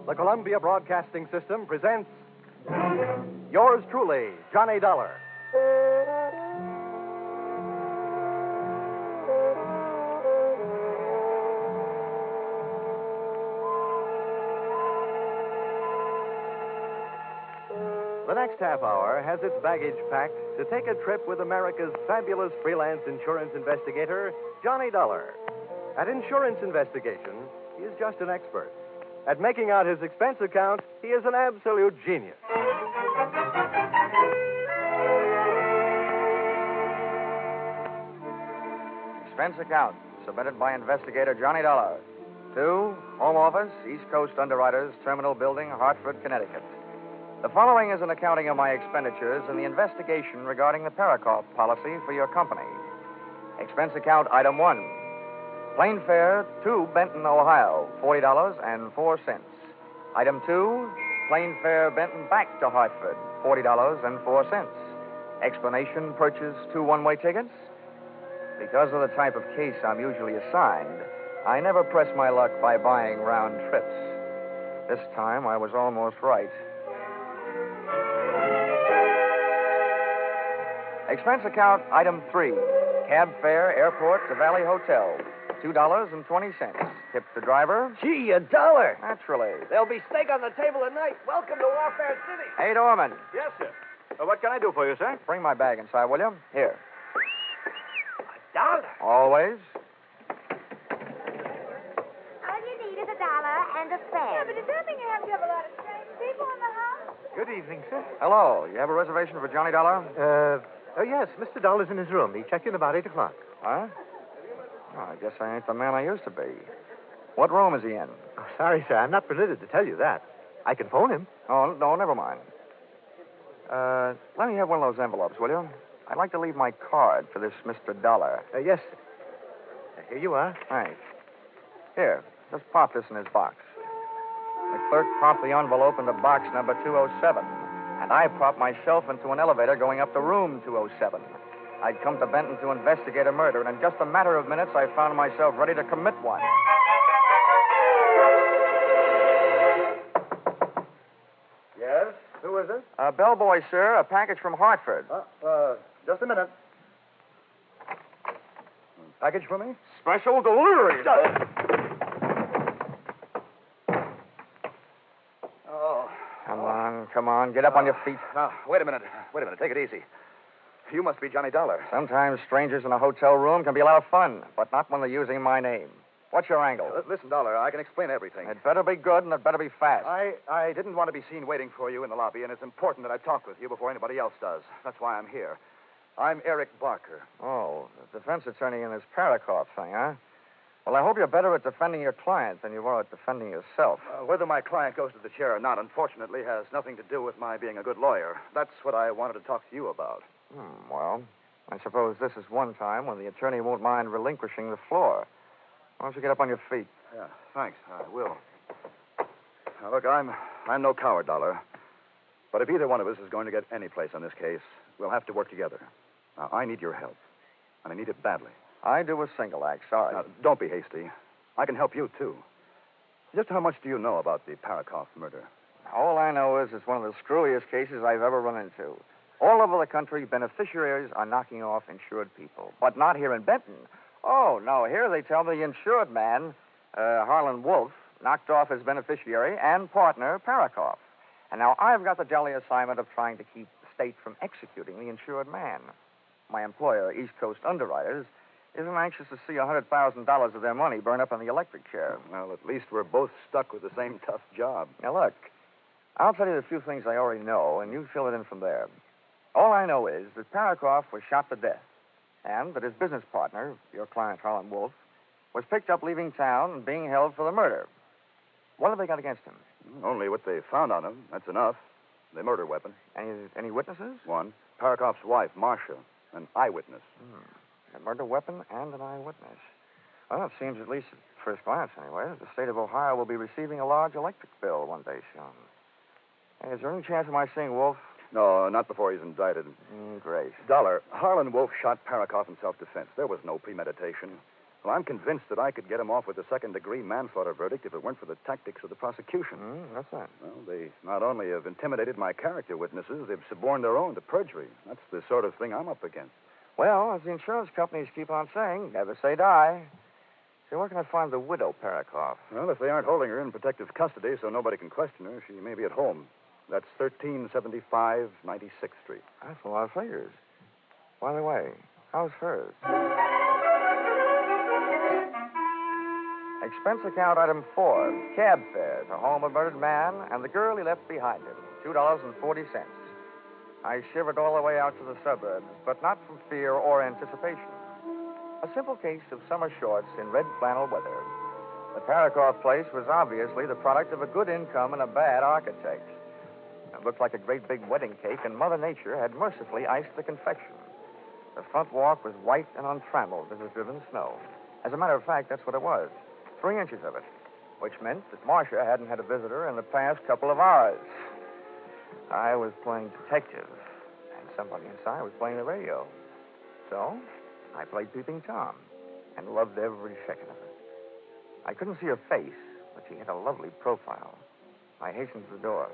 The Columbia Broadcasting System presents yours truly, Johnny Dollar. The next half hour has its baggage packed to take a trip with America's fabulous freelance insurance investigator, Johnny Dollar. At insurance investigation, he is just an expert. At making out his expense account, he is an absolute genius. Expense account submitted by investigator Johnny Dollar to Home Office, East Coast Underwriters, Terminal Building, Hartford, Connecticut. The following is an accounting of my expenditures in the investigation regarding the Parakoff policy for your company. Expense account item 1. Plane fare to Benton, Ohio, $40.04. Item 2, plane fare Benton back to Hartford, $40.04. Explanation, purchase 2 one-way tickets. Because of the type of case I'm usually assigned, I never press my luck by buying round trips. This time I was almost right. Expense account item 3, cab fare airport to Valley Hotel, $2.20. Tip the driver. Gee, $1. Naturally. There'll be steak on the table tonight. Welcome to Warfare City. Hey, Dorman. Yes, sir. What can I do for you, sir? Bring my bag inside, will you? Here. $1. Always. All you need is $1 and a pen. Yeah, but does that mean you have to have a lot of strange people in the house? Good evening, sir. Hello. You have a reservation for Johnny Dollar? Yes, Mr. Dollar's in his room. He checked in about 8 o'clock. Huh? Oh, I guess I ain't the man I used to be. What room is he in? Oh, sorry, sir. I'm not permitted to tell you that. I can phone him. Oh, no, never mind. Let me have one of those envelopes, will you? I'd like to leave my card for this Mr. Dollar. Yes, sir. Here you are. Thanks. Here, just pop this in his box. The clerk popped the envelope into box number 207, and I propped myself into an elevator going up to room 207. I'd come to Benton to investigate a murder, and in just a matter of minutes, I found myself ready to commit one. Yes? Who is it? Bellboy, sir. A package from Hartford. Just a minute. Package for me? Special delivery. Oh. Come on. Get up on your feet. Now, wait a minute. Take it easy. You must be Johnny Dollar. Sometimes strangers in a hotel room can be a lot of fun, but not when they're using my name. What's your angle? Listen, Dollar, I can explain everything. It better be good, and it better be fast. I didn't want to be seen waiting for you in the lobby, and it's important that I talk with you before anybody else does. That's why I'm here. I'm Eric Barker. Oh, the defense attorney in this Parakoff thing, huh? Well, I hope you're better at defending your client than you are at defending yourself. Whether my client goes to the chair or not, unfortunately, has nothing to do with my being a good lawyer. That's what I wanted to talk to you about. Well, I suppose this is one time when the attorney won't mind relinquishing the floor. Why don't you get up on your feet? Yeah, thanks. I will. Now, look, I'm no coward, Dollar. But if either one of us is going to get any place on this case, we'll have to work together. Now, I need your help, and I need it badly. I do a single act, sorry. Now, don't be hasty. I can help you, too. Just how much do you know about the Parakoff murder? All I know is it's one of the screwiest cases I've ever run into. All over the country, beneficiaries are knocking off insured people. But not here in Benton. Oh, no, here they tell me the insured man, Harlan Wolf, knocked off his beneficiary and partner, Parakoff. And now I've got the jolly assignment of trying to keep the state from executing the insured man. My employer, East Coast Underwriters, isn't anxious to see $100,000 of their money burn up in the electric chair. Well, at least we're both stuck with the same tough job. Now, look, I'll tell you the few things I already know, and you fill it in from there. All I know is that Parakoff was shot to death, and that his business partner, your client, Harlan Wolf, was picked up leaving town and being held for the murder. What have they got against him? Only what they found on him. That's enough. The murder weapon. Any witnesses? One. Parakoff's wife, Marcia, an eyewitness. A murder weapon and an eyewitness. Well, it seems, at least at first glance anyway, that the state of Ohio will be receiving a large electric bill one day soon. Hey, is there any chance of my seeing Wolf? No, not before he's indicted. Great. Dollar, Harlan Wolf shot Parakoff in self-defense. There was no premeditation. Well, I'm convinced that I could get him off with a second-degree manslaughter verdict if it weren't for the tactics of the prosecution. What's that? Well, they not only have intimidated my character witnesses, they've suborned their own to perjury. That's the sort of thing I'm up against. Well, as the insurance companies keep on saying, never say die. So where can I find the widow Parakoff? Well, if they aren't holding her in protective custody so nobody can question her, she may be at home. That's 1375 96th Street. That's a lot of figures. By the way, how's hers? Expense account item 4, cab fare to home of murdered man and the girl he left behind him, $2.40. I shivered all the way out to the suburbs, but not from fear or anticipation. A simple case of summer shorts in red flannel weather. The Parakoff place was obviously the product of a good income and a bad architect. It looked like a great big wedding cake, and Mother Nature had mercifully iced the confection. The front walk was white and untrammeled as if driven snow. As a matter of fact, that's what it was. 3 inches of it, which meant that Marcia hadn't had a visitor in the past couple of hours. I was playing detective, and somebody inside was playing the radio. So, I played Peeping Tom, and loved every second of it. I couldn't see her face, but she had a lovely profile. I hastened to the door.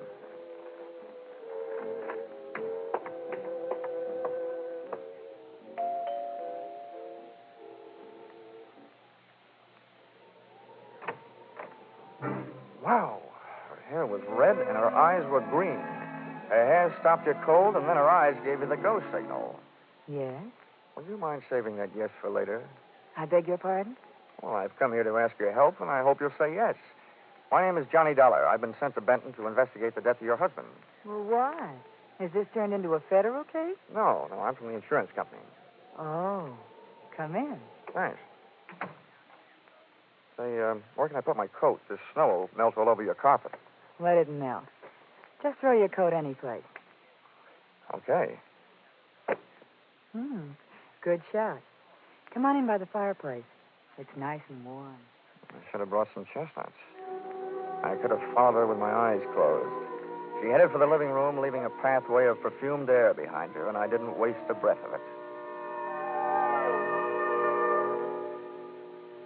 Wow. Her hair was red and her eyes were green. Her hair stopped you cold and then her eyes gave you the go signal. Yes? Would you mind saving that yes for later? I beg your pardon? Well, I've come here to ask your help, and I hope you'll say yes. My name is Johnny Dollar. I've been sent to Benton to investigate the death of your husband. Well, why? Has this turned into a federal case? No, I'm from the insurance company. Oh, come in. Thanks. Say, where can I put my coat? This snow will melt all over your carpet. Let it melt. Just throw your coat any place. Okay. Good shot. Come on in by the fireplace. It's nice and warm. I should have brought some chestnuts. I could have followed her with my eyes closed. She headed for the living room, leaving a pathway of perfumed air behind her, and I didn't waste a breath of it.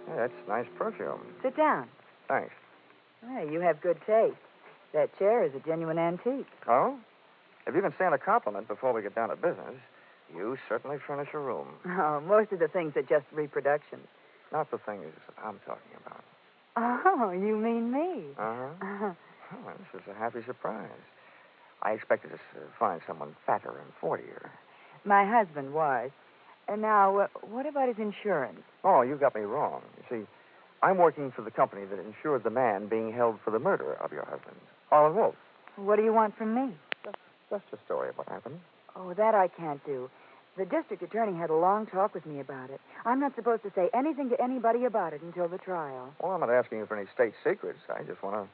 Hey, that's nice perfume. Sit down. Thanks. Hey, you have good taste. That chair is a genuine antique. Oh? If you can stand a compliment before we get down to business, you certainly furnish a room. Oh, most of the things are just reproductions. Not the things I'm talking about. Oh, you mean me? Uh-huh. Oh, this is a happy surprise. I expected to find someone fatter and 40er. My husband was. And now, what about his insurance? Oh, you got me wrong. You see, I'm working for the company that insured the man being held for the murder of your husband, Harlan Wolf. What do you want from me? Just a story of what happened. Oh, that I can't do. The district attorney had a long talk with me about it. I'm not supposed to say anything to anybody about it until the trial. Well, I'm not asking you for any state secrets. I just want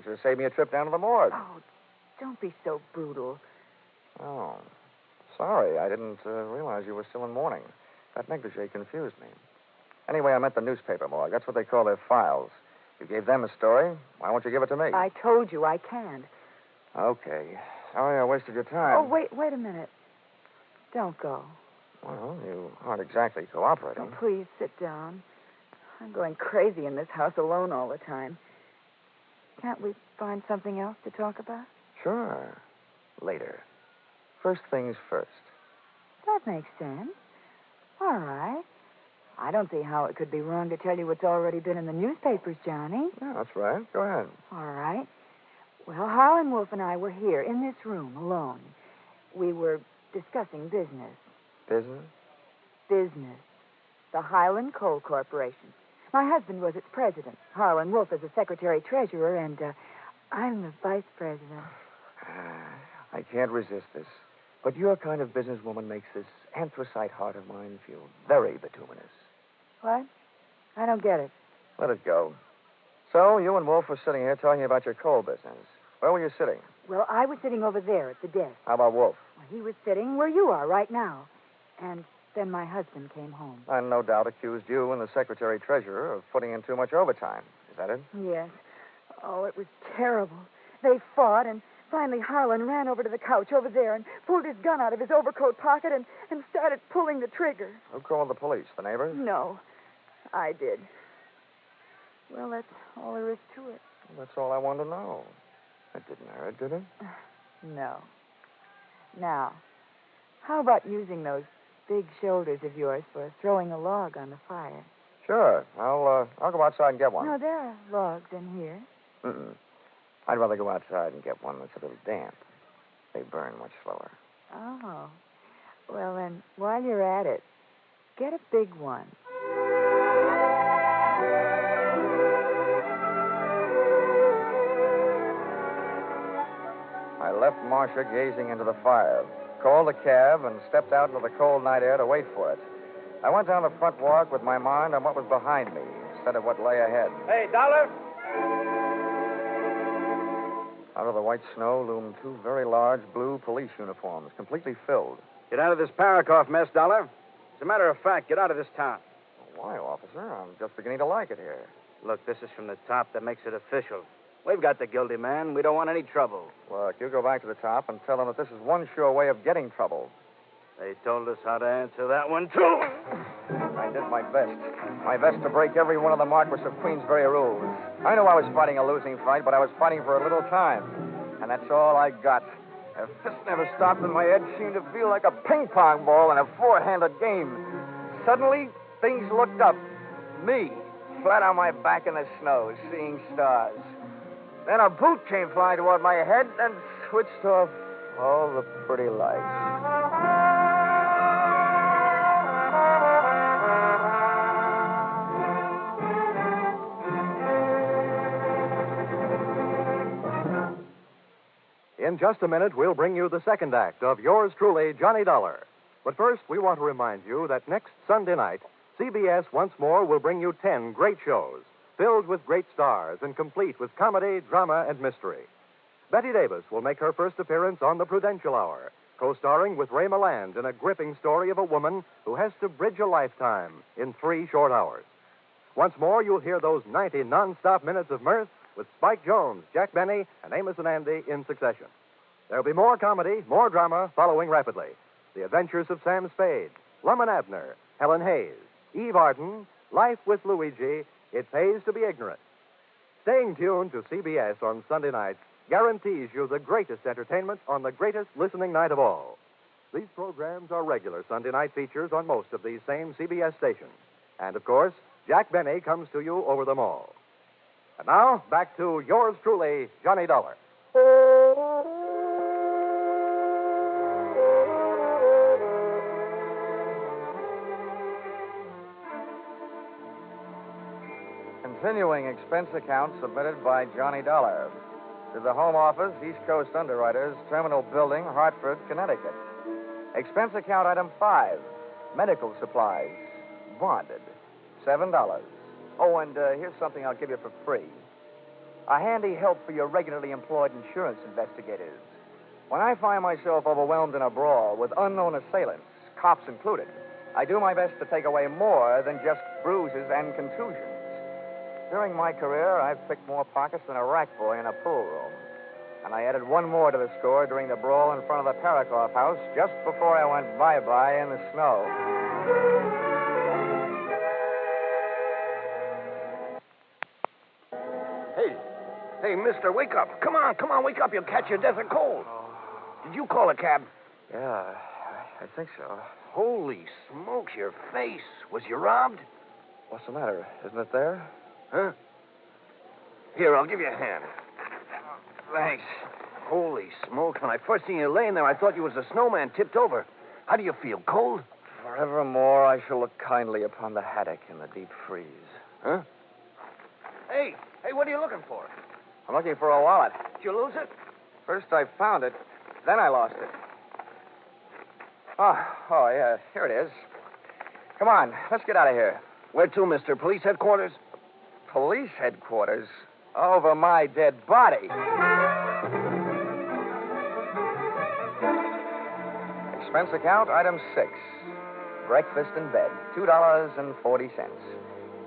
you to save me a trip down to the morgue. Oh, don't be so brutal. Oh, sorry. I didn't realize you were still in mourning. That negligee confused me. Anyway, I meant the newspaper morgue. That's what they call their files. You gave them a story. Why won't you give it to me? I told you I can't. Okay. Sorry I wasted your time. Oh, wait a minute. Don't go. Well, you aren't exactly cooperating. Oh, please sit down. I'm going crazy in this house alone all the time. Can't we find something else to talk about? Sure. Later. First things first. That makes sense. All right. I don't see how it could be wrong to tell you what's already been in the newspapers, Johnny. Yeah, that's right. Go ahead. All right. Well, Harlan Wolf and I were here in this room alone. We were discussing business. Business? Business. The Highland Coal Corporation. My husband was its president. Harlan Wolf is the secretary-treasurer, and I'm the vice president. I can't resist this. But your kind of businesswoman makes this anthracite heart of mine feel very bituminous. What? I don't get it. Let it go. So, you and Wolf were sitting here talking about your coal business. Where were you sitting? Well, I was sitting over there at the desk. How about Wolf? Well, he was sitting where you are right now. And then my husband came home. And no doubt accused you and the secretary-treasurer of putting in too much overtime. Is that it? Yes. Oh, it was terrible. They fought, and Finally, Harlan ran over to the couch over there and pulled his gun out of his overcoat pocket and started pulling the trigger. Who called the police? The neighbors? No, I did. Well, that's all there is to it. Well, that's all I wanted to know. It didn't hurt, did it? No. Now, how about using those big shoulders of yours for throwing a log on the fire? Sure. I'll go outside and get one. No, there are logs in here. Mm-mm. I'd rather go outside and get one that's a little damp. They burn much slower. Oh. Well, then, while you're at it, get a big one. I left Marcia gazing into the fire, called a cab, and stepped out into the cold night air to wait for it. I went down the front walk with my mind on what was behind me instead of what lay ahead. Hey, Dollar! Out of the white snow loomed two very large blue police uniforms, completely filled. Get out of this Parakoff mess, Dollar. As a matter of fact, get out of this town. Why, officer? I'm just beginning to like it here. Look, this is from the top that makes it official. We've got the guilty man. We don't want any trouble. Look, you go back to the top and tell them that this is one sure way of getting trouble. They told us how to answer that one, too. I did my best. My best to break every one of the Marquis of Queensberry rules. I knew I was fighting a losing fight, but I was fighting for a little time. And that's all I got. A fist never stopped, and my head seemed to feel like a ping-pong ball in a four-handed game. Suddenly, things looked up. Me, flat on my back in the snow, seeing stars. Then a boot came flying toward my head and switched off all the pretty lights. In just a minute, we'll bring you the second act of yours truly, Johnny Dollar. But first, we want to remind you that next Sunday night, CBS once more will bring you 10 great shows, filled with great stars and complete with comedy, drama, and mystery. Betty Davis will make her first appearance on The Prudential Hour, co-starring with Ray Milland in a gripping story of a woman who has to bridge a lifetime in 3 short hours. Once more, you'll hear those 90 non-stop minutes of mirth with Spike Jones, Jack Benny, and Amos and Andy in succession. There'll be more comedy, more drama following rapidly. The Adventures of Sam Spade, Lum and Abner, Helen Hayes, Eve Arden, Life with Luigi, It Pays to Be Ignorant. Staying tuned to CBS on Sunday nights guarantees you the greatest entertainment on the greatest listening night of all. These programs are regular Sunday night features on most of these same CBS stations. And, of course, Jack Benny comes to you over them all. And now, back to yours truly, Johnny Dollar. Continuing expense account submitted by Johnny Dollar to the Home Office, East Coast Underwriters, Terminal Building, Hartford, Connecticut. Expense account item 5, medical supplies, bonded, $7. Oh, and here's something I'll give you for free. A handy help for your regularly employed insurance investigators. When I find myself overwhelmed in a brawl with unknown assailants, cops included, I do my best to take away more than just bruises and contusions. During my career, I've picked more pockets than a rack boy in a pool room. And I added one more to the score during the brawl in front of the Parakoff house just before I went bye-bye in the snow. Hey, mister, wake up. Come on, wake up. You'll catch your death of cold. Did you call a cab? Yeah, I think so. Holy smokes, your face. Was you robbed? What's the matter? Isn't it there? Huh? Here, I'll give you a hand. Thanks. Holy smokes, when I first seen you laying there, I thought you was a snowman tipped over. How do you feel, cold? Forevermore, I shall look kindly upon the haddock in the deep freeze. Huh? Hey, what are you looking for? I'm looking for a wallet. Did you lose it? First I found it, then I lost it. Oh, yeah, here it is. Come on, let's get out of here. Where to, mister? Police headquarters? Police headquarters? Over my dead body. Expense account, item 6. Breakfast in bed, $2.40.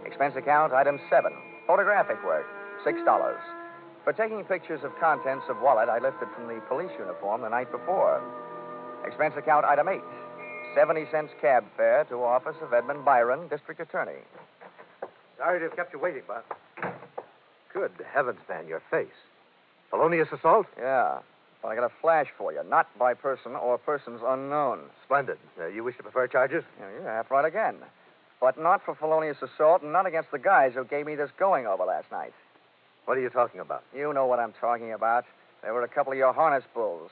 Expense account, item 7. Photographic work, $6. for taking pictures of contents of wallet I lifted from the police uniform the night before. Expense account item 8. 70 cents cab fare to office of Edmond Byron, district attorney. Sorry to have kept you waiting, Bob. Good heavens, man, your face. Felonious assault? Yeah, but I got a flash for you. Not by person or persons unknown. Splendid. You wish to prefer charges? Yeah, you're half right again. But not for felonious assault and not against the guys who gave me this going over last night. What are you talking about? You know what I'm talking about. They were a couple of your harness bulls.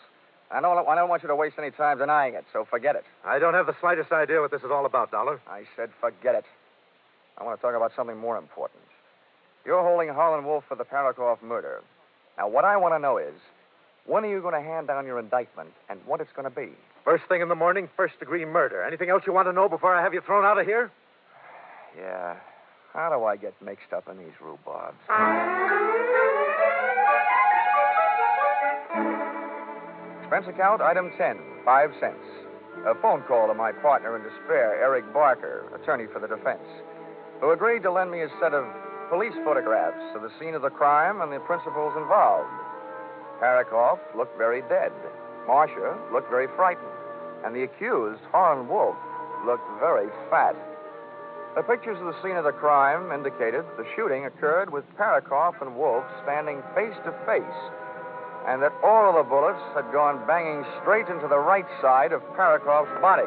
I don't want you to waste any time denying it, so forget it. I don't have the slightest idea what this is all about, Dollar. I said forget it. I want to talk about something more important. You're holding Harlan Wolf for the Parakoff murder. Now, what I want to know is, when are you going to hand down your indictment and what it's going to be? First thing in the morning, first-degree murder. Anything else you want to know before I have you thrown out of here? Yeah. How do I get mixed up in these rhubarbs? Expense account, item 10, 5 cents. A phone call to my partner in despair, Eric Barker, attorney for the defense, who agreed to lend me a set of police photographs of the scene of the crime and the principals involved. Parakoff looked very dead. Marcia looked very frightened. And the accused, Harlan Wolf, looked very fat. The pictures of the scene of the crime indicated the shooting occurred with Parakoff and Wolf standing face to face, and that all of the bullets had gone banging straight into the right side of Parakoff's body.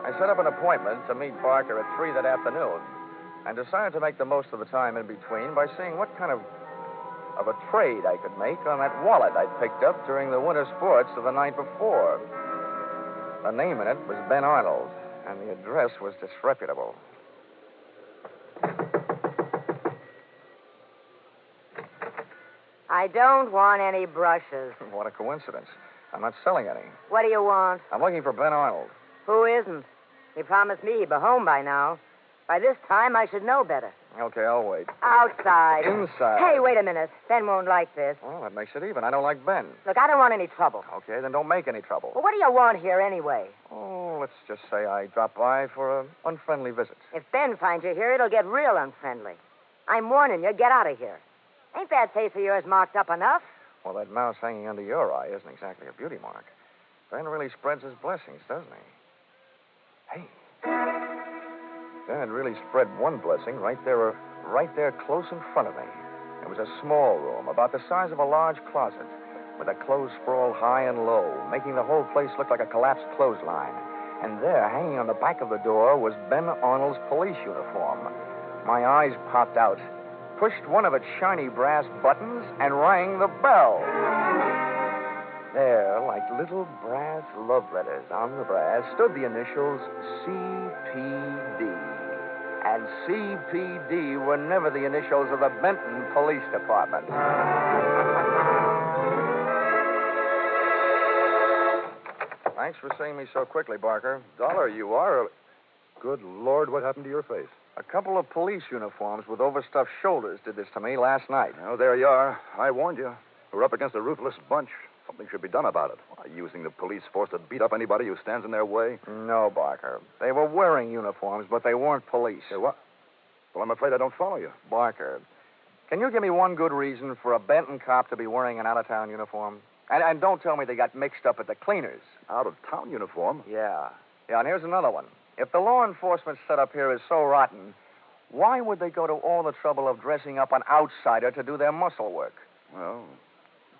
I set up an appointment to meet Barker at 3 that afternoon and decided to make the most of the time in between by seeing what kind of a trade I could make on that wallet I'd picked up during the winter sports of the night before. The name in it was Ben Arnold, and the address was disreputable. I don't want any brushes. What a coincidence. I'm not selling any. What do you want? I'm looking for Ben Arnold. Who isn't? He promised me he'd be home by now. By this time, I should know better. Okay, I'll wait. Outside. Inside. Hey, wait a minute. Ben won't like this. Well, that makes it even. I don't like Ben. Look, I don't want any trouble. Okay, then don't make any trouble. Well, what do you want here anyway? Oh, let's just say I dropped by for an unfriendly visit. If Ben finds you here, it'll get real unfriendly. I'm warning you, get out of here. Ain't that face of yours marked up enough? Well, that mouse hanging under your eye isn't exactly a beauty mark. Ben really spreads his blessings, doesn't he? Hey. Ben had really spread one blessing right there close in front of me. It was a small room, about the size of a large closet, with a clothes sprawl high and low, making the whole place look like a collapsed clothesline. And there, hanging on the back of the door, was Ben Arnold's police uniform. My eyes popped out, pushed one of its shiny brass buttons, and rang the bell. There, like little brass love letters on the brass, stood the initials CPD. And CPD were never the initials of the Benton Police Department. Thanks for seeing me so quickly, Barker. Dollar, you are. Good Lord, what happened to your face? A couple of police uniforms with overstuffed shoulders did this to me last night. Oh, there you are. I warned you. We're up against a ruthless bunch. Something should be done about it. Why, using the police force to beat up anybody who stands in their way? No, Barker. They were wearing uniforms, but they weren't police. Hey, what? Well, I'm afraid I don't follow you. Barker, can you give me one good reason for a Benton cop to be wearing an out-of-town uniform? And don't tell me they got mixed up at the cleaners. Out-of-town uniform? Yeah, and here's another one. If the law enforcement setup here is so rotten, why would they go to all the trouble of dressing up an outsider to do their muscle work? Well,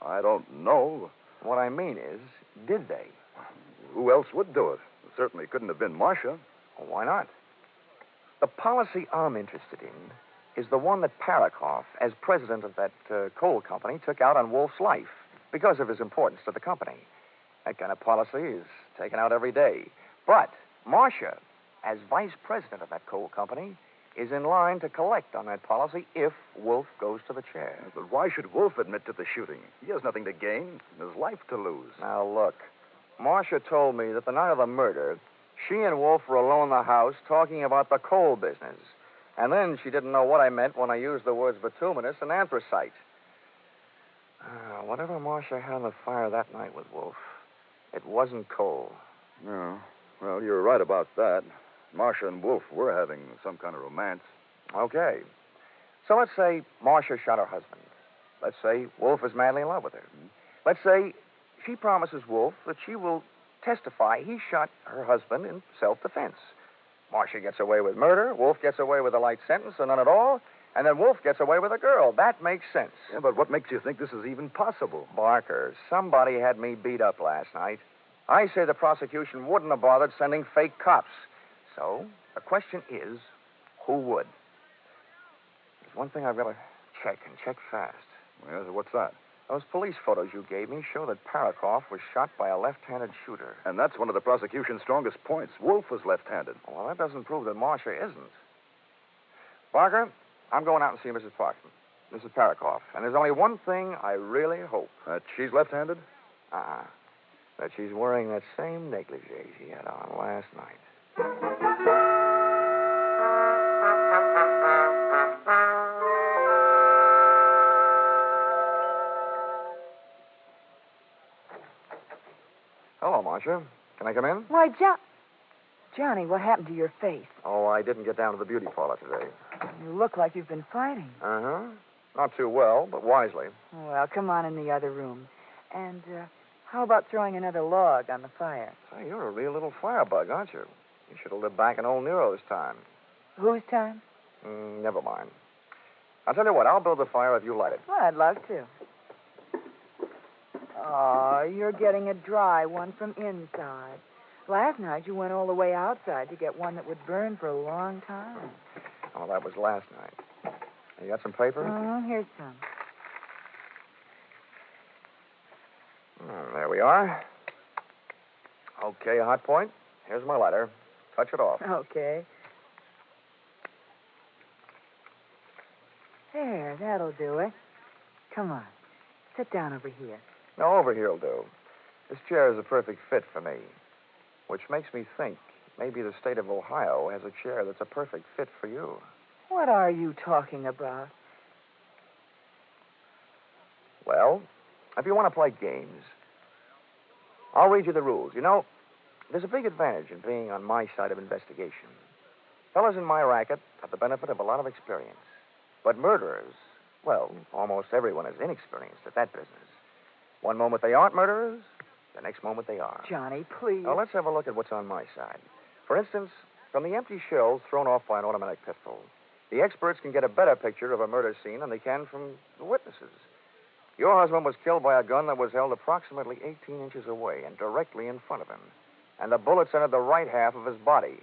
I don't know. What I mean is, did they? Who else would do it? Certainly couldn't have been Marcia. Well, why not? The policy I'm interested in is the one that Parakoff, as president of that coal company, took out on Wolf's life because of his importance to the company. That kind of policy is taken out every day. But Marcia, as vice president of that coal company, is in line to collect on that policy if Wolf goes to the chair. But why should Wolf admit to the shooting? He has nothing to gain, his life to lose. Now, look, Marcia told me that the night of the murder, she and Wolf were alone in the house talking about the coal business. And then she didn't know what I meant when I used the words bituminous and anthracite. Whatever Marcia had on the fire that night with Wolf, it wasn't coal. No. Well, you're right about that. Marcia and Wolf were having some kind of romance. Okay. So let's say Marcia shot her husband. Let's say Wolf is madly in love with her. Let's say she promises Wolf that she will testify he shot her husband in self-defense. Marcia gets away with murder, Wolf gets away with a light sentence or none at all, and then Wolf gets away with a girl. That makes sense. Yeah, but what makes you think this is even possible? Barker, somebody had me beat up last night. I say the prosecution wouldn't have bothered sending fake cops. So, the question is, who would? There's one thing I've got to check, and check fast. Well, what's that? Those police photos you gave me show that Parakoff was shot by a left-handed shooter. And that's one of the prosecution's strongest points. Wolf was left-handed. Well, that doesn't prove that Marcia isn't. Barker, I'm going out and see Mrs. Parkman. Mrs. Parakoff. And there's only one thing I really hope. She's left-handed? That she's wearing that same negligee she had on last night. Hello, Marcia. Can I come in? Why, Johnny, what happened to your face? Oh, I didn't get down to the beauty parlor today. You look like you've been fighting. Uh-huh. Not too well, but wisely. Well, come on in the other room. And, how about throwing another log on the fire? Say, you're a real little firebug, aren't you? You should have lived back in old Nero's time. Whose time? Never mind. I'll tell you what, I'll build the fire if you light it. Well, I'd love to. Oh, you're getting a dry one from inside. Last night you went all the way outside to get one that would burn for a long time. Oh, that was last night. You got some paper? Here's some. There we are. Okay, hot point. Here's my lighter. Touch it off. Okay. There, that'll do it. Come on. Sit down over here. No, over here'll do. This chair is a perfect fit for me, which makes me think maybe the state of Ohio has a chair that's a perfect fit for you. What are you talking about? Well, if you want to play games, I'll read you the rules. You know, there's a big advantage in being on my side of investigation. Fellas in my racket have the benefit of a lot of experience. But murderers, well, almost everyone is inexperienced at that business. One moment they aren't murderers, the next moment they are. Johnny, please. Now, let's have a look at what's on my side. For instance, from the empty shells thrown off by an automatic pistol, the experts can get a better picture of a murder scene than they can from the witnesses. Your husband was killed by a gun that was held approximately 18 inches away and directly in front of him. And the bullets entered the right half of his body.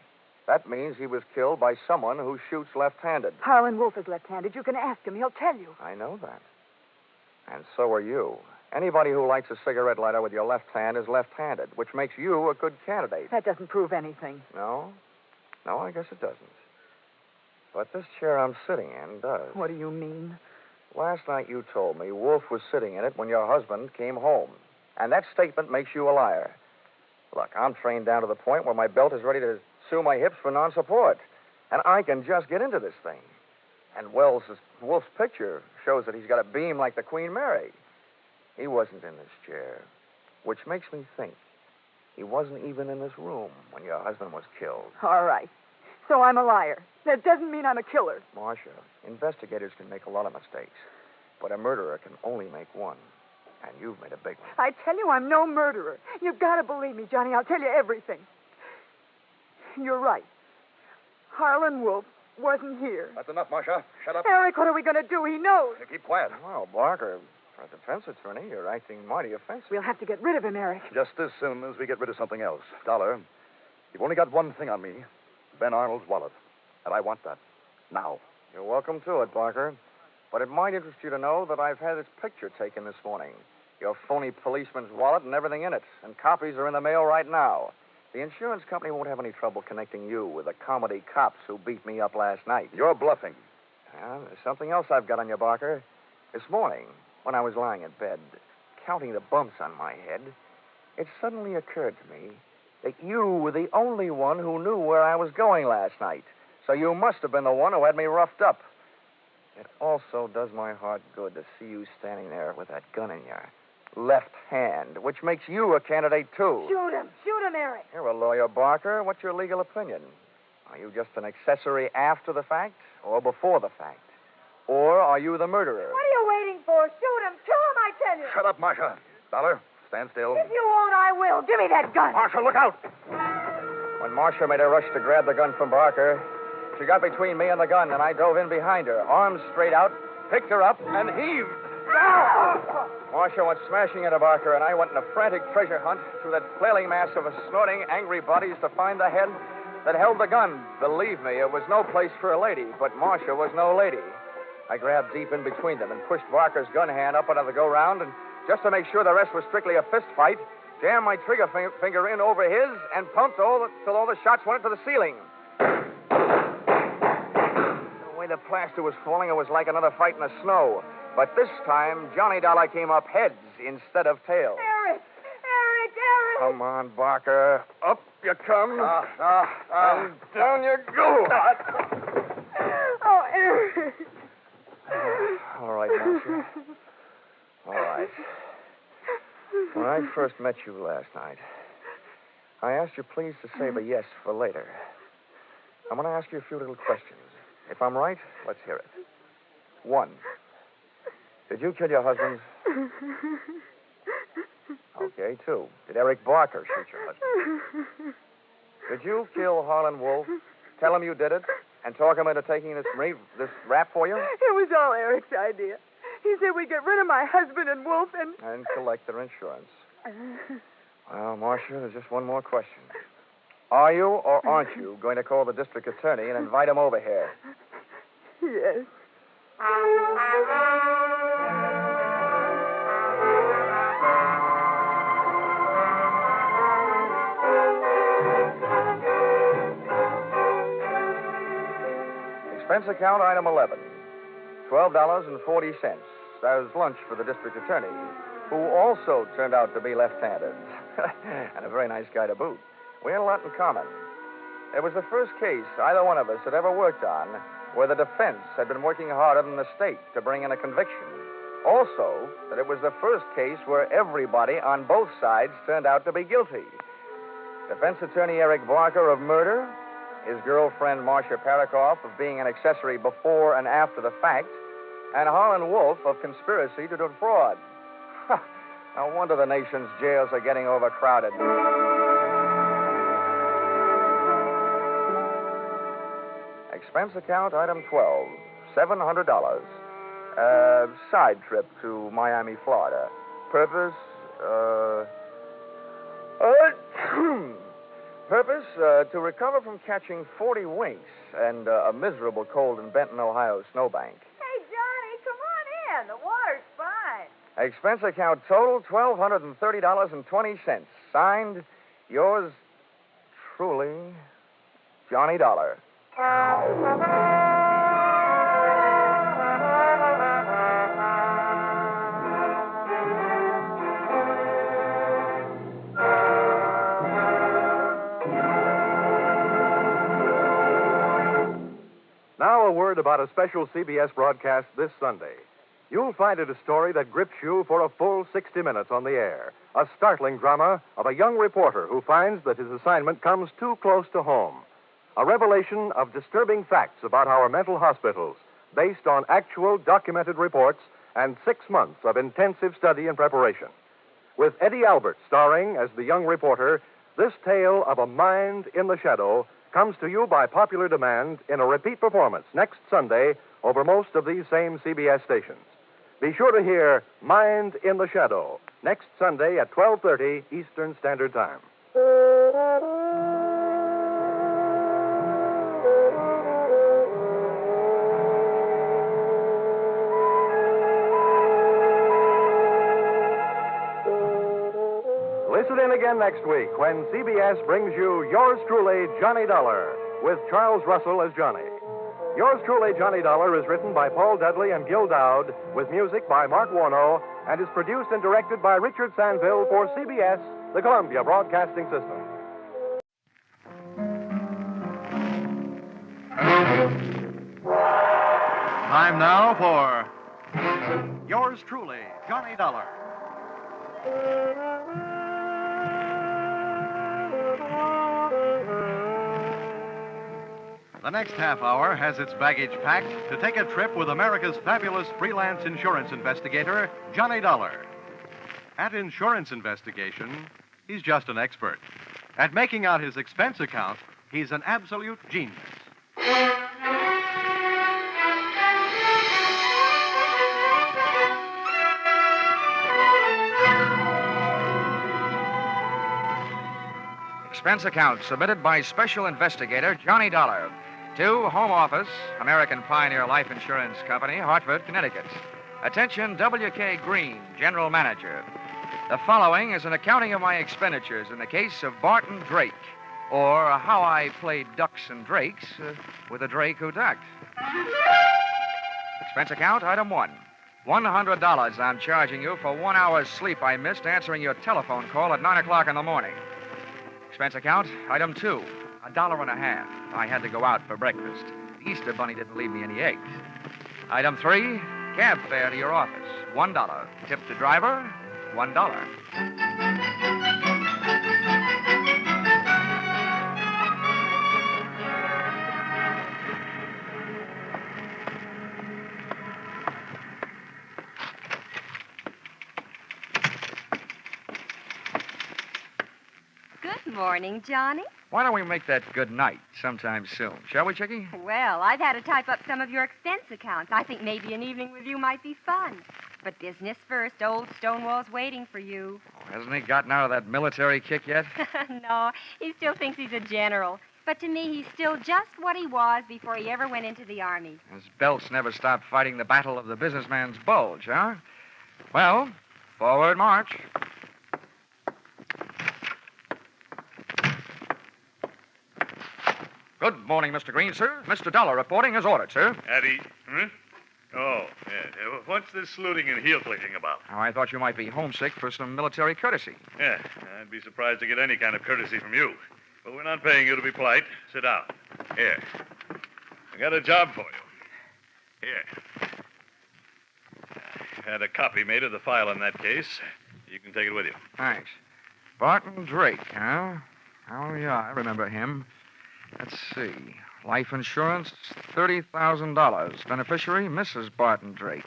That means he was killed by someone who shoots left-handed. Harlan Wolf is left-handed. You can ask him. He'll tell you. I know that. And so are you. Anybody who lights a cigarette lighter with your left hand is left-handed, which makes you a good candidate. That doesn't prove anything. No? No, I guess it doesn't. But this chair I'm sitting in does. What do you mean? Last night you told me Wolf was sitting in it when your husband came home. And that statement makes you a liar. Look, I'm trained down to the point where my belt is ready to sue my hips for non-support. And I can just get into this thing. And Wolf's picture shows that he's got a beam like the Queen Mary. He wasn't in this chair, which makes me think he wasn't even in this room when your husband was killed. All right. So I'm a liar. That doesn't mean I'm a killer. Marcia, investigators can make a lot of mistakes, but a murderer can only make one. And you've made a big one. I tell you, I'm no murderer. You've got to believe me, Johnny. I'll tell you everything. You're right. Harlan Wolf wasn't here. That's enough, Marcia. Shut up. Eric, what are we going to do? He knows. Keep quiet. Well, Barker, for a defense attorney, you're acting mighty offensive. We'll have to get rid of him, Eric. Just as soon as we get rid of something else. Dollar, you've only got one thing on me. Ben Arnold's wallet. And I want that. Now. You're welcome to it, Barker. But it might interest you to know that I've had its picture taken this morning. Your phony policeman's wallet and everything in it. And copies are in the mail right now. The insurance company won't have any trouble connecting you with the comedy cops who beat me up last night. You're bluffing. There's something else I've got on you, Barker. This morning, when I was lying in bed, counting the bumps on my head, it suddenly occurred to me that you were the only one who knew where I was going last night. So you must have been the one who had me roughed up. It also does my heart good to see you standing there with that gun in your left hand, which makes you a candidate, too. Shoot him. Shoot him, Eric. You're a lawyer, Barker. What's your legal opinion? Are you just an accessory after the fact or before the fact? Or are you the murderer? What are you waiting for? Shoot him. Kill him, I tell you. Shut up, Marcia. Dollar, stand still. If you won't, I will. Give me that gun. Marcia, look out! When Marcia made a rush to grab the gun from Barker, she got between me and the gun, and I dove in behind her, arms straight out, picked her up, and heaved. Marcia went smashing into Barker, and I went in a frantic treasure hunt through that flailing mass of snorting, angry bodies to find the head that held the gun. Believe me, it was no place for a lady, but Marcia was no lady. I grabbed deep in between them and pushed Barker's gun hand up under the go-round, and just to make sure the rest was strictly a fist fight, jammed my trigger finger in over his and pumped till all the shots went into the ceiling. The way the plaster was falling, it was like another fight in the snow. But this time, Johnny Dollar came up heads instead of tails. Eric! Come on, Barker. Up you come. And down you go. Oh, Eric. All right, Marcia. All right. When I first met you last night, I asked you please to save a yes for later. I'm going to ask you a few little questions. If I'm right, let's hear it. 1. Did you kill your husband? Okay, 2. Did Eric Barker shoot your husband? Did you kill Harlan Wolf, tell him you did it, and talk him into taking this rap for you? It was all Eric's idea. He said we'd get rid of my husband and Wolf and... And collect their insurance. Well, Marcia, there's just one more question. Are you or aren't you going to call the district attorney and invite him over here? Yes. Expense account item 11. $12.40. That was lunch for the district attorney, who also turned out to be left-handed. And a very nice guy to boot. We had a lot in common. It was the first case either one of us had ever worked on where the defense had been working harder than the state to bring in a conviction. Also, that it was the first case where everybody on both sides turned out to be guilty. Defense attorney Eric Barker of murder, his girlfriend Marcia Parakoff of being an accessory before and after the fact, and Harlan Wolf of conspiracy to defraud. No wonder the nation's jails are getting overcrowded. Expense account item 12, $700. Side trip to Miami, Florida. Purpose, Purpose, to recover from catching 40 winks and a miserable cold in Benton, Ohio snowbank. Hey, Johnny, come on in. The water's fine. Expense account total, $1,230.20. Signed, yours truly, Johnny Dollar. Now a word about a special CBS broadcast this Sunday. You'll find it a story that grips you for a full 60 minutes on the air. A startling drama of a young reporter who finds that his assignment comes too close to home. A revelation of disturbing facts about our mental hospitals based on actual documented reports and 6 months of intensive study and preparation. With Eddie Albert starring as the young reporter, this tale of a mind in the shadow comes to you by popular demand in a repeat performance next Sunday over most of these same CBS stations. Be sure to hear Mind in the Shadow next Sunday at 12:30 Eastern Standard Time. Listen in again next week when CBS brings you Yours Truly, Johnny Dollar, with Charles Russell as Johnny. Yours Truly, Johnny Dollar is written by Paul Dudley and Gil Dowd, with music by Mark Warno, and is produced and directed by Richard Sanville for CBS, the Columbia Broadcasting System. Time now for Yours Truly, Johnny Dollar. The next half hour has its baggage packed to take a trip with America's fabulous freelance insurance investigator, Johnny Dollar. At Insurance Investigation, he's just an expert. At making out his expense account, he's an absolute genius. Expense account submitted by Special Investigator Johnny Dollar to Home Office, American Pioneer Life Insurance Company, Hartford, Connecticut. Attention, W.K. Green, General Manager. The following is an accounting of my expenditures in the case of Barton Drake, or how I played ducks and drakes with a drake who ducked. Expense account, item 1. $100 I'm charging you for 1 hour's sleep I missed answering your telephone call at 9 o'clock in the morning. Expense account, item 2. $1.50. I had to go out for breakfast. The Easter Bunny didn't leave me any eggs. Item 3, cab fare to your office, $1. Tip the driver, $1. Good morning, Johnny. Why don't we make that good night sometime soon? Shall we, Chickie? Well, I've had to type up some of your expense accounts. I think maybe an evening with you might be fun. But business first. Old Stonewall's waiting for you. Oh, hasn't he gotten out of that military kick yet? No, he still thinks he's a general. But to me, he's still just what he was before he ever went into the Army. His belts never stopped fighting the battle of the businessman's bulge, huh? Well, forward march. Good morning, Mr. Green, sir. Mr. Dollar reporting as ordered, sir. Addy, huh? Oh, yeah. What's this saluting and heel-clicking about? Oh, I thought you might be homesick for some military courtesy. Yeah, I'd be surprised to get any kind of courtesy from you. But we're not paying you to be polite. Sit down. Here. I got a job for you. Here. I had a copy made of the file in that case. You can take it with you. Thanks. Barton Drake, huh? Oh, yeah, I remember him. Let's see. Life insurance, $30,000. Beneficiary, Mrs. Barton Drake.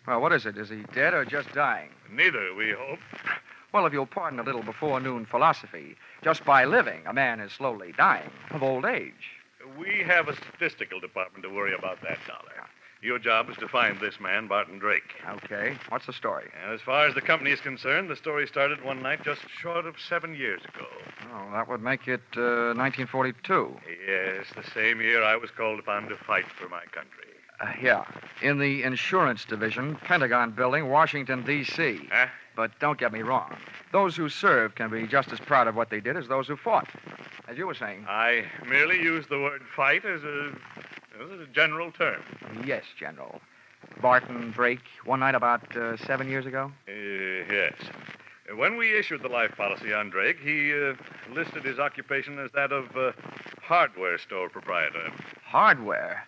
Well, what is it? Is he dead or just dying? Neither, we hope. Well, if you'll pardon a little before-noon philosophy, just by living, a man is slowly dying of old age. We have a statistical department to worry about that, Dollar. Your job is to find this man, Barton Drake. Okay. What's the story? And as far as the company is concerned, the story started one night just short of 7 years ago. Oh, that would make it 1942. Yes, the same year I was called upon to fight for my country. Yeah. In the insurance division, Pentagon Building, Washington, D.C. Huh? But don't get me wrong. Those who served can be just as proud of what they did as those who fought. As you were saying. I merely used the word fight as a general term. Yes, General. Barton Drake, one night about 7 years ago? Yes. When we issued the life policy on Drake, he listed his occupation as that of hardware store proprietor. Hardware?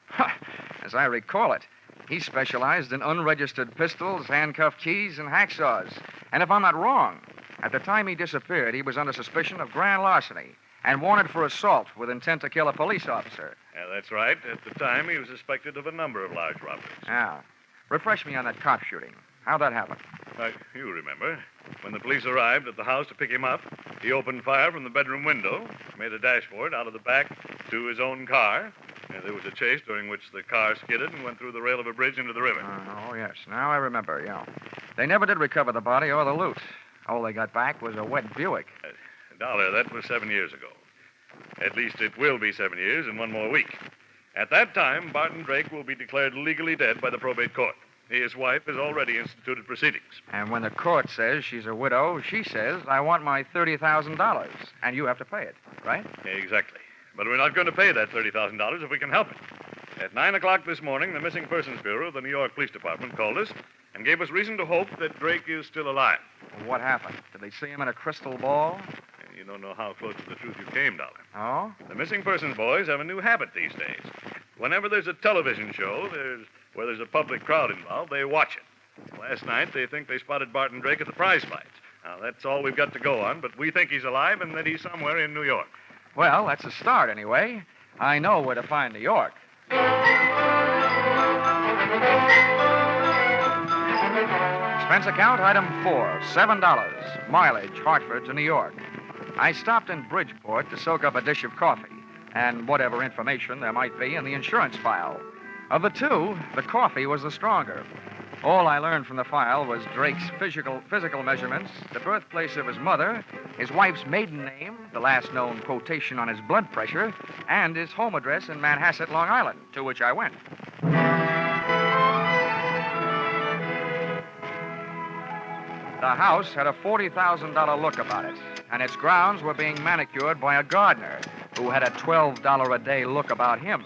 As I recall it, he specialized in unregistered pistols, handcuff keys, and hacksaws. And if I'm not wrong, at the time he disappeared, he was under suspicion of grand larceny and wanted for assault with intent to kill a police officer. Yeah, that's right. At the time, he was suspected of a number of large robberies. Yeah. Refresh me on that cop shooting. How'd that happen? You remember. When the police arrived at the house to pick him up, he opened fire from the bedroom window, made a dash for it out of the back to his own car. There was a chase during which the car skidded and went through the rail of a bridge into the river. Oh, yes. Now I remember, yeah. They never did recover the body or the loot. All they got back was a wet Buick. Dollar, that was 7 years ago. At least it will be 7 years in 1 more week. At that time, Barton Drake will be declared legally dead by the probate court. His wife has already instituted proceedings. And when the court says she's a widow, she says, I want my $30,000, and you have to pay it, right? Exactly. But we're not going to pay that $30,000 if we can help it. At 9 o'clock this morning, the Missing Persons Bureau of the New York Police Department called us and gave us reason to hope that Drake is still alive. What happened? Did they see him in a crystal ball? You don't know how close to the truth you came, Dollar. Oh? The Missing Persons boys have a new habit these days. Whenever there's a television show where there's a public crowd involved, they watch it. Last night, they think they spotted Barton Drake at the prize fights. Now, that's all we've got to go on, but we think he's alive and that he's somewhere in New York. Well, that's a start, anyway. I know where to find New York. Expense account item 4, $7. Mileage, Hartford to New York. I stopped in Bridgeport to soak up a dish of coffee and whatever information there might be in the insurance file. Of the two, the coffee was the stronger. All I learned from the file was Drake's physical measurements, the birthplace of his mother, his wife's maiden name, the last known quotation on his blood pressure, and his home address in Manhasset, Long Island, to which I went. The house had a $40,000 look about it, and its grounds were being manicured by a gardener who had a $12 a day look about him.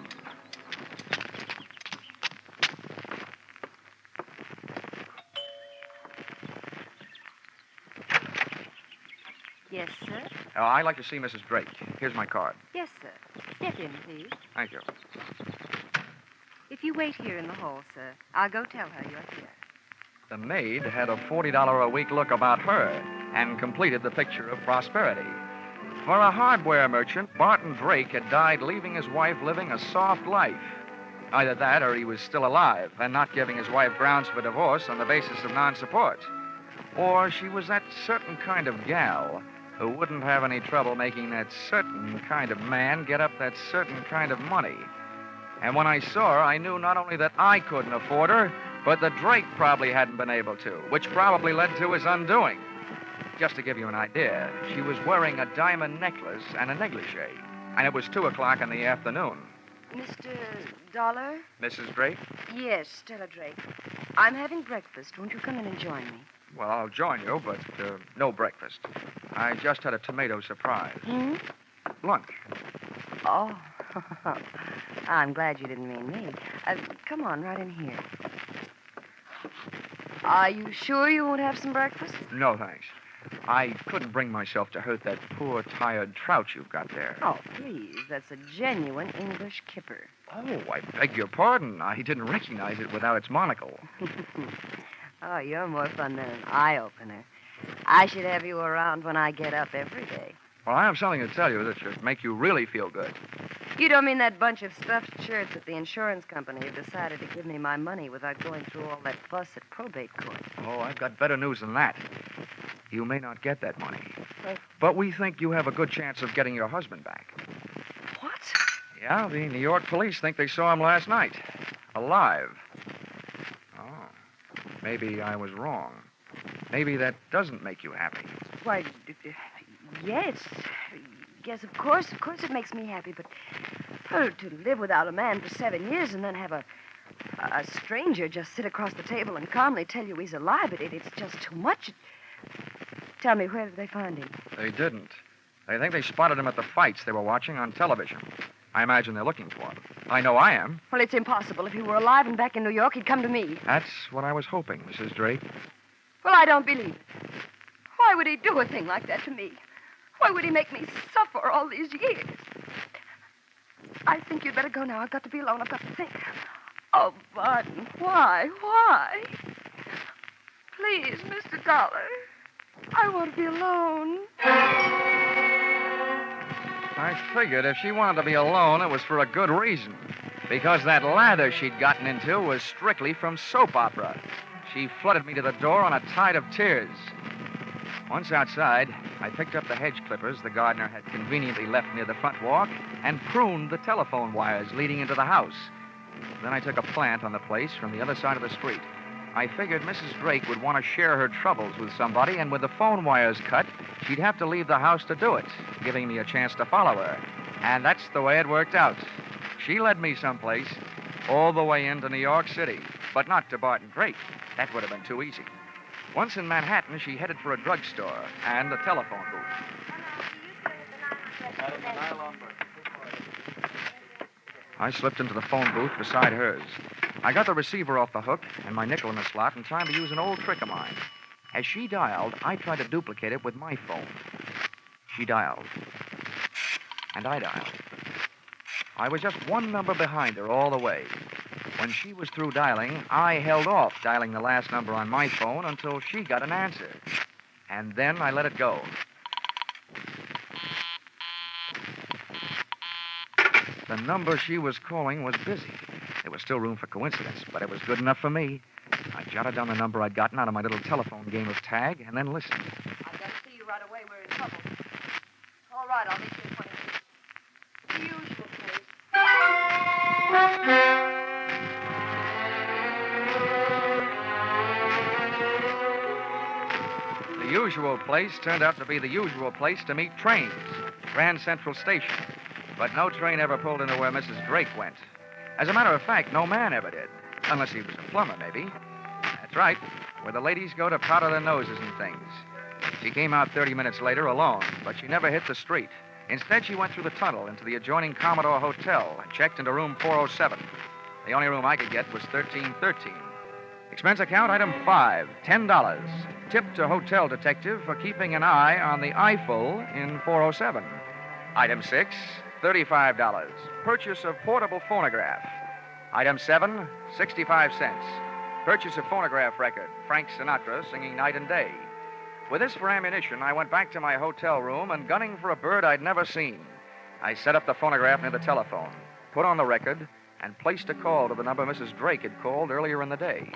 Yes, sir? I'd like to see Mrs. Drake. Here's my card. Yes, sir. Step in, please. Thank you. If you wait here in the hall, sir, I'll go tell her you're here. The maid had a $40 a week look about her and completed the picture of prosperity. For a hardware merchant, Barton Drake had died leaving his wife living a soft life. Either that or he was still alive and not giving his wife grounds for divorce on the basis of non-support. Or she was that certain kind of gal who wouldn't have any trouble making that certain kind of man get up that certain kind of money. And when I saw her, I knew not only that I couldn't afford her, but that Drake probably hadn't been able to, which probably led to his undoing. Just to give you an idea, she was wearing a diamond necklace and a negligee, and it was 2 o'clock in the afternoon. Mr. Dollar? Mrs. Drake? Yes, Stella Drake. I'm having breakfast. Won't you come in and join me? Well, I'll join you, but no breakfast. I just had a tomato surprise. Lunch. Oh, I'm glad you didn't mean me. Come on, right in here. Are you sure you won't have some breakfast? No, thanks. I couldn't bring myself to hurt that poor, tired trout you've got there. Oh, please. That's a genuine English kipper. Oh, I beg your pardon. I didn't recognize it without its monocle. Oh, you're more fun than an eye-opener. I should have you around when I get up every day. Well, I have something to tell you that should make you really feel good. You don't mean that bunch of stuffed shirts at the insurance company have decided to give me my money without going through all that fuss at probate court? Oh, I've got better news than that. You may not get that money. But we think you have a good chance of getting your husband back. What? Yeah, the New York police think they saw him last night. Alive. Oh. Maybe I was wrong. Maybe that doesn't make you happy. Why, yes. Yes, of course it makes me happy, but to live without a man for 7 years and then have a stranger just sit across the table and calmly tell you he's alive, it's just too much. Tell me, where did they find him? They didn't. They think they spotted him at the fights they were watching on television. I imagine they're looking for him. I know I am. Well, it's impossible. If he were alive and back in New York, he'd come to me. That's what I was hoping, Mrs. Drake. Well, I don't believe it. Why would he do a thing like that to me? Why would he make me suffer all these years? I think you'd better go now. I've got to be alone. I've got to think. Oh, Barton, why? Why? Please, Mr. Dollar. I want to be alone. I figured if she wanted to be alone, it was for a good reason. Because that lather she'd gotten into was strictly from soap opera. She flooded me to the door on a tide of tears. Once outside, I picked up the hedge clippers the gardener had conveniently left near the front walk and pruned the telephone wires leading into the house. Then I took a plant on the place from the other side of the street. I figured Mrs. Drake would want to share her troubles with somebody, and with the phone wires cut, she'd have to leave the house to do it, giving me a chance to follow her. And that's the way it worked out. She led me someplace, all the way into New York City, but not to Barton Drake. That would have been too easy. Once in Manhattan, she headed for a drugstore and a telephone booth. I slipped into the phone booth beside hers. I got the receiver off the hook and my nickel in the slot in time to use an old trick of mine. As she dialed, I tried to duplicate it with my phone. She dialed. And I dialed. I was just one number behind her all the way. When she was through dialing, I held off dialing the last number on my phone until she got an answer. And then I let it go. The number she was calling was busy. There was still room for coincidence, but it was good enough for me. I jotted down the number I'd gotten out of my little telephone game of tag and then listened. I've got to see you right away. We're in trouble. All right, I'll meet you in 20 minutes. The usual place. The usual place turned out to be the usual place to meet trains, Grand Central Station. But no train ever pulled into where Mrs. Drake went. As a matter of fact, no man ever did. Unless he was a plumber, maybe. That's right, where the ladies go to powder their noses and things. She came out 30 minutes later alone, but she never hit the street. Instead, she went through the tunnel into the adjoining Commodore Hotel and checked into room 407. The only room I could get was 1313. Expense account item 5, $10. Tip to hotel detective for keeping an eye on the Eiffel in 407. Item 6, $35. Purchase of portable phonograph. Item 7, 65 cents. Purchase of phonograph record, Frank Sinatra singing night and day. With this for ammunition, I went back to my hotel room and gunning for a bird I'd never seen. I set up the phonograph near the telephone, put on the record, and placed a call to the number Mrs. Drake had called earlier in the day.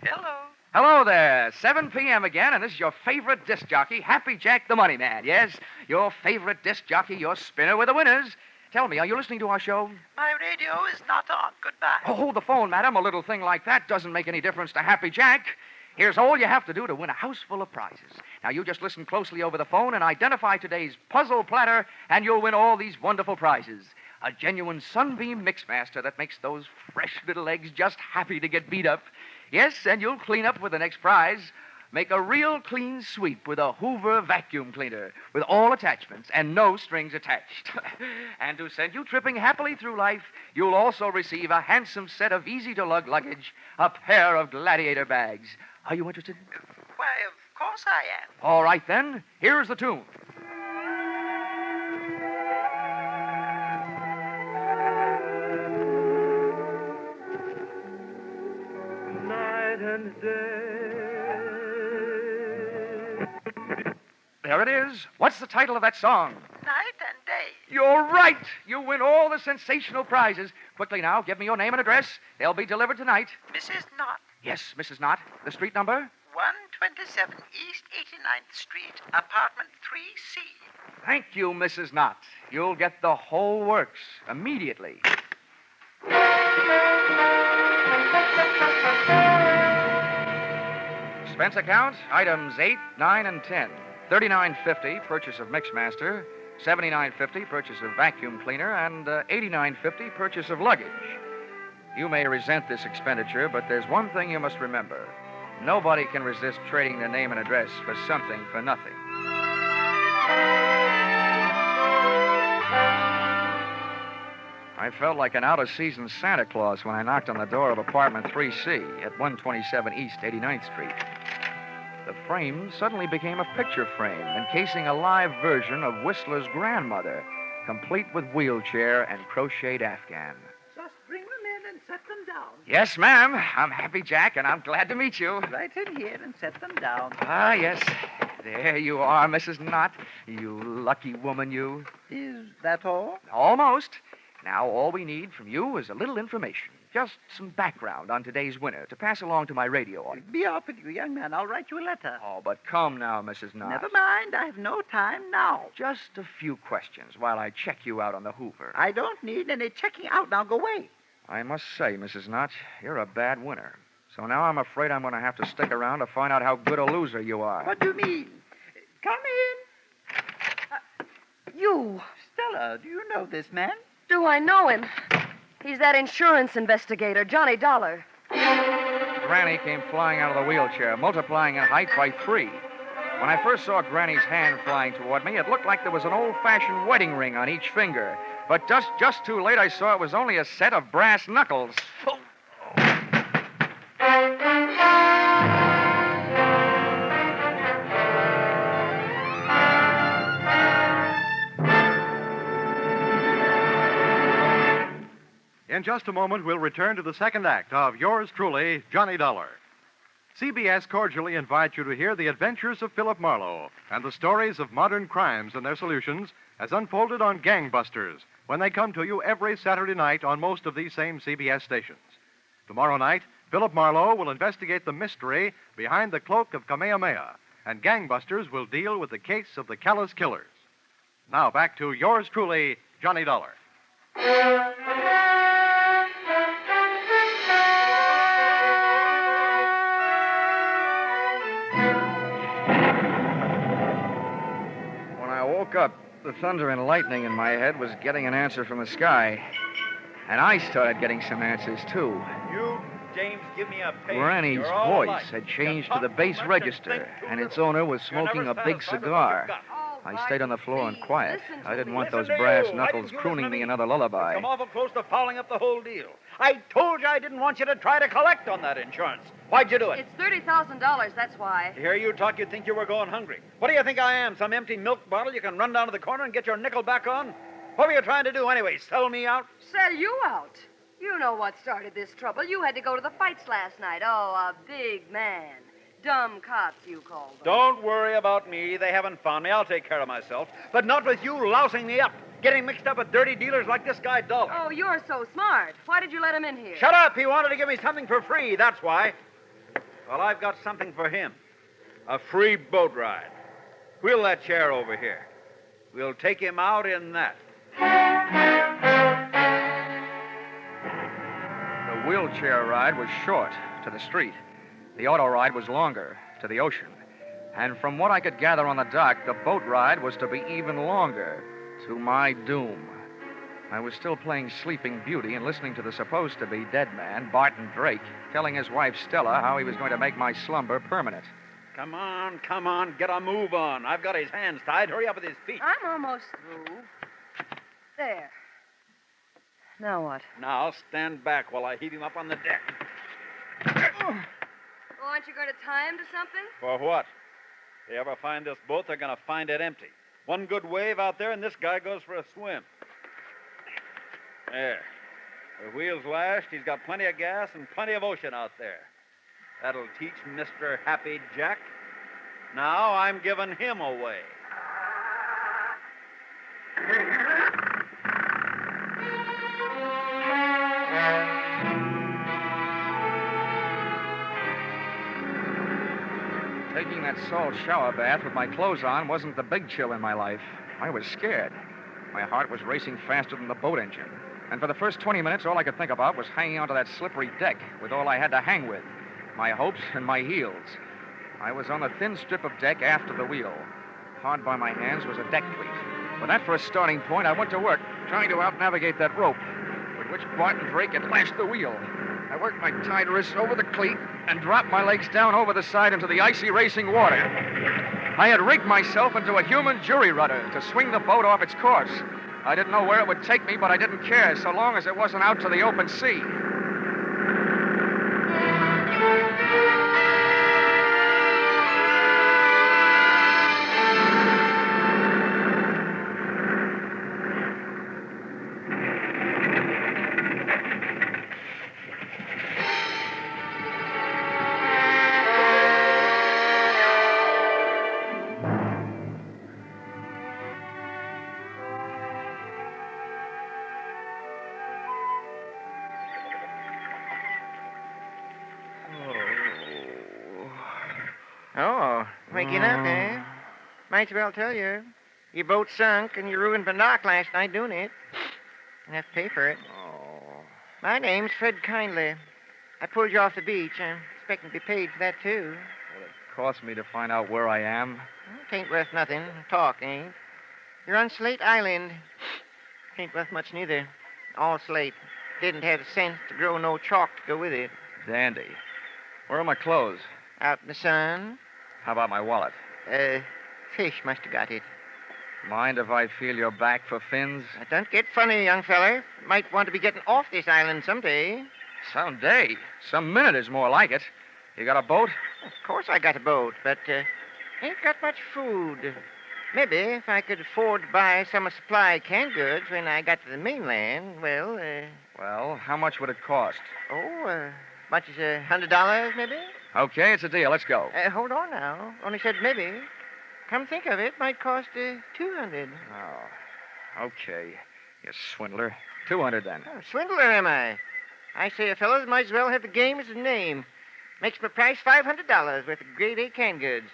Hello. Hello there. 7 p.m. again, and this is your favorite disc jockey, Happy Jack the Money Man. Yes, your favorite disc jockey, your spinner with the winners. Tell me, are you listening to our show? My radio is not on. Goodbye. Oh, hold the phone, madam. A little thing like that doesn't make any difference to Happy Jack. Here's all you have to do to win a house full of prizes. Now, you just listen closely over the phone and identify today's puzzle platter, and you'll win all these wonderful prizes. A genuine Sunbeam Mixmaster that makes those fresh little eggs just happy to get beat up. Yes, and you'll clean up with the next prize. Make a real clean sweep with a Hoover vacuum cleaner with all attachments and no strings attached. And to send you tripping happily through life, you'll also receive a handsome set of easy-to-lug luggage, a pair of Gladiator bags. Are you interested? Why, of course I am. All right, then. Here's the tune. Night and day. There it is. What's the title of that song? Night and day. You're right. You win all the sensational prizes. Quickly now, give me your name and address. They'll be delivered tonight. Mrs. Knott, Yes, Mrs. Knott. The street number? 127 East 89th Street, apartment 3C. Thank you, Mrs. Knott. You'll get the whole works immediately. Expense account, items 8, 9, and 10. $39.50, purchase of Mixmaster. $79.50, purchase of vacuum cleaner. And $89.50, purchase of luggage. You may resent this expenditure, but there's one thing you must remember. Nobody can resist trading their name and address for something for nothing. I felt like an out-of-season Santa Claus when I knocked on the door of apartment 3C at 127 East 89th Street. The frame suddenly became a picture frame encasing a live version of Whistler's grandmother, complete with wheelchair and crocheted afghan. Just bring them in and set them down. Yes, ma'am. I'm Happy Jack, and I'm glad to meet you. Right in here and set them down. Ah, yes. There you are, Mrs. Knott. You lucky woman, you. Is that all? Almost. Now, all we need from you is a little information. Just some background on today's winner to pass along to my radio audience. Be off with you, young man. I'll write you a letter. Oh, but come now, Mrs. Knott. Never mind. I have no time now. Just a few questions while I check you out on the Hoover. I don't need any checking out. Now go away. I must say, Mrs. Knott, you're a bad winner. So now I'm afraid I'm going to have to stick around to find out how good a loser you are. What do you mean? Come in. You. Stella, do you know this man? Do I know him? He's that insurance investigator, Johnny Dollar. Granny came flying out of the wheelchair, multiplying in height by 3. When I first saw Granny's hand flying toward me, it looked like there was an old-fashioned wedding ring on each finger. But just too late, I saw it was only a set of brass knuckles. Oh. In just a moment, we'll return to the second act of yours truly, Johnny Dollar. CBS cordially invites you to hear the adventures of Philip Marlowe and the stories of modern crimes and their solutions as unfolded on Gangbusters when they come to you every Saturday night on most of these same CBS stations. Tomorrow night, Philip Marlowe will investigate the mystery behind the cloak of Kamehameha, and Gangbusters will deal with the case of the callous killers. Now back to yours truly, Johnny Dollar. When I woke up, the thunder and lightning in my head was getting an answer from the sky. And I started getting some answers, too. You, James, give me a page. Granny's voice had changed to the bass register, and its owner was smoking a big cigar. I stayed on the floor and quiet. I didn't want those brass knuckles crooning me another lullaby. Come awful close to fouling up the whole deal. I told you I didn't want you to try to collect on that insurance. Why'd you do it? It's $30,000, that's why. To hear you talk, you'd think you were going hungry. What do you think I am, some empty milk bottle you can run down to the corner and get your nickel back on? What were you trying to do anyway, sell me out? Sell you out? You know what started this trouble. You had to go to the fights last night. Oh, a big man. Dumb cops, you call them. Don't worry about me. They haven't found me. I'll take care of myself. But not with you lousing me up, getting mixed up with dirty dealers like this guy Dollar. Oh, you're so smart. Why did you let him in here? Shut up! He wanted to give me something for free, that's why. Well, I've got something for him. A free boat ride. Wheel that chair over here. We'll take him out in that. The wheelchair ride was short, to the street. The auto ride was longer, to the ocean. And from what I could gather on the dock, the boat ride was to be even longer, to my doom. I was still playing Sleeping Beauty and listening to the supposed-to-be dead man, Barton Drake, telling his wife Stella how he was going to make my slumber permanent. Come on, get a move on. I've got his hands tied. Hurry up with his feet. I'm almost through. There. Now what? Now stand back while I heave him up on the deck. Well, aren't you going to tie him to something? For what? If they ever find this boat, they're going to find it empty. One good wave out there, and this guy goes for a swim. There. The wheel's lashed. He's got plenty of gas and plenty of ocean out there. That'll teach Mr. Happy Jack. Now I'm giving him away. Taking that salt shower bath with my clothes on wasn't the big chill in my life. I was scared. My heart was racing faster than the boat engine. And for the first 20 minutes, all I could think about was hanging onto that slippery deck with all I had to hang with, my hopes and my heels. I was on a thin strip of deck after the wheel. Hard by my hands was a deck cleat. With that for a starting point, I went to work, trying to out-navigate that rope, with which Barton Drake had lashed the wheel. I worked my tied wrists over the cleat and dropped my legs down over the side into the icy racing water. I had rigged myself into a human jury rudder to swing the boat off its course. I didn't know where it would take me, but I didn't care, so long as it wasn't out to the open sea. Oh, waking up, eh? Might as well tell you. Your boat sunk and you ruined the dock last night doing it. You have to pay for it. Oh. My name's Fred Kindly. I pulled you off the beach. I'm expecting to be paid for that, too. Will it cost me to find out where I am? Well, it ain't worth nothing. Talk, ain't. You're on Slate Island. Ain't worth much neither. All slate. Didn't have the sense to grow no chalk to go with it. Dandy. Where are my clothes? Out in the sun. How about my wallet? Fish must have got it. Mind if I feel your back for fins? Now, don't get funny, young feller. Might want to be getting off this island someday. Someday. Some minute is more like it. You got a boat? Of course I got a boat, but ain't got much food. Maybe if I could afford to buy some of supply canned goods when I got to the mainland, Well, how much would it cost? much as $100, maybe? Okay, it's a deal. Let's go. Hold on now. Only said maybe. Come think of it, might cost $200. Oh, okay. You swindler. 200 then. Oh, swindler, am I? I say, fellas might as well have the game as a name. Makes my price $500 worth of grade A canned goods.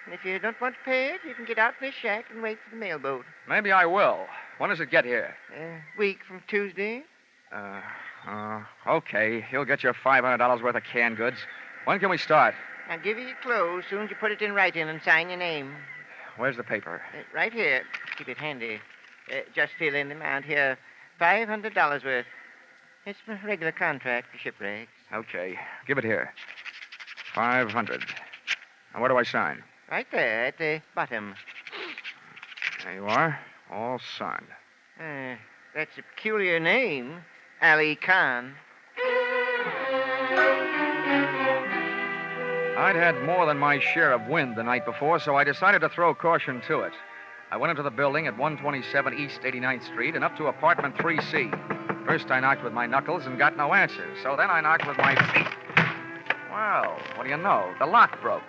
And if you don't want to pay it, you can get out in this shack and wait for the mailboat. Maybe I will. When does it get here? Week from Tuesday. Okay. You'll get your $500 worth of canned goods. When can we start? I'll give you your clothes soon as you put it in writing and sign your name. Where's the paper? Right here. Keep it handy. Just fill in the amount here. $500 worth. It's my regular contract for shipwrecks. Okay. Give it here. 500. And where do I sign? Right there at the bottom. There you are. All signed. That's a peculiar name. Ali Khan. I'd had more than my share of wind the night before, so I decided to throw caution to it. I went into the building at 127 East 89th Street and up to apartment 3C. First, I knocked with my knuckles and got no answers, so then I knocked with my feet. Well, what do you know? The lock broke.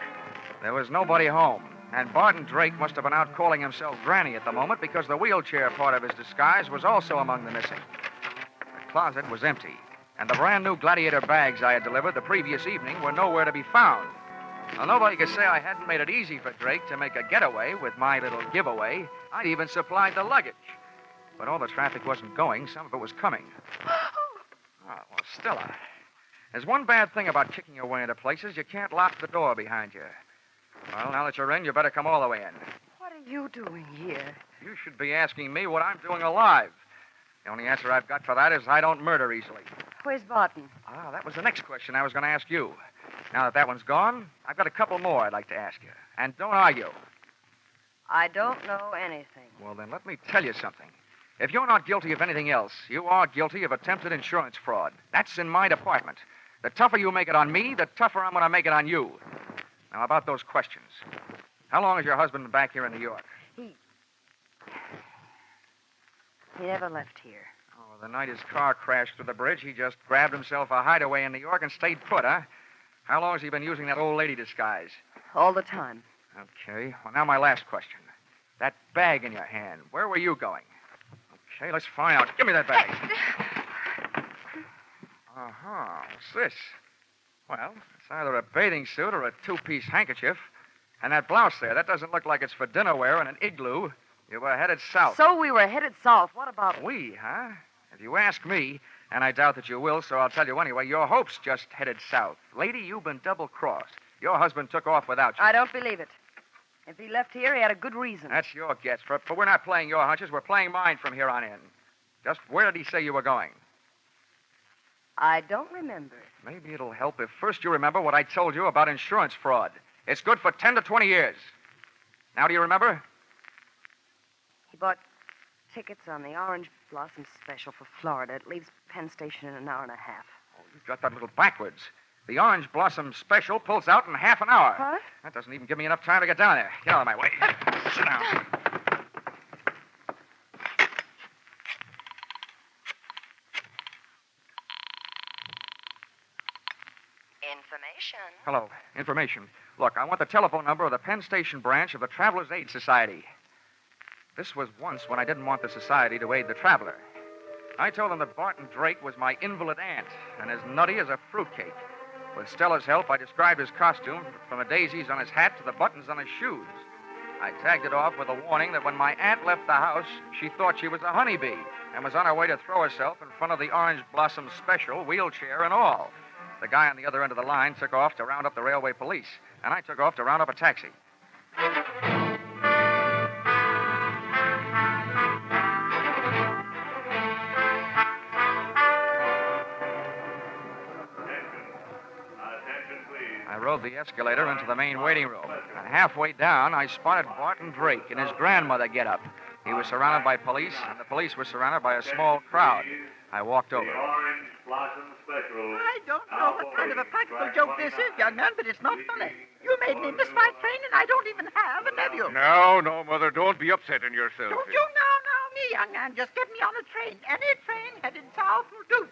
There was nobody home, and Barton Drake must have been out calling himself Granny at the moment because the wheelchair part of his disguise was also among the missing. The closet was empty, and the brand-new Gladiator bags I had delivered the previous evening were nowhere to be found. Now, nobody could say I hadn't made it easy for Drake to make a getaway with my little giveaway. I'd even supplied the luggage. But all the traffic wasn't going. Some of it was coming. Oh, well, Stella, there's one bad thing about kicking your way into places. You can't lock the door behind you. Well, now that you're in, you better come all the way in. What are you doing here? You should be asking me what I'm doing alive. The only answer I've got for that is I don't murder easily. Where's Barton? Ah, that was the next question I was going to ask you. Now that one's gone, I've got a couple more I'd like to ask you. And don't argue. I don't know anything. Well, then let me tell you something. If you're not guilty of anything else, you are guilty of attempted insurance fraud. That's in my department. The tougher you make it on me, the tougher I'm going to make it on you. Now, about those questions. How long has your husband been back here in New York? He never left here. Oh, the night his car crashed through the bridge, he just grabbed himself a hideaway in New York and stayed put, huh? How long has he been using that old lady disguise? All the time. Okay. Well, now my last question. That bag in your hand, where were you going? Okay, let's find out. Give me that bag. Uh-huh. What's this? Well, it's either a bathing suit or a two-piece handkerchief. And that blouse there, that doesn't look like it's for dinner wear in an igloo. You were headed south. So we were headed south. What about... We, huh? If you ask me, and I doubt that you will, so I'll tell you anyway, your hopes just headed south. Lady, you've been double-crossed. Your husband took off without you. I don't believe it. If he left here, he had a good reason. That's your guess, but we're not playing your hunches. We're playing mine from here on in. Just where did he say you were going? I don't remember. Maybe it'll help if first you remember what I told you about insurance fraud. It's good for 10 to 20 years. Now, do you remember? He bought tickets on the Orange Blossom Special for Florida. It leaves Penn Station in an hour and a half. Oh, you've got that a little backwards. The Orange Blossom Special pulls out in half an hour. Huh? That doesn't even give me enough time to get down there. Get out of my way. Sit down. Information. Hello. Information. Look, I want the telephone number of the Penn Station branch of the Travelers' Aid Society. This was once when I didn't want the society to aid the traveler. I told them that Barton Drake was my invalid aunt and as nutty as a fruitcake. With Stella's help, I described his costume from the daisies on his hat to the buttons on his shoes. I tagged it off with a warning that when my aunt left the house, she thought she was a honeybee and was on her way to throw herself in front of the Orange Blossom Special, wheelchair and all. The guy on the other end of the line took off to round up the railway police, and I took off to round up a taxi. I rode the escalator into the main waiting room, and halfway down, I spotted Barton Drake in his grandmother get-up. He was surrounded by police, and the police were surrounded by a small crowd. I walked over. I don't know what kind of a practical joke this is, young man, but it's not funny. You made me miss my train, and I don't even have a nephew. No, Mother, don't be upsetting yourself. Don't you now, me, young man. Just get me on a train. Any train headed south will do.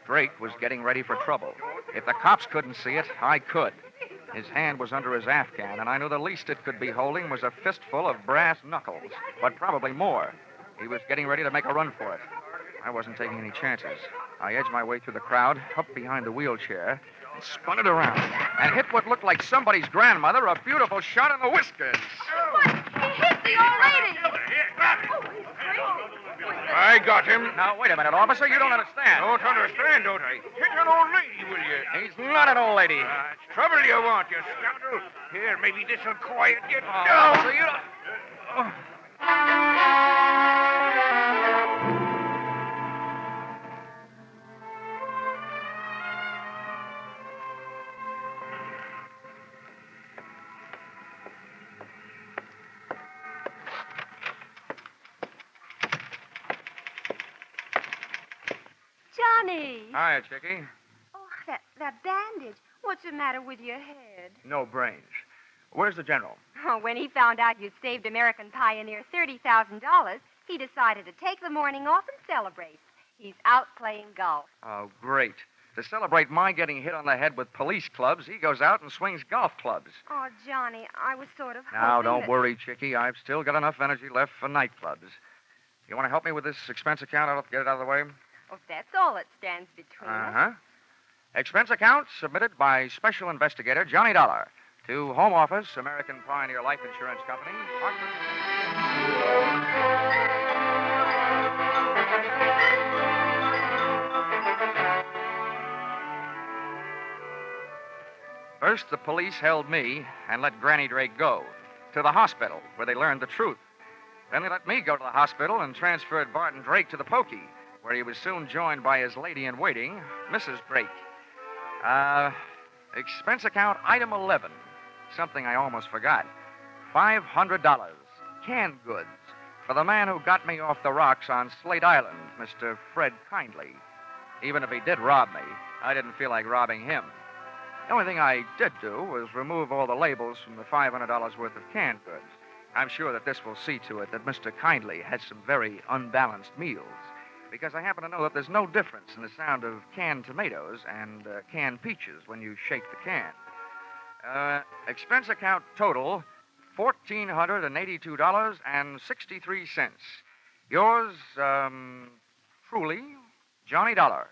Drake was getting ready for trouble. If the cops couldn't see it, I could. His hand was under his Afghan, and I knew the least it could be holding was a fistful of brass knuckles, but probably more. He was getting ready to make a run for it. I wasn't taking any chances. I edged my way through the crowd, up behind the wheelchair, and spun it around, and hit what looked like somebody's grandmother a beautiful shot in the whiskers. He hit the old lady. I got him. Now, wait a minute, officer. You don't understand. Don't understand, don't I? Hit an old lady, will you? He's not an old lady. It's trouble you want, you scoundrel. Here, maybe this'll quiet you Oh, down. officer, you don't... Oh. Johnny. Hiya, Chickie. Oh, that bandage. What's the matter with your head? No brains. Where's the general? Oh, when he found out you'd saved American Pioneer $30,000, he decided to take the morning off and celebrate. He's out playing golf. Oh, great. To celebrate my getting hit on the head with police clubs, he goes out and swings golf clubs. Oh, Johnny, I was sort of Now, hoping don't that... worry, Chickie. I've still got enough energy left for nightclubs. You want to help me with this expense account? I'll get it out of the way. Oh, that's all that stands between us. Uh-huh. Expense account submitted by Special Investigator Johnny Dollar to Home Office, American Pioneer Life Insurance Company, First, the police held me and let Granny Drake go to the hospital, where they learned the truth. Then they let me go to the hospital and transferred Barton Drake to the pokey, where he was soon joined by his lady-in-waiting, Mrs. Drake. Expense account item 11. Something I almost forgot. $500. Canned goods. For the man who got me off the rocks on Slate Island, Mr. Fred Kindly. Even if he did rob me, I didn't feel like robbing him. The only thing I did do was remove all the labels from the $500 worth of canned goods. I'm sure that this will see to it that Mr. Kindly had some very unbalanced meals, because I happen to know that there's no difference in the sound of canned tomatoes and canned peaches when you shake the can. Expense account total, $1,482.63. Yours, truly, Johnny Dollar.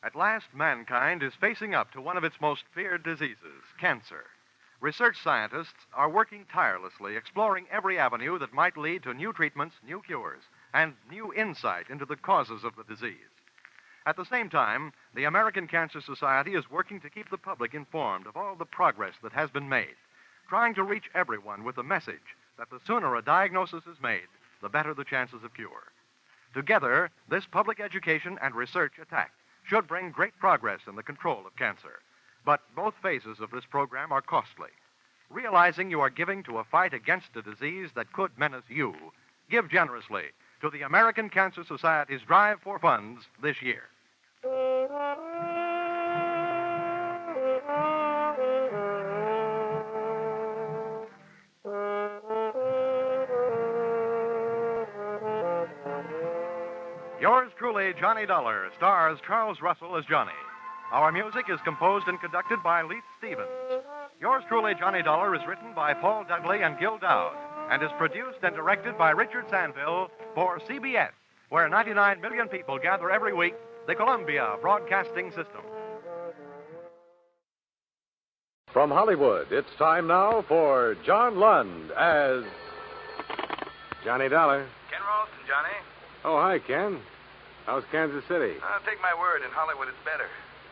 At last, mankind is facing up to one of its most feared diseases, cancer. Research scientists are working tirelessly, exploring every avenue that might lead to new treatments, new cures, and new insight into the causes of the disease. At the same time, the American Cancer Society is working to keep the public informed of all the progress that has been made, trying to reach everyone with the message that the sooner a diagnosis is made, the better the chances of cure. Together, this public education and research attack should bring great progress in the control of cancer. But both phases of this program are costly. Realizing you are giving to a fight against a disease that could menace you, give generously to the American Cancer Society's drive for funds this year. Yours truly, Johnny Dollar, stars Charles Russell as Johnny. Our music is composed and conducted by Leith Stevens. Yours truly, Johnny Dollar, is written by Paul Dudley and Gil Dowd and is produced and directed by Richard Sanville for CBS, where 99 million people gather every week, the Columbia Broadcasting System. From Hollywood, it's time now for John Lund as Johnny Dollar. Ken Ralston, Johnny. Oh, hi, Ken. How's Kansas City? Take my word, in Hollywood it's better.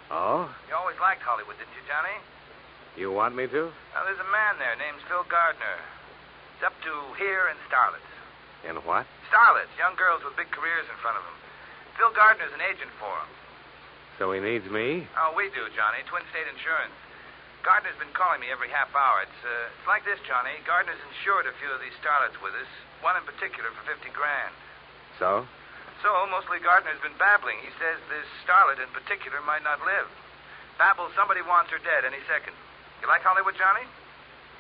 Oh? You always liked Hollywood, didn't you, Johnny? You want me to? Now, there's a man there named Phil Gardner. He's up to here in Starlets. In what? Starlets, young girls with big careers in front of them. Phil Gardner's an agent for them. So he needs me? Oh, we do, Johnny. Twin State Insurance. Gardner's been calling me every half hour. It's like this, Johnny. Gardner's insured a few of these Starlets with us, one in particular for $50,000. So? So, mostly Gardner's been babbling. He says this Starlet in particular might not live. Babbles somebody wants her dead any second. You like Hollywood, Johnny?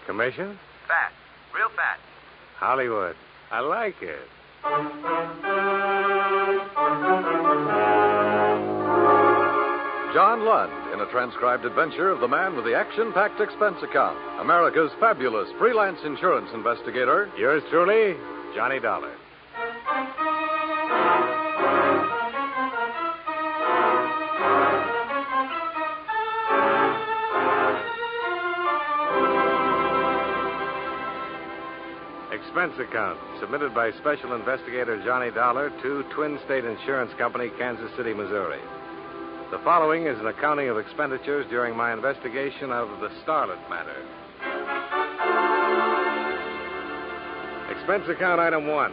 Commission? Fat. Real fat. Hollywood. I like it. John Lund in a transcribed adventure of the man with the action-packed expense account, America's fabulous freelance insurance investigator. Yours truly, Johnny Dollar. Expense account submitted by Special Investigator Johnny Dollar to Twin State Insurance Company, Kansas City, Missouri. The following is an accounting of expenditures during my investigation of the Starlet matter. Expense account item 1,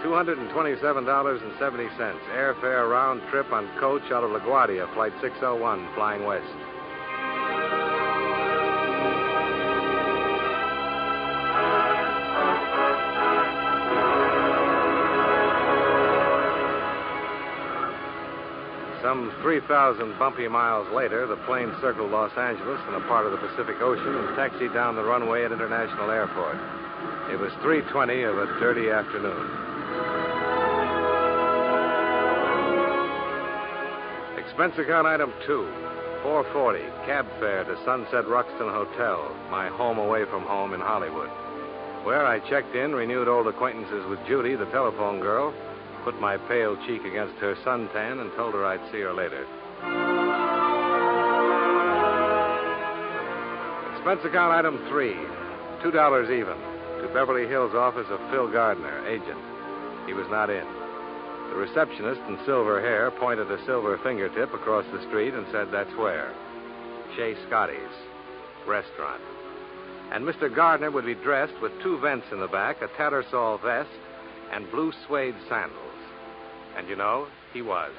$227.70. Airfare round trip on coach out of LaGuardia, flight 601, flying west. Some 3,000 bumpy miles later, the plane circled Los Angeles and a part of the Pacific Ocean and taxied down the runway at International Airport. It was 3:20 of a dirty afternoon. Expense account item 2, $440, cab fare to Sunset Ruxton Hotel, my home away from home in Hollywood, where I checked in, renewed old acquaintances with Judy, the telephone girl, put my pale cheek against her suntan, and told her I'd see her later. Expense account item 3, $2 even, to Beverly Hills office of Phil Gardner, agent. He was not in. The receptionist in silver hair pointed a silver fingertip across the street and said, "That's where. Chez Scotty's restaurant." And Mr. Gardner would be dressed with 2 vents in the back, a Tattersall vest, and blue suede sandals. And you know, he was.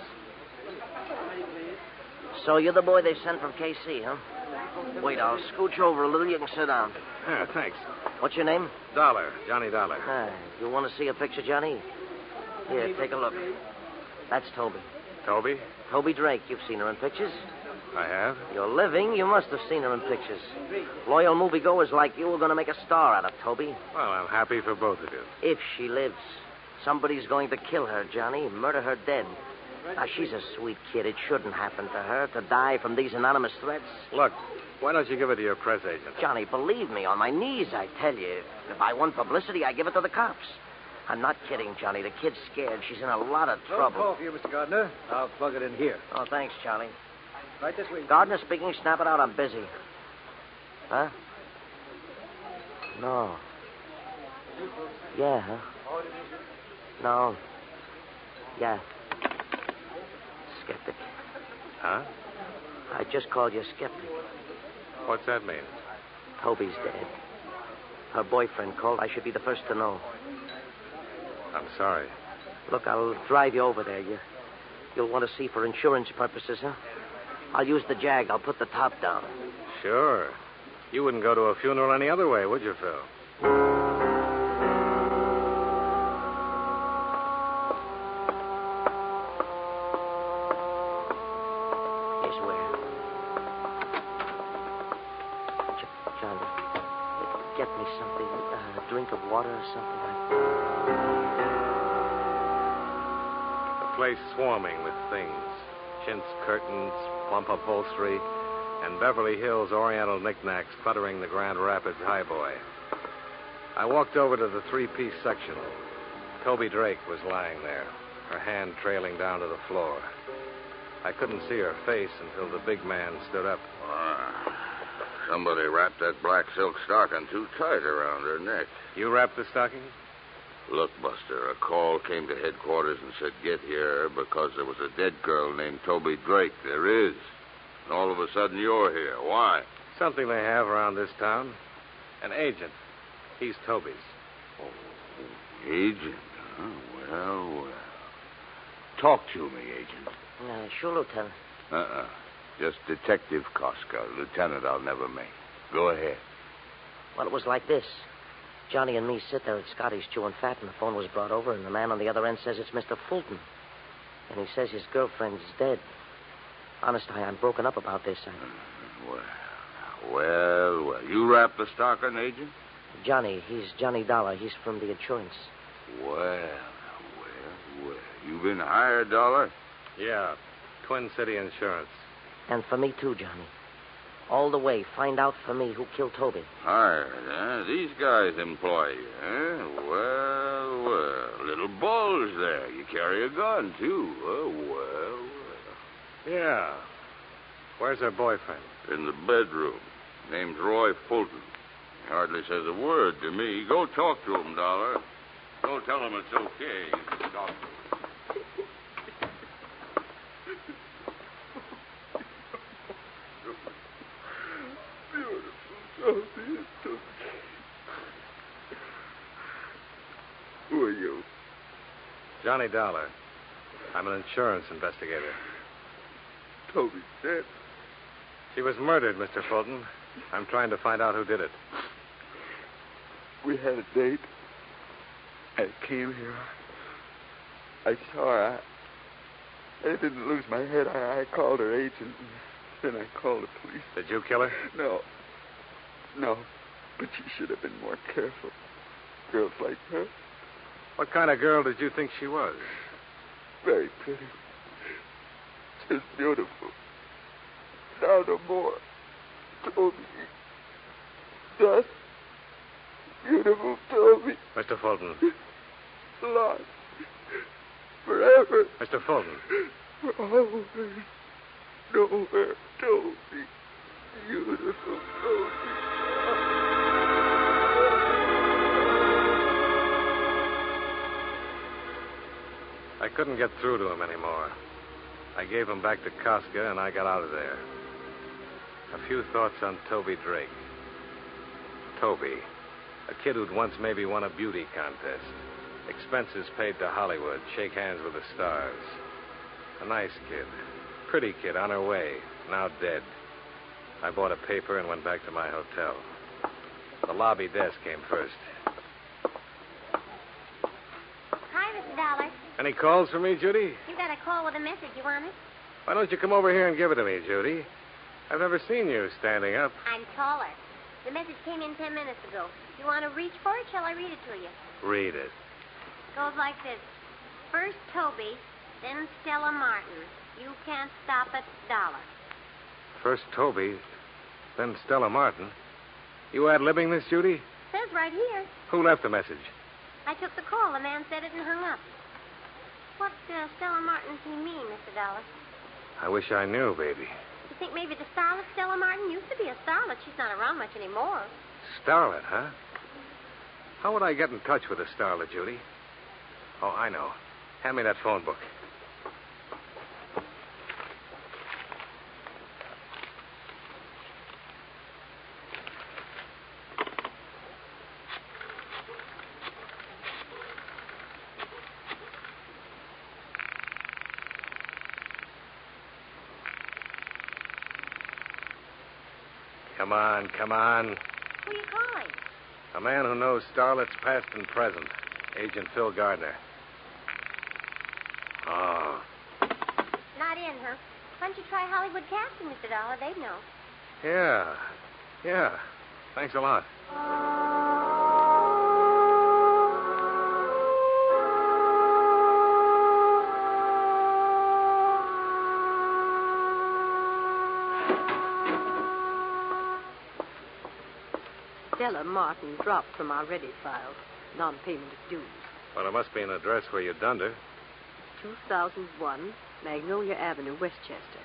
So you're the boy they sent from KC, huh? Wait, I'll scooch over a little. You can sit down. Yeah, thanks. What's your name? Dollar, Johnny Dollar. You want to see a picture, Johnny? Here, take a look. That's Toby. Toby? Toby Drake. You've seen her in pictures. I have. You're living. You must have seen her in pictures. Loyal moviegoers like you are going to make a star out of Toby. Well, I'm happy for both of you. If she lives. Somebody's going to kill her, Johnny. Murder her dead. Now, she's a sweet kid. It shouldn't happen to her to die from these anonymous threats. Look, why don't you give it to your press agent? Johnny, believe me, on my knees, I tell you. If I want publicity, I give it to the cops. I'm not kidding, Johnny. The kid's scared. She's in a lot of trouble. No call for you, Mr. Gardner. I'll plug it in here. Oh, thanks, Charlie. Right this way. Gardner speaking. Snap it out. I'm busy. Huh? No. Yeah, huh? No. Yeah. Skeptic. Huh? I just called you a skeptic. What's that mean? Toby's dead. Her boyfriend called. I should be the first to know. I'm sorry. Look, I'll drive you over there. You'll want to see for insurance purposes, huh? I'll use the Jag. I'll put the top down. Sure. You wouldn't go to a funeral any other way, would you, Phil? Water or something like that. The place swarming with things. Chintz curtains, plump upholstery, and Beverly Hills Oriental knickknacks cluttering the Grand Rapids highboy. I walked over to the 3-piece section. Toby Drake was lying there, her hand trailing down to the floor. I couldn't see her face until the big man stood up. Somebody wrapped that black silk stocking too tight around her neck. You wrapped the stocking? Look, Buster, a call came to headquarters and said get here because there was a dead girl named Toby Drake. There is. And all of a sudden you're here. Why? Something they have around this town. An agent. He's Toby's. Oh, agent? Oh, well. Talk to me, agent. Sure, Lieutenant. Just Detective Costa. Lieutenant, I'll never make. Go ahead. Well, it was like this. Johnny and me sit there at Scotty's chewing fat, and the phone was brought over, and the man on the other end says it's Mr. Fulton. And he says his girlfriend's dead. Honest, I'm broken up about this. Well. You wrapped the stocking, agent? Johnny. He's Johnny Dollar. He's from the insurance. Well. You been hired, Dollar? Yeah. Twin City Insurance. And for me, too, Johnny. All the way. Find out for me who killed Toby. Hired, huh? These guys employ you, huh? Well. Little balls there. You carry a gun, too. Well. Yeah. Where's her boyfriend? In the bedroom. Name's Roy Fulton. He hardly says a word to me. Go talk to him, Dollar. Go tell him it's okay. You can talk to him. Who are you? Johnny Dollar. I'm an insurance investigator. Toby's dead. She was murdered, Mr. Fulton. I'm trying to find out who did it. We had a date. I came here. I saw her. I didn't lose my head. I called her agent. Then I called the police. Did you kill her? No. But she should have been more careful. Girls like her. What kind of girl did you think she was? Very pretty. Just beautiful. Now no more. Toby. Just beautiful Toby. Mr. Fulton. Lost. Forever. Mr. Fulton. For always. Nowhere. Toby. Beautiful Toby. I couldn't get through to him anymore. I gave him back to Costa, and I got out of there. A few thoughts on Toby Drake. Toby, a kid who'd once maybe won a beauty contest. Expenses paid to Hollywood, shake hands with the stars. A nice kid. Pretty kid on her way, now dead. I bought a paper and went back to my hotel. The lobby desk came first. Hi, Mr. Dollar. Any calls for me, Judy? You got a call with a message. You want it? Why don't you come over here and give it to me, Judy? I've never seen you standing up. I'm taller. The message came in 10 minutes ago. You want to reach for it? Shall I read it to you? Read it. Goes like this. First Toby, then Stella Martin. You can't stop it, Dollar. First Toby, then Stella Martin. You ad-libbing this, Judy? Says right here. Who left the message? I took the call. The man said it and hung up. What Stella Martin does he mean, Mr. Dollar? I wish I knew, baby. You think maybe the starlet Stella Martin used to be a starlet? She's not around much anymore. Starlet, huh? How would I get in touch with a starlet, Judy? Oh, I know. Hand me that phone book. Come on. Who are you calling? A man who knows starlets past and present. Agent Phil Gardner. Oh. Not in, huh? Why don't you try Hollywood casting, Mr. Dollar? They'd know. Yeah. Thanks a lot. Stella Martin dropped from our ready file. Non-payment of dues. Well, there must be an address where you dunned her. 2001 Magnolia Avenue, Westchester.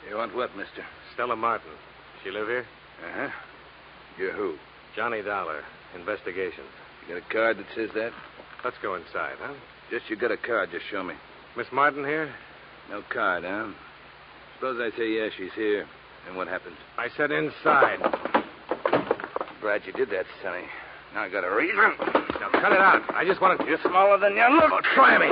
You want what, mister? Stella Martin. She live here? Uh-huh. You're who? Johnny Dollar. Investigations. You got a card that says that? Let's go inside, huh? Just you got a card, just show me. Miss Martin here? No card, huh? Suppose I say yes, she's here. Then what happens? I said inside. Glad you did that, Sonny. Now I got a reason. Now cut it out. I just want to... You're smaller than you look. Oh, try me.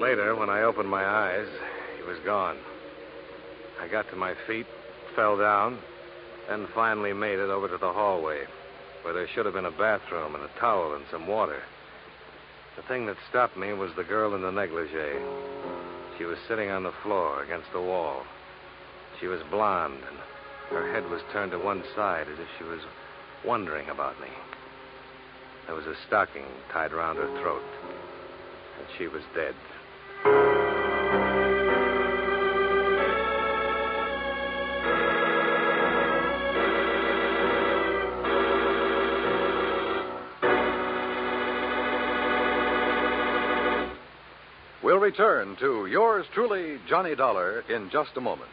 Later, when I opened my eyes, he was gone. I got to my feet, fell down, then finally made it over to the hallway, where there should have been a bathroom and a towel and some water. The thing that stopped me was the girl in the negligee. She was sitting on the floor against the wall. She was blonde, and her head was turned to one side as if she was wondering about me. There was a stocking tied around her throat, and she was dead. We'll return to yours truly, Johnny Dollar, in just a moment.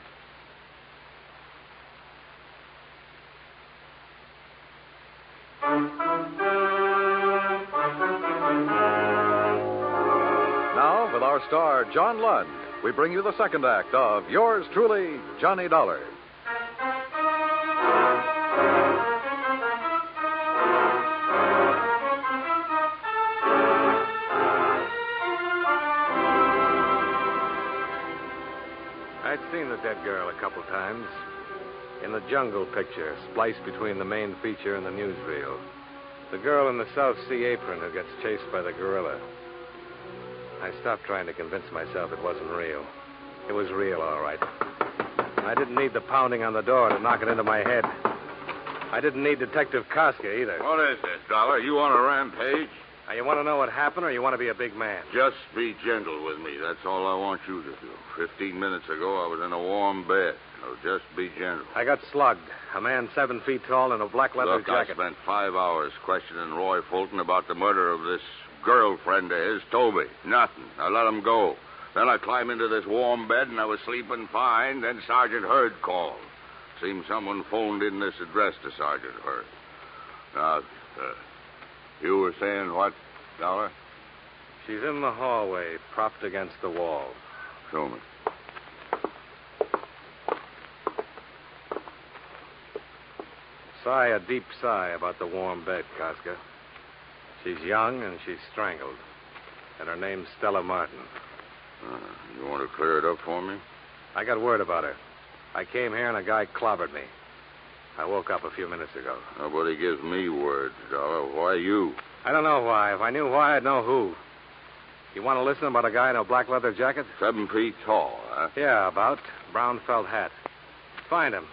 Now, with our star, John Lund, we bring you the second act of yours truly, Johnny Dollar. I'd seen the dead girl a couple times. In the jungle picture, spliced between the main feature and the newsreel. The girl in the South Sea apron who gets chased by the gorilla. I stopped trying to convince myself it wasn't real. It was real, all right. I didn't need the pounding on the door to knock it into my head. I didn't need Detective Costa either. What is this, Dollar? You on a rampage? Now, you want to know what happened, or you want to be a big man? Just be gentle with me. That's all I want you to do. 15 minutes ago, I was in a warm bed. So just be gentle. I got slugged. A man 7 feet tall in a black leather jacket. I spent 5 hours questioning Roy Fulton about the murder of this girlfriend of his, Toby. Nothing. I let him go. Then I climbed into this warm bed, and I was sleeping fine. Then Sergeant Hurd called. Seems someone phoned in this address to Sergeant Hurd. Now, you were saying what, Dollar? She's in the hallway, propped against the wall. Show me. Sigh a deep sigh about the warm bed, Costa. She's young and she's strangled. And her name's Stella Martin. You want to clear it up for me? I got word about her. I came here and a guy clobbered me. I woke up a few minutes ago. Nobody gives me word, Dollar. Why you? I don't know why. If I knew why, I'd know who. You want to listen about a guy in a black leather jacket? 7 feet tall, huh? Yeah, about. Brown felt hat. Find him.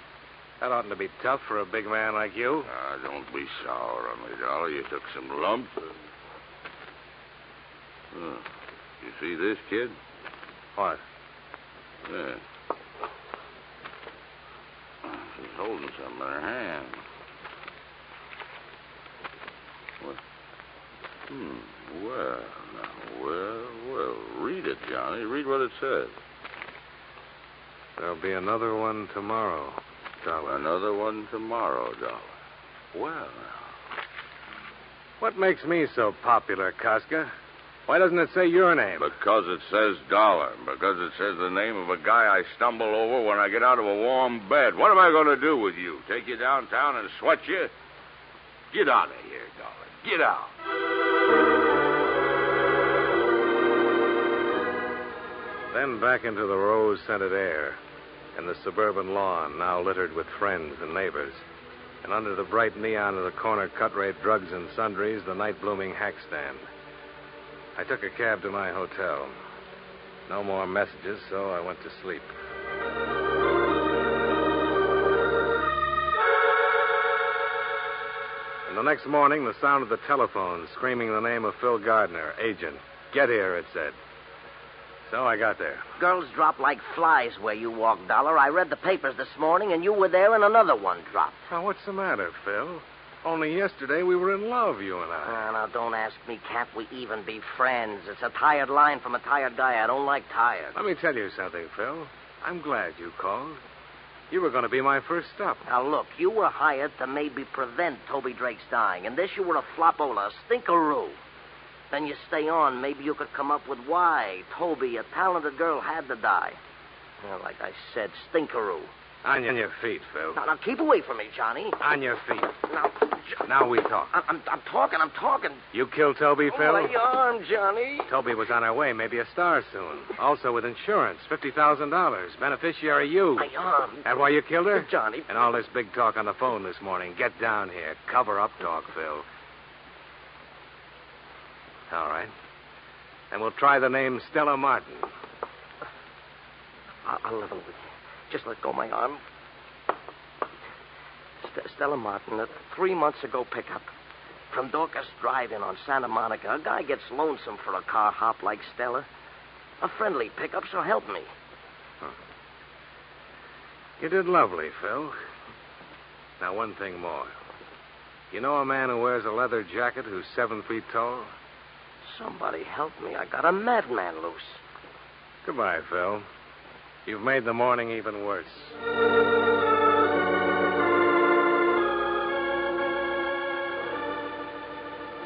That oughtn't to be tough for a big man like you. Don't be sour on me, Dollar. You took some lumps. You see this, kid? What? Yeah. She's holding something in her hand. What? Well, now, well. Read it, Johnny. Read what it says. There'll be another one tomorrow, Dollar. Another one tomorrow, Dollar. Well, now. What makes me so popular, Costa? Why doesn't it say your name? Because it says Dollar. Because it says the name of a guy I stumble over when I get out of a warm bed. What am I going to do with you? Take you downtown and sweat you? Get out of here, Dollar. Get out. Then back into the rose-scented air and the suburban lawn now littered with friends and neighbors. And under the bright neon of the corner cut-rate drugs and sundries, the night-blooming hack stand. I took a cab to my hotel. No more messages, so I went to sleep. And the next morning, the sound of the telephone screaming the name of Phil Gardner, agent. Get here, it said. So I got there. Girls drop like flies where you walk, Dollar. I read the papers this morning, and you were there, and another one dropped. Now, what's the matter, Phil? Only yesterday we were in love, you and I. Now, don't ask me, can't we even be friends? It's a tired line from a tired guy. I don't like tired. Let me tell you something, Phil. I'm glad you called. You were going to be my first stop. Now, look, you were hired to maybe prevent Toby Drake's dying, and this you were a flopola, a stinkeroo. Then you stay on, maybe you could come up with why Toby, a talented girl, had to die. Well, like I said, stinkeroo. On your feet, Phil. Now, keep away from me, Johnny. On your feet. Now, Now we talk. I'm talking. You killed Toby, Phil? Oh, my arm, Johnny. Toby was on her way, maybe a star soon. Also with insurance, $50,000. Beneficiary you. My arm. That why you killed her? Johnny. And all this big talk on the phone this morning. Get down here. Cover up talk, Phil. All right. And we'll try the name Stella Martin. I'll level with you. Just let go of my arm. Stella Martin, a 3 months ago pickup. From Dorcas Drive-In on Santa Monica. A guy gets lonesome for a car hop like Stella. A friendly pickup, so help me. Huh. You did lovely, Phil. Now, one thing more. You know a man who wears a leather jacket who's 7 feet tall? Somebody help me. I got a madman loose. Goodbye, Phil. You've made the morning even worse.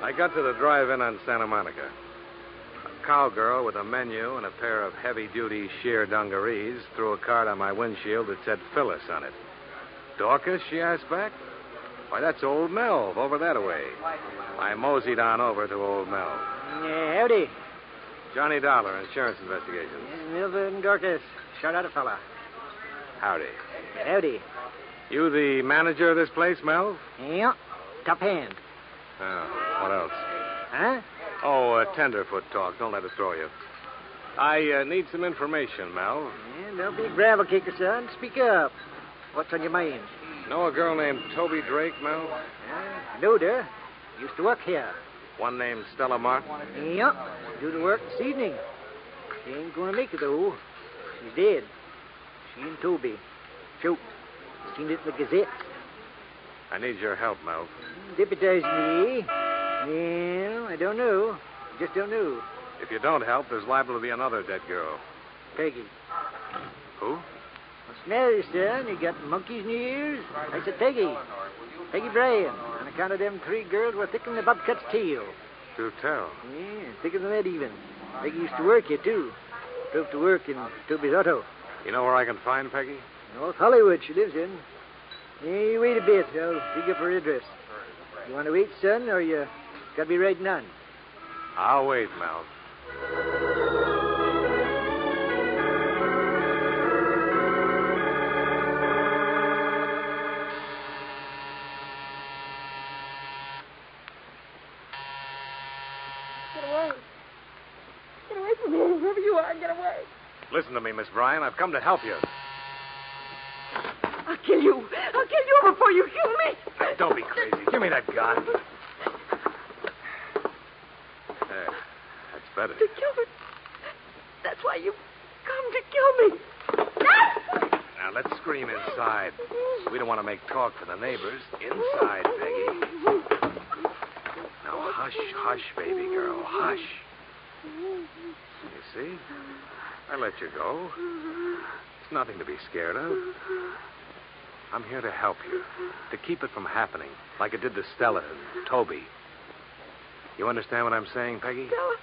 I got to the drive-in on Santa Monica. A cowgirl with a menu and a pair of heavy-duty sheer dungarees threw a card on my windshield that said Phyllis on it. Dorcas, she asked back. Why, that's old Melv over that way. I moseyed on over to old Melv. Howdy. Johnny Dollar, insurance investigations. Melvin and Dorcas. Shout out a fella. Howdy. Howdy. You the manager of this place, Melv? Yeah. Top hand. Oh, what else? Huh? Oh, tenderfoot talk. Don't let it throw you. I need some information, Mel. Yeah, don't be a gravel kicker, son. Speak up. What's on your mind? Know a girl named Toby Drake, Mel? Yeah, I knowed her. Used to work here. One named Stella Martin? Yep. Do the work this evening. She ain't gonna make it, though. She's dead. She and Toby. Choked. Seen it in the Gazette. I need your help, Mel. Deputize me. Well, I don't know. Just don't know. If you don't help, there's liable to be another dead girl. Peggy. Who? What's the matter, son? You got monkeys in your ears? I said Peggy. Peggy Bryan. On account of them 3 girls were thicker than the bobcat's tail. Do tell. Yeah, thicker than that even. Peggy used to work here, too. Drove to work in Toby's auto. You know where I can find Peggy? North Hollywood she lives in. Yeah, you wait a bit. I'll dig up her address. You want to wait, son, or you got to be riding on? I'll wait, Mel. Get away. Get away from me, whoever you are. Get away. Listen to me, Miss Bryan. I've come to help you. I'll kill you. I'll kill you before you kill me. Don't be crazy. Give me that gun. There. That's better. To kill me. That's why you come to kill me. Now, let's scream inside. We don't want to make talk for the neighbors. Inside, Peggy. Now, hush, hush, baby girl. Hush. You see? I let you go. It's nothing to be scared of. I'm here to help you, to keep it from happening, like it did to Stella and Toby. You understand what I'm saying, Peggy? Stella,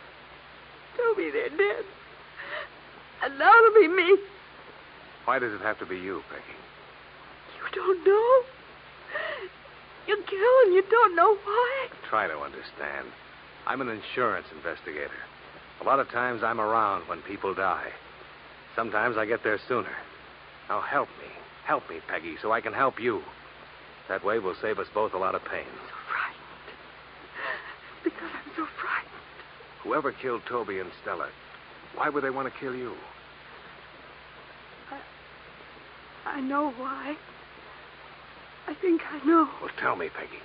Toby, they're dead. And now it'll be me. Why does it have to be you, Peggy? You don't know? You kill and you don't know why? Try to understand. I'm an insurance investigator. A lot of times I'm around when people die. Sometimes I get there sooner. Now help me. Help me, Peggy, so I can help you. That way we'll save us both a lot of pain. I'm so frightened. Because I'm so frightened. Whoever killed Toby and Stella, why would they want to kill you? I know why. I think I know. Well, tell me, Peggy.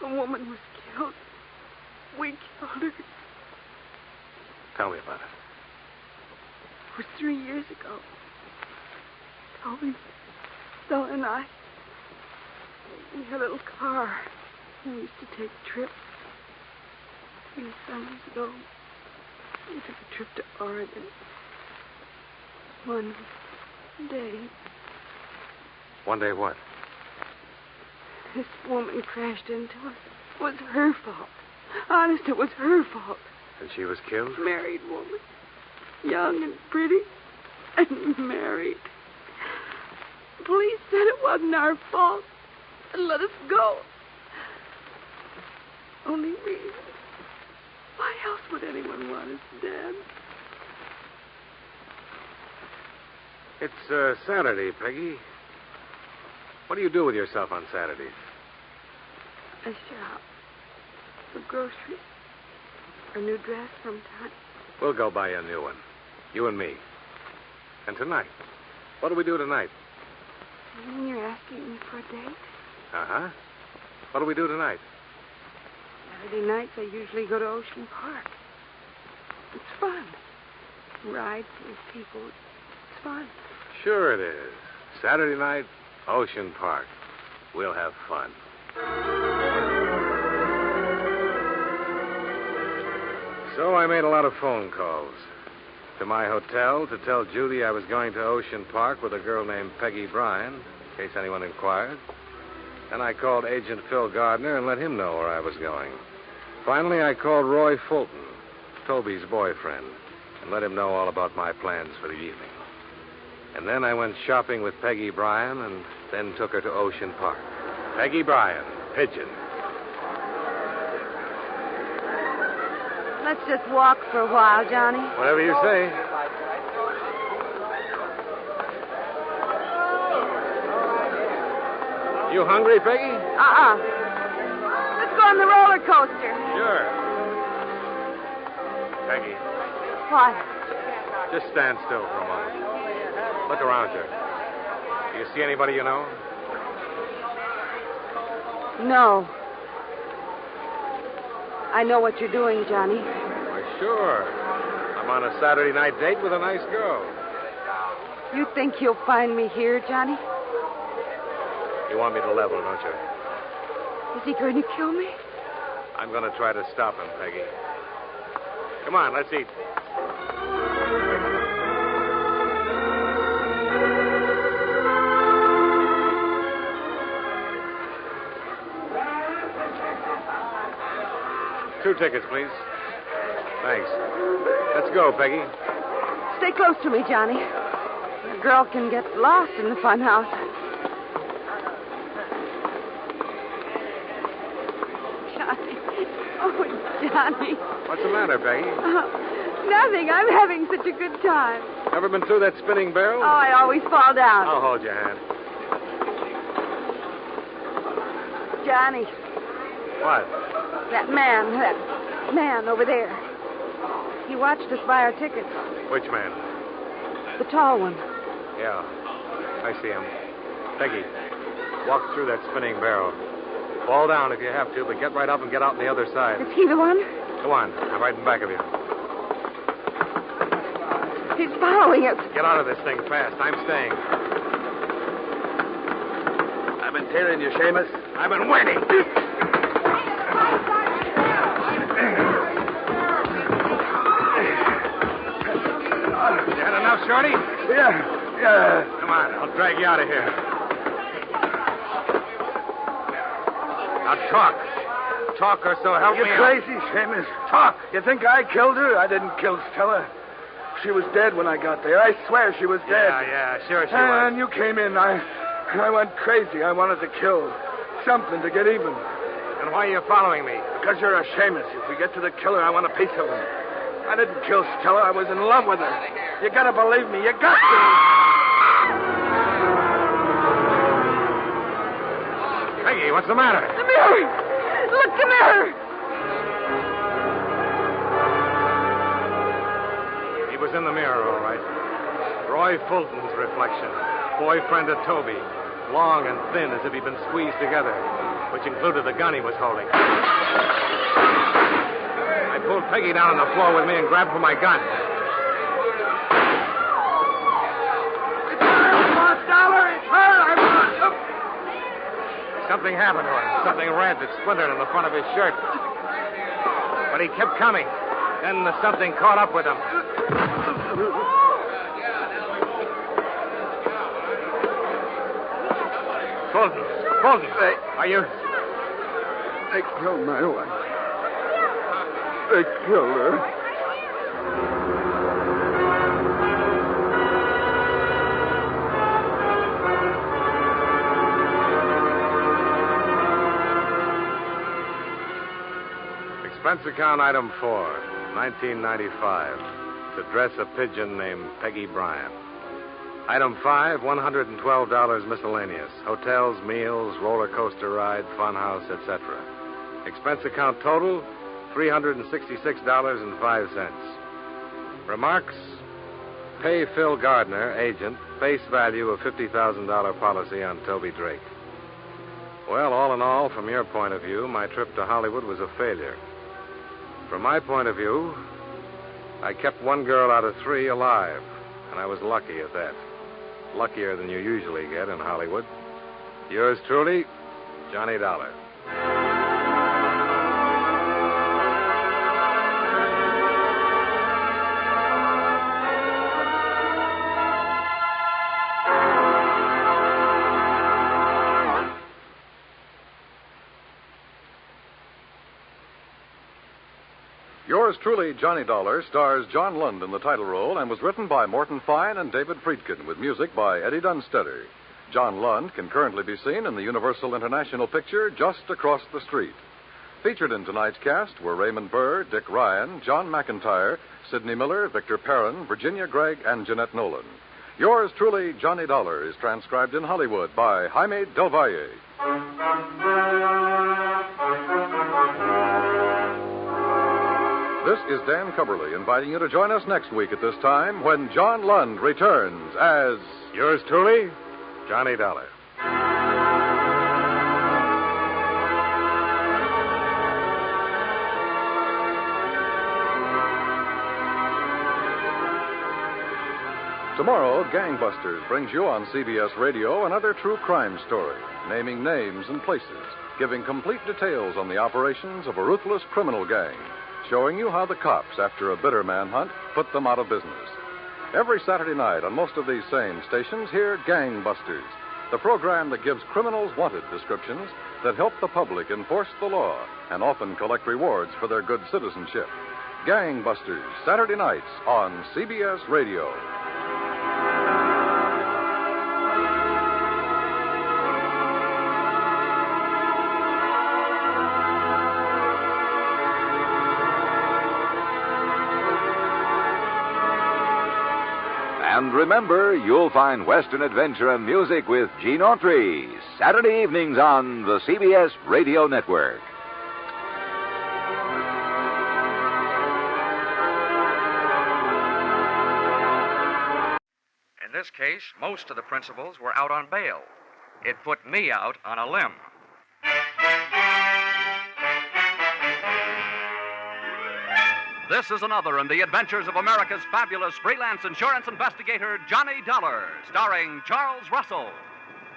A woman was killed. We killed her. Tell me about it. It was 3 years ago. Toby, Stella, and I, we had a little car. We used to take trips. 3 summers ago, we took a trip to Oregon. One day. One day what? This woman crashed into us. It was her fault. Honest, it was her fault. And she was killed? Married woman. Young and pretty. And married. The police said it wasn't our fault and let us go. Only me. Why else would anyone want us dead? It's Saturday, Peggy. What do you do with yourself on Saturdays? I shop. For groceries. A new dress sometime. We'll go buy a new one. You and me. And tonight? What do we do tonight? You mean you're asking me for a date? Uh-huh. What do we do tonight? Saturday nights I usually go to Ocean Park. It's fun. Rides with people. It's fun. Sure it is. Saturday night, Ocean Park. We'll have fun. So I made a lot of phone calls. To my hotel to tell Judy I was going to Ocean Park with a girl named Peggy Bryan, in case anyone inquired. Then I called Agent Phil Gardner and let him know where I was going. Finally, I called Roy Fulton, Toby's boyfriend, and let him know all about my plans for the evening. And then I went shopping with Peggy Bryan and then took her to Ocean Park. Peggy Bryan, Pigeon. Let's just walk for a while, Johnny. Whatever you say. You hungry, Peggy? Let's go on the roller coaster. Sure. Peggy, What? just stand still for a moment. Look around you. Do you see anybody you know? No. I know what you're doing, Johnny. Why, sure. I'm on a Saturday night date with a nice girl. You think you'll find me here, Johnny? You want me to level, don't you? Is he going to kill me? I'm going to try to stop him, Peggy. Come on, let's eat. Two tickets, please. Thanks. Let's go, Peggy. Stay close to me, Johnny. A girl can get lost in the funhouse. Johnny. Oh, Johnny. What's the matter, Peggy? Nothing. I'm having such a good time. Ever been through that spinning barrel? Oh, I always fall down. I'll hold your hand. Johnny. What? That man over there. He watched us buy our tickets. Which man? The tall one. Yeah, I see him. Peggy, walk through that spinning barrel. Fall down if you have to, but get right up and get out on the other side. Is he the one? Go on. I'm right in back of you. He's following us. Get out of this thing fast. I'm staying. I've been tailing you, Seamus. I've been waiting. You had enough, Shorty? Yeah. Come on, I'll drag you out of here. Now talk. Talk or so help me. You're crazy, Seamus. Talk. You think I killed her? I didn't kill Stella. She was dead when I got there. I swear she was dead. Yeah, sure she was. And you came in. I went crazy. I wanted to kill. Something to get even. And why are you following me? Because you're a Seamus. If we get to the killer, I want a piece of him. I didn't kill Stella. I was in love with her. You gotta believe me. You got to. Peggy, what's the matter? The mirror! Look, the mirror! He was in the mirror, all right. Roy Fulton's reflection. Boyfriend of Toby. Long and thin as if he'd been squeezed together, which included the gun he was holding. I pulled Peggy down on the floor with me and grabbed for my gun. It's her, $1. It's her. I want. Something happened to him. Something red that splintered on the front of his shirt. But he kept coming. Then the something caught up with him. Fulton, are you... They killed my wife. They killed her. Expense account item 4, 1995. To dress a pigeon named Peggy Bryant. Item 5, $112 miscellaneous. Hotels, meals, roller coaster ride, funhouse, etc. Expense account total, $366.05. Remarks, pay Phil Gardner, agent, face value of $50,000 policy on Toby Drake. Well, all in all, from your point of view, my trip to Hollywood was a failure. From my point of view, I kept one girl out of 3 alive, and I was lucky at that. Luckier than you usually get in Hollywood. Yours truly, Johnny Dollar. Yours truly, Johnny Dollar, stars John Lund in the title role and was written by Morton Fine and David Friedkin with music by Eddie Dunstetter. John Lund can currently be seen in the Universal International picture Just Across the Street. Featured in tonight's cast were Raymond Burr, Dick Ryan, John McIntyre, Sidney Miller, Victor Perrin, Virginia Gregg, and Jeanette Nolan. Yours truly, Johnny Dollar, is transcribed in Hollywood by Jaime Del Valle. This is Dan Cubberly inviting you to join us next week at this time when John Lund returns as... Yours truly, Johnny Dollar. Tomorrow, Gangbusters brings you on CBS Radio another true crime story, naming names and places, giving complete details on the operations of a ruthless criminal gang, showing you how the cops, after a bitter manhunt, put them out of business. Every Saturday night on most of these same stations, hear Gangbusters, the program that gives criminals wanted descriptions that help the public enforce the law and often collect rewards for their good citizenship. Gangbusters, Saturday nights on CBS Radio. And remember, you'll find Western adventure and music with Gene Autry, Saturday evenings on the CBS Radio Network. In this case, most of the principals were out on bail. It put me out on a limb. This is another in the adventures of America's fabulous freelance insurance investigator, Johnny Dollar, starring Charles Russell.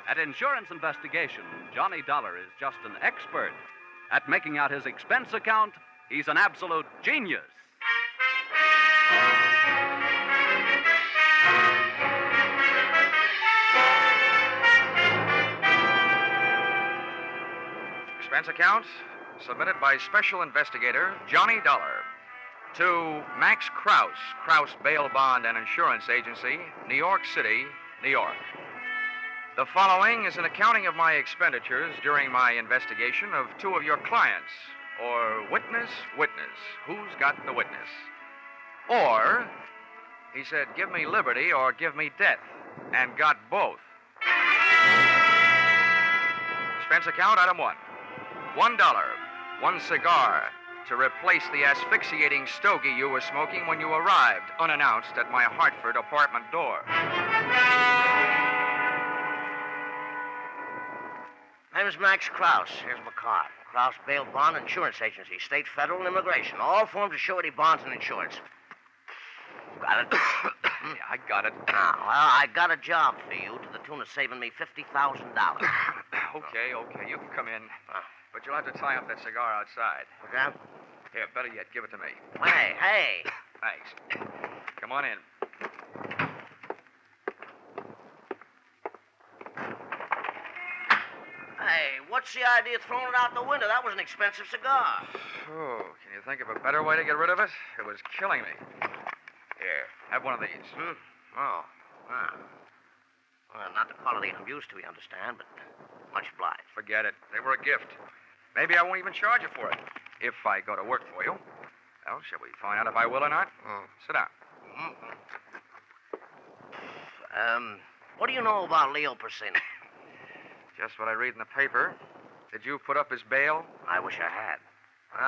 At Insurance Investigation, Johnny Dollar is just an expert. At making out his expense account, he's an absolute genius. Expense account submitted by Special Investigator Johnny Dollar. To Max Krause, Krause Bail Bond and Insurance Agency, New York City, New York. The following is an accounting of my expenditures during my investigation of 2 of your clients. Or witness. Who's got the witness? Or, he said, give me liberty or give me death, and got both. Expense account, item 1. $1, 1 cigar, to replace the asphyxiating stogie you were smoking when you arrived, unannounced, at my Hartford apartment door. Name's Max Krause. Here's my card. Krause Bail Bond Insurance Agency, State, Federal, and Immigration. All forms of surety bonds and insurance. Got it? Yeah, I got it. Well, I got a job for you to the tune of saving me $50,000. Okay, you can come in. But you'll have to tie up that cigar outside. Okay. Here, better yet, give it to me. Hey. Thanks. Come on in. Hey, what's the idea of throwing it out the window? That was an expensive cigar. Oh, can you think of a better way to get rid of it? It was killing me. Here, have one of these. Oh. Well, not the quality I'm used to, you understand, but much obliged. Forget it. They were a gift. Maybe I won't even charge you for it. if I go to work for you. Well, shall we find out if I will or not? Sit down. What do you know about Leo Persino? Just what I read in the paper. Did you put up his bail? I wish I had.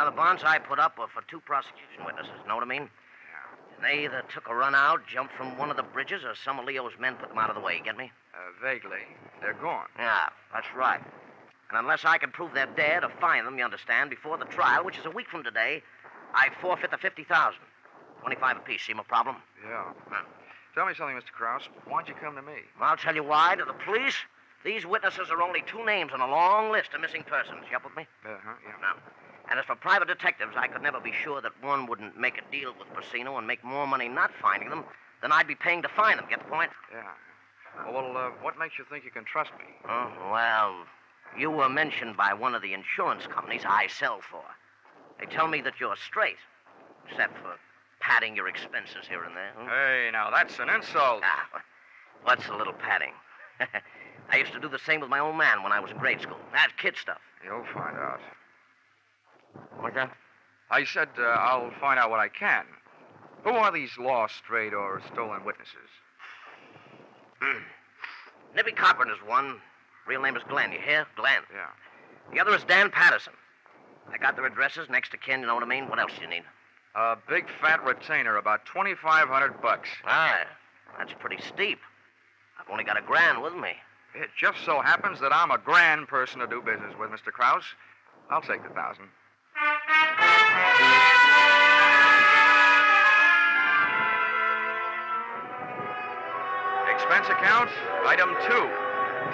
The bonds I put up were for 2 prosecution witnesses, know what I mean? Yeah. And they either took a run out, jumped from one of the bridges, or some of Leo's men put them out of the way, get me? Vaguely. They're gone. Yeah, that's right. And unless I can prove they're dead or find them, you understand, before the trial, which is a week from today, I forfeit the $50,000. 25 apiece. Seem a problem? Yeah. Tell me something, Mr. Krause. Why'd you come to me? I'll tell you why. To the police, these witnesses are only 2 names on a long list of missing persons. You up with me? Yeah. Now, and as for private detectives, I could never be sure that one wouldn't make a deal with Persino and make more money not finding them than I'd be paying to find them. Get the point? Yeah. Well, what makes you think you can trust me? Oh, well, you were mentioned by one of the insurance companies I sell for. They tell me that you're straight, except for padding your expenses here and there. Hey, now, that's an insult. What's a little padding? I used to do the same with my old man when I was in grade school. That's kid stuff. You'll find out. What's that? I said I'll find out what I can. Who are these lost, strayed, or stolen witnesses? Nippy Cochran is one. Real name is Glenn. You hear? Glenn. Yeah. The other is Dan Patterson. I got their addresses, next to kin, you know what I mean? What else do you need? A big fat retainer, about $2,500. That's pretty steep. I've only got $1,000 with me. It just so happens that I'm a grand person to do business with, Mr. Krause. I'll take the 1,000. Expense account, item 2,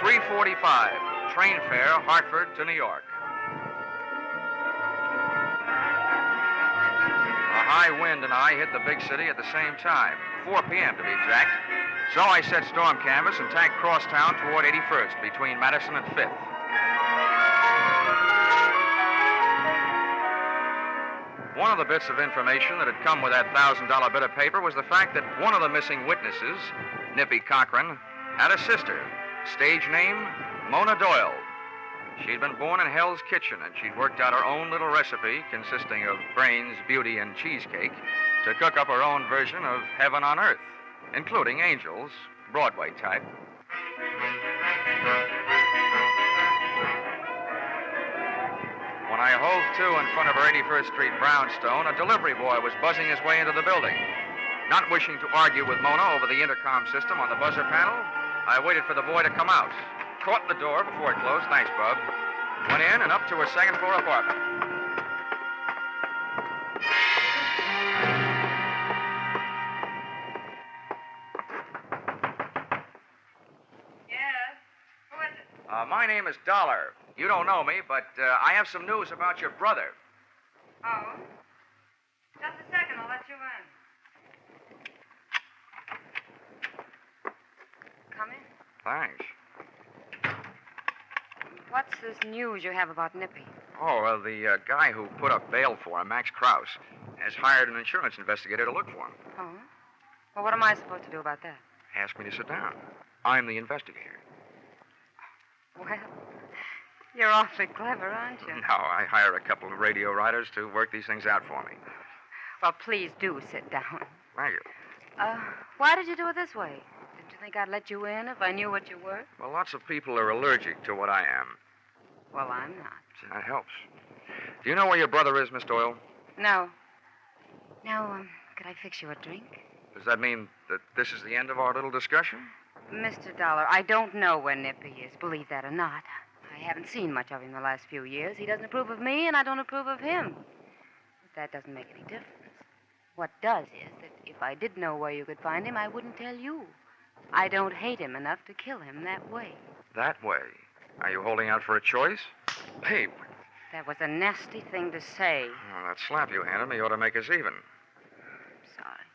$3.45. Train fare, Hartford to New York. A high wind and I hit the big city at the same time, 4 p.m. to be exact. So I set storm canvas and tacked crosstown toward 81st, between Madison and 5th. One of the bits of information that had come with that $1,000 bit of paper was the fact that one of the missing witnesses, Nippy Cochran, had a sister, stage name Mona Doyle. She'd been born in Hell's Kitchen, and she'd worked out her own little recipe consisting of brains, beauty, and cheesecake to cook up her own version of heaven on earth, including angels, Broadway type. When I hove to in front of her 81st Street brownstone, a delivery boy was buzzing his way into the building. Not wishing to argue with Mona over the intercom system on the buzzer panel, I waited for the boy to come out. Caught the door before it closed. Thanks, Bub. Went in and up to her second-floor apartment. Yes? Who is it? My name is Dollar. You don't know me, but I have some news about your brother. Oh? Just a second, I'll let you in. Come in. Thanks. What's this news you have about Nippy? Oh, well, the guy who put up bail for him, Max Krause, has hired an insurance investigator to look for him. Oh? Well, what am I supposed to do about that? Ask me to sit down. I'm the investigator. Well, you're awfully clever, aren't you? No, I hire a couple of radio writers to work these things out for me. Well, please do sit down. Thank you. Why did you do it this way? Did you think I'd let you in if I knew what you were? Well, lots of people are allergic to what I am. Well, I'm not. That helps. Do you know where your brother is, Miss Doyle? No. Now, could I fix you a drink? Does that mean that this is the end of our little discussion? Mr. Dollar, I don't know where Nippy is, believe that or not. I haven't seen much of him the last few years. He doesn't approve of me, and I don't approve of him. But that doesn't make any difference. What does is that if I did know where you could find him, I wouldn't tell you. I don't hate him enough to kill him that way. That way? Are you holding out for a choice? Hey. That was a nasty thing to say. Well, that slap you handed me ought to make us even. Sorry.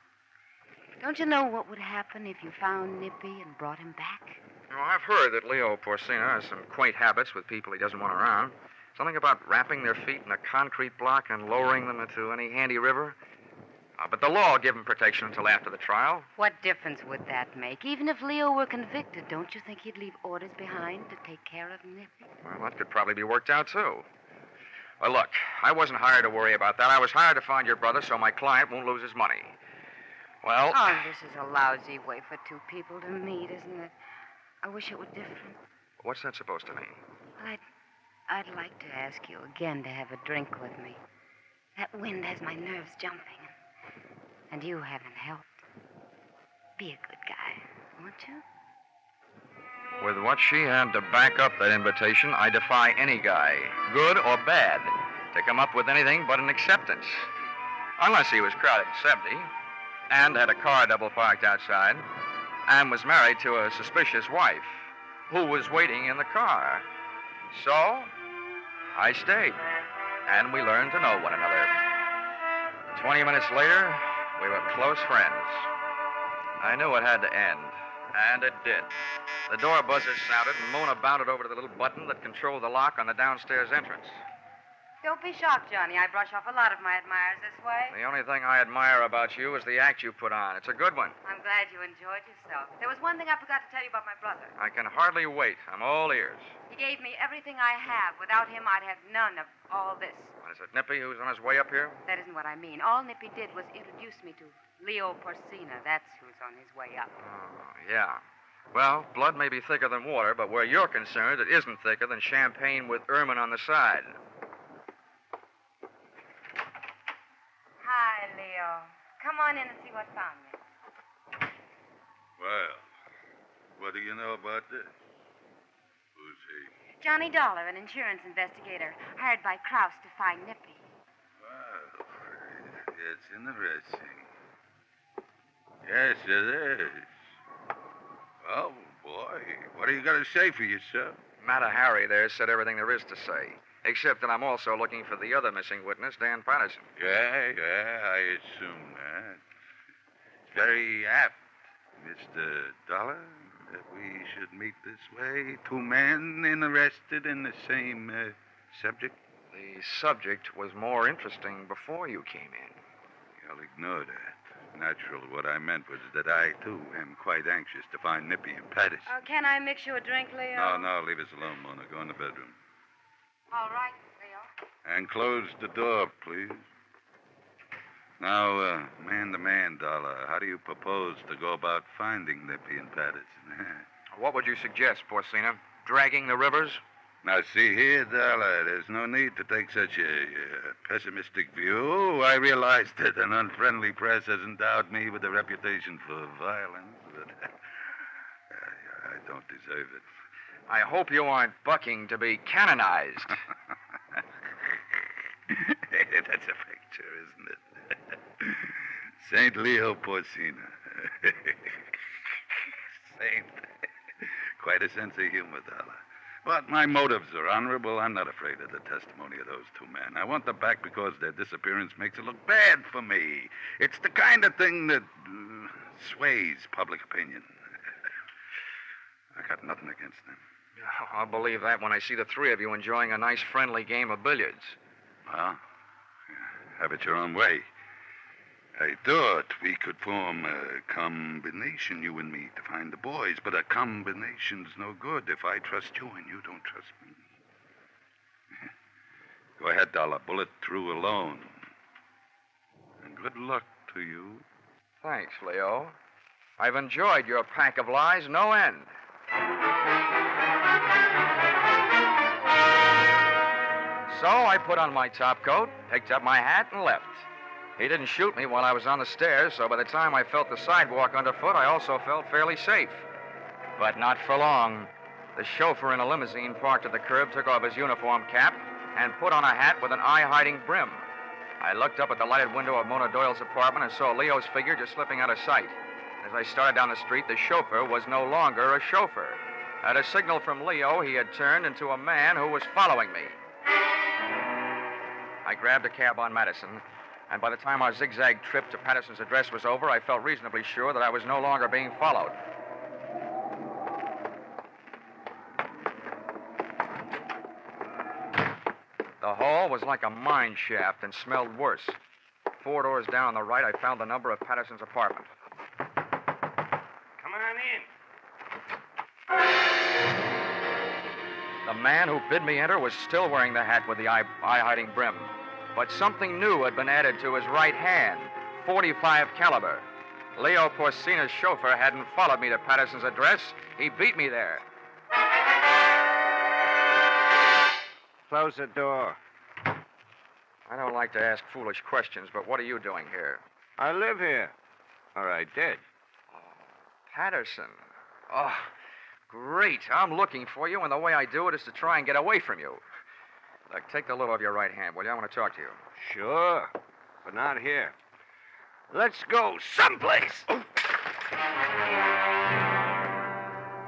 Don't you know what would happen if you found Nippy and brought him back? Well, I've heard that Leo Porcina has some quaint habits with people he doesn't want around. Something about wrapping their feet in a concrete block and lowering them into any handy river. But the law will give him protection until after the trial. What difference would that make? Even if Leo were convicted, don't you think he'd leave orders behind to take care of Nippy? Well, that could probably be worked out, too. Well, look, I wasn't hired to worry about that. I was hired to find your brother so my client won't lose his money. Well... Oh, this is a lousy way for two people to meet, isn't it? I wish it were different. What's that supposed to mean? I'd like to ask you again to have a drink with me. That wind has my nerves jumping. And you haven't helped. Be a good guy, won't you? With what she had to back up that invitation, I defy any guy, good or bad, to come up with anything but an acceptance. Unless he was crowded 70, and had a car double parked outside, and was married to a suspicious wife, who was waiting in the car. So, I stayed, and we learned to know one another. 20 minutes later, we were close friends. I knew it had to end, and it did. The door buzzer sounded, and Mona bounded over to the little button that controlled the lock on the downstairs entrance. Don't be shocked, Johnny. I brush off a lot of my admirers this way. The only thing I admire about you is the act you put on. It's a good one. I'm glad you enjoyed yourself. There was one thing I forgot to tell you about my brother. I can hardly wait. I'm all ears. He gave me everything I have. Without him, I'd have none of all this. Is it Nippy who's on his way up here? That isn't what I mean. All Nippy did was introduce me to Leo Porcina. That's who's on his way up. Oh, yeah. Well, blood may be thicker than water, but where you're concerned, it isn't thicker than champagne with ermine on the side. Hi, Leo. Come on in and see what found me. Well, what do you know about this? Who's he? Johnny Dollar, an insurance investigator, hired by Krause to find Nippy. Well, it's interesting. Yes, it is. Well, boy, what are you going to say for yourself? Matter Harry there said everything there is to say, except that I'm also looking for the other missing witness, Dan Patterson. Yeah, I assume that. Very apt, Mr. Dollar, that we should meet this way. Two men interested in the same subject. The subject was more interesting before you came in. I'll ignore that. Natural, what I meant was that I, too, am quite anxious to find Nippy and Patterson. Can I mix you a drink, Leo? No, leave us alone, Mona. Go in the bedroom. All right, Leo. And close the door, please. Now, man to man, Dollar, how do you propose to go about finding Nippy and Patterson? What would you suggest, Porcina? Dragging the rivers? Now, see here, Dollar, there's no need to take such a pessimistic view. I realize that an unfriendly press has endowed me with a reputation for violence, but I don't deserve it. I hope you aren't bucking to be canonized. That's a picture, isn't it? St. Leo Porcina. Saint. Quite a sense of humor, Dollar. But my motives are honorable. I'm not afraid of the testimony of those two men. I want them back because their disappearance makes it look bad for me. It's the kind of thing that sways public opinion. I got nothing against them. I'll believe that when I see the three of you enjoying a nice friendly game of billiards. Well, have it your own way. I thought we could form a combination, you and me, to find the boys, but a combination's no good if I trust you and you don't trust me. Go ahead, Dollar. Bullet through alone. And good luck to you. Thanks, Leo. I've enjoyed your pack of lies no end. So I put on my top coat, picked up my hat, and left. He didn't shoot me while I was on the stairs, so by the time I felt the sidewalk underfoot, I also felt fairly safe. But not for long. The chauffeur in a limousine parked at the curb took off his uniform cap and put on a hat with an eye-hiding brim. I looked up at the lighted window of Mona Doyle's apartment and saw Leo's figure just slipping out of sight. As I started down the street, the chauffeur was no longer a chauffeur. At a signal from Leo, he had turned into a man who was following me. I grabbed a cab on Madison, and by the time our zigzag trip to Patterson's address was over, I felt reasonably sure that I was no longer being followed. The hall was like a mine shaft and smelled worse. 4 doors down on the right, I found the number of Patterson's apartment. Come on in. The man who bid me enter was still wearing the hat with the eye-hiding brim. But something new had been added to his right hand, .45 caliber. Leo Porcina's chauffeur hadn't followed me to Patterson's address. He beat me there. Close the door. I don't like to ask foolish questions, but what are you doing here? I live here. Or I did. Patterson. Oh, great. I'm looking for you, and the way I do it is to try and get away from you. Look, take the lid off your right hand, will you? I want to talk to you. Sure, but not here. Let's go someplace. For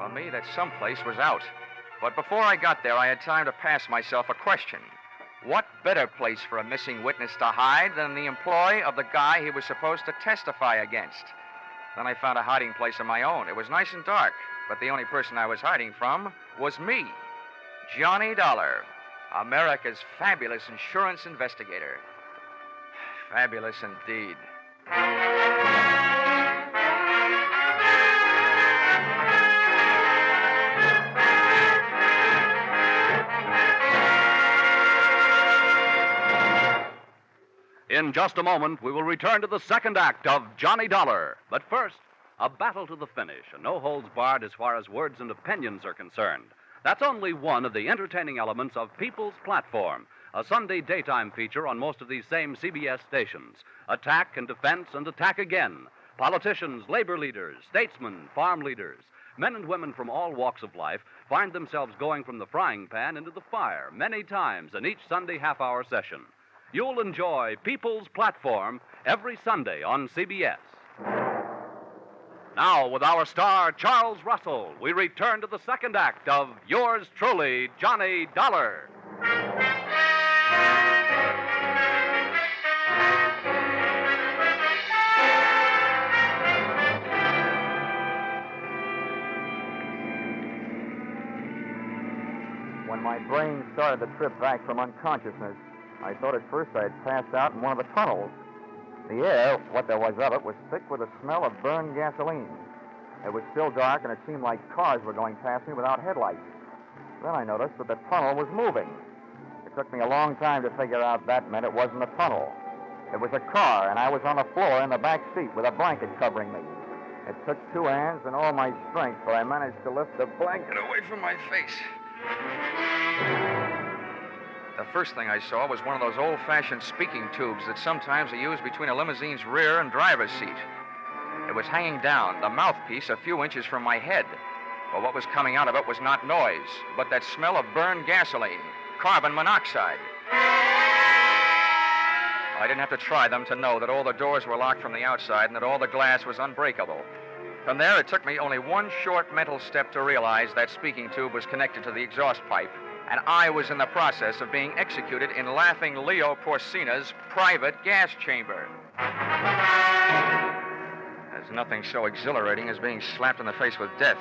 me, that someplace was out. But before I got there, I had time to ask myself a question. What better place for a missing witness to hide than the employ of the guy he was supposed to testify against? Then I found a hiding place of my own. It was nice and dark, but the only person I was hiding from was me, Johnny Dollar, America's fabulous insurance investigator. Fabulous indeed. In just a moment, we will return to the second act of Johnny Dollar. But first, a battle to the finish, a no-holds-barred as far as words and opinions are concerned. That's only one of the entertaining elements of People's Platform, a Sunday daytime feature on most of these same CBS stations. Attack and defense and attack again. Politicians, labor leaders, statesmen, farm leaders, men and women from all walks of life find themselves going from the frying pan into the fire many times in each Sunday half-hour session. You'll enjoy People's Platform every Sunday on CBS. Now, with our star, Charles Russell, we return to the second act of yours truly, Johnny Dollar. When my brain started the trip back from unconsciousness, I thought at first I had passed out in one of the tunnels. The air, what there was of it, was thick with the smell of burned gasoline. It was still dark, and it seemed like cars were going past me without headlights. Then I noticed that the tunnel was moving. It took me a long time to figure out that meant it wasn't a tunnel. It was a car, and I was on the floor in the back seat with a blanket covering me. It took two hands and all my strength, but I managed to lift the blanket away from my face. The first thing I saw was one of those old-fashioned speaking tubes that sometimes are used between a limousine's rear and driver's seat. It was hanging down, the mouthpiece a few inches from my head. But what was coming out of it was not noise, but that smell of burned gasoline, carbon monoxide. I didn't have to try them to know that all the doors were locked from the outside and that all the glass was unbreakable. From there, it took me only one short mental step to realize that speaking tube was connected to the exhaust pipe, and I was in the process of being executed in laughing Leo Porcina's private gas chamber. There's nothing so exhilarating as being slapped in the face with death.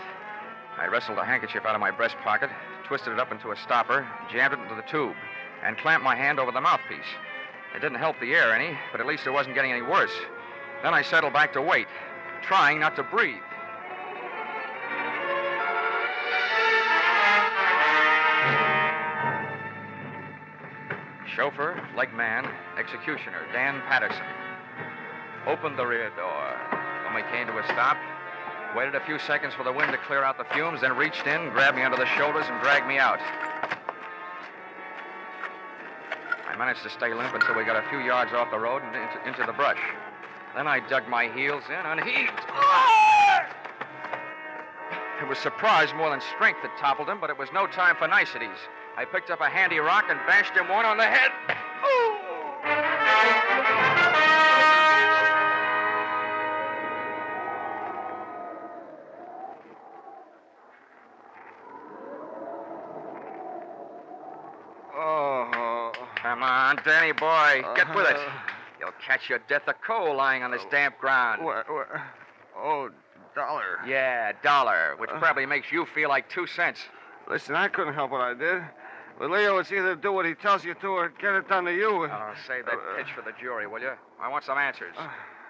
I wrestled a handkerchief out of my breast pocket, twisted it up into a stopper, jammed it into the tube, and clamped my hand over the mouthpiece. It didn't help the air any, but at least it wasn't getting any worse. Then I settled back to wait, trying not to breathe. Chauffeur, leg man, executioner, Dan Patterson. Opened the rear door. When we came to a stop, waited a few seconds for the wind to clear out the fumes, then reached in, grabbed me under the shoulders, and dragged me out. I managed to stay limp until we got a few yards off the road and into the brush. Then I dug my heels in and heaved. It was surprise more than strength that toppled him, but it was no time for niceties. I picked up a handy rock and bashed him one on the head. Oh. Come on, Danny boy, get with it. You'll catch your death of cold lying on this damp ground. Oh, $1. Yeah, $1, which probably makes you feel like 2 cents. Listen, I couldn't help what I did. But Leo, it's either do what he tells you to or get it done to you. Oh, save that pitch for the jury, will you? I want some answers.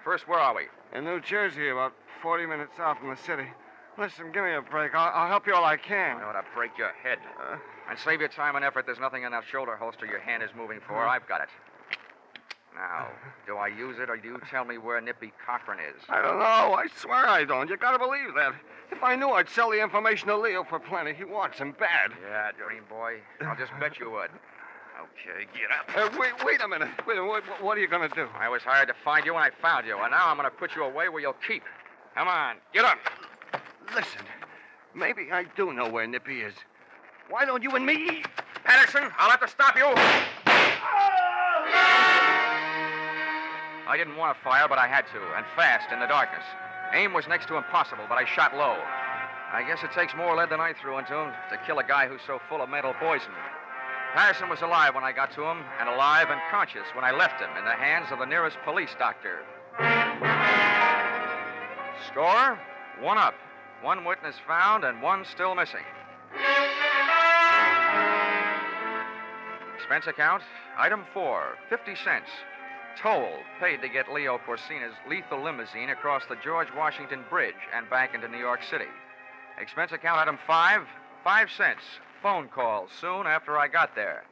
First, where are we? In New Jersey, about 40 minutes out from the city. Listen, give me a break. I'll help you all I can. I ought to break your head. And save your time and effort. There's nothing in that shoulder holster your hand is moving for. I've got it. Now, do I use it, or do you tell me where Nippy Cochran is? I don't know. I swear I don't. You gotta believe that. If I knew, I'd sell the information to Leo for plenty. He wants him bad. Yeah, dream boy. I'll just bet you would. Okay, get up. Wait a minute. What are you gonna do? I was hired to find you, and I found you. And now I'm gonna put you away where you'll keep. Come on, get up. Listen, maybe I do know where Nippy is. Why don't you and me? Patterson, I'll have to stop you. I didn't want to fire, but I had to, and fast, in the darkness. Aim was next to impossible, but I shot low. I guess it takes more lead than I threw into him to kill a guy who's so full of mental poison. Patterson was alive when I got to him, and alive and conscious when I left him in the hands of the nearest police doctor. Score, 1 up. 1 witness found and 1 still missing. Expense account, item 4, 50 cents. Toll paid to get Leo Porcina's lethal limousine across the George Washington Bridge and back into New York City. Expense account, item 5, 5 cents. Phone call soon after I got there.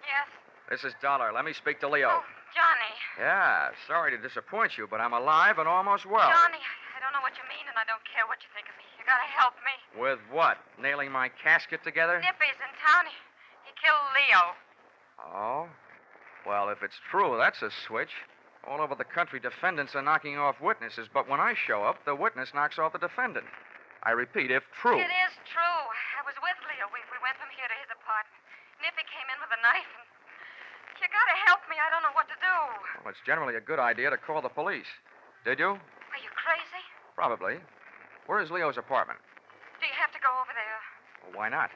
Yes? This is Dollar. Let me speak to Leo. Oh, Johnny. Yeah, sorry to disappoint you, but I'm alive and almost well. Johnny, I don't know what you mean, and I don't care what you think of me. You gotta help me. With what? Nailing my casket together? Nippy's in town. He killed Leo. Oh? Well, if it's true, that's a switch. All over the country, defendants are knocking off witnesses, but when I show up, the witness knocks off the defendant. I repeat, if true. It is true. I was with Leo. We went from here to his apartment. Nippy came in with a knife, and you gotta help me. I don't know what to do. Well, it's generally a good idea to call the police. Did you? Are you crazy? Probably. Where is Leo's apartment? Do you have to go over there? Well, why not?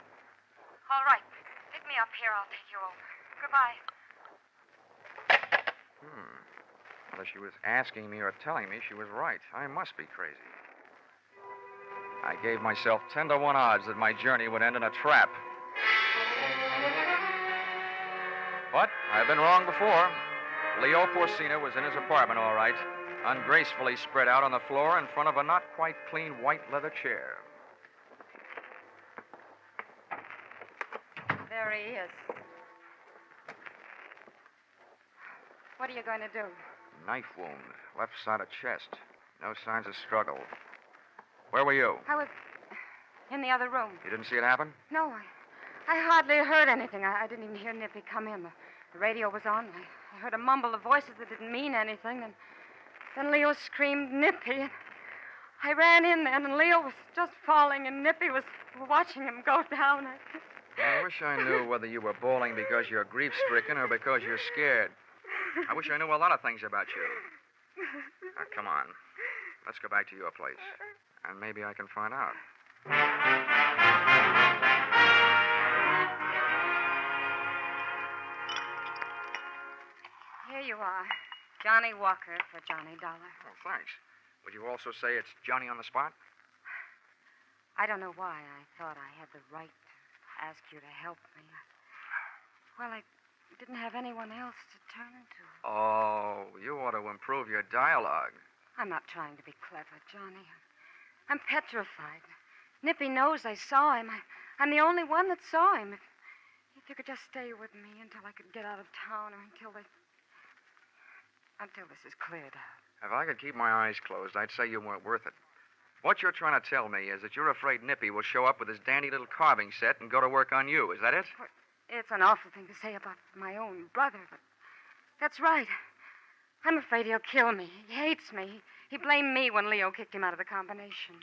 All right. Pick me up here. I'll take you over. Goodbye. Whether she was asking me or telling me, she was right. I must be crazy. I gave myself 10 to 1 odds that my journey would end in a trap. But I've been wrong before. Leo Porcina was in his apartment, all right, ungracefully spread out on the floor in front of a not quite clean white leather chair. There he is. What are you going to do? Knife wound, left side of chest. No signs of struggle. Where were you? I was in the other room. You didn't see it happen? No, I hardly heard anything. I didn't even hear Nippy come in. The radio was on. I heard a mumble of voices that didn't mean anything. And then Leo screamed, Nippy. I ran in then, and Leo was just falling, and Nippy was watching him go down. I wish I knew whether you were bawling because you're grief-stricken or because you're scared. I wish I knew a lot of things about you. Now, come on. Let's go back to your place. And maybe I can find out. Here you are. Johnny Walker for Johnny Dollar. Oh, thanks. Would you also say it's Johnny on the spot? I don't know why I thought I had the right to ask you to help me. Well, I didn't have anyone else to turn to. Oh, you ought to improve your dialogue. I'm not trying to be clever, Johnny. I'm petrified. Nippy knows I saw him. I'm the only one that saw him. If you could just stay with me until I could get out of town or until this is cleared out. If I could keep my eyes closed, I'd say you weren't worth it. What you're trying to tell me is that you're afraid Nippy will show up with his dandy little carving set and go to work on you. Is that it? It's an awful thing to say about my own brother, but that's right. I'm afraid he'll kill me. He hates me. He blamed me when Leo kicked him out of the combination.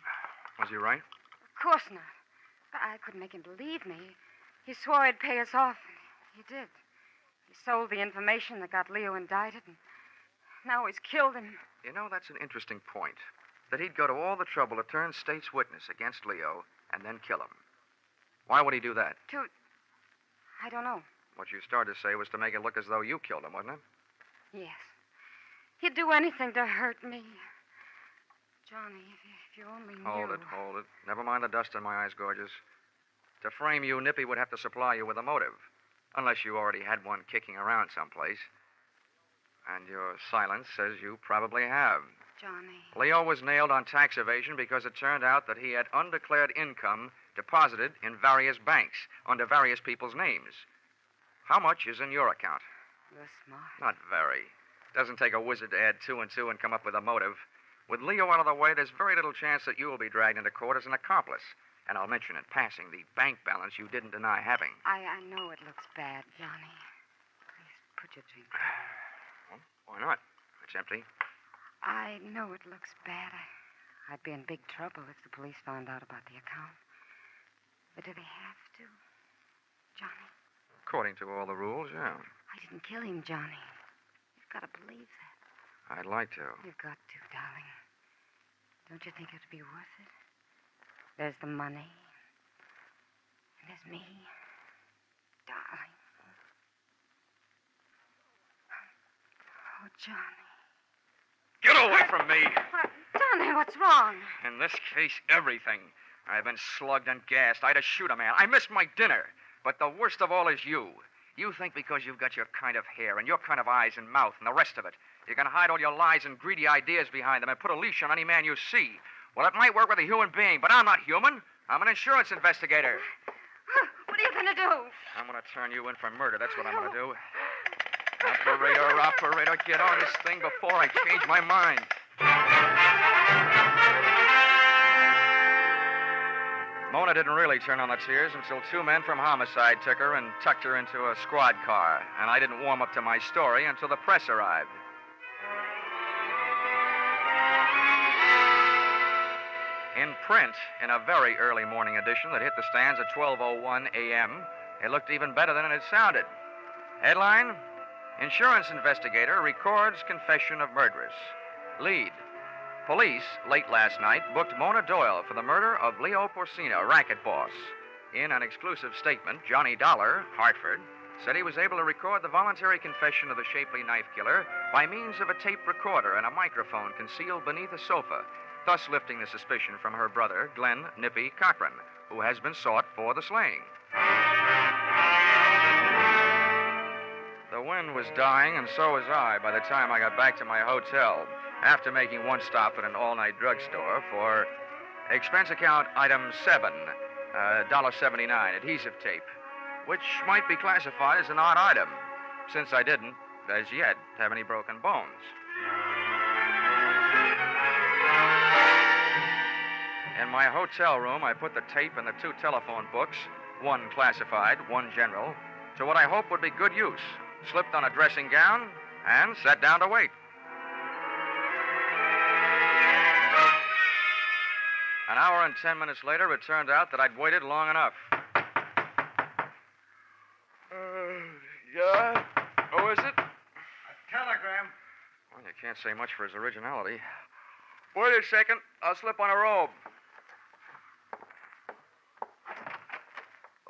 Was he right? Of course not. But I couldn't make him believe me. He swore he'd pay us off, and he did. He sold the information that got Leo indicted, and now he's killed him. You know, that's an interesting point. That he'd go to all the trouble to turn state's witness against Leo and then kill him. Why would he do that? I don't know. What you started to say was to make it look as though you killed him, wasn't it? Yes. He'd do anything to hurt me. Johnny, if you only knew. Hold it. Never mind the dust in my eyes, gorgeous. To frame you, Nippy would have to supply you with a motive. Unless you already had one kicking around someplace. And your silence says you probably have. Johnny. Leo was nailed on tax evasion because it turned out that he had undeclared income deposited in various banks under various people's names. How much is in your account? You're smart. Not very. Doesn't take a wizard to add 2 and 2 and come up with a motive. With Leo out of the way, there's very little chance that you will be dragged into court as an accomplice. And I'll mention in passing the bank balance you didn't deny having. I know it looks bad, Johnny. Please put your drink down. Well, why not? It's empty. I know it looks bad. I'd be in big trouble if the police found out about the account. But do they have to? Johnny? According to all the rules, yeah. I didn't kill him, Johnny. You've got to believe that. I'd like to. You've got to, darling. Don't you think it'd be worth it? There's the money. And there's me. Darling. Oh, Johnny. Get away from me! Johnny, what's wrong? In this case, everything. I've been slugged and gassed. I had to shoot a man. I missed my dinner. But the worst of all is you. You think because you've got your kind of hair and your kind of eyes and mouth and the rest of it, you're going to hide all your lies and greedy ideas behind them and put a leash on any man you see. Well, it might work with a human being, but I'm not human. I'm an insurance investigator. What are you going to do? I'm going to turn you in for murder. That's what I'm going to do. Operator, get on this thing before I change my mind. Mona didn't really turn on the tears until 2 men from homicide took her and tucked her into a squad car. And I didn't warm up to my story until the press arrived. In print, in a very early morning edition that hit the stands at 12:01 a.m., it looked even better than it had sounded. Headline: Insurance investigator records confession of murderess. Lead: police, late last night, booked Mona Doyle for the murder of Leo Porcina, racket boss. In an exclusive statement, Johnny Dollar, Hartford, said he was able to record the voluntary confession of the shapely knife killer by means of a tape recorder and a microphone concealed beneath a sofa, thus lifting the suspicion from her brother, Glenn Nippy Cochran, who has been sought for the slaying. The wind was dying, and so was I by the time I got back to my hotel, after making one stop at an all-night drugstore for expense account item 7, $1.79, adhesive tape, which might be classified as an odd item, since I didn't, as yet, have any broken bones. In my hotel room, I put the tape and the 2 telephone books, one classified, one general, to what I hope would be good use, slipped on a dressing gown, and sat down to wait. An hour and 10 minutes later, it turned out that I'd waited long enough. Yeah? Who is it? A telegram. Well, you can't say much for his originality. Wait a second. I'll slip on a robe.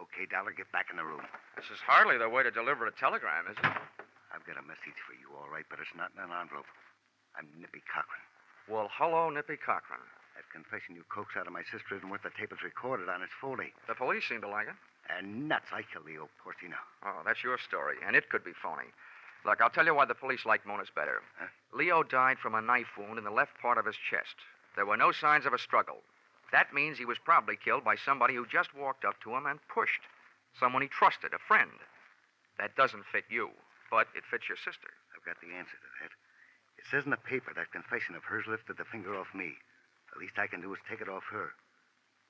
Okay, Dollar, get back in the room. This is hardly the way to deliver a telegram, is it? I've got a message for you, all right, but it's not in an envelope. I'm Nippy Cochran. Well, hello, Nippy Cochran. That confession you coaxed out of my sister isn't what the tape is recorded on. It's phony. The police seem to like it. And nuts, I killed Leo Porcina. Oh, that's your story, and it could be phony. Look, I'll tell you why the police like Mona's better. Huh? Leo died from a knife wound in the left part of his chest. There were no signs of a struggle. That means he was probably killed by somebody who just walked up to him and pushed. Someone he trusted, a friend. That doesn't fit you, but it fits your sister. I've got the answer to that. It says in the paper that confession of hers lifted the finger off me. The least I can do is take it off her.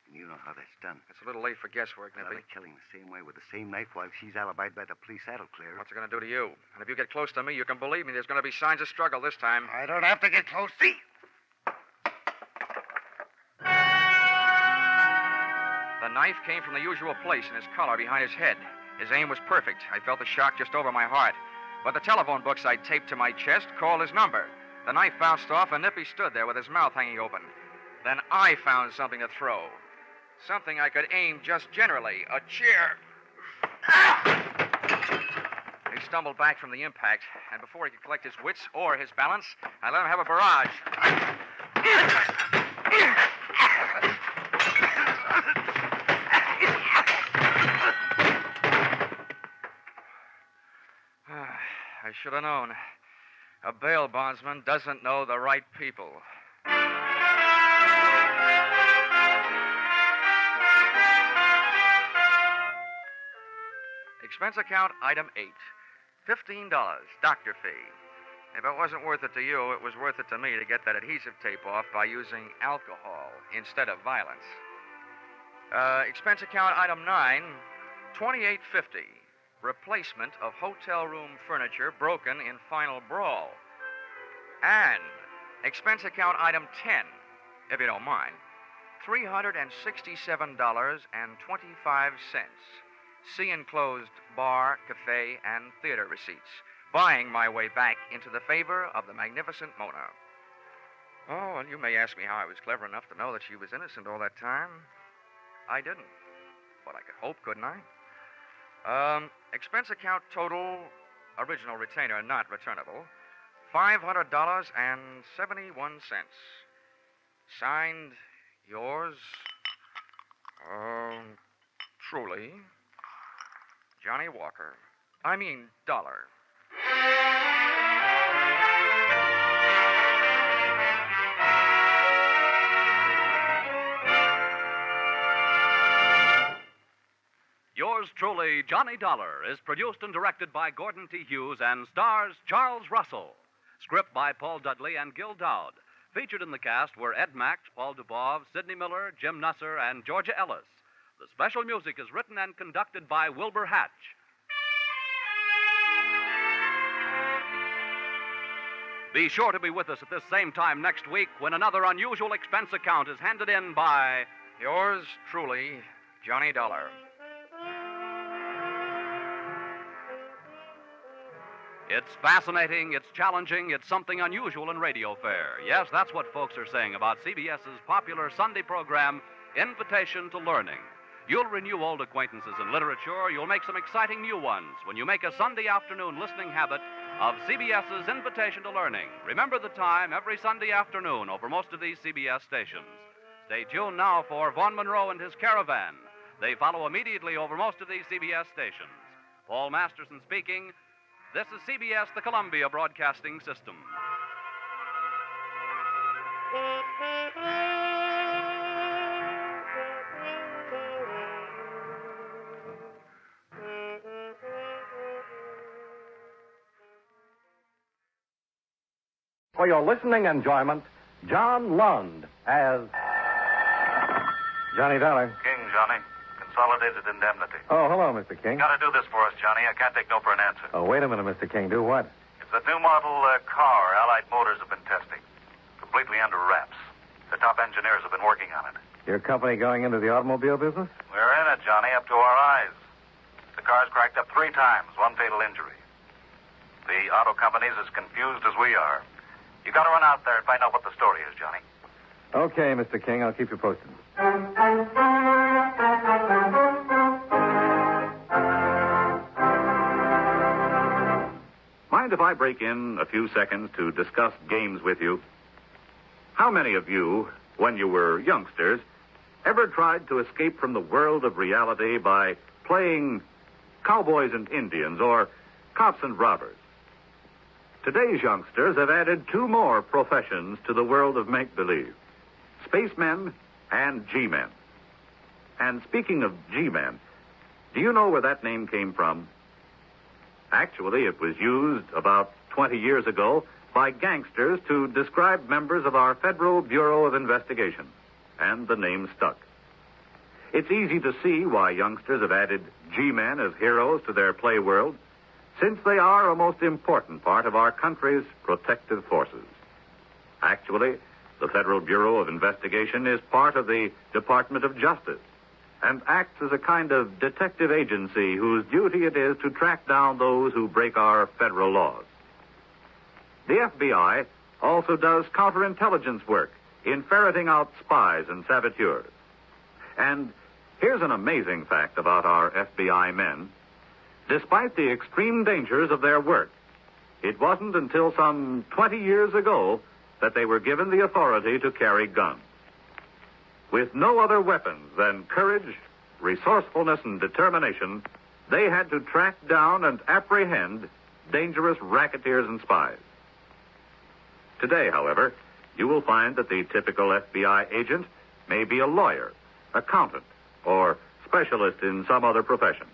And you know how that's done. It's a little late for guesswork, Well, Nippy. they're killing the same way with the same knife while she's alibied by the police, that'll clear. What's it going to do to you? And if you get close to me, you can believe me, there's going to be signs of struggle this time. I don't have to get close. See? The knife came from the usual place in his collar behind his head. His aim was perfect. I felt the shock just over my heart. But the telephone books I'd taped to my chest called his number. The knife bounced off, and Nippy stood there with his mouth hanging open. Then I found something to throw. Something I could aim just generally. A chair. He stumbled back from the impact, and before he could collect his wits or his balance, I let him have a barrage. I should have known. A bail bondsman doesn't know the right people. Expense account item 8. $15, doctor fee. If it wasn't worth it to you, it was worth it to me to get that adhesive tape off by using alcohol instead of violence. Expense account item 9, $28.50. Replacement of hotel room furniture broken in final brawl. And expense account item 10, if you don't mind, $367.25. See enclosed bar, cafe, and theater receipts. Buying my way back into the favor of the magnificent Mona. Oh, and you may ask me how I was clever enough to know that she was innocent all that time. I didn't. But I could hope, couldn't I? Expense account total, original retainer not returnable, $500.71. Signed, yours, truly, Johnny Walker. Dollar. Yours truly, Johnny Dollar, is produced and directed by Gordon T. Hughes and stars Charles Russell. Script by Paul Dudley and Gil Dowd. Featured in the cast were Ed Mack, Paul Dubov, Sidney Miller, Jim Nusser, and Georgia Ellis. The special music is written and conducted by Wilbur Hatch. Be sure to be with us at this same time next week when another unusual expense account is handed in by yours truly, Johnny Dollar. It's fascinating, it's challenging, it's something unusual in radio fare. Yes, that's what folks are saying about CBS's popular Sunday program, Invitation to Learning. You'll renew old acquaintances in literature. You'll make some exciting new ones when you make a Sunday afternoon listening habit of CBS's Invitation to Learning. Remember the time every Sunday afternoon over most of these CBS stations. Stay tuned now for Vaughn Monroe and his Caravan. They follow immediately over most of these CBS stations. Paul Masterson speaking. This is CBS, the Columbia Broadcasting System. For your listening enjoyment, John Lund as Johnny Dollar. King, Johnny. Consolidated Indemnity. Oh, hello, Mr. King. Gotta do this for us, Johnny. I can't take no for an answer. Oh, wait a minute, Mr. King. Do what? It's a new model car Allied Motors have been testing. Completely under wraps. The top engineers have been working on it. Your company going into the automobile business? We're in it, Johnny, up to our eyes. The car's cracked up 3 times, 1 fatal injury. The auto company's as confused as we are. You gotta run out there and find out what the story is, Johnny. Okay, Mr. King. I'll keep you posted. Mind if I break in a few seconds to discuss games with you? How many of you, when you were youngsters, ever tried to escape from the world of reality by playing cowboys and Indians or cops and robbers? Today's youngsters have added 2 more professions to the world of make-believe: spacemen and G-men. And speaking of G-men, do you know where that name came from? Actually, it was used about 20 years ago by gangsters to describe members of our Federal Bureau of Investigation, and the name stuck. It's easy to see why youngsters have added G-men as heroes to their play world, since they are a most important part of our country's protective forces. Actually, the Federal Bureau of Investigation is part of the Department of Justice and acts as a kind of detective agency whose duty it is to track down those who break our federal laws. The FBI also does counterintelligence work in ferreting out spies and saboteurs. And here's an amazing fact about our FBI men. Despite the extreme dangers of their work, it wasn't until some 20 years ago that they were given the authority to carry guns. With no other weapons than courage, resourcefulness, and determination, they had to track down and apprehend dangerous racketeers and spies. Today, however, you will find that the typical FBI agent may be a lawyer, accountant, or specialist in some other profession,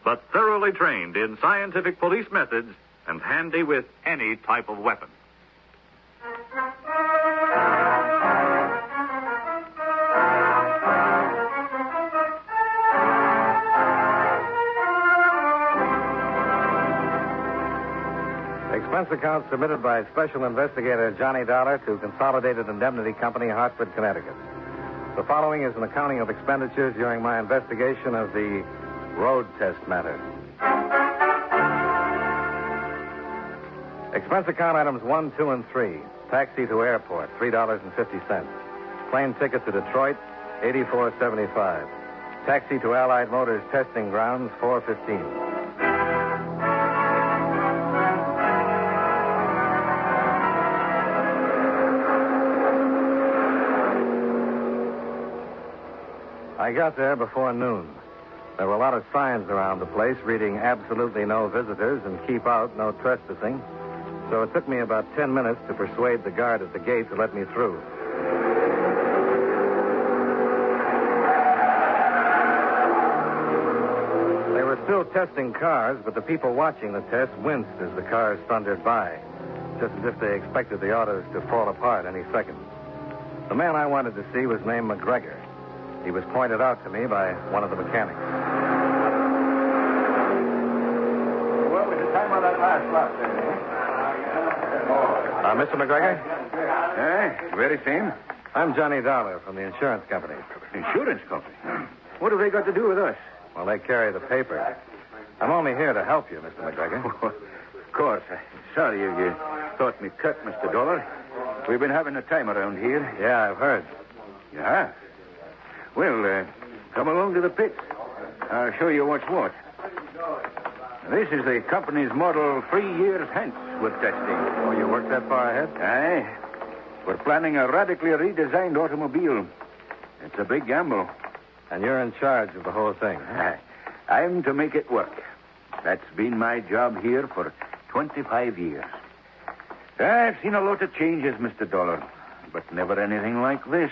but thoroughly trained in scientific police methods and handy with any type of weapon. Expense account submitted by Special Investigator Johnny Dollar to Consolidated Indemnity Company, Hartford, Connecticut. The following is an accounting of expenditures during my investigation of the road test matter. Expense account items 1, 2, and 3. Taxi to airport, $3.50. Plane ticket to Detroit, $84.75. Taxi to Allied Motors testing grounds, $4.15. I got there before noon. There were a lot of signs around the place reading absolutely no visitors and keep out, no trespassing. So it took me about 10 minutes to persuade the guard at the gate to let me through. They were still testing cars, but the people watching the test winced as the cars thundered by, just as if they expected the autos to fall apart any second. The man I wanted to see was named McGregor. He was pointed out to me by one of the mechanics. What was the time on that last lap there? Mr. McGregor? Very same. I'm Johnny Dollar from the insurance company. Insurance company? What have they got to do with us? Well, they carry the paper. I'm only here to help you, Mr. McGregor. Of course. Sorry you thought me cut, Mr. Dollar. We've been having a time around here. Yeah, I've heard. You have? Well, come along to the pits. I'll show you what's what. This is the company's model 3 years hence we're testing. Oh, you worked that far ahead? Aye. We're planning a radically redesigned automobile. It's a big gamble. And you're in charge of the whole thing. I'm to make it work. That's been my job here for 25 years. I've seen a lot of changes, Mr. Dollar, but never anything like this.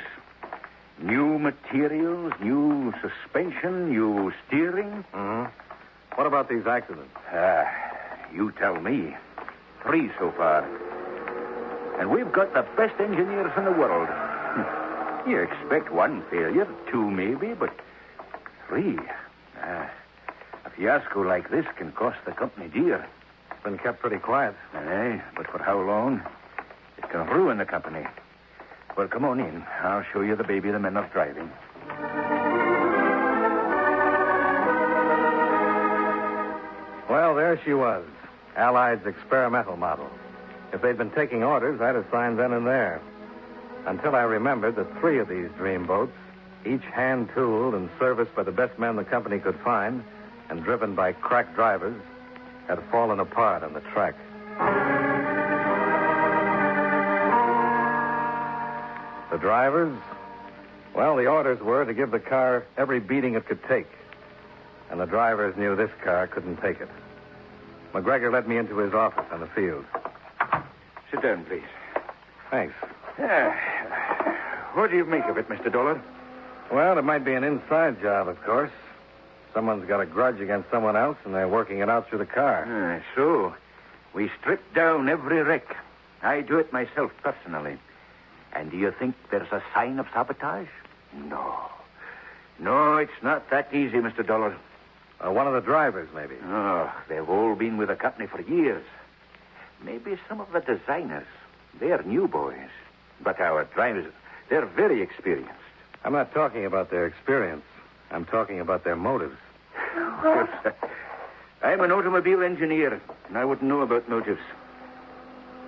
New materials, new suspension, new steering. Mm-hmm. What about these accidents? You tell me. 3 so far. And we've got the best engineers in the world. You expect 1 failure, 2 maybe, but 3. A fiasco like this can cost the company dear. It's been kept pretty quiet. Aye, but for how long? It can ruin the company. Well, come on in. I'll show you the baby the men are driving. Well, there she was. Allied's experimental model. If they'd been taking orders, I'd have signed then and there. Until I remembered that 3 of these dream boats, each hand-tooled and serviced by the best men the company could find and driven by crack drivers, had fallen apart on the track. The drivers? Well, the orders were to give the car every beating it could take. And the drivers knew this car couldn't take it. McGregor led me into his office on the field. Sit down, please. Thanks. What do you make of it, Mr. Dollar? Well, it might be an inside job, of course. Someone's got a grudge against someone else, and they're working it out through the car. So, we strip down every wreck. I do it myself personally. And do you think there's a sign of sabotage? No, it's not that easy, Mr. Dollar. One of the drivers, maybe. Oh, they've all been with the company for years. Maybe some of the designers. They're new boys. But our drivers, they're very experienced. I'm not talking about their experience. I'm talking about their motives. I'm an automobile engineer, and I wouldn't know about motives.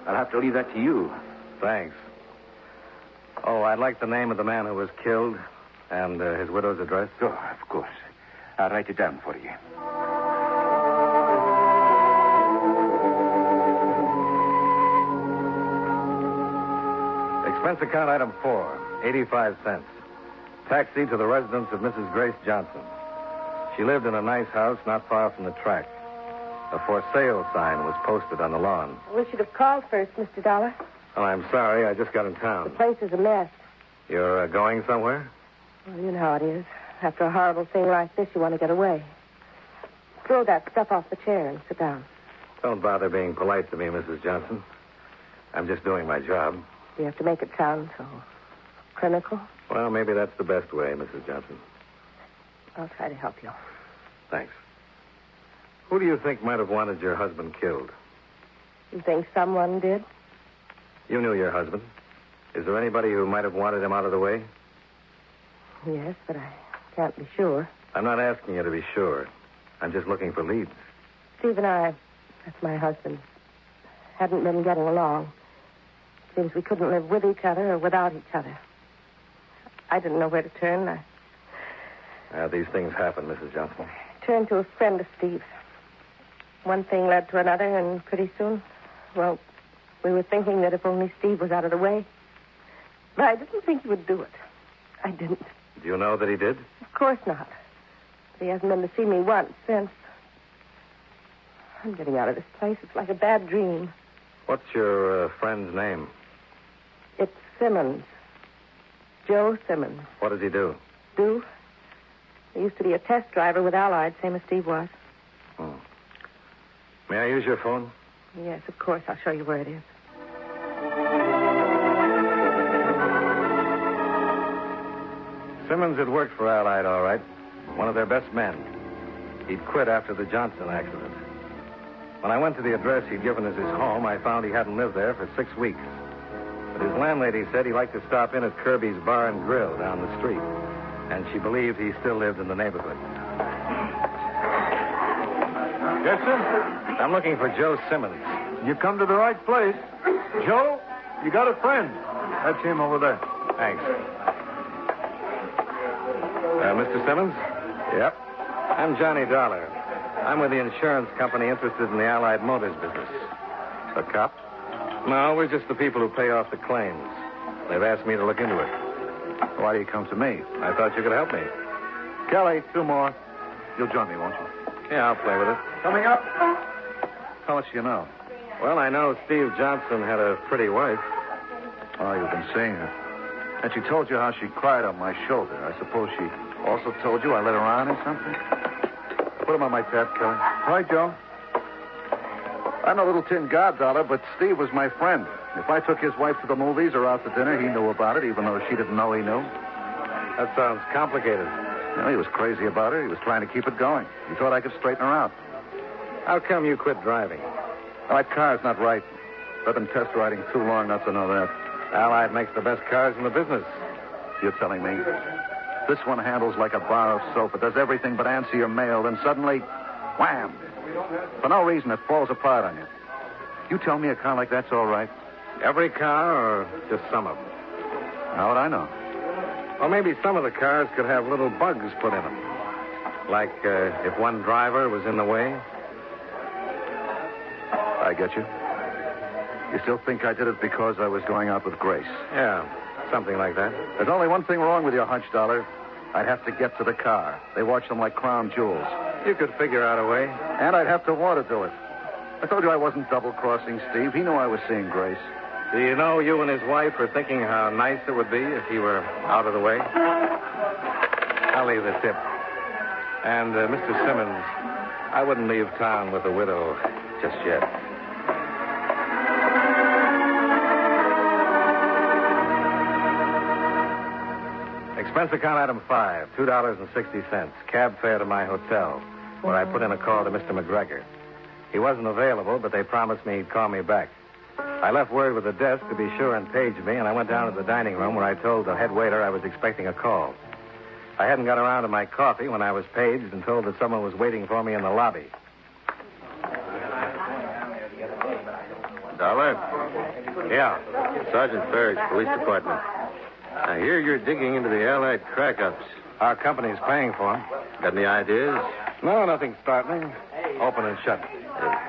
I'll have to leave that to you. Thanks. Oh, I'd like the name of the man who was killed and his widow's address. Oh, of course. I'll write it down for you. Expense account item 4, 85 cents. Taxi to the residence of Mrs. Grace Johnson. She lived in a nice house not far from the track. A for sale sign was posted on the lawn. I wish you'd have called first, Mr. Dollar. Well, I'm sorry. I just got in town. The place is a mess. You're going somewhere? Well, you know how it is. After a horrible thing like this, you want to get away. Throw that stuff off the chair and sit down. Don't bother being polite to me, Mrs. Johnson. I'm just doing my job. You have to make it sound so clinical. Well, maybe that's the best way, Mrs. Johnson. I'll try to help you. Thanks. Who do you think might have wanted your husband killed? You think someone did? You knew your husband. Is there anybody who might have wanted him out of the way? Yes, but I can't be sure. I'm not asking you to be sure. I'm just looking for leads. Steve and I, that's my husband, hadn't been getting along. Seems we couldn't live with each other or without each other. I didn't know where to turn. These things happen, Mrs. Johnson. I turned to a friend of Steve's. One thing led to another, and pretty soon, well, we were thinking that if only Steve was out of the way. But I didn't think he would do it. I didn't. Do you know that he did? Of course not. He hasn't been to see me once since. I'm getting out of this place. It's like a bad dream. What's your friend's name? It's Simmons. Joe Simmons. What does he do? Do? He used to be a test driver with Allied, same as Steve was. May I use your phone? Yes, of course. I'll show you where it is. Simmons had worked for Allied, all right. One of their best men. He'd quit after the Johnson accident. When I went to the address he'd given as his home, I found he hadn't lived there for 6 weeks. But his landlady said he liked to stop in at Kirby's Bar and Grill down the street. And she believed he still lived in the neighborhood. Yes, sir? I'm looking for Joe Simmons. You come to the right place. Joe, you got a friend. That's him over there. Thanks. Mr. Simmons? Yep. I'm Johnny Dollar. I'm with the insurance company interested in the Allied Motors business. A cop? No, we're just the people who pay off the claims. They've asked me to look into it. Why do you come to me? I thought you could help me. Kelly, 2 more. You'll join me, won't you? Yeah, I'll play with it. Coming up. How much do you know? Well, I know Steve Johnson had a pretty wife. Oh, you've been seeing her. And she told you how she cried on my shoulder. I suppose she also told you I let her on or something? Put him on my tab, Kelly. All right, Joe. I'm a little tin goddollar, but Steve was my friend. If I took his wife to the movies or out to dinner, he knew about it, even though she didn't know he knew. That sounds complicated. No, he was crazy about her. He was trying to keep it going. He thought I could straighten her out. How come you quit driving? Well, that car's not right. I've been test riding too long not to know that. Allied makes the best cars in the business. You're telling me? This one handles like a bar of soap. It does everything but answer your mail. Then suddenly, wham! For no reason, it falls apart on you. You tell me a car like that's all right? Every car or just some of them? How would I know? Well, maybe some of the cars could have little bugs put in them. Like if one driver was in the way. I get you. You still think I did it because I was going out with Grace? Yeah, something like that. There's only one thing wrong with your hunch, Dollar. I'd have to get to the car. They watch them like crown jewels. You could figure out a way. And I'd have to want to do it. I told you I wasn't double-crossing Steve. He knew I was seeing Grace. Do you know you and his wife were thinking how nice it would be if he were out of the way? I'll leave the tip. And, Mr. Simmons, I wouldn't leave town with a widow just yet. Expense account item 5, $2.60. Cab fare to my hotel, where I put in a call to Mr. McGregor. He wasn't available, but they promised me he'd call me back. I left word with the desk to be sure and page me, and I went down to the dining room where I told the head waiter I was expecting a call. I hadn't got around to my coffee when I was paged and told that someone was waiting for me in the lobby. Dollar? Yeah. Sergeant Ferris, Police Department. I hear you're digging into the Allied crack-ups. Our company's paying for them. Got any ideas? No, nothing startling. Open and shut.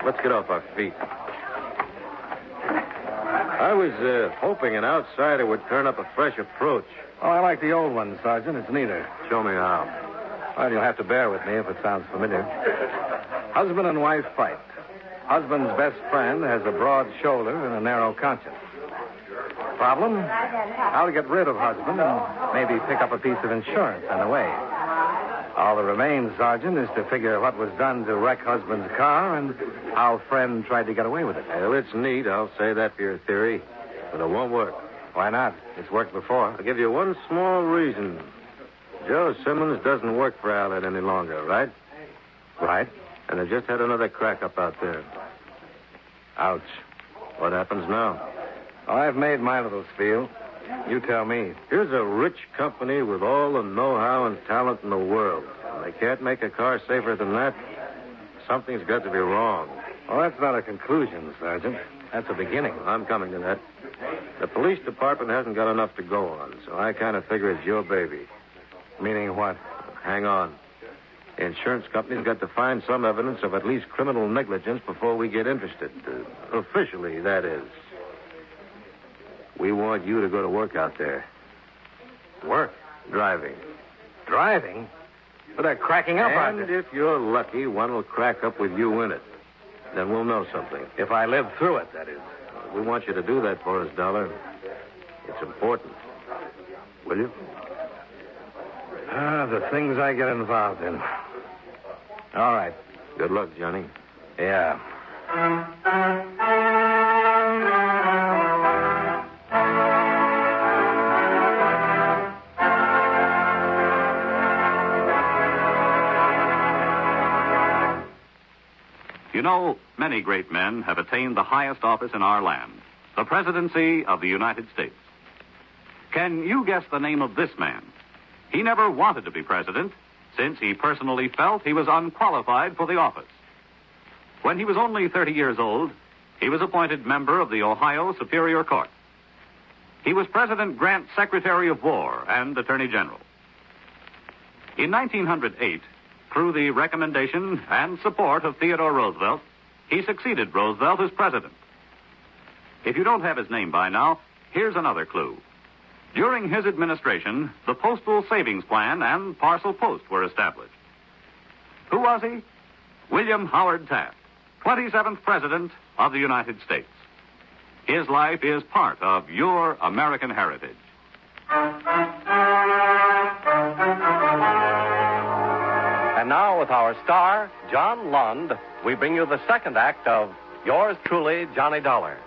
Let's get off our feet. I was hoping an outsider would turn up a fresh approach. Oh, I like the old one, Sergeant. It's neater. Show me how. Well, you'll have to bear with me if it sounds familiar. Husband and wife fight. Husband's best friend has a broad shoulder and a narrow conscience. problem. How to get rid of husband and maybe pick up a piece of insurance on the way. All that remains, Sergeant, is to figure what was done to wreck husband's car and how friend tried to get away with it. Well, it's neat. I'll say that for your theory. But it won't work. Why not? It's worked before. I'll give you one small reason. Joe Simmons doesn't work for Starlet any longer, right? Right. And they just had another crack up out there. Ouch. What happens now? Well, I've made my little spiel. You tell me. Here's a rich company with all the know-how and talent in the world. And they can't make a car safer than that. Something's got to be wrong. Well, that's not a conclusion, Sergeant. That's a beginning. I'm coming to that. The police department hasn't got enough to go on, so I kind of figure it's your baby. Meaning what? Hang on. The insurance company's got to find some evidence of at least criminal negligence before we get interested. Officially, that is. We want you to go to work out there. Work? Driving. Driving? Well, they're cracking up on And if you're lucky, one will crack up with you in it. Then we'll know something. If I live through it, that is. We want you to do that for us, Dollar. It's important. Will you? Ah, the things I get involved in. All right. Good luck, Johnny. Yeah. You know, many great men have attained the highest office in our land, the presidency of the United States. Can you guess the name of this man? He never wanted to be president, since he personally felt he was unqualified for the office. When he was only 30 years old, he was appointed member of the Ohio Superior Court. He was President Grant's Secretary of War and Attorney General. In 1908, through the recommendation and support of Theodore Roosevelt, he succeeded Roosevelt as president. If you don't have his name by now, here's another clue. During his administration, the Postal Savings Plan and Parcel Post were established. Who was he? William Howard Taft, 27th President of the United States. His life is part of your American heritage. And now, with our star, John Lund, we bring you the second act of Yours Truly, Johnny Dollar.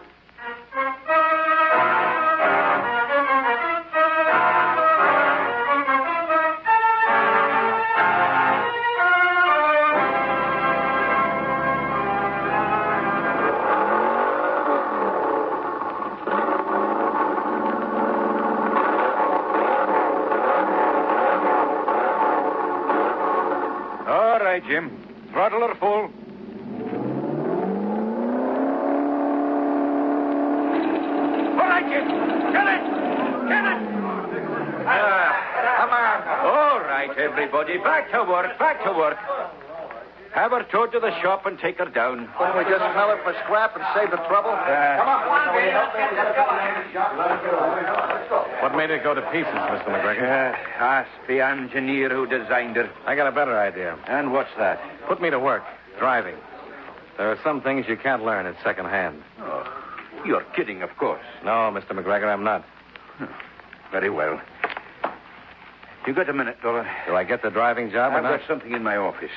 All right, Jim. Throttle her full. All right, Jim. Get it! Get it! Come on. All right, everybody. Back to work. Back to work. Have her towed to the shop and take her down. Couldn't we just smell her for scrap and save the trouble? Come on. What made it go to pieces, Mr. McGregor? Ask the engineer who designed it. I got a better idea. And what's that? Put me to work, driving. There are some things you can't learn at second hand. Oh, you're kidding, of course. No, Mr. McGregor, I'm not. Very well. You got a minute, Dollar? Do I get the driving job or I've not? got something in my office.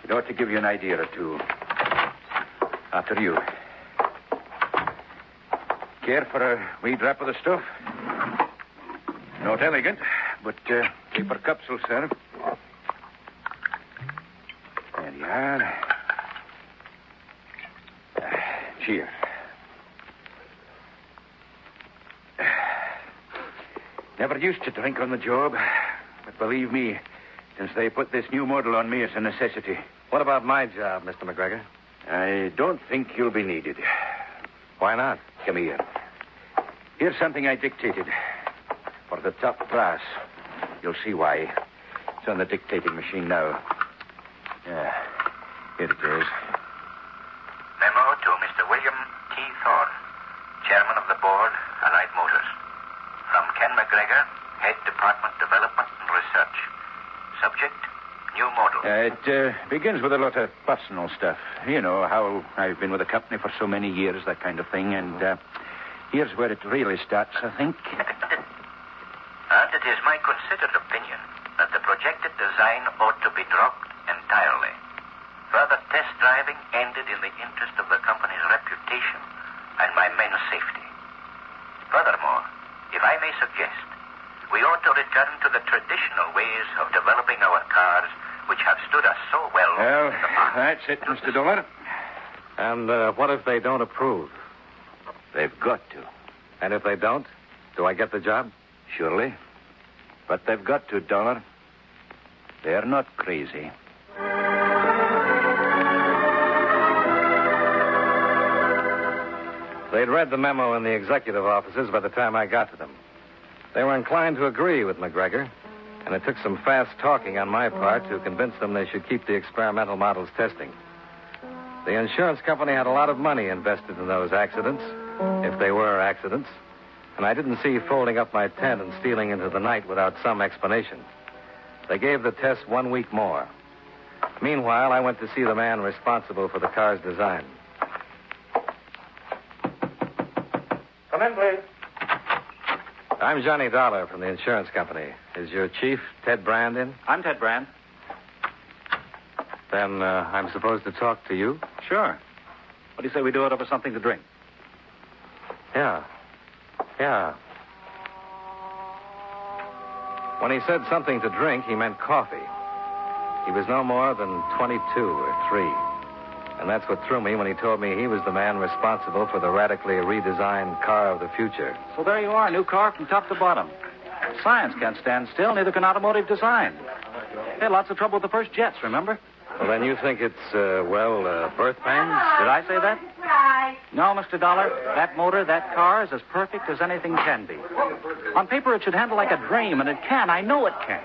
It ought to give you an idea or two. After you. Care for a wee drop of the stuff? Not elegant, but paper cups will serve. There you are. Cheers. Never used to drink on the job, but believe me, since they put this new model on me, it's a necessity. What about my job, Mr. McGregor? I don't think you'll be needed. Why not? Come here. Here's something I dictated. For the top brass. You'll see why. It's on the dictating machine now. Yeah. Here it is. Memo to Mr. William T. Thorne, Chairman of the Board, Allied Motors. From Ken McGregor, Head Department Development and Research. Subject, new model. It begins with a lot of personal stuff. You know, how I've been with the company for so many years, that kind of thing. And Here's where it really starts, I think. And it is my considered opinion that the projected design ought to be dropped entirely. Further test driving ended in the interest of the company's reputation and my men's safety. Furthermore, if I may suggest, we ought to return to the traditional ways of developing our cars, which have stood us so well. Well, that's it, Mr. Dollar. And what if they don't approve? They've got to. And if they don't, do I get the job? Surely. But they've got to, Dollar. They're not crazy. They'd read the memo in the executive offices by the time I got to them. They were inclined to agree with McGregor, and it took some fast talking on my part to convince them they should keep the experimental models testing. The insurance company had a lot of money invested in those accidents, if they were accidents, and I didn't see folding up my tent and stealing into the night without some explanation. They gave the test 1 week more. Meanwhile, I went to see the man responsible for the car's design. Come in, please. I'm Johnny Dollar from the insurance company. Is your chief, Ted Brand, in? I'm Ted Brand. Then I'm supposed to talk to you? Sure. What do you say we do it over something to drink? Yeah. When he said something to drink, he meant coffee. He was no more than 22 or 3. And that's what threw me when he told me he was the man responsible for the radically redesigned car of the future. So there you are, a new car from top to bottom. Science can't stand still, neither can automotive design. They had lots of trouble with the first jets, remember? Well, then you think it's, birth pangs? Did I say that? No, Mr. Dollar. That motor, that car is as perfect as anything can be. On paper, it should handle like a dream, and it can. I know it can.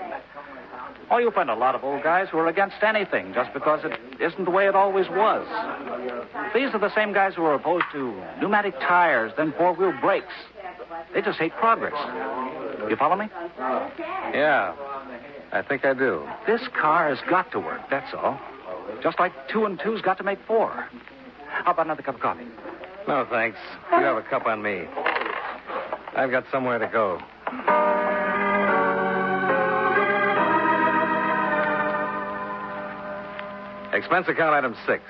Oh, you'll find a lot of old guys who are against anything just because it isn't the way it always was. These are the same guys who are opposed to pneumatic tires, then four-wheel brakes. They just hate progress. You follow me? Yeah, I think I do. This car has got to work, that's all. Just like 2 and 2's got to make 4. How about another cup of coffee? No, thanks. You have a cup on me. I've got somewhere to go. Expense account item 6.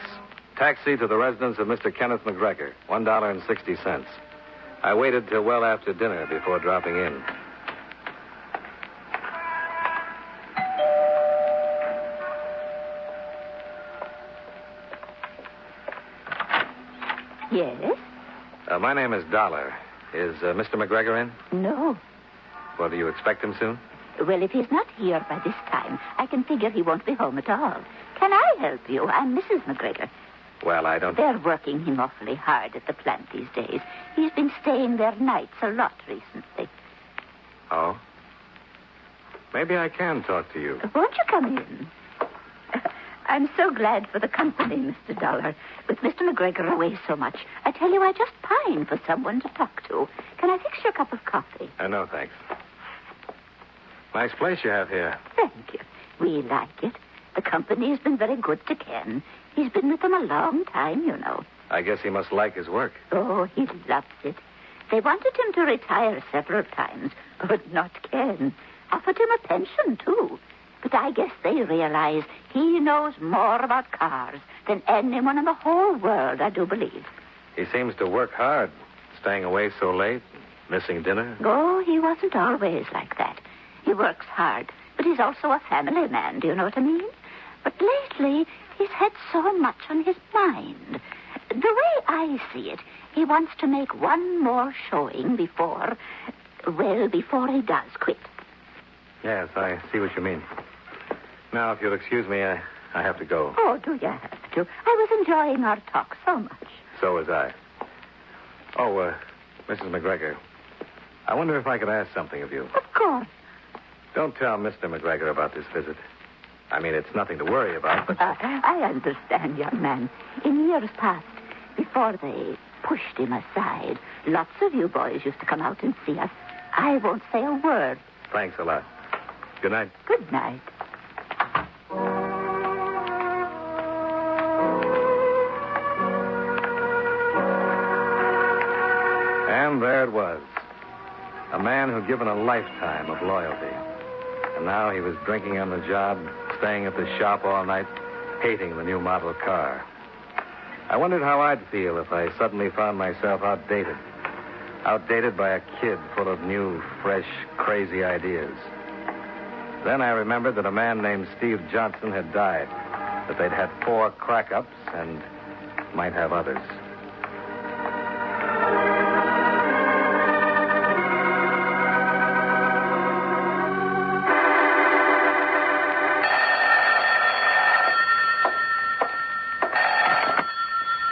Taxi to the residence of Mr. Kenneth McGregor, $1.60. I waited till well after dinner before dropping in. Yes? My name is Dollar. Is Mr. McGregor in? No. Well, do you expect him soon? Well, if he's not here by this time, I can figure he won't be home at all. Can I help you? I'm Mrs. McGregor. Well, I don't... They're working him awfully hard at the plant these days. He's been staying there nights a lot recently. Oh? Maybe I can talk to you. Won't you come in? I'm so glad for the company, Mr. Dollar. With Mr. McGregor away so much, I tell you, I just pine for someone to talk to. Can I fix you a cup of coffee? No, thanks. Nice place you have here. Thank you. We like it. The company's been very good to Ken. He's been with them a long time, you know. I guess he must like his work. Oh, he loves it. They wanted him to retire several times, but not Ken. Offered him a pension, too. But I guess they realize he knows more about cars than anyone in the whole world, I do believe. He seems to work hard, staying away so late, missing dinner. Oh, he wasn't always like that. He works hard, but he's also a family man, do you know what I mean? But lately, he's had so much on his mind. The way I see it, he wants to make one more showing before he does quit. Yes, I see what you mean. Now, if you'll excuse me, I have to go. Oh, do you have to? I was enjoying our talk so much. So was I. Oh, Mrs. McGregor, I wonder if I could ask something of you. Of course. Don't tell Mr. McGregor about this visit. I mean, it's nothing to worry about, but... I understand, young man. In years past, before they pushed him aside, lots of you boys used to come out and see us. I won't say a word. Thanks a lot. Good night. Good night. And there there it was. A man who'd given a lifetime of loyalty. And now he was drinking on the job, staying at the shop all night, hating the new model car. I wondered how I'd feel if I suddenly found myself outdated. Outdated by a kid full of new, fresh, crazy ideas. Then I remembered that a man named Steve Johnson had died, that they'd had 4 crack-ups and might have others.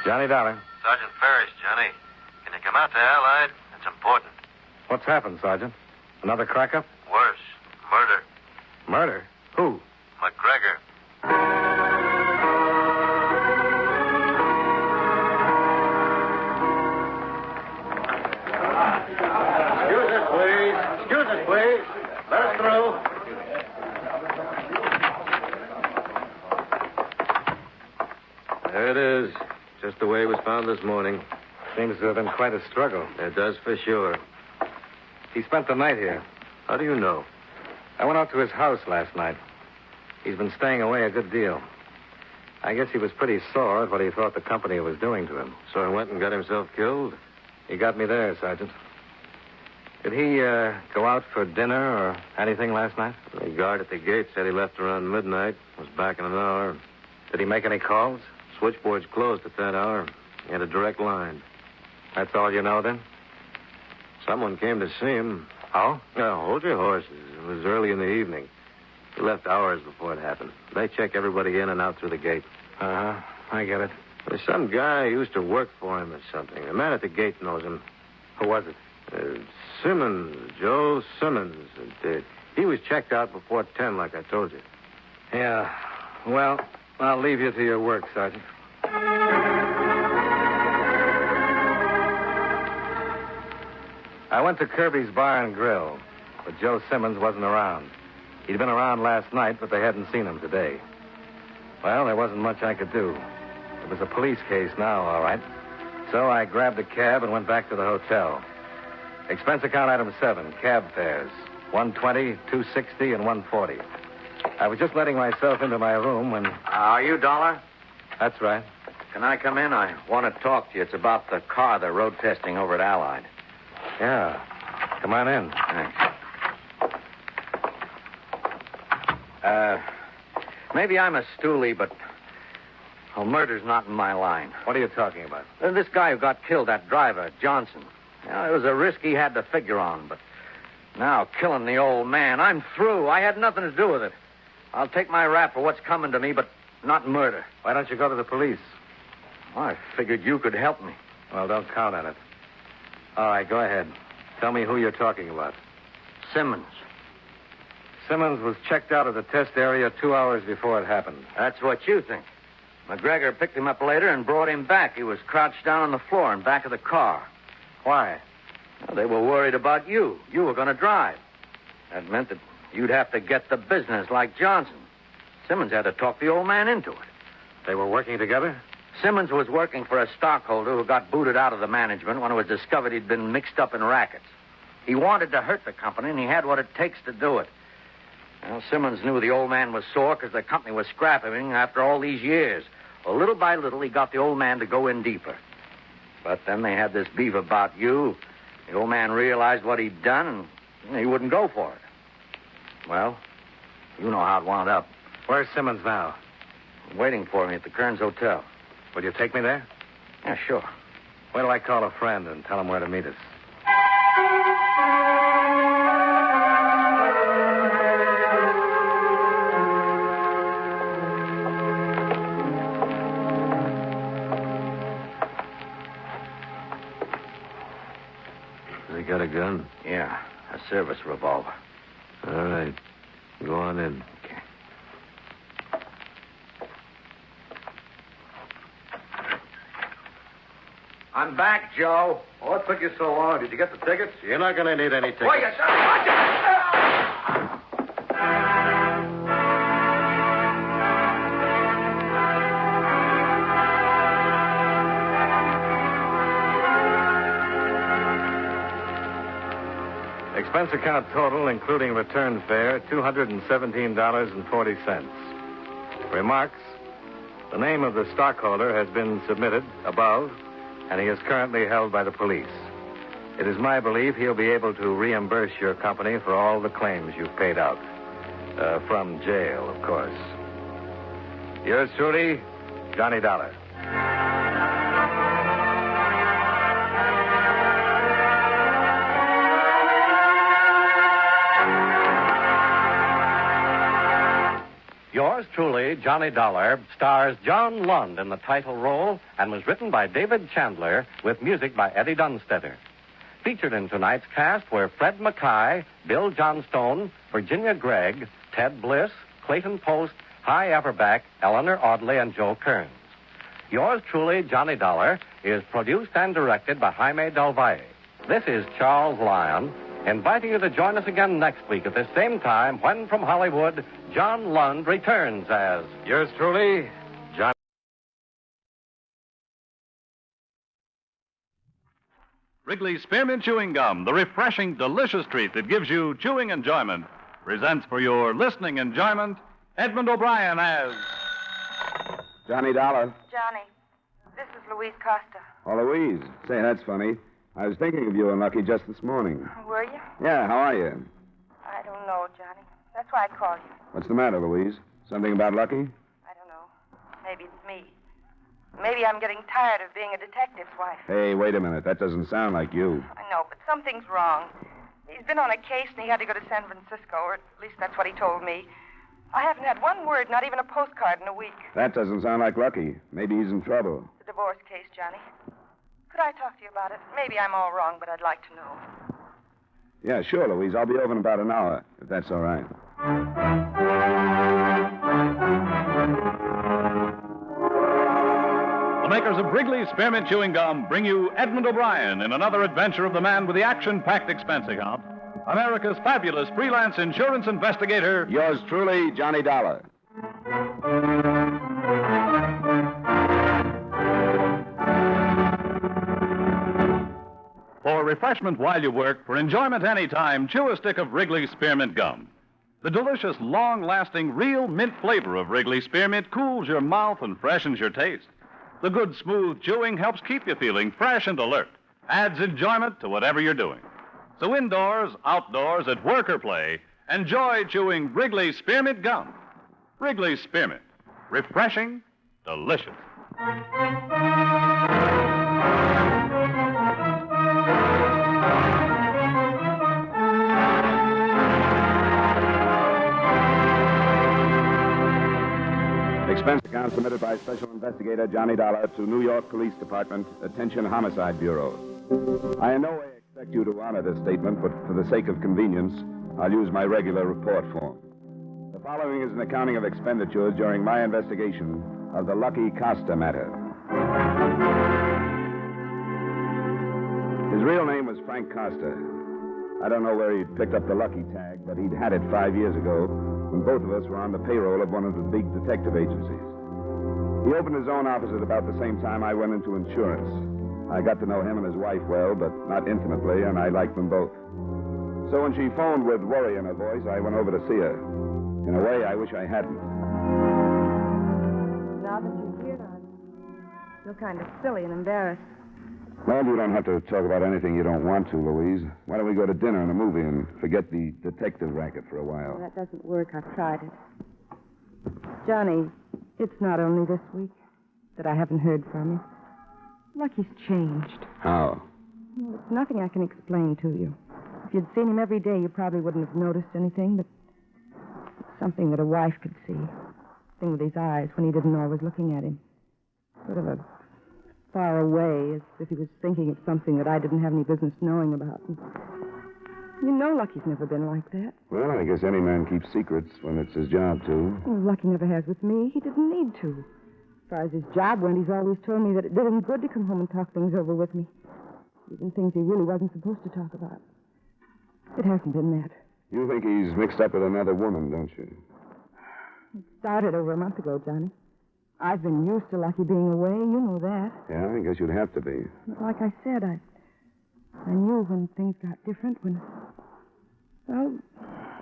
Johnny Dollar. Sergeant Ferris, Johnny. Can you come out to Allied? It's important. What's happened, Sergeant? Another crack-up? Worse. Murder. Murder? Who? McGregor. Excuse us, please. Excuse us, please. Let us through. There it is. Just the way it was found this morning. Seems to have been quite a struggle. It does for sure. He spent the night here. How do you know? I went out to his house last night. He's been staying away a good deal. I guess he was pretty sore at what he thought the company was doing to him. So he went and got himself killed? He got me there, Sergeant. Did he go out for dinner or anything last night? The guard at the gate said he left around midnight. Was back in an hour. Did he make any calls? Switchboard's closed at that hour. He had a direct line. That's all you know, then? Someone came to see him. Oh? Now, hold your horses. It was early in the evening. He left hours before it happened. They check everybody in and out through the gate. Uh-huh. I get it. There's some guy who used to work for him or something. The man at the gate knows him. Who was it? Simmons. Joe Simmons. He was checked out before 10, like I told you. Yeah. Well, I'll leave you to your work, Sergeant. I went to Kirby's Bar and Grill, but Joe Simmons wasn't around. He'd been around last night, but they hadn't seen him today. Well, there wasn't much I could do. It was a police case now, all right. So I grabbed a cab and went back to the hotel. Expense account item 7, cab fares. $120, $260, and $140. I was just letting myself into my room when... Are you Dollar? That's right. Can I come in? I want to talk to you. It's about the car they're road testing over at Allied. Yeah. Come on in. Thanks. Maybe I'm a stoolie, but... Well, murder's not in my line. What are you talking about? This guy who got killed, that driver, Johnson. It was a risk he had to figure on, but... Now, killing the old man, I'm through. I had nothing to do with it. I'll take my rap for what's coming to me, but not murder. Why don't you go to the police? Well, I figured you could help me. Well, don't count on it. All right, go ahead. Tell me who you're talking about. Simmons. Simmons was checked out of the test area 2 hours before it happened. That's what you think. McGregor picked him up later and brought him back. He was crouched down on the floor in back of the car. Why? Well, they were worried about you. You were going to drive. That meant that you'd have to get the business like Johnson. Simmons had to talk the old man into it. They were working together? Simmons was working for a stockholder who got booted out of the management when it was discovered he'd been mixed up in rackets. He wanted to hurt the company, and he had what it takes to do it. Well, Simmons knew the old man was sore because the company was scrapping him after all these years. Well, little by little, he got the old man to go in deeper. But then they had this beef about you. The old man realized what he'd done, and he wouldn't go for it. Well, you know how it wound up. Where's Simmons now? Waiting for me at the Kearns Hotel. Will you take me there? Yeah, sure. Wait till I call a friend and tell him where to meet us. Has he got a gun? Yeah, a service revolver. All right. Go on in. Okay. I'm back, Joe. What took you so long? Did you get the tickets? You're not going to need any tickets. Wait, you Expense account total, including return fare, $217.40. Remarks. The name of the stockholder has been submitted above, and he is currently held by the police. It is my belief he'll be able to reimburse your company for all the claims you've paid out. From jail, of course. Yours truly, Johnny Dollar. Yours truly, Johnny Dollar, stars John Lund in the title role and was written by David Chandler with music by Eddie Dunstetter. Featured in tonight's cast were Fred Mackay, Bill Johnstone, Virginia Gregg, Ted Bliss, Clayton Post, Hy Everback, Eleanor Audley, and Joe Kearns. Yours truly, Johnny Dollar, is produced and directed by Jaime Del Valle. This is Charles Lyon, inviting you to join us again next week at the same time when, from Hollywood, John Lund returns as Yours truly, John. Wrigley's Spearmint Chewing Gum, the refreshing, delicious treat that gives you chewing enjoyment, presents for your listening enjoyment Edmond O'Brien as Johnny Dollar. Johnny, this is Louise Costa. Oh, Louise. Say, that's funny. I was thinking of you and Lucky just this morning. Were you? Yeah, how are you? I don't know, Johnny. That's why I called you. What's the matter, Louise? Something about Lucky? I don't know. Maybe it's me. Maybe I'm getting tired of being a detective's wife. Hey, wait a minute. That doesn't sound like you. I know, but something's wrong. He's been on a case and he had to go to San Francisco, or at least that's what he told me. I haven't had one word, not even a postcard in a week. That doesn't sound like Lucky. Maybe he's in trouble. It's a divorce case, Johnny. Could I talk to you about it? Maybe I'm all wrong, but I'd like to know. Yeah, sure, Louise. I'll be over in about an hour, if that's all right. The makers of Wrigley's Spearmint Chewing Gum bring you Edmond O'Brien in another adventure of the man with the action-packed expense account, America's fabulous freelance insurance investigator. Yours truly, Johnny Dollar. For refreshment while you work, for enjoyment anytime, chew a stick of Wrigley's Spearmint Gum. The delicious, long-lasting, real mint flavor of Wrigley's Spearmint cools your mouth and freshens your taste. The good, smooth chewing helps keep you feeling fresh and alert, adds enjoyment to whatever you're doing. So indoors, outdoors, at work or play, enjoy chewing Wrigley's Spearmint Gum. Wrigley's Spearmint. Refreshing, delicious. Expense account submitted by Special Investigator Johnny Dollar to New York Police Department, Attention Homicide Bureau. I in no way expect you to honor this statement, but for the sake of convenience, I'll use my regular report form. The following is an accounting of expenditures during my investigation of the Lucky Costa matter. His real name was Frank Costa. I don't know where he'd picked up the Lucky tag, but he'd had it 5 years ago when both of us were on the payroll of one of the big detective agencies. He opened his own office at about the same time I went into insurance. I got to know him and his wife well, but not intimately, and I liked them both. So when she phoned with worry in her voice, I went over to see her. In a way, I wish I hadn't. Now that you're here, I feel kind of silly and embarrassed. Well, you don't have to talk about anything you don't want to, Louise. Why don't we go to dinner and a movie and forget the detective racket for a while? That doesn't work. I've tried it. Johnny, it's not only this week that I haven't heard from you. Lucky's changed. How? Well, it's nothing I can explain to you. If you'd seen him every day, you probably wouldn't have noticed anything, but it's something that a wife could see. Thing with his eyes when he didn't know I was looking at him. Sort of a far away, as if he was thinking of something that I didn't have any business knowing about. And you know Lucky's never been like that. Well, I guess any man keeps secrets when it's his job to. Well, Lucky never has with me. He didn't need to. As far as his job went, he's always told me that it did him good to come home and talk things over with me. Even things he really wasn't supposed to talk about. It hasn't been that. You think he's mixed up with another woman, don't you? It started over a month ago, Johnny. I've been used to Lucky being away. You know that. Yeah, I guess you'd have to be. But like I said, I knew when things got different, when Well,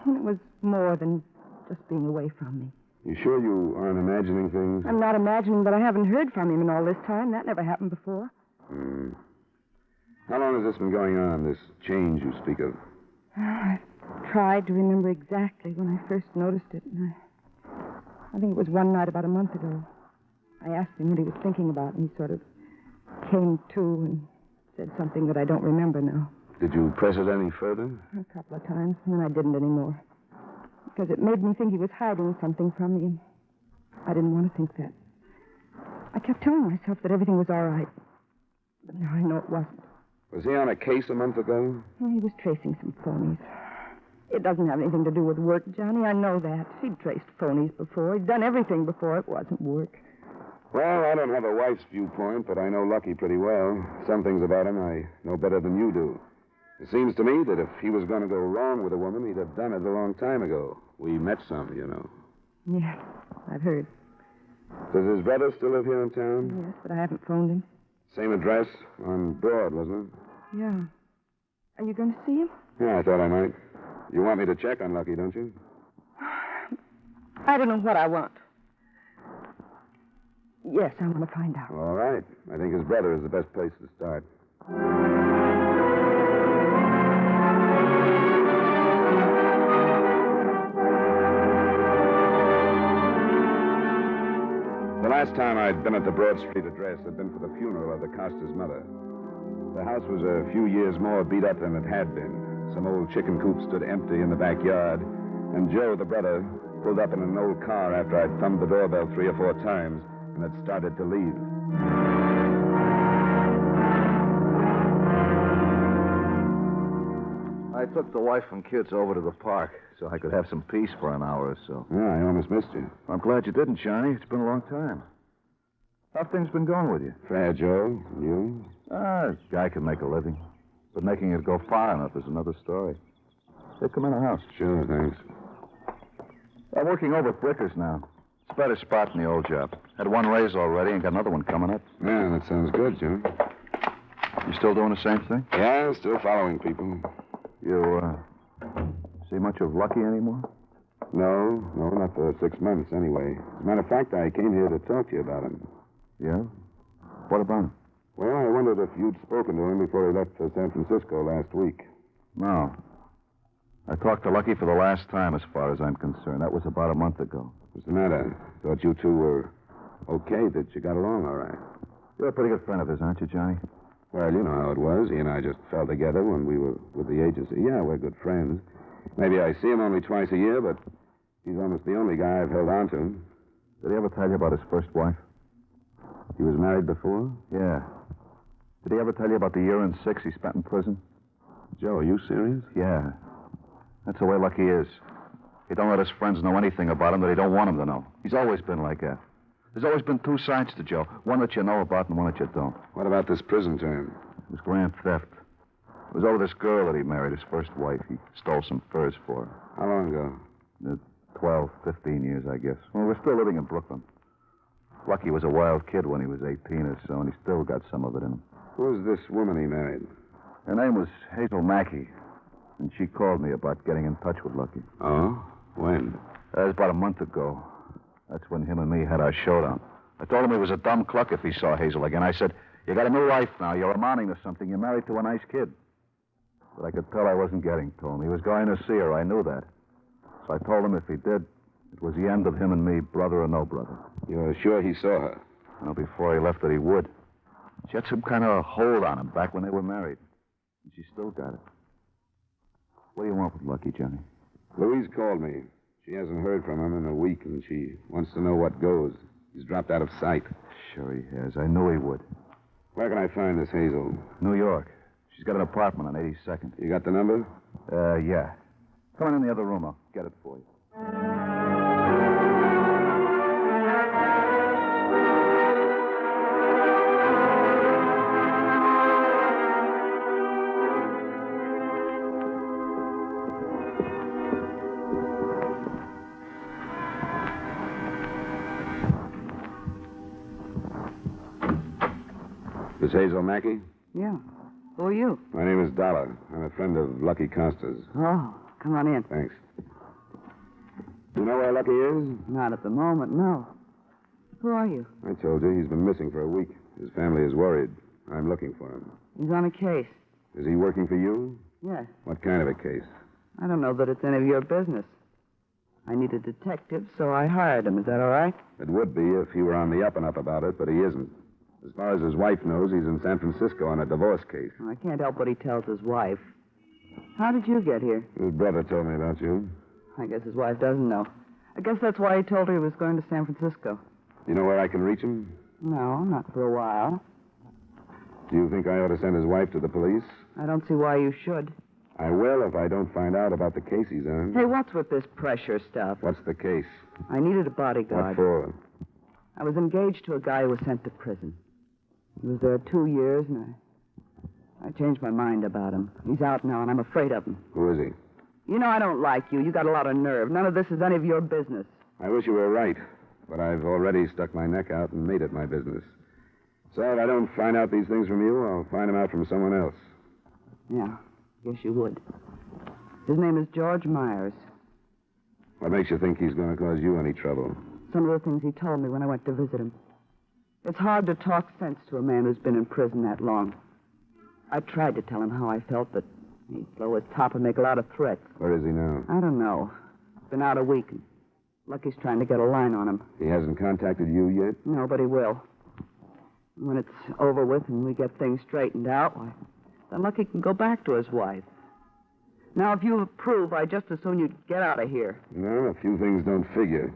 it was more than just being away from me. You sure you aren't imagining things? I'm not imagining, but I haven't heard from him in all this time. That never happened before. How long has this been going on, this change you speak of? I've tried to remember exactly when I first noticed it. And I think it was one night about a month ago. I asked him what he was thinking about, and he sort of came to and said something that I don't remember now. Did you press it any further? A couple of times, and then I didn't anymore. Because it made me think he was hiding something from me, and I didn't want to think that. I kept telling myself that everything was all right. But now I know it wasn't. Was he on a case a month ago? Well, he was tracing some phonies. It doesn't have anything to do with work, Johnny. I know that. He'd traced phonies before. He'd done everything before. It wasn't work. Well, I don't have a wife's viewpoint, but I know Lucky pretty well. Some things about him I know better than you do. It seems to me that if he was going to go wrong with a woman, he'd have done it a long time ago. We met some, you know. Yes, I've heard. Does his brother still live here in town? Yes, but I haven't phoned him. Same address on Broad, wasn't it? Yeah. Are you going to see him? Yeah, I thought I might. You want me to check on Lucky, don't you? I don't know what I want. Yes, I want to find out. All right. I think his brother is the best place to start. The last time I'd been at the Broad Street address had been for the funeral of the Costa's mother. The house was a few years more beat up than it had been. Some old chicken coop stood empty in the backyard, and Joe, the brother, pulled up in an old car after I'd thumbed the doorbell 3 or 4 times and had started to leave. I took the wife and kids over to the park so I could have some peace for an hour or so. Yeah, I almost missed you. I'm glad you didn't, Johnny. It's been a long time. How've things been going with you? Fair, Joe. You? A guy can make a living. But making it go far enough is another story. Hey, come in the house. Sure, thanks. I'm working over at Bricker's now. It's a better spot than the old job. Had one raise already and got another one coming up. Yeah, that sounds good, Joe. You still doing the same thing? Yeah, still following people. You, see much of Lucky anymore? No, not for 6 months anyway. As a matter of fact, I came here to talk to you about him. Yeah? What about him? Well, I wondered if you'd spoken to him before he left for San Francisco last week. No. I talked to Lucky for the last time, as far as I'm concerned. That was about a month ago. What's the matter? Thought you two were okay, that you got along all right. You're a pretty good friend of his, aren't you, Johnny? Well, you know how it was. He and I just fell together when we were with the agency. Yeah, we're good friends. Maybe I see him only twice a year, but he's almost the only guy I've held on to. Did he ever tell you about his first wife? He was married before? Yeah. Did he ever tell you about the year and 6 he spent in prison? Joe, are you serious? Yeah. That's the way Lucky is. He don't let his friends know anything about him that he don't want them to know. He's always been like that. There's always been 2 sides to Joe. One that you know about and one that you don't. What about this prison term? It was grand theft. It was over this girl that he married, his first wife. He stole some furs for her. How long ago? 12, 15 years, I guess. Well, we're still living in Brooklyn. Lucky was a wild kid when he was 18 or so, and he still got some of it in him. Who was this woman he married? Her name was Hazel Mackey, and she called me about getting in touch with Lucky. Oh? When? That was about a month ago. That's when him and me had our showdown. I told him he was a dumb cluck if he saw Hazel again. I said, you got a new life now. You're amounting to something. You're married to a nice kid. But I could tell I wasn't getting to him. He was going to see her. I knew that. So I told him if he did, it was the end of him and me, brother or no brother. You're sure he saw her? Well, before he left that he would. She had some kind of hold on him back when they were married. And she still got it. What do you want with Lucky, Johnny? Louise called me. She hasn't heard from him in a week, and she wants to know what goes. He's dropped out of sight. Sure he has. I knew he would. Where can I find this Hazel? New York. She's got an apartment on 82nd. You got the number? Yeah. Come on in the other room. I'll get it for you. This Hazel Mackey? Yeah. Who are you? My name is Dollar. I'm a friend of Lucky Costa's. Oh, Come on in. Thanks. You know where Lucky is? Not at the moment, no. Who are you? I told you he's been missing for a week. His family is worried. I'm looking for him. He's on a case. Is he working for you? Yes. What kind of a case? I don't know that it's any of your business. I need a detective, so I hired him. Is that all right? It would be if he were on the up and up about it, but he isn't. As far as his wife knows, he's in San Francisco on a divorce case. Well, I can't help what he tells his wife. How did you get here? His brother told me about you. I guess his wife doesn't know. I guess that's why he told her he was going to San Francisco. You know where I can reach him? No, not for a while. Do you think I ought to send his wife to the police? I don't see why you should. I will if I don't find out about the case he's on. Hey, what's with this pressure stuff? What's the case? I needed a bodyguard. What for? I was engaged to a guy who was sent to prison. He was there 2 years, and I changed my mind about him. He's out now, and I'm afraid of him. Who is he? You know I don't like you. You got a lot of nerve. None of this is any of your business. I wish you were right, but I've already stuck my neck out and made it my business. So if I don't find out these things from you, I'll find them out from someone else. Yeah, guess you would. His name is George Myers. What makes you think he's going to cause you any trouble? Some of the things he told me when I went to visit him. It's hard to talk sense to a man who's been in prison that long. I tried to tell him how I felt, but he'd blow his top and make a lot of threats. Where is he now? I don't know. Been out a week. Lucky's trying to get a line on him. He hasn't contacted you yet? No, but he will. When it's over with and we get things straightened out, why, then Lucky can go back to his wife. Now, if you approve, I'd just as soon you'd get out of here. No, a few things don't figure.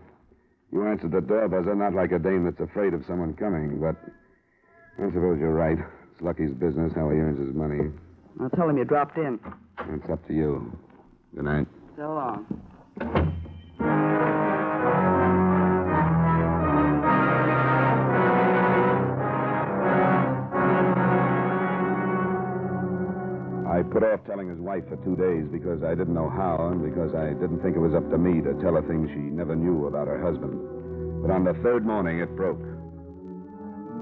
You answered the door buzzer not like a dame that's afraid of someone coming, but I suppose you're right. It's Lucky's business how he earns his money. I'll tell him you dropped in. It's up to you. Good night. So long. I put off telling his wife for 2 days because I didn't know how and because I didn't think it was up to me to tell her things she never knew about her husband. But on the third morning, it broke.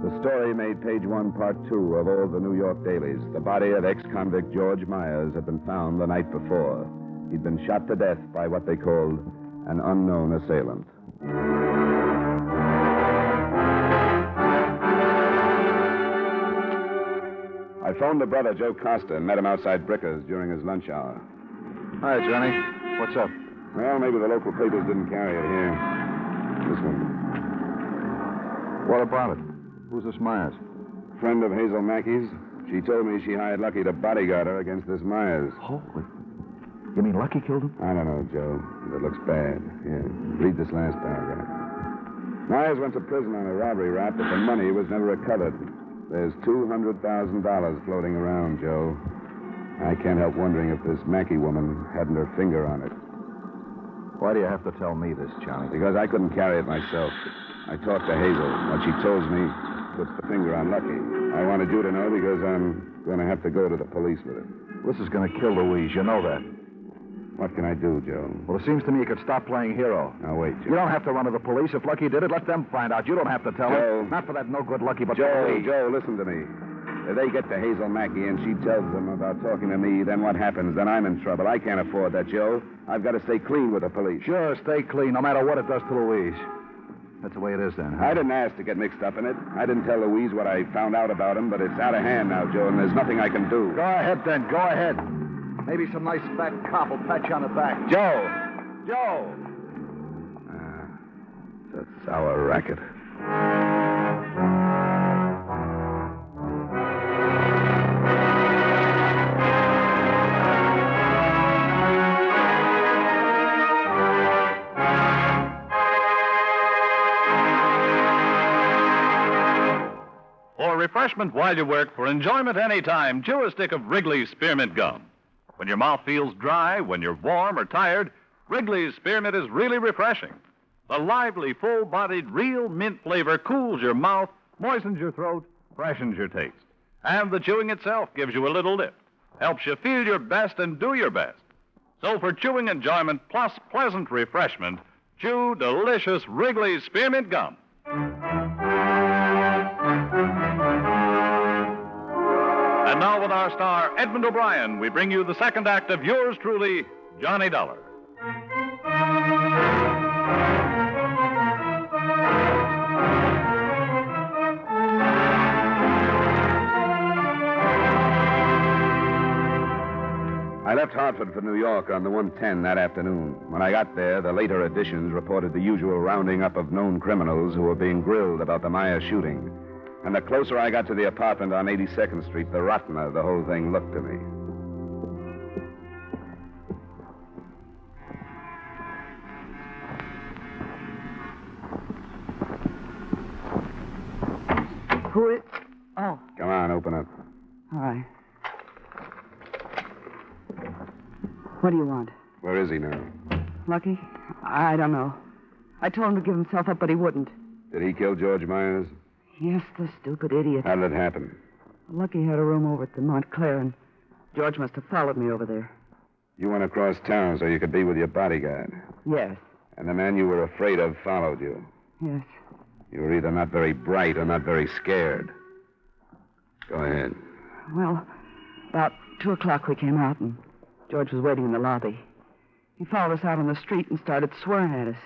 The story made page 1, part 2 of all the New York dailies. The body of ex-convict George Myers had been found the night before. He'd been shot to death by what they called an unknown assailant. I phoned the brother, Joe Costa, and met him outside Bricker's during his lunch hour. Hi, Johnny. What's up? Well, maybe the local papers didn't carry it here. This one. What about it? Who's this Myers? Friend of Hazel Mackey's. She told me she hired Lucky to bodyguard her against this Myers. Holy. You mean Lucky killed him? I don't know, Joe. It looks bad. Here, read this last paragraph. Myers went to prison on a robbery rap, but the money was never recovered. There's $200,000 floating around, Joe. I can't help wondering if this Mackey woman hadn't her finger on it. Why do you have to tell me this, Johnny? Because I couldn't carry it myself. I talked to Hazel. What she tells me puts the finger on Lucky. I wanted you to know because I'm going to have to go to the police with it. This is going to kill Louise. You know that. What can I do, Joe? Well, it seems to me you could stop playing hero. Now, wait, Joe. You don't have to run to the police. If Lucky did it, let them find out. You don't have to tell them. Not for that no-good Lucky, but for me. Joe, listen to me. If they get to Hazel Mackey and she tells them about talking to me, then what happens? Then I'm in trouble. I can't afford that, Joe. I've got to stay clean with the police. Sure, stay clean, no matter what it does to Louise. That's the way it is, then, huh? I didn't ask to get mixed up in it. I didn't tell Louise what I found out about him, but it's out of hand now, Joe, and there's nothing I can do. Go ahead, then. Go ahead. Maybe some nice fat cop will pat you on the back. Joe! It's a sour racket. For refreshment while you work, for enjoyment anytime, chew a stick of Wrigley's Spearmint Gum. When your mouth feels dry, when you're warm or tired, Wrigley's Spearmint is really refreshing. The lively, full-bodied, real mint flavor cools your mouth, moistens your throat, freshens your taste. And the chewing itself gives you a little lift, helps you feel your best and do your best. So for chewing enjoyment plus pleasant refreshment, chew delicious Wrigley's Spearmint Gum. And now with our star, Edmond O'Brien, we bring you the second act of yours truly, Johnny Dollar. I left Hartford for New York on the 110 that afternoon. When I got there, the later editions reported the usual rounding up of known criminals who were being grilled about the Myers shooting. And the closer I got to the apartment on 82nd Street, the rottener the whole thing looked to me. Who is... Oh. Come on, open up. All right. What do you want? Where is he now? Lucky? I don't know. I told him to give himself up, but he wouldn't. Did he kill George Myers? Yes, the stupid idiot. How did it happen? Lucky had a room over at the Montclair, and George must have followed me over there. You went across town so you could be with your bodyguard. Yes. And the man you were afraid of followed you. Yes. You were either not very bright or not very scared. Go ahead. Well, about 2 o'clock we came out, and George was waiting in the lobby. He followed us out on the street and started swearing at us.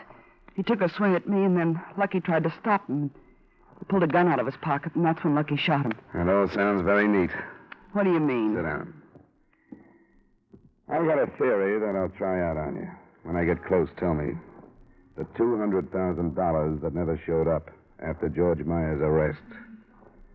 He took a swing at me, and then Lucky tried to stop him. He pulled a gun out of his pocket, and that's when Lucky shot him. That all sounds very neat. What do you mean? Sit down. I've got a theory that I'll try out on you. When I get close, tell me. The $200,000 that never showed up after George Myers' arrest.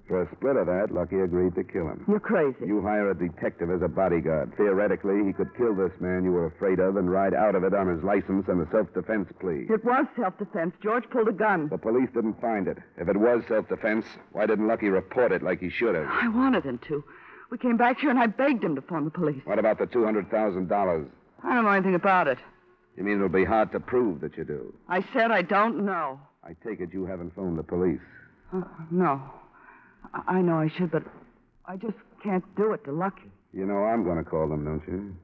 For a split of that, Lucky agreed to kill him. You're crazy. You hire a detective as a bodyguard. Theoretically, he could kill this man you were afraid of and ride out of it on his license and a self-defense plea. It was self-defense. George pulled a gun. The police didn't find it. If it was self-defense, why didn't Lucky report it like he should have? I wanted him to. We came back here and I begged him to phone the police. What about the $200,000? I don't know anything about it. You mean it'll be hard to prove that you do? I said I don't know. I take it you haven't phoned the police. No. I know I should, but I just can't do it to Lucky. You know I'm going to call them, don't you?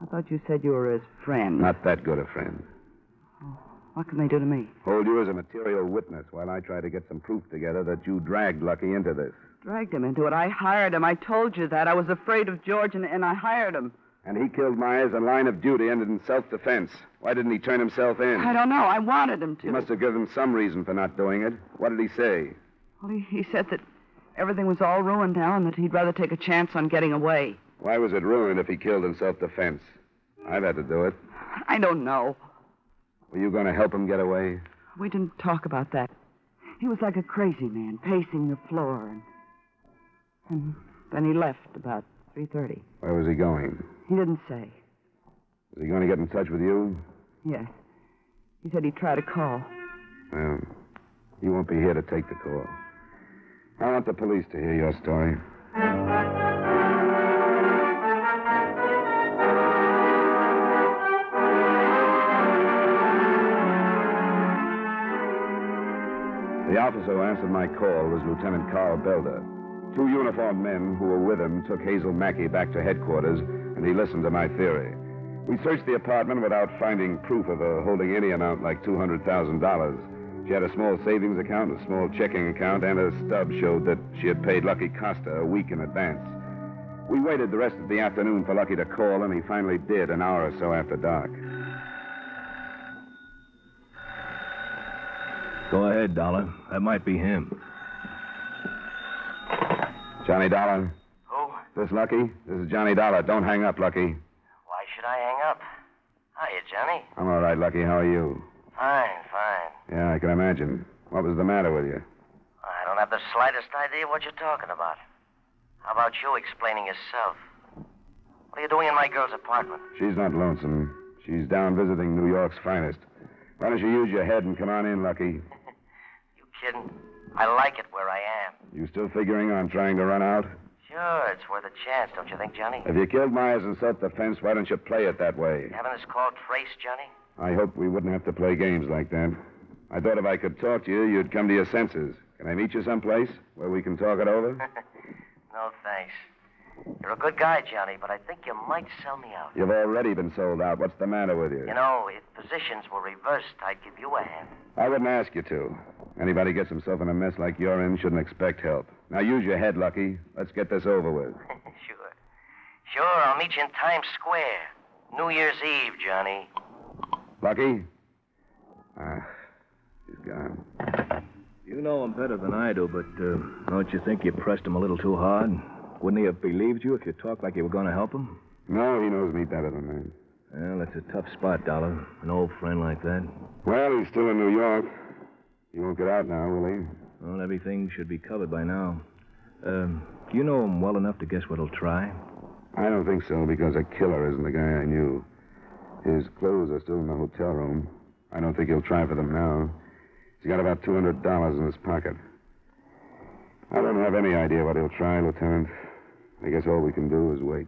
I thought you said you were his friend. Not that good a friend. Oh, what can they do to me? Hold you as a material witness while I try to get some proof together that you dragged Lucky into this. Dragged him into it. I hired him. I told you that. I was afraid of George, and I hired him. And he killed Myers in line of duty, ended in self-defense. Why didn't he turn himself in? I don't know. I wanted him to. You must have given him some reason for not doing it. What did he say? Well, he said that everything was all ruined now and that he'd rather take a chance on getting away. Why was it ruined if he killed in self-defense? I've had to do it. I don't know. Were you going to help him get away? We didn't talk about that. He was like a crazy man, pacing the floor. And then he left about 3:30. Where was he going? He didn't say. Was he going to get in touch with you? Yes. He said he'd try to call. Well, he won't be here to take the call. I want the police to hear your story. The officer who answered my call was Lieutenant Carl Belder. 2 uniformed men who were with him took Hazel Mackey back to headquarters, and he listened to my theory. We searched the apartment without finding proof of her holding any amount like $200,000. She had a small savings account, a small checking account, and a stub showed that she had paid Lucky Costa a week in advance. We waited the rest of the afternoon for Lucky to call, and he finally did an hour or so after dark. Go ahead, Dollar. That might be him. Johnny Dollar? Who? This Lucky? This is Johnny Dollar. Don't hang up, Lucky. Why should I hang up? Hiya, Johnny. I'm all right, Lucky. How are you? Fine. Yeah, I can imagine. What was the matter with you? I don't have the slightest idea what you're talking about. How about you explaining yourself? What are you doing in my girl's apartment? She's not lonesome. She's down visiting New York's finest. Why don't you use your head and come on in, Lucky? You kidding? I like it where I am. You still figuring on trying to run out? Sure, it's worth a chance, don't you think, Johnny? If you killed Myers in self-defense, why don't you play it that way? Having this call traced, Johnny? I hoped we wouldn't have to play games like that. I thought if I could talk to you, you'd come to your senses. Can I meet you someplace where we can talk it over? No, thanks. You're a good guy, Johnny, but I think you might sell me out. You've already been sold out. What's the matter with you? You know, if positions were reversed, I'd give you a hand. I wouldn't ask you to. Anybody gets himself in a mess like you're in shouldn't expect help. Now use your head, Lucky. Let's get this over with. Sure, I'll meet you in Times Square. New Year's Eve, Johnny. Lucky? He's gone. You know him better than I do, but don't you think you pressed him a little too hard? Wouldn't he have believed you if you talked like you were going to help him? No, he knows me better than that. Well, that's a tough spot, Dollar. An old friend like that. Well, he's still in New York. He won't get out now, will he? Well, everything should be covered by now. Do you know him well enough to guess what he'll try? I don't think so, because a killer isn't the guy I knew. His clothes are still in the hotel room. I don't think he'll try for them now. He's got about $200 in his pocket. I don't have any idea what he'll try, Lieutenant. I guess all we can do is wait.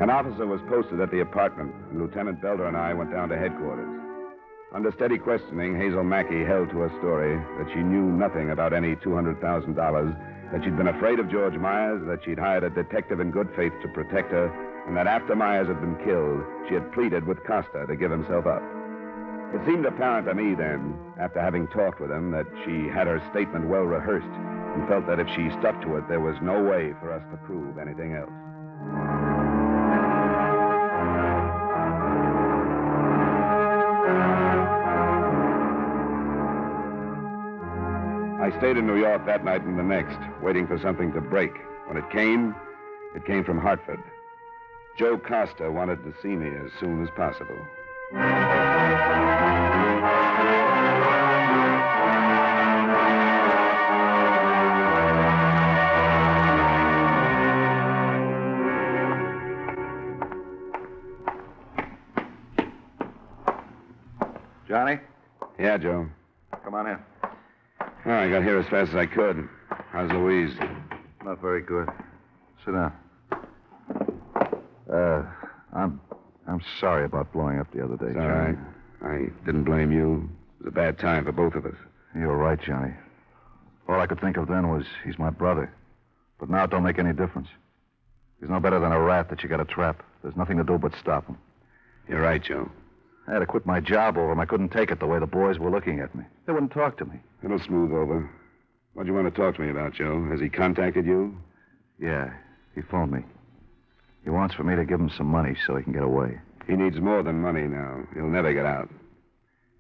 An officer was posted at the apartment, and Lieutenant Belder and I went down to headquarters. Under steady questioning, Hazel Mackey held to her story that she knew nothing about any $200,000, that she'd been afraid of George Myers, that she'd hired a detective in good faith to protect her, and that after Myers had been killed, she had pleaded with Costa to give himself up. It seemed apparent to me then, after having talked with him, that she had her statement well rehearsed and felt that if she stuck to it, there was no way for us to prove anything else. I stayed in New York that night and the next, waiting for something to break. When it came from Hartford. Joe Costa wanted to see me as soon as possible. Johnny? Yeah, Joe. Come on in. Oh, I got here as fast as I could. How's Louise? Not very good. Sit down. I'm sorry about blowing up the other day, It's Johnny. all right. I didn't blame you. It was a bad time for both of us. You're right, Johnny. All I could think of then was he's my brother. But now it don't make any difference. He's no better than a rat that you got to trap. There's nothing to do but stop him. You're right, Joe. I had to quit my job over him. I couldn't take it the way the boys were looking at me. They wouldn't talk to me. It'll smooth over. What do you want to talk to me about, Joe? Has he contacted you? Yeah, he phoned me. He wants for me to give him some money so he can get away. He needs more than money now. He'll never get out.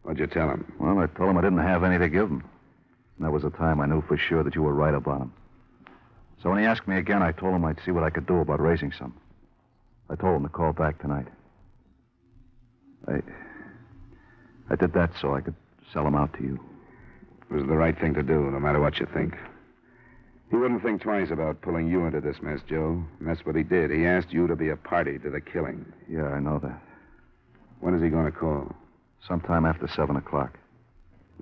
What'd you tell him? Well, I told him I didn't have any to give him. And that was the time I knew for sure that you were right about him. So when he asked me again, I told him I'd see what I could do about raising some. I told him to call back tonight. I did that so I could sell him out to you. It was the right thing to do, no matter what you think. He wouldn't think twice about pulling you into this mess, Joe. And that's what he did. He asked you to be a party to the killing. Yeah, I know that. When is he going to call? Sometime after 7 o'clock.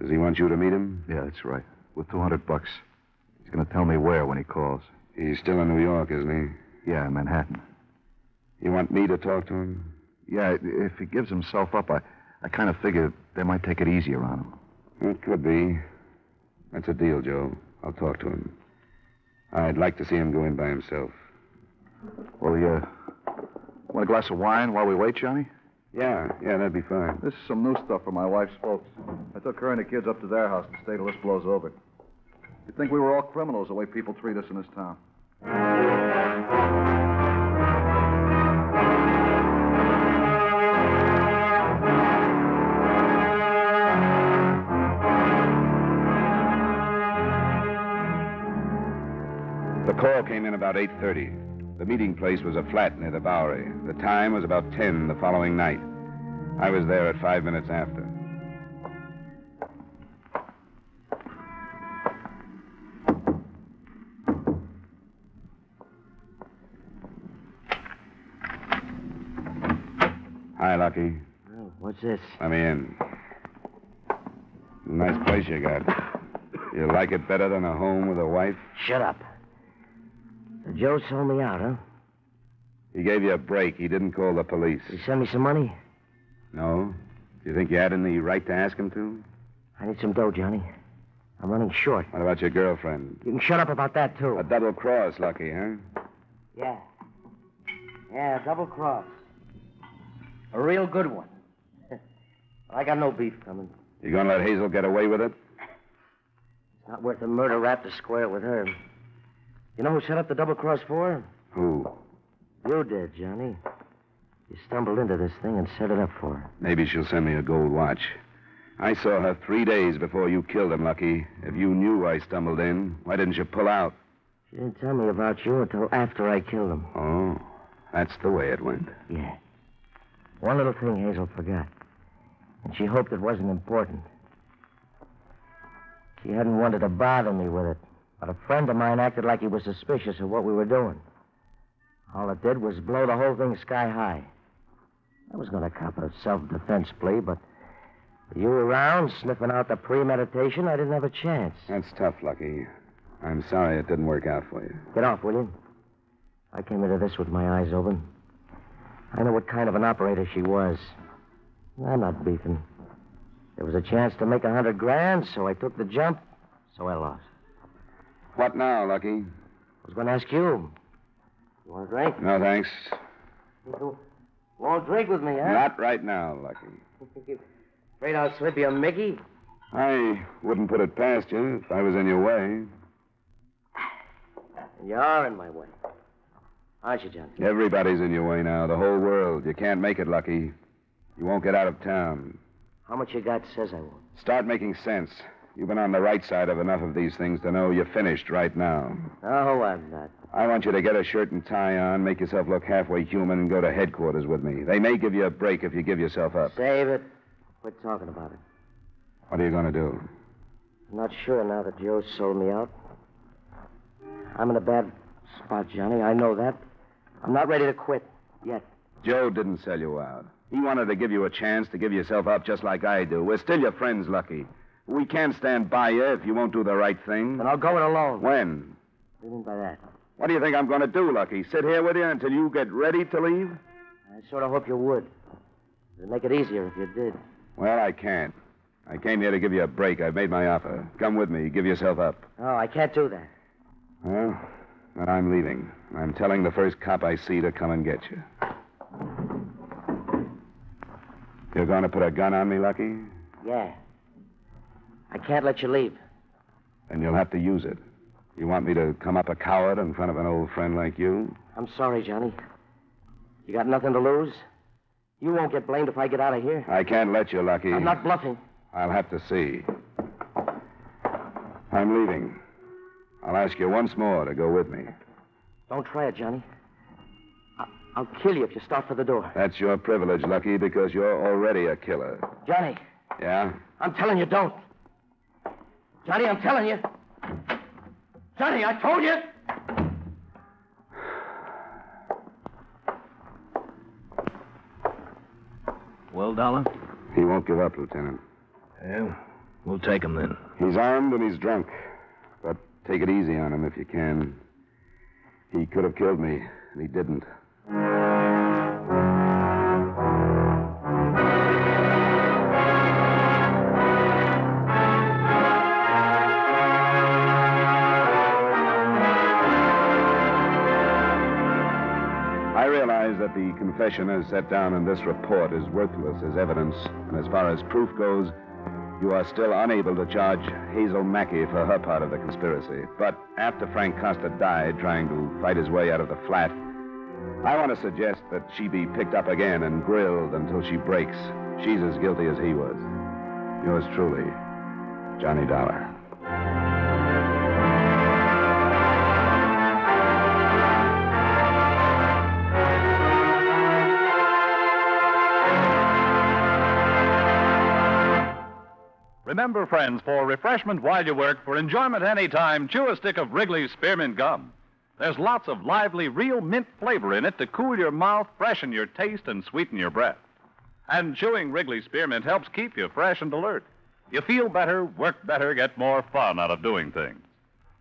Does he want you to meet him? Yeah, that's right. With $200. He's going to tell me where when he calls. He's still in New York, isn't he? Yeah, in Manhattan. You want me to talk to him? Yeah, if he gives himself up, I kind of figure they might take it easier on him. It could be. That's a deal, Joe. I'll talk to him. I'd like to see him go in by himself. Well, you want a glass of wine while we wait, Johnny? Yeah, that'd be fine. This is some new stuff for my wife's folks. I took her and the kids up to their house to stay till this blows over. You'd think we were all criminals the way people treat us in this town. The call came in about 8:30. The meeting place was a flat near the Bowery. The time was about 10 the following night. I was there at 5 minutes after. Hi, Lucky. Oh, what's this? Let me in. Nice place you got. You like it better than a home with a wife? Shut up. So Joe sold me out, huh? He gave you a break. He didn't call the police. He sent me some money? No? Do you think you had any right to ask him to? I need some dough, Johnny. I'm running short. What about your girlfriend? You can shut up about that, too. A double cross, Lucky, huh? Yeah. Yeah, double cross. A real good one. I got no beef coming. You gonna let Hazel get away with it? It's not worth a murder rap to square it with her. You know who set up the double cross for her? Who? You did, Johnny. You stumbled into this thing and set it up for her. Maybe she'll send me a gold watch. I saw her 3 days before you killed him, Lucky. If you knew I stumbled in, why didn't you pull out? She didn't tell me about you until after I killed him. Oh, that's the way it went. Yeah. One little thing Hazel forgot. And she hoped it wasn't important. She hadn't wanted to bother me with it. But a friend of mine acted like he was suspicious of what we were doing. All it did was blow the whole thing sky high. I was going to cop a self-defense plea, but with you around, sniffing out the premeditation, I didn't have a chance. That's tough, Lucky. I'm sorry it didn't work out for you. Get off, will you? I came into this with my eyes open. I know what kind of an operator she was. I'm not beefing. There was a chance to make $100,000, so I took the jump, so I lost. What now, Lucky? I was going to ask you. You want a drink? No, thanks. You won't drink with me, huh? Not right now, Lucky. Afraid I'll slip you a Mickey? I wouldn't put it past you if I was in your way. You are in my way. Aren't you, John? Everybody's in your way now, the whole world. You can't make it, Lucky. You won't get out of town. How much you got says I won't. Start making sense. You've been on the right side of enough of these things to know you're finished right now. No, I'm not. I want you to get a shirt and tie on, make yourself look halfway human, and go to headquarters with me. They may give you a break if you give yourself up. Save it. Quit talking about it. What are you going to do? I'm not sure now that Joe sold me out. I'm in a bad spot, Johnny. I know that. I'm not ready to quit yet. Joe didn't sell you out. He wanted to give you a chance to give yourself up just like I do. We're still your friends, Lucky. We can't stand by you if you won't do the right thing. Then I'll go it alone. When? What do you mean by that? What do you think I'm going to do, Lucky? Sit here with you until you get ready to leave? I sort of hope you would. It'd make it easier if you did. Well, I can't. I came here to give you a break. I've made my offer. Come with me. Give yourself up. Oh, I can't do that. Well, then I'm leaving. I'm telling the first cop I see to come and get you. You're going to put a gun on me, Lucky? Yeah. I can't let you leave. Then you'll have to use it. You want me to come up a coward in front of an old friend like you? I'm sorry, Johnny. You got nothing to lose? You won't get blamed if I get out of here. I can't let you, Lucky. I'm not bluffing. I'll have to see. I'm leaving. I'll ask you once more to go with me. Don't try it, Johnny. I'll kill you if you start for the door. That's your privilege, Lucky, because you're already a killer. Johnny. Yeah? I'm telling you, don't. Johnny, I'm telling you. Johnny, I told you. Well, Dollar? He won't give up, Lieutenant. Yeah, we'll take him then. He's armed and he's drunk. But take it easy on him if you can. He could have killed me, and he didn't. I realize that the confession as set down in this report is worthless as evidence, and as far as proof goes, you are still unable to charge Hazel Mackey for her part of the conspiracy. But after Frank Costa died trying to fight his way out of the flat, I want to suggest that she be picked up again and grilled until she breaks. She's as guilty as he was. Yours truly, Johnny Dollar. Remember, friends, for refreshment while you work, for enjoyment any time, chew a stick of Wrigley's Spearmint Gum. There's lots of lively, real mint flavor in it to cool your mouth, freshen your taste, and sweeten your breath. And chewing Wrigley's Spearmint helps keep you fresh and alert. You feel better, work better, get more fun out of doing things.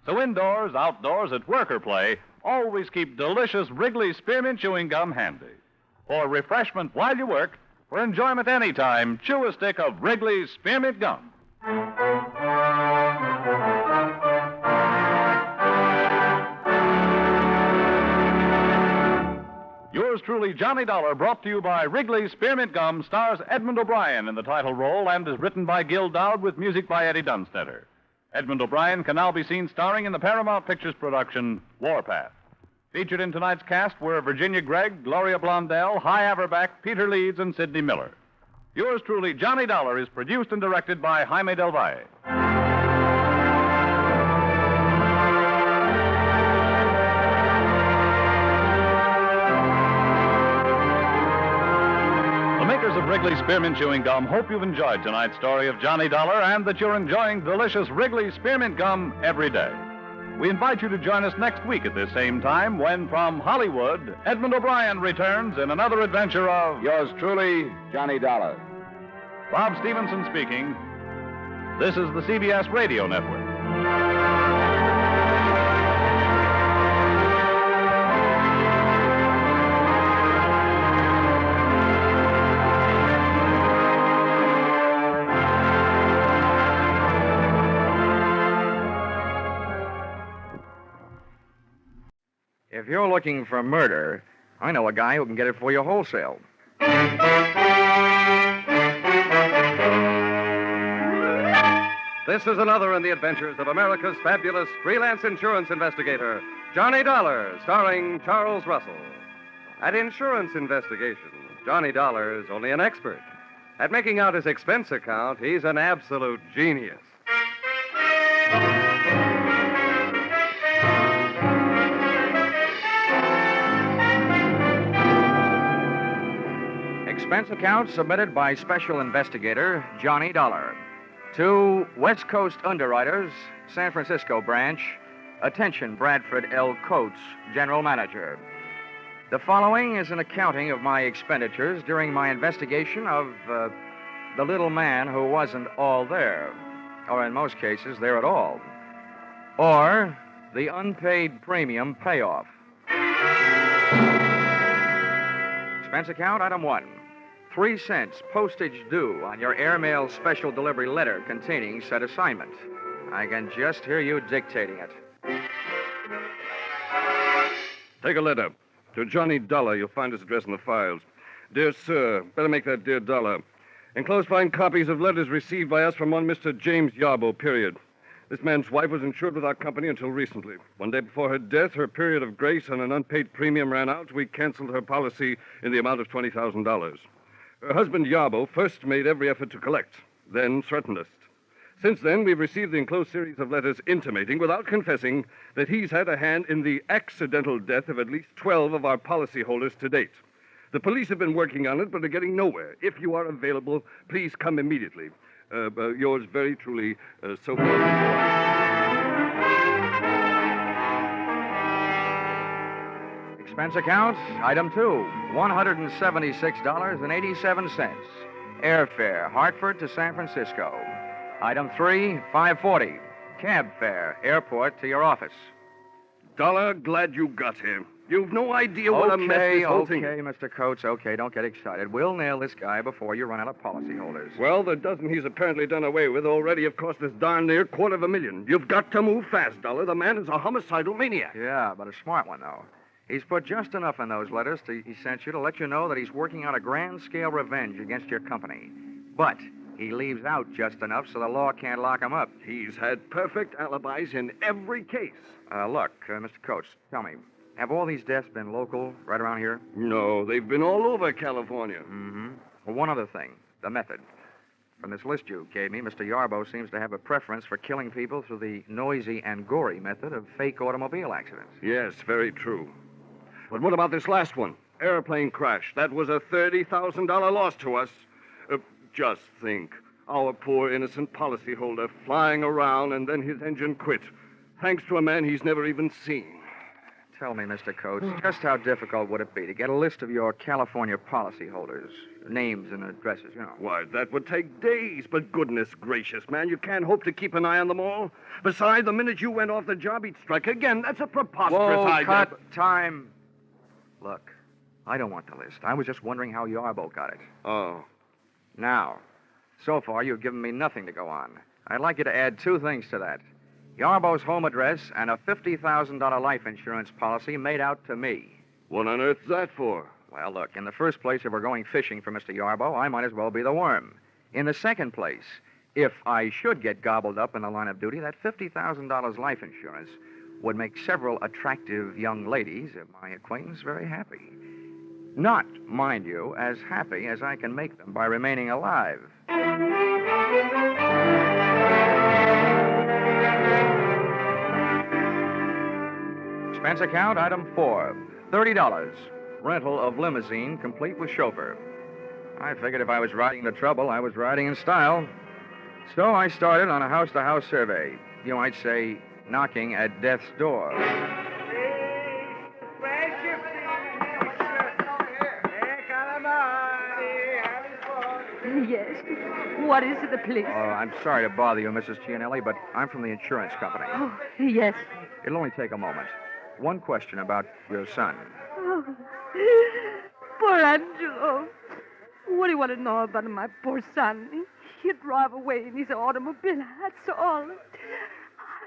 So indoors, outdoors, at work or play, always keep delicious Wrigley's Spearmint Chewing Gum handy. For refreshment while you work, for enjoyment any time, chew a stick of Wrigley's Spearmint Gum. Yours truly, Johnny Dollar, brought to you by Wrigley's Spearmint Gum, stars Edmond O'Brien in the title role and is written by Gil Dowd with music by Eddie Dunstetter. Edmond O'Brien can now be seen starring in the Paramount Pictures production, Warpath. Featured in tonight's cast were Virginia Gregg, Gloria Blondell, Hy Averback, Peter Leeds, and Sidney Miller. Yours truly, Johnny Dollar, is produced and directed by Jaime Del Valle. Of Wrigley Spearmint Chewing Gum hope you've enjoyed tonight's story of Johnny Dollar and that you're enjoying delicious Wrigley Spearmint Gum every day. We invite you to join us next week at this same time when, from Hollywood, Edmond O'Brien returns in another adventure of... Yours truly, Johnny Dollar. Bob Stevenson speaking. This is the CBS Radio Network. If you're looking for murder, I know a guy who can get it for you wholesale. This is another in the adventures of America's fabulous freelance insurance investigator, Johnny Dollar, starring Charles Russell. At insurance investigations, Johnny Dollar is only an expert. At making out his expense account, he's an absolute genius. Expense account submitted by Special Investigator Johnny Dollar. To West Coast Underwriters, San Francisco Branch. Attention, Bradford L. Coates, General Manager. The following is an accounting of my expenditures during my investigation of the little man who wasn't all there, or in most cases, there at all, or the unpaid premium payoff. Expense account, item 1. 3 cents postage due on your airmail special delivery letter containing said assignment. I can just hear you dictating it. Take a letter. To Johnny Dollar, you'll find his address in the files. Dear Sir, better make that Dear Dollar. Enclosed find copies of letters received by us from one Mr. James Yarbo, period. This man's wife was insured with our company until recently. One day before her death, her period of grace on an unpaid premium ran out. We canceled her policy in the amount of $20,000. Her husband, Yarbo, first made every effort to collect, then threatened us. Since then, we've received the enclosed series of letters intimating, without confessing, that he's had a hand in the accidental death of at least 12 of our policyholders to date. The police have been working on it, but are getting nowhere. If you are available, please come immediately. Yours very truly, Expense account, item 2, $176.87. Airfare, Hartford to San Francisco. Item 3, $5.40. Cab fare, airport to your office. Dollar, glad you got here. You've no idea what a mess this whole thing... Okay, Mr. Coates, okay, don't get excited. We'll nail this guy before you run out of policyholders. Well, the dozen he's apparently done away with already have cost us darn near $250,000. You've got to move fast, Dollar. The man is a homicidal maniac. Yeah, but a smart one, though. He's put just enough in those letters he sent you to let you know that he's working on a grand-scale revenge against your company. But he leaves out just enough so the law can't lock him up. He's had perfect alibis in every case. Look, Mr. Coates, tell me, have all these deaths been local, right around here? No, they've been all over California. Mm-hmm. Well, one other thing, the method. From this list you gave me, Mr. Yarbo seems to have a preference for killing people through the noisy and gory method of fake automobile accidents. Yes, very true. But what about this last one? Airplane crash. That was a $30,000 loss to us. Just think. Our poor innocent policyholder flying around and then his engine quit. Thanks to a man he's never even seen. Tell me, Mr. Coates, just how difficult would it be to get a list of your California policyholders? Names and addresses, you know. Why, that would take days. But goodness gracious, man, you can't hope to keep an eye on them all. Besides, the minute you went off the job, he'd strike again. That's a preposterous idea. Cut. Time. Look, I don't want the list. I was just wondering how Yarbo got it. Oh. Now, so far you've given me nothing to go on. I'd like you to add 2 things to that. Yarbo's home address and a $50,000 life insurance policy made out to me. What on earth's that for? Well, look, in the first place, if we're going fishing for Mr. Yarbo, I might as well be the worm. In the second place, if I should get gobbled up in the line of duty, that $50,000 life insurance would make several attractive young ladies of my acquaintance very happy. Not, mind you, as happy as I can make them by remaining alive. Expense account, item 4, $30. Rental of limousine, complete with chauffeur. I figured if I was riding the trouble, I was riding in style. So I started on a house-to-house survey. You might say, knocking at death's door. Yes. What is it, please? I'm sorry to bother you, Mrs. Cianelli, but I'm from the insurance company. Oh, yes. It'll only take a moment. One question about your son. Oh, poor Angelo. What do you want to know about my poor son? He drive away in his automobile, that's all.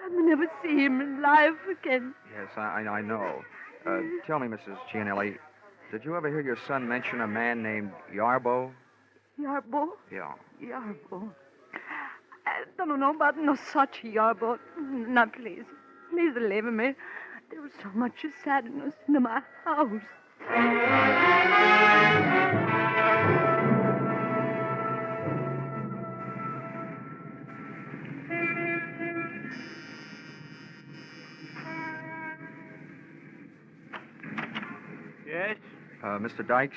I'll never see him in life again. Yes, I know. Tell me, Mrs. Cianelli, did you ever hear your son mention a man named Yarbo? Yarbo? Yeah. Yarbo. I don't know about no such Yarbo. Now, please. Please leave me. There was so much sadness in my house. Yes? Mr. Dykes?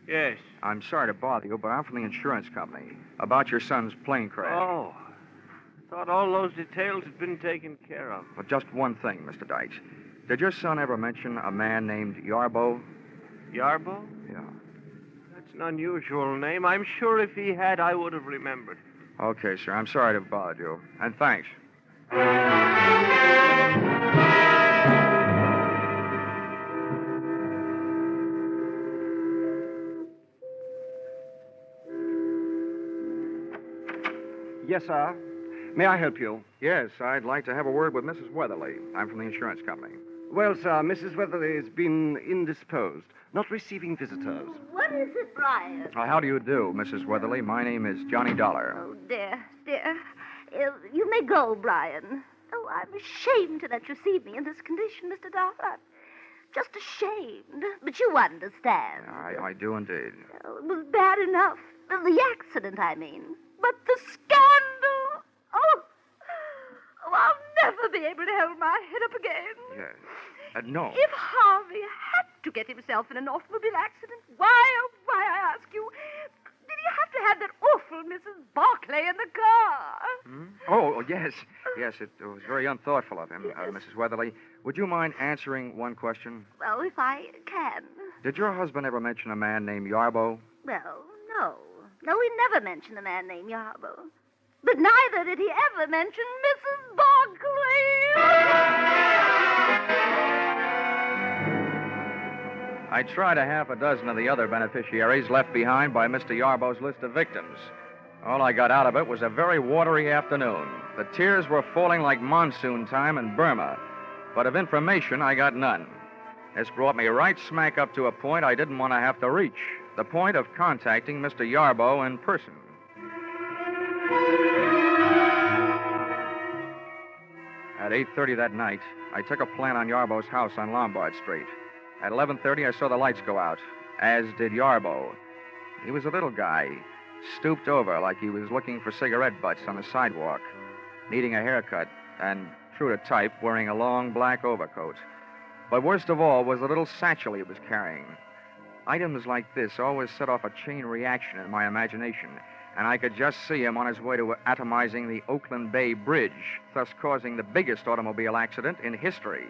Yes. I'm sorry to bother you, but I'm from the insurance company. About your son's plane crash. Oh. I thought all those details had been taken care of. But just one thing, Mr. Dykes. Did your son ever mention a man named Yarbo? Yarbo? Yeah. That's an unusual name. I'm sure if he had, I would have remembered. Okay, sir. I'm sorry to bother you. And thanks. Yes, sir. May I help you? Yes, I'd like to have a word with Mrs. Weatherly. I'm from the insurance company. Well, sir, Mrs. Weatherly has been indisposed, not receiving visitors. What is it, Brian? How do you do, Mrs. Weatherly? My name is Johnny Dollar. Oh, dear. You may go, Brian. Oh, I'm ashamed to let you see me in this condition, Mr. Dollar. I'm just ashamed. But you understand. I do indeed. Oh, it was bad enough. The accident, I mean. But the scandal! Oh, I'll never be able to hold my head up again. Yes. No. If Harvey had to get himself in an automobile accident, why, I ask you, did he have to have that awful Mrs. Barclay in the car? Oh, yes. Yes, it was very unthoughtful of him, Mrs. Weatherly. Would you mind answering one question? Well, if I can. Did your husband ever mention a man named Yarbo? Well, no. No, he never mentioned a man named Yarbo. But neither did he ever mention Mrs. Barclay. I tried a half a dozen of the other beneficiaries left behind by Mr. Yarbo's list of victims. All I got out of it was a very watery afternoon. The tears were falling like monsoon time in Burma. But of information, I got none. This brought me right smack up to a point I didn't want to have to reach. The point of contacting Mr. Yarbo in person. At 8:30 that night, I took a plant on Yarbo's house on Lombard Street. At 11:30, I saw the lights go out, as did Yarbo. He was a little guy, stooped over like he was looking for cigarette butts on the sidewalk, needing a haircut, and, true to type, wearing a long black overcoat. But worst of all was the little satchel he was carrying. Items like this always set off a chain reaction in my imagination, and I could just see him on his way to atomizing the Oakland Bay Bridge, thus causing the biggest automobile accident in history.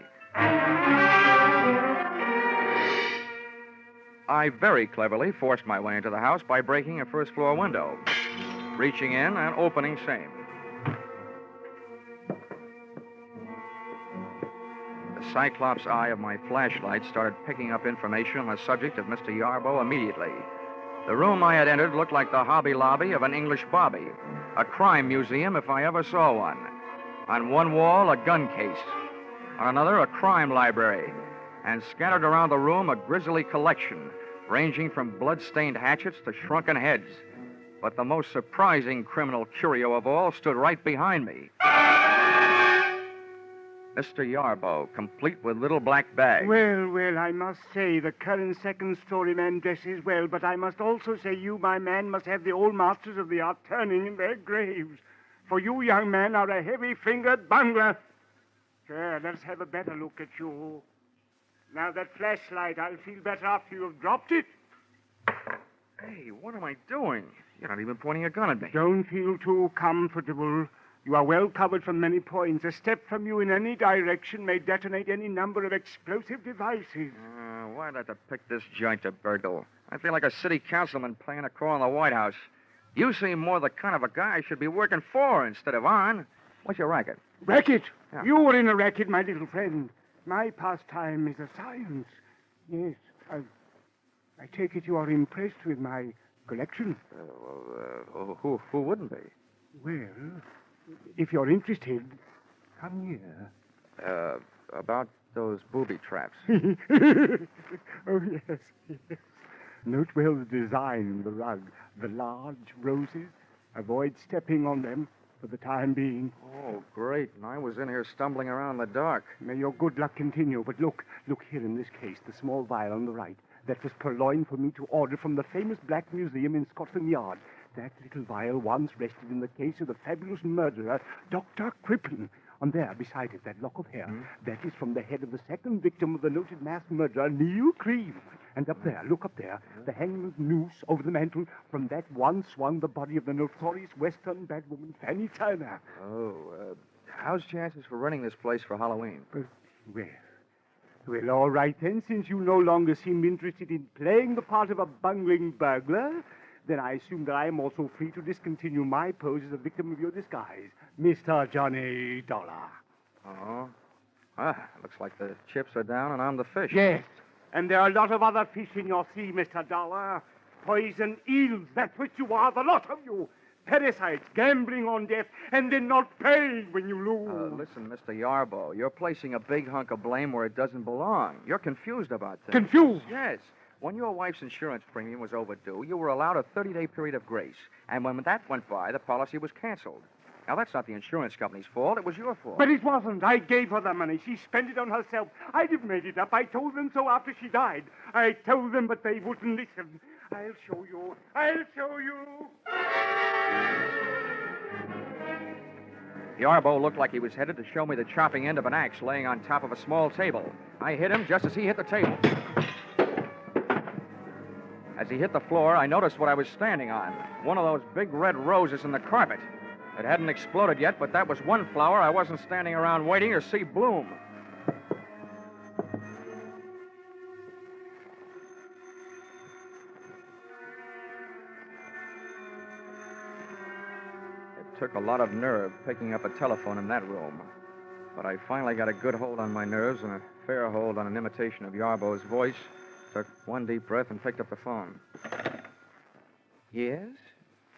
I very cleverly forced my way into the house by breaking a first-floor window, reaching in and opening same. The cyclops eye of my flashlight started picking up information on the subject of Mr. Yarbo immediately. The room I had entered looked like the Hobby Lobby of an English bobby, a crime museum if I ever saw one. On one wall, a gun case. On another, a crime library. And scattered around the room, a grisly collection, ranging from blood-stained hatchets to shrunken heads. But the most surprising criminal curio of all stood right behind me. Mr. Yarbo, complete with little black bag. Well, I must say the current second-story man dresses well, but I must also say you, my man, must have the old masters of the art turning in their graves. For you, young man, are a heavy-fingered bungler. Sure, let's have a better look at you. Now, that flashlight, I'll feel better after you've dropped it. Hey, what am I doing? You're not even pointing a gun at me. Don't feel too comfortable. You are well covered from many points. A step from you in any direction may detonate any number of explosive devices. Why'd I have to pick this joint to burgle? I feel like a city councilman playing a call in the White House. You seem more the kind of a guy I should be working for instead of on. What's your racket? Racket? Yeah. You were in a racket, my little friend. My pastime is a science. Yes, I take it you are impressed with my collection. Who wouldn't be? Well, if you're interested, come here. About those booby traps. Oh, yes. Note well the design of the rug. The large roses. Avoid stepping on them for the time being. Oh, great. And I was in here stumbling around in the dark. May your good luck continue. But look here in this case, the small vial on the right. That was purloined for me to order from the famous Black Museum in Scotland Yard. That little vial once rested in the case of the fabulous murderer, Dr. Crippen. On there, beside it, that lock of hair. That is from the head of the second victim of the noted mass murderer, Neil Cream. And up there, look up there, the hangman's noose over the mantel. From that one swung the body of the notorious Western bad woman, Fanny Turner. How's chances for running this place for Halloween? Well, all right then, since you no longer seem interested in playing the part of a bungling burglar, then I assume that I am also free to discontinue my pose as a victim of your disguise, Mr. Johnny Dollar. Oh? Looks like the chips are down and I'm the fish. Yes, and there are a lot of other fish in your sea, Mr. Dollar. Poison eels, that's what you are, the lot of you. Parasites, gambling on death, and then not paying when you lose. Listen, Mr. Yarbo, you're placing a big hunk of blame where it doesn't belong. You're confused about things. Confused? Yes. When your wife's insurance premium was overdue, you were allowed a 30-day period of grace. And when that went by, the policy was canceled. Now, that's not the insurance company's fault. It was your fault. But it wasn't. I gave her the money. She spent it on herself. I'd have made it up. I told them so after she died. I told them, but they wouldn't listen. I'll show you. I'll show you. Yarbo looked like he was headed to show me the chopping end of an axe laying on top of a small table. I hit him just as he hit the table. As he hit the floor, I noticed what I was standing on. One of those big red roses in the carpet. It hadn't exploded yet, but that was one flower I wasn't standing around waiting to see bloom. It took a lot of nerve picking up a telephone in that room. But I finally got a good hold on my nerves and a fair hold on an imitation of Yarbo's voice. Took one deep breath and picked up the phone. Yes?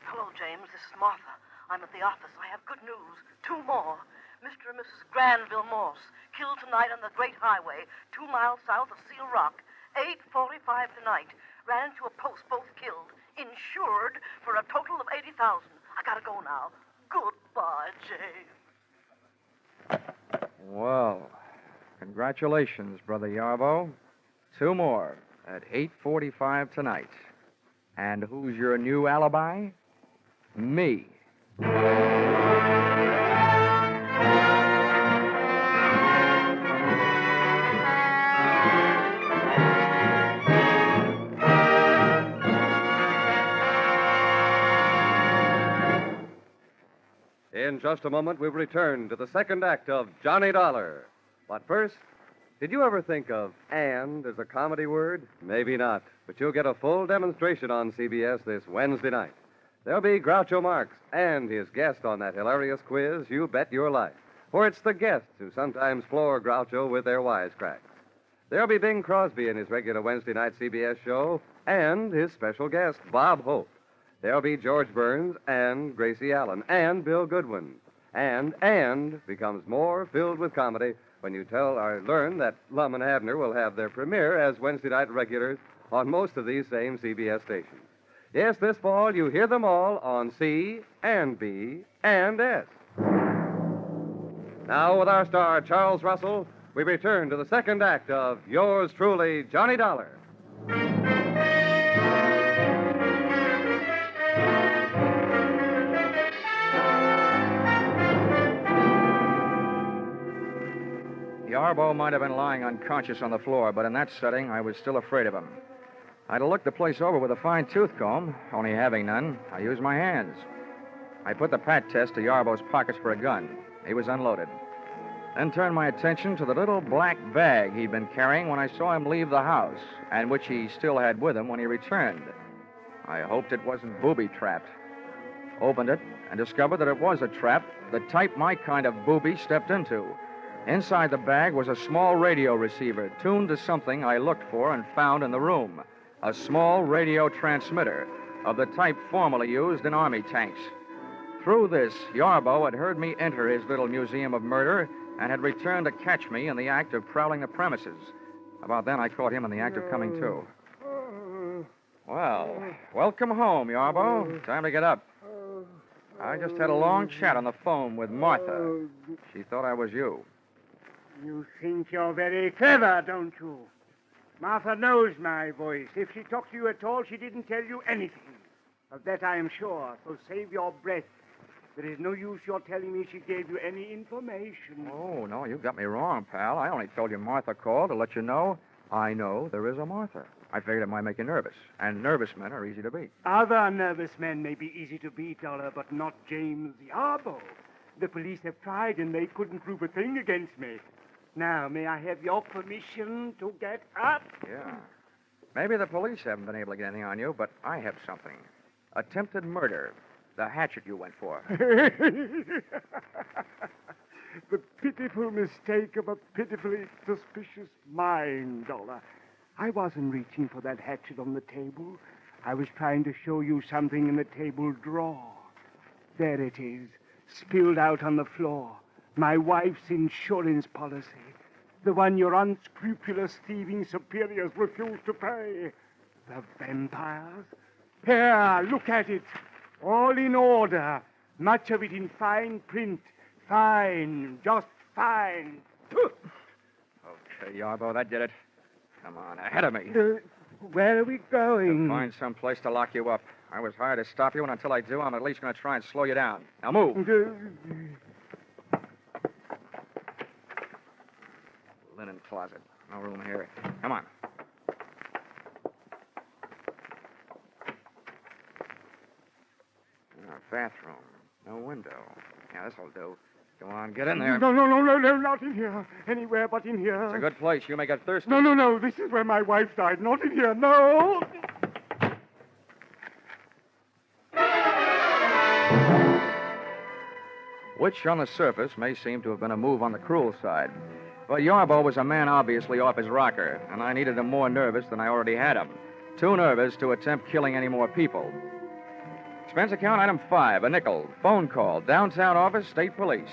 Hello, James. This is Martha. I'm at the office. I have good news. 2 more. Mr. and Mrs. Granville Morse, killed tonight on the Great Highway, 2 miles south of Seal Rock. 8:45 tonight. Ran into a post, both killed. Insured for a total of $80,000. I gotta go now. Goodbye, James. Well, congratulations, Brother Yarbo. 2 more at 8:45 tonight. And who's your new alibi? Me. In just a moment, we'll return to the second act of Johnny Dollar. But first, did you ever think of "and" as a comedy word? Maybe not, but you'll get a full demonstration on CBS this Wednesday night. There'll be Groucho Marx and his guest on that hilarious quiz, You Bet Your Life. For it's the guests who sometimes floor Groucho with their wisecracks. There'll be Bing Crosby in his regular Wednesday night CBS show and his special guest, Bob Hope. There'll be George Burns and Gracie Allen and Bill Goodwin. And becomes more filled with comedy when you learn that Lum and Abner will have their premiere as Wednesday night regulars on most of these same CBS stations. Yes, this fall you hear them all on C and B and S. Now, with our star, Charles Russell, we return to the second act of Yours Truly, Johnny Dollar. Yarbo might have been lying unconscious on the floor, but in that setting, I was still afraid of him. I'd have looked the place over with a fine tooth comb. Only having none, I used my hands. I put the pat test to Yarbo's pockets for a gun. He was unloaded. Then turned my attention to the little black bag he'd been carrying when I saw him leave the house, and which he still had with him when he returned. I hoped it wasn't booby-trapped. Opened it and discovered that it was a trap, the type my kind of booby stepped into. Inside the bag was a small radio receiver tuned to something I looked for and found in the room. A small radio transmitter of the type formerly used in army tanks. Through this, Yarbo had heard me enter his little museum of murder and had returned to catch me in the act of prowling the premises. About then, I caught him in the act of coming to. Well, welcome home, Yarbo. Time to get up. I just had a long chat on the phone with Martha. She thought I was you. You think you're very clever, don't you? Martha knows my voice. If she talked to you at all, she didn't tell you anything. Of that I am sure, so save your breath. There is no use your telling me she gave you any information. Oh, no, you got me wrong, pal. I only told you Martha called to let you know I know there is a Martha. I figured it might make you nervous, and nervous men are easy to beat. Other nervous men may be easy to beat, Dollar, but not James Yarbo. The police have tried, and they couldn't prove a thing against me. Now, may I have your permission to get up? Yeah. Maybe the police haven't been able to get anything on you, but I have something. Attempted murder. The hatchet you went for. The pitiful mistake of a pitifully suspicious mind, Dollar. I wasn't reaching for that hatchet on the table. I was trying to show you something in the table drawer. There it is, spilled out on the floor. My wife's insurance policy. The one your unscrupulous thieving superiors refused to pay. The vampires? Here, look at it. All in order. Much of it in fine print. Fine. Just fine. Okay, Yarbo, that did it. Come on, ahead of me. Where are we going? To find some place to lock you up. I was hired to stop you, and until I do, I'm at least going to try and slow you down. Now move. Linen closet. No room here. Come on. Bathroom. No window. Yeah, this'll do. Go on, get in there. No, not in here. Anywhere but in here. It's a good place. You may get thirsty. No. This is where my wife died. Not in here. No. Which, on the surface, may seem to have been a move on the cruel side. But Yarbo was a man obviously off his rocker, and I needed him more nervous than I already had him. Too nervous to attempt killing any more people. Expense account item 5, a nickel. Phone call, downtown office, state police.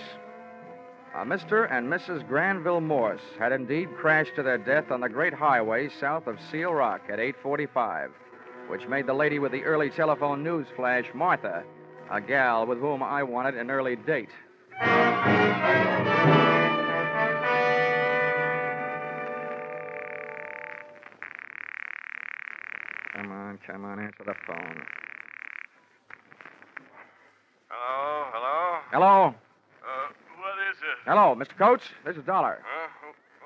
Mr. and Mrs. Granville Morse had indeed crashed to their death on the great highway south of Seal Rock at 8:45, which made the lady with the early telephone news flash Martha, a gal with whom I wanted an early date. Come on, answer the phone. Hello? Hello? What is it? Hello, Mr. Coates. This is Dollar.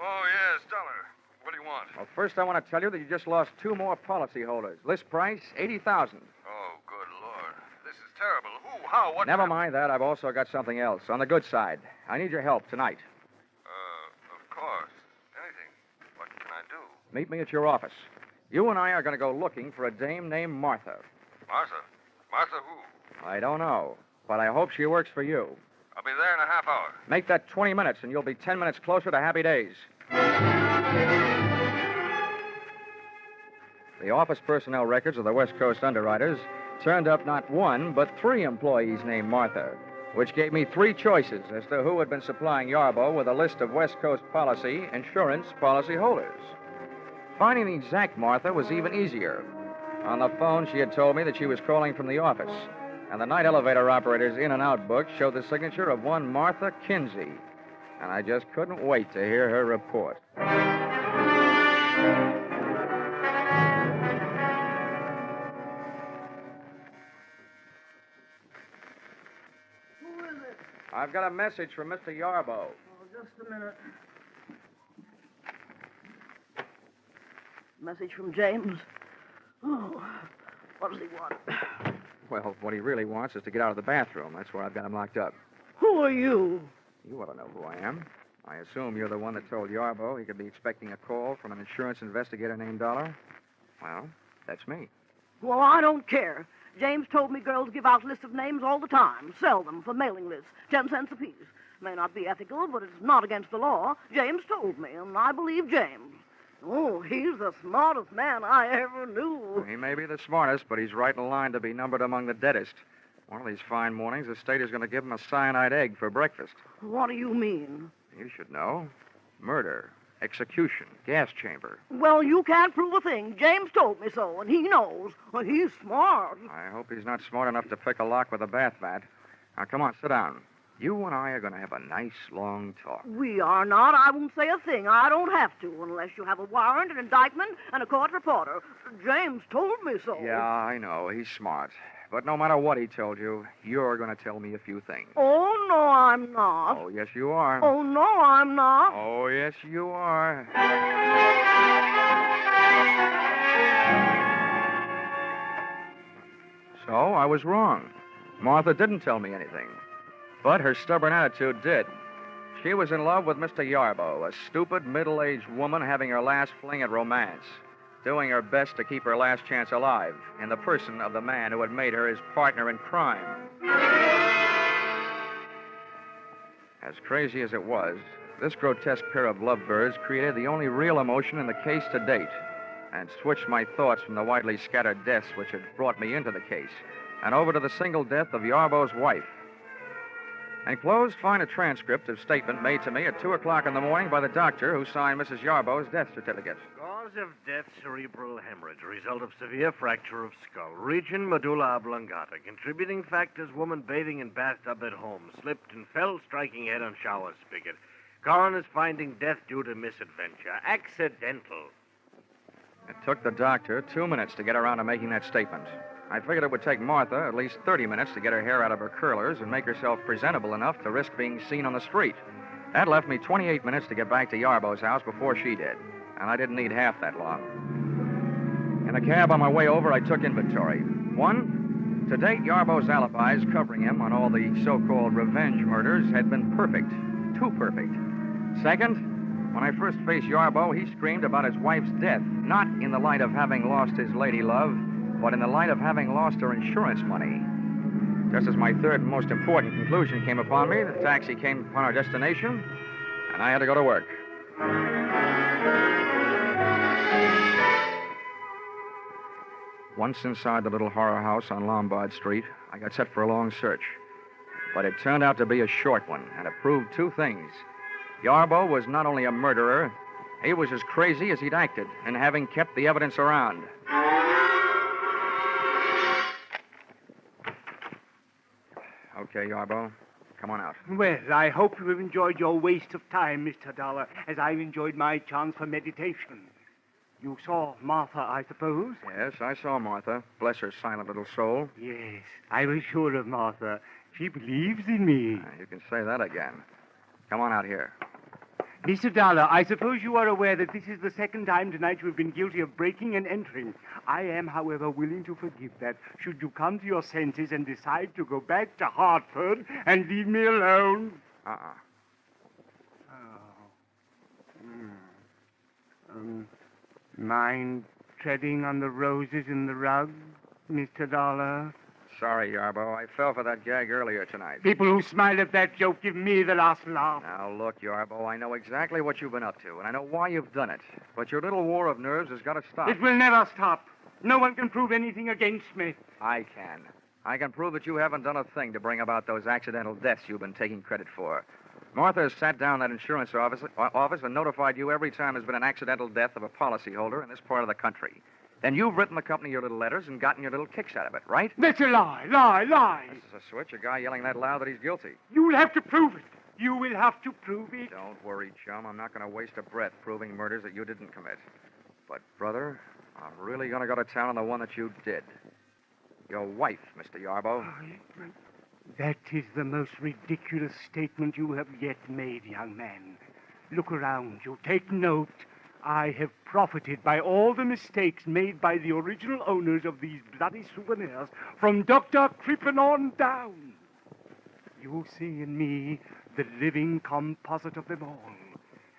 Oh, yes, Dollar. What do you want? Well, first I want to tell you that you just lost 2 more policy holders. List price, $80,000. Oh, good Lord. This is terrible. Who? How? What? Never mind that. I've also got something else. On the good side. I need your help tonight. Of course. Anything. What can I do? Meet me at your office. You and I are going to go looking for a dame named Martha. Martha? Martha who? I don't know, but I hope she works for you. I'll be there in a half hour. Make that 20 minutes, and you'll be 10 minutes closer to happy days. The office personnel records of the West Coast underwriters turned up not 1, but 3 employees named Martha, which gave me 3 choices as to who had been supplying Yarbo with a list of West Coast insurance policy holders. finding the exact Martha was even easier. On the phone, she had told me that she was calling from the office, and the night elevator operator's in and out book showed the signature of one Martha Kinsey, and I just couldn't wait to hear her report. Who is it? I've got a message from Mr. Yarbo. Oh, just a minute. Message from James. Oh, what does he want? Well, what he really wants is to get out of the bathroom. That's where I've got him locked up. Who are you? You ought to know who I am. I assume you're the one that told Yarbo he could be expecting a call from an insurance investigator named Dollar. Well, that's me. Well, I don't care. James told me girls give out lists of names all the time, sell them for mailing lists, 10 cents apiece. May not be ethical, but it's not against the law. James told me, and I believe James. Oh, he's the smartest man I ever knew. He may be the smartest, but he's right in line to be numbered among the deadest. One of these fine mornings, the state is going to give him a cyanide egg for breakfast. What do you mean? You should know. Murder, execution, gas chamber. Well, you can't prove a thing. James told me so, and he knows. Well, he's smart. I hope he's not smart enough to pick a lock with a bath mat. Now, come on, sit down. You and I are going to have a nice, long talk. We are not. I won't say a thing. I don't have to, unless you have a warrant, an indictment, and a court reporter. James told me so. Yeah, I know. He's smart. But no matter what he told you, you're going to tell me a few things. Oh, no, I'm not. Oh, yes, you are. Oh, no, I'm not. Oh, yes, you are. So, I was wrong. Martha didn't tell me anything. But her stubborn attitude did. She was in love with Mr. Yarbo, a stupid, middle-aged woman having her last fling at romance, doing her best to keep her last chance alive in the person of the man who had made her his partner in crime. As crazy as it was, this grotesque pair of lovebirds created the only real emotion in the case to date and switched my thoughts from the widely scattered deaths which had brought me into the case and over to the single death of Yarbo's wife. Enclosed, find a transcript of statement made to me at 2 o'clock in the morning by the doctor who signed Mrs. Yarbo's death certificate. Cause of death, cerebral hemorrhage. Result of severe fracture of skull. Region, medulla oblongata. Contributing factors, woman bathing in bathtub at home. Slipped and fell, striking head on shower spigot. Coroner's finding death due to misadventure. Accidental. It took the doctor 2 minutes to get around to making that statement. I figured it would take Martha at least 30 minutes to get her hair out of her curlers and make herself presentable enough to risk being seen on the street. That left me 28 minutes to get back to Yarbo's house before she did, and I didn't need half that long. In the cab on my way over, I took inventory. 1, to date, Yarbo's alibis covering him on all the so-called revenge murders had been perfect. Too perfect. 2nd, when I first faced Yarbo, he screamed about his wife's death, not in the light of having lost his lady love, but in the light of having lost her insurance money. Just as my third and most important conclusion came upon me, the taxi came upon our destination, and I had to go to work. Once inside the little horror house on Lombard Street, I got set for a long search. But it turned out to be a short one, and it proved 2 things. Yarbo was not only a murderer, he was as crazy as he'd acted in having kept the evidence around. Okay, Yarbo, come on out. Well, I hope you have enjoyed your waste of time, Mr. Dollar, as I've enjoyed my chance for meditation. You saw Martha, I suppose? Yes, I saw Martha. Bless her silent little soul. Yes, I was sure of Martha. She believes in me. You can say that again. Come on out here. Mr. Dollar, I suppose you are aware that this is the 2nd time tonight you have been guilty of breaking and entering. I am, however, willing to forgive that, should you come to your senses and decide to go back to Hartford and leave me alone. Mind treading on the roses in the rug, Mr. Dollar? Sorry, Yarbo. I fell for that gag earlier tonight. People who smile at that joke give me the last laugh. Now, look, Yarbo, I know exactly what you've been up to, and I know why you've done it. But your little war of nerves has got to stop. It will never stop. No one can prove anything against me. I can. I can prove that you haven't done a thing to bring about those accidental deaths you've been taking credit for. Martha has sat down that insurance office and notified you every time there's been an accidental death of a policyholder in this part of the country. Then you've written the company your little letters and gotten your little kicks out of it, right? That's a lie, lie. This is a switch, a guy yelling that loud that he's guilty. You'll have to prove it. You will have to prove it. Don't worry, chum. I'm not going to waste a breath proving murders that you didn't commit. But, brother, I'm really going to go to town on the one that you did. Your wife, Mr. Yarbo. That is the most ridiculous statement you have yet made, young man. Look around you. Take note. I have profited by all the mistakes made by the original owners of these bloody souvenirs from Dr. Crippen on down. You see in me the living composite of them all.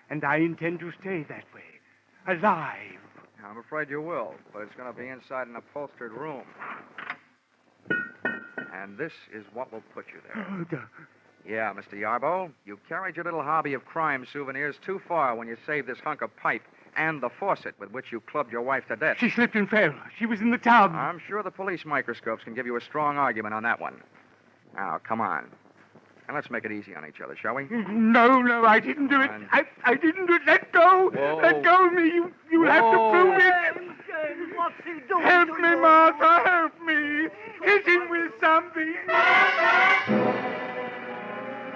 And I intend to stay that way, alive. I'm afraid you will, but it's going to be inside an upholstered room. And this is what will put you there. Yeah, Mr. Yarbo, you carried your little hobby of crime souvenirs too far when you saved this hunk of pipe and the faucet with which you clubbed your wife to death. She slipped and fell. She was in the tub. I'm sure the police microscopes can give you a strong argument on that one. Now, come on. And let's make it easy on each other, shall we? No, I didn't do it. I didn't do it. Let go. Whoa. Let go of me. You have to prove it. James, what's he doing? Help me, Martha. Help me. Hit him with something.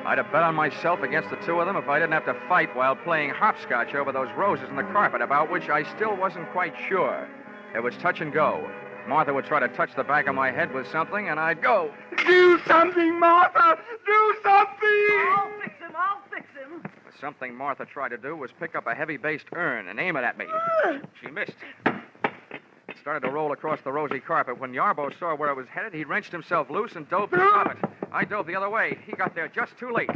I'd have bet on myself against the two of them if I didn't have to fight while playing hopscotch over those roses in the carpet, about which I still wasn't quite sure. It was touch and go. Martha would try to touch the back of my head with something, and I'd go. Do something, Martha. Do something. I'll fix him. The something Martha tried to do was pick up a heavy-based urn and aim it at me. She missed. It started to roll across the rosy carpet. When Yarbo saw where it was headed, he wrenched himself loose and dove to stop it. I dove the other way. He got there just too late.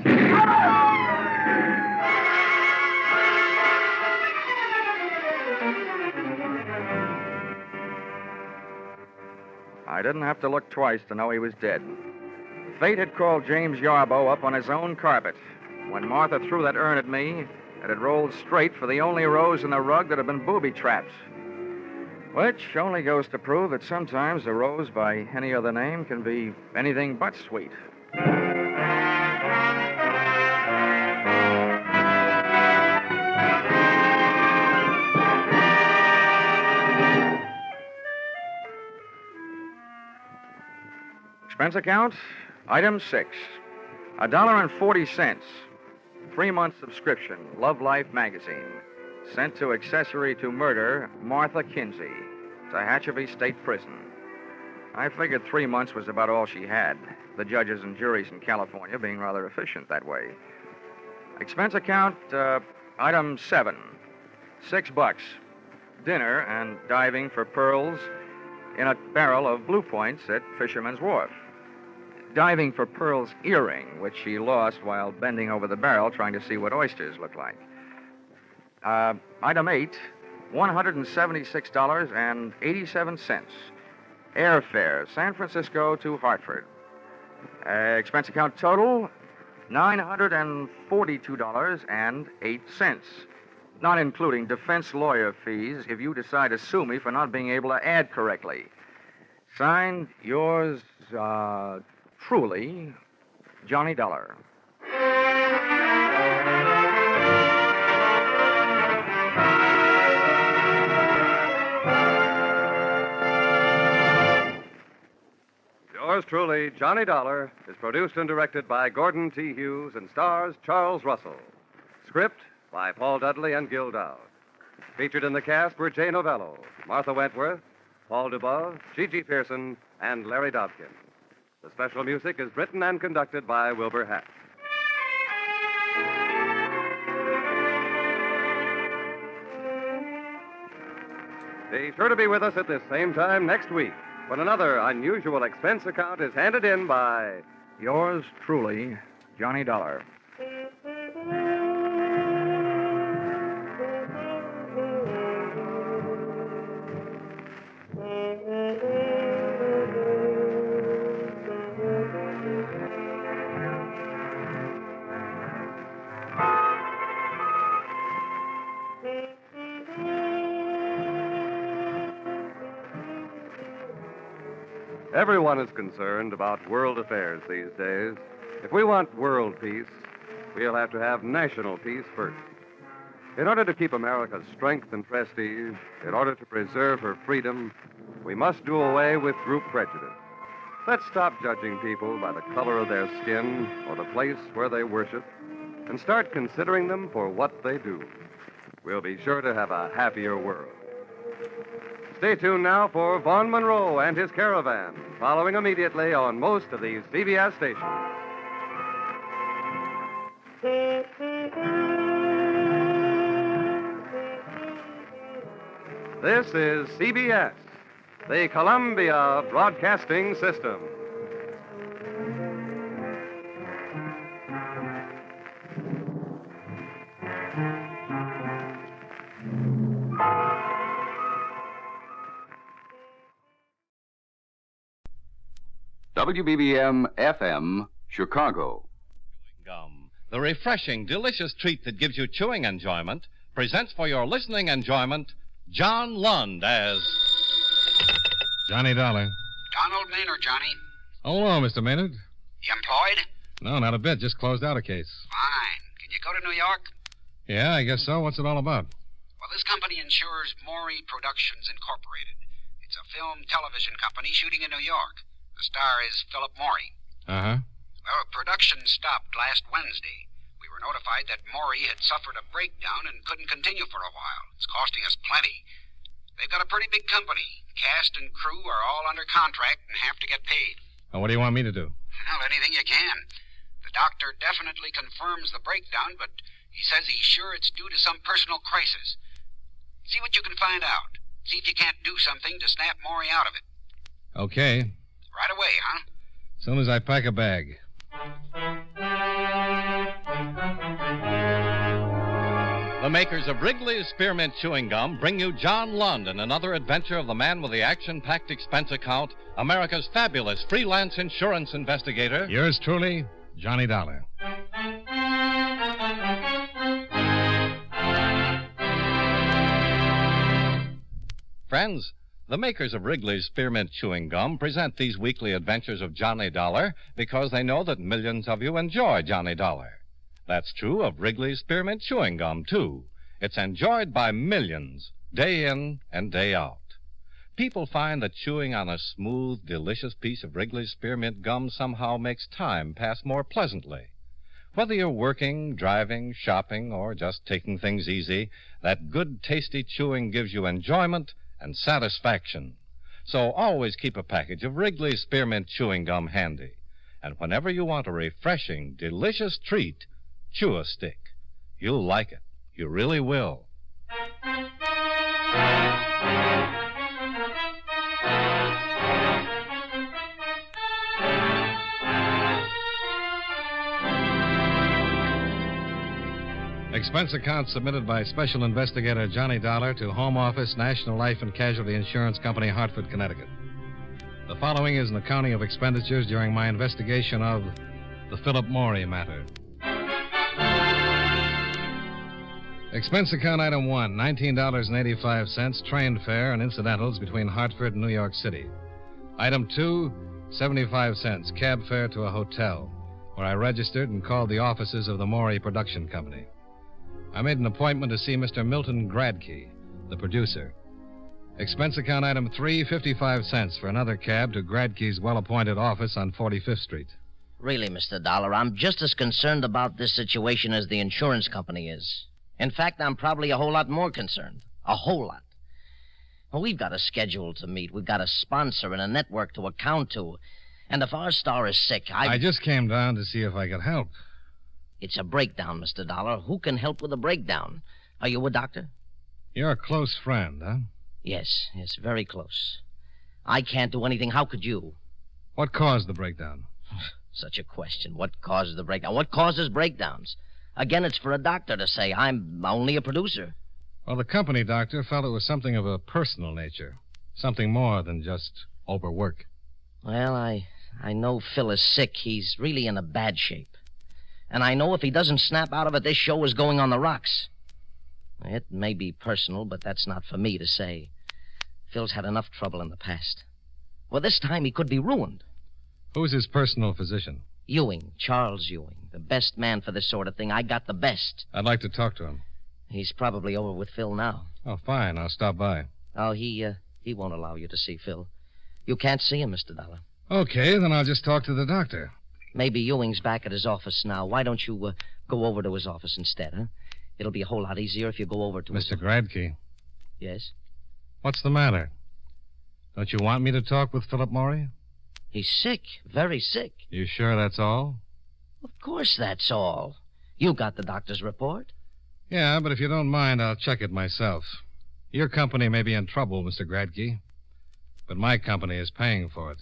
I didn't have to look twice to know he was dead. Fate had called James Yarbo up on his own carpet. When Martha threw that urn at me, it had rolled straight for the only rose in the rug that had been booby-trapped. Which only goes to prove that sometimes a rose by any other name can be anything but sweet. Expense account, item 6, $1.40. 3-month subscription, Love Life magazine. Sent to accessory to murder, Martha Kinsey, Tehachapi State Prison. I figured 3 months was about all she had, the judges and juries in California being rather efficient that way. Expense account, item 7, $6. Dinner and diving for pearls in a barrel of Blue Points at Fisherman's Wharf. Diving for Pearl's earring, which she lost while bending over the barrel trying to see what oysters look like. Item 8, $176.87. Airfare, San Francisco to Hartford. Expense account total, $942.08. Not including defense lawyer fees if you decide to sue me for not being able to add correctly. Signed, yours, truly, Johnny Dollar. Yours truly, Johnny Dollar, is produced and directed by Gordon T. Hughes and stars Charles Russell. Script by Paul Dudley and Gil Dowd. Featured in the cast were Jay Novello, Martha Wentworth, Paul Dubois, Gigi Pearson, and Larry Dobkin. The special music is written and conducted by Wilbur Hatch. Be sure to be with us at this same time next week when another unusual expense account is handed in by yours truly, Johnny Dollar. Everyone is concerned about world affairs these days. If we want world peace, we'll have to have national peace first. In order to keep America's strength and prestige, in order to preserve her freedom, we must do away with group prejudice. Let's stop judging people by the color of their skin or the place where they worship and start considering them for what they do. We'll be sure to have a happier world. Stay tuned now for Vaughn Monroe and his caravan, following immediately on most of these CBS stations. This is CBS, the Columbia Broadcasting System. WBBM FM, Chicago. Gum, the refreshing, delicious treat that gives you chewing enjoyment, presents for your listening enjoyment John Lund as Johnny Dollar. Donald Maynard, Johnny. Oh, hello, Mr. Maynard. You employed? No, not a bit. Just closed out a case. Fine. Can you go to New York? Yeah, I guess so. What's it all about? Well, this company insures Morey Productions Incorporated. It's a film television company shooting in New York. The star is Philip Morey. Uh-huh. Well, production stopped last Wednesday. We were notified that Morey had suffered a breakdown and couldn't continue for a while. It's costing us plenty. They've got a pretty big company. Cast and crew are all under contract and have to get paid. Well, what do you want me to do? Well, anything you can. The doctor definitely confirms the breakdown, but he says he's sure it's due to some personal crisis. See what you can find out. See if you can't do something to snap Morey out of it. Okay. Right away, huh? As soon as I pack a bag. the makers of Wrigley's Spearmint Chewing Gum bring you John Lund and another adventure of the man with the action-packed expense account, America's fabulous freelance insurance investigator. Yours truly, Johnny Dollar. Friends, the makers of Wrigley's Spearmint Chewing Gum present these weekly adventures of Johnny Dollar because they know that millions of you enjoy Johnny Dollar. That's true of Wrigley's Spearmint Chewing Gum, too. It's enjoyed by millions, day in and day out. People find that chewing on a smooth, delicious piece of Wrigley's Spearmint Gum somehow makes time pass more pleasantly. Whether you're working, driving, shopping, or just taking things easy, that good, tasty chewing gives you enjoyment and satisfaction. So always keep a package of Wrigley's Spearmint Chewing Gum handy. And whenever you want a refreshing, delicious treat, chew a stick. You'll like it. You really will. Expense account submitted by Special Investigator Johnny Dollar to Home Office, National Life and Casualty Insurance Company, Hartford, Connecticut. The following is an accounting of expenditures during my investigation of the Philip Morey matter. Expense account item 1, $19.85, train fare and incidentals between Hartford and New York City. Item 2, 75 cents, cab fare to a hotel, where I registered and called the offices of the Morey Production Company. I made an appointment to see Mr. Milton Gradke, the producer. Expense account item 3, 55 cents for another cab to Gradke's well-appointed office on 45th Street. Really, Mr. Dollar, I'm just as concerned about this situation as the insurance company is. In fact, I'm probably a whole lot more concerned. A whole lot. Well, we've got a schedule to meet. We've got a sponsor and a network to account to. And if our star is sick, I just came down to see if I could help. It's a breakdown, Mr. Dollar. Who can help with a breakdown? Are you a doctor? You're a close friend, huh? Yes, very close. I can't do anything. How could you? What caused the breakdown? Such a question. What causes the breakdown? What causes breakdowns? Again, it's for a doctor to say. I'm only a producer. Well, the company doctor felt it was something of a personal nature. Something more than just overwork. Well, I know Phil is sick. He's really in a bad shape. And I know if he doesn't snap out of it, this show is going on the rocks. It may be personal, but that's not for me to say. Phil's had enough trouble in the past. Well, this time he could be ruined. Who's his personal physician? Ewing, Charles Ewing. The best man for this sort of thing. I got the best. I'd like to talk to him. He's probably over with Phil now. Oh, fine. I'll stop by. Oh, he won't allow you to see Phil. You can't see him, Mr. Dollar. Okay, then I'll just talk to the doctor. Maybe Ewing's back at his office now. Why don't you go over to his office instead, huh? It'll be a whole lot easier if you go over to Mr. Gradke. Yes? What's the matter? Don't you want me to talk with Philip Morey? He's sick. Very sick. You sure that's all? Of course that's all. You got the doctor's report. Yeah, but if you don't mind, I'll check it myself. Your company may be in trouble, Mr. Gradke, but my company is paying for it.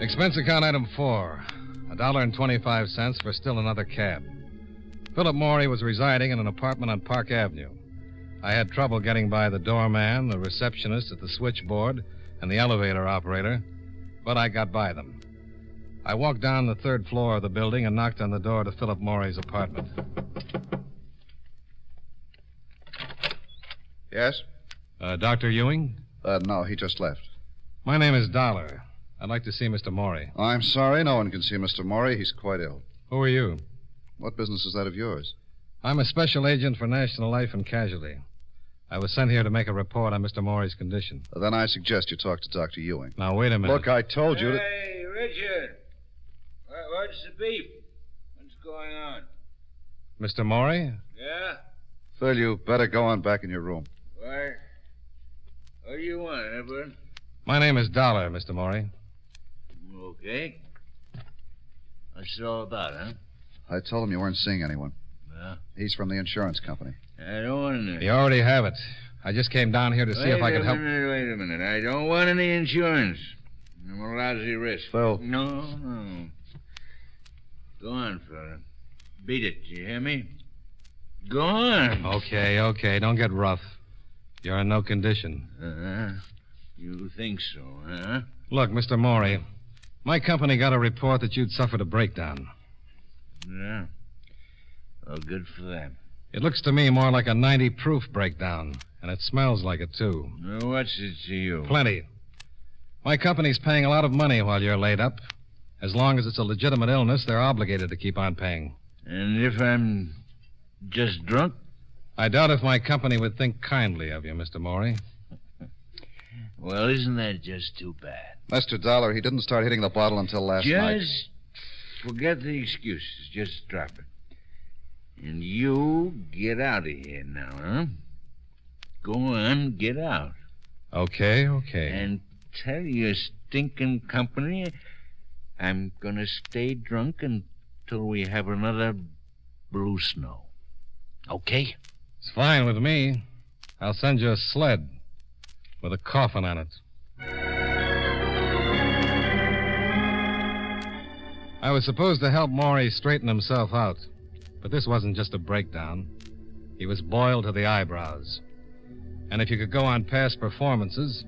Expense account item 4, $1.25 for still another cab. Philip Morey was residing in an apartment on Park Avenue. I had trouble getting by the doorman, the receptionist at the switchboard, and the elevator operator, but I got by them. I walked down the 3rd floor of the building and knocked on the door to Philip Morey's apartment. Yes? Dr. Ewing? No, he just left. My name is Dollar. I'd like to see Mr. Morey. I'm sorry, no one can see Mr. Morey. He's quite ill. Who are you? What business is that of yours? I'm a special agent for National Life and Casualty. I was sent here to make a report on Mr. Morey's condition. Then I suggest you talk to Dr. Ewing. Now, wait a minute. Look, I told you to... Hey, Richard. What's the beef? What's going on? Mr. Morey? Yeah? Phil, you better go on back in your room. Why? What do you want, Edmond? My name is Dollar, Mr. Morey. Okay. What's it all about, huh? I told him you weren't seeing anyone. Yeah? He's from the insurance company. I don't want any. You already have it. I just came down here to see if I could help... Wait a minute. I don't want any insurance. I'm a lousy risk. Phil. No. Go on, fella. Beat it, you hear me? Go on. Okay. Don't get rough. You're in no condition. You think so, huh? Look, Mr. Morey, my company got a report that you'd suffered a breakdown. Yeah. Well, good for them. It looks to me more like a 90-proof breakdown, and it smells like it, too. Well, what's it to you? Plenty. My company's paying a lot of money while you're laid up. As long as it's a legitimate illness, they're obligated to keep on paying. And if I'm just drunk? I doubt if my company would think kindly of you, Mr. Morey. Well, isn't that just too bad? Mr. Dollar, he didn't start hitting the bottle until last night. Just forget the excuses. Just drop it. And you get out of here now, huh? Go on, get out. Okay. And tell your stinking company I'm gonna stay drunk until we have another blue snow. Okay? It's fine with me. I'll send you a sled with a coffin on it. I was supposed to help Morey straighten himself out, but this wasn't just a breakdown. He was boiled to the eyebrows. And if you could go on past performances,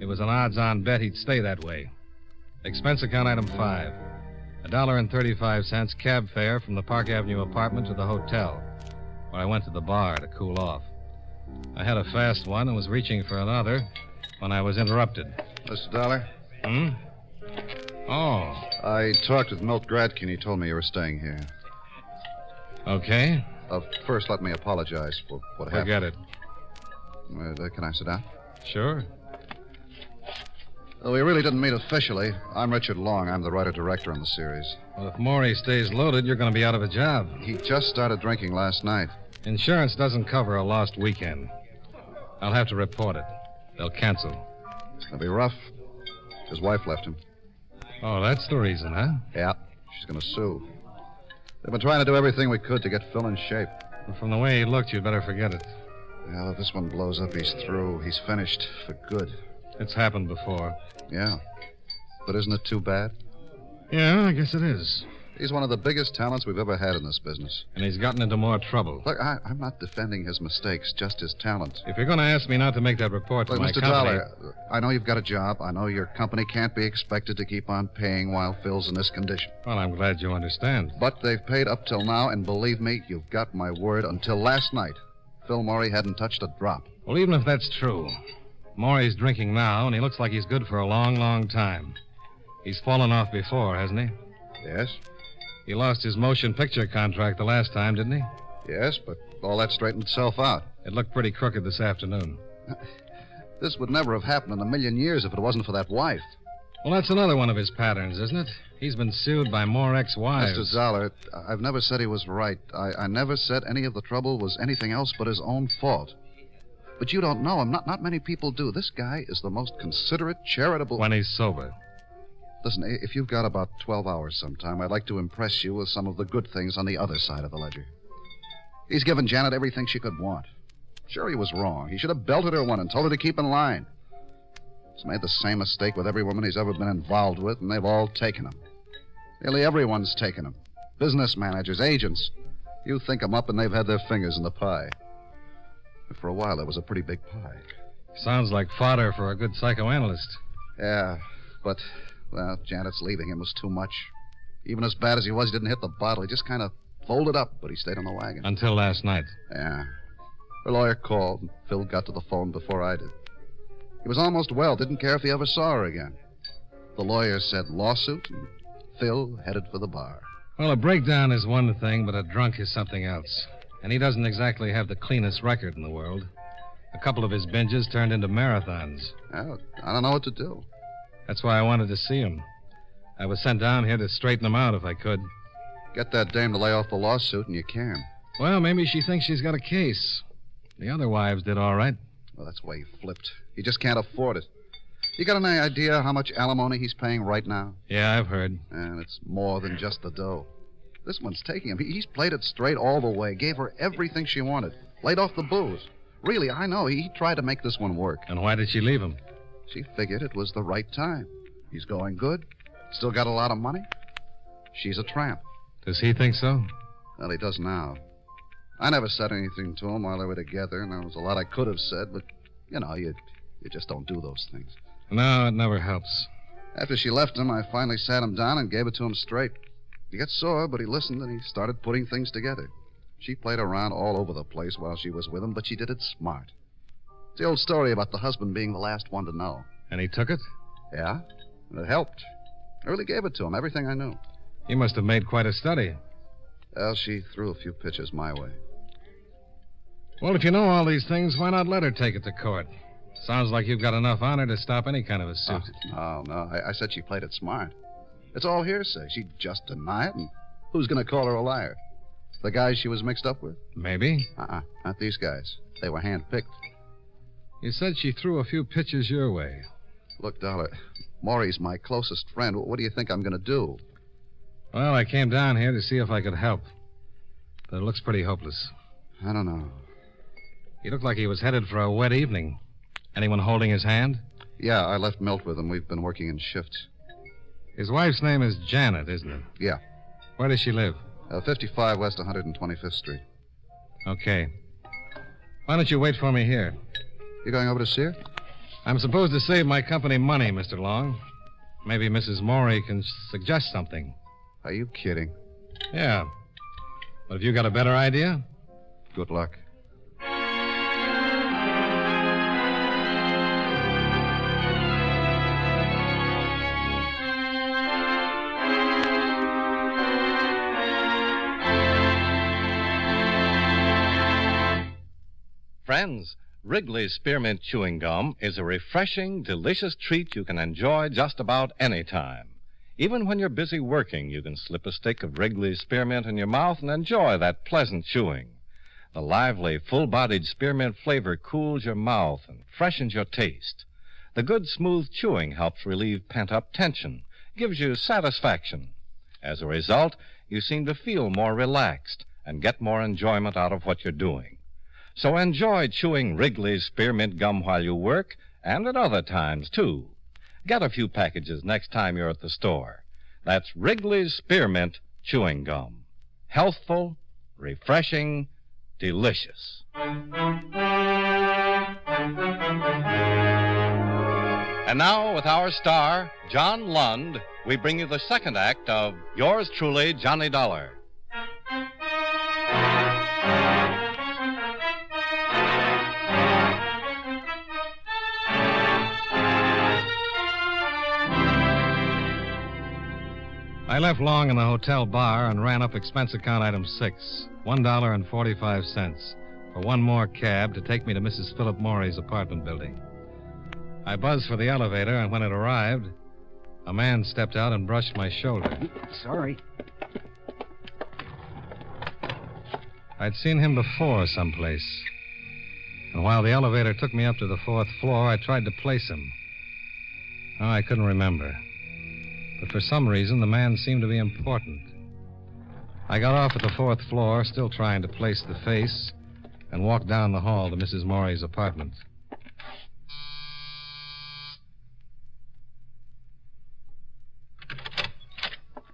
it was an odds-on bet he'd stay that way. Expense account item 5, $1.35 cab fare from the Park Avenue apartment to the hotel, where I went to the bar to cool off. I had a fast one and was reaching for another when I was interrupted. Mr. Dollar? Oh. I talked with Milt Gradke, and he told me you were staying here. Okay. First, let me apologize for what happened. Forget it. Can I sit down? Sure. Well, we really didn't meet officially. I'm Richard Long. I'm the writer-director on the series. Well, if Morey stays loaded, you're going to be out of a job. He just started drinking last night. Insurance doesn't cover a lost weekend. I'll have to report it. They'll cancel. It's going to be rough. His wife left him. Oh, that's the reason, huh? Yeah. She's going to sue. They've been trying to do everything we could to get Phil in shape. Well, from the way he looked, you'd better forget it. Well, if this one blows up, he's through. He's finished for good. It's happened before. Yeah. But isn't it too bad? Yeah, I guess it is. He's one of the biggest talents we've ever had in this business. And he's gotten into more trouble. Look, I'm not defending his mistakes, just his talent. If you're going to ask me not to make that report to my Mr. company... Dollar, I know you've got a job. I know your company can't be expected to keep on paying while Phil's in this condition. Well, I'm glad you understand. But they've paid up till now, and believe me, you've got my word. Until last night, Phil Morey hadn't touched a drop. Well, even if that's true, Morey's drinking now, and he looks like he's good for a long, long time. He's fallen off before, hasn't he? Yes. He lost his motion picture contract the last time, didn't he? Yes, but all that straightened itself out. It looked pretty crooked this afternoon. This would never have happened in a million years if it wasn't for that wife. Well, that's another one of his patterns, isn't it? He's been sued by more ex-wives. Mr. Zoller, I've never said he was right. I never said any of the trouble was anything else but his own fault. But you don't know him. Not many people do. This guy is the most considerate, charitable... When he's sober. Listen, if you've got about 12 hours sometime, I'd like to impress you with some of the good things on the other side of the ledger. He's given Janet everything she could want. Sure, he was wrong. He should have belted her one and told her to keep in line. He's made the same mistake with every woman he's ever been involved with, and they've all taken him. Nearly everyone's taken him. Business managers, agents. You think them up, and they've had their fingers in the pie. And for a while, it was a pretty big pie. Sounds like fodder for a good psychoanalyst. Yeah, but, well, Janet's leaving him was too much. Even as bad as he was, he didn't hit the bottle. He just kind of folded up, but he stayed on the wagon. Until last night. Yeah. Her lawyer called, and Phil got to the phone before I did. He was almost well, didn't care if he ever saw her again. The lawyer said lawsuit, and Phil headed for the bar. Well, a breakdown is one thing, but a drunk is something else. And he doesn't exactly have the cleanest record in the world. A couple of his binges turned into marathons. Well, I don't know what to do. That's why I wanted to see him. I was sent down here to straighten him out if I could. Get that dame to lay off the lawsuit, and you can. Well, maybe she thinks she's got a case. The other wives did all right. Well, that's why he flipped. He just can't afford it. You got any idea how much alimony he's paying right now? Yeah, I've heard. And it's more than just the dough. This one's taking him. He's played it straight all the way. Gave her everything she wanted. Laid off the booze. Really, I know. He tried to make this one work. And why did she leave him? She figured it was the right time. He's going good. Still got a lot of money. She's a tramp. Does he think so? Well, he does now. I never said anything to him while they were together, and there was a lot I could have said, but, you know, you just don't do those things. No, it never helps. After she left him, I finally sat him down and gave it to him straight. He got sore, but he listened, and he started putting things together. She played around all over the place while she was with him, but she did it smart. It's the old story about the husband being the last one to know. And he took it? Yeah, and it helped. I really gave it to him, everything I knew. He must have made quite a study. Well, she threw a few pitches my way. Well, if you know all these things, why not let her take it to court? Sounds like you've got enough honor to stop any kind of a suit. No. I said she played it smart. It's all hearsay. She'd just deny it, and who's going to call her a liar? The guys she was mixed up with? Maybe. Not these guys. They were hand-picked. You said she threw a few pitches your way. Look, Dollar, Morey's my closest friend. What do you think I'm going to do? Well, I came down here to see if I could help. But it looks pretty hopeless. I don't know. He looked like he was headed for a wet evening. Anyone holding his hand? Yeah, I left Milt with him. We've been working in shifts. His wife's name is Janet, isn't it? Yeah. Where does she live? 55 West 125th Street. Okay. Why don't you wait for me here? You going over to see her? I'm supposed to save my company money, Mr. Long. Maybe Mrs. Morey can suggest something. Are you kidding? Yeah. But have you got a better idea? Good luck. Friends, Wrigley's Spearmint Chewing Gum is a refreshing, delicious treat you can enjoy just about any time. Even when you're busy working, you can slip a stick of Wrigley's Spearmint in your mouth and enjoy that pleasant chewing. The lively, full-bodied spearmint flavor cools your mouth and freshens your taste. The good, smooth chewing helps relieve pent-up tension, gives you satisfaction. As a result, you seem to feel more relaxed and get more enjoyment out of what you're doing. So enjoy chewing Wrigley's Spearmint Gum while you work, and at other times, too. Get a few packages next time you're at the store. That's Wrigley's Spearmint Chewing Gum. Healthful, refreshing, delicious. And now, with our star, John Lund, we bring you the second act of Yours Truly, Johnny Dollar. I left long in the hotel bar and ran up expense account item 6, $1.45, for one more cab to take me to Mrs. Philip Morey's apartment building. I buzzed for the elevator, and when it arrived, a man stepped out and brushed my shoulder. Sorry. I'd seen him before someplace. And while the elevator took me up to the 4th floor, I tried to place him. Oh, I couldn't remember. But for some reason, the man seemed to be important. I got off at the 4th floor, still trying to place the face, and walked down the hall to Mrs. Morey's apartment.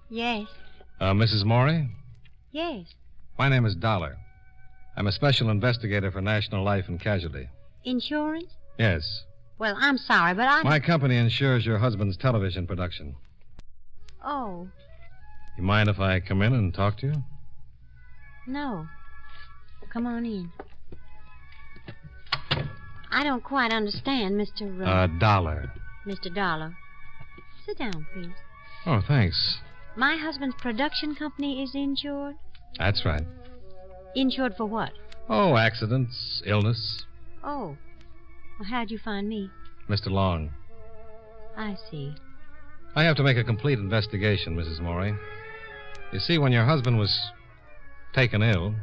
Yes. Mrs. Morey? Yes. My name is Dollar. I'm a special investigator for National Life and Casualty. Insurance? Yes. Well, I'm sorry, but I... My company insures your husband's television production. Oh, You mind if I come in and talk to you? no. Come on in. I don't quite understand, Mr. Dollar. Mr. Dollar. Sit down, please. Oh, thanks. My husband's production company is insured? That's right. Insured for what? Oh, accidents, illness. Oh. Well, how'd you find me? Mr. Long. I see. I have to make a complete investigation, Mrs. Morey. You see, when your husband was taken ill...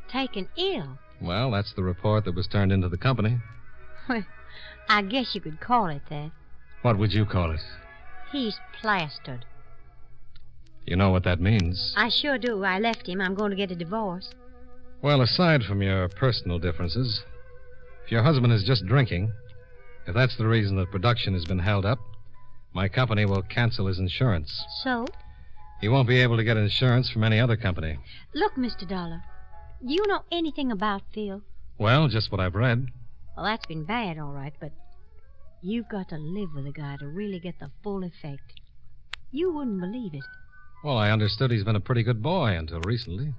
Taken ill? Well, that's the report that was turned into the company. Well, I guess you could call it that. What would you call it? He's plastered. You know what that means. I sure do. I left him. I'm going to get a divorce. Well, aside from your personal differences, if your husband is just drinking, if that's the reason that production has been held up, my company will cancel his insurance. So? He won't be able to get insurance from any other company. Look, Mr. Dollar, do you know anything about Phil? Well, just what I've read. Well, that's been bad, all right, but you've got to live with a guy to really get the full effect. You wouldn't believe it. Well, I understood he's been a pretty good boy until recently.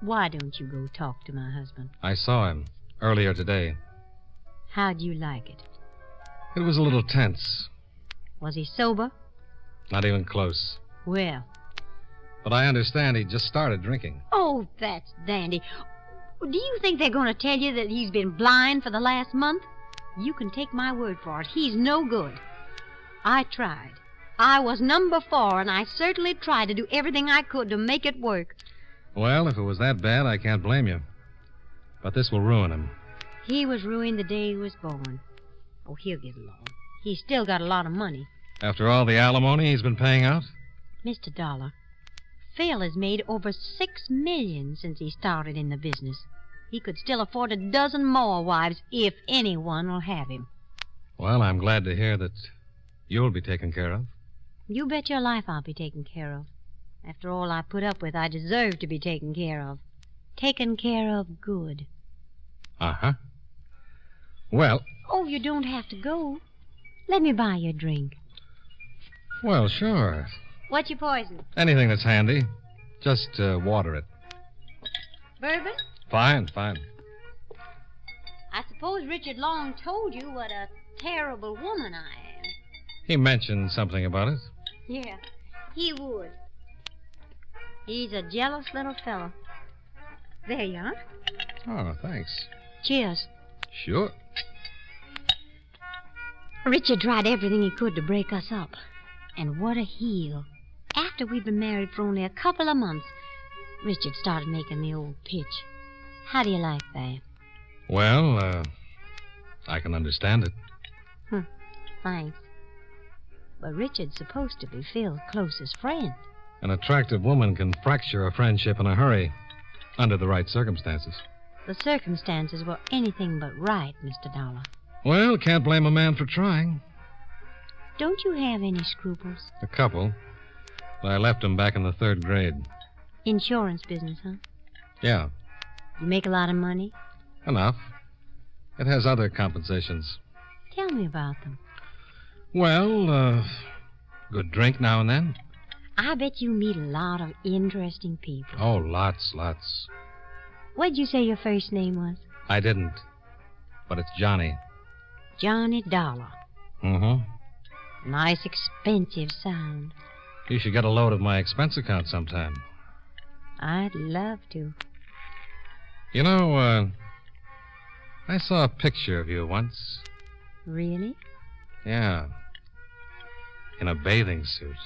Why don't you go talk to my husband? I saw him earlier today. How'd you like it? It was a little tense. Was he sober? Not even close. Well. But I understand he just started drinking. Oh, that's dandy. Do you think they're going to tell you that he's been blind for the last month? You can take my word for it. He's no good. I tried. I was number 4, and I certainly tried to do everything I could to make it work. Well, if it was that bad, I can't blame you. But this will ruin him. He was ruined the day he was born. Oh, he'll get along. He's still got a lot of money. After all the alimony he's been paying out? Mr. Dollar, Phil has made over $6 million since he started in the business. He could still afford a dozen more wives if anyone will have him. Well, I'm glad to hear that you'll be taken care of. You bet your life I'll be taken care of. After all I put up with, I deserve to be taken care of. Taken care of good. Uh-huh. Well... Oh, you don't have to go. Let me buy you a drink. Well, sure. What's your poison? Anything that's handy. Just water it. Bourbon? Fine. I suppose Richard Long told you what a terrible woman I am. He mentioned something about it. Yeah, he would. He's a jealous little fellow. There you are. Oh, thanks. Cheers. Sure. Richard tried everything he could to break us up. And what a heel. After we'd been married for only a couple of months, Richard started making the old pitch. How do you like that? Well, I can understand it. Thanks. But Richard's supposed to be Phil's closest friend. An attractive woman can fracture a friendship in a hurry, under the right circumstances. The circumstances were anything but right, Mr. Dollar. Well, can't blame a man for trying. Don't you have any scruples? A couple. But I left them back in the 3rd grade. Insurance business, huh? Yeah. You make a lot of money? Enough. It has other compensations. Tell me about them. Well, good drink now and then. I bet you meet a lot of interesting people. Oh, lots. What'd you say your first name was? I didn't. But it's Johnny. Johnny Dollar. Mm-hmm. Nice, expensive sound. You should get a load of my expense account sometime. I'd love to. You know, I saw a picture of you once. Really? Yeah. In a bathing suit.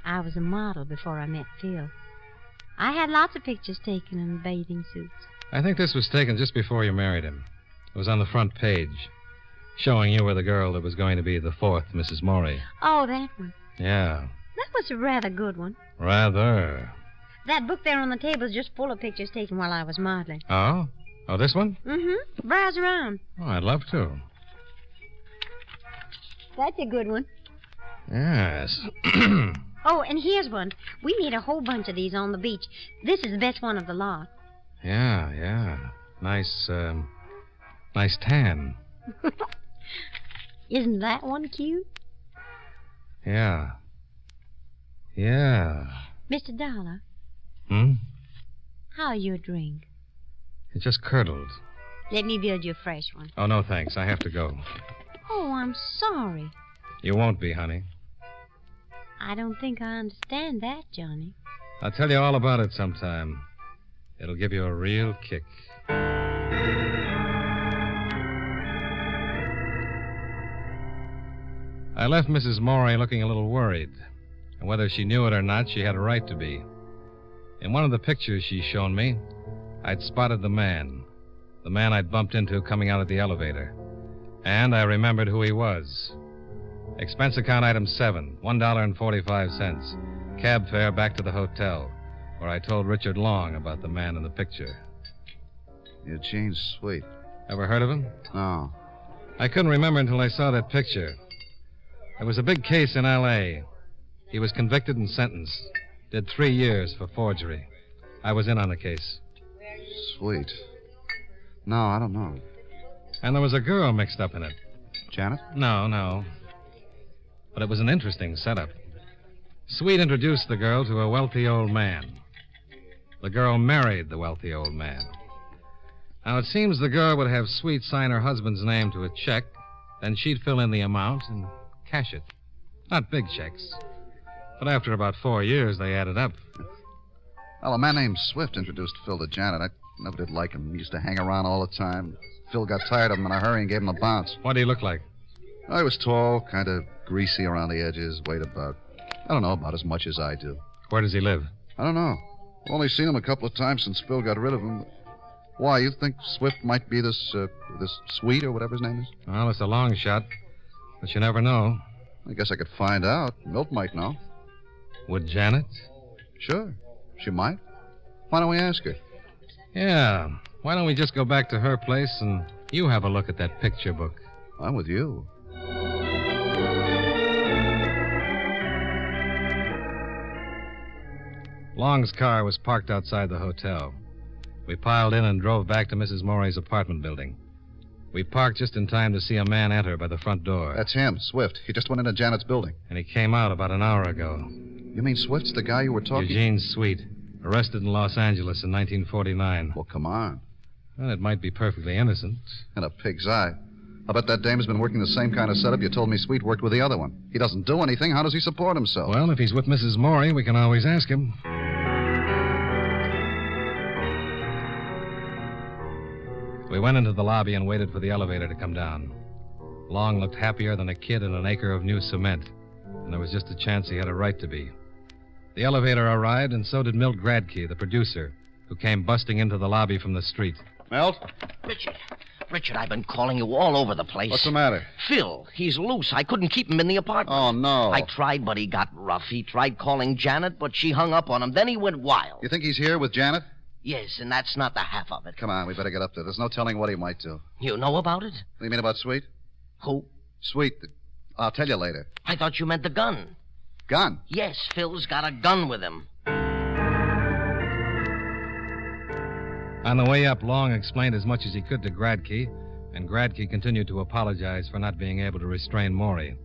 I was a model before I met Phil. I had lots of pictures taken in bathing suits. I think this was taken just before you married him. It was on the front page, showing you were the girl that was going to be the fourth Mrs. Morey. Oh, that one. Yeah. That was a rather good one. Rather. That book there on the table is just full of pictures taken while I was modeling. Oh? Oh, this one? Mm-hmm. Browse around. Oh, I'd love to. That's a good one. Yes. Oh, and here's one. We need a whole bunch of these on the beach. This is the best one of the lot. Yeah. Nice tan. Isn't that one cute? Yeah. Mr. Dollar. How's your drink? It just curdled. Let me build you a fresh one. Oh, no, thanks. I have to go. Oh, I'm sorry. You won't be, honey. I don't think I understand that, Johnny. I'll tell you all about it sometime. It'll give you a real kick. I left Mrs. Morey looking a little worried. And whether she knew it or not, she had a right to be. In one of the pictures she's shown me, I'd spotted the man I'd bumped into coming out of the elevator. And I remembered who he was. Expense account item 7, $1.45. Cab fare back to the hotel, where I told Richard Long about the man in the picture. Eugene's Sweet. Ever heard of him? No. I couldn't remember until I saw that picture. There was a big case in L.A. He was convicted and sentenced. Did 3 years for forgery. I was in on the case. Sweet. No, I don't know. And there was a girl mixed up in it. Janet? No. But it was an interesting setup. Sweet introduced the girl to a wealthy old man. The girl married the wealthy old man. Now, it seems the girl would have Sweet sign her husband's name to a check, then she'd fill in the amount and cash it. Not big checks. But after about 4 years, they added up. Well, a man named Swift introduced Phil to Janet. I never did like him. He used to hang around all the time. Phil got tired of him in a hurry and gave him a bounce. What did he look like? Oh, he was tall, kind of greasy around the edges, weighed about as much as I do. Where does he live? I don't know. I've only seen him a couple of times since Phil got rid of him. Why, you think Swift might be this Sweet or whatever his name is? Well, it's a long shot, but you never know. I guess I could find out. Milt might know. Would Janet? Sure. She might. Why don't we ask her? Yeah. Why don't we just go back to her place and you have a look at that picture book? I'm with you. Long's car was parked outside the hotel. We piled in and drove back to Mrs. Morey's apartment building. We parked just in time to see a man enter by the front door. That's him, Swift. He just went into Janet's building. And he came out about an hour ago. You mean Swift's the guy you were talking... Eugene Sweet, arrested in Los Angeles in 1949. Well, come on. Well, it might be perfectly innocent. In a pig's eye. I bet that dame has been working the same kind of setup you told me Sweet worked with the other one. He doesn't do anything. How does he support himself? Well, if he's with Mrs. Morey, we can always ask him. We went into the lobby and waited for the elevator to come down. Long looked happier than a kid in an acre of new cement, and there was just a chance he had a right to be. The elevator arrived, and so did Milt Gradke, the producer, who came busting into the lobby from the street. Milt? Richard, I've been calling you all over the place. What's the matter? Phil, he's loose. I couldn't keep him in the apartment. Oh, no. I tried, but he got rough. He tried calling Janet, but she hung up on him. Then he went wild. You think he's here with Janet? Yes, and that's not the half of it. Come on, we better get up there. There's no telling what he might do. You know about it? What do you mean about Sweet? Who? Sweet. I'll tell you later. I thought you meant the gun. Gun? Yes, Phil's got a gun with him. On the way up, Long explained as much as he could to Gradke, and Gradke continued to apologize for not being able to restrain Morey.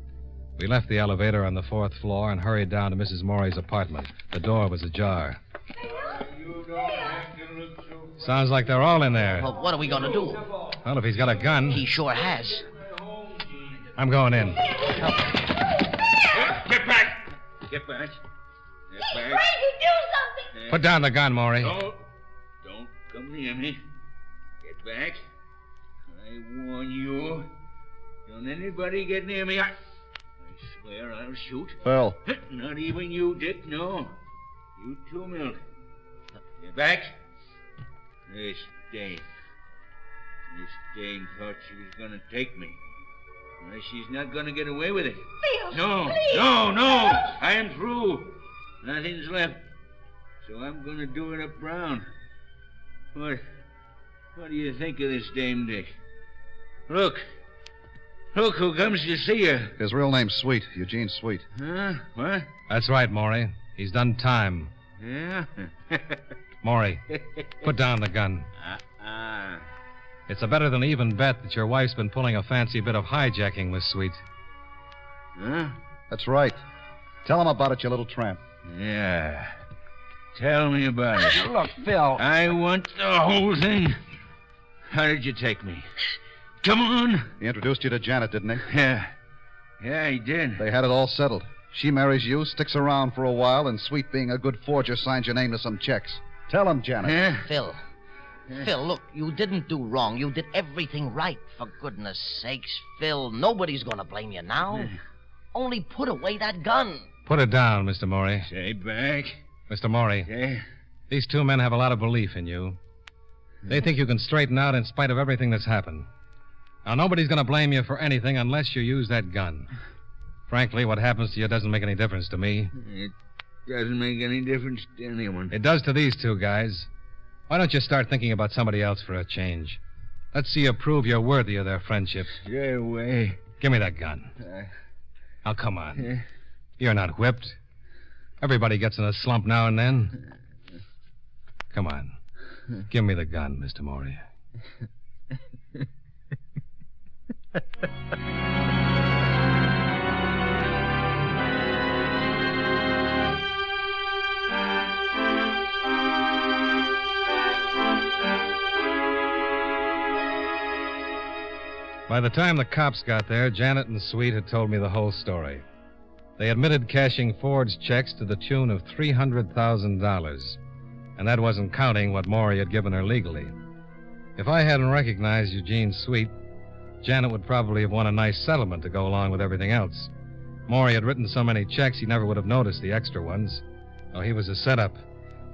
We left the elevator on the 4th floor and hurried down to Mrs. Morey's apartment. The door was ajar. Sounds like they're all in there. Well, what are we going to do? Well, if he's got a gun... He sure has. I'm going in. Get back! Get back. He's crazy. Do something. Put down the gun, Morey. Don't come near me. Get back. I warn you. Don't anybody get near me. I swear I'll shoot. Phil. Not even you, Dick, no. You too, Milk. Get back. Miss Dane. Miss Dane thought she was going to take me. Well, she's not going to get away with it. Phil, No, please. no. I am through. Nothing's left. So I'm going to do it up brown. What do you think of this dame, Dick? Look who comes to see you. His real name's Sweet, Eugene Sweet. Huh? What? That's right, Morey. He's done time. Yeah? Morey, put down the gun. It's a better than even bet that your wife's been pulling a fancy bit of hijacking, Miss Sweet. Huh? That's right. Tell him about it, you little tramp. Yeah. Tell me about it. Look, Phil. I want the whole thing. How did you take me? Come on. He introduced you to Janet, didn't he? Yeah, he did. They had it all settled. She marries you, sticks around for a while, and Sweet, being a good forger, signs your name to some checks. Tell him, Janet. Phil, look, you didn't do wrong. You did everything right. For goodness sakes, Phil, nobody's going to blame you now. Only put away that gun. Put it down, Mr. Morey. Stay back. Mr. Morey. Yeah? These two men have a lot of belief in you. They think you can straighten out in spite of everything that's happened. Now, nobody's going to blame you for anything unless you use that gun. Frankly, what happens to you doesn't make any difference to me. It doesn't make any difference to anyone. It does to these two guys. Why don't you start thinking about somebody else for a change? Let's see you prove you're worthy of their friendship. Stay away. Give me that gun. Now, come on. You're not whipped. Everybody gets in a slump now and then. Come on. Give me the gun, Mr. Morey. By the time the cops got there, Janet and Sweet had told me the whole story. They admitted cashing forged checks to the tune of $300,000. And that wasn't counting what Morey had given her legally. If I hadn't recognized Eugene Sweet, Janet would probably have won a nice settlement to go along with everything else. Morey had written so many checks he never would have noticed the extra ones. Oh, he was a setup.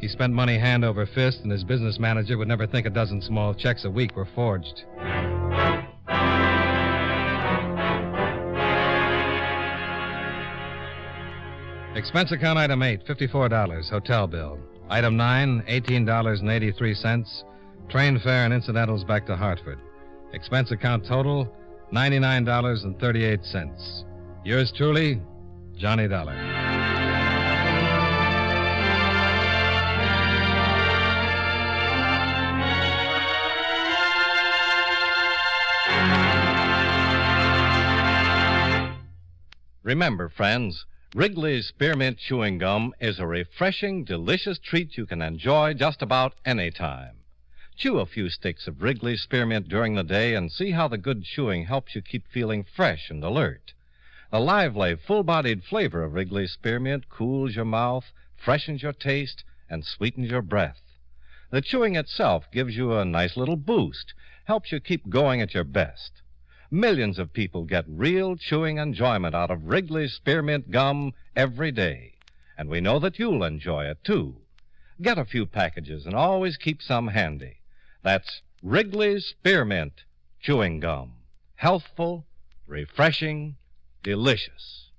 He spent money hand over fist, and his business manager would never think a dozen small checks a week were forged. Expense account item 8, $54, hotel bill. Item 9, $18.83, train fare and incidentals back to Hartford. Expense account total, $99.38. Yours truly, Johnny Dollar. Remember, friends, Wrigley's Spearmint Chewing Gum is a refreshing, delicious treat you can enjoy just about any time. Chew a few sticks of Wrigley's Spearmint during the day and see how the good chewing helps you keep feeling fresh and alert. The lively, full-bodied flavor of Wrigley's Spearmint cools your mouth, freshens your taste, and sweetens your breath. The chewing itself gives you a nice little boost, helps you keep going at your best. Millions of people get real chewing enjoyment out of Wrigley's Spearmint Gum every day. And we know that you'll enjoy it, too. Get a few packages and always keep some handy. That's Wrigley's Spearmint Chewing Gum. Healthful, refreshing, delicious.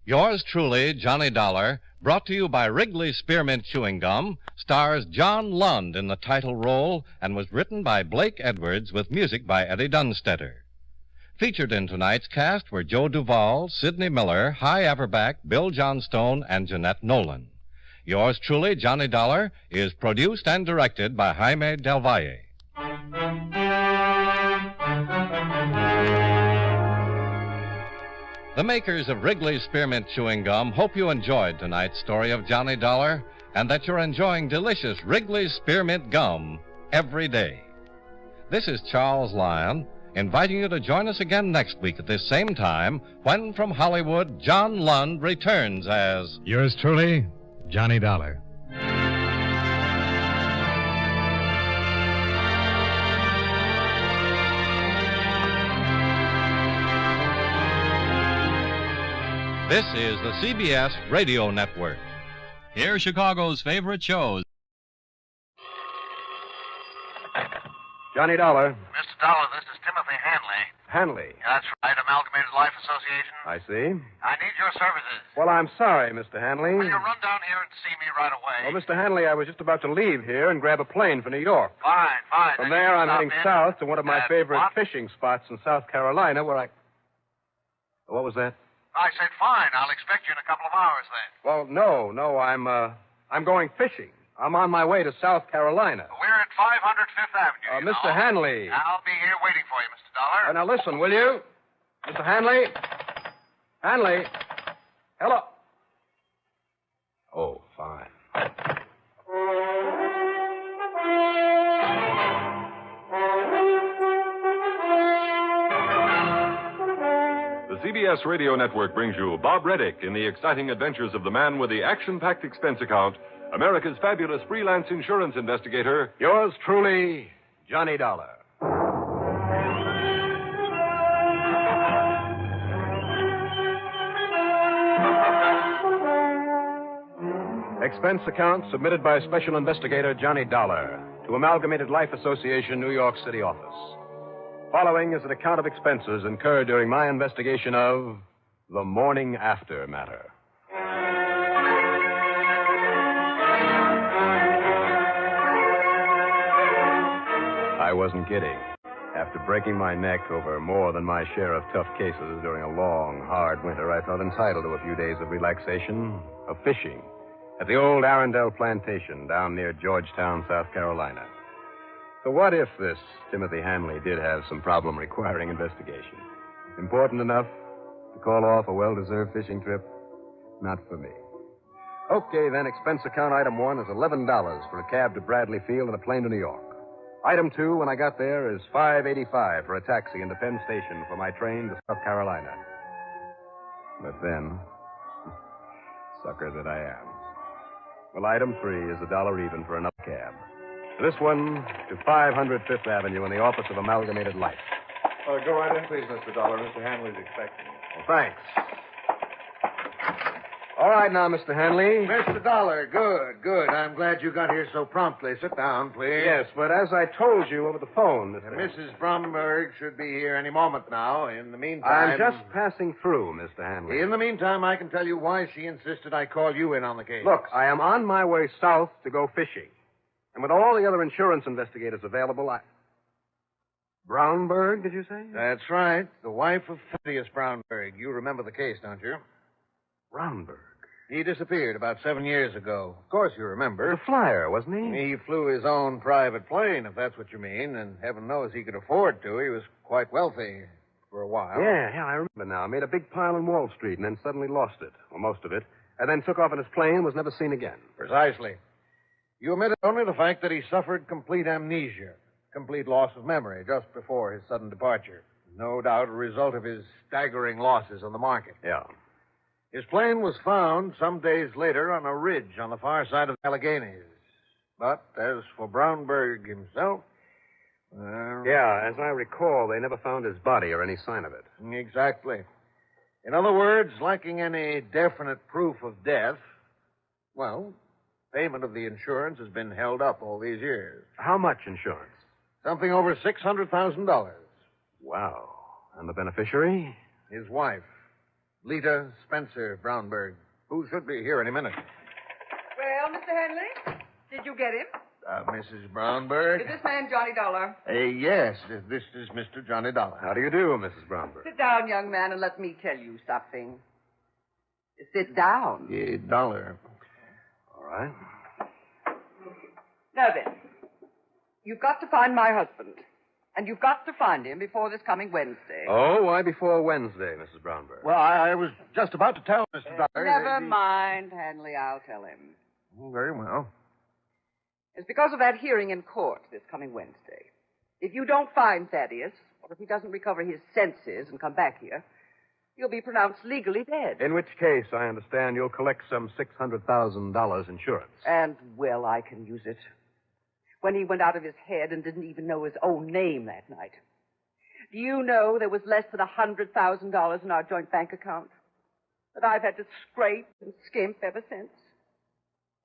Yours truly, Johnny Dollar, brought to you by Wrigley's Spearmint Chewing Gum, stars John Lund in the title role and was written by Blake Edwards with music by Eddie Dunstetter. Featured in tonight's cast were Joe Duvall, Sidney Miller, Hy Averback, Bill Johnstone, and Jeanette Nolan. Yours truly, Johnny Dollar, is produced and directed by Jaime Del Valle. The makers of Wrigley's Spearmint Chewing Gum hope you enjoyed tonight's story of Johnny Dollar and that you're enjoying delicious Wrigley's Spearmint Gum every day. This is Charles Lyon, inviting you to join us again next week at this same time when from Hollywood, John Lund returns as... Yours truly, Johnny Dollar. This is the CBS Radio Network. Hear Chicago's favorite shows. Johnny Dollar. Mr. Dollar, this is Timothy Hanley. Hanley. That's right, Amalgamated Life Association. I see. I need your services. Well, I'm sorry, Mr. Hanley. Will you run down here and see me right away? Well, Mr. Hanley, I was just about to leave here and grab a plane for New York. Fine. From Then you there, can I'm heading stop in south to one of my at favorite what? fishing spots in South Carolina where I... What was that? I said fine. I'll expect you in a couple of hours then. Well, no, I'm going fishing. I'm on my way to South Carolina. We're at 500 Fifth Avenue. you Mr. know. Hanley. I'll be here waiting for you, Mr. Dollar. Now listen, will you? Mr. Hanley? Hanley? Hello? Oh, fine. The CBS Radio Network brings you Bob Reddick in the exciting adventures of the man with the action-packed expense account, America's fabulous freelance insurance investigator. Yours truly, Johnny Dollar. Expense account submitted by Special Investigator Johnny Dollar to Amalgamated Life Association, New York City office. Following is an account of expenses incurred during my investigation of the morning after matter. I wasn't kidding. After breaking my neck over more than my share of tough cases during a long, hard winter, I felt entitled to a few days of relaxation, of fishing, at the old Arundel plantation down near Georgetown, South Carolina. So what if this Timothy Hanley did have some problem requiring investigation? Important enough to call off a well-deserved fishing trip? Not for me. Okay, then, expense account item 1 is $11 for a cab to Bradley Field and a plane to New York. Item 2, when I got there, is $5.85 for a taxi into Penn Station for my train to South Carolina. But then, sucker that I am. Well, item 3 is $1 even for another cab. This one to 500 Fifth Avenue in the office of Amalgamated Life. Go right in, please, Mr. Dollar. Mr. Hanley's expecting you. Well, thanks. All right now, Mr. Hanley. Mr. Dollar, good. I'm glad you got here so promptly. Sit down, please. Yes, but as I told you over the phone, Mr. Mrs. Bromberg should be here any moment now. In the meantime... I'm just passing through, Mr. Hanley. In the meantime, I can tell you why she insisted I call you in on the case. Look, I am on my way south to go fishing. And with all the other insurance investigators available, Brownberg, did you say? That's right. The wife of Thaddeus Brownberg. You remember the case, don't you? Brownberg? He disappeared about 7 years ago. Of course you remember. The flyer, wasn't he? He flew his own private plane, if that's what you mean, and heaven knows he could afford to. He was quite wealthy for a while. Yeah, I remember now. Made a big pile on Wall Street and then suddenly lost it, or most of it, and then took off in his plane and was never seen again. Precisely. You omitted only the fact that he suffered complete amnesia, complete loss of memory just before his sudden departure. No doubt a result of his staggering losses on the market. Yeah. His plane was found some days later on a ridge on the far side of the Alleghenies. But as for Brownberg himself, yeah, as I recall, they never found his body or any sign of it. Exactly. In other words, lacking any definite proof of death, well, payment of the insurance has been held up all these years. How much insurance? Something over $600,000. Wow. And the beneficiary? His wife, Lita Spencer Brownberg, who should be here any minute. Well, Mr. Henley, did you get him? Mrs. Brownberg? Is this man Johnny Dollar? Yes, this is Mr. Johnny Dollar. How do you do, Mrs. Brownberg? Sit down, young man, and let me tell you something. Sit down. Dollar. All right. Now then, you've got to find my husband. And you've got to find him before this coming Wednesday. Oh, why before Wednesday, Mrs. Brownberg? Well, I was just about to tell Mr. Dollar. Never mind, Hanley. I'll tell him. Very well. It's because of that hearing in court this coming Wednesday. If you don't find Thaddeus, or if he doesn't recover his senses and come back here, you'll be pronounced legally dead. In which case, I understand you'll collect some $600,000 insurance. And, well, I can use it. When he went out of his head and didn't even know his own name that night. Do you know there was less than $100,000 in our joint bank account? That I've had to scrape and skimp ever since?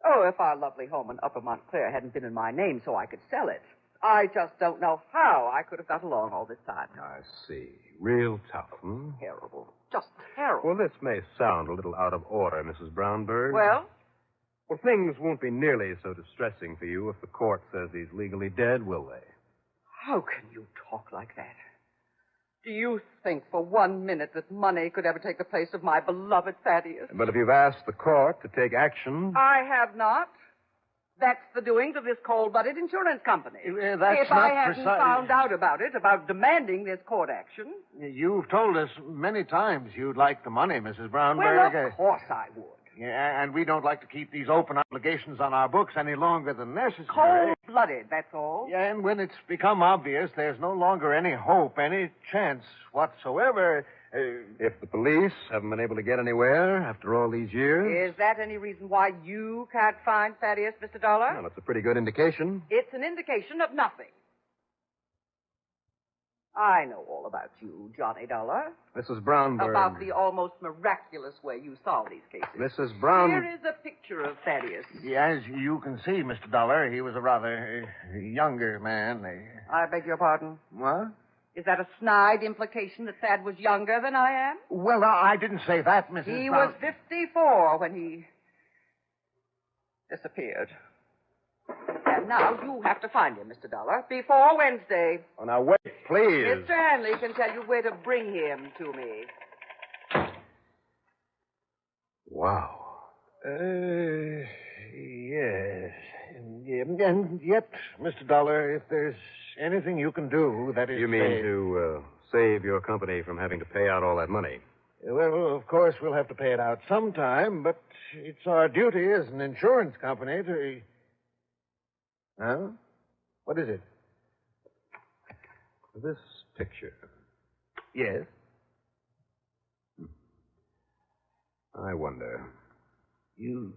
Oh, if our lovely home in Upper Montclair hadn't been in my name so I could sell it, I just don't know how I could have got along all this time. I see. Real tough, hmm? Terrible. Just terrible. Well, this may sound a little out of order, Mrs. Brownberg. Well? Well, things won't be nearly so distressing for you if the court says he's legally dead, will they? How can you talk like that? Do you think for 1 minute that money could ever take the place of my beloved Thaddeus? But if you've asked the court to take action... I have not. That's the doings of this cold-blooded insurance company. That's if not I hadn't precise. found out about it, about demanding this court action... You've told us many times you'd like the money, Mrs. Brownberg. Well, of course I would. Yeah, and we don't like to keep these open obligations on our books any longer than necessary. Cold-blooded, that's all. Yeah, and when it's become obvious there's no longer any hope, any chance whatsoever... If the police haven't been able to get anywhere after all these years... Is that any reason why you can't find Thaddeus, Mr. Dollar? Well, it's a pretty good indication. It's an indication of nothing. I know all about you, Johnny Dollar. Mrs. Brownberg. About the almost miraculous way you solve these cases. Mrs. Brown... Here is a picture of Thaddeus. Yeah, as you can see, Mr. Dollar, he was a rather younger man. I beg your pardon? What? Is that a snide implication that Thad was younger than I am? Well, I didn't say that, Mrs. He Brown. was 54 when he disappeared. And now you have to find him, Mr. Dollar, before Wednesday. Oh, now, wait, please. Mr. Hanley can tell you where to bring him to me. Wow. Yes. And yet, Mr. Dollar, if there's anything you can do, that is... You mean to save your company from having to pay out all that money? Well, of course, we'll have to pay it out sometime, but it's our duty as an insurance company to... Huh? What is it? This picture. Yes. I wonder. You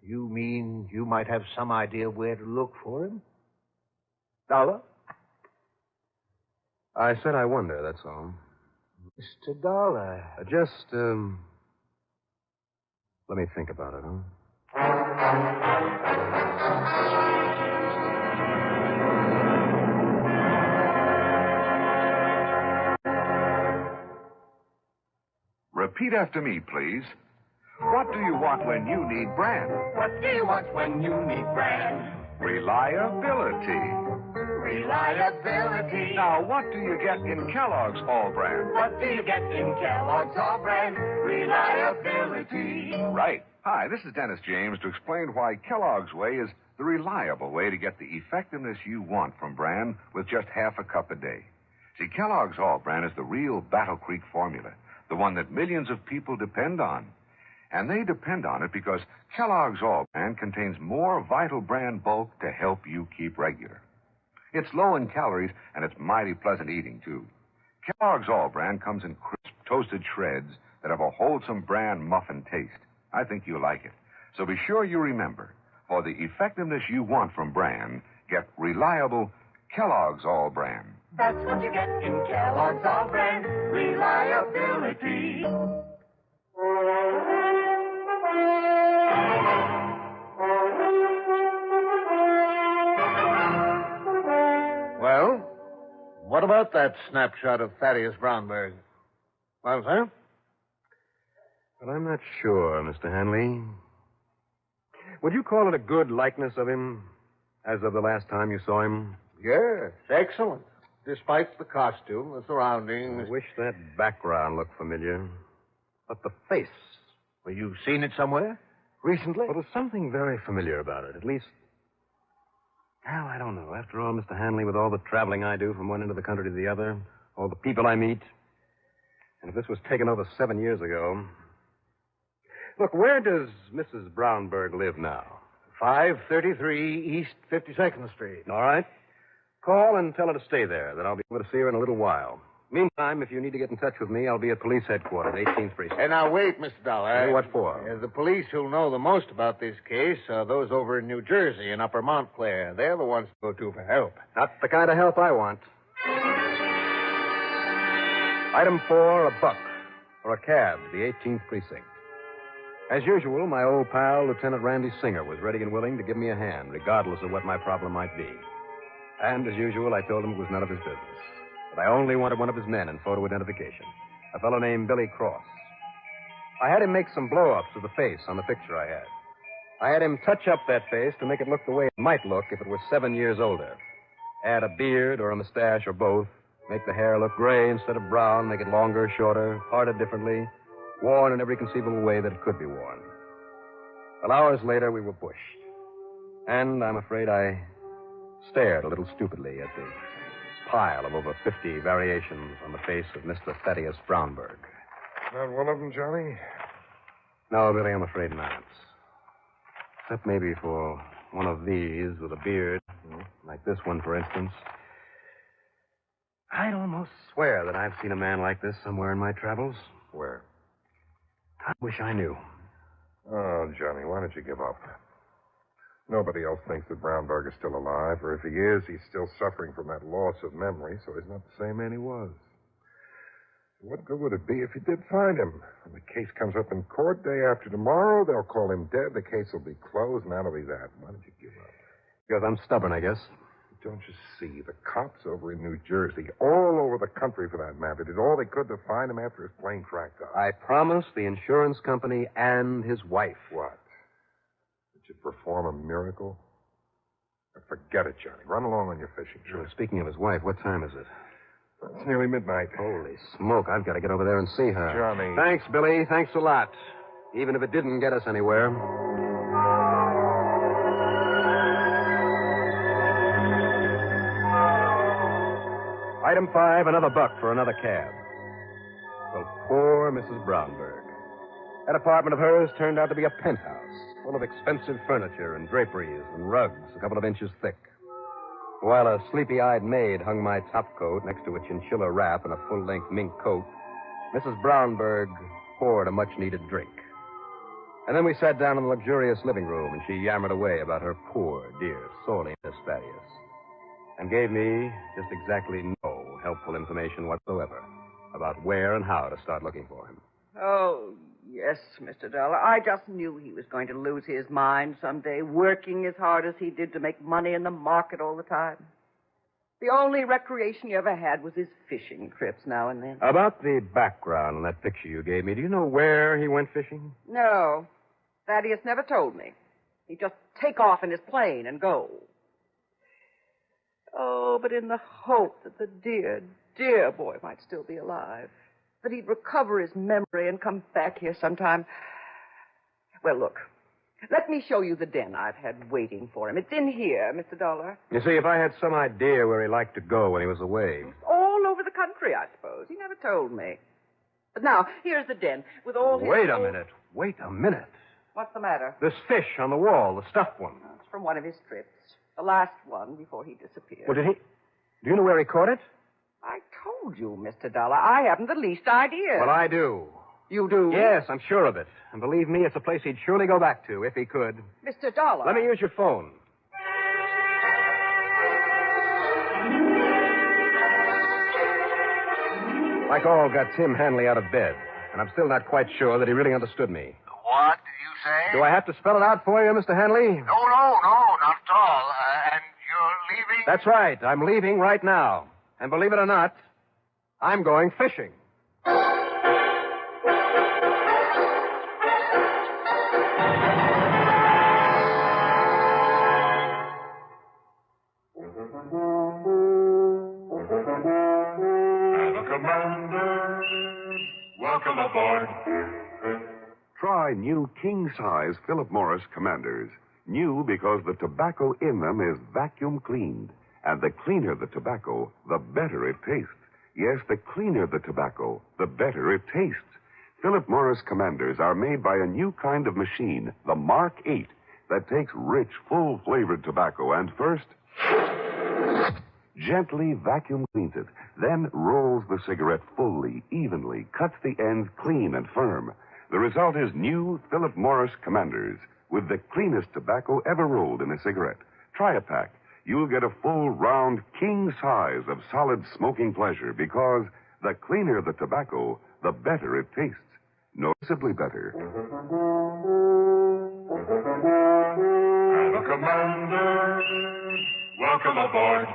mean you might have some idea where to look for him? Dollar? I said I wonder, that's all. Mr. Dollar. Just, let me think about it, huh? Repeat after me, please. What do you want when you need brand? What do you want when you need brand? Reliability. Reliability. Now, what do you get in Kellogg's All Brand? What do you get in Kellogg's All Brand? Reliability. Right. Hi, this is Dennis James to explain why Kellogg's Way is the reliable way to get the effectiveness you want from brand with just half a cup a day. See, Kellogg's All Brand is the real Battle Creek formula, the one that millions of people depend on. And they depend on it because Kellogg's All Brand contains more vital brand bulk to help you keep regular. It's low in calories, and it's mighty pleasant eating, too. Kellogg's All Brand comes in crisp, toasted shreds that have a wholesome brand muffin taste. I think you'll like it. So be sure you remember, for the effectiveness you want from brand, get reliable Kellogg's All Brand. That's what you get in Kellogg's All Brand. Reliability. Well, what about that snapshot of Thaddeus Brownberg? Well, sir? But I'm not sure, Mr. Hanley. Would you call it a good likeness of him as of the last time you saw him? Yes, excellent. Despite the costume, the surroundings. I wish that background looked familiar. But the face. Well, you've seen it somewhere? Recently? Well, there's something very familiar about it. At least, well, I don't know. After all, Mr. Hanley, with all the traveling I do from one end of the country to the other, all the people I meet, and if this was taken over 7 years ago... Look, where does Mrs. Brownberg live now? 533 East 52nd Street. All right. Call and tell her to stay there. Then I'll be able to see her in a little while. Meantime, if you need to get in touch with me, I'll be at police headquarters, 18th Precinct. Hey, now wait, Mr. Dollar. Hey, what for? The police who'll know the most about this case are those over in New Jersey, in Upper Montclair. They're the ones to go to for help. Not the kind of help I want. Item 4, a buck. For a cab, the 18th Precinct. As usual, my old pal, Lieutenant Randy Singer, was ready and willing to give me a hand, regardless of what my problem might be. And as usual, I told him it was none of his business. But I only wanted one of his men in photo identification, a fellow named Billy Cross. I had him make some blow-ups of the face on the picture I had. I had him touch up that face to make it look the way it might look if it were 7 years older. Add a beard or a mustache or both, make the hair look gray instead of brown, make it longer, shorter, parted differently, worn in every conceivable way that it could be worn. Well, hours later, we were bushed. And I'm afraid I stared a little stupidly at the pile of over 50 variations on the face of Mr. Thaddeus Brownberg. Not one of them, Johnny? No, Billy, I'm afraid not. Except maybe for one of these with a beard, like this one, for instance. I'd almost swear that I've seen a man like this somewhere in my travels. Where? I wish I knew. Oh, Johnny, why don't you give up? Nobody else thinks that Brownberg is still alive, or if he is, he's still suffering from that loss of memory, so he's not the same man he was. What good would it be if you did find him? When the case comes up in court day after tomorrow, they'll call him dead, the case will be closed, and that'll be that. Why don't you give up? Because I'm stubborn, I guess. Don't you see? The cops over in New Jersey, all over the country for that matter, did all they could to find him after his plane cracked up. I promised the insurance company and his wife. What? Did you perform a miracle? Forget it, Johnny. Run along on your fishing trip. Speaking of his wife, what time is it? It's nearly midnight. Holy smoke, I've got to get over there and see her. Johnny. Thanks, Billy. Thanks a lot. Even if it didn't get us anywhere. Item 5, another buck for another cab. Well, poor Mrs. Brownberg. That apartment of hers turned out to be a penthouse, full of expensive furniture and draperies and rugs a couple of inches thick. While a sleepy-eyed maid hung my topcoat next to a chinchilla wrap and a full-length mink coat, Mrs. Brownberg poured a much-needed drink. And then we sat down in the luxurious living room, and she yammered away about her poor, dear, sorely missed Thaddeus, and gave me just exactly no helpful information whatsoever about where and how to start looking for him. Oh, yes, Mr. Dollar. I just knew he was going to lose his mind someday, working as hard as he did to make money in the market all the time. The only recreation he ever had was his fishing trips now and then. About the background on that picture you gave me, do you know where he went fishing? No. Thaddeus never told me. He'd just take off in his plane and go. Oh, but in the hope that the dear, dear boy might still be alive. That he'd recover his memory and come back here sometime. Well, look. Let me show you the den I've had waiting for him. It's in here, Mr. Dollar. You see, if I had some idea where he liked to go when he was away. All over the country, I suppose. He never told me. But now, here's the den with all his... Wait a minute. What's the matter? This fish on the wall, the stuffed one. It's from one of his trips. The last one before he disappeared. Well, do you know where he caught it? I told you, Mr. Dollar. I haven't the least idea. Well, I do. You do? Yes, I'm sure of it. And believe me, it's a place he'd surely go back to if he could. Mr. Dollar. Let me use your phone. My call got Tim Hanley out of bed, and I'm still not quite sure that he really understood me. What did you say? Do I have to spell it out for you, Mr. Hanley? No, not at all. And you're leaving? That's right. I'm leaving right now. And believe it or not, I'm going fishing. Welcome aboard. Try new king-size Philip Morris Commanders. New because the tobacco in them is vacuum cleaned. And the cleaner the tobacco, the better it tastes. Yes, the cleaner the tobacco, the better it tastes. Philip Morris Commanders are made by a new kind of machine, the Mark 8, that takes rich, full-flavored tobacco and first gently vacuum cleans it, then rolls the cigarette fully, evenly, cuts the ends clean and firm. The result is new Philip Morris Commanders with the cleanest tobacco ever rolled in a cigarette. Try a pack. You'll get a full, round, king size of solid smoking pleasure because the cleaner the tobacco, the better it tastes. Noticeably better. And Commander, welcome aboard.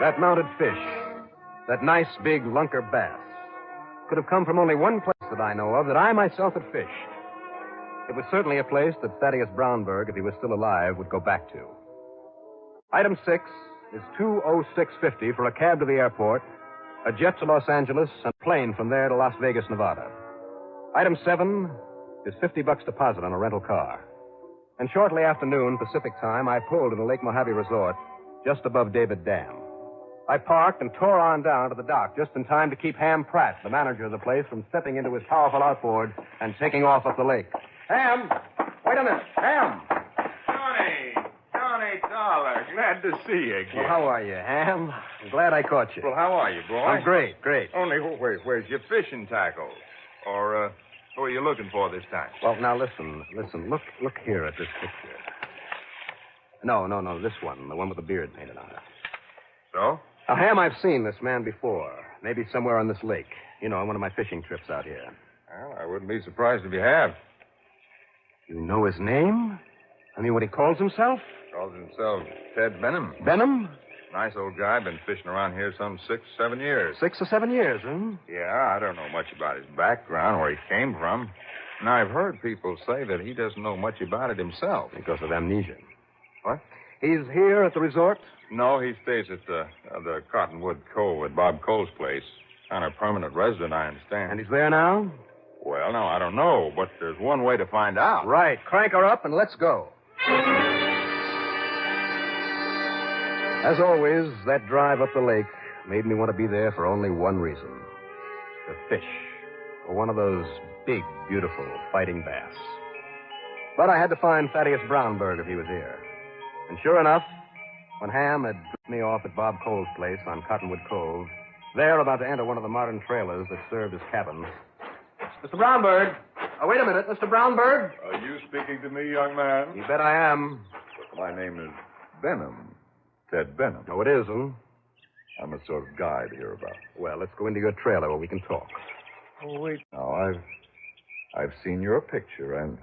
That mounted fish, that nice big lunker bass, could have come from only one place that I know of that I myself had fished. It was certainly a place that Thaddeus Brownberg, if he was still alive, would go back to. Item 6 is $206.50 for a cab to the airport, a jet to Los Angeles, and a plane from there to Las Vegas, Nevada. Item 7 is $50 deposit on a rental car. And shortly after noon, Pacific time, I pulled at a Lake Mojave resort just above David Dam. I parked and tore on down to the dock just in time to keep Ham Pratt, the manager of the place, from stepping into his powerful outboard and taking off up the lake. Ham! Wait a minute! Ham! Johnny Dollar, glad to see you again. Well, how are you, Ham? I'm glad I caught you. Well, how are you, boy? I'm great. Only where's your fishing tackle? Or, who are you looking for this time? Well, now listen. Look here at this picture. No, this one. The one with the beard painted on it. So? Now, Ham, I've seen this man before. Maybe somewhere on this lake. You know, on one of my fishing trips out here. Well, I wouldn't be surprised if you have. You know his name? I mean, what he calls himself? Calls himself Ted Benham. Benham? Nice old guy. Been fishing around here some 6-7 years. 6 or 7 years, huh? Yeah, I don't know much about his background, where he came from. And I've heard people say that he doesn't know much about it himself. Because of amnesia. What? He's here at the resort? No, he stays at the Cottonwood Cove at Bob Cole's place. On a permanent resident, I understand. And he's there now? Well, no, I don't know, but there's one way to find out. Right. Crank her up and let's go. As always, that drive up the lake made me want to be there for only one reason. To fish. For one of those big, beautiful fighting bass. But I had to find Thaddeus Brownberg if he was here. And sure enough, when Ham had dropped me off at Bob Cole's place on Cottonwood Cove, there about to enter one of the modern trailers that served as cabins. Mr. Brownberg! Oh, wait a minute, Mr. Brownberg! Are you speaking to me, young man? You bet I am. My name is Benham. Ted Benham. Oh, it is, huh? I'm a sort of guide hereabouts. Well, let's go into your trailer where we can talk. Oh, wait. Now, I've seen your picture, and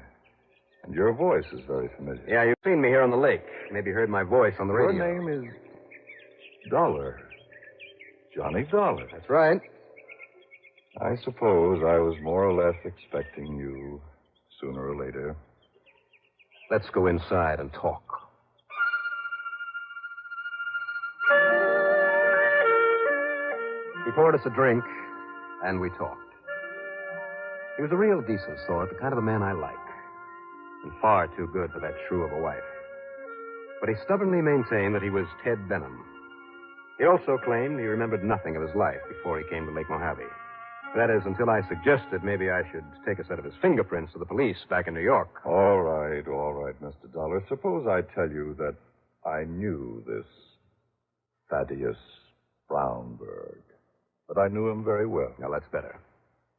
your voice is very familiar. Yeah, you've seen me here on the lake. Maybe heard my voice on the radio. Your name is Dollar. Johnny Dollar. That's right. I suppose I was more or less expecting you sooner or later. Let's go inside and talk. He poured us a drink, and we talked. He was a real decent sort, the kind of a man I like. And far too good for that shrew of a wife. But he stubbornly maintained that he was Ted Benham. He also claimed he remembered nothing of his life before he came to Lake Mojave. That is, until I suggested maybe I should take a set of his fingerprints to the police back in New York. All right, Mr. Dollar. Suppose I tell you that I knew this Thaddeus Brownberg. That I knew him very well. Now, that's better.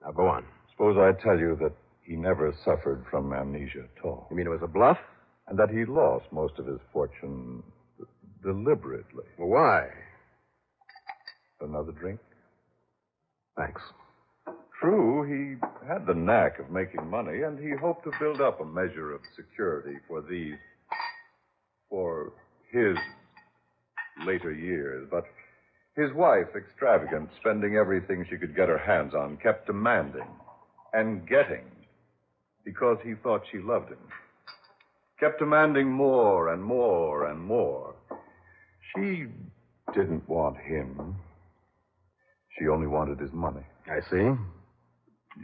Now, go on. Suppose I tell you that he never suffered from amnesia at all. You mean it was a bluff? And that he lost most of his fortune deliberately. Well, why? Another drink? Thanks. True, he had the knack of making money, and he hoped to build up a measure of security for his later years. But his wife, extravagant, spending everything she could get her hands on, kept demanding and getting because he thought she loved him. Kept demanding more and more and more. She didn't want him. She only wanted his money. I see.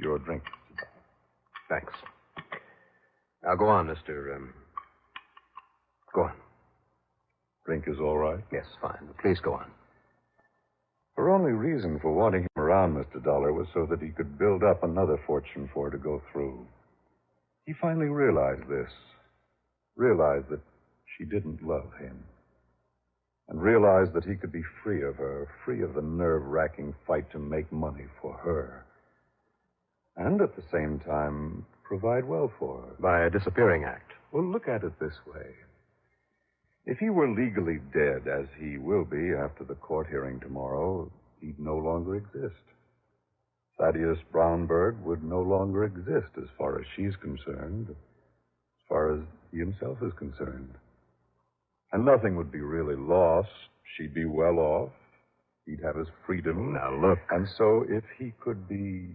Your drink. Thanks. Now, go on, Mr. Go on. Drink is all right? Yes, fine. Please go on. Her only reason for wanting him around, Mr. Dollar, was so that he could build up another fortune for her to go through. He finally realized this. Realized that she didn't love him. And realized that he could be free of her, free of the nerve-wracking fight to make money for her. And at the same time, provide well for her. By a disappearing act. Well, look at it this way. If he were legally dead, as he will be after the court hearing tomorrow, he'd no longer exist. Thaddeus Brownberg would no longer exist as far as she's concerned, as far as he himself is concerned. And nothing would be really lost. She'd be well off. He'd have his freedom. Now, look. And so if he could be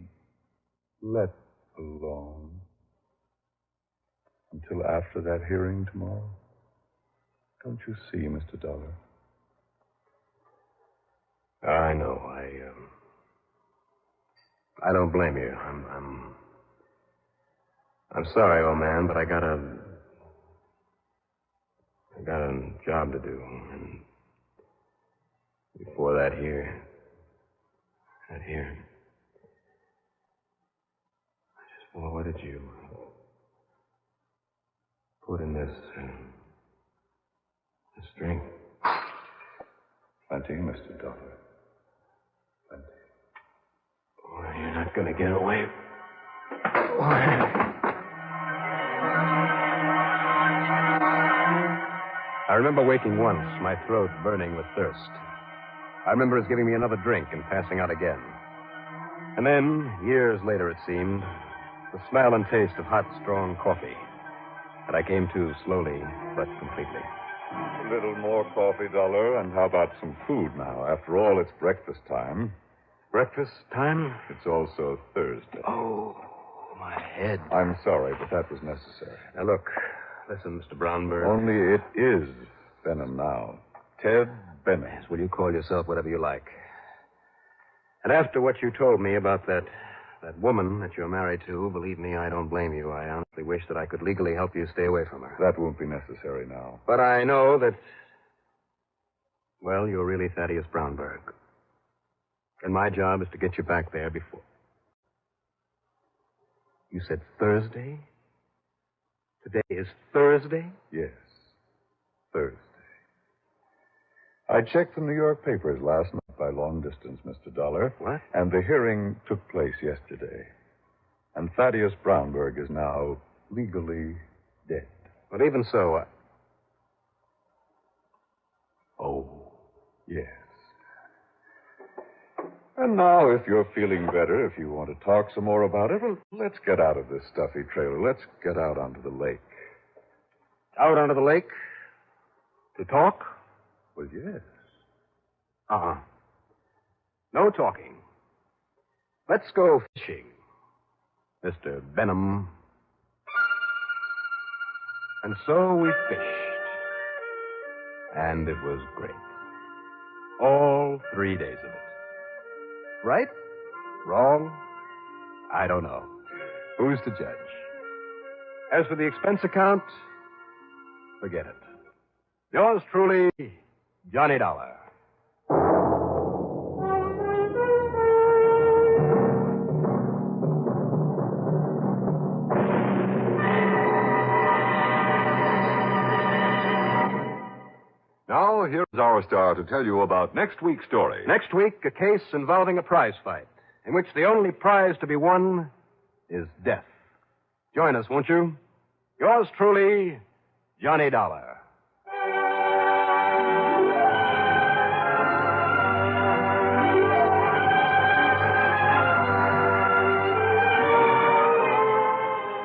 let alone until after that hearing tomorrow, don't you see, Mr. Dollar? I know. I don't blame you. I'm sorry, old man, but I got a job to do. And before that here. I just forwarded you. Put in this string. Plenty, Mr. Dollar. Plenty. Well, you're not going to get away. I remember waking once, my throat burning with thirst. I remember his giving me another drink and passing out again. And then, years later it seemed, the smell and taste of hot, strong coffee that I came to slowly but completely. A little more coffee, Dollar, and how about some food now? After all, it's breakfast time. Breakfast time? It's also Thursday. Oh, my head. I'm sorry, but that was necessary. Now, look. Listen, Mr. Brownberg. Only it is Benham now. Ted Benham. Yes, will you call yourself whatever you like? And after what you told me about that woman that you're married to, believe me, I don't blame you. I honestly wish that I could legally help you stay away from her. That won't be necessary now. But I know that, well, you're really Thaddeus Brownberg. And my job is to get you back there before. You said Thursday? Today is Thursday? Yes, Thursday. I checked the New York papers last night by long distance, Mr. Dollar. What? And the hearing took place yesterday. And Thaddeus Brownberg is now legally dead. But even so, Oh, yes. And now, if you're feeling better, if you want to talk some more about it, well, let's get out of this stuffy trailer. Let's get out onto the lake. Out onto the lake? To talk? Well, yes. No talking. Let's go fishing, Mr. Benham. And so we fished. And it was great. All 3 days of it. Right? Wrong? I don't know. Who's to judge? As for the expense account, forget it. Yours truly, Johnny Dollar. Now, here's our star to tell you about next week's story. Next week, a case involving a prize fight, in which the only prize to be won is death. Join us, won't you? Yours truly, Johnny Dollar.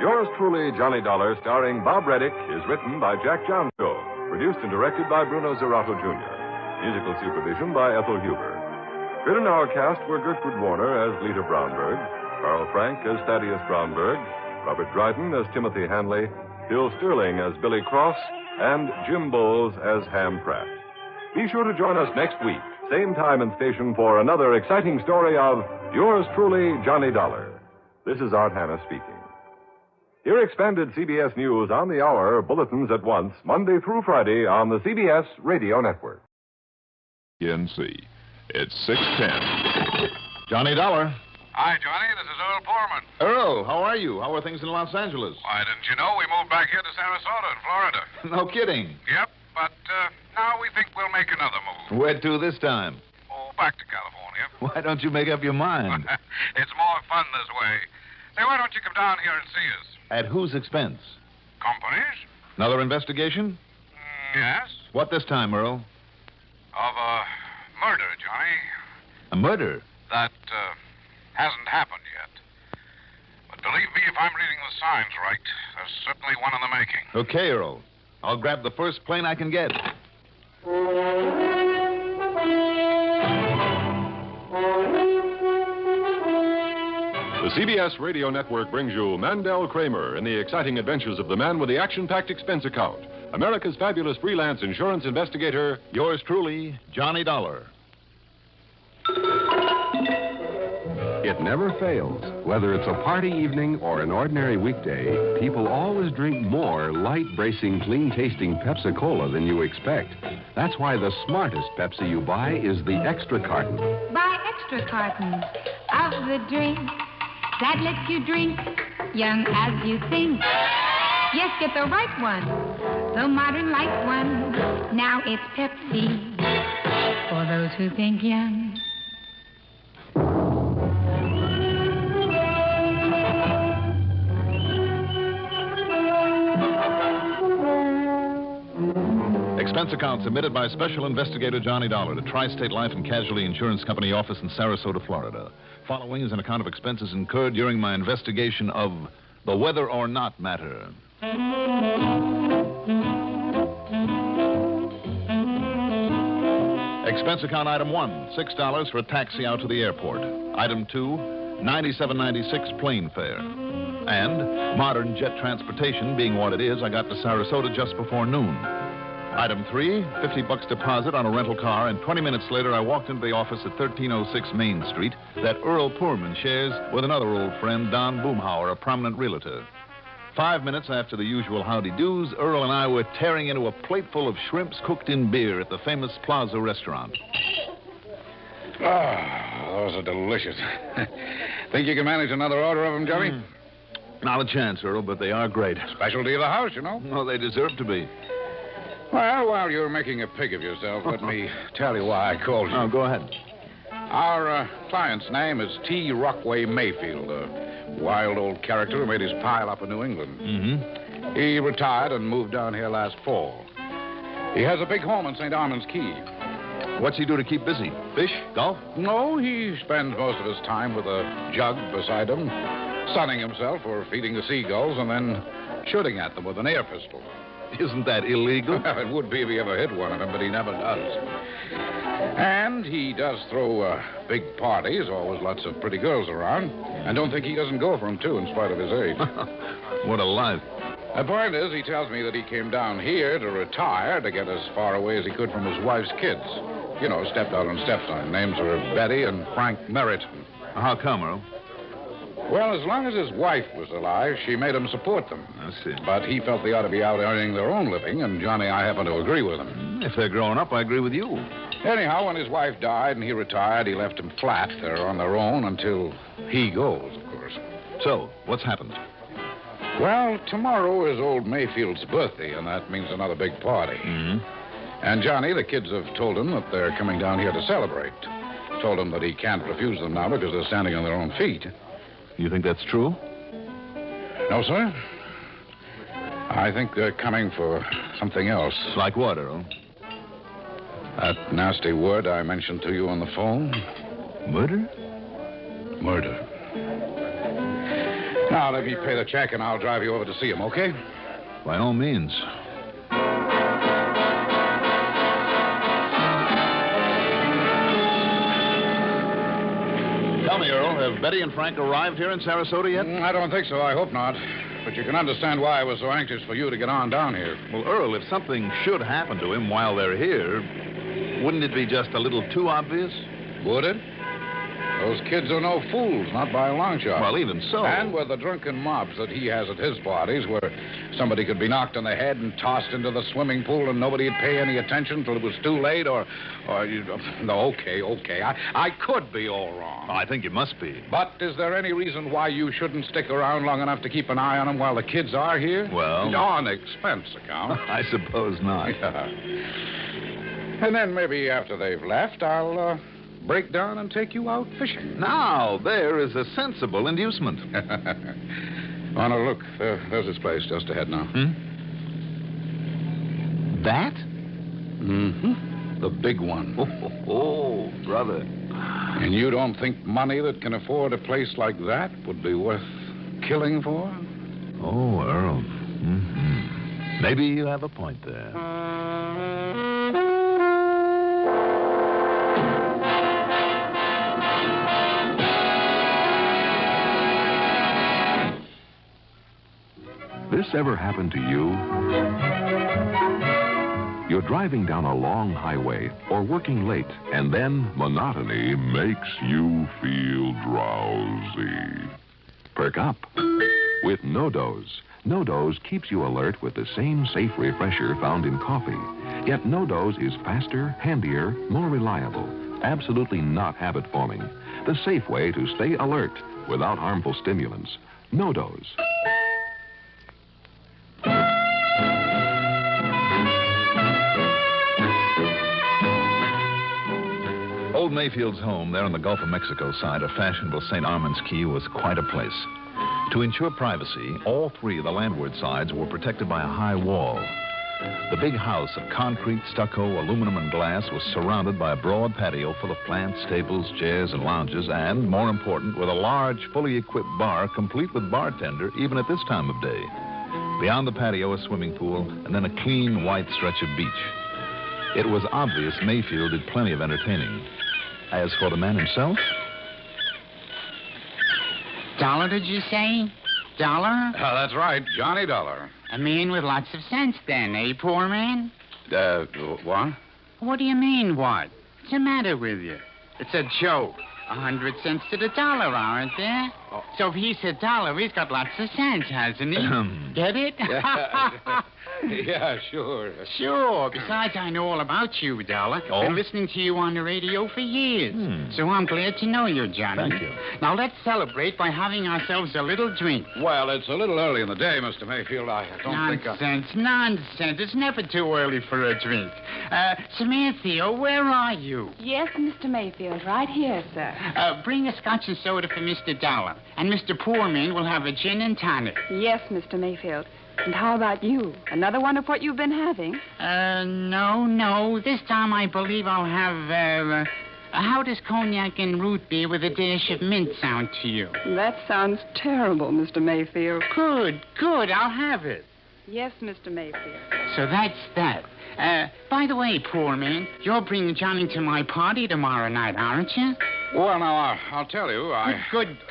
Yours truly, Johnny Dollar, starring Bob Reddick, is written by Jack Johnstone. Produced and directed by Bruno Zerato Jr. Musical supervision by Ethel Huber. Fit in our cast were Gertrude Warner as Lita Brownberg, Carl Frank as Thaddeus Brownberg, Robert Dryden as Timothy Hanley, Bill Sterling as Billy Cross, and Jim Bowles as Ham Pratt. Be sure to join us next week, same time and station, for another exciting story of Yours truly, Johnny Dollar. This is Art Hanna speaking. Hear expanded CBS News on the hour, bulletins at once, Monday through Friday on the CBS Radio Network. NC. It's 6:10. Johnny Dollar. Hi, Johnny. This is Earl Poorman. Earl, how are you? How are things in Los Angeles? Why, didn't you know we moved back here to Sarasota in Florida? No kidding. Yep, but now we think we'll make another move. Where to this time? Oh, back to California. Why don't you make up your mind? It's more fun this way. Say, why don't you come down here and see us? At whose expense? Companies? Another investigation? Yes. What this time, Earl? Of a murder, Johnny. A murder? That hasn't happened yet. But believe me, if I'm reading the signs right, there's certainly one in the making. Okay, Earl. I'll grab the first plane I can get. The CBS Radio Network brings you Mandel Kramer in the exciting adventures of the man with the action-packed expense account. America's fabulous freelance insurance investigator, yours truly, Johnny Dollar. It never fails. Whether it's a party evening or an ordinary weekday, people always drink more light, bracing, clean-tasting Pepsi-Cola than you expect. That's why the smartest Pepsi you buy is the extra carton. Buy extra cartons of the drink that lets you drink young as you think. Yes, get the right one, the modern light one. Now it's Pepsi for those who think young. Expense account submitted by Special Investigator Johnny Dollar to Tri-State Life and Casualty Insurance Company office in Sarasota, Florida. Following is an account of expenses incurred during my investigation of the whether or not matter. Expense account item 1, $6 for a taxi out to the airport. Item 2, $97.96 plane fare. And modern jet transportation being what it is, I got to Sarasota just before noon. Item 3, $50 deposit on a rental car, and 20 minutes later I walked into the office at 1306 Main Street that Earl Poorman shares with another old friend, Don Boomhauer, a prominent realtor. 5 minutes after the usual howdy-doos, Earl and I were tearing into a plateful of shrimps cooked in beer at the famous Plaza restaurant. Those are delicious. Think you can manage another order of them, Johnny? Not a chance, Earl, but they are great. Specialty of the house, you know. Well, they deserve to be. Well, while you're making a pig of yourself, let me tell you why I called you. Oh, go ahead. Our client's name is T. Rockway Mayfield, a wild old character who made his pile up in New England. Mm-hmm. He retired and moved down here last fall. He has a big home in St. Armand's Key. What's he do to keep busy? Fish? Golf? No, he spends most of his time with a jug beside him, sunning himself or feeding the seagulls and then shooting at them with an air pistol. Isn't that illegal? Well, it would be if he ever hit one of them, but he never does. And he does throw big parties, always lots of pretty girls around. And don't think he doesn't go for them, too, in spite of his age. What a life. The point is, he tells me that he came down here to retire to get as far away as he could from his wife's kids. You know, stepdaughter and stepson. Names are Betty and Frank Merritt. How come, Earl? Well, as long as his wife was alive, she made him support them. I see. But he felt they ought to be out earning their own living, and Johnny, I happen to agree with him. If they're growing up, I agree with you. Anyhow, when his wife died and he retired, he left them flat. They're on their own until he goes, of course. So, what's happened? Well, tomorrow is old Mayfield's birthday, and that means another big party. Mm-hmm. And Johnny, the kids have told him that they're coming down here to celebrate. Told him that he can't refuse them now because they're standing on their own feet. You think that's true? No, sir. I think they're coming for something else. Like what, Earl? That nasty word I mentioned to you on the phone. Murder? Murder. Now, let me pay the check and I'll drive you over to see him, okay? By all means. Tell me, Earl, have Betty and Frank arrived here in Sarasota yet? I don't think so. I hope not. But you can understand why I was so anxious for you to get on down here. Well, Earl, if something should happen to him while they're here, wouldn't it be just a little too obvious? Would it? Those kids are no fools, not by a long shot. Well, even so. And with the drunken mobs that he has at his parties, where somebody could be knocked on the head and tossed into the swimming pool and nobody'd pay any attention till it was too late, no, okay. I could be all wrong. I think you must be. But is there any reason why you shouldn't stick around long enough to keep an eye on them while the kids are here? Well... On expense account. I suppose not. Yeah. And then maybe after they've left, I'll break down and take you out fishing. Now, there is a sensible inducement. Oh, no, look. There's this place just ahead now. That? Mm-hmm. The big one. Oh, brother. And you don't think money that can afford a place like that would be worth killing for? Oh, Earl. Mm-hmm. Maybe you have a point there. This ever happened to you? You're driving down a long highway or working late, and then monotony makes you feel drowsy. Perk up with No-Dose. No-Dose keeps you alert with the same safe refresher found in coffee. Yet No-Dose is faster, handier, more reliable. Absolutely not habit-forming. The safe way to stay alert without harmful stimulants. No-Dose. Old Mayfield's home there on the Gulf of Mexico side of fashionable St. Armand's Key was quite a place. To ensure privacy, all three of the landward sides were protected by a high wall. The big house of concrete, stucco, aluminum, and glass was surrounded by a broad patio full of plants, tables, chairs, and lounges, and, more important, with a large, fully equipped bar complete with bartender even at this time of day. Beyond the patio, a swimming pool, and then a clean, white stretch of beach. It was obvious Mayfield did plenty of entertaining. As for the man himself... Dollar, did you say? Dollar? Oh, that's right, Johnny Dollar. A man with lots of sense, then, eh, poor man? What? What do you mean, what? What's the matter with you? It's a joke. 100 cents to the dollar, aren't there? Oh. So if he's a dollar, he's got lots of sense, hasn't he? Get it? Yeah, sure. Sure. Besides, I know all about you, Dollar. Oh? Been listening to you on the radio for years. So I'm glad to know you, Johnny. Thank you. Now, let's celebrate by having ourselves a little drink. Well, it's a little early in the day, Mr. Mayfield. I don't think... Nonsense. It's never too early for a drink. Samantha, where are you? Yes, Mr. Mayfield, right here, sir. Bring a scotch and soda for Mr. Dollar. And Mr. Poorman will have a gin and tonic. Yes, Mr. Mayfield. And how about you? Another one of what you've been having? No. This time I believe I'll have, how does cognac and root beer with a dash of mint sound to you? That sounds terrible, Mr. Mayfield. Good. I'll have it. Yes, Mr. Mayfield. So that's that. By the way, poor man, you're bringing Johnny to my party tomorrow night, aren't you? Well, now, I'll tell you,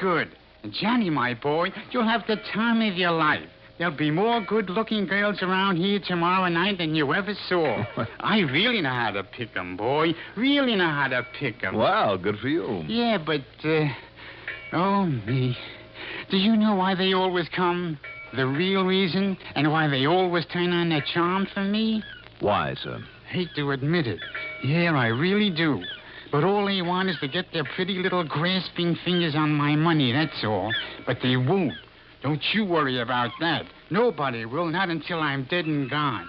Good. And Johnny, my boy, you'll have the time of your life. There'll be more good-looking girls around here tomorrow night than you ever saw. I really know how to pick 'em, boy. Really know how to pick 'em. Wow, good for you. Yeah, but, oh, me. Do you know why they always come? The real reason? And why they always turn on their charm for me? Why, sir? Hate to admit it. Yeah, I really do. But all they want is to get their pretty little grasping fingers on my money, that's all. But they won't. Don't you worry about that. Nobody will, not until I'm dead and gone.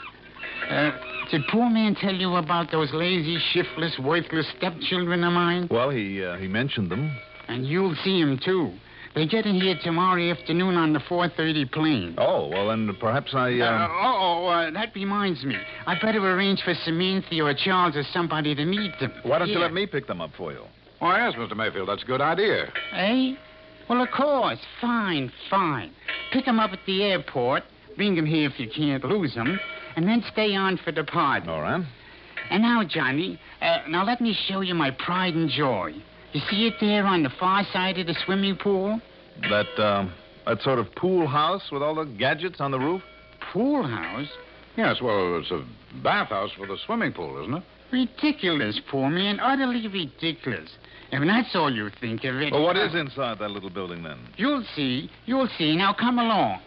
Did poor man tell you about those lazy, shiftless, worthless stepchildren of mine? Well, he mentioned them. And you'll see them, too. They get in here tomorrow afternoon on the 4:30 plane. Oh, well, then perhaps I... that reminds me. I better arrange for Samantha or Charles or somebody to meet them. Why don't you let me pick them up for you? Oh, yes, Mr. Mayfield, that's a good idea. Eh? Well, of course. Fine. Pick them up at the airport, bring them here if you can't lose them, and then stay on for the party. All right. And now, Johnny, now let me show you my pride and joy. You see it there on the far side of the swimming pool? That sort of pool house with all the gadgets on the roof? Pool house? Yes, well, it's a bathhouse with a swimming pool, isn't it? Ridiculous, poor man. Utterly ridiculous. If that's all you think of it... Well, what is inside that little building, then? You'll see. You'll see. Now, come along.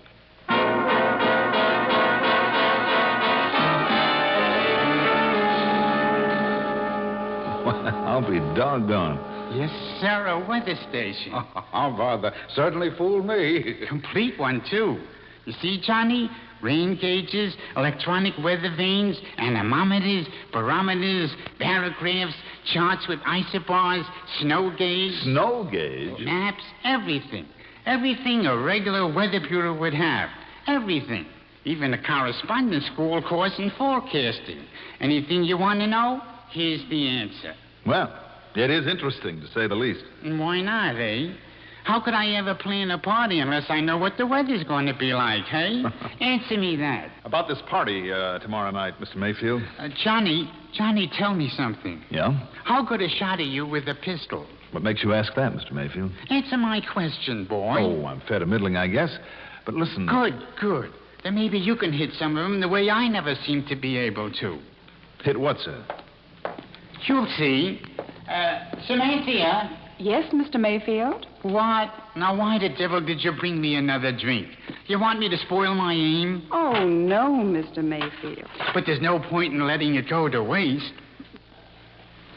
Well, I'll be doggone. Yes, sir, a weather station. How about that? Certainly fooled me. Complete one, too. You see, Johnny? Rain gauges, electronic weather vanes, anemometers, barometers, barographs, charts with isobars, snow gauge. Snow gauge? Maps, everything. Everything a regular weather bureau would have. Everything. Even a correspondence school course in forecasting. Anything you want to know? Here's the answer. Well, it is interesting, to say the least. And why not, eh? How could I ever plan a party unless I know what the weather's going to be like, hey? Answer me that. About this party tomorrow night, Mr. Mayfield. Johnny, tell me something. Yeah? How good a shot are you with a pistol? What makes you ask that, Mr. Mayfield? Answer my question, boy. Oh, I'm fair to middling, I guess. But listen... Good. Then maybe you can hit some of them the way I never seem to be able to. Hit what, sir? You'll see. Samantha? Yes, Mr. Mayfield? What? Now, why the devil did you bring me another drink? You want me to spoil my aim? Oh, no, Mr. Mayfield. But there's no point in letting it go to waste.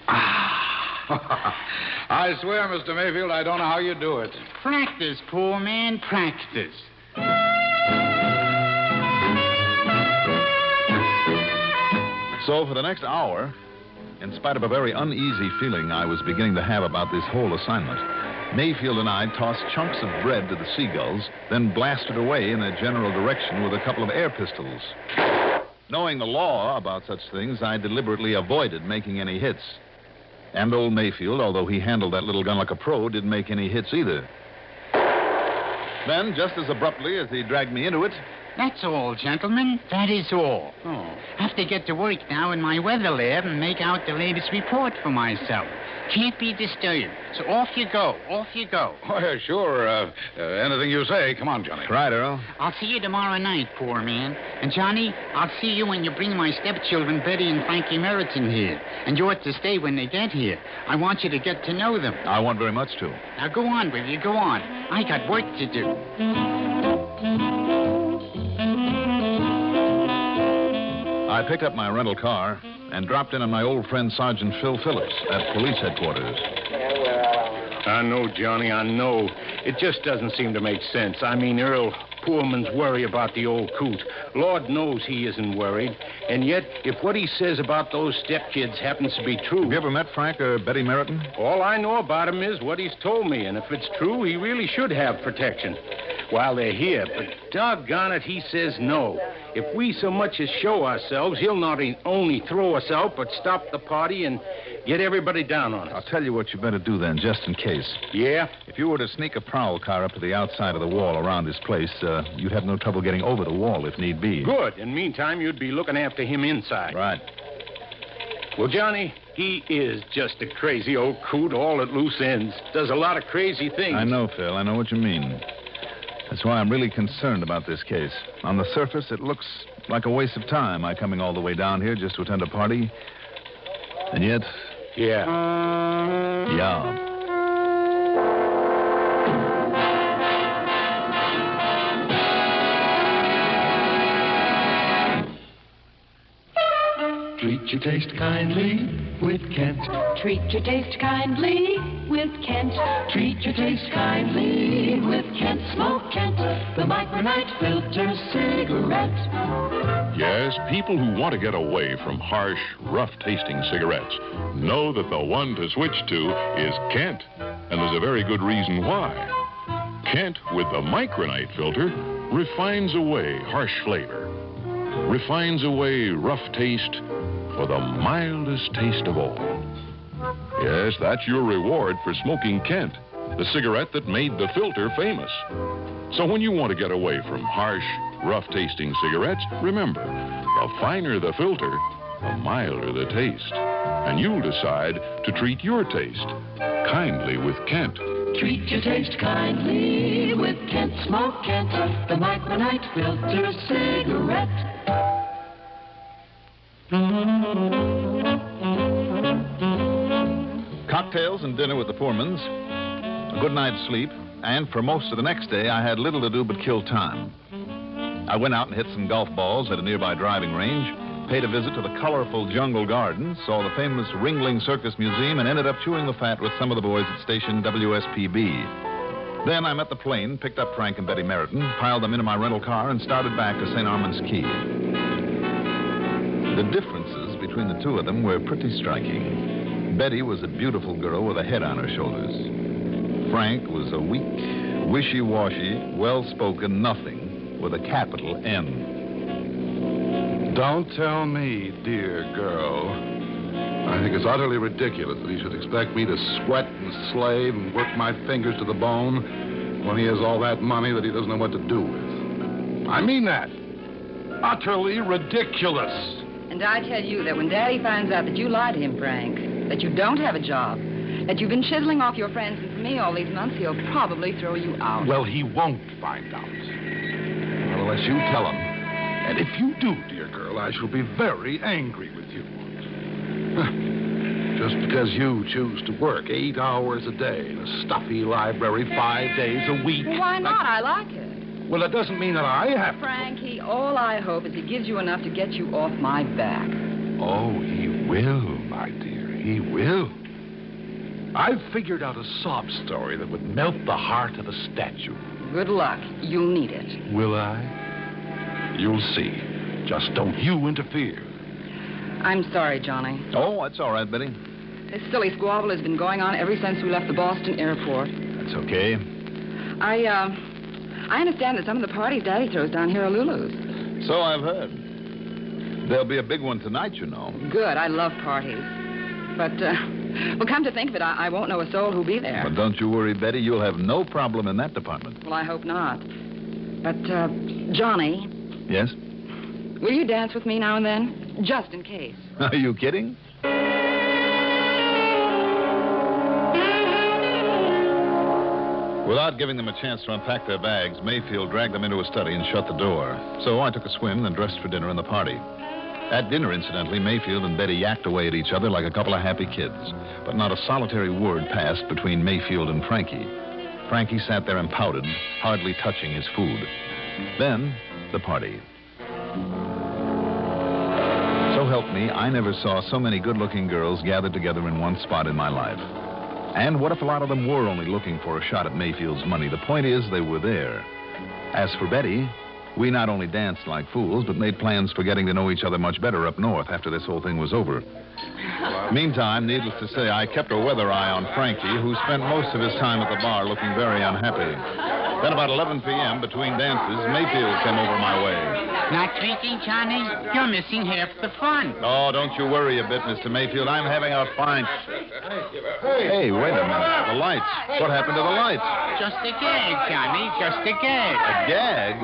I swear, Mr. Mayfield, I don't know how you do it. Practice, poor man, practice. So, for the next hour, in spite of a very uneasy feeling I was beginning to have about this whole assignment, Mayfield and I tossed chunks of bread to the seagulls, then blasted away in a general direction with a couple of air pistols. Knowing the law about such things, I deliberately avoided making any hits. And old Mayfield, although he handled that little gun like a pro, didn't make any hits either. Then, just as abruptly as he dragged me into it... That's all, gentlemen. That is all. Oh. Have to get to work now in my weather lab and make out the latest report for myself. Can't be disturbed. So off you go. Oh, yeah, sure. Anything you say. Come on, Johnny. Right, Earl. I'll see you tomorrow night, poor man. And, Johnny, I'll see you when you bring my stepchildren, Betty and Frankie Merrill here. And you ought to stay when they get here. I want you to get to know them. I want very much to. Now, go on with you. Go on. I got work to do. I picked up my rental car and dropped in on my old friend Sergeant Phil Phillips at police headquarters. I know, Johnny, I know. It just doesn't seem to make sense. I mean, Earl Poorman's worry about the old coot. Lord knows he isn't worried. And yet, if what he says about those stepkids happens to be true... Have you ever met Frank or Betty Merrill? All I know about him is what he's told me. And if it's true, he really should have protection while they're here. But doggone it, he says no. If we so much as show ourselves, he'll not only throw us out, but stop the party and get everybody down on us. I'll tell you what you better do then, just in case. Yeah? If you were to sneak a prowl car up to the outside of the wall around this place, you'd have no trouble getting over the wall if need be. Good. In the meantime, you'd be looking after him inside. Right. Well, Johnny, he is just a crazy old coot, all at loose ends. Does a lot of crazy things. I know, Phil. I know what you mean. That's why I'm really concerned about this case. On the surface, it looks like a waste of time, my coming all the way down here just to attend a party. And yet... Yeah. Yeah. Treat your taste kindly with Kent. Treat your taste kindly with Kent. Treat your taste kindly with Kent. Smoke Kent, the micronite filter cigarette. Yes, people who want to get away from harsh, rough-tasting cigarettes know that the one to switch to is Kent. And there's a very good reason why. Kent, with the micronite filter, refines away harsh flavor, refines away rough taste for the mildest taste of all. Yes, that's your reward for smoking Kent, the cigarette that made the filter famous. So when you want to get away from harsh, rough-tasting cigarettes, remember, the finer the filter, the milder the taste. And you'll decide to treat your taste kindly with Kent. Treat your taste kindly with Kent. Smoke Kent, the micronite filter cigarette. cocktails and dinner with the Poormans, a good night's sleep, and for most of the next day, I had little to do but kill time. I went out and hit some golf balls at a nearby driving range, paid a visit to the colorful Jungle Gardens, saw the famous Ringling Circus Museum, and ended up chewing the fat with some of the boys at station WSPB. Then I met the plane, picked up Frank and Betty Meriton, piled them into my rental car, and started back to St. Armand's Key. The differences between the two of them were pretty striking. Betty was a beautiful girl with a head on her shoulders. Frank was a weak, wishy-washy, well-spoken nothing with a capital N. Don't tell me, dear girl. I think it's utterly ridiculous that he should expect me to sweat and slave and work my fingers to the bone when he has all that money that he doesn't know what to do with. I mean that. Utterly ridiculous. And I tell you that when Daddy finds out that you lied to him, Frank, that you don't have a job, that you've been chiseling off your friends and for me all these months, he'll probably throw you out. Well, he won't find out. Not unless you tell him. And if you do, dear girl, I shall be very angry with you. Just because you choose to work 8 hours a day in a stuffy library 5 days a week. Well, why not? I like it. Well, that doesn't mean that I have to. Frankie, all I hope is he gives you enough to get you off my back. Oh, he will, my dear. He will. I've figured out a sob story that would melt the heart of a statue. Good luck. You'll need it. Will I? You'll see. Just don't you interfere. I'm sorry, Johnny. Oh, that's all right, Betty. This silly squabble has been going on ever since we left the Boston airport. That's okay. I understand that some of the parties Daddy throws down here are Lulu's. So I've heard. There'll be a big one tonight, you know. Good. I love parties. But, well, come to think of it, I won't know a soul who'll be there. But don't you worry, Betty. You'll have no problem in that department. Well, I hope not. But, Johnny. Yes? Will you dance with me now and then? Just in case. Are you kidding? Without giving them a chance to unpack their bags, Mayfield dragged them into a study and shut the door. So I took a swim and dressed for dinner and the party. At dinner, incidentally, Mayfield and Betty yacked away at each other like a couple of happy kids. But not a solitary word passed between Mayfield and Frankie. Frankie sat there and pouted, hardly touching his food. Then, the party. So help me, I never saw so many good-looking girls gathered together in one spot in my life. And what if a lot of them were only looking for a shot at Mayfield's money? The point is, they were there. As for Betty, we not only danced like fools, but made plans for getting to know each other much better up north after this whole thing was over. Meantime, needless to say, I kept a weather eye on Frankie, who spent most of his time at the bar looking very unhappy. Then about 11 p.m., between dances, Mayfield came over my way. Not drinking, Johnny? You're missing half the fun. Oh, don't you worry a bit, Mr. Mayfield. I'm having a fine... Hey, wait a minute. The lights. What happened to the lights? Just a gag, Johnny. Just a gag. A gag?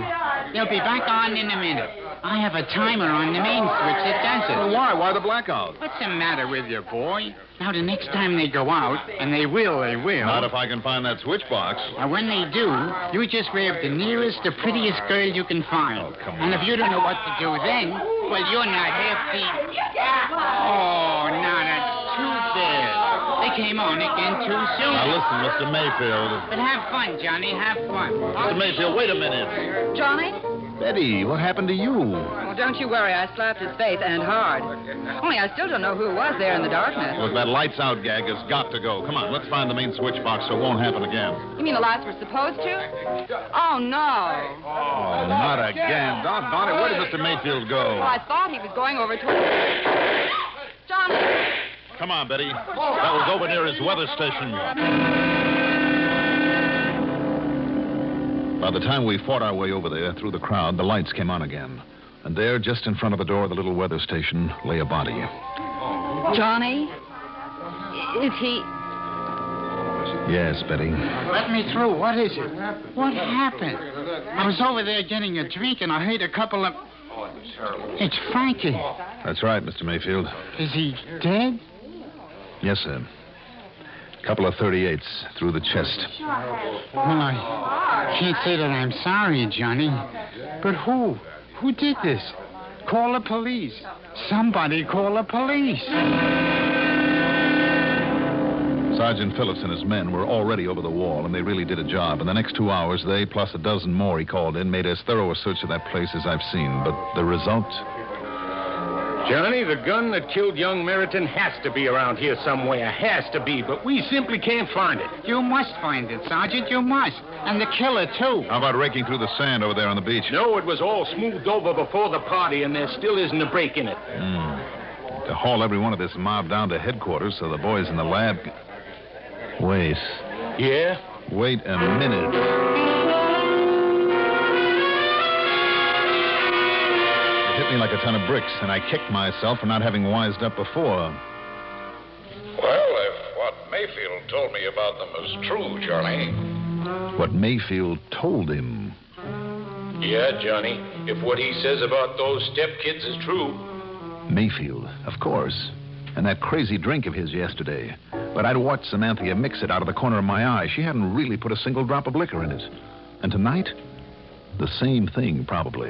They'll be back on in a minute. I have a timer on the main switch that does it. Well, why? Why the blackout? What's the matter with you, boy? Now, the next time they go out, and they will. Not if I can find that switch box. Now, when they do, you just grab the nearest, the prettiest girl you can find. Oh, come and on. if you don't know what to do then, well, you're not half the... Oh, now that's too bad. They came on again too soon. Now, listen, Mr. Mayfield. But have fun, Johnny, have fun. Mr. Mayfield, wait a minute. Johnny? Betty, what happened to you? Well, don't you worry. I slapped his face, and hard. Only I still don't know who it was there in the darkness. Look, that lights out gag has got to go. Come on, let's find the main switch box so it won't happen again. You mean the lights were supposed to? Oh, no. Oh, not again. Doggone it. Where did Mr. Mayfield go? Well, I thought he was going over to... Johnny! Come on, Betty. That was over near his weather station. By the time we fought our way over there through the crowd, the lights came on again. And there, just in front of the door of the little weather station, lay a body. Johnny? Is he... Yes, Betty. Let me through. What is it? What happened? I was over there getting a drink, and I heard a couple of... It's Frankie. That's right, Mr. Mayfield. Is he dead? Yes, sir. Couple of 38s through the chest. Well, I can't say that I'm sorry, Johnny. But who? Who did this? Call the police. Somebody call the police. Sergeant Phillips and his men were already over the wall, and they really did a job. In the next 2 hours, they, plus a dozen more he called in, made as thorough a search of that place as I've seen. But the result? Johnny, the gun that killed young Merriton has to be around here somewhere. Has to be, but we simply can't find it. You must find it, Sergeant. You must. And the killer, too. How about raking through the sand over there on the beach? No, it was all smoothed over before the party, and there still isn't a break in it. To haul every one of this mob down to headquarters so the boys in the lab... Wait. Yeah? Wait a minute. It hit me like a ton of bricks, and I kicked myself for not having wised up before. Well, if what Mayfield told me about them is true, Johnny. What Mayfield told him. Yeah, Johnny. If what he says about those stepkids is true. Mayfield, of course. And that crazy drink of his yesterday. But I'd watched Samantha mix it out of the corner of my eye. She hadn't really put a single drop of liquor in it. And tonight, the same thing, probably.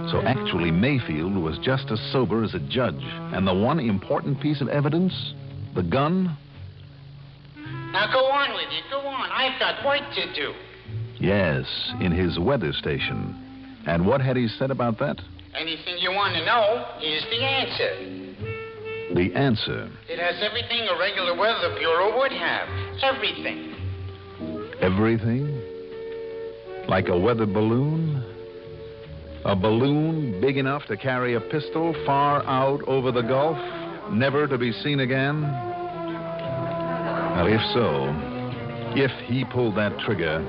So actually, Mayfield was just as sober as a judge. And the one important piece of evidence, the gun... Now go on with it. Go on. I've got work to do. Yes, in his weather station. And what had he said about that? Anything you want to know is the answer. The answer. It has everything a regular weather bureau would have. Everything. Everything? Like a weather balloon? A balloon big enough to carry a pistol far out over the Gulf, never to be seen again? Well, if so, if he pulled that trigger...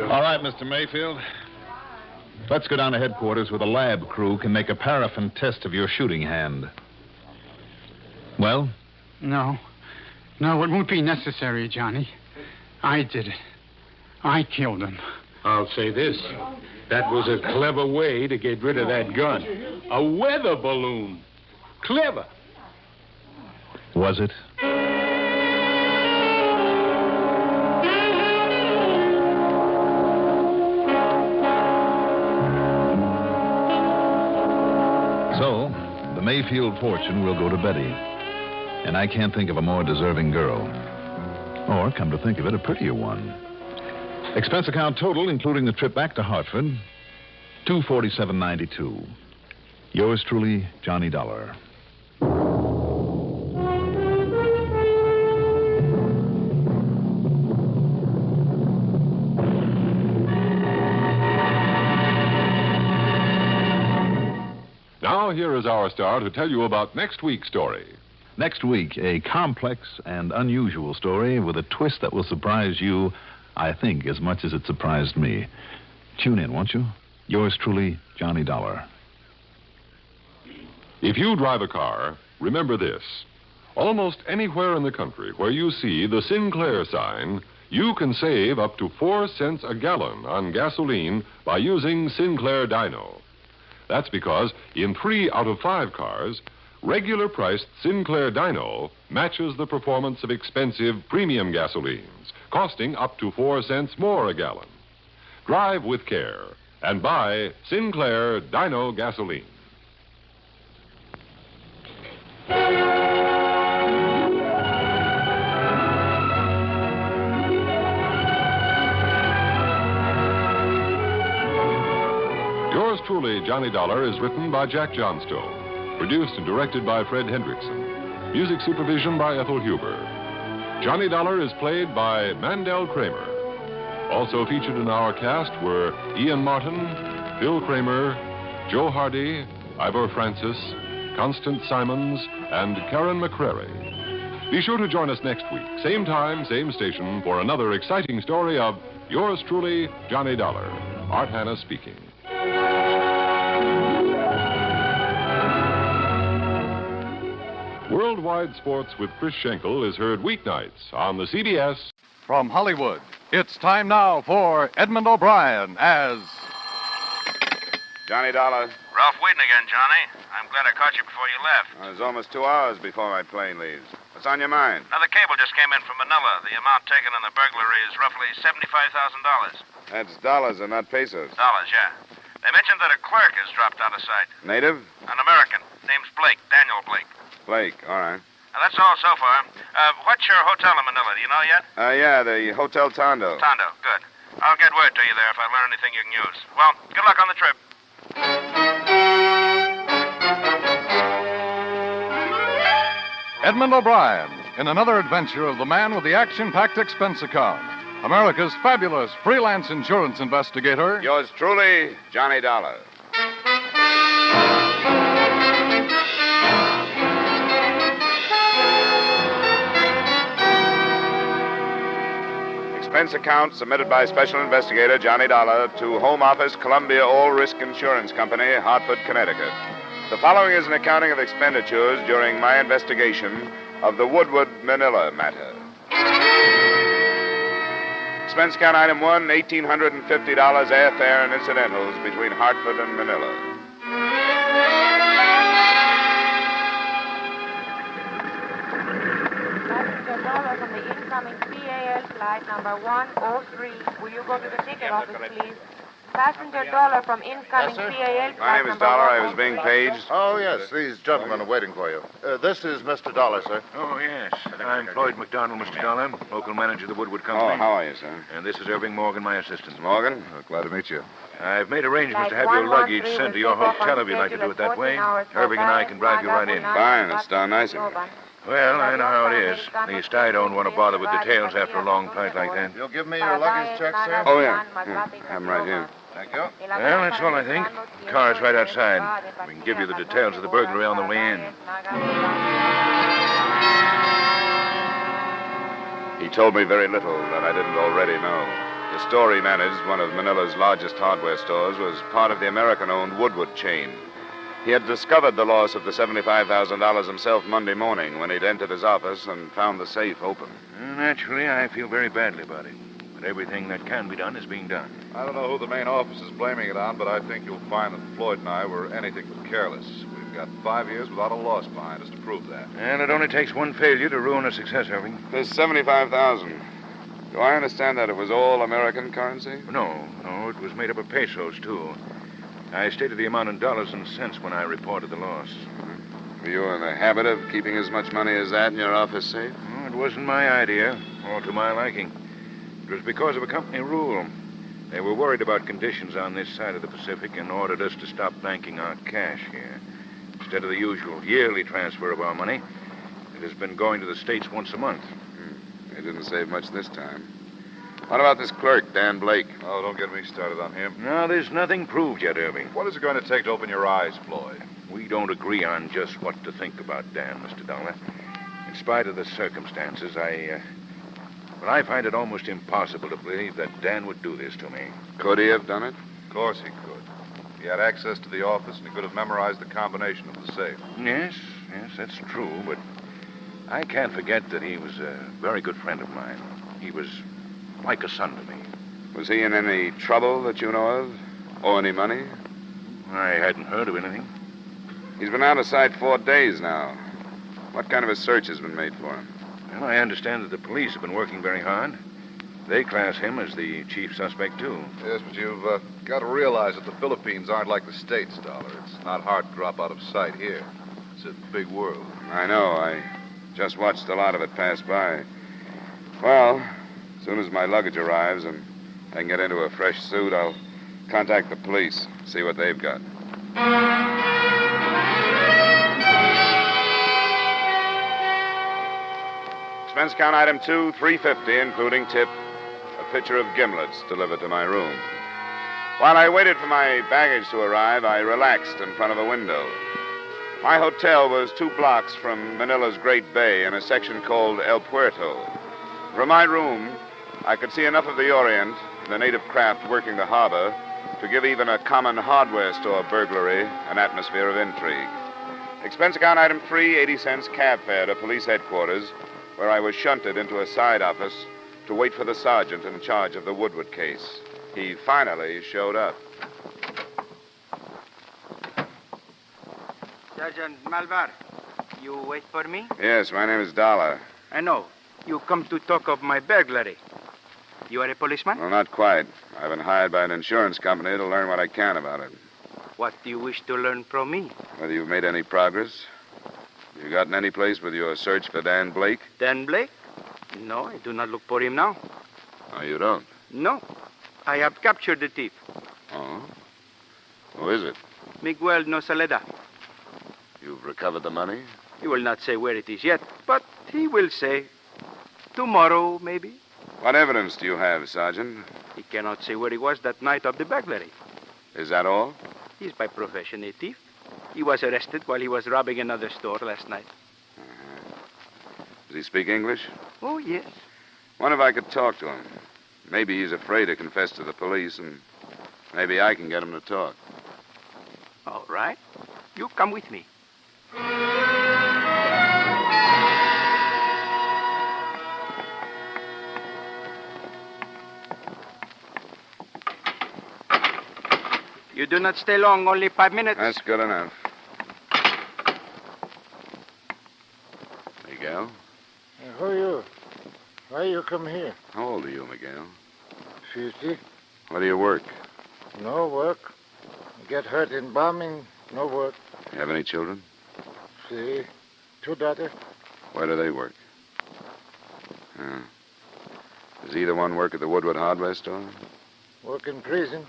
All right, Mr. Mayfield. Let's go down to headquarters where the lab crew can make a paraffin test of your shooting hand. Well? No. No, it won't be necessary, Johnny. I did it. I killed him. I'll say this. That was a clever way to get rid of that gun. A weather balloon. Clever. Was it? So, the Mayfield fortune will go to Betty. And I can't think of a more deserving girl. Or, come to think of it, a prettier one. Expense account total, including the trip back to Hartford, $247.92. Yours truly, Johnny Dollar. Now, here is our star to tell you about next week's story. Next week, a complex and unusual story with a twist that will surprise you, I think, as much as it surprised me. Tune in, won't you? Yours truly, Johnny Dollar. If you drive a car, remember this. Almost anywhere in the country where you see the Sinclair sign, you can save up to 4 cents a gallon on gasoline by using Sinclair Dyno. That's because in 3 out of 5 cars, regular priced Sinclair Dyno matches the performance of expensive premium gasolines, costing up to 4 cents more a gallon. Drive with care and buy Sinclair Dyno gasoline. Yours truly, Johnny Dollar, is written by Jack Johnstone. Produced and directed by Fred Hendrickson. Music supervision by Ethel Huber. Johnny Dollar is played by Mandel Kramer. Also featured in our cast were Ian Martin, Bill Kramer, Joe Hardy, Ivor Francis, Constance Simons, and Karen McCrary. Be sure to join us next week, same time, same station, for another exciting story of yours truly, Johnny Dollar. Art Hanna speaking. Worldwide Sports with Chris Schenkel is heard weeknights on the CBS. From Hollywood, it's time now for Edmond O'Brien as... Johnny Dollar. Ralph waiting again, Johnny. I'm glad I caught you before you left. Well, it's almost 2 hours before my plane leaves. What's on your mind? Another cable just came in from Manila. The amount taken in the burglary is roughly $75,000. That's dollars and not pesos. Dollars, yeah. They mentioned that a clerk has dropped out of sight. Native? An American. Name's Blake, Daniel Blake. Blake, all right. That's all so far. What's your hotel in Manila? Do you know yet? Yeah, the Hotel Tondo. Tondo. Good. I'll get word to you there if I learn anything you can use. Well, good luck on the trip. Edmond O'Brien in another adventure of the man with the action-packed expense account. America's fabulous freelance insurance investigator. Yours truly, Johnny Dollar. Expense account submitted by Special Investigator Johnny Dollar to Home Office, Columbia All Risk Insurance Company, Hartford, Connecticut. The following is an accounting of expenditures during my investigation of the Woodward, Manila matter. Expense account item 1, $1,850 airfare and incidentals between Hartford and Manila. $1 from the incoming PAL flight number 103. Will you go to the ticket office, please? Passenger dollar from incoming PAL flight. My name is Dollar. I was being paged. Oh, yes. These gentlemen are waiting for you. This is Mr. Dollar, sir. Oh, yes. I'm Floyd McDonald, Mr. Dollar, local manager of the Woodward Company. Oh, how are you, sir? And this is Irving Morgan, my assistant. Morgan? Glad to meet you. I've made arrangements to have your luggage sent to your hotel if you'd like to do it that way. Irving and I can drive you right in. Fine. That's darn nice of you. Well, I know how it is. At least I don't want to bother with details after a long flight like that. You'll give me your luggage check, sir? Oh, yeah. Have them right here. Thank you. Well, that's all, I think. The car's right outside. We can give you the details of the burglary on the way in. He told me very little that I didn't already know. The store he managed, one of Manila's largest hardware stores, was part of the American-owned Woodward chain. He had discovered the loss of the $75,000 himself Monday morning when he'd entered his office and found the safe open. Naturally, I feel very badly about it. But everything that can be done is being done. I don't know who the main office is blaming it on, but I think you'll find that Floyd and I were anything but careless. We've got 5 years without a loss behind us to prove that. And it only takes one failure to ruin a success, Irving. There's $75,000. Do I understand that it was all American currency? No, it was made up of pesos, too. I stated the amount in dollars and cents when I reported the loss. Were you in the habit of keeping as much money as that in your office safe? Oh, it wasn't my idea, or to my liking. It was because of a company rule. They were worried about conditions on this side of the Pacific and ordered us to stop banking our cash here. Instead of the usual yearly transfer of our money, it has been going to the States once a month. They didn't save much this time. What about this clerk, Dan Blake? Oh, don't get me started on him. No, there's nothing proved yet, Irving. What is it going to take to open your eyes, Floyd? We don't agree on just what to think about Dan, Mr. Dollar. In spite of the circumstances, I find it almost impossible to believe that Dan would do this to me. Could he have done it? Of course he could. He had access to the office, and he could have memorized the combination of the safe. Yes, that's true, but I can't forget that he was a very good friend of mine. He was like a son to me. Was he in any trouble that you know of? Owe any money? I hadn't heard of anything. He's been out of sight 4 days now. What kind of a search has been made for him? Well, I understand that the police have been working very hard. They class him as the chief suspect, too. Yes, but you've got to realize that the Philippines aren't like the States, Dollar. It's not hard to drop out of sight here. It's a big world. I know. I just watched a lot of it pass by. Well, as soon as my luggage arrives and I can get into a fresh suit, I'll contact the police, see what they've got. Expense account item 2, $350, including tip, a pitcher of gimlets delivered to my room. While I waited for my baggage to arrive, I relaxed in front of a window. My hotel was 2 blocks from Manila's Great Bay in a section called El Puerto. From my room, I could see enough of the Orient, the native craft working the harbor, to give even a common hardware store burglary an atmosphere of intrigue. Expense account item 3, 80 cents cab fare to police headquarters, where I was shunted into a side office to wait for the sergeant in charge of the Woodward case. He finally showed up. Sergeant Malvar, you wait for me? Yes, my name is Dollar. I know. You come to talk of my burglary. You are a policeman? Well, not quite. I've been hired by an insurance company to learn what I can about it. What do you wish to learn from me? Whether you've made any progress. You gotten any place with your search for Dan Blake? Dan Blake? No, I do not look for him now. Oh, you don't? No. I have captured the thief. Oh? Who is it? Miguel No Saleda. You've recovered the money? He will not say where it is yet, but he will say tomorrow, maybe. What evidence do you have, Sergeant? He cannot say where he was that night of the burglary. Is that all? He's by profession a thief. He was arrested while he was robbing another store last night. Does he speak English? Oh, yes. Wonder if I could talk to him. Maybe he's afraid to confess to the police, and maybe I can get him to talk. All right. You come with me. You do not stay long, only 5 minutes. That's good enough. Miguel? Who are you? Why you come here? How old are you, Miguel? 50. Where do you work? No work. Get hurt in bombing, no work. You have any children? See, 2 daughters. Where do they work? Does either one work at the Woodward hardware store? Work in prison.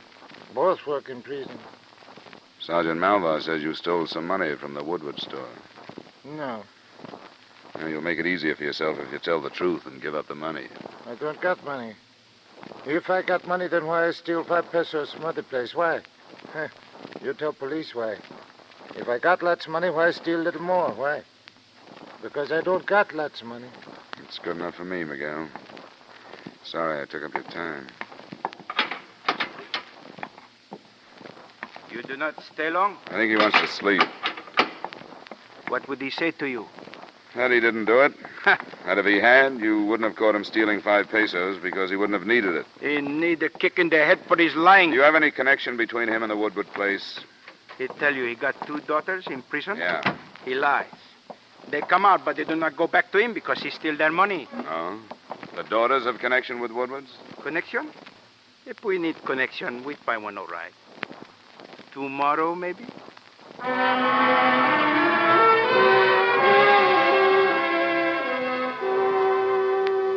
Both work in prison. Sergeant Malvar says you stole some money from the Woodward store. No, Well, you'll make it easier for yourself if you tell the truth and give up the money. I don't got money. If I got money, then why I steal 5 pesos from other place? Why? You tell police why. If I got lots of money, why steal a little more? Why? Because I don't got lots of money. It's good enough for me, Miguel. Sorry I took up your time. You do not stay long? I think he wants to sleep. What would he say to you? That he didn't do it. That if he had, you wouldn't have caught him stealing 5 pesos because he wouldn't have needed it. He need a kick in the head for his lying. Do you have any connection between him and the Woodward place? He tell you he got 2 daughters in prison? Yeah. He lies. They come out, but they do not go back to him because he steal their money. Oh? The daughters have connection with Woodward's? Connection? If we need connection, we find one all right. Tomorrow, maybe?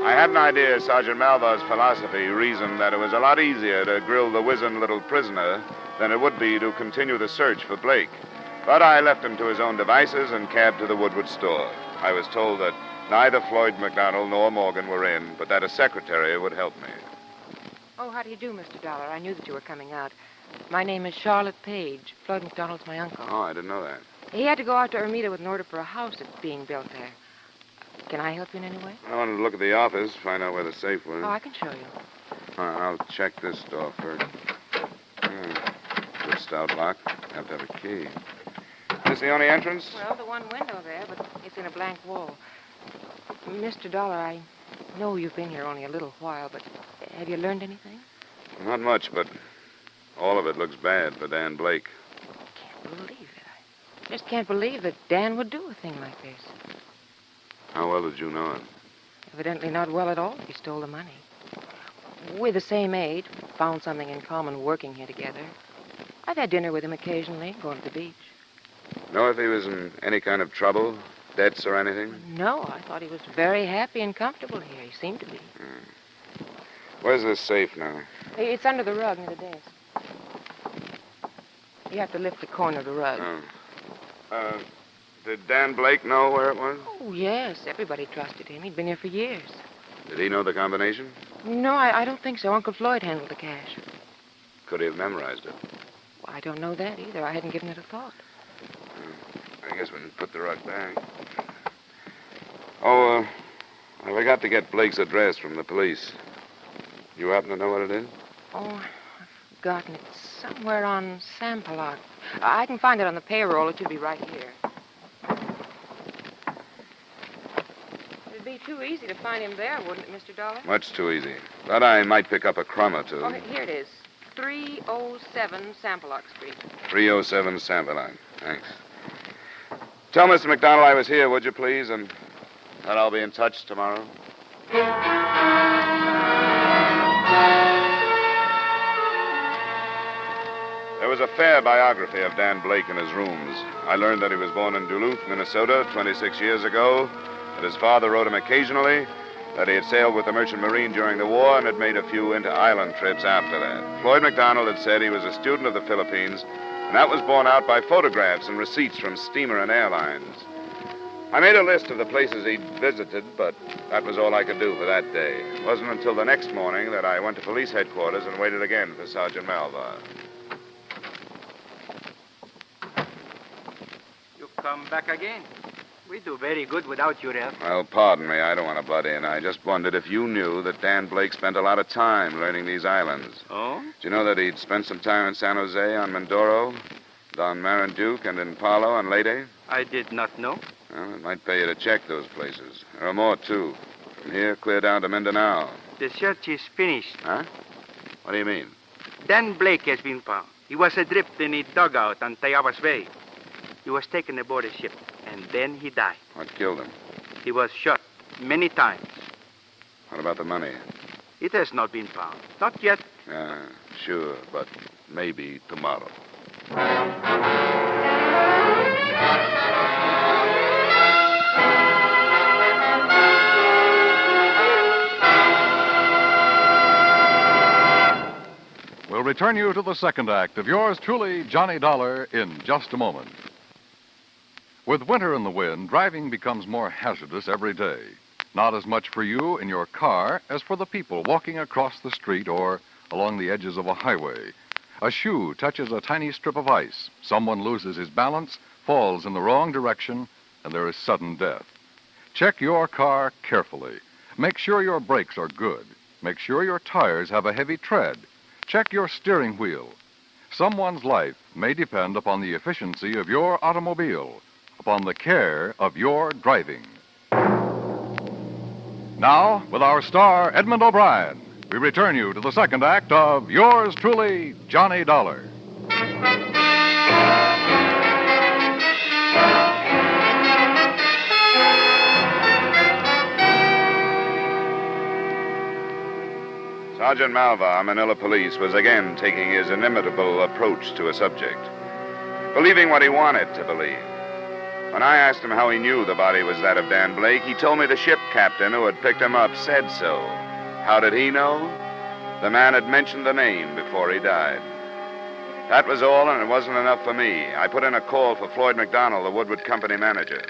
I had an idea Sergeant Malvar's philosophy reasoned that it was a lot easier to grill the wizened little prisoner than it would be to continue the search for Blake. But I left him to his own devices and cabbed to the Woodward store. I was told that neither Floyd McDonald nor Morgan were in, but that a secretary would help me. Oh, how do you do, Mr. Dollar? I knew that you were coming out. My name is Charlotte Page. Floyd McDonald's my uncle. Oh, I didn't know that. He had to go out to Ermita with an order for a house that's being built there. Can I help you in any way? I wanted to look at the office, find out where the safe was. Oh, I can show you. I'll check this door first. Good stout lock. Have to have a key. Is this the only entrance? Well, the one window there, but it's in a blank wall. Mr. Dollar, I know you've been here only a little while, but have you learned anything? Not much, but all of it looks bad for Dan Blake. Can't believe it. I just can't believe that Dan would do a thing like this. How well did you know him? Evidently not well at all if he stole the money. We're the same age, found something in common working here together. I've had dinner with him occasionally, going to the beach. Know if he was in any kind of trouble, debts or anything? No, I thought he was very happy and comfortable here. He seemed to be. Where's this safe now? It's under the rug near the desk. You have to lift the corner of the rug. Oh. Did Dan Blake know where it was? Oh, yes. Everybody trusted him. He'd been here for years. Did he know the combination? No, I don't think so. Uncle Floyd handled the cash. Could he have memorized it? Well, I don't know that either. I hadn't given it a thought. I guess we can put the rug back. Oh, I forgot to get Blake's address from the police. You happen to know what it is? Oh, I've forgotten. It's somewhere on Sampaloc. I can find it on the payroll. It should be right here. It'd be too easy to find him there, wouldn't it, Mr. Dollar? Much too easy. But I might pick up a crumb or two. Oh, here it is. 307 Sampaloc Street. 307 Sampaloc. Thanks. Tell Mr. McDonald I was here, would you, please? And that I'll be in touch tomorrow. There was a fair biography of Dan Blake in his rooms. I learned that he was born in Duluth, Minnesota, 26 years ago, that his father wrote him occasionally, that he had sailed with the Merchant Marine during the war and had made a few inter-island trips after that. Floyd McDonald had said he was a student of the Philippines, and that was borne out by photographs and receipts from steamer and airlines. I made a list of the places he'd visited, but that was all I could do for that day. It wasn't until the next morning that I went to police headquarters and waited again for Sergeant Malvar. You come back again. We do very good without your help. Well, pardon me, I don't want to butt in. I just wondered if you knew that Dan Blake spent a lot of time learning these islands. Oh? Did you know that he'd spent some time in San Jose, on Mindoro, on Marinduque, and in Palo on Leyte? I did not know. Well, it might pay you to check those places. There are more, too. From here, clear down to Mindanao. The search is finished. Huh? What do you mean? Dan Blake has been found. He was adrift in a dugout on Tayabas Bay. He was taken aboard a ship, and then he died. What killed him? He was shot many times. What about the money? It has not been found. Not yet. Sure, but maybe tomorrow. We'll return you to the second act of yours truly, Johnny Dollar, in just a moment. With winter in the wind, driving becomes more hazardous every day. Not as much for you in your car as for the people walking across the street or along the edges of a highway. A shoe touches a tiny strip of ice. Someone loses his balance, falls in the wrong direction, and there is sudden death. Check your car carefully. Make sure your brakes are good. Make sure your tires have a heavy tread. Check your steering wheel. Someone's life may depend upon the efficiency of your automobile, upon the care of your driving. Now, with our star, Edmond O'Brien, we return you to the second act of yours truly, Johnny Dollar. Sergeant Malvar, Manila Police, was again taking his inimitable approach to a subject, believing what he wanted to believe. When I asked him how he knew the body was that of Dan Blake, he told me the ship captain who had picked him up said so. How did he know? The man had mentioned the name before he died. That was all, and it wasn't enough for me. I put in a call for Floyd McDonald, the Woodward company manager.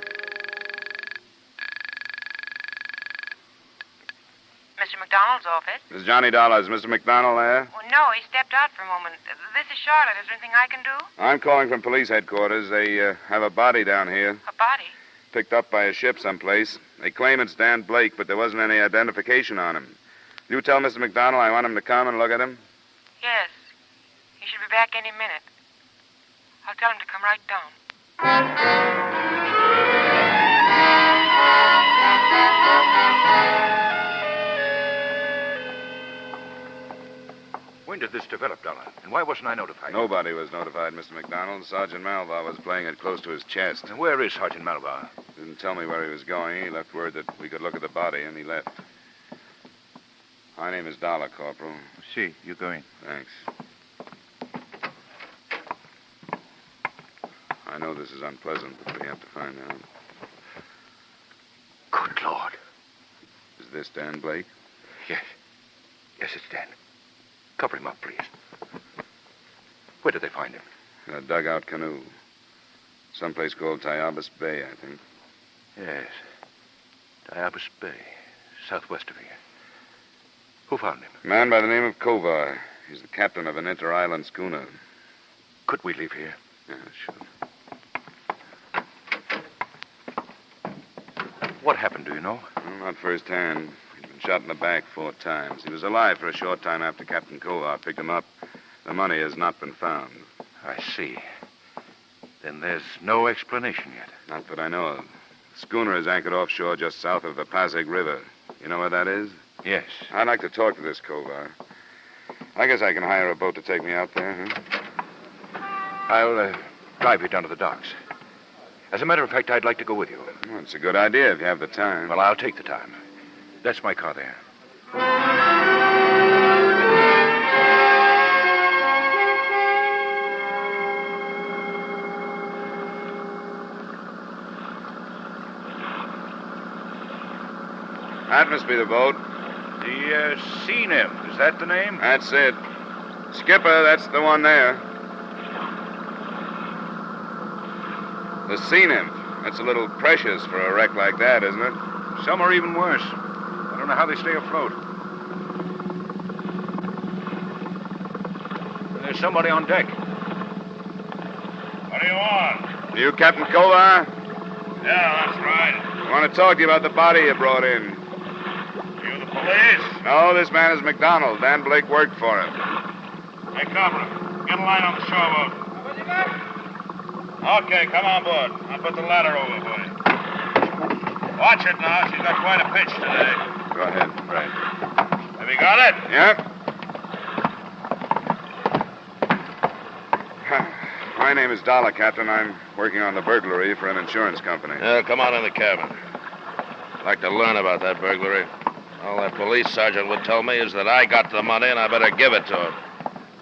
Mr. McDonald's office? This is Johnny Dollar. Is Mr. McDonald there? Well, no, he stepped out for a moment. This is Charlotte. Is there anything I can do? I'm calling from police headquarters. They have a body down here. A body? Picked up by a ship someplace. They claim it's Dan Blake, but there wasn't any identification on him. You tell Mr. McDonald I want him to come and look at him? Yes. He should be back any minute. I'll tell him to come right down. When did this develop, Dollar? And why wasn't I notified? Nobody was notified, Mr. McDonald. Sergeant Malvar was playing it close to his chest. And where is Sergeant Malvar? Didn't tell me where he was going. He left word that we could look at the body, and he left. My name is Dollar, Corporal. See, you go in. Thanks. I know this is unpleasant, but we have to find out. Good Lord. Is this Dan Blake? Yes. Yes, it's Dan. Cover him up, please. Where did they find him? In a dugout canoe. Someplace called Tayabas Bay, I think. Yes. Tayabas Bay, southwest of here. Who found him? A man by the name of Kovar. He's the captain of an inter-island schooner. Could we leave here? Yeah, sure. What happened, do you know? Well, not firsthand. He'd been shot in the back 4 times. He was alive for a short time after Captain Kovar picked him up. The money has not been found. I see. Then there's no explanation yet. Not that I know of. The schooner is anchored offshore just south of the Pasig River. You know where that is? Yes. I'd like to talk to this Kovar. I guess I can hire a boat to take me out there, huh? I'll drive you down to the docks. As a matter of fact, I'd like to go with you. Well, it's a good idea if you have the time. Well, I'll take the time. That's my car there. That must be the boat. The Sea Nymph, is that the name? That's it. Skipper, that's the one there. The Sea Nymph. That's a little precious for a wreck like that, isn't it? Some are even worse. I don't know how they stay afloat. There's somebody on deck. What do you want? You Captain Kovar? Yeah, that's right. I want to talk to you about the body you brought in. You the police? No, this man is McDonald. Dan Blake worked for him. Hey, Corporal, get a line on the shoreboat. Okay, come on board. I'll put the ladder over for you. Watch it now. She's got quite a pitch today. Go ahead. Right. Have you got it? Yep. My name is Dollar, Captain. I'm working on the burglary for an insurance company. Come on in the cabin. I'd like to learn about that burglary. All that police sergeant would tell me is that I got the money and I better give it to him.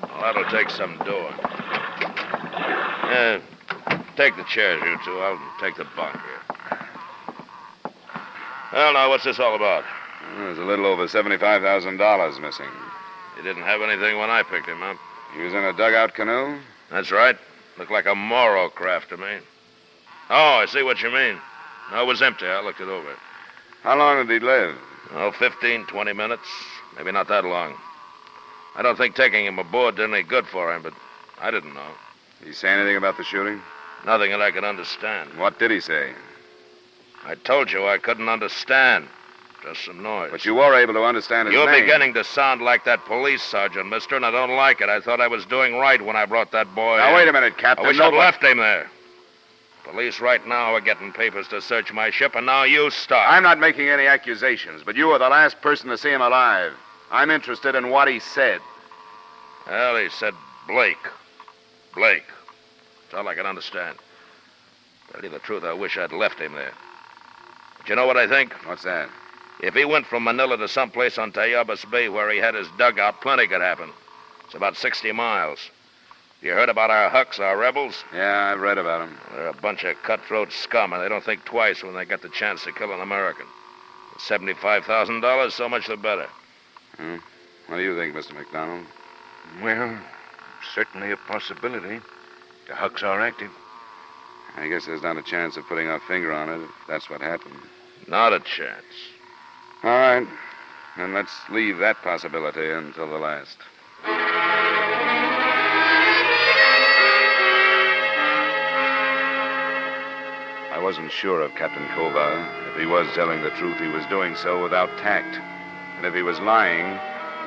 Well, that'll take some doing. Take the chairs, you two. I'll take the bunk here. Well, now, what's this all about? There's a little over $75,000 missing. He didn't have anything when I picked him up. He was in a dugout canoe? That's right. Looked like a Moro craft to me. Oh, I see what you mean. No, it was empty. I looked it over. How long did he live? Oh, 15, 20 minutes. Maybe not that long. I don't think taking him aboard did any good for him, but I didn't know. Did he say anything about the shooting? Nothing that I could understand. What did he say? I told you I couldn't understand. Just some noise. But you were able to understand his name. You're beginning to sound like that police sergeant, mister, and I don't like it. I thought I was doing right when I brought that boy Now, in. wait a minute, Captain. I wish I'd left him there. Police right now are getting papers to search my ship, and now you stop. I'm not making any accusations, but you were the last person to see him alive. I'm interested in what he said. Well, he said Blake. Blake. That's all I can understand. Tell you the truth, I wish I'd left him there. But you know what I think? What's that? If he went from Manila to someplace on Tayabas Bay where he had his dugout, plenty could happen. It's about 60 miles. You heard about our Hucks, our rebels? Yeah, I've read about them. They're a bunch of cutthroat scum, and they don't think twice when they get the chance to kill an American. $75,000, so much the better. What do you think, Mr. McDonald? Well, certainly a possibility. The Hucks are active. I guess there's not a chance of putting our finger on it if that's what happened. Not a chance. All right. Then let's leave that possibility until the last. I wasn't sure of Captain Kovar. If he was telling the truth, he was doing so without tact. And if he was lying,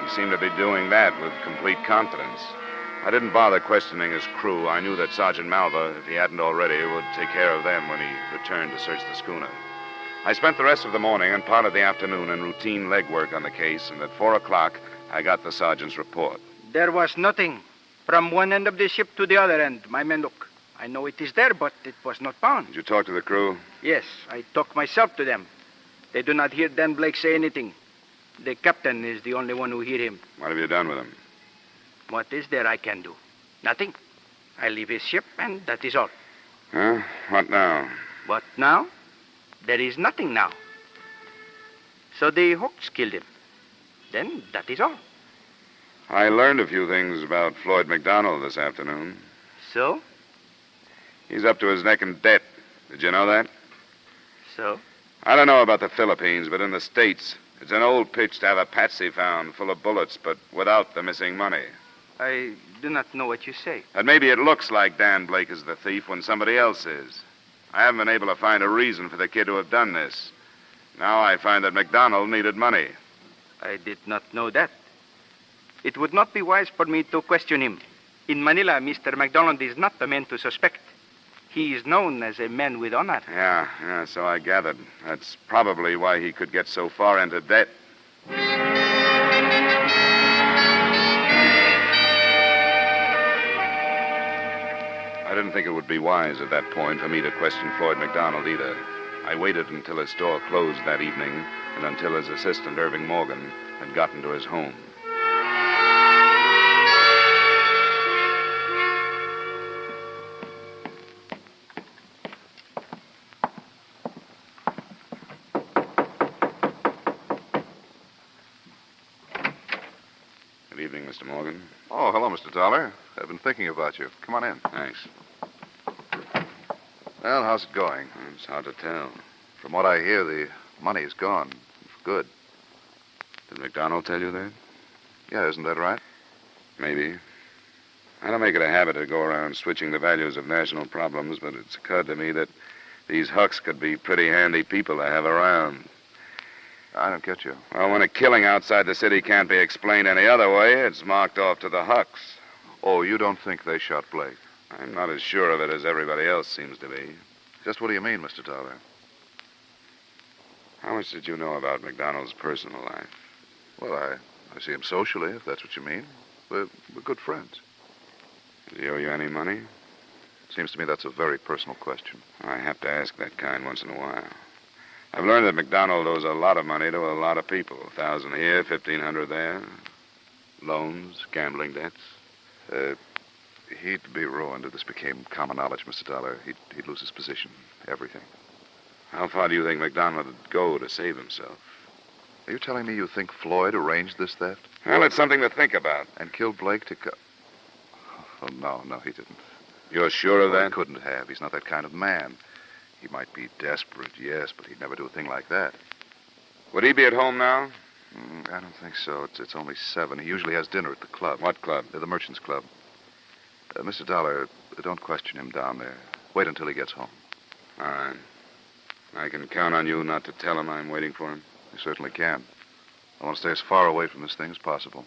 he seemed to be doing that with complete confidence. I didn't bother questioning his crew. I knew that Sergeant Malva, if he hadn't already, would take care of them when he returned to search the schooner. I spent the rest of the morning and part of the afternoon in routine legwork on the case, and at 4 o'clock, I got the sergeant's report. There was nothing. From one end of the ship to the other end, my men look. I know it is there, but it was not found. Did you talk to the crew? Yes, I talked myself to them. They do not hear Dan Blake say anything. The captain is the only one who hear him. What have you done with him? What is there I can do? Nothing. I leave his ship, and that is all. Huh? What now? What now? There is nothing now. So the Hawks killed him. Then that is all. I learned a few things about Floyd McDonald this afternoon. So? He's up to his neck in debt. Did you know that? So? I don't know about the Philippines, but in the States, it's an old pitch to have a patsy found full of bullets, but without the missing money. I do not know what you say. And maybe it looks like Dan Blake is the thief when somebody else is. I haven't been able to find a reason for the kid to have done this. Now I find that McDonald needed money. I did not know that. It would not be wise for me to question him. In Manila, Mr. McDonald is not the man to suspect. He is known as a man with honor. Yeah, so I gathered. That's probably why he could get so far into debt. I didn't think it would be wise at that point for me to question Floyd McDonald either. I waited until his store closed that evening and until his assistant, Irving Morgan, had gotten to his home. Mr. Morgan. Oh, hello, Mr. Dollar. I've been thinking about you. Come on in. Thanks. Well, how's it going? It's hard to tell. From what I hear, the money is gone. For good. Did McDonald tell you that? Yeah, isn't that right? Maybe. I don't make it a habit to go around switching the values of national problems, but it's occurred to me that these Hucks could be pretty handy people to have around. I don't get you. Well, when a killing outside the city can't be explained any other way, it's marked off to the Hucks. Oh, you don't think they shot Blake? I'm not as sure of it as everybody else seems to be. Just what do you mean, Mr. Dollar? How much did you know about McDonald's personal life? Well, I see him socially, if that's what you mean. We're good friends. Does he owe you any money? Seems to me that's a very personal question. I have to ask that kind once in a while. I've learned that McDonald owes a lot of money to a lot of people. 1,000 here, 1,500 there. Loans, gambling debts. He'd be ruined if this became common knowledge, Mr. Dollar. He'd lose his position, everything. How far do you think McDonald would go to save himself? Are you telling me you think Floyd arranged this theft? Well, it's something to think about. And killed Blake to Oh, no, he didn't. You're sure of that? He couldn't have. He's not that kind of man. He might be desperate, yes, but he'd never do a thing like that. Would he be at home now? I don't think so. It's only 7. He usually has dinner at the club. What club? The Merchants Club. Mr. Dollar, don't question him down there. Wait until he gets home. All right. I can count on you not to tell him I'm waiting for him? You certainly can. I want to stay as far away from this thing as possible.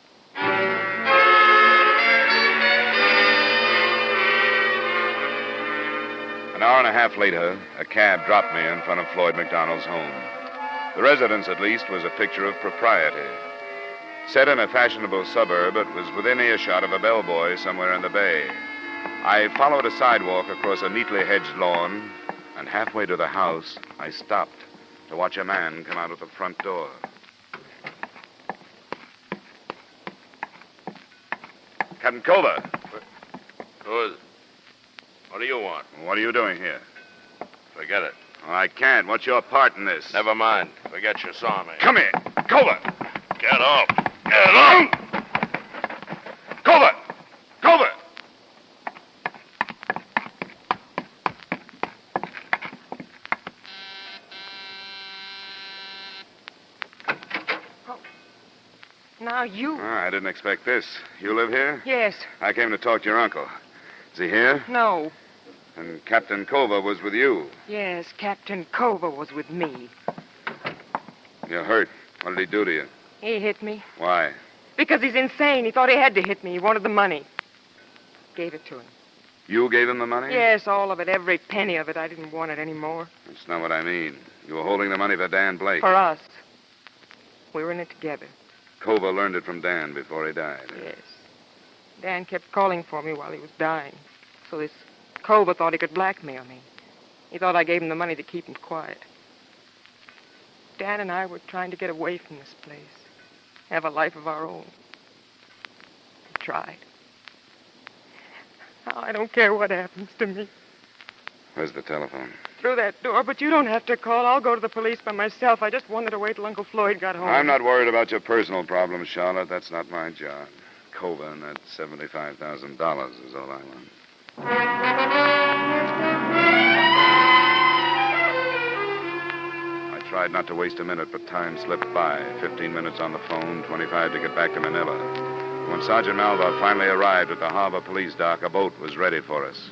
An hour and a half later, a cab dropped me in front of Floyd McDonald's home. The residence, at least, was a picture of propriety. Set in a fashionable suburb, it was within earshot of a bellboy somewhere in the bay. I followed a sidewalk across a neatly hedged lawn, and halfway to the house, I stopped to watch a man come out of the front door. Captain Cover. Who is it? What do you want? What are you doing here? Forget it. Oh, I can't. What's your part in this? Never mind. Forget you saw me. Come here. Cover. Get off. Get off. Cover. Cover. Now you... I didn't expect this. You live here? Yes. I came to talk to your uncle. Is he here? No. And Captain Culver was with you. Yes, Captain Culver was with me. You're hurt. What did he do to you? He hit me. Why? Because he's insane. He thought he had to hit me. He wanted the money. Gave it to him. You gave him the money? Yes, all of it. Every penny of it. I didn't want it anymore. That's not what I mean. You were holding the money for Dan Blake. For us. We were in it together. Culver learned it from Dan before he died. Yes. Dan kept calling for me while he was dying. So this Culver thought he could blackmail me. He thought I gave him the money to keep him quiet. Dan and I were trying to get away from this place. Have a life of our own. We tried. Now I don't care what happens to me. Where's the telephone? Through that door, but you don't have to call. I'll go to the police by myself. I just wanted to wait till Uncle Floyd got home. I'm not worried about your personal problems, Charlotte. That's not my job. Culver and that $75,000 is all I want. I tried not to waste a minute, but time slipped by. 15 minutes on the phone, 25 to get back to Manila. When Sergeant Malva finally arrived at the harbor police dock, a boat was ready for us.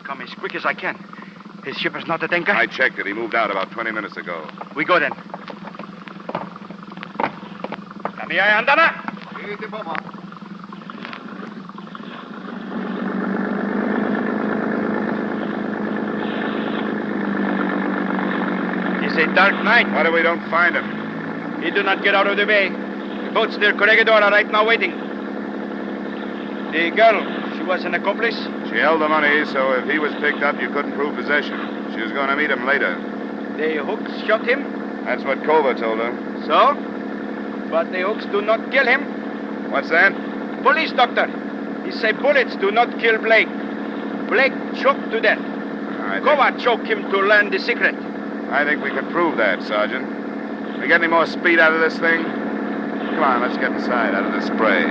Come as quick as I can. His ship is not at anchor? I checked it. He moved out about 20 minutes ago. We go then. Kami ay handa na. It's a dark night. Why do we don't find him? He do not get out of the bay. The boats near Corregidor are right now waiting. The girl, she was an accomplice? She held the money, so if he was picked up, you couldn't prove possession. She was going to meet him later. The hooks shot him? That's what Culver told her. So? But the hooks do not kill him. What's that? Police doctor. He say bullets do not kill Blake. Blake choked to death. Cova choked him to learn the secret. I think we could prove that, Sergeant. We get any more speed out of this thing? Come on, let's get inside out of the spray.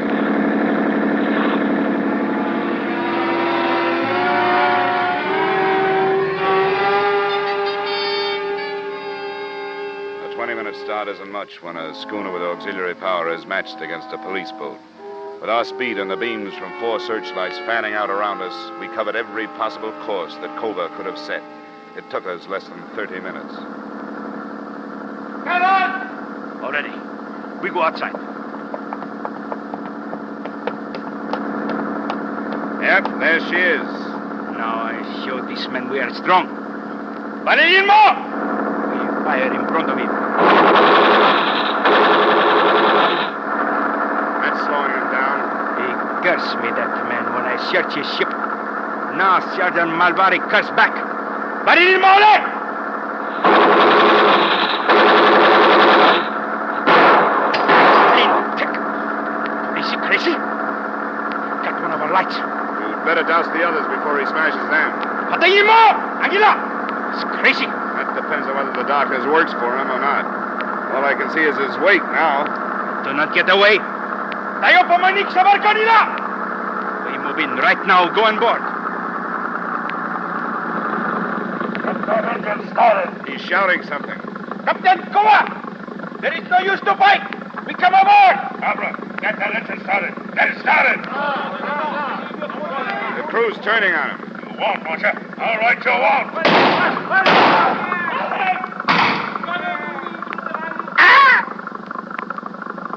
A 20-minute start isn't much when a schooner with auxiliary power is matched against a police boat. With our speed and the beams from 4 searchlights fanning out around us, we covered every possible course that Cova could have set. It took us less than 30 minutes. Come on! Already. We go outside. Yep, there she is. Now I show this man we are strong. But in more! We fire in front of him. That's slowing him down. He cursed me, that man, when I searched his ship. Now Sergeant Malvari cursed back. But in more! Crazy? Got one of our lights. You'd better douse the others before he smashes them. More! Anguila! It's crazy. That depends on whether the darkness works for him or not. All I can see is his weight now. Do not get away. Tayo pumanik sa barko nila! We move in right now. Go on board. Captain Starlet. He's shouting something. Captain, come on! There is no use to fight. We come aboard. Barbara, get that engine started. Get it started. The crew's turning on him. You won't, won't you? All right, you won't.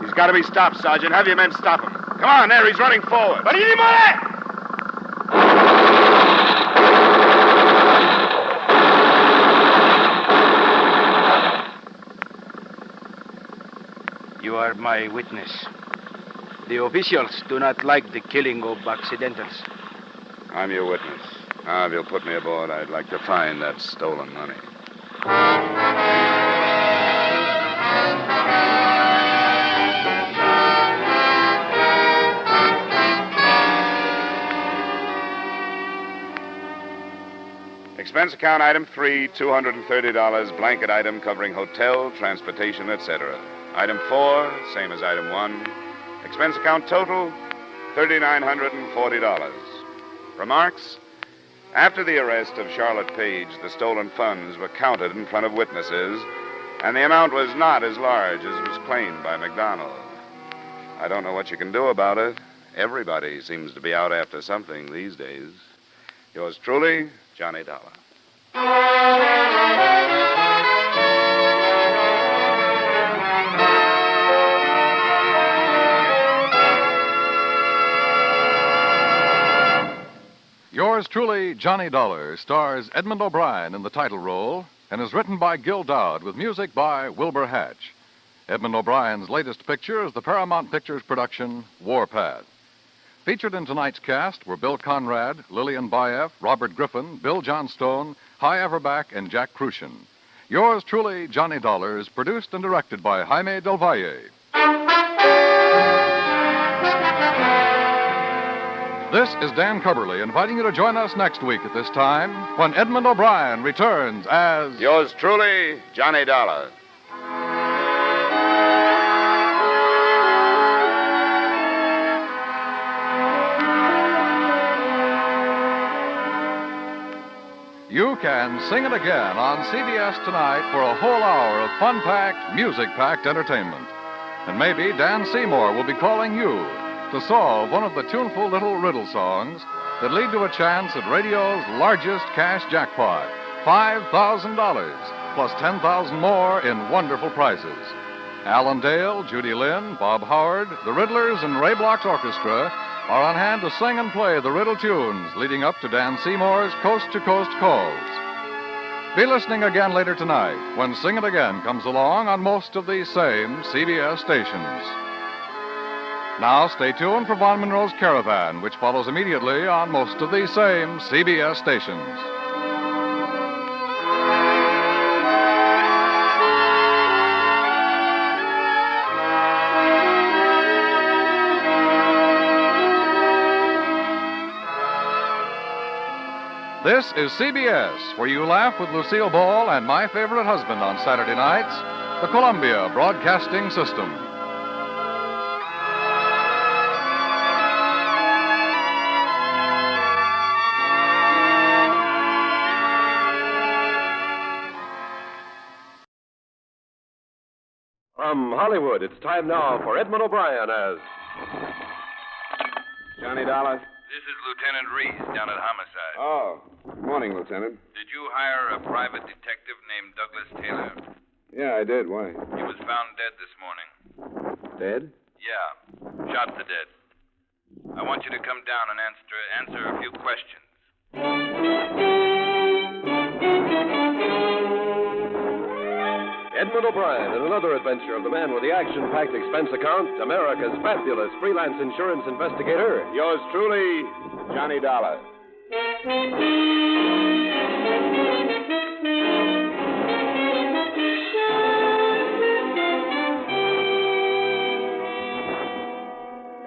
He's got to be stopped, Sergeant. Have your men stop him. Come on, there. He's running forward. You are my witness. The officials do not like the killing of accidentals. I'm your witness. Now, if you'll put me aboard, I'd like to find that stolen money. Expense account item 3, $230, blanket item covering hotel, transportation, etc. Item 4, same as item 1. Expense account total, $3,940. Remarks? After the arrest of Charlotte Page, the stolen funds were counted in front of witnesses, and the amount was not as large as was claimed by McDonald. I don't know what you can do about it. Everybody seems to be out after something these days. Yours truly, Johnny Dollar. Yours truly, Johnny Dollar, stars Edmond O'Brien in the title role and is written by Gil Dowd with music by Wilbur Hatch. Edmond O'Brien's latest picture is the Paramount Pictures production, Warpath. Featured in tonight's cast were Bill Conrad, Lillian Baeff, Robert Griffin, Bill Johnstone, Hy Averback, and Jack Crucian. Yours truly, Johnny Dollar, is produced and directed by Jaime Del Valle. This is Dan Cubberly inviting you to join us next week at this time when Edmond O'Brien returns as... Yours truly, Johnny Dollar. You can sing it again on CBS tonight for a whole hour of fun-packed, music-packed entertainment. And maybe Dan Seymour will be calling you to solve one of the tuneful little riddle songs that lead to a chance at radio's largest cash jackpot, $5,000, plus $10,000 more in wonderful prizes. Alan Dale, Judy Lynn, Bob Howard, the Riddlers, and Ray Bloch's orchestra are on hand to sing and play the riddle tunes leading up to Dan Seymour's coast-to-coast calls. Be listening again later tonight when Sing It Again comes along on most of these same CBS stations. Now stay tuned for Von Monroe's Caravan, which follows immediately on most of these same CBS stations. This is CBS, where you laugh with Lucille Ball and My Favorite Husband on Saturday nights, the Columbia Broadcasting System. From Hollywood, it's time now for Edmond O'Brien as... Johnny Dollar? This is Lieutenant Reese down at Homicide. Oh, good morning, Lieutenant. Did you hire a private detective named Douglas Taylor? Yeah, I did. Why? He was found dead this morning. Dead? Yeah, shot to dead. I want you to come down and answer a few questions. Edmond O'Brien in another adventure of the man with the action-packed expense account, America's fabulous freelance insurance investigator. Yours truly, Johnny Dollar.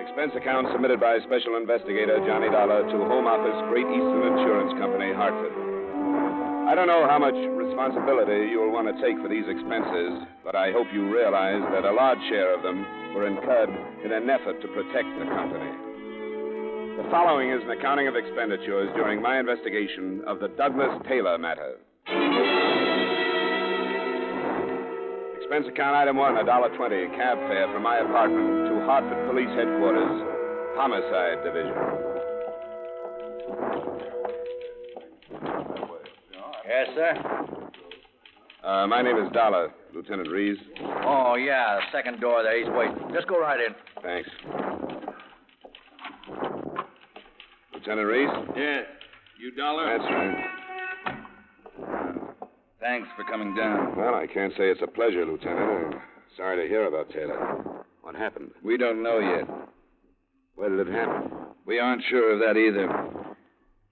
Expense account submitted by Special Investigator Johnny Dollar to Home Office, Great Eastern Insurance Company, Hartford. I don't know how much responsibility you will want to take for these expenses, but I hope you realize that a large share of them were incurred in an effort to protect the company. The following is an accounting of expenditures during my investigation of the Douglas Taylor matter. Expense account item 1, $1.20, cab fare from my apartment to Hartford Police Headquarters, Homicide Division. Yes, sir? My name is Dollar, Lieutenant Reese. Oh, yeah, second door there. He's waiting. Just go right in. Thanks. Lieutenant Reese? Yeah. You Dollar? That's right. Thanks for coming down. Well, I can't say it's a pleasure, Lieutenant. I'm sorry to hear about Taylor. What happened? We don't know yet. Where did it happen? We aren't sure of that either.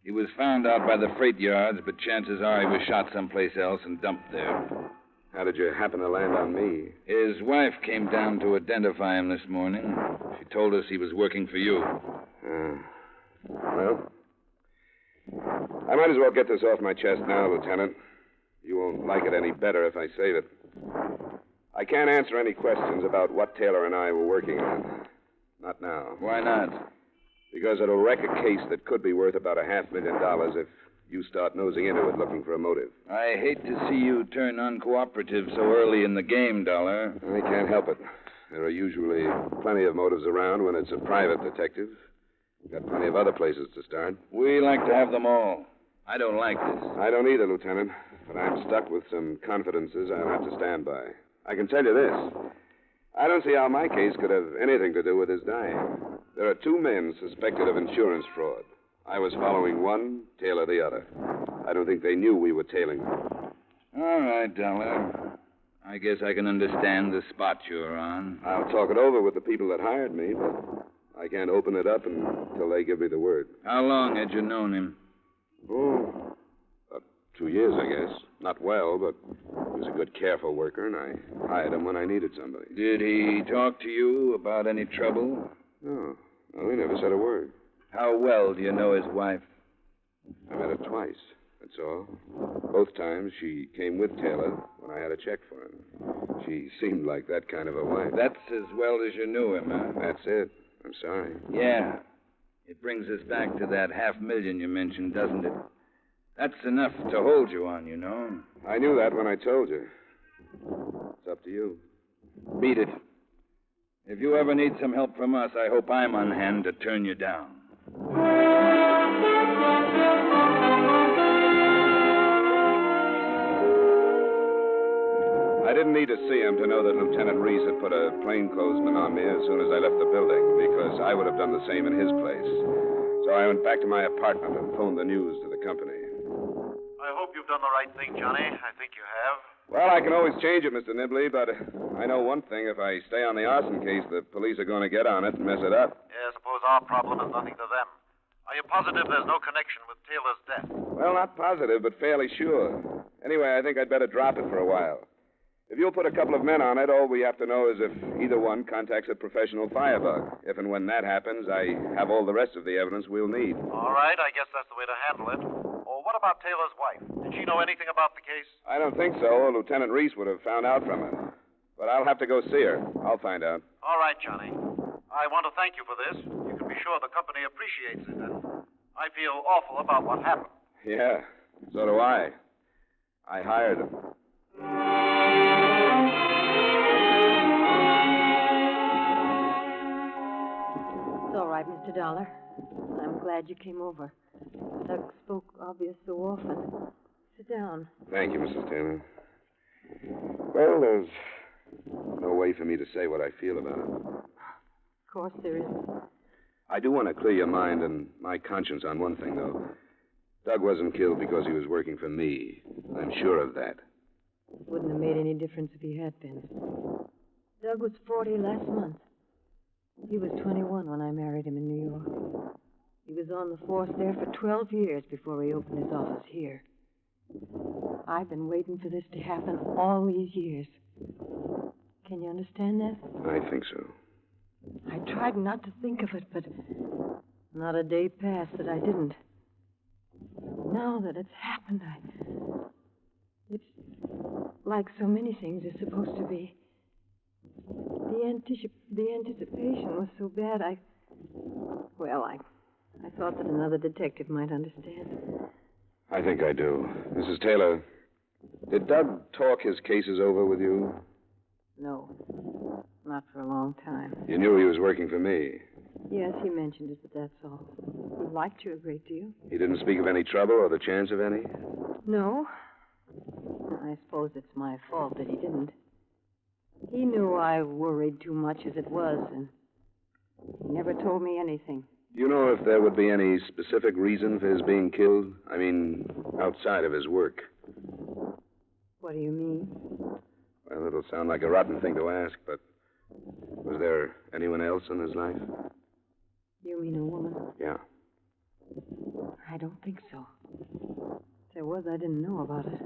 He was found out by the freight yards, but chances are he was shot someplace else and dumped there. How did you happen to land on me? His wife came down to identify him this morning. She told us he was working for you. Well, I might as well get this off my chest now, Lieutenant. You won't like it any better if I save it. I can't answer any questions about what Taylor and I were working on. Not now. Why not? Because it'll wreck a case that could be worth about $500,000 if you start nosing into it looking for a motive. I hate to see you turn uncooperative so early in the game, Dollar. I can't help it. There are usually plenty of motives around when it's a private detective. Got plenty of other places to start. We like to have them all. I don't like this. I don't either, Lieutenant. But I'm stuck with some confidences I'll have to stand by. I can tell you this. I don't see how my case could have anything to do with his dying. There are 2 men suspected of insurance fraud. I was following one, Taylor the other. I don't think they knew we were tailing them. All right, Dollar. I guess I can understand the spot you're on. I'll talk it over with the people that hired me, but I can't open it up until they give me the word. How long had you known him? Oh, about 2 years, I guess. Not well, but he was a good, careful worker, and I hired him when I needed somebody. Did he talk to you about any trouble? No. No, he never said a word. How well do you know his wife? I met her twice, that's all. Both times she came with Taylor when I had a check for him. She seemed like that kind of a wife. That's as well as you knew him, huh? That's it. I'm sorry. Yeah. It brings us back to that $500,000 you mentioned, doesn't it? That's enough to hold you on, you know. I knew that when I told you. It's up to you. Beat it. If you ever need some help from us, I hope I'm on hand to turn you down. I didn't need to see him to know that Lieutenant Reese had put a plainclothesman on me as soon as I left the building, because I would have done the same in his place. So I went back to my apartment and phoned the news to the company. I hope you've done the right thing, Johnny. I think you have. Well, I can always change it, Mr. Nibley, but I know one thing. If I stay on the arson case, the police are going to get on it and mess it up. Yeah, I suppose our problem is nothing to them. Are you positive there's no connection with Taylor's death? Well, not positive, but fairly sure. Anyway, I think I'd better drop it for a while. If you'll put a couple of men on it, all we have to know is if either one contacts a professional firebug. If and when that happens, I have all the rest of the evidence we'll need. All right, I guess that's the way to handle it. Oh, what about Taylor's wife? Did she know anything about the case? I don't think so, or Lieutenant Reese would have found out from her. But I'll have to go see her. I'll find out. All right, Johnny. I want to thank you for this. You can be sure the company appreciates it, and I feel awful about what happened. Yeah, so do I. I hired him. right, Mr. Dollar. I'm glad you came over. Doug spoke obvious so often. Sit down. Thank you, Mrs. Taylor. Well, there's no way for me to say what I feel about it. Of course there isn't. I do want to clear your mind and my conscience on one thing, though. Doug wasn't killed because he was working for me. I'm sure of that. Wouldn't have made any difference if he had been. Doug was 40 last month. He was 21 when I married him in New York. He was on the force there for 12 years before he opened his office here. I've been waiting for this to happen all these years. Can you understand that? I think so. I tried not to think of it, but not a day passed that I didn't. Now that it's happened, it's like so many things are supposed to be. The anticipation was so bad, I thought that another detective might understand. I think I do. Mrs. Taylor, did Doug talk his cases over with you? No, not for a long time. You knew he was working for me. Yes, he mentioned it, but that's all. He liked you a great deal. He didn't speak of any trouble or the chance of any? No. I suppose it's my fault that he didn't. He knew I worried too much as it was, and he never told me anything. Do you know if there would be any specific reason for his being killed? I mean, outside of his work. What do you mean? Well, it'll sound like a rotten thing to ask, but was there anyone else in his life? You mean a woman? Yeah. I don't think so. If there was, I didn't know about it.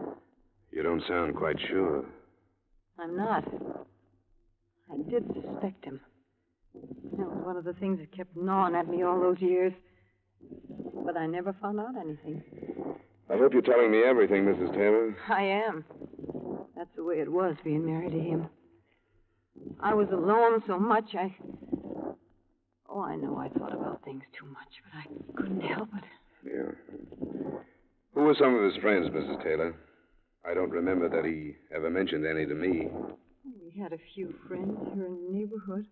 You don't sound quite sure. I'm not. I did suspect him. That was one of the things that kept gnawing at me all those years. But I never found out anything. I hope you're telling me everything, Mrs. Taylor. I am. That's the way it was, being married to him. I was alone so much, I know I thought about things too much, but I couldn't help it. Yeah. Who were some of his friends, Mrs. Taylor? I don't remember that he ever mentioned any to me. We had a few friends here in the neighborhood.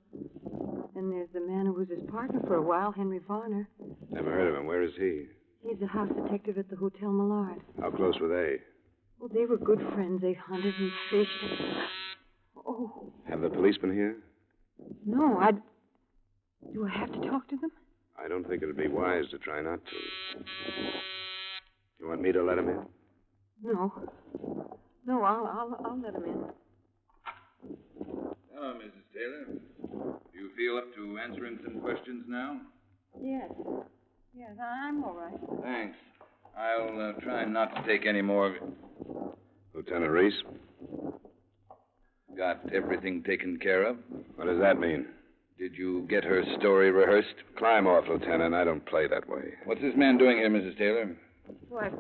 And there's the man who was his partner for a while, Henry Varner. Never heard of him. Where is he? He's a house detective at the Hotel Millard. How close were they? Well, they were good friends. They hunted and fished. Oh. Have the police been here? No, do I have to talk to them? I don't think it'd be wise to try not to. You want me to let him in? No. No, I'll let him in. Hello, Mrs. Taylor. Do you feel up to answering some questions now? Yes. Yes, I'm all right. Thanks. I'll try not to take any more of it. Lieutenant Reese? Got everything taken care of? What does that mean? Did you get her story rehearsed? Climb off, Lieutenant. I don't play that way. What's this man doing here, Mrs. Taylor? Why,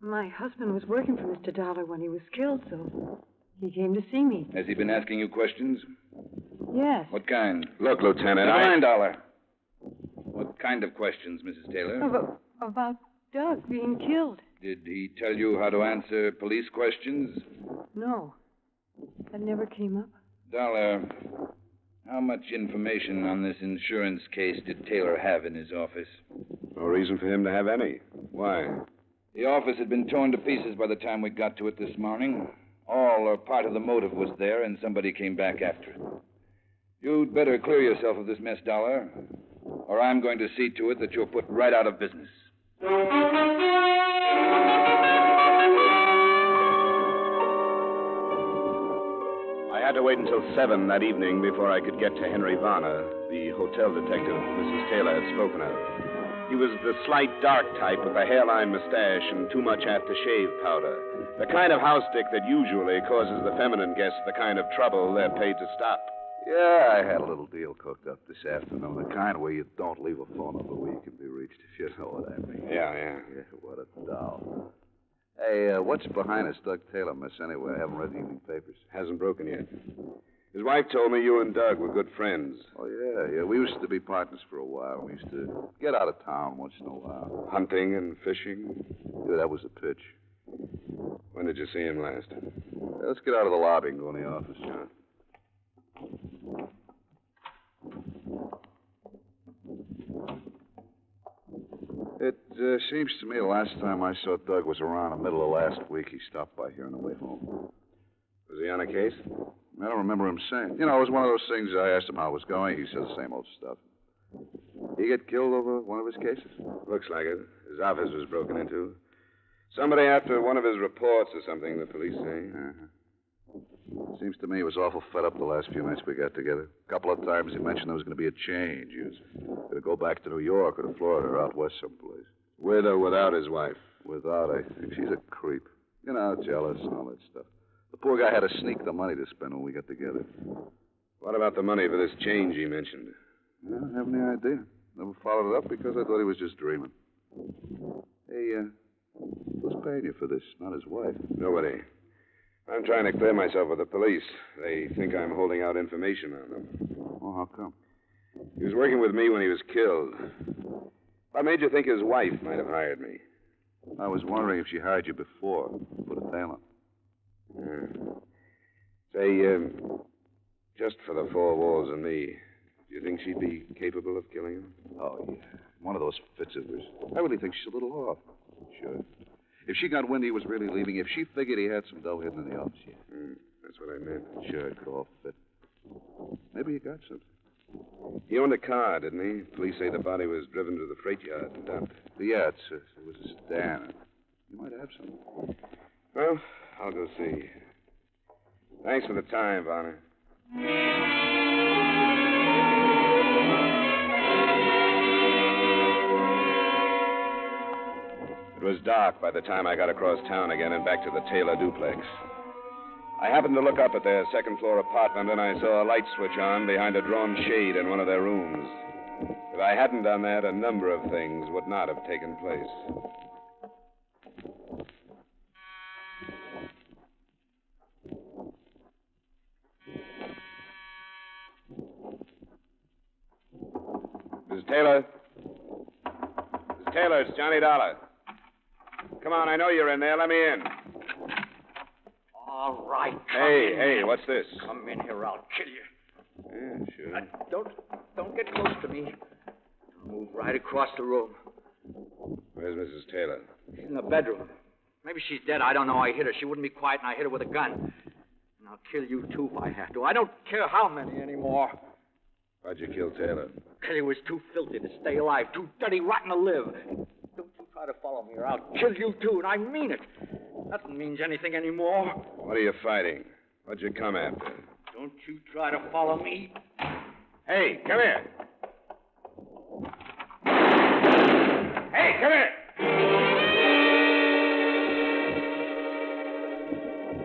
my husband was working for Mr. Dollar when he was killed, so he came to see me. Has he been asking you questions? Yes. What kind? Look, Lieutenant, Never mind, Dollar. What kind of questions, Mrs. Taylor? About Doug being killed. Did he tell you how to answer police questions? No. That never came up. Dollar, how much information on this insurance case did Taylor have in his office? No reason for him to have any. Why? The office had been torn to pieces by the time we got to it this morning. All or part of the motive was there, and somebody came back after it. You'd better clear yourself of this mess, Dollar, or I'm going to see to it that you're put right out of business. I had to wait until 7 that evening before I could get to Henry Varner, the hotel detective Mrs. Taylor had spoken of. He was the slight dark type with a hairline mustache and too much aftershave powder. The kind of house dick that usually causes the feminine guests the kind of trouble they're paid to stop. Yeah, I had a little deal cooked up this afternoon. The kind where you don't leave a phone number where you can be reached, if you know what I mean. Yeah. What a doll. Hey, what's behind this Doug Taylor mess anyway? I haven't read the evening papers. Hasn't broken yet. His wife told me you and Doug were good friends. Oh, yeah. We used to be partners for a while. We used to get out of town once in a while. Hunting and fishing? Yeah, that was the pitch. When did you see him last? Let's get out of the lobby and go in the office, John. It seems to me the last time I saw Doug was around the middle of last week. He stopped by here on the way home. Was he on a case? I don't remember him saying. You know, it was one of those things. I asked him how it was going. He said the same old stuff. He get killed over one of his cases? Looks like it. His office was broken into. Somebody after one of his reports or something, the police say. Seems to me he was awful fed up the last few nights we got together. A couple of times he mentioned there was going to be a change. He was going to go back to New York or to Florida or out west someplace. With or without his wife? Without, I think. She's a creep. You know, jealous and all that stuff. The poor guy had to sneak the money to spend when we got together. What about the money for this change he mentioned? I don't have any idea. Never followed it up because I thought he was just dreaming. Hey, who's paying you for this? Not his wife. Nobody. I'm trying to clear myself with the police. They think I'm holding out information on them. Oh, how come? He was working with me when he was killed. What made you think his wife might have hired me? I was wondering if she hired you before. Put a tail on. Say, just for the four walls and me, do you think she'd be capable of killing him? Oh, yeah. One of those fits of hers. I really think she's a little off. Sure. If she got wind he was really leaving, if she figured he had some dough hidden in the office, yeah. That's what I meant. Sure, it could all fit. Maybe he got something. He owned a car, didn't he? Police say the body was driven to the freight yard and dumped. Yeah, it was a sedan. You might have some. Well, I'll go see. Thanks for the time, Varner. It was dark by the time I got across town again and back to the Taylor duplex. I happened to look up at their second-floor apartment, and I saw a light switch on behind a drawn shade in one of their rooms. If I hadn't done that, a number of things would not have taken place. Mrs. Taylor? Mrs. Taylor, it's Johnny Dollar. Come on, I know you're in there. Let me in. All right. Hey, what's this? Come in here, I'll kill you. Yeah, sure. Don't get close to me. I'll move right across the room. Where's Mrs. Taylor? She's in the bedroom. Maybe she's dead. I don't know. I hit her. She wouldn't be quiet, and I hit her with a gun. And I'll kill you, too, if I have to. I don't care how many anymore. Why'd you kill Taylor? Because he was too filthy to stay alive, too dirty, rotten to live. Don't you try to follow me, or I'll kill you, too, and I mean it. Nothing means anything anymore. What are you fighting? What'd you come after? Don't you try to follow me. Hey, come here. Hey, come here.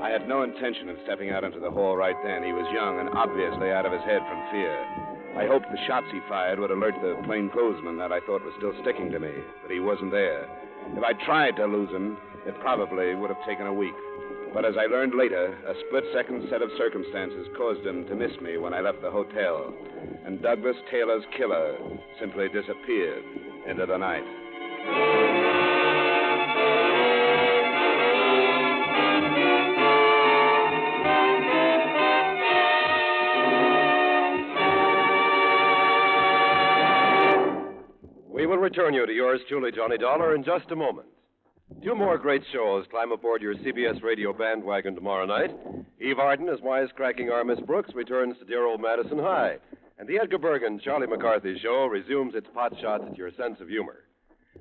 I had no intention of stepping out into the hall right then. He was young and obviously out of his head from fear. I hoped the shots he fired would alert the plainclothesman that I thought was still sticking to me, but he wasn't there. If I tried to lose him, it probably would have taken a week. But as I learned later, a split-second set of circumstances caused him to miss me when I left the hotel. And Douglas Taylor's killer simply disappeared into the night. We will return you to yours truly, Johnny Dollar, in just a moment. 2 more great shows climb aboard your CBS radio bandwagon tomorrow night. Eve Arden, as wisecracking our Miss Brooks, returns to dear old Madison High. And the Edgar Bergen, Charlie McCarthy show resumes its pot shots at your sense of humor.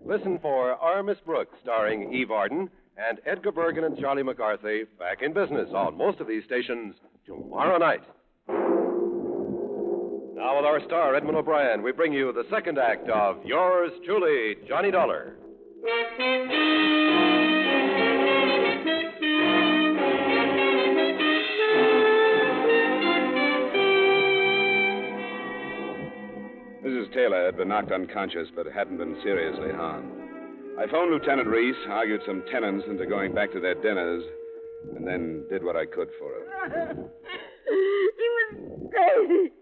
Listen for Our Miss Brooks, starring Eve Arden, and Edgar Bergen and Charlie McCarthy back in business on most of these stations tomorrow night. Now with our star, Edmond O'Brien, we bring you the second act of yours truly, Johnny Dollar. Mrs. Taylor had been knocked unconscious, but hadn't been seriously harmed. I phoned Lieutenant Reese, argued some tenants into going back to their dinners, and then did what I could for her. He was crazy.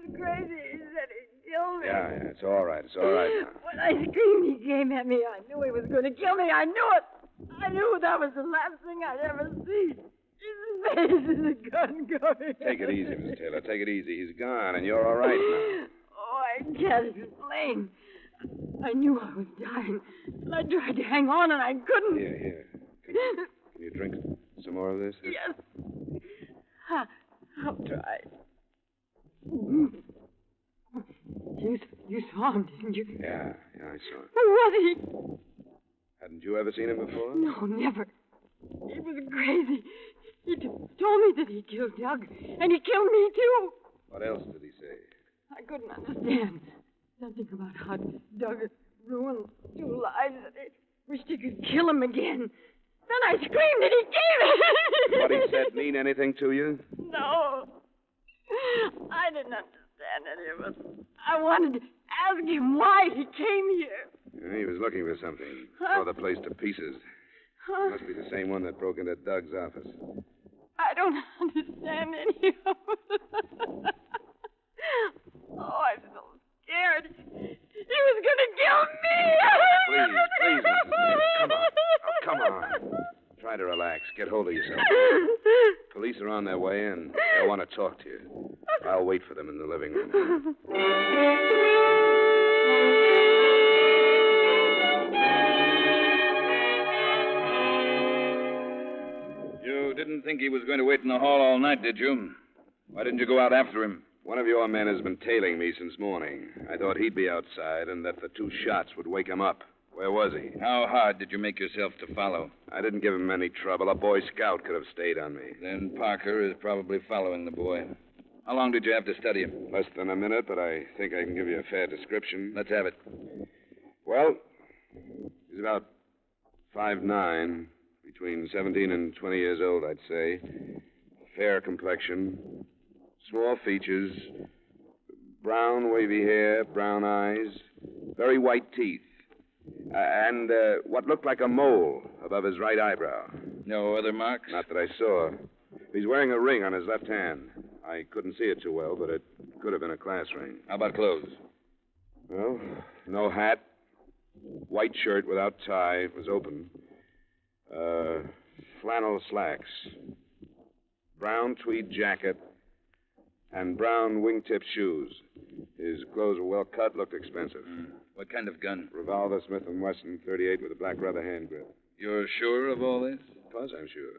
He said he'd kill me. Yeah, it's all right. It's all right now. When I screamed, he came at me. I knew he was going to kill me. I knew it. I knew that was the last thing I'd ever see. His face is a gun coming. Take it easy, Miss Taylor. Take it easy. He's gone, and you're all right now. Oh, I can't explain. I knew I was dying. And I tried to hang on, and I couldn't. Here. Can you drink some more of this? Yes. I'll try. You saw him, didn't you? Yeah, I saw it. Who was he? Hadn't you ever seen him before? No, never. He was crazy. He told me that he killed Doug, and he killed me, too. What else did he say? I couldn't understand. Something about how Doug had ruined 2 lives, and I wished he could kill him again. Then I screamed, and he gave it. What he said mean anything to you? No. I didn't understand any of it. I wanted to ask him why he came here. Yeah, he was looking for something. Tore the place to pieces. Must be the same one that broke into Doug's office. I don't understand any of it. Oh, I'm so scared. He was going to kill me. Please, Mrs. Smith. Come on. Try to relax. Get hold of yourself. Police are on their way in. They'll want to talk to you. I'll wait for them in the living room. You didn't think he was going to wait in the hall all night, did you? Why didn't you go out after him? One of your men has been tailing me since morning. I thought he'd be outside and that the 2 shots would wake him up. Where was he? How hard did you make yourself to follow? I didn't give him any trouble. A Boy Scout could have stayed on me. Then Parker is probably following the boy. How long did you have to study him? Less than a minute, but I think I can give you a fair description. Let's have it. Well, he's about 5'9", between 17 and 20 years old, I'd say. Fair complexion, small features, brown wavy hair, brown eyes, very white teeth, and what looked like a mole above his right eyebrow. No other marks? Not that I saw. He's wearing a ring on his left hand. I couldn't see it too well, but it could have been a class ring. How about clothes? Well, no hat, white shirt without tie, it was open. Flannel slacks, brown tweed jacket, and brown wingtip shoes. His clothes were well cut, looked expensive. What kind of gun? Revolver, Smith & Wesson, .38 with a black rubber hand grip. You're sure of all this? Of course I'm sure.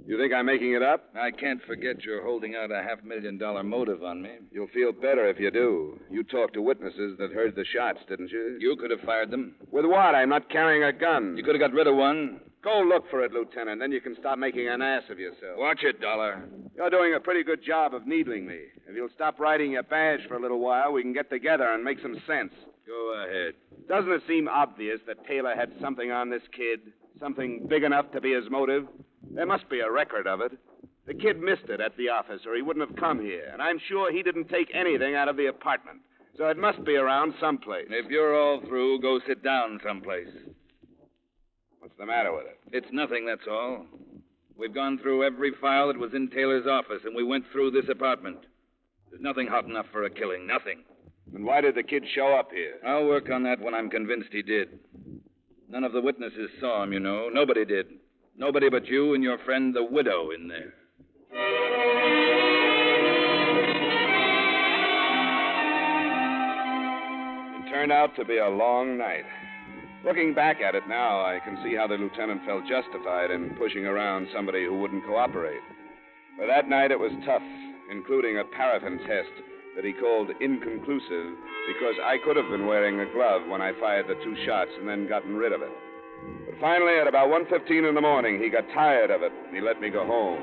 You think I'm making it up? I can't forget you're holding out a $500,000 motive on me. You'll feel better if you do. You talked to witnesses that heard the shots, didn't you? You could have fired them. With what? I'm not carrying a gun. You could have got rid of one. Go look for it, Lieutenant. Then you can stop making an ass of yourself. Watch it, Dollar. You're doing a pretty good job of needling me. If you'll stop riding your badge for a little while, we can get together and make some sense. Go ahead. Doesn't it seem obvious that Taylor had something on this kid? Something big enough to be his motive? There must be a record of it. The kid missed it at the office, or he wouldn't have come here. And I'm sure he didn't take anything out of the apartment. So it must be around someplace. If you're all through, go sit down someplace. What's the matter with it? It's nothing, that's all. We've gone through every file that was in Taylor's office, and we went through this apartment. There's nothing hot enough for a killing, nothing. Then why did the kid show up here? I'll work on that when I'm convinced he did. None of the witnesses saw him, you know. Nobody did. Nobody but you and your friend, the widow, in there. It turned out to be a long night. Looking back at it now, I can see how the lieutenant felt justified in pushing around somebody who wouldn't cooperate. But that night it was tough, including a paraffin test that he called inconclusive because I could have been wearing a glove when I fired the 2 shots and then gotten rid of it. But finally, at about 1:15 in the morning, he got tired of it and he let me go home.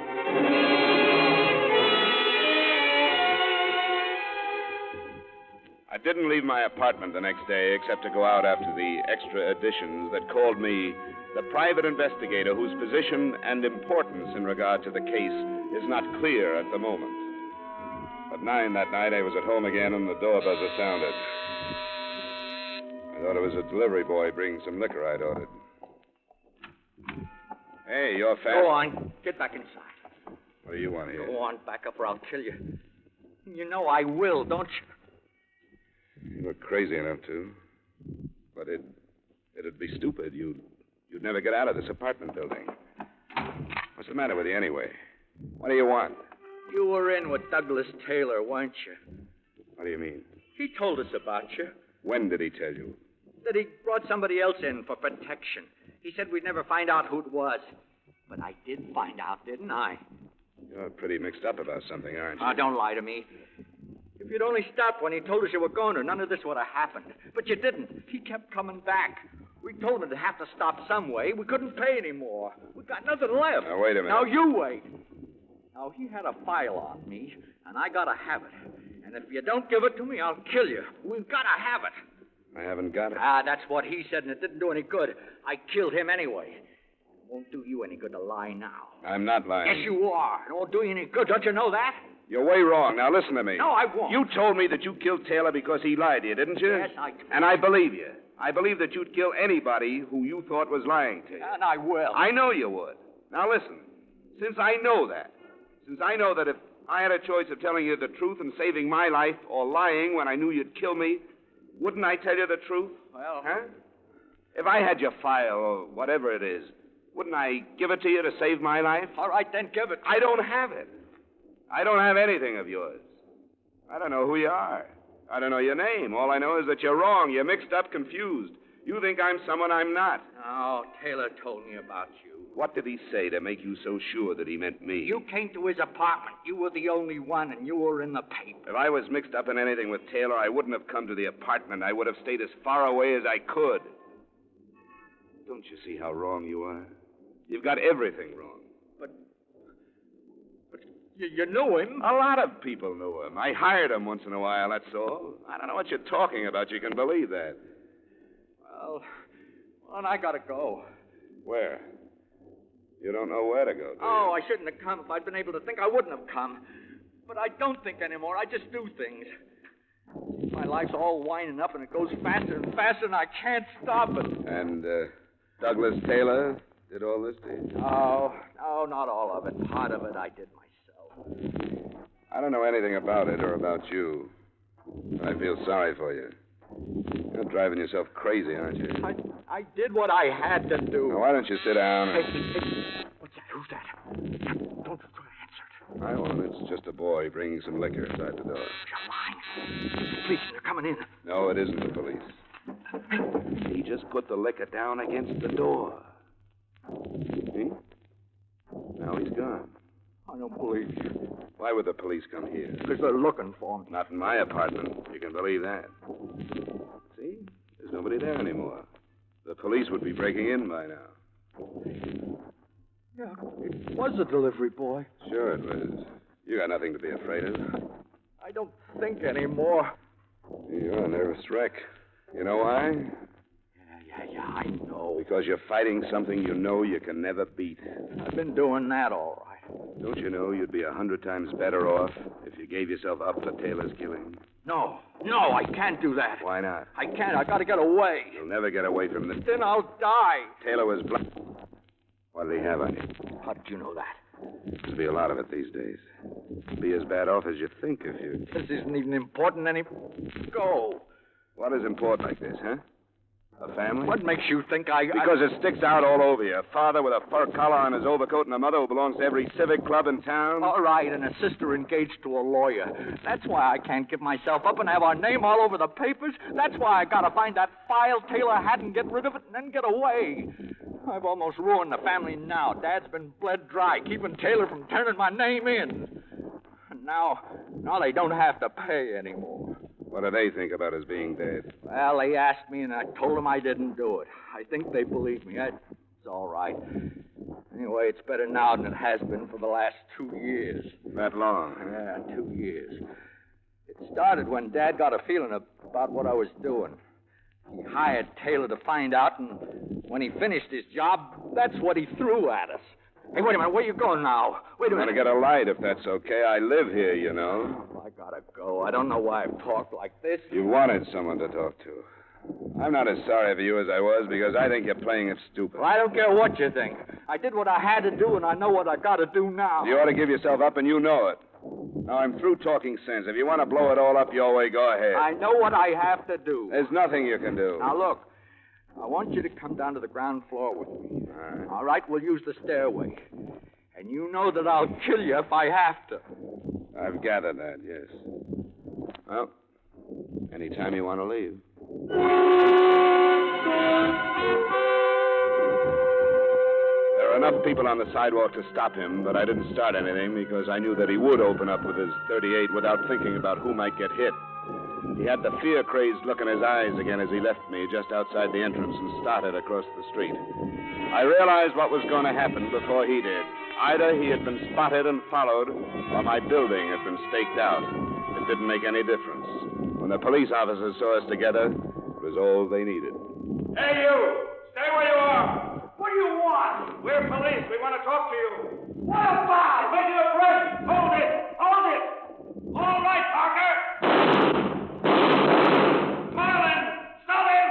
I didn't leave my apartment the next day except to go out after the extra editions that called me the private investigator whose position and importance in regard to the case is not clear at the moment. At 9 that night, I was at home again and the door buzzer sounded. I thought it was a delivery boy bringing some liquor I'd ordered. Hey, you're fast. Go on. Get back inside. What do you want here? Go on, back up or I'll kill you. You know I will, don't you? You look crazy enough to. But it'd be stupid. You'd never get out of this apartment building. What's the matter with you anyway? What do you want? You were in with Douglas Taylor, weren't you? What do you mean? He told us about you. When did he tell you? That he brought somebody else in for protection. He said we'd never find out who it was. But I did find out, didn't I? You're pretty mixed up about something, aren't you? Oh, don't lie to me. If you'd only stopped when he told us you were going to, none of this would have happened. But you didn't. He kept coming back. We told him to have to stop some way. We couldn't pay anymore. We got nothing left. Now, wait a minute. Now, you wait. Now, he had a file on me, and I gotta have it. And if you don't give it to me, I'll kill you. We've gotta have it. I haven't got it. Ah, that's what he said, and it didn't do any good. I killed him anyway. It won't do you any good to lie now. I'm not lying. Yes, you are. It won't do you any good. Don't you know that? You're way wrong. Now, listen to me. No, I won't. You told me that you killed Taylor because he lied to you, didn't you? Yes, I did. And I believe you. I believe that you'd kill anybody who you thought was lying to you. And I will. I know you would. Now, listen. Since I know that if I had a choice of telling you the truth and saving my life or lying when I knew you'd kill me, wouldn't I tell you the truth? Well... Huh? If I had your file or whatever it is, wouldn't I give it to you to save my life? All right, then give it to I don't have it. I don't have anything of yours. I don't know who you are. I don't know your name. All I know is that you're wrong. You're mixed up, confused. You think I'm someone I'm not. Oh, Taylor told me about you. What did he say to make you so sure that he meant me? You came to his apartment. You were the only one, and you were in the paper. If I was mixed up in anything with Taylor, I wouldn't have come to the apartment. I would have stayed as far away as I could. Don't you see how wrong you are? You've got everything wrong. But you knew him. A lot of people knew him. I hired him once in a while, that's all. I don't know what you're talking about. You can believe that. Well, and I gotta go. Where? You don't know where to go, do you? Oh, I shouldn't have come. If I'd been able to think, I wouldn't have come. But I don't think anymore. I just do things. My life's all winding up, and it goes faster and faster, and I can't stop it. And, Douglas Taylor did all this to you? No, not all of it. Part of it I did myself. I don't know anything about it or about you. I feel sorry for you. You're driving yourself crazy, aren't you? I did what I had to do. Now, why don't you sit down and... Hey, what's that? Who's that? Don't try to answer it. I won't. It's just a boy bringing some liquor inside the door. You're lying. The police, they're coming in. No, it isn't the police. He just put the liquor down against the door. See? Now he's gone. I don't believe you. Why would the police come here? Because they're looking for me. Not in my apartment. You can believe that. See? There's nobody there anymore. The police would be breaking in by now. Yeah, it was a delivery boy. Sure it was. You got nothing to be afraid of. I don't think anymore. You're a nervous wreck. You know why? Yeah, I know. Because you're fighting something you know you can never beat. I've been doing that all right. Don't you know you'd be 100 times better off if you gave yourself up to Taylor's killing? No, I can't do that. Why not? I can't. I gotta get away. You'll never get away from this. Then I'll die. Taylor was black. What did he have on you? How did you know that? There'll be a lot of it these days. You'll be as bad off as you think if you... This isn't even important Go. What is important like this, huh? A family? What makes you think I... Because it sticks out all over you. A father with a fur collar on his overcoat and a mother who belongs to every civic club in town. All right, and a sister engaged to a lawyer. That's why I can't give myself up and have our name all over the papers. That's why I gotta find that file Taylor had and get rid of it and then get away. I've almost ruined the family now. Dad's been bled dry, keeping Taylor from turning my name in. And now they don't have to pay anymore. What do they think about us being dead? Well, they asked me, and I told them I didn't do it. I think they believe me. It's all right. Anyway, it's better now than it has been for the last 2 years. That long? Yeah, 2 years. It started when Dad got a feeling about what I was doing. He hired Taylor to find out, and when he finished his job, that's what he threw at us. Hey, wait a minute. Where you going now? Wait a minute. I'm going to get a light if that's okay. I live here, you know. Oh, I gotta go. I don't know why I've talked like this. You wanted someone to talk to. I'm not as sorry for you as I was because I think you're playing it stupid. Well, I don't care what you think. I did what I had to do, and I know what I gotta do now. You ought to give yourself up, and you know it. Now, I'm through talking sense. If you want to blow it all up your way, go ahead. I know what I have to do. There's nothing you can do. Now, look. I want you to come down to the ground floor with me. All right, we'll use the stairway. And you know that I'll kill you if I have to. I've gathered that, yes. Well, anytime you want to leave. There were enough people on the sidewalk to stop him, but I didn't start anything because I knew that he would open up with his .38 without thinking about who might get hit. He had the fear-crazed look in his eyes again as he left me just outside the entrance and started across the street. I realized what was going to happen before he did. Either he had been spotted and followed, or my building had been staked out. It didn't make any difference. When the police officers saw us together, it was all they needed. Hey, you! Stay where you are! What do you want? We're police. We want to talk to you. What about? Make it a break! Hold it! Hold it! All right, Parker! Marlin! Stop him!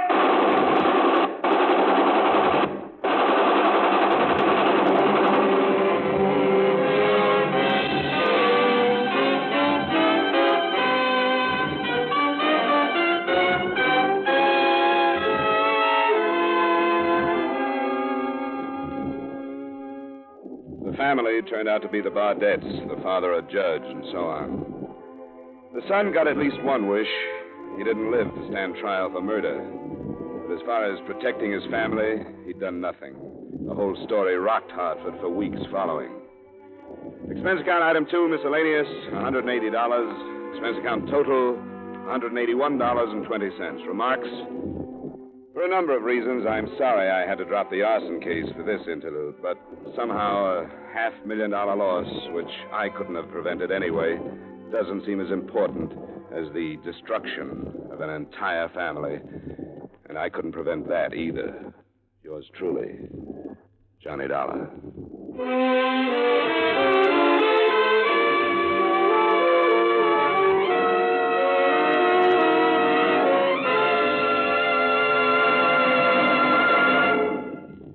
The family turned out to be the Bardets, the father a judge, and so on. The son got at least one wish. He didn't live to stand trial for murder. But as far as protecting his family, he'd done nothing. The whole story rocked Hartford for weeks following. Expense account item 2, miscellaneous, $180. Expense account total, $181.20. Remarks? For a number of reasons, I'm sorry I had to drop the arson case for this interlude, but somehow a $500,000 loss, which I couldn't have prevented anyway, doesn't seem as important as the destruction of an entire family. And I couldn't prevent that either. Yours truly, Johnny Dollar.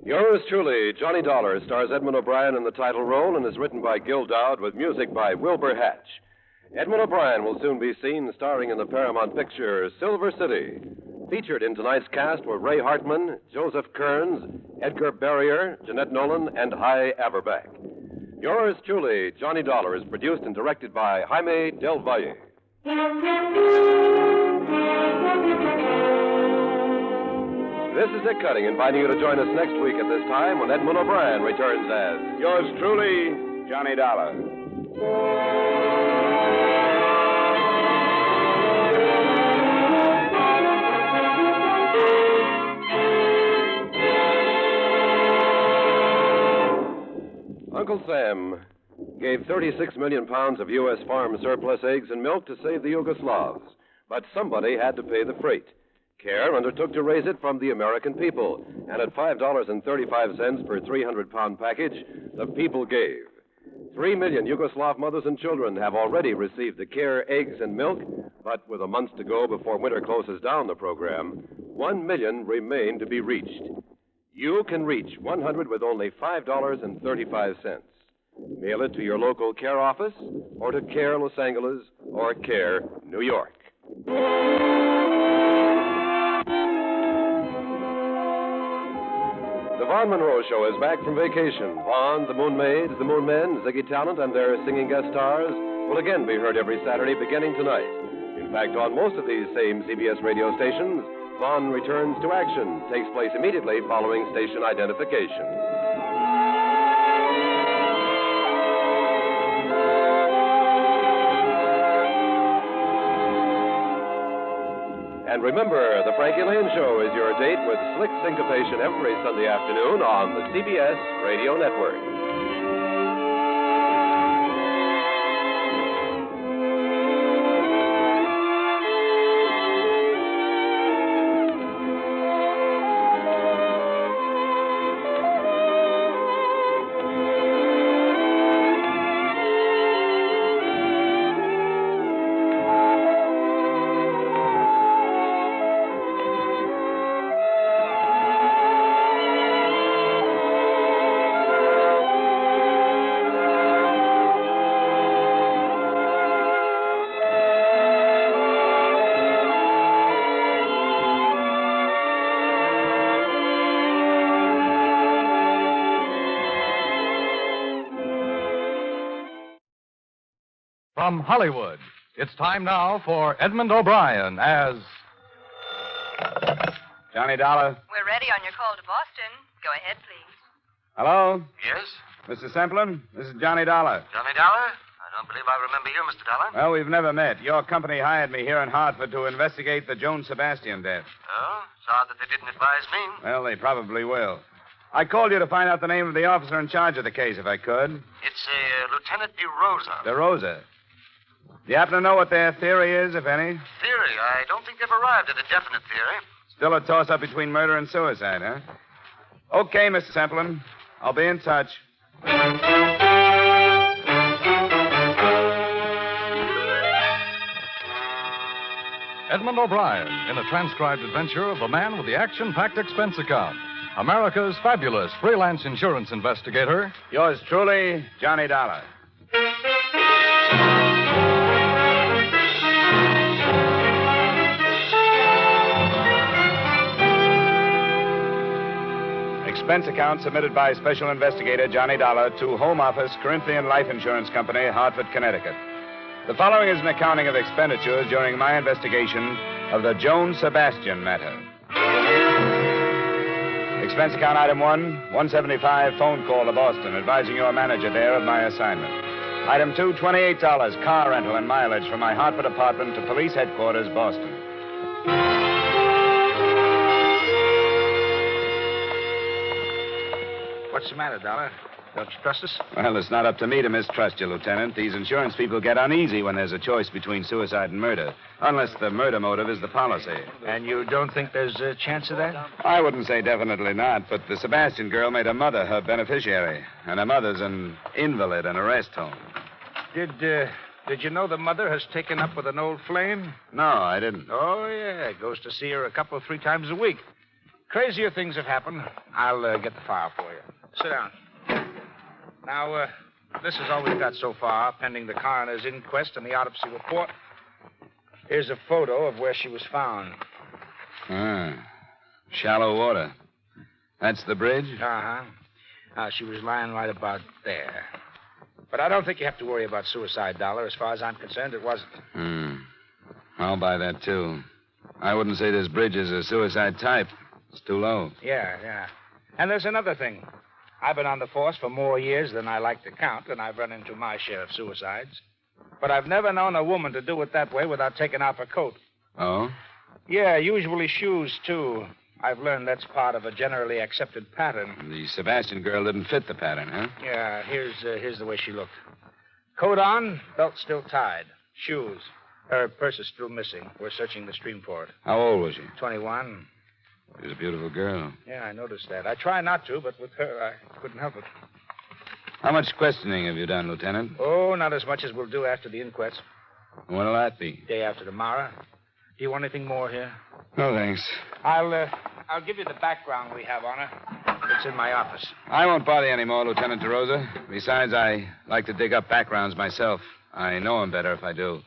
Yours truly, Johnny Dollar, stars Edmond O'Brien in the title role and is written by Gil Dowd with music by Wilbur Hatch. Edmond O'Brien will soon be seen starring in the Paramount picture Silver City. Featured in tonight's cast were Ray Hartman, Joseph Kearns, Edgar Barrier, Jeanette Nolan, and Hy Averback. Yours truly, Johnny Dollar, is produced and directed by Jaime Del Valle. This is Dick Cutting, inviting you to join us next week at this time when Edmond O'Brien returns as... Yours truly, Johnny Dollar. Uncle Sam gave 36 million pounds of U.S. farm surplus eggs and milk to save the Yugoslavs. But somebody had to pay the freight. CARE undertook to raise it from the American people, and at $5.35 per 300-pound package, the people gave. 3 million Yugoslav mothers and children have already received the CARE eggs and milk, but with a month to go before winter closes down the program, 1 million remain to be reached. You can reach 100 with only $5.35. Mail it to your local CARE office, or to CARE Los Angeles, or CARE New York. The Vaughn Monroe Show is back from vacation. Vaughn, the Moon Maids, the Moon Men, Ziggy Talent, and their singing guest stars will again be heard every Saturday beginning tonight. In fact, on most of these same CBS radio stations, Vaughn returns to action, takes place immediately following station identification. And remember, the Frankie Lane Show is your date with slick syncopation every Sunday afternoon on the CBS Radio Network. From Hollywood, it's time now for Edmond O'Brien as... Johnny Dollar. We're ready on your call to Boston. Go ahead, please. Hello? Yes? Mr. Semplin? This is Johnny Dollar. Johnny Dollar? I don't believe I remember you, Mr. Dollar. Well, we've never met. Your company hired me here in Hartford to investigate the Joan Sebastian death. Oh? It's odd that they didn't advise me. Well, they probably will. I called you to find out the name of the officer in charge of the case, if I could. It's Lieutenant DeRosa. DeRosa. Do you happen to know what their theory is, if any? Theory? I don't think they've arrived at a definite theory. Still a toss-up between murder and suicide, huh? Okay, Mr. Semplin. I'll be in touch. Edmond O'Brien in a transcribed adventure of the man with the action-packed expense account. America's fabulous freelance insurance investigator. Yours truly, Johnny Dollar. Expense account submitted by Special Investigator Johnny Dollar to Home Office, Corinthian Life Insurance Company, Hartford, Connecticut. The following is an accounting of expenditures during my investigation of the Joan Sebastian matter. Expense account item 1, 175 phone call to Boston, advising your manager there of my assignment. Item 2, $28 car rental and mileage from my Hartford apartment to police headquarters, Boston. What's the matter, Dollar? Don't you trust us? Well, it's not up to me to mistrust you, Lieutenant. These insurance people get uneasy when there's a choice between suicide and murder, unless the murder motive is the policy. And you don't think there's a chance of that? I wouldn't say definitely not, but the Sebastian girl made her mother her beneficiary, and her mother's an invalid in a rest home. Did you know the mother has taken up with an old flame? No, I didn't. Oh, yeah. Goes to see her a couple, 3 times a week. Crazier things have happened. I'll get the file for you. Sit down. Now, this is all we've got so far, pending the coroner's inquest and the autopsy report. Here's a photo of where she was found. Shallow water. That's the bridge? Uh-huh. She was lying right about there. But I don't think you have to worry about suicide, Dollar. As far as I'm concerned, it wasn't. I'll buy that, too. I wouldn't say this bridge is a suicide type. It's too low. Yeah. And there's another thing. I've been on the force for more years than I like to count, and I've run into my share of suicides. But I've never known a woman to do it that way without taking off her coat. Oh? Yeah, usually shoes, too. I've learned that's part of a generally accepted pattern. The Sebastian girl didn't fit the pattern, huh? Yeah, here's the way she looked. Coat on, belt still tied. Shoes. Her purse is still missing. We're searching the stream for it. How old was she? 21. She was a beautiful girl. Yeah, I noticed that. I try not to, but with her, I couldn't help it. How much questioning have you done, Lieutenant? Oh, not as much as we'll do after the inquest. When'll that be? Day after tomorrow. Do you want anything more here? No, thanks. I'll give you the background we have on her. It's in my office. I won't bother you anymore, Lieutenant DeRosa. Besides, I like to dig up backgrounds myself. I know them better if I do.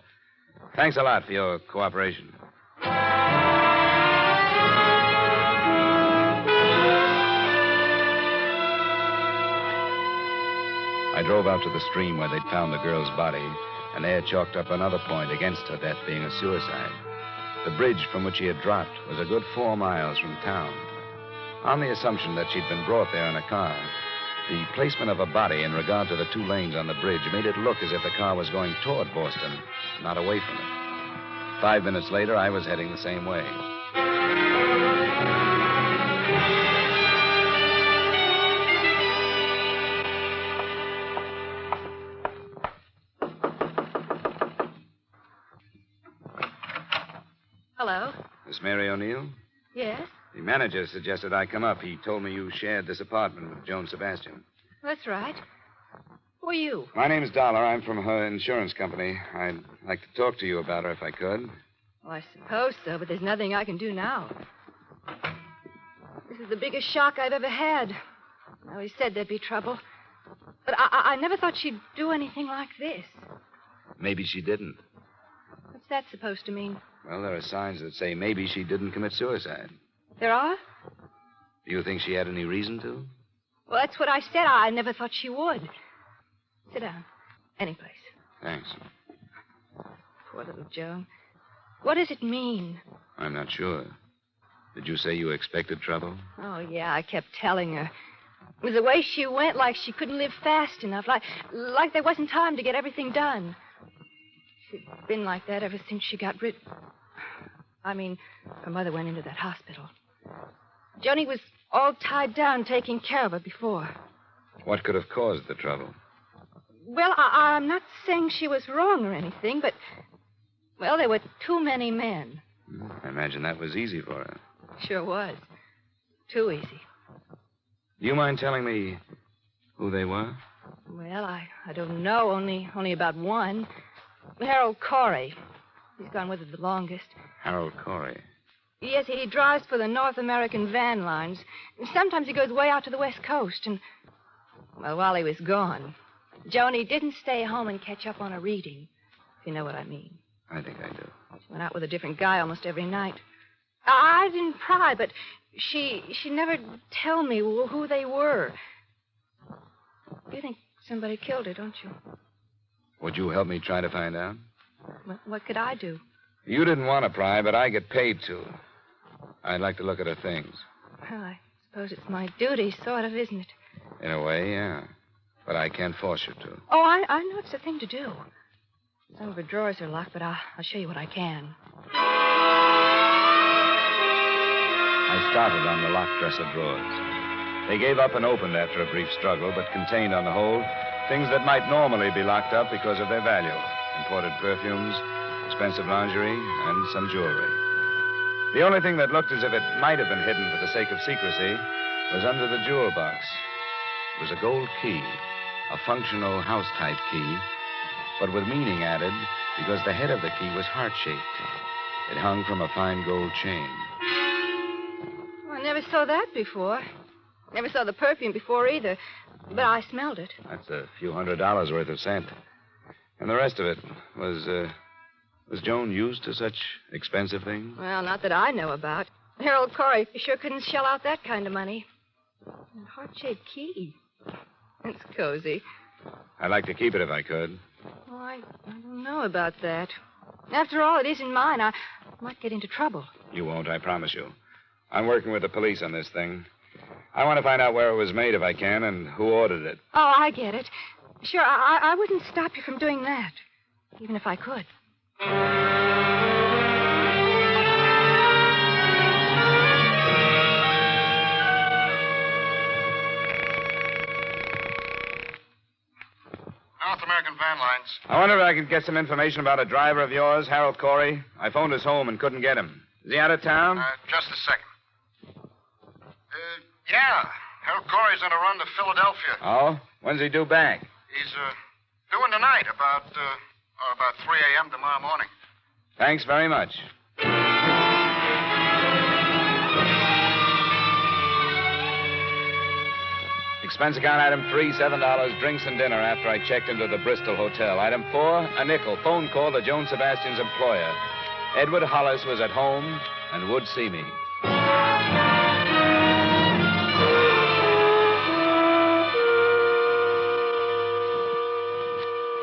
Thanks a lot for your cooperation. I drove out to the stream where they'd found the girl's body, and they had chalked up another point against her death being a suicide. The bridge from which she had dropped was a good 4 miles from town. On the assumption that she'd been brought there in a car, the placement of a body in regard to the 2 lanes on the bridge made it look as if the car was going toward Boston, not away from it. 5 minutes later, I was heading the same way. Hello? Miss Mary O'Neill? Yes? The manager suggested I come up. He told me you shared this apartment with Joan Sebastian. That's right. Who are you? My name's Dollar. I'm from her insurance company. I'd like to talk to you about her if I could. Well, I suppose so, but there's nothing I can do now. This is the biggest shock I've ever had. I always said there'd be trouble. But I never thought she'd do anything like this. Maybe she didn't. What's that supposed to mean? Well, there are signs that say maybe she didn't commit suicide. There are? Do you think she had any reason to? Well, that's what I said. I never thought she would. Sit down. Any place. Thanks. Poor little Joan. What does it mean? I'm not sure. Did you say you expected trouble? Oh, yeah, I kept telling her. It was the way she went, like she couldn't live fast enough, like there wasn't time to get everything done. She'd been like that ever since she got rid... I mean, her mother went into that hospital. Joni was all tied down taking care of her before. What could have caused the trouble? Well, I'm not saying she was wrong or anything, but... Well, there were too many men. I imagine that was easy for her. Sure was. Too easy. Do you mind telling me who they were? Well, I don't know. Only about one. Harold Corey. He's gone with her the longest. Harold Corey. Yes, he drives for the North American van lines. Sometimes he goes way out to the West Coast. And, well, while he was gone, Joni didn't stay home and catch up on her reading, if you know what I mean. I think I do. She went out with a different guy almost every night. I didn't pry, but she never tell me who they were. You think somebody killed her, don't you? Would you help me try to find out? What could I do? You didn't want to pry, but I get paid to. I'd like to look at her things. Well, I suppose it's my duty, sort of, isn't it? In a way, yeah. But I can't force you to. Oh, I know it's the thing to do. Some of her drawers are locked, but I'll show you what I can. I started on the locked dresser drawers. They gave up and opened after a brief struggle, but contained on the whole things that might normally be locked up because of their value. Imported perfumes, expensive lingerie, and some jewelry. The only thing that looked as if it might have been hidden for the sake of secrecy was under the jewel box. It was a gold key, a functional house-type key, but with meaning added because the head of the key was heart-shaped. It hung from a fine gold chain. Well, I never saw that before. Never saw the perfume before either, but I smelled it. That's a few $100s worth of scent. And the rest of it was Joan used to such expensive things? Well, not that I know about. Harold Corey sure couldn't shell out that kind of money. A heart-shaped key. It's cozy. I'd like to keep it if I could. Oh, I don't know about that. After all, it isn't mine. I might get into trouble. You won't, I promise you. I'm working with the police on this thing. I want to find out where it was made if I can and who ordered it. Oh, I get it. Sure, I wouldn't stop you from doing that, even if I could. North American van lines. I wonder if I could get some information about a driver of yours, Harold Corey. I phoned his home and couldn't get him. Is he out of town? Just a second. Yeah. Harold Corey's on a run to Philadelphia. Oh? When's he due back? He's doing tonight, about 3 a.m. tomorrow morning. Thanks very much. Expense account item 3, $7, drinks and dinner after I checked into the Bristol Hotel. Item 4, a nickel, phone call to Joan Sebastian's employer. Edward Hollis was at home and would see me.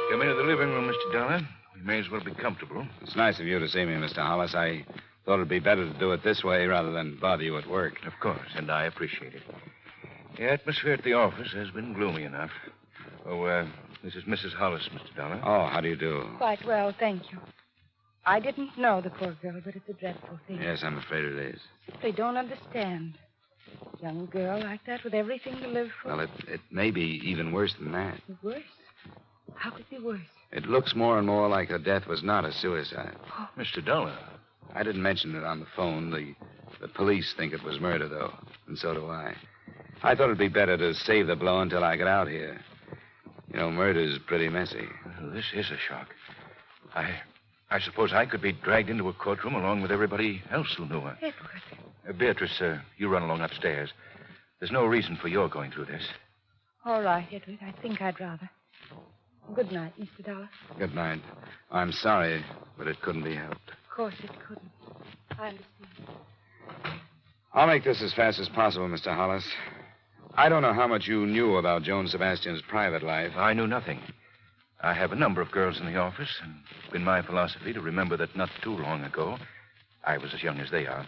Come into the living room, Mr. Dollar. We may as well be comfortable. It's nice of you to see me, Mr. Hollis. I thought it'd be better to do it this way rather than bother you at work. Of course, and I appreciate it. The atmosphere at the office has been gloomy enough. Oh, this is Mrs. Hollis, Mr. Dollar. Oh, how do you do? Quite well, thank you. I didn't know the poor girl, but it's a dreadful thing. Yes, I'm afraid it is. Simply don't understand. Young girl like that with everything to live for. Well, it may be even worse than that. Worse? How could it be worse? It looks more and more like her death was not a suicide. Oh. Mr. Dollar. I didn't mention it on the phone. The police think it was murder, though, and so do I. I thought it'd be better to save the blow until I get out here. You know, murder's pretty messy. Well, this is a shock. I suppose I could be dragged into a courtroom along with everybody else who knew her. Edward. Beatrice, you run along upstairs. There's no reason for your going through this. All right, Edward. I think I'd rather. Good night, Mr. Dollar. Good night. I'm sorry, but it couldn't be helped. Of course it couldn't. I understand. I'll make this as fast as possible, Mr. Hollis. I don't know how much you knew about Joan Sebastian's private life. I knew nothing. I have a number of girls in the office, and it's been my philosophy to remember that not too long ago, I was as young as they are.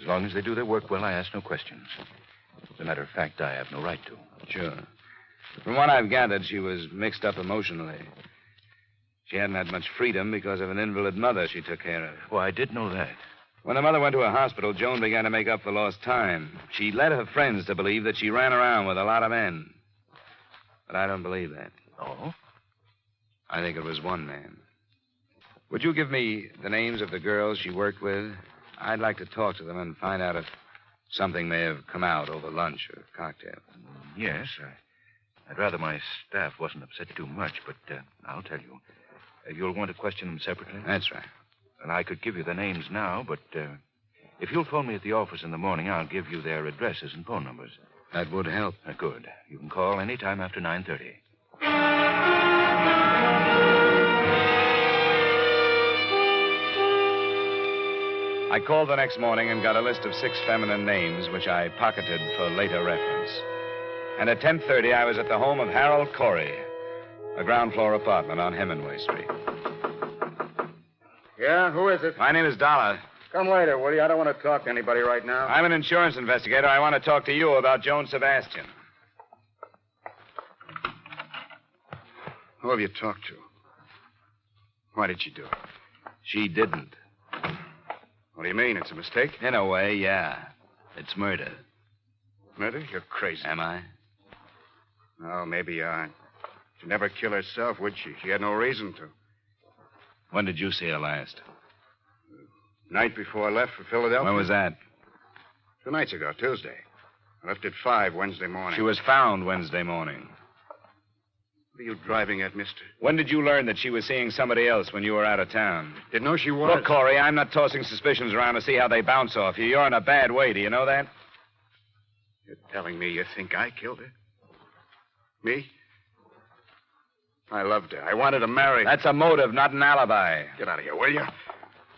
As long as they do their work well, I ask no questions. As a matter of fact, I have no right to. Sure. From what I've gathered, she was mixed up emotionally. She hadn't had much freedom because of an invalid mother she took care of. Well, I did know that. When the mother went to a hospital, Joan began to make up for lost time. She led her friends to believe that she ran around with a lot of men. But I don't believe that. Oh? I think it was one man. Would you give me the names of the girls she worked with? I'd like to talk to them and find out if something may have come out over lunch or cocktail. Yes. I'd rather my staff wasn't upset too much, but I'll tell you. You'll want to question them separately? That's right. And I could give you the names now, but if you'll phone me at the office in the morning, I'll give you their addresses and phone numbers. That would help. Good. You can call any time after 9:30. I called the next morning and got a list of 6 feminine names, which I pocketed for later reference. And at 10:30, I was at the home of Harold Corey, a ground floor apartment on Hemingway Street. Yeah, who is it? My name is Dollar. Come later, will you? I don't want to talk to anybody right now. I'm an insurance investigator. I want to talk to you about Joan Sebastian. Who have you talked to? Why did she do it? She didn't. What do you mean? It's a mistake? In a way, yeah. It's murder. Murder? You're crazy. Am I? Oh, maybe you are. She'd never kill herself, would she? She had no reason to. When did you see her last? Night before I left for Philadelphia. When was that? 2 nights ago, Tuesday. I left at 5 Wednesday morning. She was found Wednesday morning. What are you driving at, mister? When did you learn that she was seeing somebody else when you were out of town? Didn't know she was. Look, Corey, I'm not tossing suspicions around to see how they bounce off you. You're in a bad way. Do you know that? You're telling me you think I killed her? Me? I loved her. I wanted to marry her. That's a motive, not an alibi. Get out of here, will you?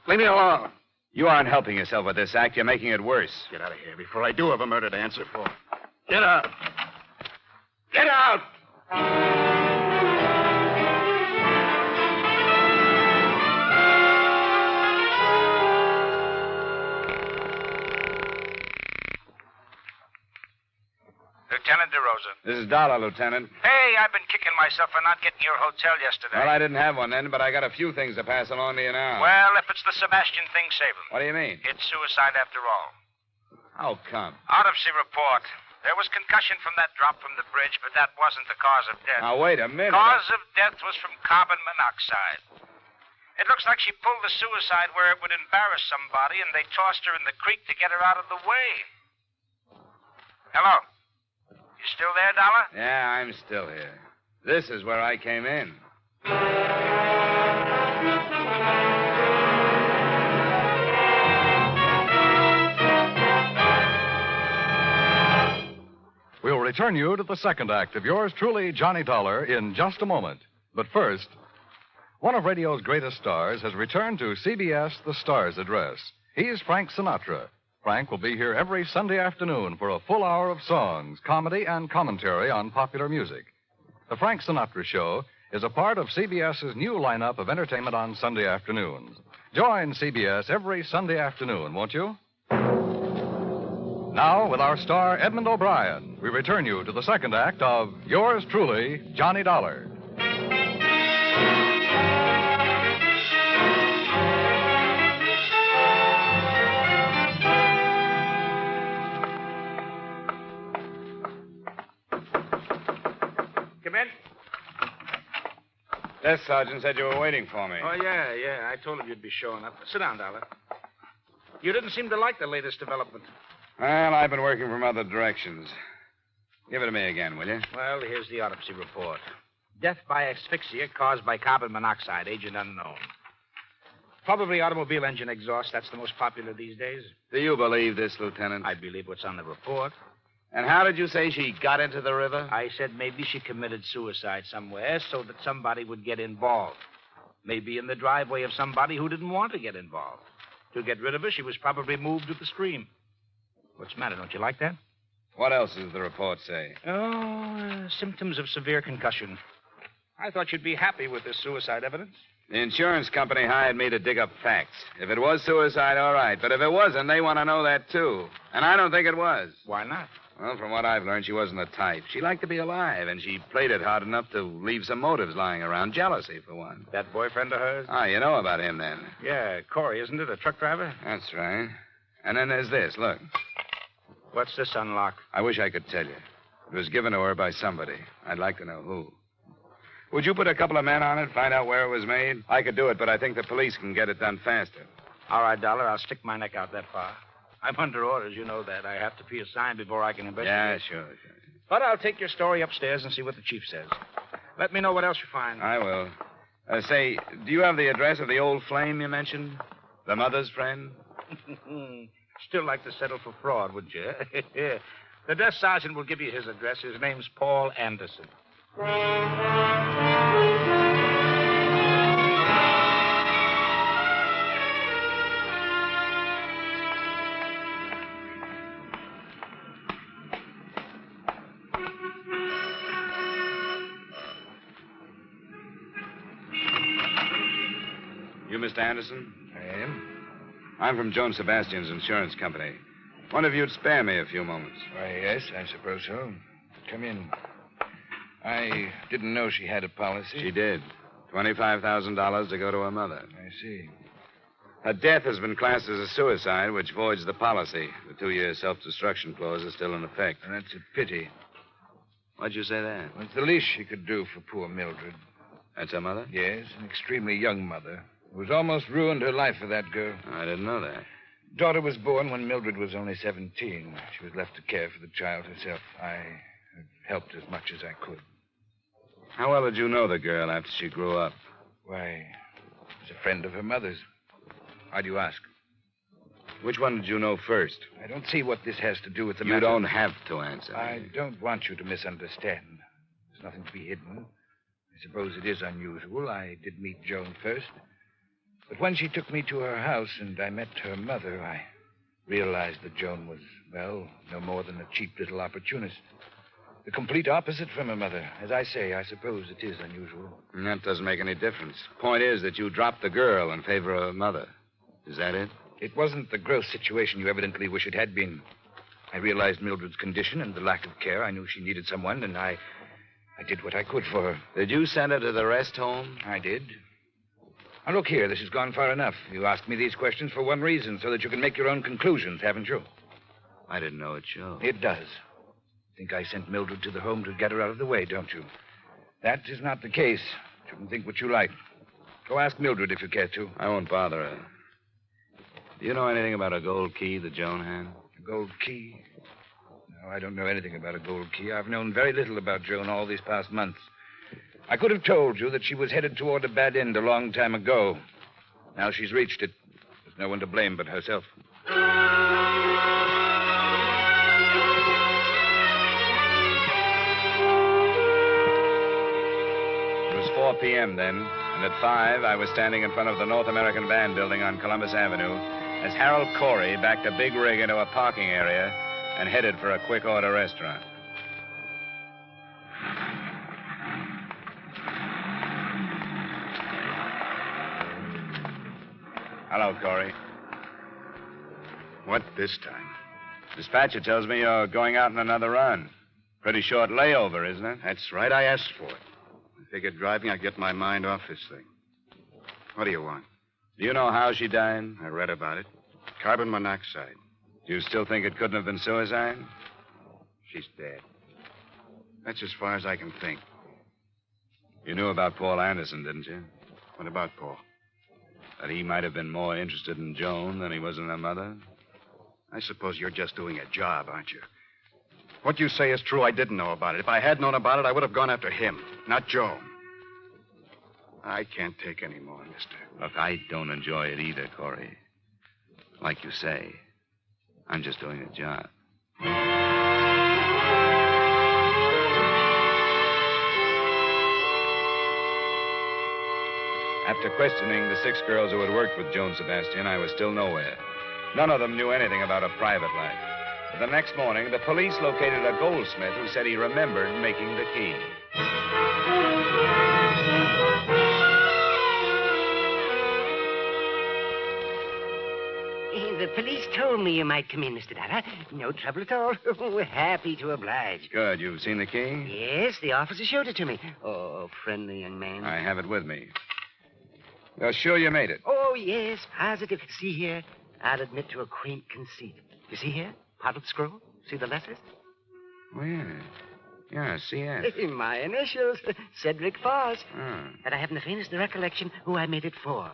Leave me alone. You aren't helping yourself with this act. You're making it worse. Get out of here before I do have a murder to answer for. Get out. Get out! Lieutenant DeRosa. This is Dollar, Lieutenant. Hey, I've been kicking myself for not getting your hotel yesterday. Well, I didn't have one then, but I got a few things to pass along to you now. Well, if it's the Sebastian thing, save him. What do you mean? It's suicide after all. How come? Autopsy report. There was concussion from that drop from the bridge, but that wasn't the cause of death. Now, wait a minute. Cause of death was from carbon monoxide. It looks like she pulled the suicide where it would embarrass somebody, and they tossed her in the creek to get her out of the way. Hello? You still there, Dollar? Yeah, I'm still here. This is where I came in. We'll return you to the second act of yours truly, Johnny Dollar, in just a moment. But first, one of radio's greatest stars has returned to CBS The Stars Address. He's Frank Sinatra. Frank will be here every Sunday afternoon for a full hour of songs, comedy, and commentary on popular music. The Frank Sinatra Show is a part of CBS's new lineup of entertainment on Sunday afternoons. Join CBS every Sunday afternoon, won't you? Now, with our star, Edmond O'Brien, we return you to the second act of yours truly, Johnny Dollar. Come in. Desk sergeant said you were waiting for me. Oh, yeah. I told him you'd be showing up. Sit down, Dollar. You didn't seem to like the latest development. Well, I've been working from other directions. Give it to me again, will you? Well, here's the autopsy report. Death by asphyxia caused by carbon monoxide, agent unknown. Probably automobile engine exhaust. That's the most popular these days. Do you believe this, Lieutenant? I believe what's on the report. And how did you say she got into the river? I said maybe she committed suicide somewhere so that somebody would get involved. Maybe in the driveway of somebody who didn't want to get involved. To get rid of her, she was probably moved to the stream. What's the matter? Don't you like that? What else does the report say? Symptoms of severe concussion. I thought you'd be happy with this suicide evidence. The insurance company hired me to dig up facts. If it was suicide, all right. But if it wasn't, they want to know that, too. And I don't think it was. Why not? Well, from what I've learned, she wasn't the type. She liked to be alive, and she played it hard enough to leave some motives lying around. Jealousy, for one. That boyfriend of hers? Ah, you know about him, then. Yeah, Corey, isn't it? A truck driver? That's right. And then there's this. Look. What's this unlock? I wish I could tell you. It was given to her by somebody. I'd like to know who. Would you put a couple of men on it, find out where it was made? I could do it, but I think the police can get it done faster. All right, Dollar. I'll stick my neck out that far. I'm under orders, you know that. I have to be assigned before I can investigate. Yeah, sure. But I'll take your story upstairs and see what the chief says. Let me know what else you find. I will. Say, do you have the address of the old flame you mentioned? The mother's friend? Still like to settle for fraud, would you? The desk sergeant will give you his address. His name's Paul Anderson. You Mr. Anderson? I am. I'm from Joan Sebastian's insurance company. Wonder if you'd spare me a few moments. Why, yes, I suppose so. Come in. I didn't know she had a policy. She did. $25,000 to go to her mother. I see. Her death has been classed as a suicide, which voids the policy. The 2-year self-destruction clause is still in effect. And that's a pity. Why'd you say that? Well, it's the least she could do for poor Mildred. That's her mother? Yes, an extremely young mother. Who has almost ruined her life for that girl. I didn't know that. Daughter was born when Mildred was only 17. She was left to care for the child herself. I helped as much as I could. How well did you know the girl after she grew up? Why, she was a friend of her mother's. Why do you ask? Which one did you know first? I don't see what this has to do with the You matter. don't have to answer. I don't want you to misunderstand. There's nothing to be hidden. I suppose it is unusual. I did meet Joan first. But when she took me to her house and I met her mother, I realized that Joan was, well, no more than a cheap little opportunist. The complete opposite from her mother. As I say, I suppose it is unusual. And that doesn't make any difference. Point is that you dropped the girl in favor of her mother. Is that it? It wasn't the gross situation you evidently wish it had been. I realized Mildred's condition and the lack of care. I knew she needed someone, and I did what I could for her. Did you send her to the rest home? I did. Now, look here, this has gone far enough. You asked me these questions for one reason, so that you can make your own conclusions, haven't you? I didn't know it showed. It does. Think I sent Mildred to the home to get her out of the way, don't you? That is not the case. You can think what you like. Go ask Mildred if you care to. I won't bother her. Do you know anything about a gold key that Joan had? A gold key? No, I don't know anything about a gold key. I've known very little about Joan all these past months. I could have told you that she was headed toward a bad end a long time ago. Now she's reached it. There's no one to blame but herself. It was 4 p.m. then, and at 5, I was standing in front of the North American Van building on Columbus Avenue as Harold Corey backed a big rig into a parking area and headed for a quick-order restaurant. Hello, Corey. What this time? Dispatcher tells me you're going out on another run. Pretty short layover, isn't it? That's right. I asked for it. I figured driving, I'd get my mind off this thing. What do you want? Do you know how she died? I read about it. Carbon monoxide. Do you still think it couldn't have been suicide? She's dead. That's as far as I can think. You knew about Paul Anderson, didn't you? What about Paul? That he might have been more interested in Joan than he was in her mother? I suppose you're just doing a job, aren't you? What you say is true. I didn't know about it. If I had known about it, I would have gone after him, not Joan. I can't take any more, mister. Look, I don't enjoy it either, Corey. Like you say, I'm just doing a job. After questioning the 6 girls who had worked with Joan Sebastian, I was still nowhere. None of them knew anything about her private life. But the next morning, the police located a goldsmith who said he remembered making the key. The police told me you might come in, Mr. Dollar. No trouble at all. We're happy to oblige. Good. You've seen the key? Yes, the officer showed it to me. Oh, friendly young man. I have it with me. You're sure you made it? Oh, yes, positive. See here, I'll admit to a quaint conceit. You see here? Part of the scroll? See the letters? Oh, yeah. Yeah, CS. My initials, Cedric Foss. Oh. But I haven't the faintest recollection who I made it for.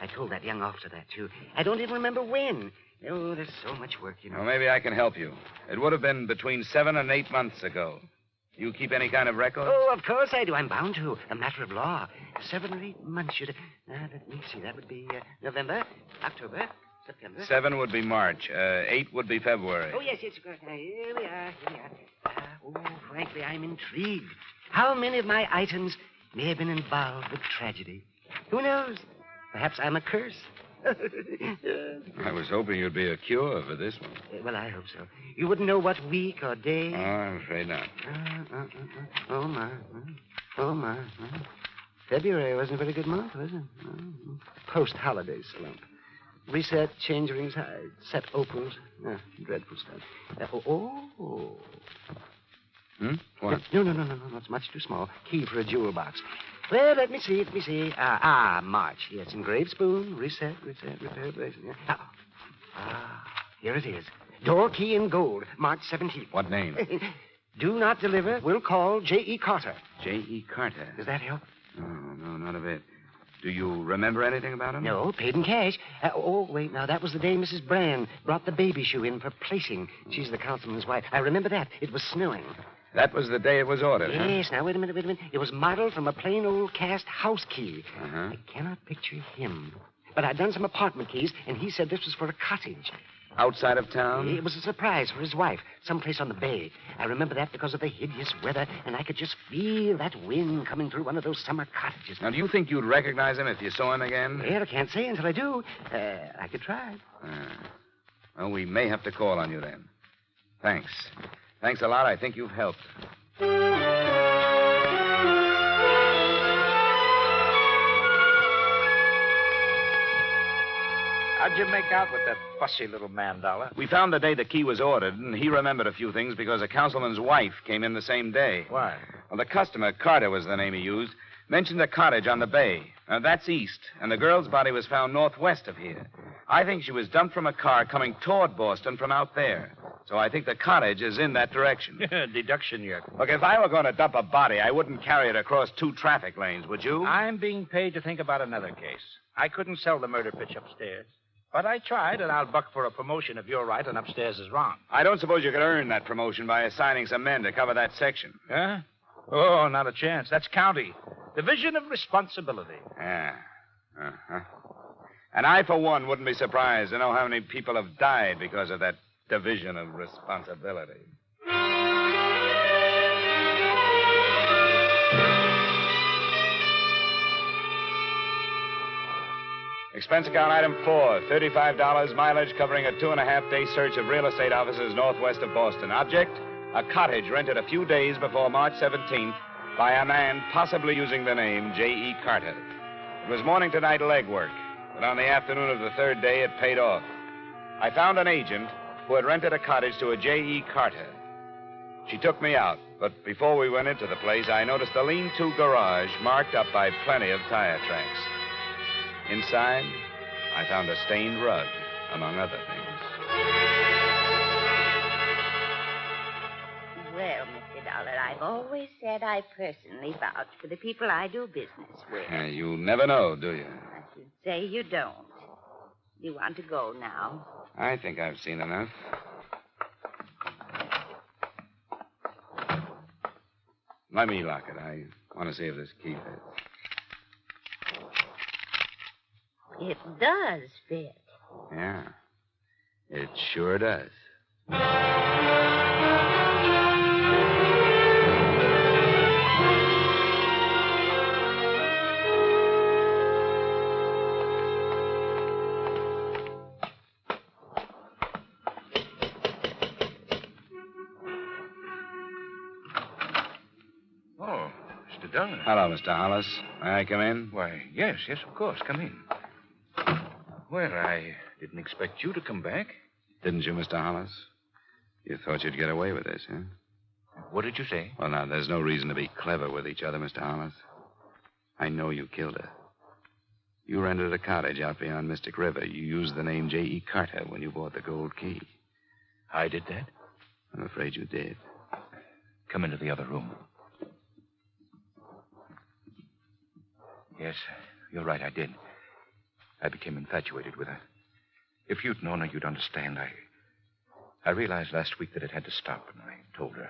I told that young officer that, too. I don't even remember when. Oh, there's so much work, you know. Well, maybe I can help you. It would have been between 7 and 8 months ago. You keep any kind of record? Oh, of course I do. I'm bound to. A matter of law. 7 or 8 months should have... let me see. That would be November, October, September. 7 would be March. 8 would be February. Oh, yes, of course. Now, here we are. Frankly, I'm intrigued. How many of my items may have been involved with tragedy? Who knows? Perhaps I'm a curse. I was hoping you'd be a cure for this one. Well, I hope so. You wouldn't know what week or day? Oh, I'm afraid not. Oh, my. Oh, my. February wasn't a very good month, was it? Post-holiday slump. Reset, change rings high, set opals. Dreadful stuff. What? No. It's much too small. Key for a jewel box. Well, let me see. March. Yes, engraved spoon, repair, bracelet. Here it is. Door key in gold, March 17th. What name? Do not deliver. Will call J.E. Carter. J.E. Carter? Does that help? No, not a bit. Do you remember anything about him? No, paid in cash. Wait, now, that was the day Mrs. Brand brought the baby shoe in for placing. She's the councilman's wife. I remember that. It was snowing. That was the day it was ordered, Yes, Now, wait a minute. It was modeled from a plain old cast house key. Uh-huh. I cannot picture him. But I'd done some apartment keys, and he said this was for a cottage. Outside of town? It was a surprise for his wife, someplace on the bay. I remember that because of the hideous weather, and I could just feel that wind coming through one of those summer cottages. Now, do you think you'd recognize him if you saw him again? Well, I can't say until I do. I could try. Well, we may have to call on you then. Thanks. Thanks a lot. I think you've helped. How'd you make out with that fussy little man, Dollar? We found the day the key was ordered, and he remembered a few things because a councilman's wife came in the same day. Why? Well, the customer, Carter was the name he used, mentioned a cottage on the bay. That's east, and the girl's body was found northwest of here. I think she was dumped from a car coming toward Boston from out there. So I think the cottage is in that direction. Deduction yet. Look, if I were going to dump a body, I wouldn't carry it across 2 traffic lanes, would you? I'm being paid to think about another case. I couldn't sell the murder pitch upstairs. But I tried, and I'll buck for a promotion if you're right and upstairs is wrong. I don't suppose you could earn that promotion by assigning some men to cover that section. Huh? Oh, not a chance. That's county. Division of responsibility. Yeah. Uh-huh. And I, for one, wouldn't be surprised to know how many people have died because of that division of responsibility. Expense account item 4, $35 mileage covering a 2.5-day search of real estate offices northwest of Boston. Object, a cottage rented a few days before March 17th by a man possibly using the name J.E. Carter. It was morning to night legwork, but on the afternoon of the 3rd day, it paid off. I found an agent who had rented a cottage to a J.E. Carter. She took me out, but before we went into the place, I noticed a lean-to garage marked up by plenty of tire tracks. Inside, I found a stained rug, among other things. Well, Mr. Dollar, I've always said I personally vouch for the people I do business with. You never know, do you? I should say you don't. You want to go now? I think I've seen enough. Let me lock it. I want to see if this key fits. It does fit. Yeah, it sure does. Oh, Mr. Dollar. Hello, Mr. Hollis. May I come in? Why, yes, of course. Come in. Well, I Didn't expect you to come back. Didn't you, Mr. Hollis? You thought you'd get away with this, huh? What did you say? Well, now, there's no reason to be clever with each other, Mr. Hollis. I know you killed her. You rented a cottage out beyond Mystic River. You used the name J.E. Carter when you bought the gold key. I did that? I'm afraid you did. Come into the other room. Yes, you're right, I did. I became infatuated with her. If you'd known her, you'd understand. I realized last week that it had to stop, and I told her.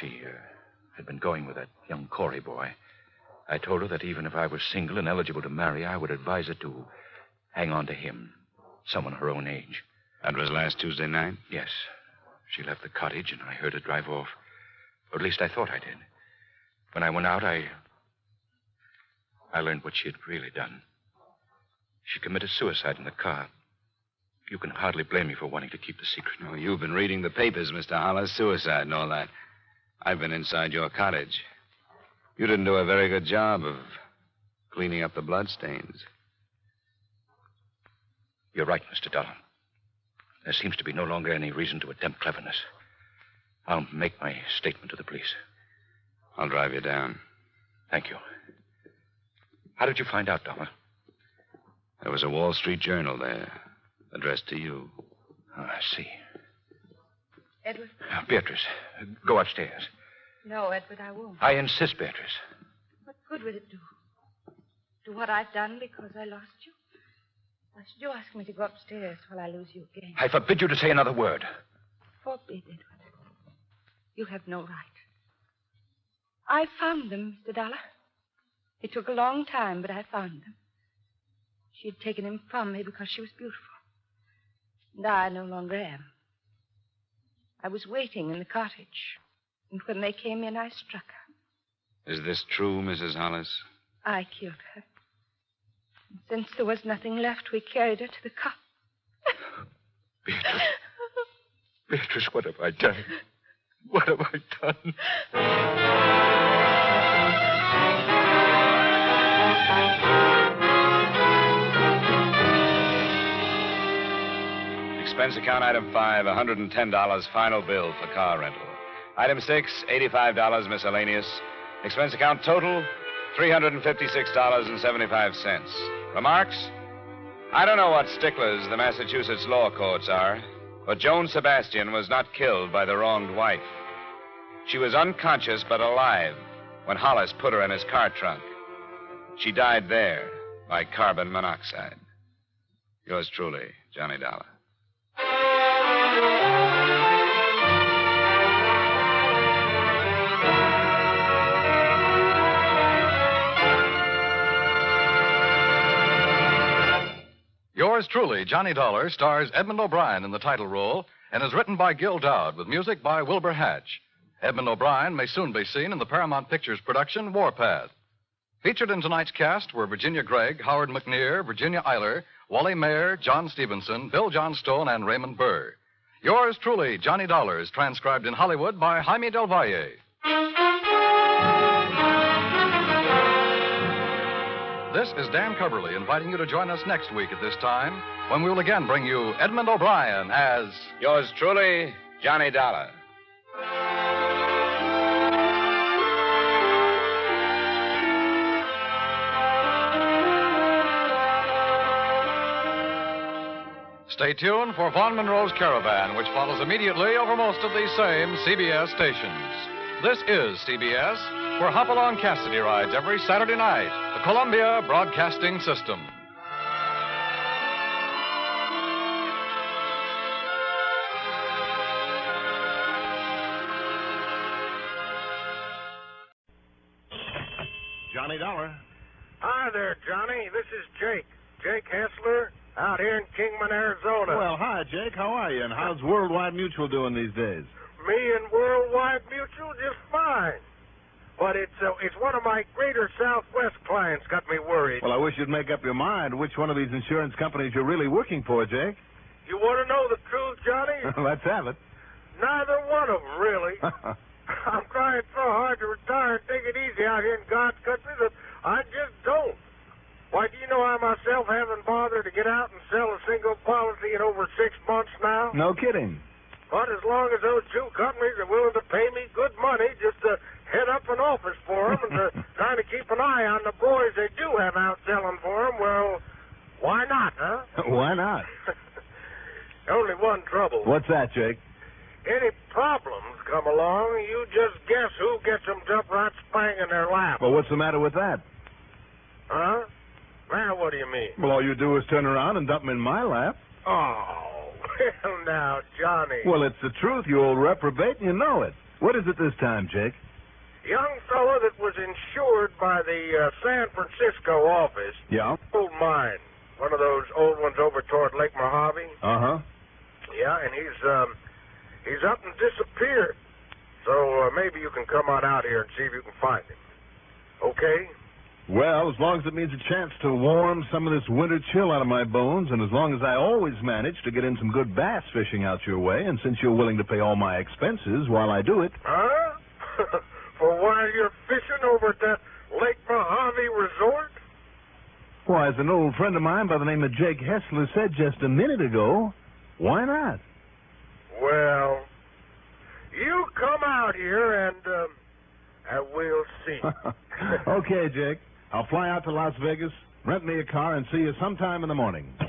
She had been going with that young Corey boy. I told her that even if I was single and eligible to marry, I would advise her to hang on to him, someone her own age. That was last Tuesday night? Yes. She left the cottage, and I heard her drive off. Or at least I thought I did. When I went out, I learned what she had really done. She committed suicide in the car. You can hardly blame me for wanting to keep the secret. No, you've been reading the papers, Mr. Hollis. Suicide and all that. I've been inside your cottage. You didn't do a very good job of cleaning up the bloodstains. You're right, Mr. Dollar. There seems to be no longer any reason to attempt cleverness. I'll make my statement to the police. I'll drive you down. Thank you. How did you find out, Dollar? There was a Wall Street Journal there, addressed to you. Oh, I see. Edward? Beatrice, go upstairs. No, Edward, I won't. I insist, Beatrice. What good would it do? Do what I've done because I lost you? Why should you ask me to go upstairs while I lose you again? I forbid you to say another word. Forbid, Edward. You have no right. I found them, Mr. Dollar. It took a long time, but I found them. She had taken him from me because she was beautiful. And I no longer am. I was waiting in the cottage. And when they came in, I struck her. Is this true, Mrs. Hollis? I killed her. And since there was nothing left, we carried her to the cop. Beatrice. Beatrice, what have I done? What have I done? Expense account item 5, $110 final bill for car rental. Item 6, $85 miscellaneous. Expense account total, $356.75. Remarks? I don't know what sticklers the Massachusetts law courts are, but Joan Sebastian was not killed by the wronged wife. She was unconscious but alive when Hollis put her in his car trunk. She died there by carbon monoxide. Yours truly, Johnny Dollar. Yours truly, Johnny Dollar, stars Edmond O'Brien in the title role and is written by Gil Dowd with music by Wilbur Hatch. Edmond O'Brien may soon be seen in the Paramount Pictures production Warpath. Featured in tonight's cast were Virginia Gregg, Howard McNear, Virginia Eiler, Wally Mayer, John Stevenson, Bill Johnstone, and Raymond Burr. Yours truly, Johnny Dollar, is transcribed in Hollywood by Jaime Del Valle. This is Dan Coverly inviting you to join us next week at this time when we will again bring you Edmond O'Brien as... Yours truly, Johnny Dollar. Stay tuned for Vaughn Monroe's Caravan, which follows immediately over most of these same CBS stations. This is CBS, where Hopalong Cassidy rides every Saturday night, the Columbia Broadcasting System. Johnny Dollar. Hi there, Johnny. This is Jake. Jake Hessler, out here in Kingman, Arizona. Well, hi, Jake. How are you? And how's Worldwide Mutual doing these days? Me and Worldwide Mutual just fine. But it's one of my greater Southwest clients got me worried. Well, I wish you'd make up your mind which one of these insurance companies you're really working for, Jake. You want to know the truth, Johnny? Let's have it. Neither one of them, really. I'm trying so hard to retire and take it easy out here in God's country that I just don't. Why, do you know I myself haven't bothered to get out and sell a single policy in over 6 months now? No kidding. But as long as those two companies are willing to pay me good money just to head up an office for them and to kind of keep an eye on the boys they do have out selling for them, well, why not, huh? Why not? Only one trouble. What's that, Jake? Any problems come along, you just guess who gets them dumped right spang in their lap. Well, what's the matter with that? Huh? Now, what do you mean? Well, all you do is turn around and dump them in my lap. Oh, well, now, Johnny. Well, it's the truth, you old reprobate, and you know it. What is it this time, Jake? Young fellow that was insured by the San Francisco office. Yeah? Old mine. One of those old ones over toward Lake Mojave. Uh-huh. Yeah, and he's up and disappeared. So maybe you can come on out here and see if you can find him. Okay? Well, as long as it means a chance to warm some of this winter chill out of my bones, and as long as I always manage to get in some good bass fishing out your way, and since you're willing to pay all my expenses while I do it... Huh? For while you're fishing over at that Lake Mojave resort? Why, as an old friend of mine by the name of Jake Hessler said just a minute ago, why not? Well, you come out here and we'll see. Okay, Jake. I'll fly out to Las Vegas, rent me a car, and see you sometime in the morning. The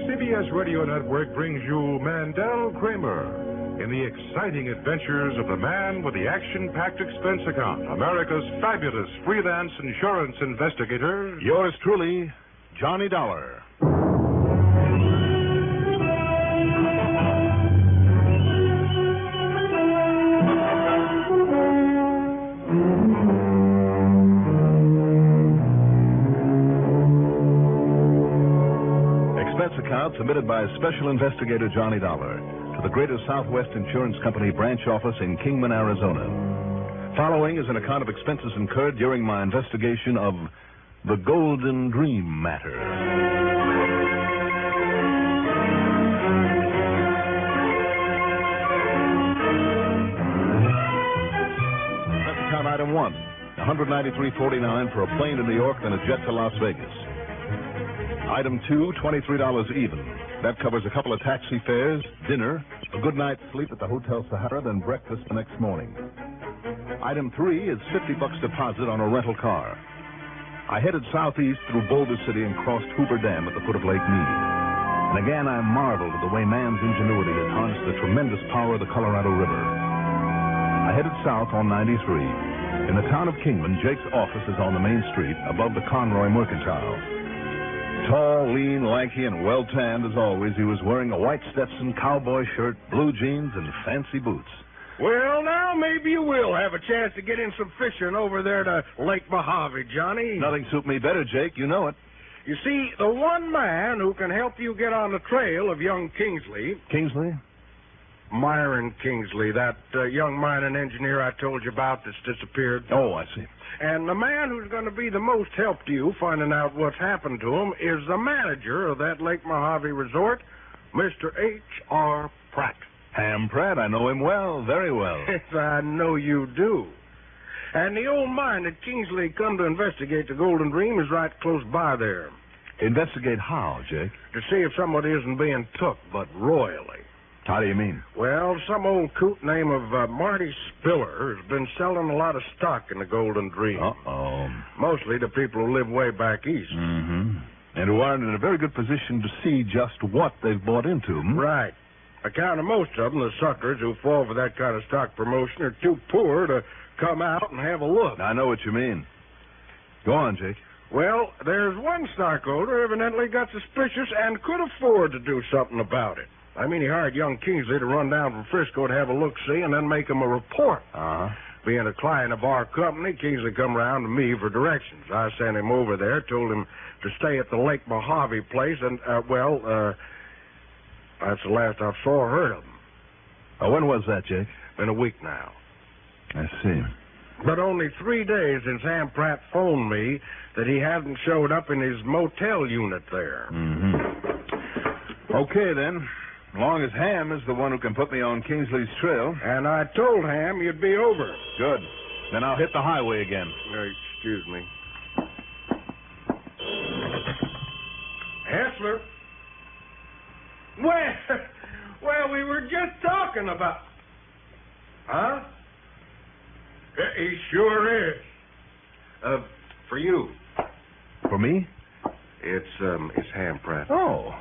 CBS Radio Network brings you Mandel Kramer in the exciting adventures of the man with the action-packed expense account, America's fabulous freelance insurance investigator. Yours truly, Johnny Dollar. Expense account submitted by Special Investigator Johnny Dollar to the Greater Southwest Insurance Company branch office in Kingman, Arizona. Following is an account of expenses incurred during my investigation of the Golden Dream matter. Expense account item 1, $193.49 for a plane to New York, then a jet to Las Vegas. Item 2, $23 even. That covers a couple of taxi fares, dinner, a good night's sleep at the Hotel Sahara, then breakfast the next morning. Item 3 is $50 deposit on a rental car. I headed southeast through Boulder City and crossed Hoover Dam at the foot of Lake Mead. And again, I marveled at the way man's ingenuity has harnessed the tremendous power of the Colorado River. I headed south on 93. In the town of Kingman, Jake's office is on the main street above the Conroy Mercantile. Tall, lean, lanky, and well-tanned as always, he was wearing a white Stetson cowboy shirt, blue jeans, and fancy boots. Well, now maybe you will have a chance to get in some fishing over there to Lake Mojave, Johnny. Nothing suit me better, Jake. You know it. You see, the one man who can help you get on the trail of young Kingsley... Kingsley? Myron Kingsley, that young mining engineer I told you about that's disappeared. Oh, I see. And the man who's going to be the most help to you finding out what's happened to him is the manager of that Lake Mojave resort, Mr. H.R. Pratt. Ham Pratt, I know him well, very well. Yes, I know you do. And the old mine that Kingsley come to investigate the Golden Dream is right close by there. Investigate how, Jake? To see if somebody isn't being took, but royally. How do you mean? Well, some old coot name of Marty Spiller has been selling a lot of stock in the Golden Dream. Uh-oh. Mostly to people who live way back east. Mm-hmm. And who aren't in a very good position to see just what they've bought into. Right. I count most of them, the suckers who fall for that kind of stock promotion, are too poor to come out and have a look. I know what you mean. Go on, Jake. Well, there's one stockholder evidently got suspicious and could afford to do something about it. I mean, he hired young Kingsley to run down from Frisco to have a look-see and then make him a report. Uh-huh. Being a client of our company, Kingsley come around to me for directions. I sent him over there, told him to stay at the Lake Mojave place, and, that's the last I saw or heard of him. When was that, Jake? Been a week now. I see. But only 3 days since Sam Pratt phoned me that he hadn't showed up in his motel unit there. Mm-hmm. Okay, then. As long as Ham is the one who can put me on Kingsley's trail. And I told Ham you'd be over. Good. Then I'll hit the highway again. Excuse me. Hessler. Well, we were just talking about... Huh? He sure is. For you. For me? It's Ham Pratt. Oh.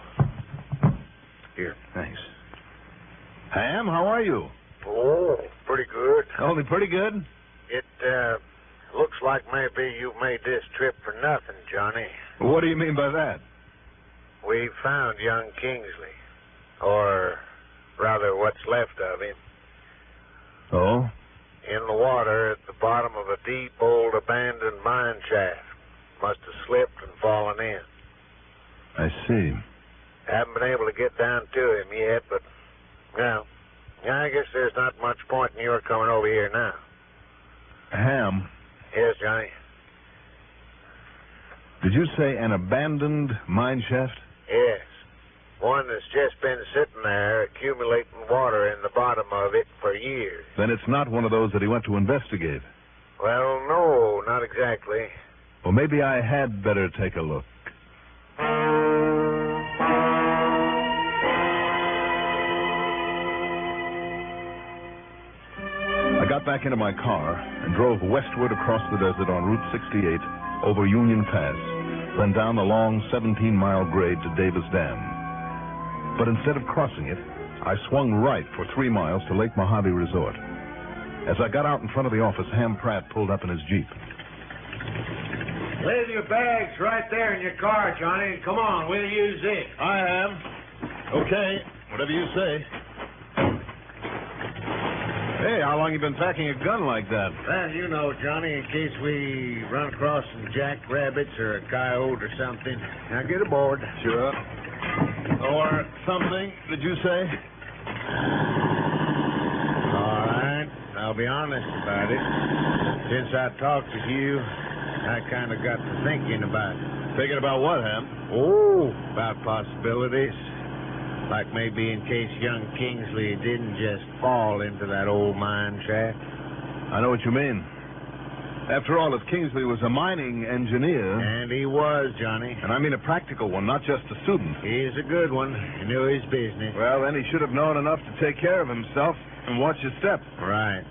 Here. Thanks. Ham, how are you? Oh, pretty good. Only pretty good? It, looks like maybe you made this trip for nothing, Johnny. What do you mean by that? We found young Kingsley. Or, rather, what's left of him. Oh? In the water at the bottom of a deep, old, abandoned mine shaft. Must have slipped and fallen in. I see. Haven't been able to get down to him yet, but, well, I guess there's not much point in your coming over here now. Ham. Yes, Johnny? Did you say an abandoned mine shaft? Yes. One that's just been sitting there accumulating water in the bottom of it for years. Then it's not one of those that he went to investigate. Well, no, not exactly. Well, maybe I had better take a look. I got back into my car and drove westward across the desert on Route 68 over Union Pass, then down the long 17-mile grade to Davis Dam. But instead of crossing it, I swung right for 3 miles to Lake Mojave Resort. As I got out in front of the office, Ham Pratt pulled up in his Jeep. Leave your bags right there in your car, Johnny. Come on, we'll use it. I am. Okay, whatever you say. Hey, how long you been packing a gun like that? Well, you know, Johnny, in case we run across some jackrabbits or a coyote or something. Now get aboard. Sure. Or something, did you say? All right. I'll be honest about it. Since I talked to you, I kind of got to thinking about it. Thinking about what, Ham? Oh, about possibilities. Like maybe in case young Kingsley didn't just fall into that old mine shaft. I know what you mean. After all, if Kingsley was a mining engineer... And he was, Johnny. And I mean a practical one, not just a student. He's a good one. He knew his business. Well, then he should have known enough to take care of himself and watch his step. Right.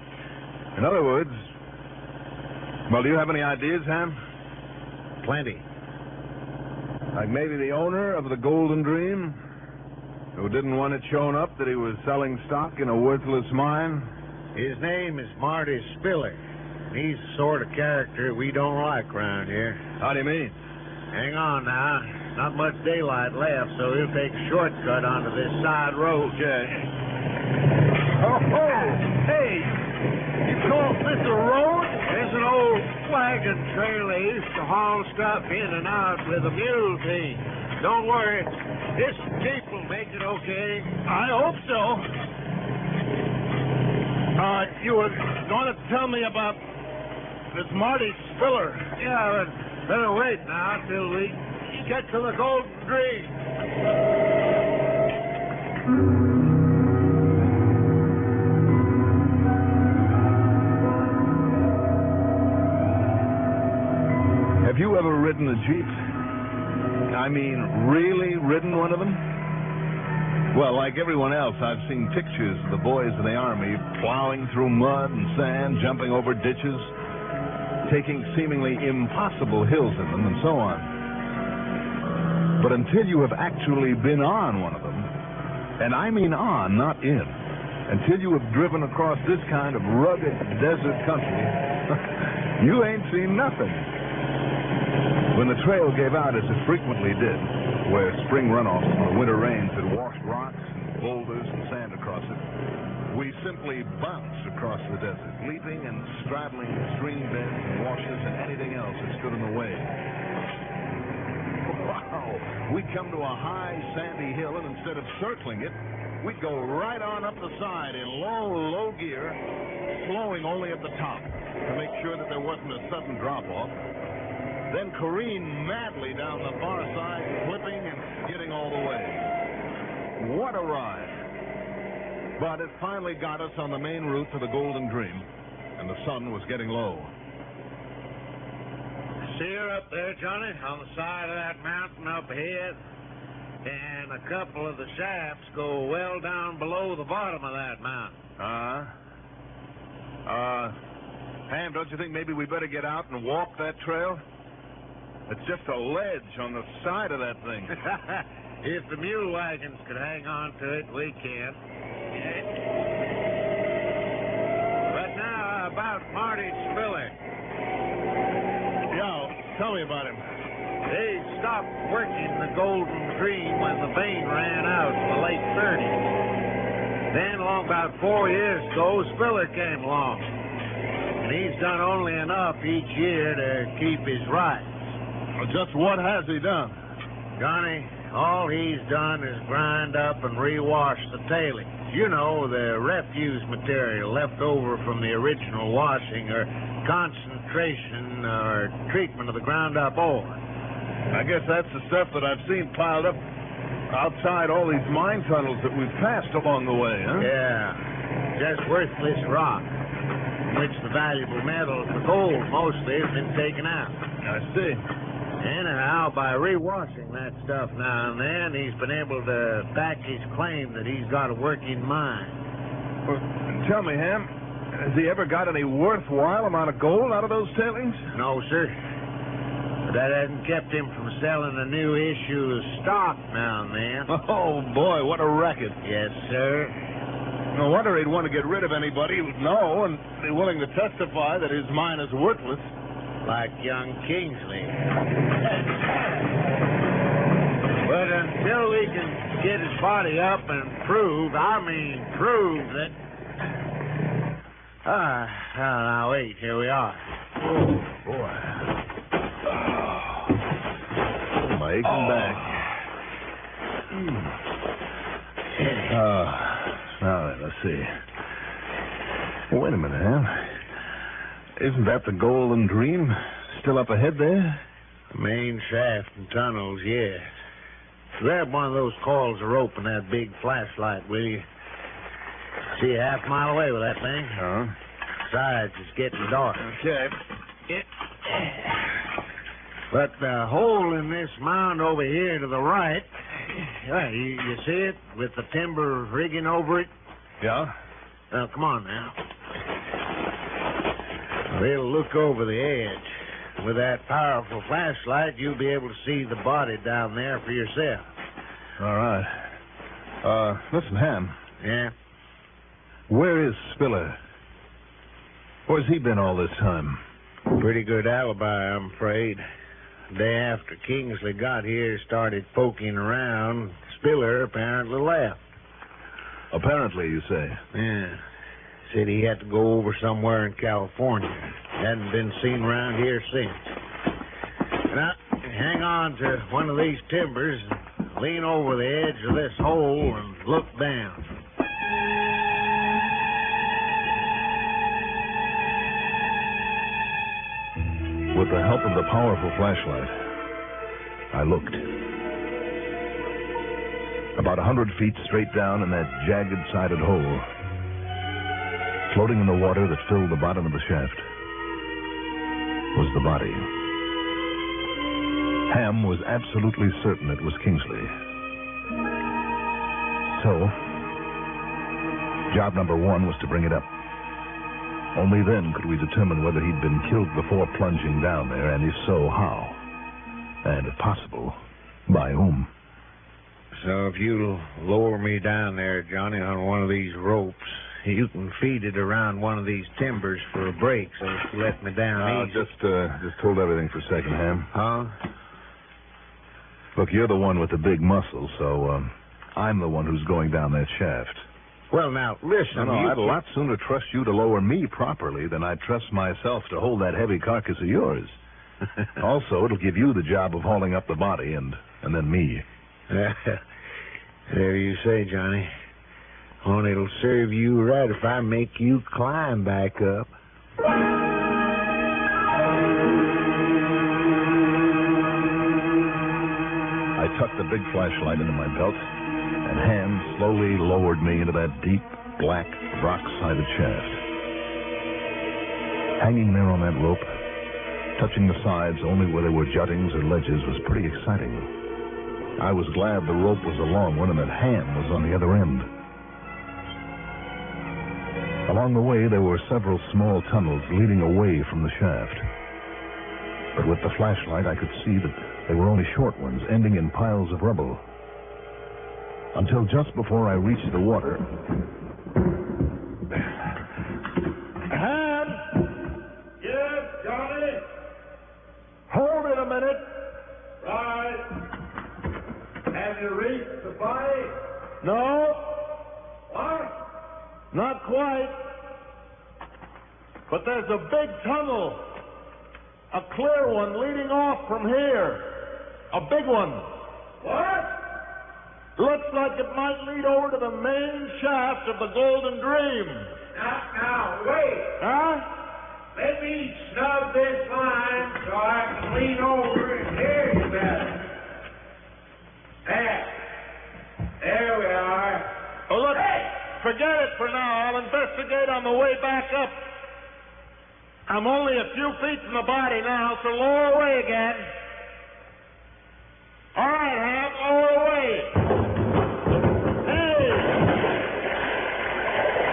In other words... Well, do you have any ideas, Ham? Plenty. Like maybe the owner of the Golden Dream, who didn't want it shown up that he was selling stock in a worthless mine? His name is Marty Spiller. He's the sort of character we don't like around here. How do you mean? Hang on now. Not much daylight left, so he'll take a shortcut onto this side road. Okay. Oh, hey! You call this a road? There's an old wagon trail they used to haul stuff in and out with a mule team. Don't worry. This Jeep will make it okay. I hope so. You were going to tell me about this Marty Spiller. Yeah, but better wait now till we get to the Golden Dream. Have you ever ridden a Jeep? I mean, really ridden one of them? Well, like everyone else, I've seen pictures of the boys in the Army plowing through mud and sand, jumping over ditches, taking seemingly impossible hills in them, and so on. But until you have actually been on one of them, and I mean on, not in, until you have driven across this kind of rugged desert country, you ain't seen nothing. When the trail gave out, as it frequently did, where spring runoffs from the winter rains had washed rocks and boulders and sand across it, we simply bounced across the desert, leaping and straddling stream beds and washes and anything else that stood in the way. Wow! We'd come to a high, sandy hill, and instead of circling it, we'd go right on up the side in low gear, slowing only at the top to make sure that there wasn't a sudden drop-off. Then careen madly down the far side, flipping and skidding all the way. What a ride. But it finally got us on the main route to the Golden Dream, and the sun was getting low. See her up there, Johnny, on the side of that mountain up ahead? And a couple of the shafts go well down below the bottom of that mountain. Ham, don't you think maybe we better get out and walk that trail? It's just a ledge on the side of that thing. If the mule wagons could hang on to it, we can. But now about Marty Spiller. Yeah, tell me about him. He stopped working the Golden Dream when the vein ran out in the late 30s. Then, along about 4 years ago, Spiller came along. And he's done only enough each year to keep his rights. Well, just what has he done? Johnny, all he's done is grind up and rewash the tailings. You know, the refuse material left over from the original washing or concentration or treatment of the ground up ore. I guess that's the stuff that I've seen piled up outside all these mine tunnels that we've passed along the way, huh? Yeah, just worthless rock, from which the valuable metals, the gold mostly, has been taken out. I see. Anyhow, by rewashing that stuff now and then, he's been able to back his claim that he's got a working mine. Well, tell me, Ham, has he ever got any worthwhile amount of gold out of those tailings? No, sir. But that hasn't kept him from selling a new issue of stock now and then. Oh, boy, what a racket. Yes, sir. No wonder he'd want to get rid of anybody who'd know and be willing to testify that his mine is worthless. Like young Kingsley. But until we can get his body up and prove that... now, wait, here we are. Oh, boy. My aching back. Now then, let's see. Wait a minute, Ham. Isn't that the Golden Dream still up ahead there? The main shaft and tunnels, yeah. Grab one of those coils of rope and that big flashlight, will you? See a half mile away with that thing. Besides, it's getting dark. Okay. But the hole in this mound over here to the right, you see it with the timber rigging over it? Yeah? Now, come on now. We'll look over the edge. With that powerful flashlight, you'll be able to see the body down there for yourself. All right. Listen, Ham. Yeah? Where is Spiller? Where's he been all this time? Pretty good alibi, I'm afraid. The day after Kingsley got here, started poking around, Spiller apparently left. Apparently, you say? Yeah. Said he had to go over somewhere in California. Hadn't been seen around here since. Now, hang on to one of these timbers and lean over the edge of this hole and look down. With the help of the powerful flashlight, I looked. About 100 feet straight down in that jagged-sided hole, floating in the water that filled the bottom of the shaft, was the body. Ham was absolutely certain it was Kingsley. So, job number one was to bring it up. Only then could we determine whether he'd been killed before plunging down there, and if so, how. And, if possible, by whom. So if you'll lower me down there, Johnny, on one of these ropes, you can feed it around one of these timbers for a break, so if you let me down easy. Just hold everything for a second, Ham. Huh? Look, you're the one with the big muscles, so I'm the one who's going down that shaft. Well, now, listen. No, I'd a lot sooner trust you to lower me properly than I'd trust myself to hold that heavy carcass of yours. Also, it'll give you the job of hauling up the body, and then me. There you say, Johnny. Only it'll serve you right if I make you climb back up. I tucked the big flashlight into my belt, and Ham slowly lowered me into that deep, black, rock-sided shaft. Hanging there on that rope, touching the sides only where there were juttings or ledges, was pretty exciting. I was glad the rope was a long one and that Ham was on the other end. Along the way, there were several small tunnels leading away from the shaft. But with the flashlight, I could see that they were only short ones, ending in piles of rubble. Until just before I reached the water. Ham! Yes, Johnny? Hold it a minute. Right. Have you reached the body? No. What? Not quite. But there's a big tunnel. A clear one leading off from here. A big one. What? Looks like it might lead over to the main shaft of the Golden Dream. Now, wait. Huh? Let me snub this line so I can lean over and hear you better. There we are. Oh, look, forget it for now. I'll investigate on the way back up. I'm only a few feet from the body now, so lower away again. All right, Ham, lower away. Hey!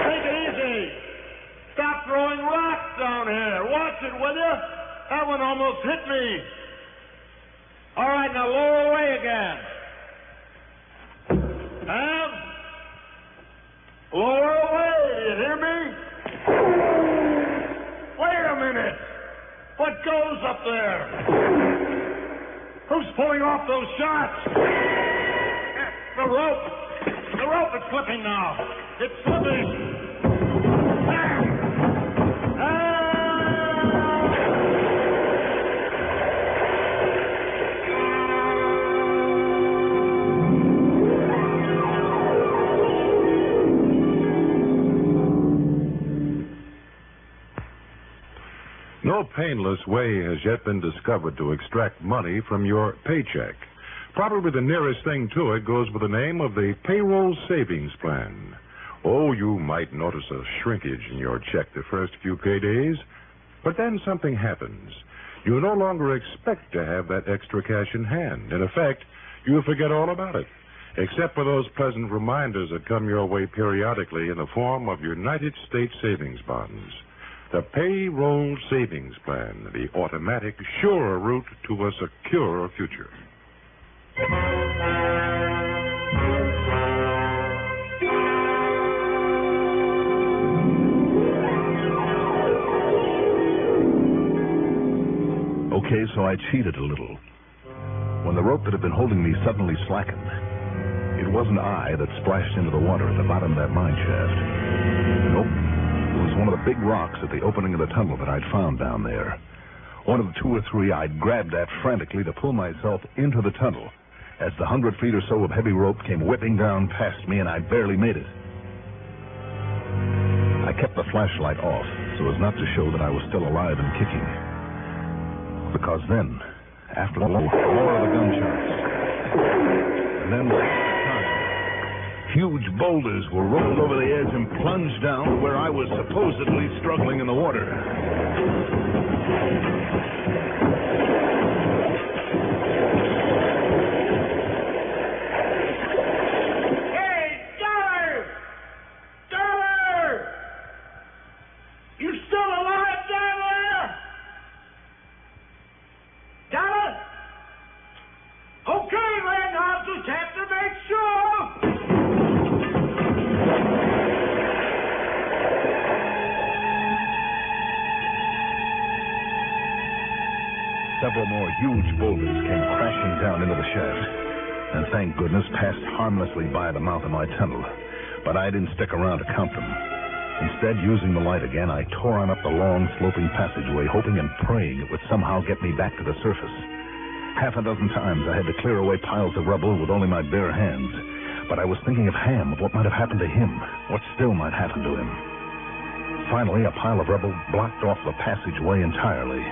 Take it easy. Stop throwing rocks down here. Watch it, will you? That one almost hit me. All right, now lower away again. Ham? Lower away, do you hear me? Wait a minute. What goes up there? Who's pulling off those shots? The rope. The rope is slipping now. It's slipping. No painless way has yet been discovered to extract money from your paycheck. Probably the nearest thing to it goes with the name of the Payroll Savings Plan. Oh, you might notice a shrinkage in your check the first few paydays, but then something happens. You no longer expect to have that extra cash in hand. In effect, you forget all about it, except for those pleasant reminders that come your way periodically in the form of United States savings bonds. The Payroll Savings Plan, the automatic, sure route to a secure future. Okay, so I cheated a little. When the rope that had been holding me suddenly slackened, it wasn't I that splashed into the water at the bottom of that mine shaft. Nope. It was one of the big rocks at the opening of the tunnel that I'd found down there. One of the two or three I'd grabbed at frantically to pull myself into the tunnel as the 100 feet or so of heavy rope came whipping down past me and I barely made it. I kept the flashlight off so as not to show that I was still alive and kicking. Because then, after the more of the gunshots, and then huge boulders were rolled over the edge and plunged down to where I was supposedly struggling in the water. Hey, Dollar! Dollar! You still alive down there? Dollar? Okay, then, I'll just have to make sure. Several more huge boulders came crashing down into the shaft, and thank goodness passed harmlessly by the mouth of my tunnel. But I didn't stick around to count them. Instead, using the light again, I tore on up the long, sloping passageway, hoping and praying it would somehow get me back to the surface. Half a dozen times I had to clear away piles of rubble with only my bare hands. But I was thinking of Ham, of what might have happened to him, what still might happen to him. Finally, a pile of rubble blocked off the passageway entirely.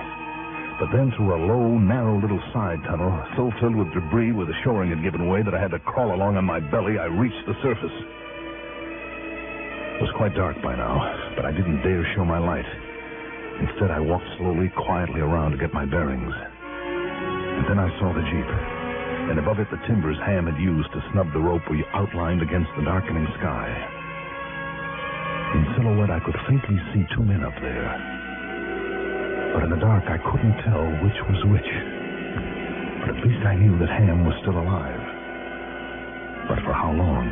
But then through a low, narrow little side tunnel, so filled with debris where the shoring had given way that I had to crawl along on my belly, I reached the surface. It was quite dark by now, but I didn't dare show my light. Instead, I walked slowly, quietly around to get my bearings. And then I saw the Jeep. And above it, the timbers Ham had used to snub the rope we outlined against the darkening sky. In silhouette, I could faintly see two men up there. But in the dark, I couldn't tell which was which. But at least I knew that Ham was still alive. But for how long?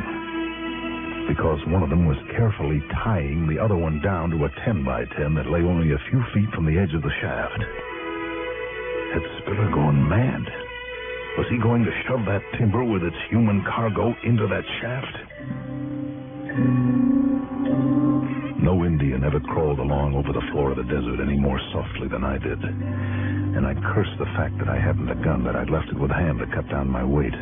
Because one of them was carefully tying the other one down to a 10x10 that lay only a few feet from the edge of the shaft. Had Spiller gone mad? Was he going to shove that timber with its human cargo into that shaft? No Indian ever crawled along over the floor of the desert any more softly than I did. And I cursed the fact that I hadn't a gun, that I'd left it with Ham to cut down my weight.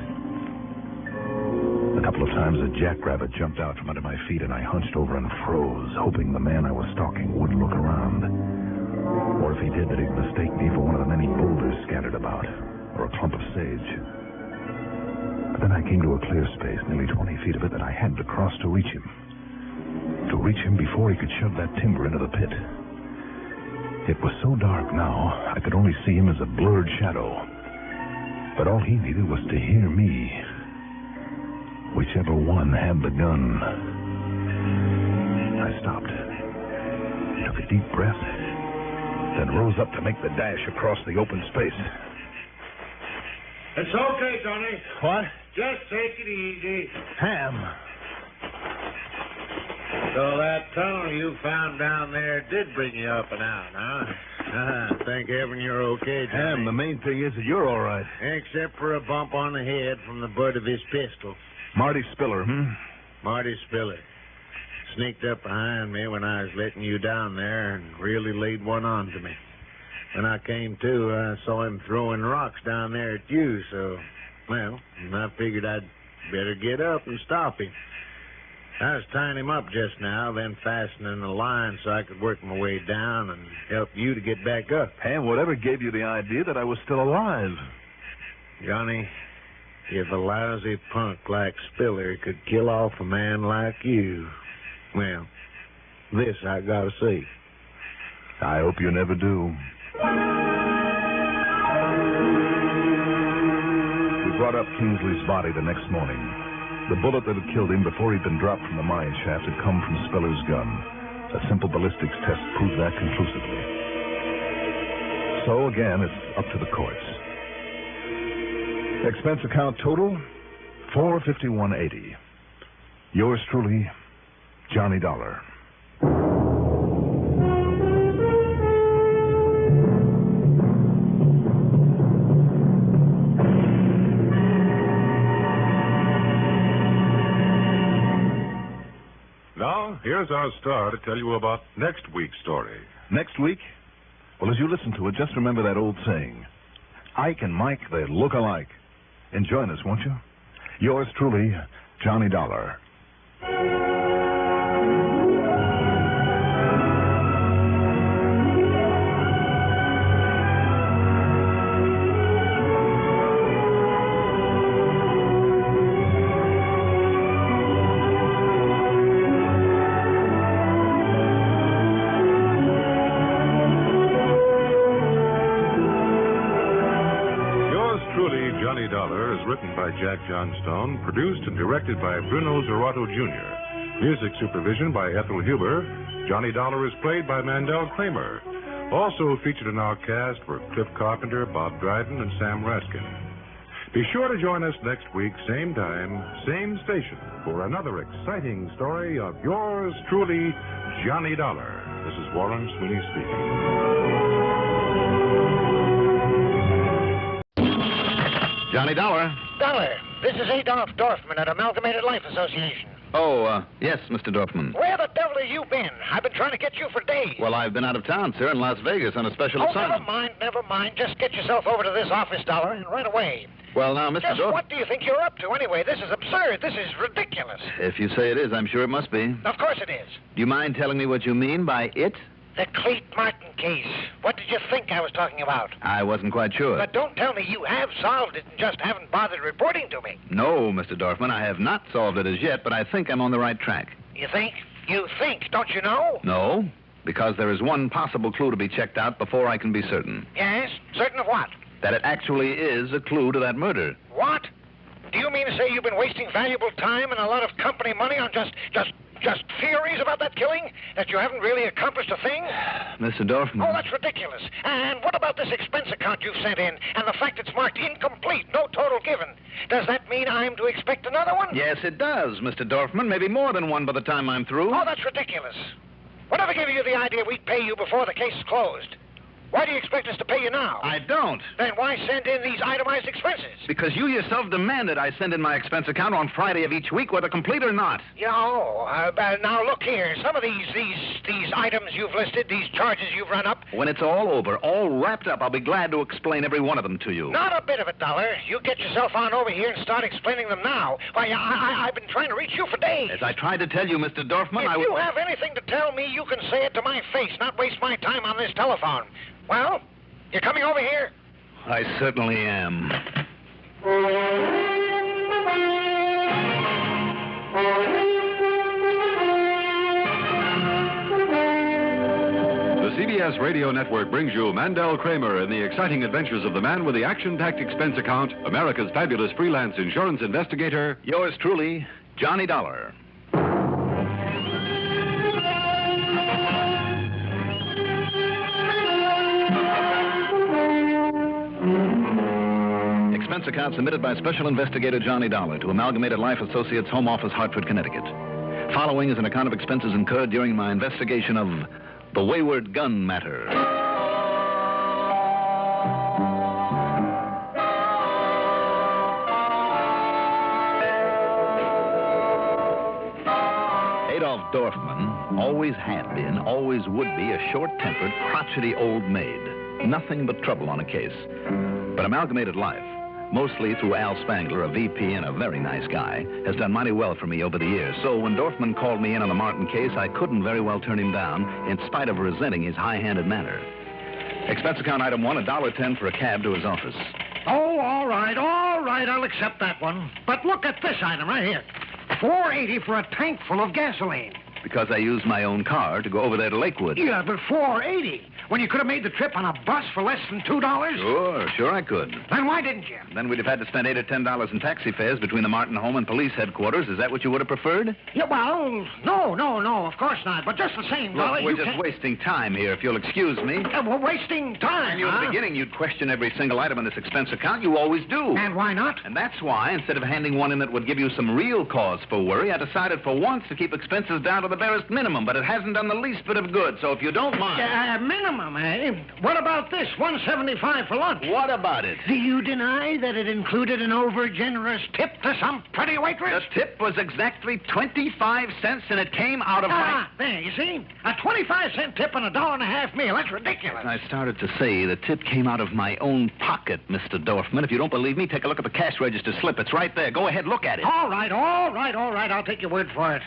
A couple of times a jackrabbit jumped out from under my feet, and I hunched over and froze, hoping the man I was stalking wouldn't look around. Or if he did, that he'd mistake me for one of the many boulders scattered about, or a clump of sage. But then I came to a clear space, nearly 20 feet of it, that I had to cross to reach him. To reach him before he could shove that timber into the pit. It was so dark now, I could only see him as a blurred shadow. But all he needed was to hear me. Whichever one had the gun. I stopped, took a deep breath, then rose up to make the dash across the open space. It's okay, Johnny. What? Just take it easy. Ham. So that tunnel you found down there did bring you up and out, huh? Thank heaven you're okay, Johnny. Ham, the main thing is that you're all right. Except for a bump on the head from the butt of his pistol. Marty Spiller, Marty Spiller. Sneaked up behind me when I was letting you down there and really laid one on to me. When I came to, I saw him throwing rocks down there at you, so, well, I figured I'd better get up and stop him. I was tying him up just now, then fastening the line so I could work my way down and help you to get back up. Ham, whatever gave you the idea that I was still alive? Johnny, if a lousy punk like Spiller could kill off a man like you, well, this I gotta see. I hope you never do. We brought up Kingsley's body the next morning. The bullet that had killed him before he'd been dropped from the mine shaft had come from Spiller's gun. A simple ballistics test proved that conclusively. So, again, it's up to the courts. Expense account total, $451.80. Yours truly, Johnny Dollar. Now, here's our star to tell you about next week's story. Next week? Well, as you listen to it, just remember that old saying. Ike and Mike, they look alike. And join us, won't you? Yours truly, Johnny Dollar. Written by Jack Johnstone, produced and directed by Bruno Zerato Jr. Music supervision by Ethel Huber. Johnny Dollar is played by Mandel Kramer. Also featured in our cast were Cliff Carpenter, Bob Dryden, and Sam Raskin. Be sure to join us next week, same time, same station, for another exciting story of yours truly, Johnny Dollar. This is Warren Sweeney speaking. Johnny Dollar. Dollar, this is Adolph Dorfman at Amalgamated Life Association. Oh, yes, Mr. Dorfman. Where the devil have you been? I've been trying to get you for days. Well, I've been out of town, sir, in Las Vegas on a special assignment. Never mind. Just get yourself over to this office, Dollar, and right away. Well, now, Mr. Dorfman... What do you think you're up to, anyway? This is absurd. This is ridiculous. If you say it is, I'm sure it must be. Of course it is. Do you mind telling me what you mean by it? The Cleet Martin case. What did you think I was talking about? I wasn't quite sure. But don't tell me you have solved it and just haven't bothered reporting to me. No, Mr. Dorfman, I have not solved it as yet, but I think I'm on the right track. You think? You think, don't you know? No, because there is one possible clue to be checked out before I can be certain. Yes? Certain of what? That it actually is a clue to that murder. What? Do you mean to say you've been wasting valuable time and a lot of company money on just theories about that killing? That you haven't really accomplished a thing? Mr. Dorfman. Oh, that's ridiculous. And what about this expense account you've sent in and the fact it's marked incomplete, no total given? Does that mean I'm to expect another one? Yes, it does, Mr. Dorfman. Maybe more than one by the time I'm through. Oh, that's ridiculous. Whatever gave you the idea we'd pay you before the case is closed? Why do you expect us to pay you now? I don't. Then why send in these itemized expenses? Because you yourself demanded I send in my expense account on Friday of each week, whether complete or not. Now look here. Some of these items you've listed, these charges you've run up. When it's all over, all wrapped up, I'll be glad to explain every one of them to you. Not a bit of it, Dollar. You get yourself on over here and start explaining them now. Why, I've been trying to reach you for days. As I tried to tell you, Mr. Dorfman, If you have anything to tell me, you can say it to my face, not waste my time on this telephone. Well, you coming over here? I certainly am. The CBS Radio Network brings you Mandel Kramer in the exciting adventures of the man with the action-packed expense account, America's fabulous freelance insurance investigator. Yours truly, Johnny Dollar. Expense account submitted by Special Investigator Johnny Dollar to Amalgamated Life Associates, Home Office, Hartford, Connecticut. Following is an account of expenses incurred during my investigation of the Wayward gun matter. Adolf Dorfman always had been, always would be, a short-tempered, crotchety old maid. Nothing but trouble on a case. But Amalgamated Life, mostly through Al Spangler, a VP and a very nice guy, has done mighty well for me over the years. So when Dorfman called me in on the Martin case, I couldn't very well turn him down, in spite of resenting his high-handed manner. Expense account item 1, $1.10 for a cab to his office. Oh, all right, I'll accept that one. But look at this item right here. $4.80 for a tank full of gasoline. Because I used my own car to go over there to Lakewood. Yeah, but $4.80 when you could have made the trip on a bus for less than $2? Sure I could. Then why didn't you? Then we'd have had to spend $8 or $10 in taxi fares between the Martin home and police headquarters. Is that what you would have preferred? Yeah, well, no, of course not. But just the same, Look, Dollar, we're just wasting time here, if you'll excuse me. We're wasting time, I knew in the beginning you'd question every single item in this expense account. You always do. And why not? And that's why, instead of handing one in that would give you some real cause for worry, I decided for once to keep expenses down to the barest minimum. But it hasn't done the least bit of good, so if you don't mind... minimum, eh? What about this? $1.75 for lunch. What about it? Do you deny that it included an over-generous tip to some pretty waitress? The tip was exactly 25 cents, and it came out of my... There, you see? A 25-cent tip and a $1.50 meal. That's ridiculous. I started to say the tip came out of my own pocket, Mr. Dorfman. If you don't believe me, take a look at the cash register slip. It's right there. Go ahead, look at it. All right. I'll take your word for it.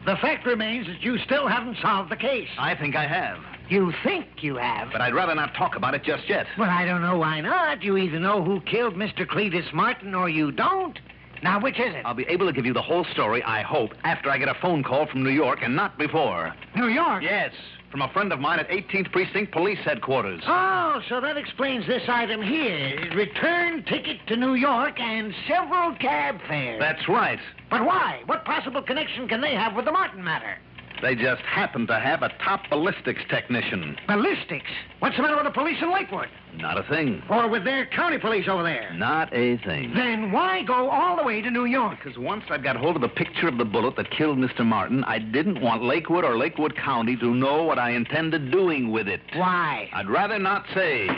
The fact remains that you still haven't solved the case. I think I have. You think you have? But I'd rather not talk about it just yet. Well, I don't know why not. You either know who killed Mr. Cletus Martin or you don't. Now, which is it? I'll be able to give you the whole story, I hope, after I get a phone call from New York and not before. New York? Yes, from a friend of mine at 18th Precinct Police Headquarters. Oh, so that explains this item here. Return ticket to New York and several cab fares. That's right. But why? What possible connection can they have with the Martin matter? They just happen to have a top ballistics technician. Ballistics? What's the matter with the police in Lakewood? Not a thing. Or with their county police over there? Not a thing. Then why go all the way to New York? Because once I got hold of the picture of the bullet that killed Mr. Martin, I didn't want Lakewood or Lakewood County to know what I intended doing with it. Why? I'd rather not say.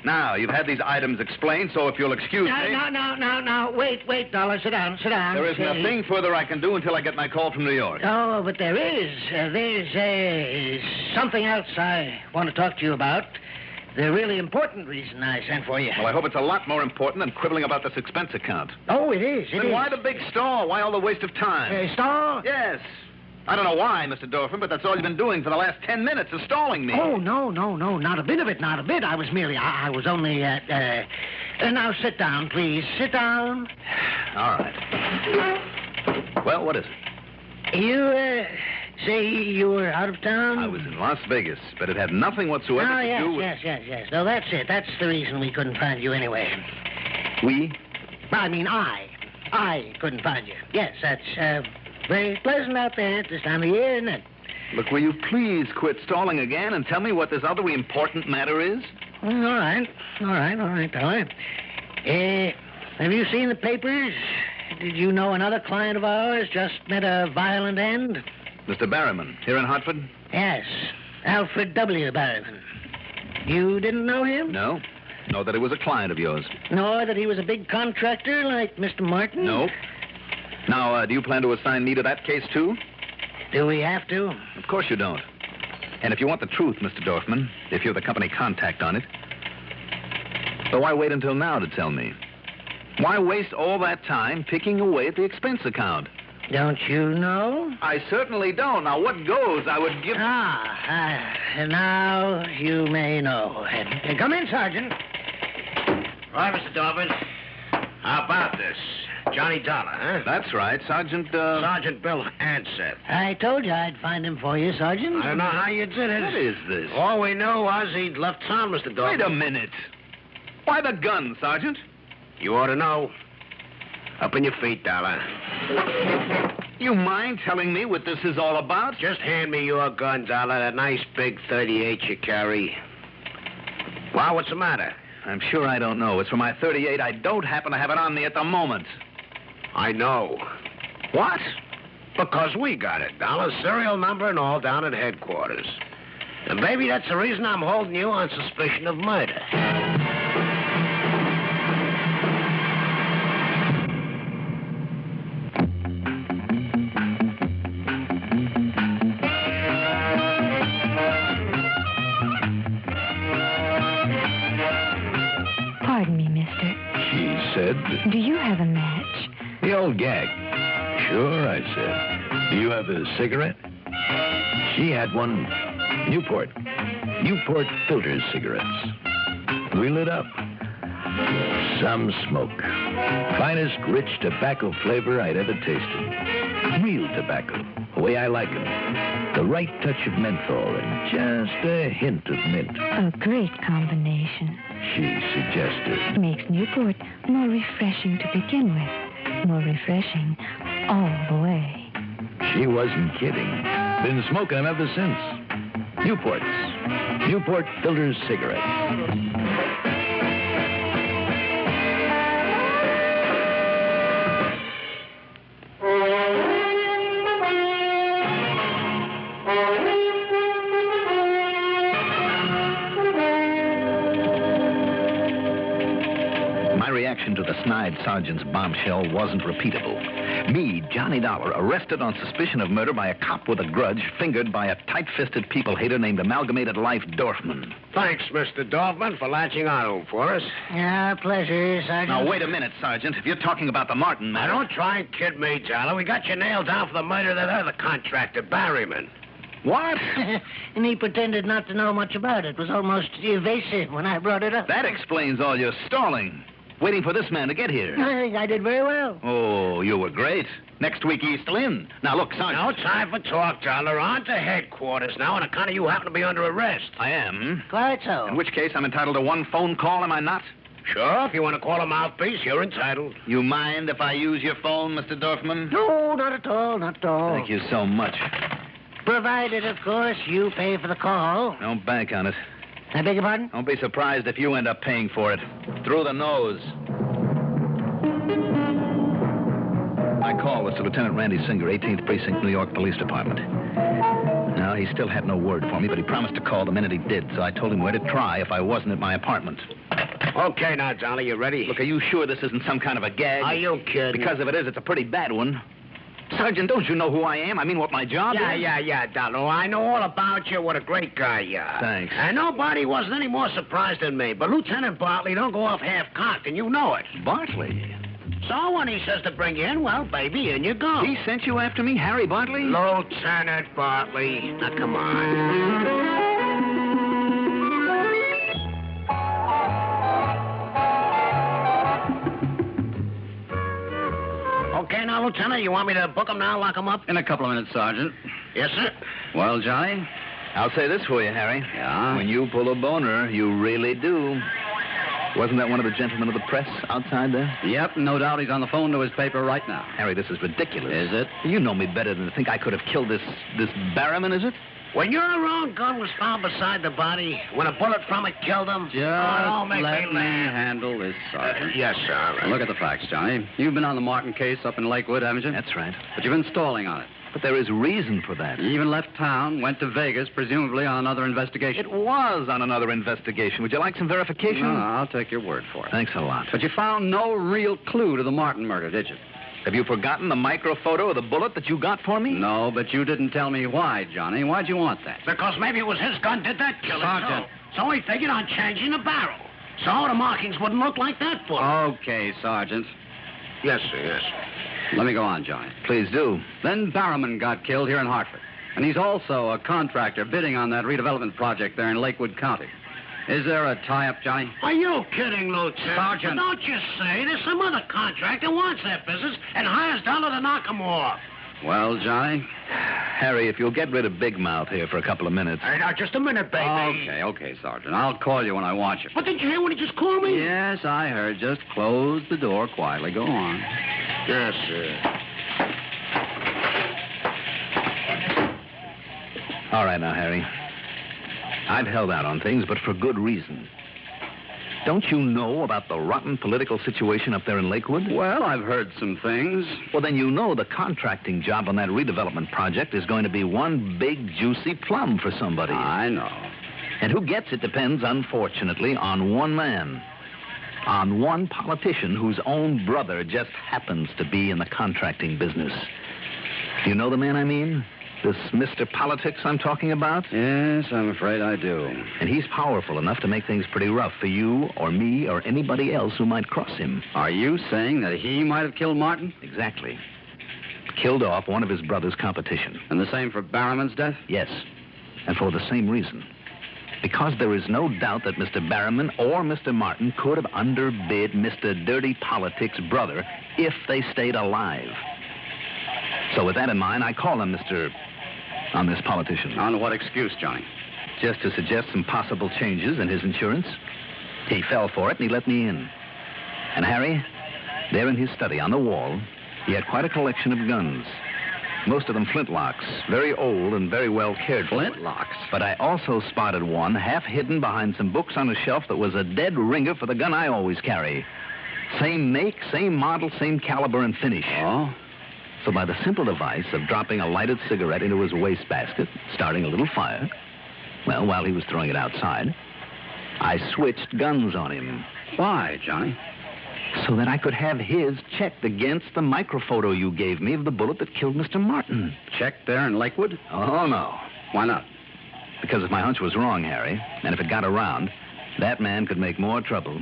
Now, you've had these items explained, so if you'll excuse me... Now, wait, Dollar, sit down. There is nothing further I can do until I get my call from New York. Oh, but there is. There's something else I want to talk to you about. The really important reason I sent for you. Well, I hope it's a lot more important than quibbling about this expense account. Oh, it is. Then why the big stall? Why all the waste of time? Stall? Yes. I don't know why, Mr. Dorfman, but that's all you've been doing for the last 10 minutes is stalling me. Oh, no, not a bit of it, not a bit. I was only, now sit down, please. Sit down. All right. Well, what is it? You, say you were out of town? I was in Las Vegas, but it had nothing whatsoever Oh, to yes, do with... yes. No, that's it. That's the reason we couldn't find you anyway. We? I mean, I couldn't find you. Yes, that's, very pleasant out there at this time of year, isn't it? Look, will you please quit stalling again and tell me what this other important matter is? All right, fella. Have you seen the papers? Did you know another client of ours just met a violent end? Mr. Barryman, here in Hartford? Yes, Alfred W. Barryman. You didn't know him? No. Know that he was a client of yours? Nor that he was a big contractor like Mr. Martin? No. Now, do you plan to assign me to that case, too? Do we have to? Of course you don't. And if you want the truth, Mr. Dorfman, if you're the company contact on it, so why wait until now to tell me? Why waste all that time picking away at the expense account? Don't you know? I certainly don't. Now, what goes, I would give... Now you may know. Come in, Sergeant. Right, Mr. Dorfman. How about this? Johnny Dollar, huh? That's right, Sergeant, Sergeant Bill Anseth. I told you I'd find him for you, Sergeant. I don't know how you did it. What is this? All we knew was he'd left town, Mr. Dorfman. Wait a minute. Why the gun, Sergeant? You ought to know. Up on your feet, Dollar. You mind telling me what this is all about? Just hand me your gun, Dollar, that nice big 38 you carry. Well, what's the matter? I'm sure I don't know. It's for my 38. I don't happen to have it on me at the moment. I know. What? Because we got it. Dollar, serial number and all down at headquarters. And maybe that's the reason I'm holding you on suspicion of murder. Pardon me, mister. She said... Do you have a match? The old gag. Sure, I said. Do you have a cigarette? She had one. Newport filter cigarettes. We lit up. Some smoke. Finest rich tobacco flavor I'd ever tasted. Real tobacco, the way I like 'em. The right touch of menthol and just a hint of mint. A great combination. She suggested. Makes Newport more refreshing to begin with. More refreshing all the way. She wasn't kidding. Been smoking them ever since. Newport filter cigarettes. To the snide sergeant's bombshell wasn't repeatable. Me, Johnny Dollar, arrested on suspicion of murder by a cop with a grudge, fingered by a tight-fisted people-hater named Amalgamated Life Dorfman. Thanks, Mr. Dorfman, for latching on for us. Yeah, pleasure, Sergeant. Now, wait a minute, Sergeant. If you're talking about the Martin matter... Now, don't try and kid me, Dollar. We got you nailed down for the murder of that other contractor, Barryman. What? And he pretended not to know much about it. Was almost evasive when I brought it up. That explains all your stalling. Waiting for this man to get here. I think I did very well. Oh, you were great. Next week, he's still in. Now, look, Sergeant... No time for talk, Dollar. On to headquarters now, on account of you happen to be under arrest. I am? Quite so. In which case, I'm entitled to one phone call, am I not? Sure, if you want to call a mouthpiece, you're entitled. You mind if I use your phone, Mr. Dorfman? No, not at all, not at all. Thank you so much. Provided, of course, you pay for the call. Don't bank on it. I beg your pardon? Don't be surprised if you end up paying for it. Through the nose. My call was to Lieutenant Randy Singer, 18th Precinct, New York Police Department. Now, he still had no word for me, but he promised to call the minute he did, so I told him where to try if I wasn't at my apartment. Okay, now, Dollar, you ready? Look, are you sure this isn't some kind of a gag? Are you kidding? Because if it is, it's a pretty bad one. Sergeant, don't you know who I am? I mean, what my job is? Yeah, Dollar. I know all about you. What a great guy you are. Thanks. And nobody wasn't any more surprised than me. But Lieutenant Bartley don't go off half-cocked, and you know it. Bartley? So when he says to bring you in, well, baby, in you go. He sent you after me, Harry Bartley? Lieutenant Bartley. Now, come on. Okay, now, Lieutenant? You want me to book him now, lock him up? In a couple of minutes, Sergeant. Yes, sir. Well, Johnny? I'll say this for you, Harry. Yeah? When you pull a boner, you really do. Wasn't that one of the gentlemen of the press outside there? Yep, no doubt he's on the phone to his paper right now. Harry, this is ridiculous. Is it? You know me better than to think I could have killed this Barrowman, is it? When your own gun was found beside the body, when a bullet from it killed him... Just let me handle this, Sergeant. Yes, sir. All right. Look at the facts, Johnny. You've been on the Martin case up in Lakewood, haven't you? That's right. But you've been stalling on it. But there is reason for that. You even left town, went to Vegas, presumably on another investigation. It was on another investigation. Would you like some verification? No, I'll take your word for it. Thanks a lot. But you found no real clue to the Martin murder, did you? Have you forgotten the microphoto of the bullet that you got for me? No, but you didn't tell me why, Johnny. Why'd you want that? Because maybe it was his gun did that killing, Sergeant. So he figured on changing the barrel. So the markings wouldn't look like that bullet. Okay, Sergeant. Yes, sir, yes. Let me go on, Johnny. Please do. Then Barrowman got killed here in Hartford. And he's also a contractor bidding on that redevelopment project there in Lakewood County. Is there a tie-up, Johnny? Are you kidding, Lieutenant? Sergeant. Don't you say there's some other contractor wants that business and hires Dollar to knock him off. Well, Johnny? Harry, if you'll get rid of Big Mouth here for a couple of minutes. Hey, now, just a minute, baby. Okay, Sergeant. I'll call you when I want you. But didn't you hear when he just called me? Yes, I heard. Just close the door quietly. Go on. Yes, sir. All right now, Harry. I've held out on things, but for good reason. Don't you know about the rotten political situation up there in Lakewood? Well, I've heard some things. Well, then you know the contracting job on that redevelopment project is going to be one big, juicy plum for somebody. I know. And who gets it depends, unfortunately, on one man. On one politician whose own brother just happens to be in the contracting business. Do you know the man I mean? This Mr. Politics I'm talking about? Yes, I'm afraid I do. And he's powerful enough to make things pretty rough for you or me or anybody else who might cross him. Are you saying that he might have killed Martin? Exactly. Killed off one of his brother's competition. And the same for Barrowman's death? Yes. And for the same reason. Because there is no doubt that Mr. Barrowman or Mr. Martin could have underbid Mr. Dirty Politics' brother if they stayed alive. So with that in mind, I call him on this politician. On what excuse, Johnny? Just to suggest some possible changes in his insurance. He fell for it and he let me in. And Harry, there in his study on the wall, he had quite a collection of guns. Most of them flintlocks, very old and very well cared for. Flintlocks? But I also spotted one half hidden behind some books on a shelf that was a dead ringer for the gun I always carry. Same make, same model, same caliber and finish. Oh? So by the simple device of dropping a lighted cigarette into his wastebasket, starting a little fire, well, while he was throwing it outside, I switched guns on him. Why, Johnny? So that I could have his checked against the microphoto you gave me of the bullet that killed Mr. Martin. Checked there in Lakewood? Oh, no. Why not? Because if my hunch was wrong, Harry, and if it got around, that man could make more trouble,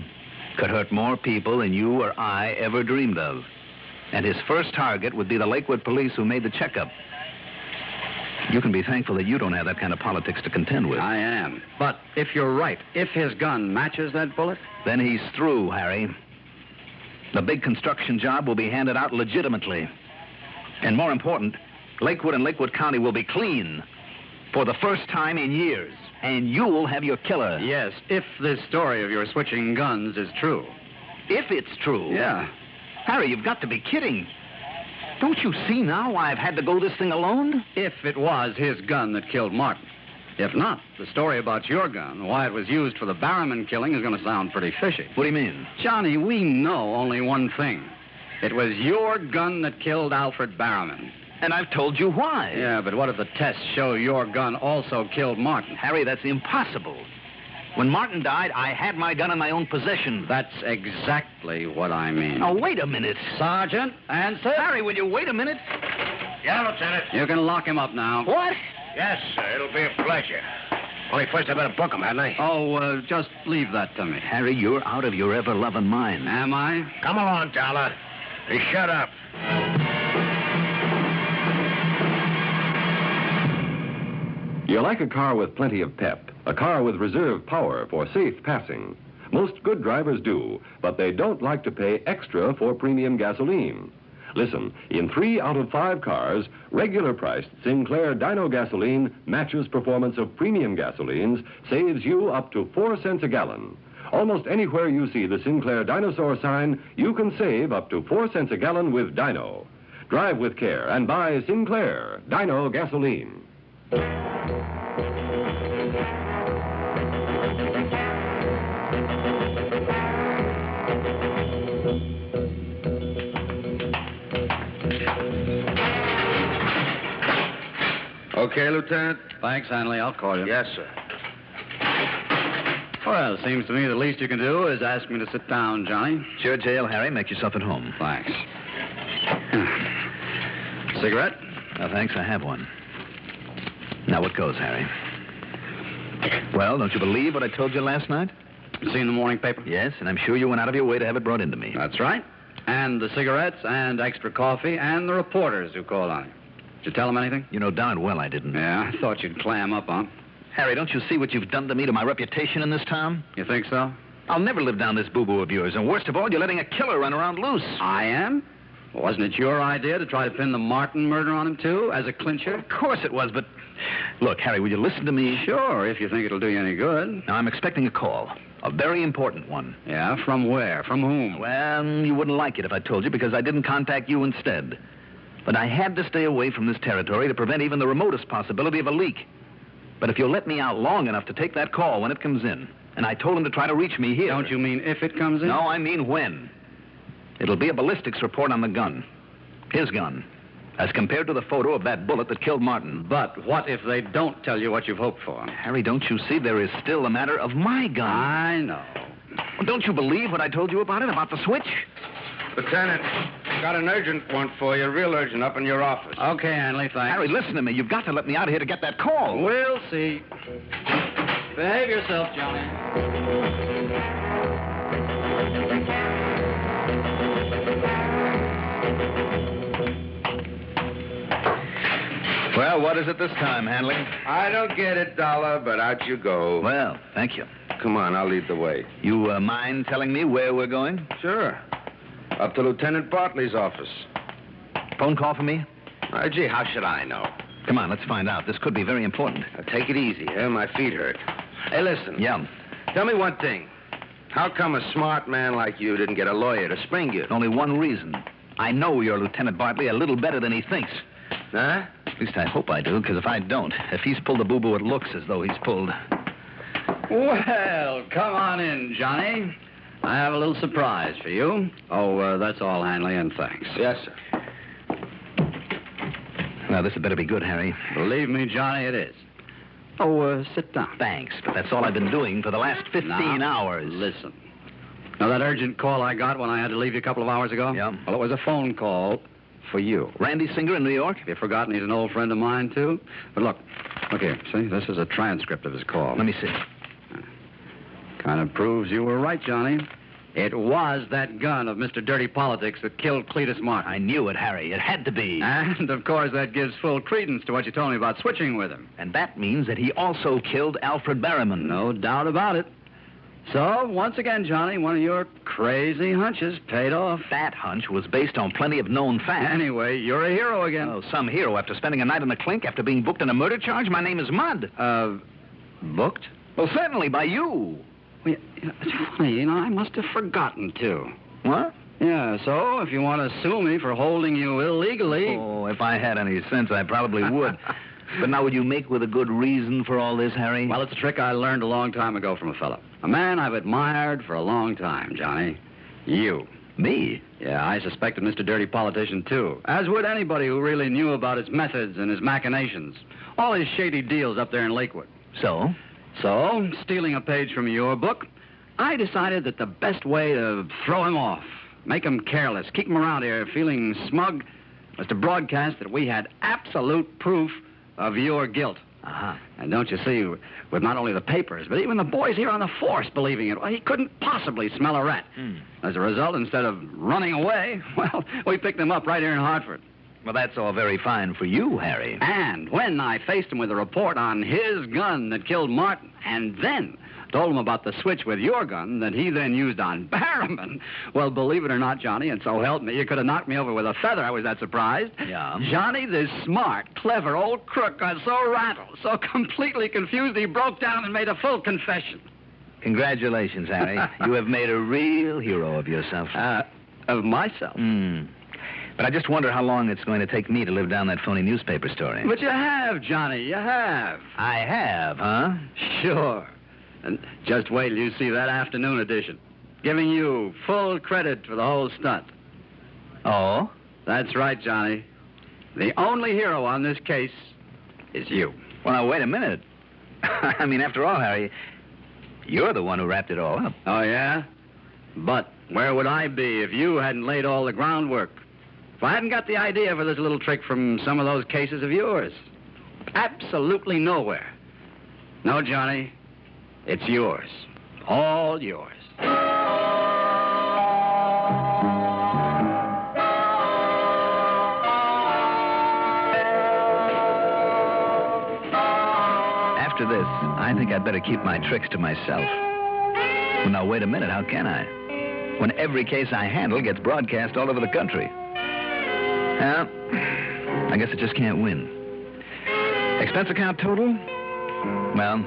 could hurt more people than you or I ever dreamed of. And his first target would be the Lakewood police who made the checkup. You can be thankful that you don't have that kind of politics to contend with. I am. But if you're right, if his gun matches that bullet? Then he's through, Harry. The big construction job will be handed out legitimately. And more important, Lakewood and Lakewood County will be clean for the first time in years. And you'll have your killer. Yes, if this story of your switching guns is true. If it's true? Yeah. Harry, you've got to be kidding. Don't you see now why I've had to go this thing alone? If it was his gun that killed Martin. If not, the story about your gun, why it was used for the Barrowman killing, is going to sound pretty fishy. What do you mean? Johnny, we know only one thing. It was your gun that killed Alfred Barrowman. And I've told you why. Yeah, but what if the tests show your gun also killed Martin? Harry, that's impossible. When Martin died, I had my gun in my own possession. That's exactly what I mean. Now, wait a minute. Sergeant, answer. Harry, will you wait a minute? Yeah, Lieutenant. You can lock him up now. What? Yes, sir. It'll be a pleasure. Only first I better book him, hadn't I? Oh, just leave that to me. Harry, you're out of your ever-loving mind. Am I? Come along, Dollar. Hey, shut up. You like a car with plenty of pep, a car with reserve power for safe passing. Most good drivers do, but they don't like to pay extra for premium gasoline. Listen, in 3 out of 5 cars, regular priced Sinclair Dino gasoline matches performance of premium gasolines, saves you up to 4 cents a gallon. Almost anywhere you see the Sinclair Dinosaur sign, you can save up to 4 cents a gallon with Dino. Drive with care and buy Sinclair Dino gasoline. Okay, Lieutenant. Thanks, Hanley. I'll call you. Yes, sir. Well, it seems to me the least you can do is ask me to sit down, Johnny. Sure, jail, Harry. Make yourself at home. Thanks. Cigarette? No, thanks. I have one. Now, what goes, Harry? Well, don't you believe what I told you last night? Seen the morning paper? Yes, and I'm sure you went out of your way to have it brought into me. That's right. And the cigarettes and extra coffee and the reporters who called on you. Did you tell them anything? You know darn well I didn't. Yeah, I thought you'd clam up, huh? Harry, don't you see what you've done to me, to my reputation in this town? You think so? I'll never live down this boo-boo of yours. And worst of all, you're letting a killer run around loose. I am? Well, wasn't it your idea to try to pin the Martin murder on him, too, as a clincher? Of course it was, but... Look, Harry, will you listen to me? Sure, if you think it'll do you any good. Now, I'm expecting a call. A very important one. Yeah? From where? From whom? Well, you wouldn't like it if I told you, because I didn't contact you instead. But I had to stay away from this territory to prevent even the remotest possibility of a leak. But if you'll let me out long enough to take that call when it comes in, and I told him to try to reach me here... Don't you mean if it comes in? No, I mean when. It'll be a ballistics report on the gun. His gun. As compared to the photo of that bullet that killed Martin. But what if they don't tell you what you've hoped for? Harry, don't you see there is still a matter of my gun? I know. Well, don't you believe what I told you about it, about the switch? Lieutenant, got an urgent one for you, real urgent, up in your office. Okay, Hanley, thanks. Harry, listen to me. You've got to let me out of here to get that call. We'll see. Behave yourself, Johnny. Well, what is it this time, Hanley? I don't get it, Dollar, but out you go. Well, thank you. Come on, I'll lead the way. You mind telling me where we're going? Sure. Up to Lieutenant Bartley's office. Phone call for me? Gee, how should I know? Come on, let's find out. This could be very important. Now, take it easy, huh? My feet hurt. Hey, listen. Yeah. Tell me one thing. How come a smart man like you didn't get a lawyer to spring you? Only one reason. I know you're Lieutenant Bartley a little better than he thinks. Huh? At least I hope I do, because if I don't, if he's pulled the boo-boo, it looks as though he's pulled. Well, come on in, Johnny. I have a little surprise for you. Oh, that's all, Hanley, and thanks. Yes, sir. Now, this had better be good, Harry. Believe me, Johnny, it is. Oh, sit down. Thanks, but that's all I've been doing for the last 15 hours. Listen. Now, that urgent call I got when I had to leave you a couple of hours ago? Yeah. Well, it was a phone call for you. Randy Singer in New York? Have you forgotten he's an old friend of mine, too? But look here, see, this is a transcript of his call. Let me see. Kind of proves you were right, Johnny. It was that gun of Mr. Dirty Politics that killed Cletus Martin. I knew it, Harry. It had to be. And, of course, that gives full credence to what you told me about switching with him. And that means that he also killed Alfred Barriman. No doubt about it. So, once again, Johnny, one of your crazy hunches paid off. That hunch was based on plenty of known facts. Anyway, you're a hero again. Oh, some hero after spending a night in the clink, after being booked on a murder charge? My name is Mudd. Booked? Well, certainly, by you. Well, it's funny, I must have forgotten, too. What? Yeah, so if you want to sue me for holding you illegally... Oh, if I had any sense, I probably would. But now, would you make with a good reason for all this, Harry? Well, it's a trick I learned a long time ago from a fellow. A man I've admired for a long time, Johnny. You. Me? Yeah, I suspected Mr. Dirty Politician, too. As would anybody who really knew about his methods and his machinations. All his shady deals up there in Lakewood. So, stealing a page from your book, I decided that the best way to throw him off, make him careless, keep him around here feeling smug, was to broadcast that we had absolute proof of your guilt. Uh-huh. And don't you see, with not only the papers, but even the boys here on the force believing it, well, he couldn't possibly smell a rat. As a result, instead of running away, well, we picked him up right here in Hartford. Well, that's all very fine for you, Harry. And when I faced him with a report on his gun that killed Martin, and then Told him about the switch with your gun that he then used on Barrowman. Well, believe it or not, Johnny, and so help me, you could have knocked me over with a feather. I was that surprised. Yeah? Johnny, this smart, clever old crook got so rattled, so completely confused, he broke down and made a full confession. Congratulations, Harry. You have made a real hero of yourself. Of myself? But I just wonder how long it's going to take me to live down that phony newspaper story. But you have, Johnny, you have. I have, huh? Sure. And just wait till you see that afternoon edition. Giving you full credit for the whole stunt. Oh? That's right, Johnny. The only hero on this case is you. Well, now, wait a minute. I mean, after all, Harry, you're the one who wrapped it all up. Oh, yeah? But where would I be if you hadn't laid all the groundwork? If I hadn't got the idea for this little trick from some of those cases of yours? Absolutely nowhere. No, Johnny, it's yours. All yours. After this, I think I'd better keep my tricks to myself. Well, now, wait a minute. How can I? When every case I handle gets broadcast all over the country. Well, I guess I just can't win. Expense account total? Well,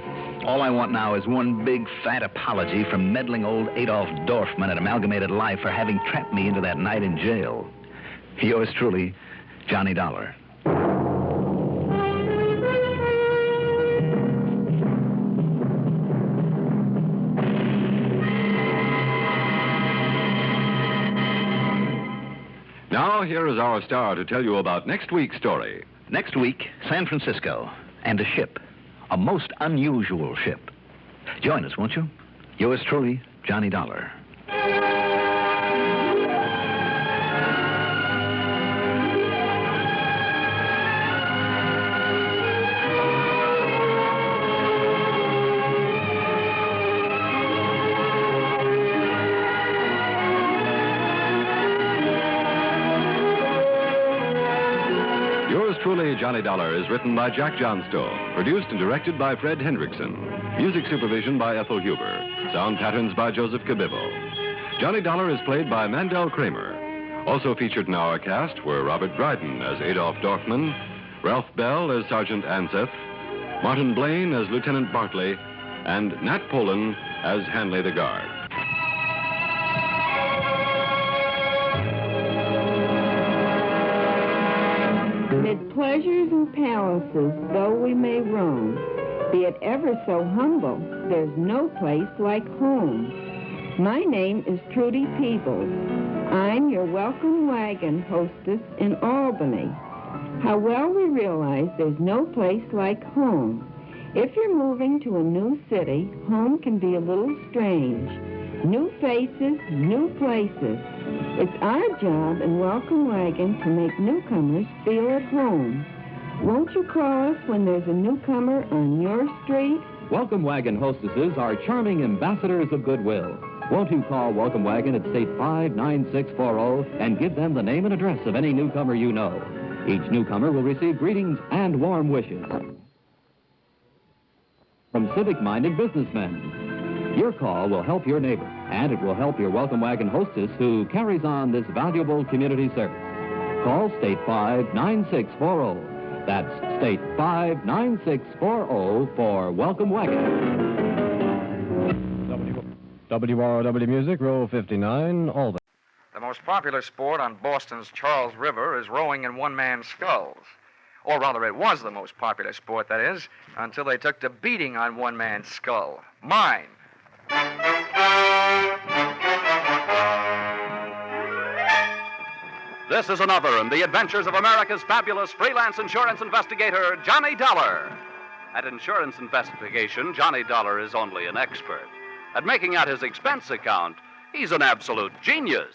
all I want now is one big fat apology from meddling old Adolf Dorfman at Amalgamated Life for having trapped me into that night in jail. Yours truly, Johnny Dollar. Now, here is our star to tell you about next week's story. Next week, San Francisco, and a ship. A most unusual ship. Join us, won't you? Yours truly, Johnny Dollar. Truly, Johnny Dollar is written by Jack Johnstone, produced and directed by Fred Hendrickson, music supervision by Ethel Huber, sound patterns by Joseph Cabibbo. Johnny Dollar is played by Mandel Kramer. Also featured in our cast were Robert Dryden as Adolf Dorfman, Ralph Bell as Sergeant Anseth, Martin Blaine as Lieutenant Bartley, and Nat Polan as Hanley the Guard. Mid pleasures and palaces, though we may roam, be it ever so humble, there's no place like home. My name is Trudy Peebles. I'm your welcome wagon hostess in Albany. How well we realize there's no place like home. If you're moving to a new city, home can be a little strange. New faces, new places. It's our job in Welcome Wagon to make newcomers feel at home. Won't you call us when there's a newcomer on your street? Welcome Wagon hostesses are charming ambassadors of goodwill. Won't you call Welcome Wagon at State 59640 and give them the name and address of any newcomer you know? Each newcomer will receive greetings and warm wishes from civic-minded businessmen. Your call will help your neighbor, and it will help your Welcome Wagon hostess who carries on this valuable community service. Call State 59640. That's State 59640 for Welcome Wagon. WROW Music, row 59, Albany. The most popular sport on Boston's Charles River is rowing in one-man sculls. Or rather, it was the most popular sport, that is, until they took to beating on one man's skull. Mine. This is another in the adventures of America's fabulous freelance insurance investigator, Johnny Dollar. At insurance investigation, Johnny Dollar is only an expert. At making out his expense account, he's an absolute genius.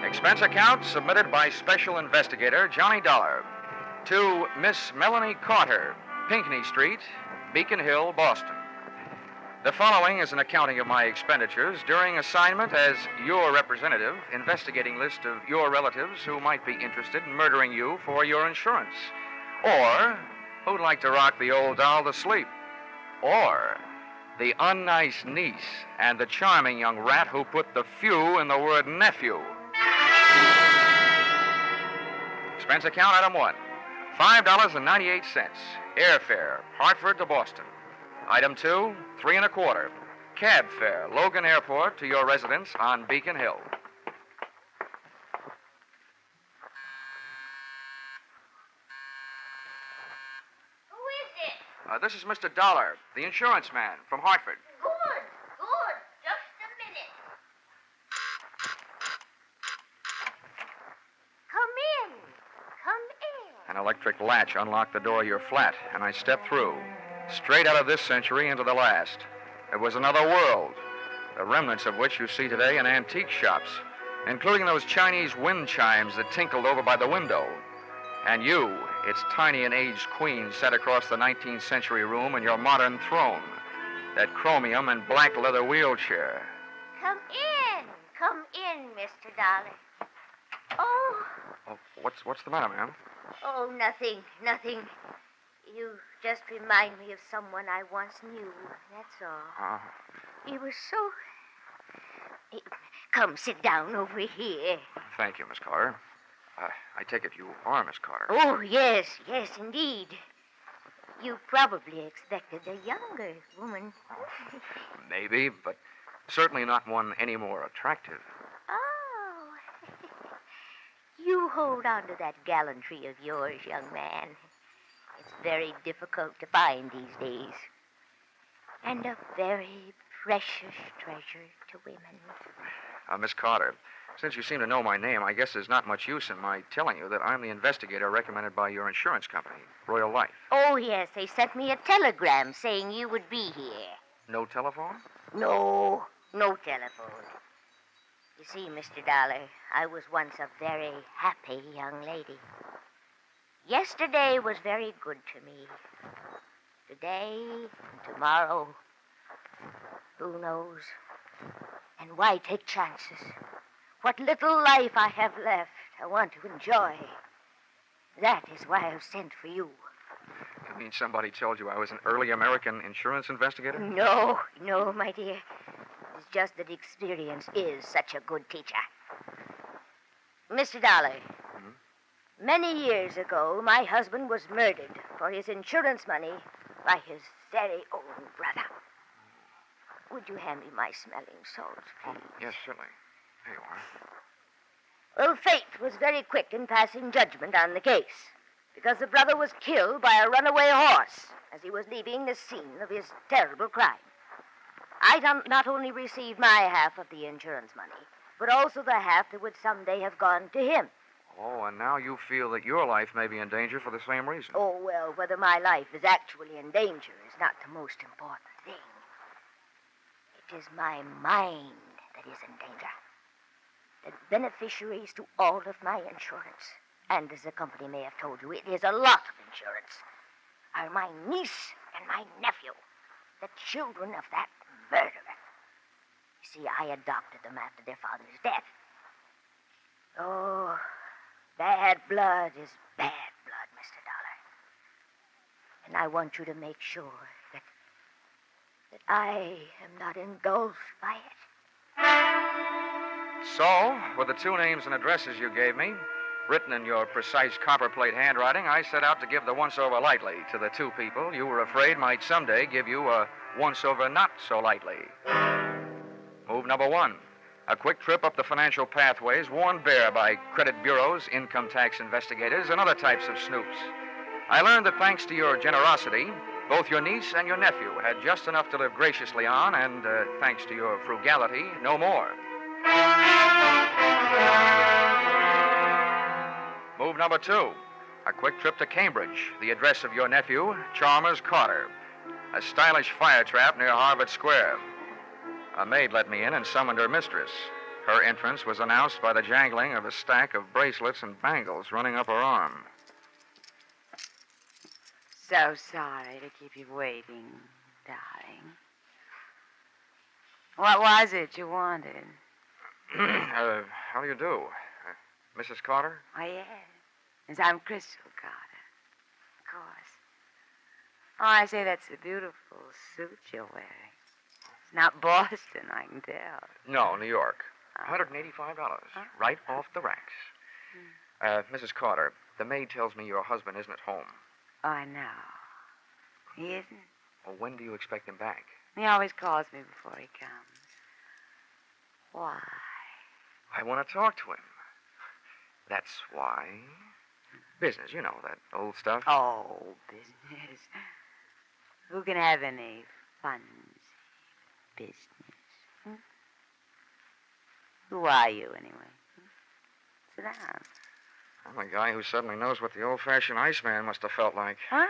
Expense account submitted by Special Investigator Johnny Dollar to Miss Melanie Carter, Pinckney Street, Beacon Hill, Boston. The following is an accounting of my expenditures during assignment as your representative, investigating list of your relatives who might be interested in murdering you for your insurance, or who'd like to rock the old doll to sleep, or the unnice niece and the charming young rat who put the few in the word nephew. Expense account item 1, $5.98, airfare, Hartford to Boston. Item 2, $3 1/4, cab fare, Logan Airport to your residence on Beacon Hill. Who is it? This is Mr. Dollar, the insurance man from Hartford. Good. Just a minute. Come in. An electric latch unlocked the door of your flat, and I stepped through, straight out of this century into the last. It was another world, the remnants of which you see today in antique shops, including those Chinese wind chimes that tinkled over by the window. And you, its tiny and aged queen, sat across the 19th century room in your modern throne, that chromium and black leather wheelchair. Come in, Mr. Dollar. Oh, What's the matter, ma'am? oh, nothing. You just remind me of someone I once knew, that's all. He was so... Come, sit down over here. Thank you, Miss Carter. I take it you are Miss Carter. Oh, yes, indeed. You probably expected a younger woman. Maybe, but certainly not one any more attractive. Oh. You hold on to that gallantry of yours, young man. It's very difficult to find these days. And a very precious treasure to women. Miss Carter, since you seem to know my name, I guess there's not much use in my telling you that I'm the investigator recommended by your insurance company, Royal Life. Oh, yes, they sent me a telegram saying you would be here. No telephone? No telephone. You see, Mr. Dollar, I was once a very happy young lady. Yesterday was very good to me. Today and tomorrow, who knows? And why take chances? What little life I have left, I want to enjoy. That is why I've sent for you. You mean somebody told you I was an early American insurance investigator? No, my dear. It's just that experience is such a good teacher. Mr. Dollar, many years ago, my husband was murdered for his insurance money by his very own brother. Would you hand me my smelling salts, please? Yes, certainly. There you are. Well, fate was very quick in passing judgment on the case, because the brother was killed by a runaway horse as he was leaving the scene of his terrible crime. I not only received my half of the insurance money, but also the half that would someday have gone to him. Oh, and now you feel that your life may be in danger for the same reason. Oh, well, whether my life is actually in danger is not the most important thing. It is my mind that is in danger. The beneficiaries to all of my insurance, and as the company may have told you, it is a lot of insurance, are my niece and my nephew, the children of that murderer. You see, I adopted them after their father's death. Oh, bad blood is bad blood, Mr. Dollar. And I want you to make sure that I am not engulfed by it. So, with the two names and addresses you gave me, written in your precise copperplate handwriting, I set out to give the once-over lightly to the two people you were afraid might someday give you a once-over not so lightly. Move number 1, a quick trip up the financial pathways worn bare by credit bureaus, income tax investigators, and other types of snoops. I learned that thanks to your generosity, both your niece and your nephew had just enough to live graciously on, and thanks to your frugality, no more. Move number 2, a quick trip to Cambridge, the address of your nephew, Chalmers Carter, a stylish fire trap near Harvard Square. A maid let me in and summoned her mistress. Her entrance was announced by the jangling of a stack of bracelets and bangles running up her arm. So sorry to keep you waiting, darling. What was it you wanted? How do you do? Mrs. Carter? Oh, yes. Yes, I'm Crystal Carter. Of course. Oh, I say, that's a beautiful suit you're wearing. It's not Boston, I can tell. No, New York. $185. Right off the racks. Mrs. Carter, the maid tells me your husband isn't at home. Oh, I know. He isn't? Well, when do you expect him back? He always calls me before he comes. Why? I want to talk to him. That's why. Business, you know, that old stuff. Oh, business. Who can have any fun business? Hmm? Who are you, anyway? Sit down. I'm a guy who suddenly knows what the old-fashioned Iceman must have felt like. Huh?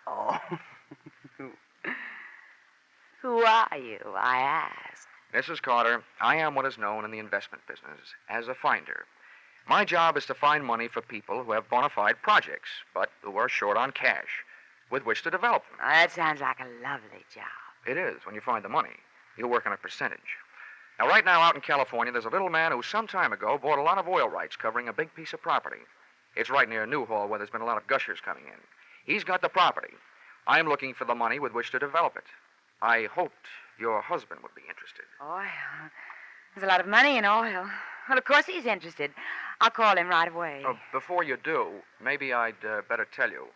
Oh. Who are you, I ask? Mrs. Carter, I am what is known in the investment business as a finder. My job is to find money for people who have bona fide projects, but who are short on cash with which to develop them. Oh, that sounds like a lovely job. It is, when you find the money. You work on a percentage. Now, right now out in California, there's a little man who some time ago bought a lot of oil rights covering a big piece of property. It's right near Newhall, where there's been a lot of gushers coming in. He's got the property. I'm looking for the money with which to develop it. I hoped your husband would be interested. Oil? There's a lot of money in oil. Well, of course he's interested. I'll call him right away. Before you do, maybe I'd better tell you.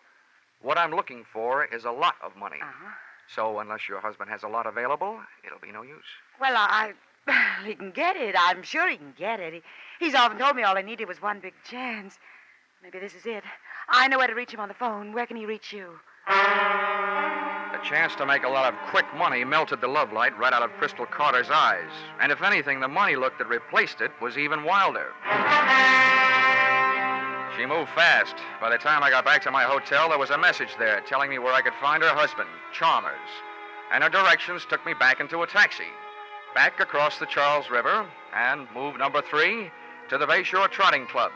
What I'm looking for is a lot of money. Uh-huh. So unless your husband has a lot available, it'll be no use. Well, he can get it. I'm sure he can get it. He's often told me all I needed was one big chance. Maybe this is it. I know where to reach him on the phone. Where can he reach you? The chance to make a lot of quick money melted the love light right out of Crystal Carter's eyes. And if anything, the money look that replaced it was even wilder. She moved fast. By the time I got back to my hotel, there was a message there telling me where I could find her husband, Chalmers. And her directions took me back into a taxi, back across the Charles River, and move number 3 to the Bayshore Trotting Club,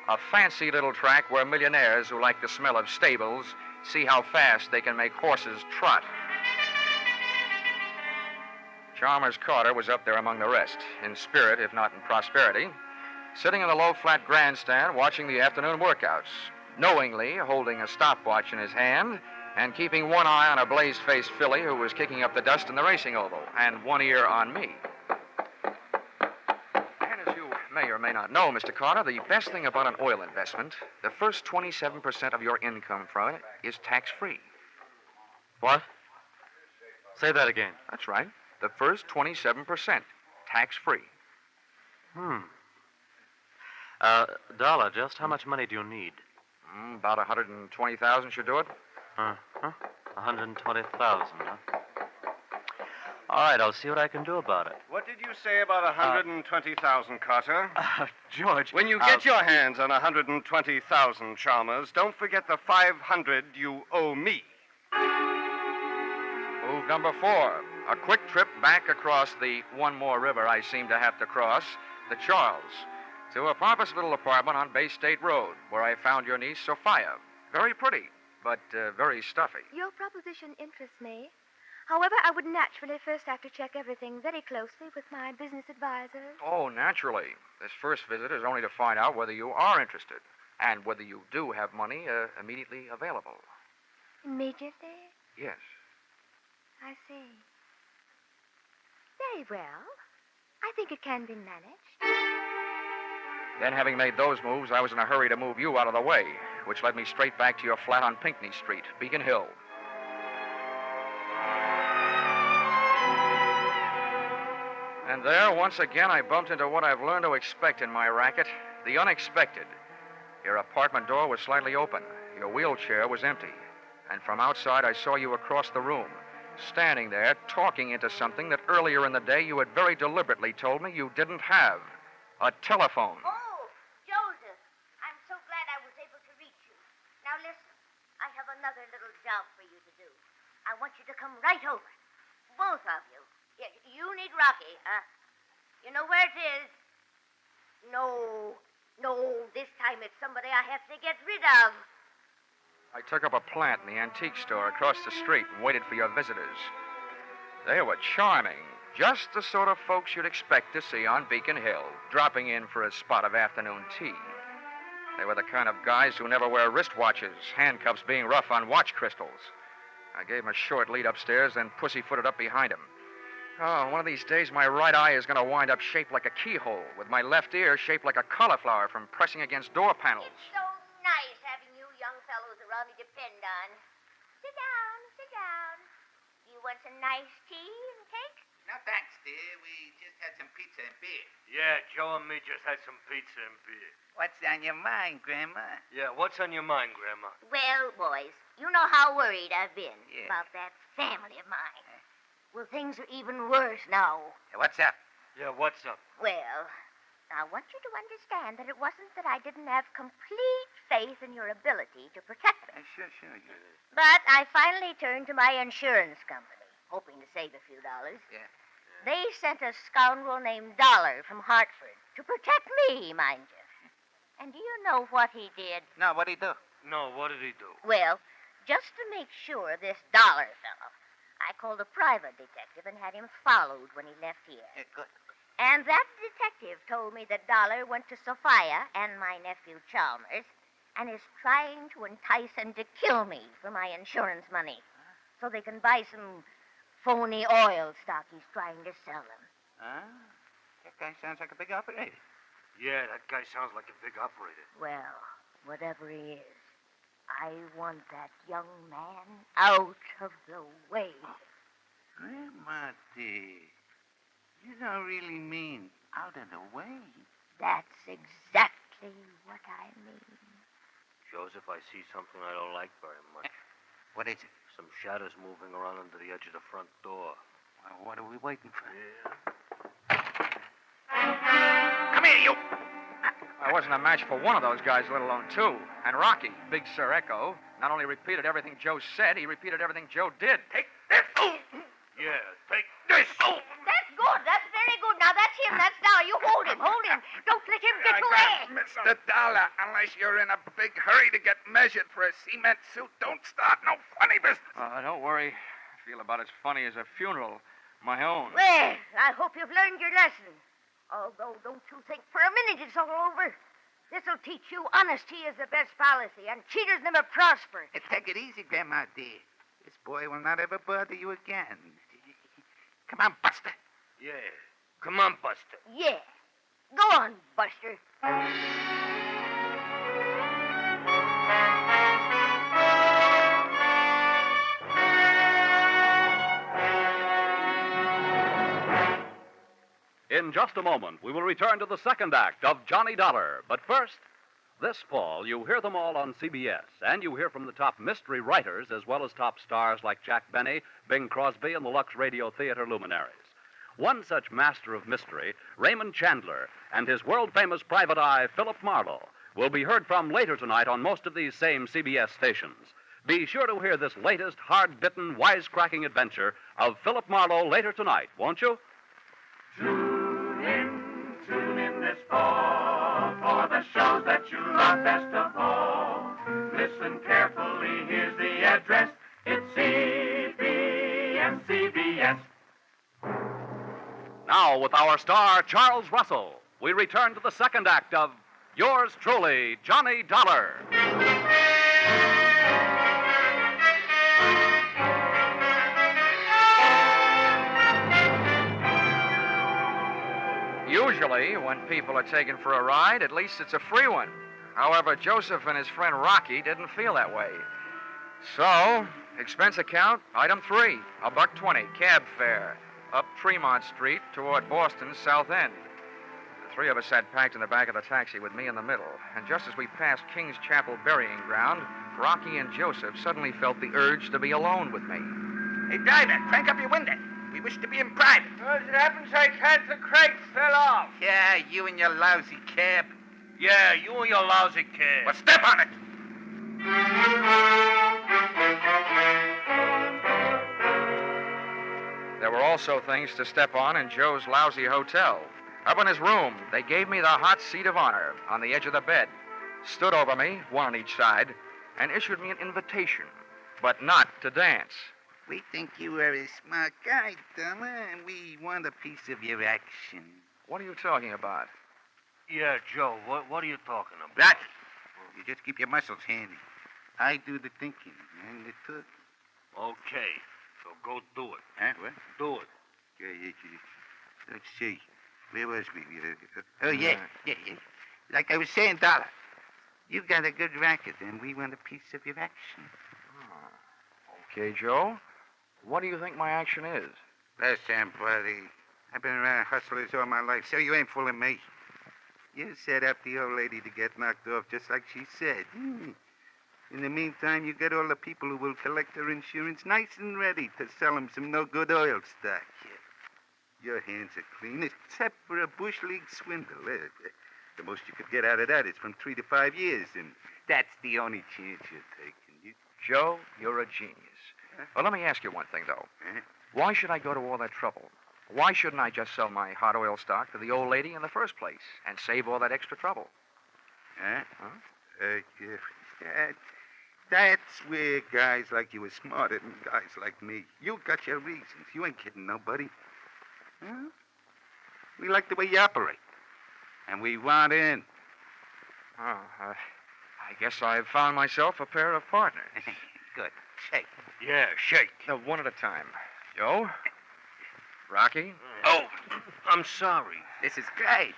a fancy little track where millionaires who like the smell of stables see how fast they can make horses trot. Chalmers Carter was up there among the rest, in spirit if not in prosperity, sitting in the low flat grandstand watching the afternoon workouts, knowingly holding a stopwatch in his hand and keeping one eye on a blaze-faced filly who was kicking up the dust in the racing oval, and one ear on me. And as you may or may not know, Mr. Carter, the best thing about an oil investment, the first 27% of your income from it is tax-free. What? Say that again. That's right. The first 27%, tax-free. Dollar, just how much money do you need? About 120,000 should do it. 120,000, huh? All right, I'll see what I can do about it. What did you say about 120,000, Carter? George... When you get your hands on 120,000, Chalmers, don't forget the 500 you owe me. Move number 4. A quick trip back across the one more river I seem to have to cross, the Charles, to a pompous little apartment on Bay State Road, where I found your niece, Sophia. Very pretty, but very stuffy. Your proposition interests me. However, I would naturally first have to check everything very closely with my business advisors. Oh, naturally. This first visit is only to find out whether you are interested and whether you do have money immediately available. Immediately? Yes. I see. Very well. I think it can be managed. Then, having made those moves, I was in a hurry to move you out of the way, which led me straight back to your flat on Pinckney Street, Beacon Hill. And there, once again, I bumped into what I've learned to expect in my racket, the unexpected. Your apartment door was slightly open. Your wheelchair was empty. And from outside, I saw you across the room, standing there, talking into something that earlier in the day you had very deliberately told me you didn't have. A telephone. Oh, Joseph, I'm so glad I was able to reach you. Now listen, I have another little job for you to do. I want you to come right over. Both of you. You need Rocky, huh? You know where it is? No, this time it's somebody I have to get rid of. I took up a plant in the antique store across the street and waited for your visitors. They were charming, Just the sort of folks you'd expect to see on Beacon Hill, dropping in for a spot of afternoon tea. They were the kind of guys who never wear wristwatches, handcuffs being rough on watch crystals. I gave him a short lead upstairs, then pussyfooted up behind him. Oh, one of these days my right eye is going to wind up shaped like a keyhole, with my left ear shaped like a cauliflower from pressing against door panels. It's so nice having you young fellows around to depend on. Sit down, sit down. Do you want some nice tea and cake? No, thanks, dear. We just had some pizza and beer. Yeah, Joe and me just had some pizza and beer. What's on your mind, Grandma? Yeah, what's on your mind, Grandma? Well, boys, you know how worried I've been Yeah. about that family of mine. Well, things are even worse now. Hey, what's up? Yeah, what's up? Well, I want you to understand that it wasn't that I didn't have complete faith in your ability to protect me. Sure. But I finally turned to my insurance company, hoping to save a few dollars. Yeah. They sent a scoundrel named Dollar from Hartford to protect me, mind you. And do you know what he did? No, what'd he do? No, what did he do? Well, just to make sure this Dollar fellow, I called a private detective and had him followed when he left here. Yeah, good. And that detective told me that Dollar went to Sophia and my nephew Chalmers and is trying to entice them to kill me for my insurance money so they can buy some phony oil stock he's trying to sell them. Huh? That guy sounds like a big operator. Yeah, that guy sounds like a big operator. Well, whatever he is, I want that young man out of the way. Grandma, dear, you don't really mean out of the way. That's exactly what I mean. Joseph, I see something I don't like very much. What is it? Some shadows moving around under the edge of the front door. Well, what are we waiting for? Yeah. Come here, you! I wasn't a match for one of those guys, let alone two. And Rocky, Big Sir Echo, not only repeated everything Joe said, he repeated everything Joe did. Take this! Oh! Yeah, take this! Oh! That's good. That's very good. Now, that's him. That's Dollar. You hold him. Hold him. Don't let him get away. Mr. Dollar, unless you're in a big hurry to get measured for a cement suit, don't start no funny business. Don't worry. I feel about as funny as a funeral. My own. Well, I hope you've learned your lesson. Although, don't you think for a minute it's all over. This'll teach you honesty is the best policy, and cheaters never prosper. Hey, take it easy, Grandma, dear. This boy will not ever bother you again. Come on, Buster. Yeah. Come on, Buster. Yeah. Go on, Buster. In just a moment, we will return to the second act of Johnny Dollar. But first, this fall, you hear them all on CBS, and you hear from the top mystery writers as well as top stars like Jack Benny, Bing Crosby, and the Lux Radio Theater luminaries. One such master of mystery, Raymond Chandler, and his world-famous private eye, Philip Marlowe, will be heard from later tonight on most of these same CBS stations. Be sure to hear this latest, hard-bitten, wisecracking adventure of Philip Marlowe later tonight, won't you? Tune in this fall for the shows that you love best of all. Listen carefully, here's the address. It's CBS. Now, with our star, Charles Russell, we return to the second act of Yours Truly, Johnny Dollar. Usually, when people are taken for a ride, at least it's a free one. However, Joseph and his friend Rocky didn't feel that way. So, expense account, item 3, $1.20, cab fare, up Tremont Street toward Boston's South End. The three of us sat packed in the back of the taxi with me in the middle. And just as we passed King's Chapel Burying Ground, Rocky and Joseph suddenly felt the urge to be alone with me. Hey, driver, crank up your window. We wish to be in private. As it happens, I can't. The crank fell off. Yeah, you and your lousy cab. Yeah, you and your lousy kid. Well, step on it. There were also things to step on in Joe's lousy hotel. Up in his room, they gave me the hot seat of honor on the edge of the bed, stood over me, one on each side, and issued me an invitation, but not to dance. We think you are a smart guy, Dollar, and we want a piece of your action. What are you talking about? Yeah, Joe, what are you talking about? That. You just keep your muscles handy. I do the thinking and the talking. Okay, so go do it. Huh? What? Do it. Let's see. Where was we? Yeah. Like I was saying, Dollar, you've got a good racket, and we want a piece of your action. Okay, Joe. What do you think my action is? Listen, buddy, I've been around hustlers all my life, so you ain't fooling me. You set up the old lady to get knocked off just like she said. In the meantime, you get all the people who will collect her insurance nice and ready to sell them some no-good oil stock. Your hands are clean, except for a bush league swindle. The most you could get out of that is from 3 to 5 years, and that's the only chance you're taking. Joe, you're a genius. Well, let me ask you one thing, though. Why should I go to all that trouble? Why shouldn't I just sell my hot oil stock to the old lady in the first place and save all that extra trouble? That's where guys like you are smarter than guys like me. You got your reasons. You ain't kidding nobody. Huh? We like the way you operate. And we want in. Oh, I guess I've found myself a pair of partners. Good. Shake. Yeah, shake. No, one at a time. Joe? Rocky? Oh, I'm sorry. This is great.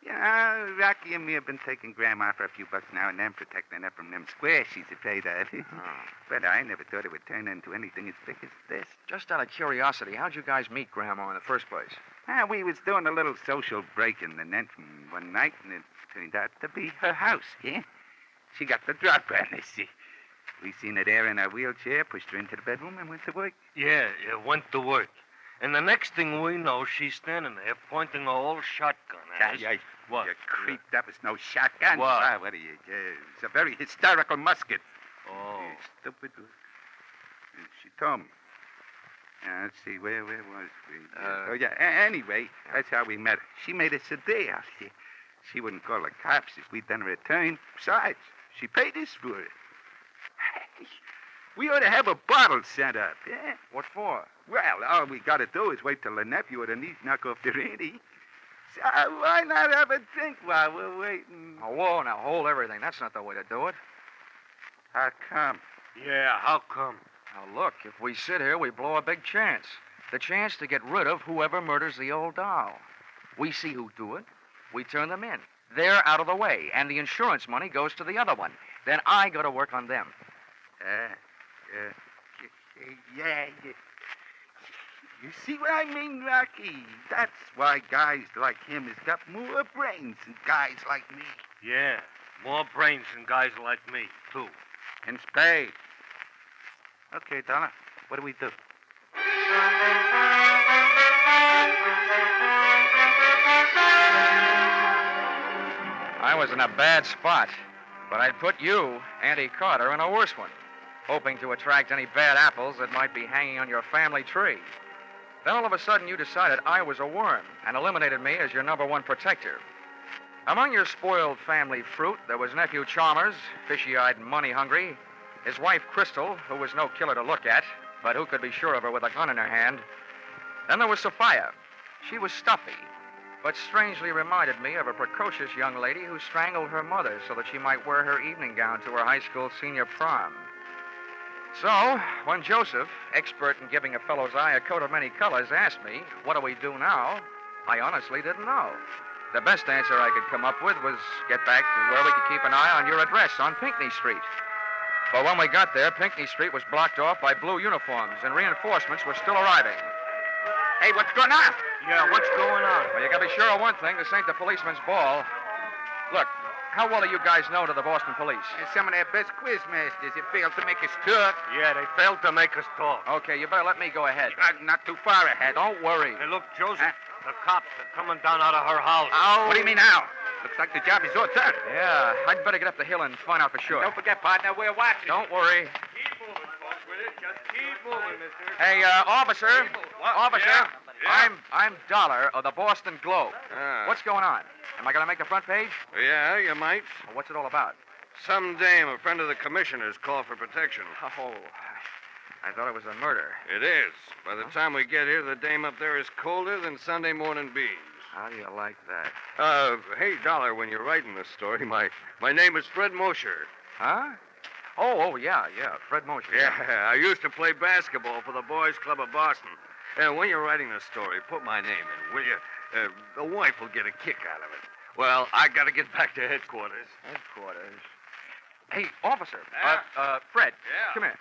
You know, Rocky and me have been taking Grandma for a few bucks now and then, protecting her from them squares she's afraid of. But I never thought it would turn into anything as big as this. Just out of curiosity, how'd you guys meet Grandma in the first place? We was doing a little social break-in and then one night, and it turned out to be her house, yeah? She got the drop on us. We seen her there in her wheelchair, pushed her into the bedroom, and went to work. Yeah, went to work. And the next thing we know, she's standing there pointing a old shotgun at us. What? You creep, that was no shotgun. What? What are you? It's a very historical musket. Oh. You stupid. She told me. Let's see, where was we? Anyway, that's how we met her. She made us a deal. She wouldn't call the cops if we'd done her a turn. Besides, she paid us for it. We ought to have a bottle set up, yeah? What for? Well, all we got to do is wait till the nephew or the niece knock off their ante. So why not have a drink while we're waiting? Oh, whoa, now hold everything. That's not the way to do it. How come? Yeah, how come? Now, look, if we sit here, we blow a big chance. The chance to get rid of whoever murders the old doll. We see who do it. We turn them in. They're out of the way, and the insurance money goes to the other one. Then I go to work on them. You see what I mean, Rocky? That's why guys like him has got more brains than guys like me. Yeah, more brains than guys like me, too. In spades. Okay, Dollar, what do we do? I was in a bad spot, but I'd put you, Auntie Carter, in a worse one, hoping to attract any bad apples that might be hanging on your family tree. Then all of a sudden you decided I was a worm and eliminated me as your number one protector. Among your spoiled family fruit, there was nephew Chalmers, fishy-eyed and money-hungry, his wife Crystal, who was no killer to look at, but who could be sure of her with a gun in her hand. Then there was Sophia. She was stuffy, but strangely reminded me of a precocious young lady who strangled her mother so that she might wear her evening gown to her high school senior prom. So, when Joseph, expert in giving a fellow's eye a coat of many colors, asked me, what do we do now? I honestly didn't know. The best answer I could come up with was get back to where we could keep an eye on your address on Pinckney Street. But when we got there, Pinckney Street was blocked off by blue uniforms, and reinforcements were still arriving. Hey, what's going on? Yeah, what's going on? Well, you gotta be sure of one thing. This ain't the policeman's ball. Look, how well are you guys known to the Boston police? Some of their best quiz masters have failed to make us talk. Yeah, they failed to make us talk. Okay, you better let me go ahead. Not too far ahead. Don't worry. Hey, look, Joseph, the cops are coming down out of her house. Oh. What do you mean now? Looks like the job is all done. Yeah, I'd better get up the hill and find out for sure. Don't forget, partner, we're watching. Don't worry. Keep moving, folks, with it. Just keep moving, mister. Hey, officer. Officer. Yeah. I'm Dollar of the Boston Globe. What's going on? Am I going to make the front page? Yeah, you might. Well, what's it all about? Some dame, a friend of the commissioner's, called for protection. Oh, I thought it was a murder. It is. By the time we get here, the dame up there is colder than Sunday morning beans. How do you like that? Hey, Dollar, when you're writing this story, my name is Fred Mosher. Huh? Oh, yeah, Fred Mosher. Yeah, I used to play basketball for the Boys Club of Boston. When you're writing this story, put my name in, will you? The wife will get a kick out of it. Well, I got to get back to headquarters. Headquarters? Hey, officer. Yeah? Fred. Yeah? Come here.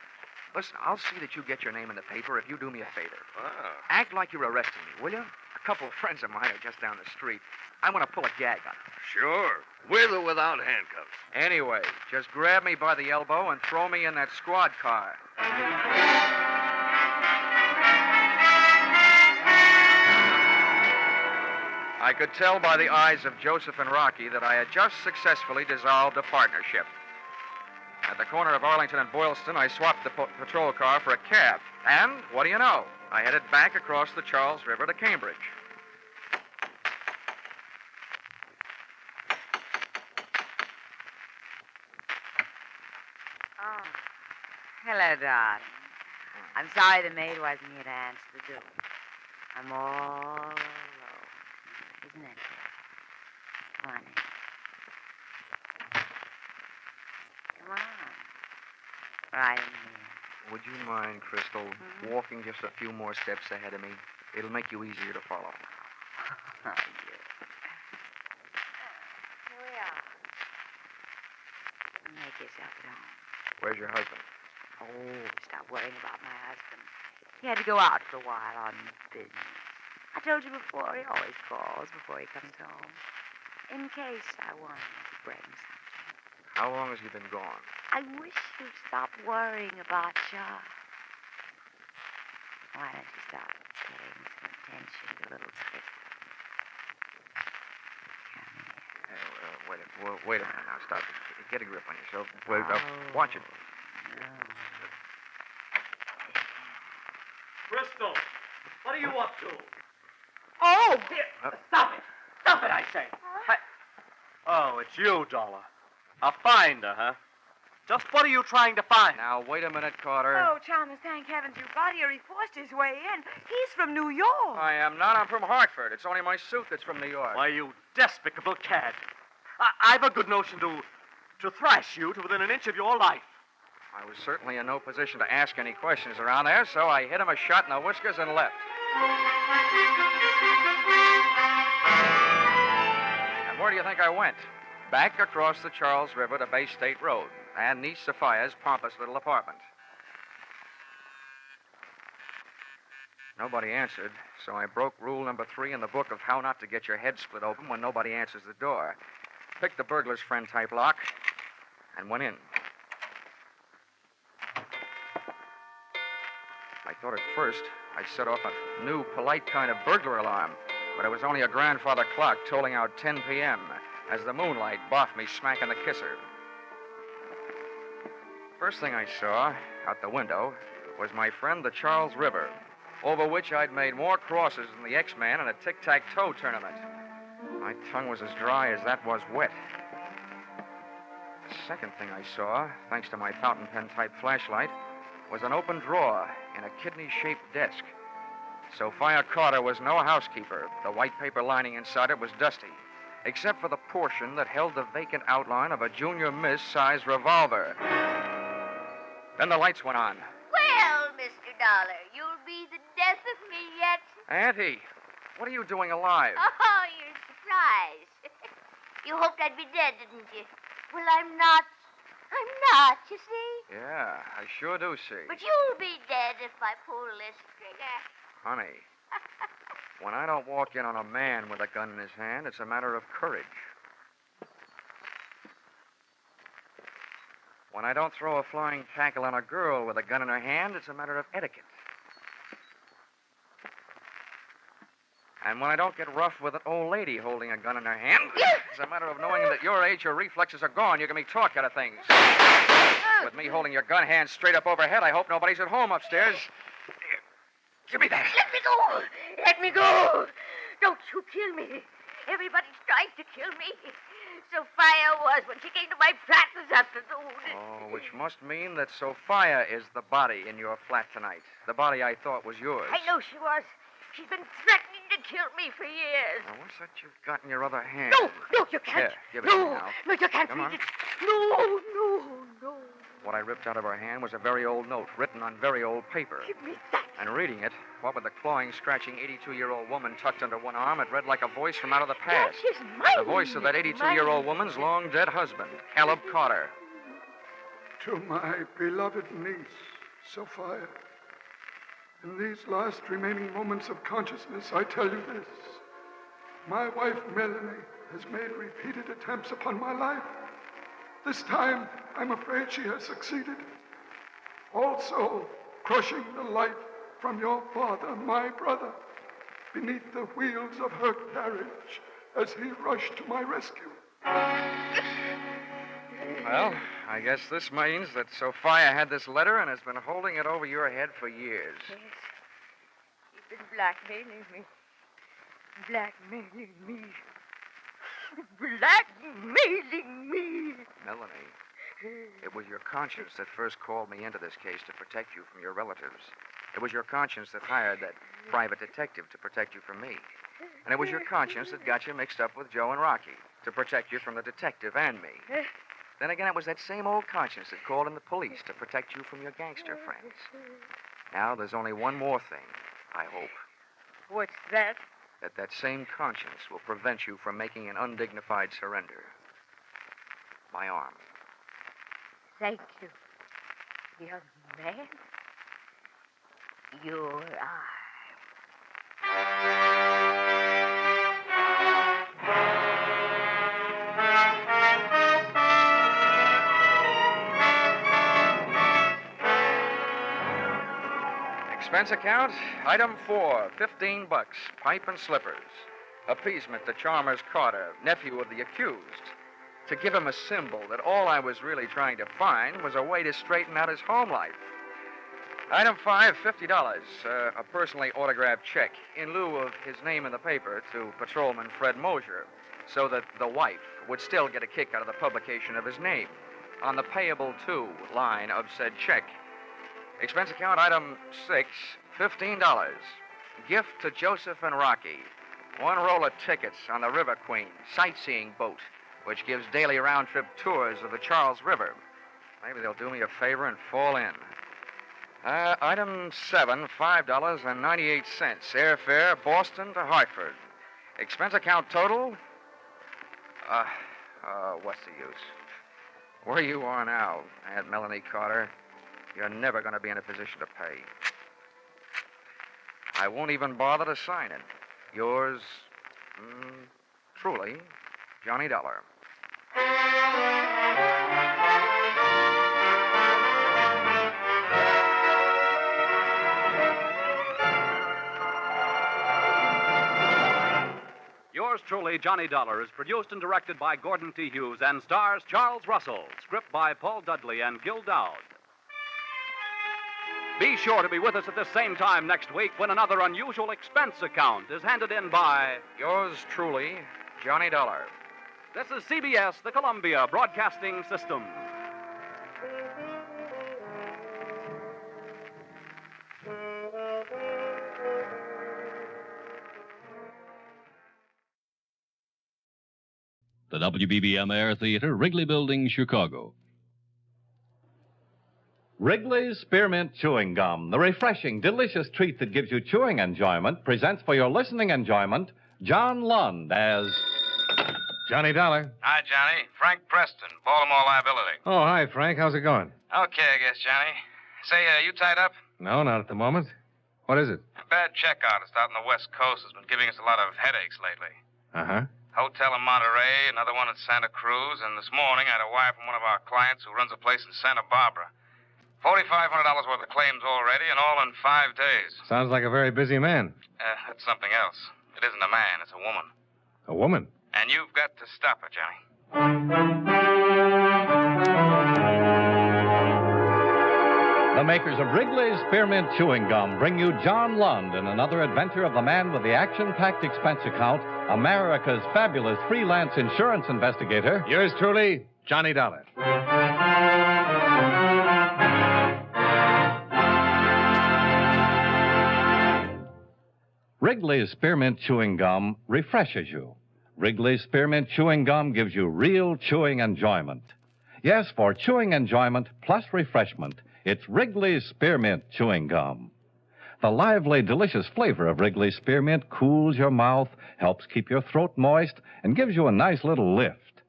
Listen, I'll see that you get your name in the paper if you do me a favor. Oh. Act like you're arresting me, will you? A couple of friends of mine are just down the street. I want to pull a gag on them. Sure. With or without handcuffs. Anyway, just grab me by the elbow and throw me in that squad car. I could tell by the eyes of Joseph and Rocky that I had just successfully dissolved a partnership. At the corner of Arlington and Boylston, I swapped the patrol car for a cab. And, what do you know? I headed back across the Charles River to Cambridge. Oh. Hello, darling. I'm sorry the maid wasn't here to answer the door. I'm all alone. Isn't it? Come on in. Come on. Right in here. Would you mind, Crystal, walking just a few more steps ahead of me? It'll make you easier to follow. Oh, dear. Here we are. Make yourself at home. Where's your husband? Oh, stop worrying about my husband. He had to go out for a while on business. I told you before, he always calls before he comes home. In case I wanted to bring something. How long has he been gone? I wish you'd stop worrying about Chuck. Why don't you stop paying some attention to little Crystal? Wait a minute now. Stop. Get a grip on yourself. Wait, watch it. No. Crystal, what are you up to? Oh! Stop it! Stop it, I say! Oh, it's you, Dollar. A finder, huh? Just what are you trying to find? Now, wait a minute, Carter. Oh, Chalmers, thank heavens you got here. He forced his way in. He's from New York. I am not. I'm from Hartford. It's only my suit that's from New York. Why, you despicable cad. I've a good notion to thrash you to within an inch of your life. I was certainly in no position to ask any questions around there, so I hit him a shot in the whiskers and left. And where do you think I went? Back across the Charles River to Bay State Road and Niece Sophia's pompous little apartment. Nobody answered, so I broke rule number 3 in the book of how not to get your head split open when nobody answers the door. Picked the burglar's friend type lock and went in. I thought at first I'd set off a new, polite kind of burglar alarm, but it was only a grandfather clock tolling out 10 p.m. as the moonlight boffed me smack in the kisser. First thing I saw out the window was my friend the Charles River, over which I'd made more crosses than the X-Man in a tic-tac-toe tournament. My tongue was as dry as that was wet. The second thing I saw, thanks to my fountain pen-type flashlight, was an open drawer in a kidney-shaped desk. Sophia Carter was no housekeeper. The white paper lining inside it was dusty, except for the portion that held the vacant outline of a junior miss-sized revolver. Then the lights went on. Well, Mr. Dollar, you'll be the death of me yet. Auntie, what are you doing alive? Oh, you're surprised. You hoped I'd be dead, didn't you? Well, I'm not. I'm not, you see. Yeah, I sure do see. But you'll be dead if I pull this trigger. Honey, when I don't walk in on a man with a gun in his hand, it's a matter of courage. When I don't throw a flying tackle on a girl with a gun in her hand, it's a matter of etiquette. And when I don't get rough with an old lady holding a gun in her hand, it's a matter of knowing that at your age, your reflexes are gone. You can be taught kind of things. With me holding your gun hand straight up overhead, I hope nobody's at home upstairs. Give me that. Let me go. Let me go. Don't you kill me. Everybody's trying to kill me. Sophia was when she came to my flat this afternoon. Oh, which must mean that Sophia is the body in your flat tonight. The body I thought was yours. I know she was. She's been threatening to kill me for years. Now, what's that you've got in your other hand? No, you can't. Here, give it to me No, now. no, you can't Come read on. it. No. What I ripped out of her hand was a very old note written on very old paper. Give me that. And reading it, what with the clawing, scratching 82-year-old woman tucked under one arm, it read like a voice from out of the past. That is mine. The voice of that 82-year-old woman's long-dead husband, Caleb Carter. To my beloved niece, Sophia, in these last remaining moments of consciousness, I tell you this. My wife, Melanie, has made repeated attempts upon my life. This time, I'm afraid she has succeeded. Also, crushing the life from your father, my brother, beneath the wheels of her carriage as he rushed to my rescue. Well, I guess this means that Sophia had this letter and has been holding it over your head for years. Yes. She's been blackmailing me. Blackmailing me. Melanie, it was your conscience that first called me into this case to protect you from your relatives. It was your conscience that hired that private detective to protect you from me. And it was your conscience that got you mixed up with Joe and Rocky to protect you from the detective and me. Then again, it was that same old conscience that called in the police to protect you from your gangster friends. Now, there's only one more thing, I hope. What's that? That same conscience will prevent you from making an undignified surrender. My arm. Thank you, young man. Your arm. Expense account, item 4, $15, pipe and slippers. Appeasement to Chalmers Carter, nephew of the accused. To give him a symbol that all I was really trying to find was a way to straighten out his home life. Item 5, $50, a personally autographed check in lieu of his name in the paper to Patrolman Fred Mosier, so that the wife would still get a kick out of the publication of his name on the payable to line of said check. Expense account item 6, $15. Gift to Joseph and Rocky. One roll of tickets on the River Queen sightseeing boat, which gives daily round-trip tours of the Charles River. Maybe they'll do me a favor and fall in. Item 7, $5.98. Airfare, Boston to Hartford. Expense account total? What's the use? Where you are now, Aunt Melanie Carter, you're never going to be in a position to pay. I won't even bother to sign it. Yours, truly, Johnny Dollar. Yours truly, Johnny Dollar, is produced and directed by Gordon T. Hughes and stars Charles Russell. Script by Paul Dudley and Gil Dowd. Be sure to be with us at the same time next week when another unusual expense account is handed in by... Yours truly, Johnny Dollar. This is CBS, the Columbia Broadcasting System. The WBBM Air Theater, Wrigley Building, Chicago. Wrigley's Spearmint Chewing Gum, the refreshing, delicious treat that gives you chewing enjoyment, presents for your listening enjoyment John Lund as Johnny Dollar. Hi, Johnny. Frank Preston, Baltimore Liability. Oh, hi, Frank. How's it going? Okay, I guess, Johnny. Say, you tied up? No, not at the moment. What is it? A bad check artist out on the West Coast has been giving us a lot of headaches lately. Uh-huh. Hotel in Monterey, another one at Santa Cruz, and this morning I had a wire from one of our clients who runs a place in Santa Barbara. $4,500 worth of claims already, and all in 5 days. Sounds like a very busy man. That's something else. It isn't a man, it's a woman. A woman? And you've got to stop her, Johnny. The makers of Wrigley's Spearmint Chewing Gum bring you John Lund in another adventure of the man with the action-packed expense account, America's fabulous freelance insurance investigator. Yours truly, Johnny Dollar. Wrigley's Spearmint Chewing Gum refreshes you. Wrigley's Spearmint Chewing Gum gives you real chewing enjoyment. Yes, for chewing enjoyment plus refreshment, it's Wrigley's Spearmint Chewing Gum. The lively, delicious flavor of Wrigley's Spearmint cools your mouth, helps keep your throat moist, and gives you a nice little lift.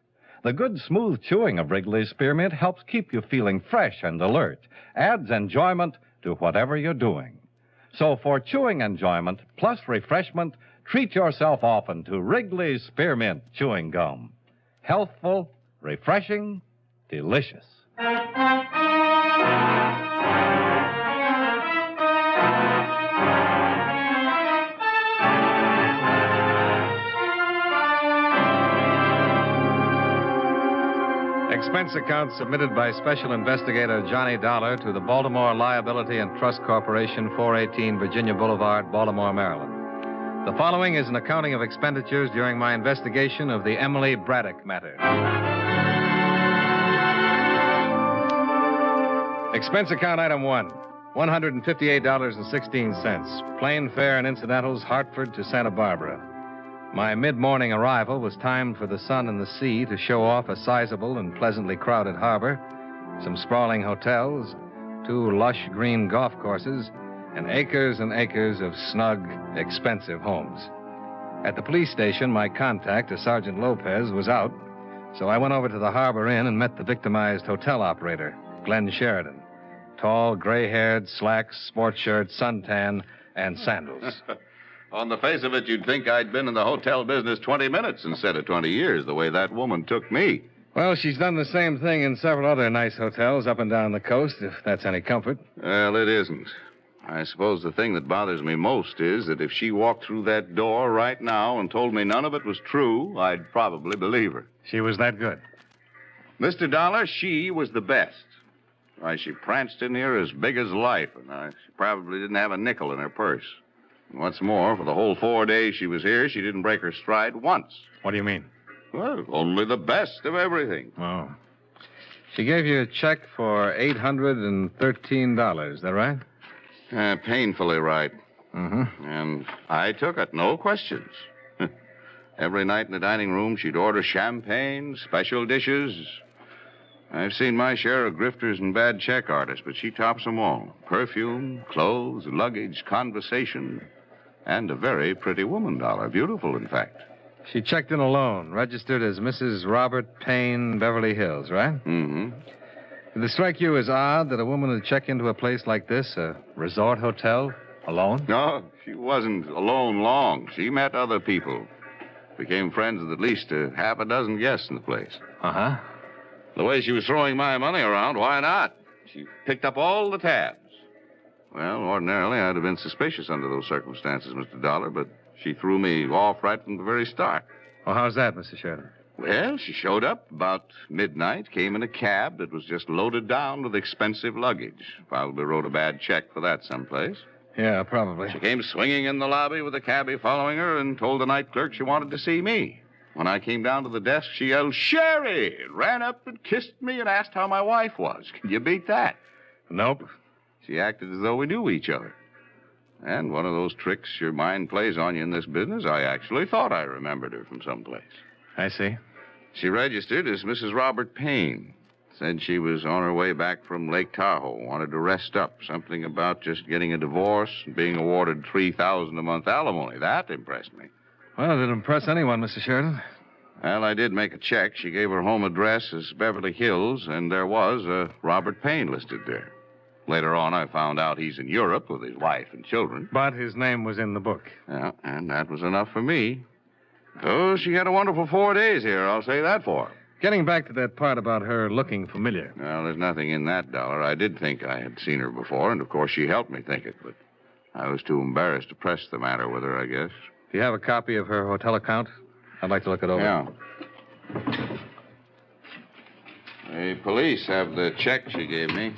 The good, smooth chewing of Wrigley's Spearmint helps keep you feeling fresh and alert, adds enjoyment to whatever you're doing. So for chewing enjoyment plus refreshment, treat yourself often to Wrigley's Spearmint Chewing Gum. Healthful, refreshing, delicious. Expense account submitted by Special Investigator Johnny Dollar to the Baltimore Liability and Trust Corporation, 418 Virginia Boulevard, Baltimore, Maryland. The following is an accounting of expenditures during my investigation of the Emily Braddock matter. Expense account item 1, $158.16. Plane fare and incidentals, Hartford to Santa Barbara. My mid-morning arrival was timed for the sun and the sea to show off a sizable and pleasantly crowded harbor, some sprawling hotels, 2 lush green golf courses, and acres of snug, expensive homes. At the police station, my contact, a Sergeant Lopez, was out, so I went over to the Harbor Inn and met the victimized hotel operator, Glenn Sheridan. Tall, gray-haired, slacks, sports shirt, suntan, and sandals. On the face of it, you'd think I'd been in the hotel business 20 minutes instead of 20 years, the way that woman took me. Well, she's done the same thing in several other nice hotels up and down the coast, if that's any comfort. Well, it isn't. I suppose the thing that bothers me most is that if she walked through that door right now and told me none of it was true, I'd probably believe her. She was that good? Mr. Dollar, she was the best. Why, she pranced in here as big as life, and she probably didn't have a nickel in her purse. And what's more, for the whole 4 days she was here, she didn't break her stride once. What do you mean? Well, only the best of everything. Oh. She gave you a check for $813, is that right? Painfully right. Mm-hmm. And I took it, no questions. Every night in the dining room, she'd order champagne, special dishes. I've seen my share of grifters and bad check artists, but she tops them all. Perfume, clothes, luggage, conversation, and a very pretty woman, Dollar. Beautiful, in fact. She checked in alone, registered as Mrs. Robert Payne, Beverly Hills, right? Mm-hmm. Did it strike you as odd that a woman would check into a place like this, a resort hotel, alone? No, she wasn't alone long. She met other people. Became friends with at least a half a dozen guests in the place. Uh-huh. The way she was throwing my money around, why not? She picked up all the tabs. Well, ordinarily, I'd have been suspicious under those circumstances, Mr. Dollar, but she threw me off right from the very start. Oh, how's that, Mr. Sheridan? Well, she showed up about midnight, came in a cab that was just loaded down with expensive luggage. Probably wrote a bad check for that someplace. Yeah, probably. She came swinging in the lobby with a cabbie following her and told the night clerk she wanted to see me. When I came down to the desk, she yelled, "Sherry!" Ran up and kissed me and asked how my wife was. Can you beat that? Nope. She acted as though we knew each other. And one of those tricks your mind plays on you in this business, I actually thought I remembered her from someplace. I see. She registered as Mrs. Robert Payne. Said she was on her way back from Lake Tahoe, wanted to rest up. Something about just getting a divorce and being awarded $3,000 a month alimony. That impressed me. Well, it'd impress anyone, Mr. Sheridan. Well, I did make a check. She gave her home address as Beverly Hills, and there was a Robert Payne listed there. Later on, I found out he's in Europe with his wife and children. But his name was in the book. Yeah, and that was enough for me. Oh, she had a wonderful 4 days here, I'll say that for her. Getting back to that part about her looking familiar. Well, there's nothing in that, Dollar. I did think I had seen her before, and of course she helped me think it, but I was too embarrassed to press the matter with her, I guess. Do you have a copy of her hotel account? I'd like to look it over. Yeah. The police have the check she gave me.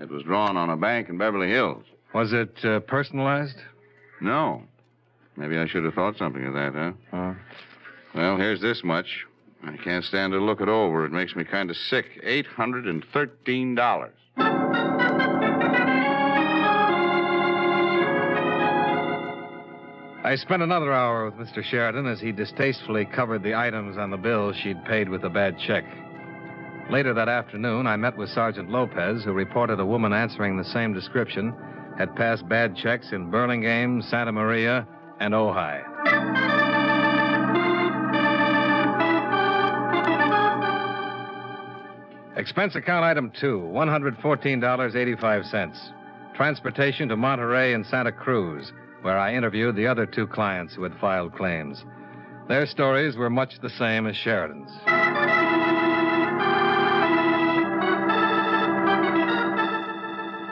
It was drawn on a bank in Beverly Hills. Was it personalized? No. Maybe I should have thought something of that, huh? Well, here's this much. I can't stand to look it over. It makes me kind of sick. $813. I spent another hour with Mr. Sheridan as he distastefully covered the items on the bill she'd paid with a bad check. Later that afternoon, I met with Sergeant Lopez, who reported a woman answering the same description had passed bad checks in Burlingame, Santa Maria, and Ojai. Expense account item 2, $114.85. Transportation to Monterey and Santa Cruz, where I interviewed the other 2 clients who had filed claims. Their stories were much the same as Sheridan's.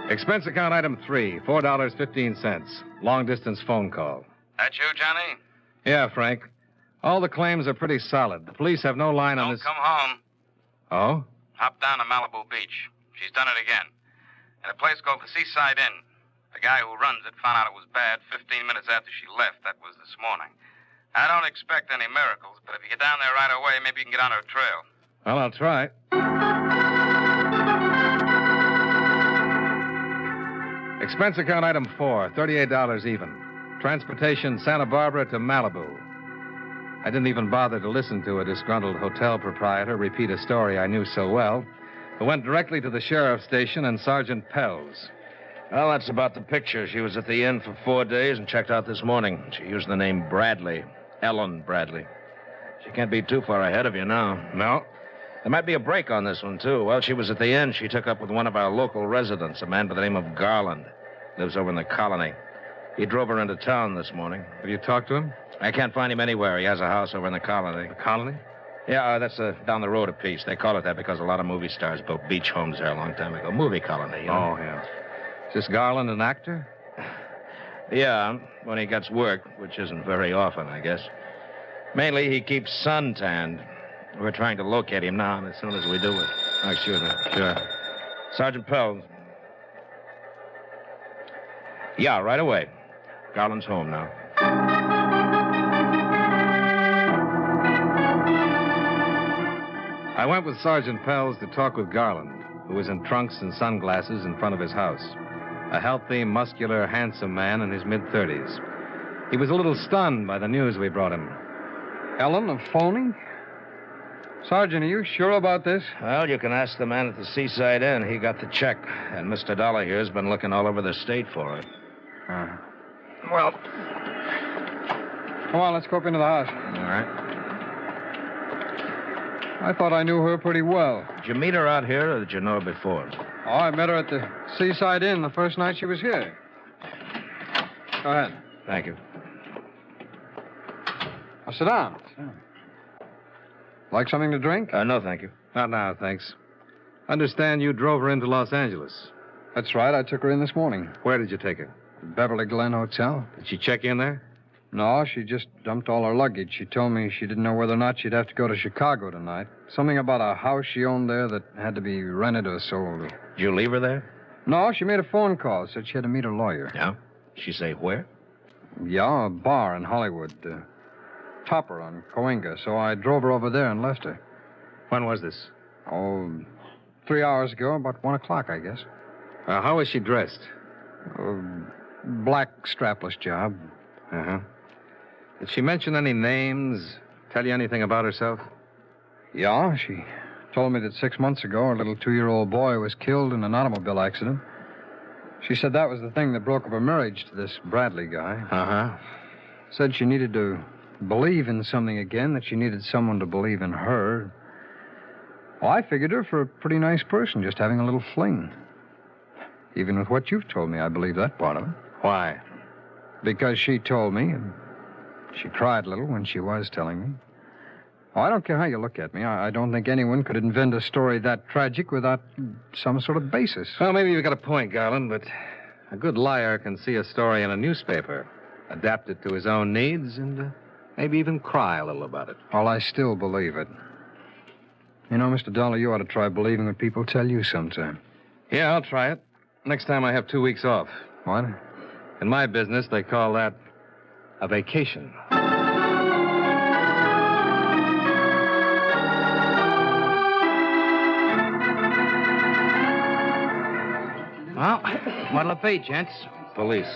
Expense account item 3, $4.15. Long-distance phone call. That you, Johnny? Yeah, Frank. All the claims are pretty solid. The police have no line on Don't this... come home. Oh? Hop down to Malibu Beach. She's done it again. In a place called the Seaside Inn. The guy who runs it found out it was bad 15 minutes after she left. That was this morning. I don't expect any miracles, but if you get down there right away, maybe you can get on her trail. Well, I'll try. Expense account item 4, $38 even. Transportation Santa Barbara to Malibu. I didn't even bother to listen to a disgruntled hotel proprietor repeat a story I knew so well. I went directly to the sheriff's station and Sergeant Pell's. Well, that's about the picture. She was at the inn for 4 days and checked out this morning. She used the name Bradley. Ellen Bradley. She can't be too far ahead of you now. No? There might be a break on this one, too. While she was at the inn, she took up with one of our local residents, a man by the name of Garland. Lives over in the colony. He drove her into town this morning. Have you talked to him? I can't find him anywhere. He has a house over in the colony. The colony? Yeah, that's down the road a piece. They call it that because a lot of movie stars built beach homes there a long time ago. Movie colony, you know? Oh, yeah. Is this Garland an actor? Yeah, when he gets work, which isn't very often, I guess. Mainly, he keeps suntanned. We're trying to locate him now, and as soon as we do it. Oh, sure. Sergeant Pell. Yeah, right away. Garland's home now. I went with Sergeant Pell's to talk with Garland, who was in trunks and sunglasses in front of his house. A healthy, muscular, handsome man in his mid-30s. He was a little stunned by the news we brought him. Ellen, a phony? Sergeant, are you sure about this? Well, you can ask the man at the Seaside Inn. He got the check, and Mr. Dollar here's been looking all over the state for it. Well, come on, let's go up into the house. All right. I thought I knew her pretty well. Did you meet her out here, or did you know her before? Oh, I met her at the Seaside Inn the first night she was here. Go ahead. Thank you. Now, sit down. Like something to drink? No, thank you. Not now, thanks. Understand you drove her into Los Angeles. That's right. I took her in this morning. Where did you take her? The Beverly Glen Hotel. Did she check in there? No, she just dumped all her luggage. She told me she didn't know whether or not she'd have to go to Chicago tonight. Something about a house she owned there that had to be rented or sold. Did you leave her there? No, she made a phone call. Said she had to meet her lawyer. Yeah? She say where? Yeah, a bar in Hollywood. Topper on Coenga. So I drove her over there and left her. When was this? Oh, 3 hours ago, about 1 o'clock, I guess. How was she dressed? Black strapless job. Uh-huh. Did she mention any names? Tell you anything about herself? Yeah, she told me that 6 months ago her little 2-year-old boy was killed in an automobile accident. She said that was the thing that broke up her marriage to this Bradley guy. Uh-huh. Said she needed to believe in something again, that she needed someone to believe in her. Well, I figured her for a pretty nice person, just having a little fling. Even with what you've told me, I believe that part of it. Why? Because she told me, and she cried a little when she was telling me. Oh, I don't care how you look at me. I don't think anyone could invent a story that tragic without some sort of basis. Well, maybe you've got a point, Garland, but a good liar can see a story in a newspaper, adapt it to his own needs, and maybe even cry a little about it. Well, I still believe it. You know, Mr. Dollar, you ought to try believing what people tell you sometime. Yeah, I'll try it. Next time I have 2 weeks off. What? In my business, they call that a vacation. Well, what'll it be, gents? Police.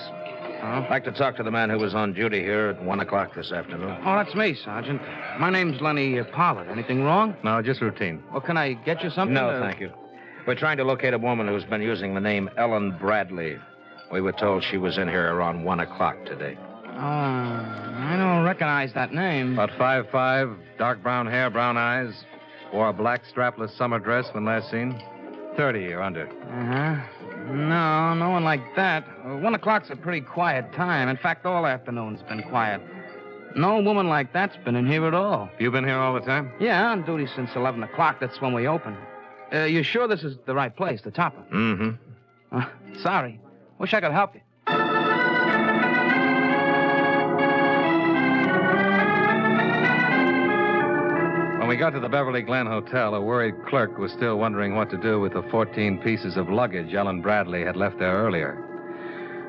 I'd like to talk to the man who was on duty here at 1 o'clock this afternoon. Oh, that's me, Sergeant. My name's Lenny Pollard. Anything wrong? No, just routine. Well, can I get you something? No, thank you. We're trying to locate a woman who's been using the name Ellen Bradley. We were told she was in here around 1 o'clock today. I don't recognize that name. About 5'5", dark brown hair, brown eyes. Wore a black strapless summer dress when last seen. 30 or under. Uh-huh. No, no one like that. 1 o'clock's a pretty quiet time. In fact, all afternoon's been quiet. No woman like that's been in here at all. You been here all the time? Yeah, on duty since 11 o'clock. That's when we open. You sure this is the right place, the Topper? Mm-hmm. Sorry. Wish I could help you. When we got to the Beverly Glen Hotel, a worried clerk was still wondering what to do with the 14 pieces of luggage Ellen Bradley had left there earlier.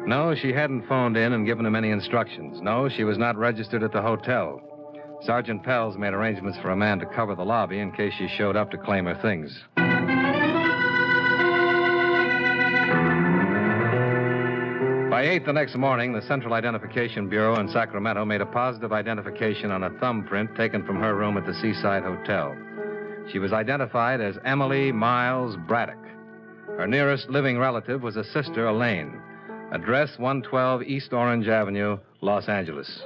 No, she hadn't phoned in and given him any instructions. No, she was not registered at the hotel. Sergeant Pels made arrangements for a man to cover the lobby in case she showed up to claim her things. By 8 the next morning, the Central Identification Bureau in Sacramento made a positive identification on a thumbprint taken from her room at the Seaside Hotel. She was identified as Emily Miles Braddock. Her nearest living relative was a sister, Elaine. Address 112 East Orange Avenue, Los Angeles.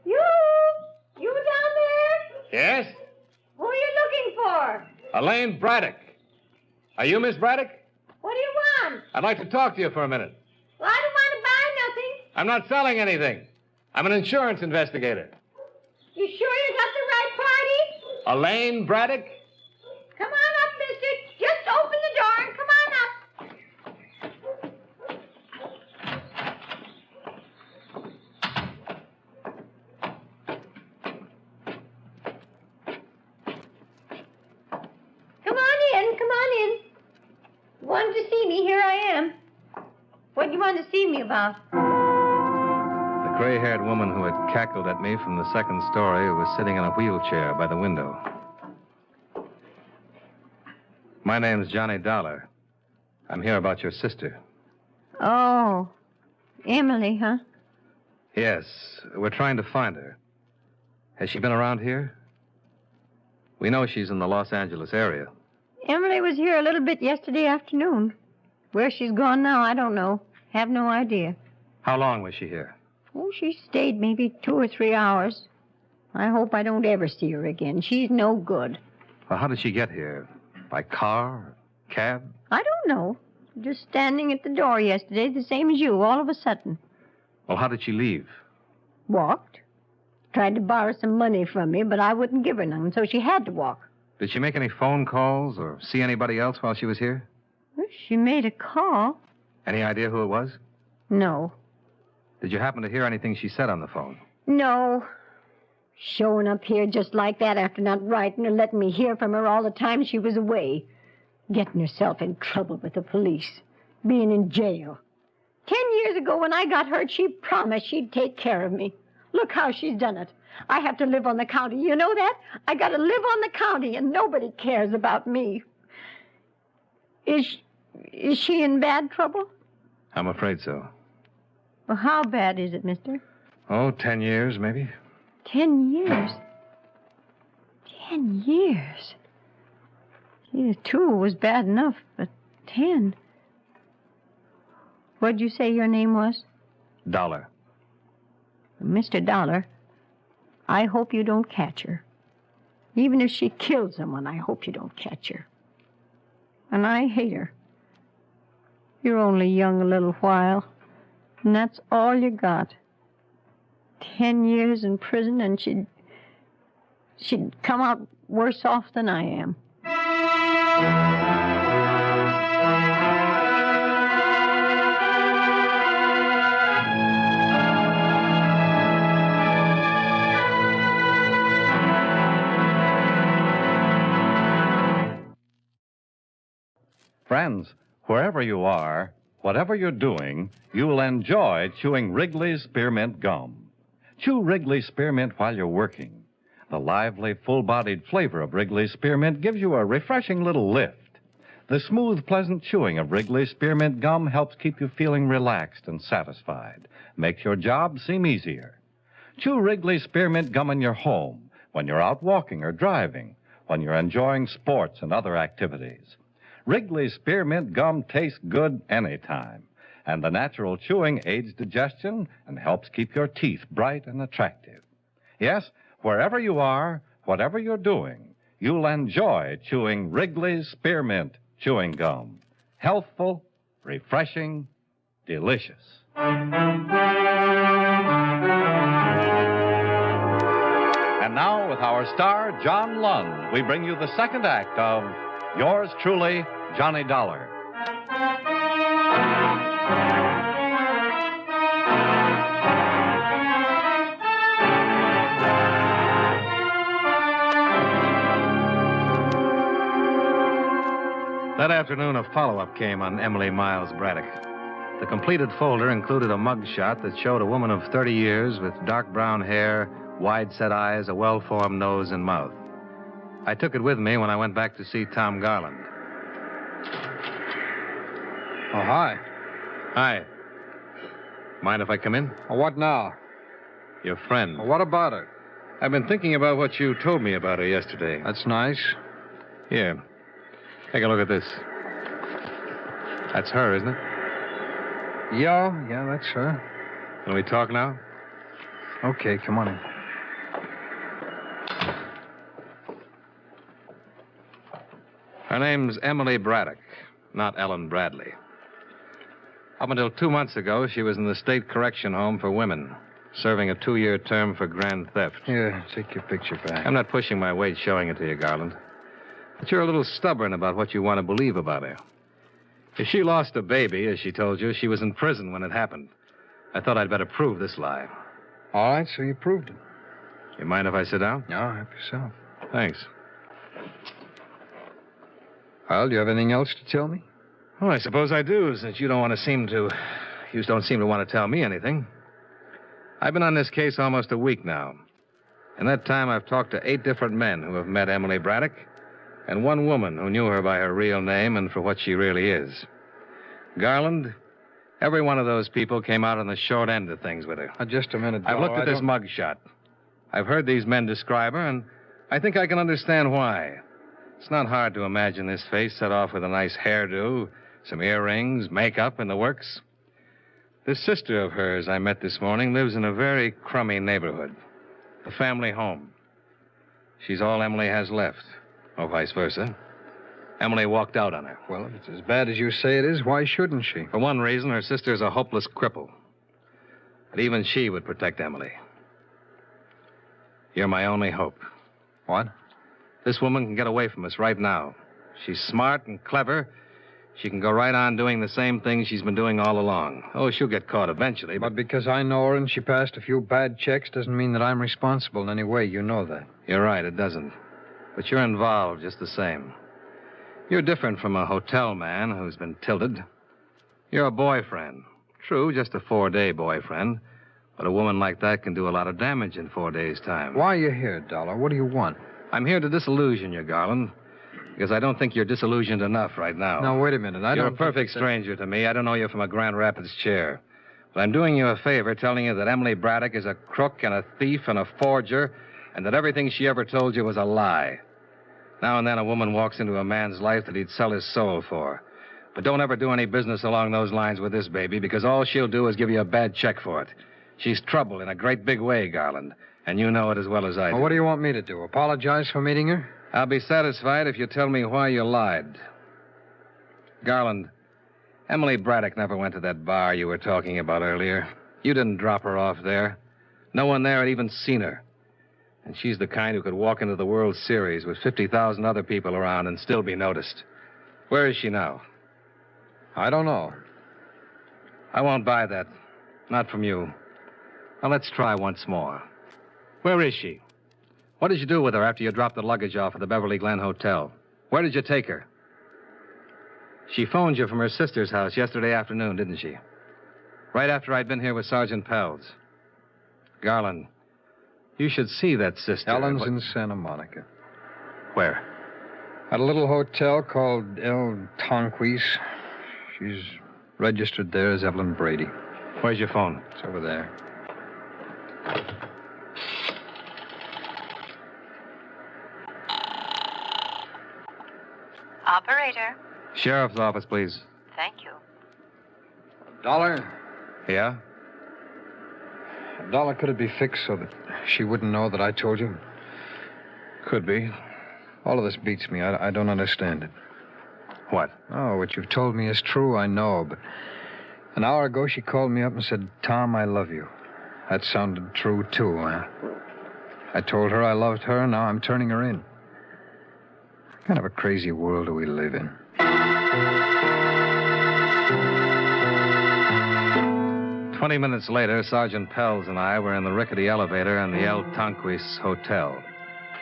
You down there? Yes? Who are you looking for? Elaine Braddock. Are you Miss Braddock? What do you want? I'd like to talk to you for a minute. Well, I don't want to buy nothing. I'm not selling anything. I'm an insurance investigator. You sure you got the right party? Elaine Braddock? Come on up, mister. Just open the door and come on up. Come on in. Wanted to see me, here I am. What do you want to see me about? The gray-haired woman who had cackled at me from the second story was sitting in a wheelchair by the window. My name's Johnny Dollar. I'm here about your sister. Oh, Emily, huh? Yes, we're trying to find her. Has she been around here? We know she's in the Los Angeles area. Emily was here a little bit yesterday afternoon. Where she's gone now, I don't know. Have no idea. How long was she here? Oh, she stayed maybe 2 or 3 hours. I hope I don't ever see her again. She's no good. Well, how did she get here? By car? Cab? I don't know. Just standing at the door yesterday, the same as you, all of a sudden. Well, how did she leave? Walked. Tried to borrow some money from me, but I wouldn't give her none, so she had to walk. Did she make any phone calls or see anybody else while she was here? Well, she made a call. Any idea who it was? No. Did you happen to hear anything she said on the phone? No. Showing up here just like that after not writing or letting me hear from her all the time she was away. Getting herself in trouble with the police. Being in jail. 10 years ago when I got hurt, she promised she'd take care of me. Look how she's done it. I have to live on the county. You know that? I got to live on the county, and nobody cares about me. Is she in bad trouble? I'm afraid so. Well, how bad is it, mister? Oh, 10 years, maybe. 10 years? 10 years? Yeah, 2 was bad enough, but 10. What'd you say your name was? Dollar. Mr. Dollar, I hope you don't catch her. Even if she killed someone, I hope you don't catch her. And I hate her. You're only young a little while, and that's all you got. 10 years in prison, and she'd come out worse off than I am. Friends, wherever you are, whatever you're doing, you'll enjoy chewing Wrigley's Spearmint Gum. Chew Wrigley's Spearmint while you're working. The lively, full-bodied flavor of Wrigley's Spearmint gives you a refreshing little lift. The smooth, pleasant chewing of Wrigley's Spearmint Gum helps keep you feeling relaxed and satisfied. Makes your job seem easier. Chew Wrigley's Spearmint Gum in your home, when you're out walking or driving, when you're enjoying sports and other activities. Wrigley's Spearmint Gum tastes good anytime, and the natural chewing aids digestion and helps keep your teeth bright and attractive. Yes, wherever you are, whatever you're doing, you'll enjoy chewing Wrigley's Spearmint Chewing Gum. Healthful, refreshing, delicious. And now, with our star, John Lund, we bring you the second act of Yours Truly, Johnny Dollar. That afternoon, a follow-up came on Emily Miles Braddock. The completed folder included a mug shot that showed a woman of 30 years with dark brown hair, wide-set eyes, a well-formed nose and mouth. I took it with me when I went back to see Tom Garland. Oh, hi. Hi. Mind if I come in? Oh, what now? Your friend. Well, what about her? I've been thinking about what you told me about her yesterday. That's nice. Here. Take a look at this. That's her, isn't it? Yeah, that's her. Can we talk now? Okay, come on in. Her name's Emily Braddock, not Ellen Bradley. Up until 2 months ago, she was in the state correction home for women, serving a 2-year term for grand theft. Here, take your picture back. I'm not pushing my weight showing it to you, Garland. But you're a little stubborn about what you want to believe about her. If she lost a baby, as she told you, she was in prison when it happened. I thought I'd better prove this lie. All right, so you proved it. You mind if I sit down? No, help yourself. Thanks. Well, do you have anything else to tell me? Well, I suppose I do, since you don't seem to want to tell me anything. I've been on this case almost a week now. In that time, I've talked to 8 different men who have met Emily Braddock, and 1 woman who knew her by her real name and for what she really is. Garland, every one of those people came out on the short end of things with her. Just a minute, I've looked at this mug shot. I've heard these men describe her, and I think I can understand why. It's not hard to imagine this face set off with a nice hairdo, some earrings, makeup, and the works. This sister of hers I met this morning lives in a very crummy neighborhood, a family home. She's all Emily has left, or vice versa. Emily walked out on her. Well, if it's as bad as you say it is, why shouldn't she? For one reason, her sister's a hopeless cripple. But even she would protect Emily. You're my only hope. What? This woman can get away from us right now. She's smart and clever. She can go right on doing the same thing she's been doing all along. Oh, she'll get caught eventually, But because I know her and she passed a few bad checks doesn't mean that I'm responsible in any way. You know that. You're right, it doesn't. But you're involved just the same. You're different from a hotel man who's been tilted. You're a boyfriend. True, just a 4-day boyfriend. But a woman like that can do a lot of damage in 4 days' time. Why are you here, Dollar? What do you want? I'm here to disillusion you, Garland. Because I don't think you're disillusioned enough right now. Now, wait a minute. You're a perfect stranger to me. I don't know you from a Grand Rapids chair. But I'm doing you a favor telling you that Emily Braddock is a crook and a thief and a forger, and that everything she ever told you was a lie. Now and then a woman walks into a man's life that he'd sell his soul for. But don't ever do any business along those lines with this baby, because all she'll do is give you a bad check for it. She's trouble in a great big way, Garland, and you know it as well as I do. Well, what do you want me to do? Apologize for meeting her? I'll be satisfied if you tell me why you lied. Garland, Emily Braddock never went to that bar you were talking about earlier. You didn't drop her off there. No one there had even seen her. And she's the kind who could walk into the World Series with 50,000 other people around and still be noticed. Where is she now? I don't know. I won't buy that. Not from you. Now, let's try once more. Where is she? What did you do with her after you dropped the luggage off at the Beverly Glen Hotel? Where did you take her? She phoned you from her sister's house yesterday afternoon, didn't she? Right after I'd been here with Sergeant Pels. Garland, you should see that sister. Ellen's in Santa Monica. Where? At a little hotel called El Tonquis. She's registered there as Evelyn Brady. Where's your phone? It's over there. Operator. Sheriff's office, please. Thank you. $1. Yeah? $1, could it be fixed so that she wouldn't know that I told you? Could be. All of this beats me. I don't understand it. What? Oh, what you've told me is true, I know, but an hour ago she called me up and said, Tom, I love you. That sounded true, too, huh? I told her I loved her, and now I'm turning her in. What kind of a crazy world do we live in? 20 minutes later, Sergeant Pels and I were in the rickety elevator in the El Tonquis Hotel,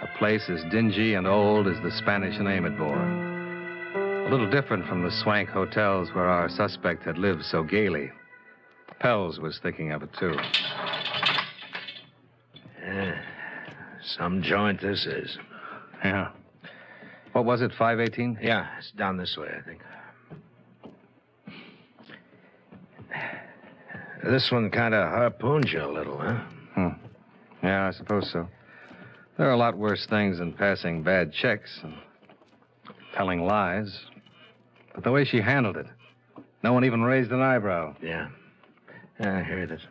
a place as dingy and old as the Spanish name it bore. A little different from the swank hotels where our suspect had lived so gaily. Pels was thinking of it, too. Yeah, some joint this is. Yeah. What was it, 518? Yeah, it's down this way, I think. This one kind of harpoons you a little, huh? Yeah, I suppose so. There are a lot worse things than passing bad checks and telling lies. But the way she handled it, no one even raised an eyebrow. Yeah. Yeah, here it is.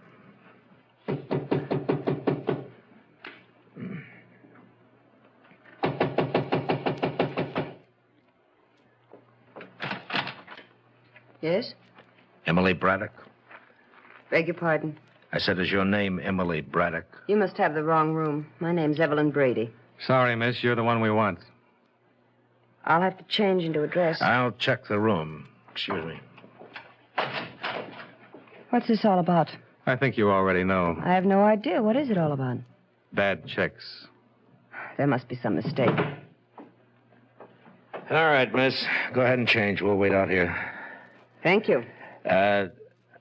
Yes? Emily Braddock? Beg your pardon. I said, is your name Emily Braddock? You must have the wrong room. My name's Evelyn Brady. Sorry, miss. You're the one we want. I'll have to change into a dress. I'll check the room. Excuse me. What's this all about? I think you already know. I have no idea. What is it all about? Bad checks. There must be some mistake. All right, miss. Go ahead and change. We'll wait out here. Thank you.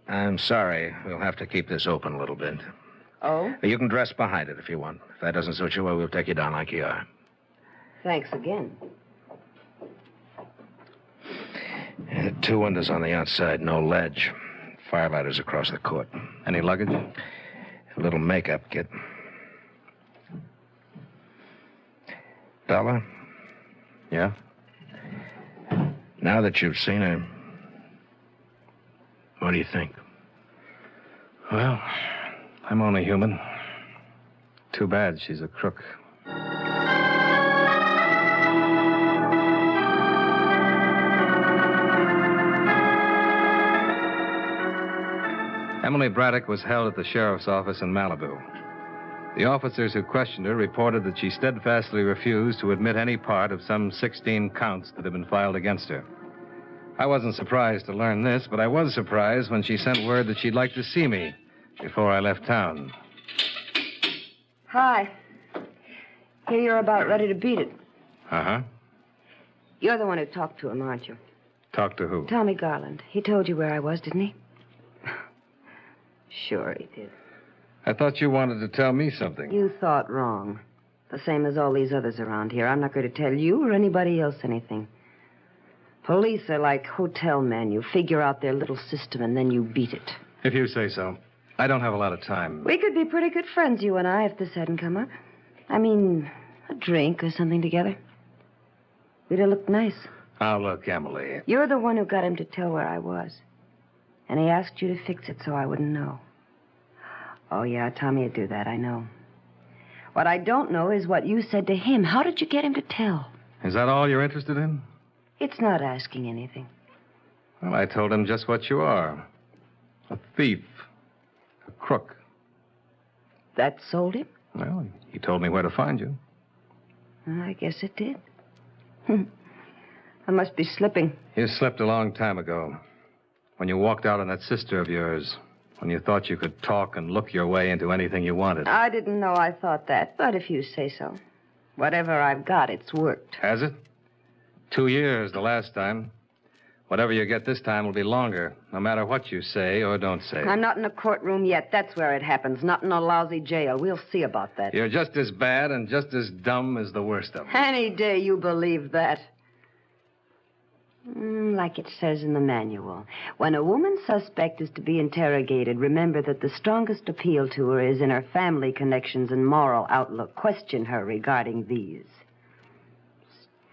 I'm sorry. We'll have to keep this open a little bit. Oh? You can dress behind it if you want. If that doesn't suit you, well, we'll take you down like you are. Thanks again. 2 windows on the outside, no ledge. Firelighter's across the court. Any luggage? A little makeup kit. Bella? Yeah? Now that you've seen her, what do you think? Well, I'm only human. Too bad she's a crook. Emily Braddock was held at the sheriff's office in Malibu. The officers who questioned her reported that she steadfastly refused to admit any part of some 16 counts that had been filed against her. I wasn't surprised to learn this, but I was surprised when she sent word that she'd like to see me before I left town. Hi. Here you're about ready to beat it. Uh-huh. You're the one who talked to him, aren't you? Talk to who? Tommy Garland. He told you where I was, didn't he? Sure he did. I thought you wanted to tell me something. You thought wrong. The same as all these others around here. I'm not going to tell you or anybody else anything. Police are like hotel men. You figure out their little system and then you beat it. If you say so. I don't have a lot of time. We could be pretty good friends, you and I, if this hadn't come up. I mean, a drink or something together. We'd have looked nice. Now, look, Emily. You're the one who got him to tell where I was. And he asked you to fix it so I wouldn't know. Oh, yeah, Tommy would do that, I know. What I don't know is what you said to him. How did you get him to tell? Is that all you're interested in? It's not asking anything. Well, I told him just what you are. A thief. A crook. That sold him? Well, he told me where to find you. I guess it did. I must be slipping. You slipped a long time ago. When you walked out on that sister of yours. When you thought you could talk and look your way into anything you wanted. I didn't know I thought that, but if you say so. Whatever I've got, it's worked. Has it? 2 years the last time. Whatever you get this time will be longer, no matter what you say or don't say. I'm not in a courtroom yet. That's where it happens, not in a lousy jail. We'll see about that. You're just as bad and just as dumb as the worst of them. Any day you believe that. Like it says in the manual. When a woman suspect is to be interrogated, remember that the strongest appeal to her is in her family connections and moral outlook. Question her regarding these.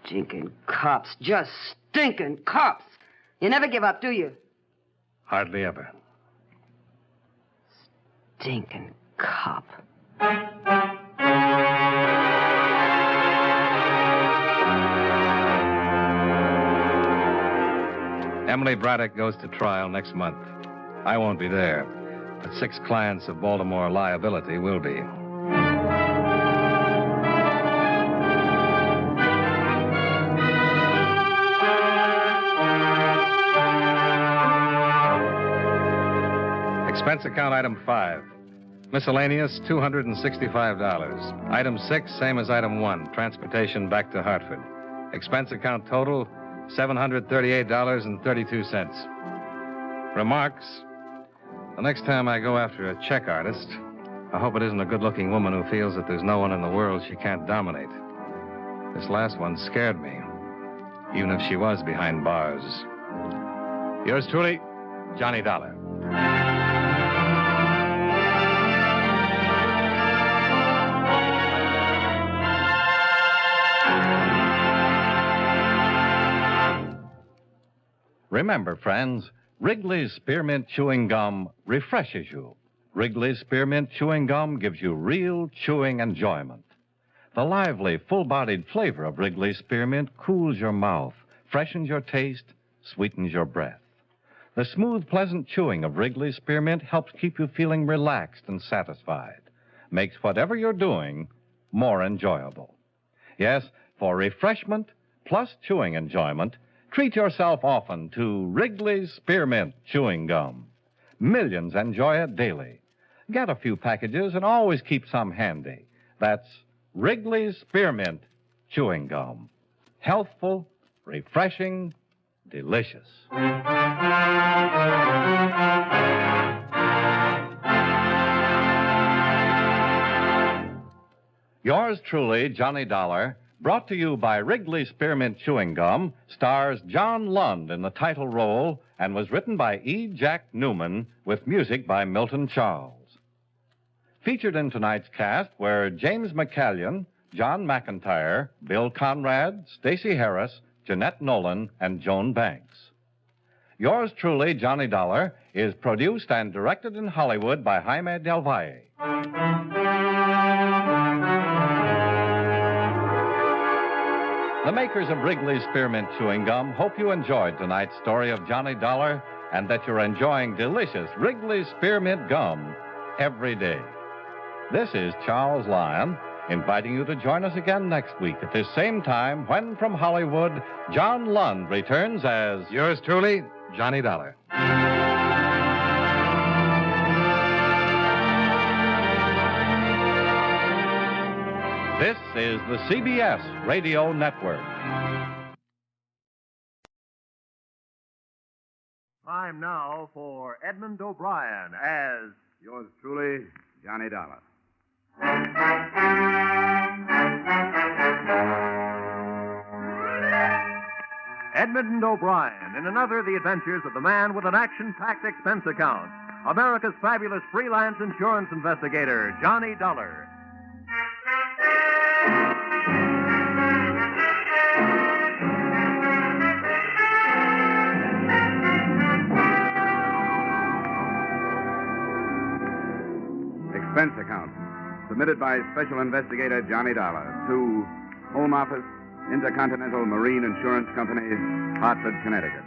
Stinking cops. Just stinking cops. You never give up, do you? Hardly ever. Stinking cop. Emily Braddock goes to trial next month. I won't be there, but 6 clients of Baltimore liability will be. Expense account item 5. Miscellaneous, $265. Item 6, same as item 1, transportation back to Hartford. Expense account total, $738.32. Remarks. The next time I go after a check artist, I hope it isn't a good-looking woman who feels that there's no one in the world she can't dominate. This last one scared me, even if she was behind bars. Yours truly, Johnny Dollar. Remember, friends, Wrigley's Spearmint Chewing Gum refreshes you. Wrigley's Spearmint Chewing Gum gives you real chewing enjoyment. The lively, full-bodied flavor of Wrigley's Spearmint cools your mouth, freshens your taste, sweetens your breath. The smooth, pleasant chewing of Wrigley's Spearmint helps keep you feeling relaxed and satisfied, makes whatever you're doing more enjoyable. Yes, for refreshment plus chewing enjoyment, treat yourself often to Wrigley's Spearmint Chewing Gum. Millions enjoy it daily. Get a few packages and always keep some handy. That's Wrigley's Spearmint Chewing Gum. Healthful, refreshing, delicious. Yours truly, Johnny Dollar, brought to you by Wrigley Spearmint Chewing Gum, stars John Lund in the title role and was written by E. Jack Newman with music by Milton Charles. Featured in tonight's cast were James McCallion, John McIntyre, Bill Conrad, Stacey Harris, Jeanette Nolan, and Joan Banks. Yours truly, Johnny Dollar, is produced and directed in Hollywood by Jaime Del Valle. The makers of Wrigley's Spearmint Chewing Gum hope you enjoyed tonight's story of Johnny Dollar and that you're enjoying delicious Wrigley's Spearmint Gum every day. This is Charles Lyon, inviting you to join us again next week at this same time when, from Hollywood, John Lund returns as yours truly, Johnny Dollar. This is the CBS Radio Network. Time now for Edmond O'Brien as yours truly, Johnny Dollar. Edmond O'Brien in another of the adventures of the man with an action-packed expense account, America's fabulous freelance insurance investigator, Johnny Dollar. Expense account, submitted by Special Investigator Johnny Dollar to Home Office, Intercontinental Marine Insurance Company, Hartford, Connecticut.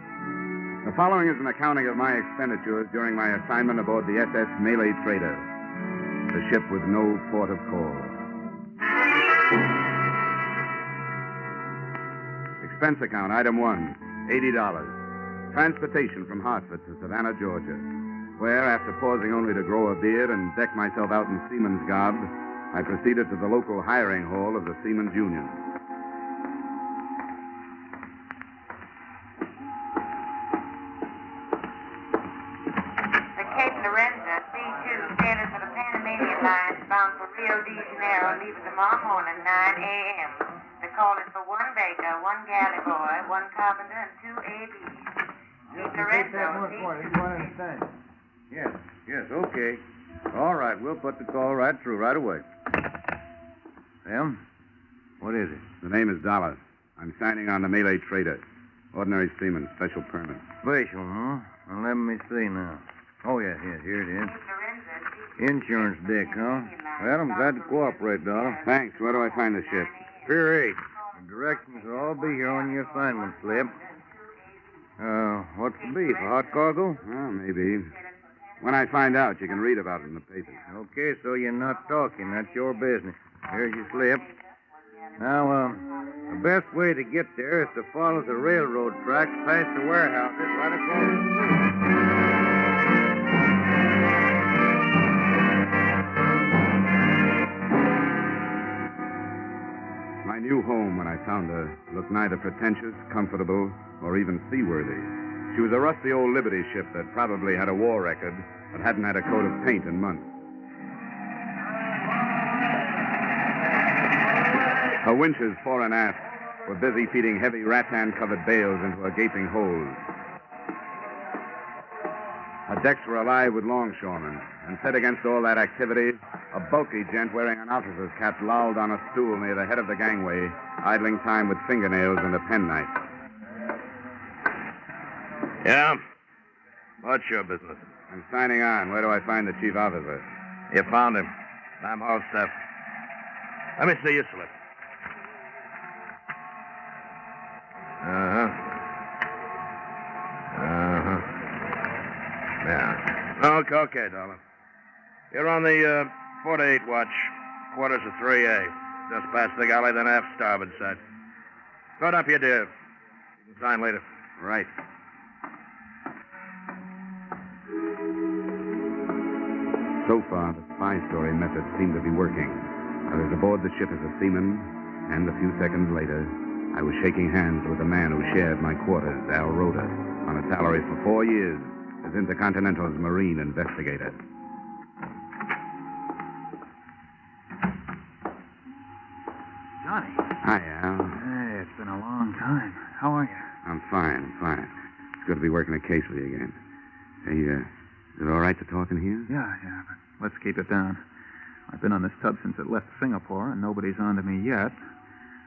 The following is an accounting of my expenditures during my assignment aboard the SS Malay Trader, the ship with no port of call. Expense account, item 1, $80. Transportation from Hartford to Savannah, Georgia, where, after pausing only to grow a beard and deck myself out in seaman's garb, I proceeded to the local hiring hall of the Seamen's Union. YTOD's Merrill leaves tomorrow morning, 9 a.m. The call is for one baker, one galley boy, one carpenter, and 2 ABs. Yes, okay. All right, we'll put the call right through right away. Sam, what is it? The name is Dollar. I'm signing on the Malay trader. Ordinary seaman, special permit. Special, huh? Well, let me see now. Oh, yeah, here it is. Insurance dick, huh? Well, I'm glad to cooperate, Dollar. Thanks. Where do I find the ship? Pier 8. The directions will all be here on your assignment slip. What's the beef? A hot cargo? Well, maybe. When I find out, you can read about it in the papers. Okay, so you're not talking. That's your business. Here's your slip. Now, the best way to get there is to follow the railroad tracks past the warehouses right across the street. My new home, when I found her, looked neither pretentious, comfortable, or even seaworthy. She was a rusty old Liberty ship that probably had a war record, but hadn't had a coat of paint in months. Her winches, fore and aft, were busy feeding heavy rattan-covered bales into a gaping hold. Her decks were alive with longshoremen, and set against all that activity, a bulky gent wearing an officer's cap lolled on a stool near the head of the gangway, idling time with fingernails and a penknife. Yeah? What's your business? I'm signing on. Where do I find the chief officer? You found him. I'm all set. Let me see your slip. Yeah. Okay, Dollar. You're on the 48 watch, quarters of 3A. Just past the galley, then aft starboard side. Put up your div. You can sign later. Right. So far, the spy story method seemed to be working. I was aboard the ship as a seaman, and a few seconds later, I was shaking hands with the man who shared my quarters, Al Rhoda, on a salary for 4 years as Intercontinental's marine investigator. Johnny. Hi, Al. Hey, it's been a long time. How are you? I'm fine. It's good to be working a case with you again. Hey, is it all right to talk in here? Yeah, but let's keep it down. I've been on this tub since it left Singapore, and nobody's on to me yet.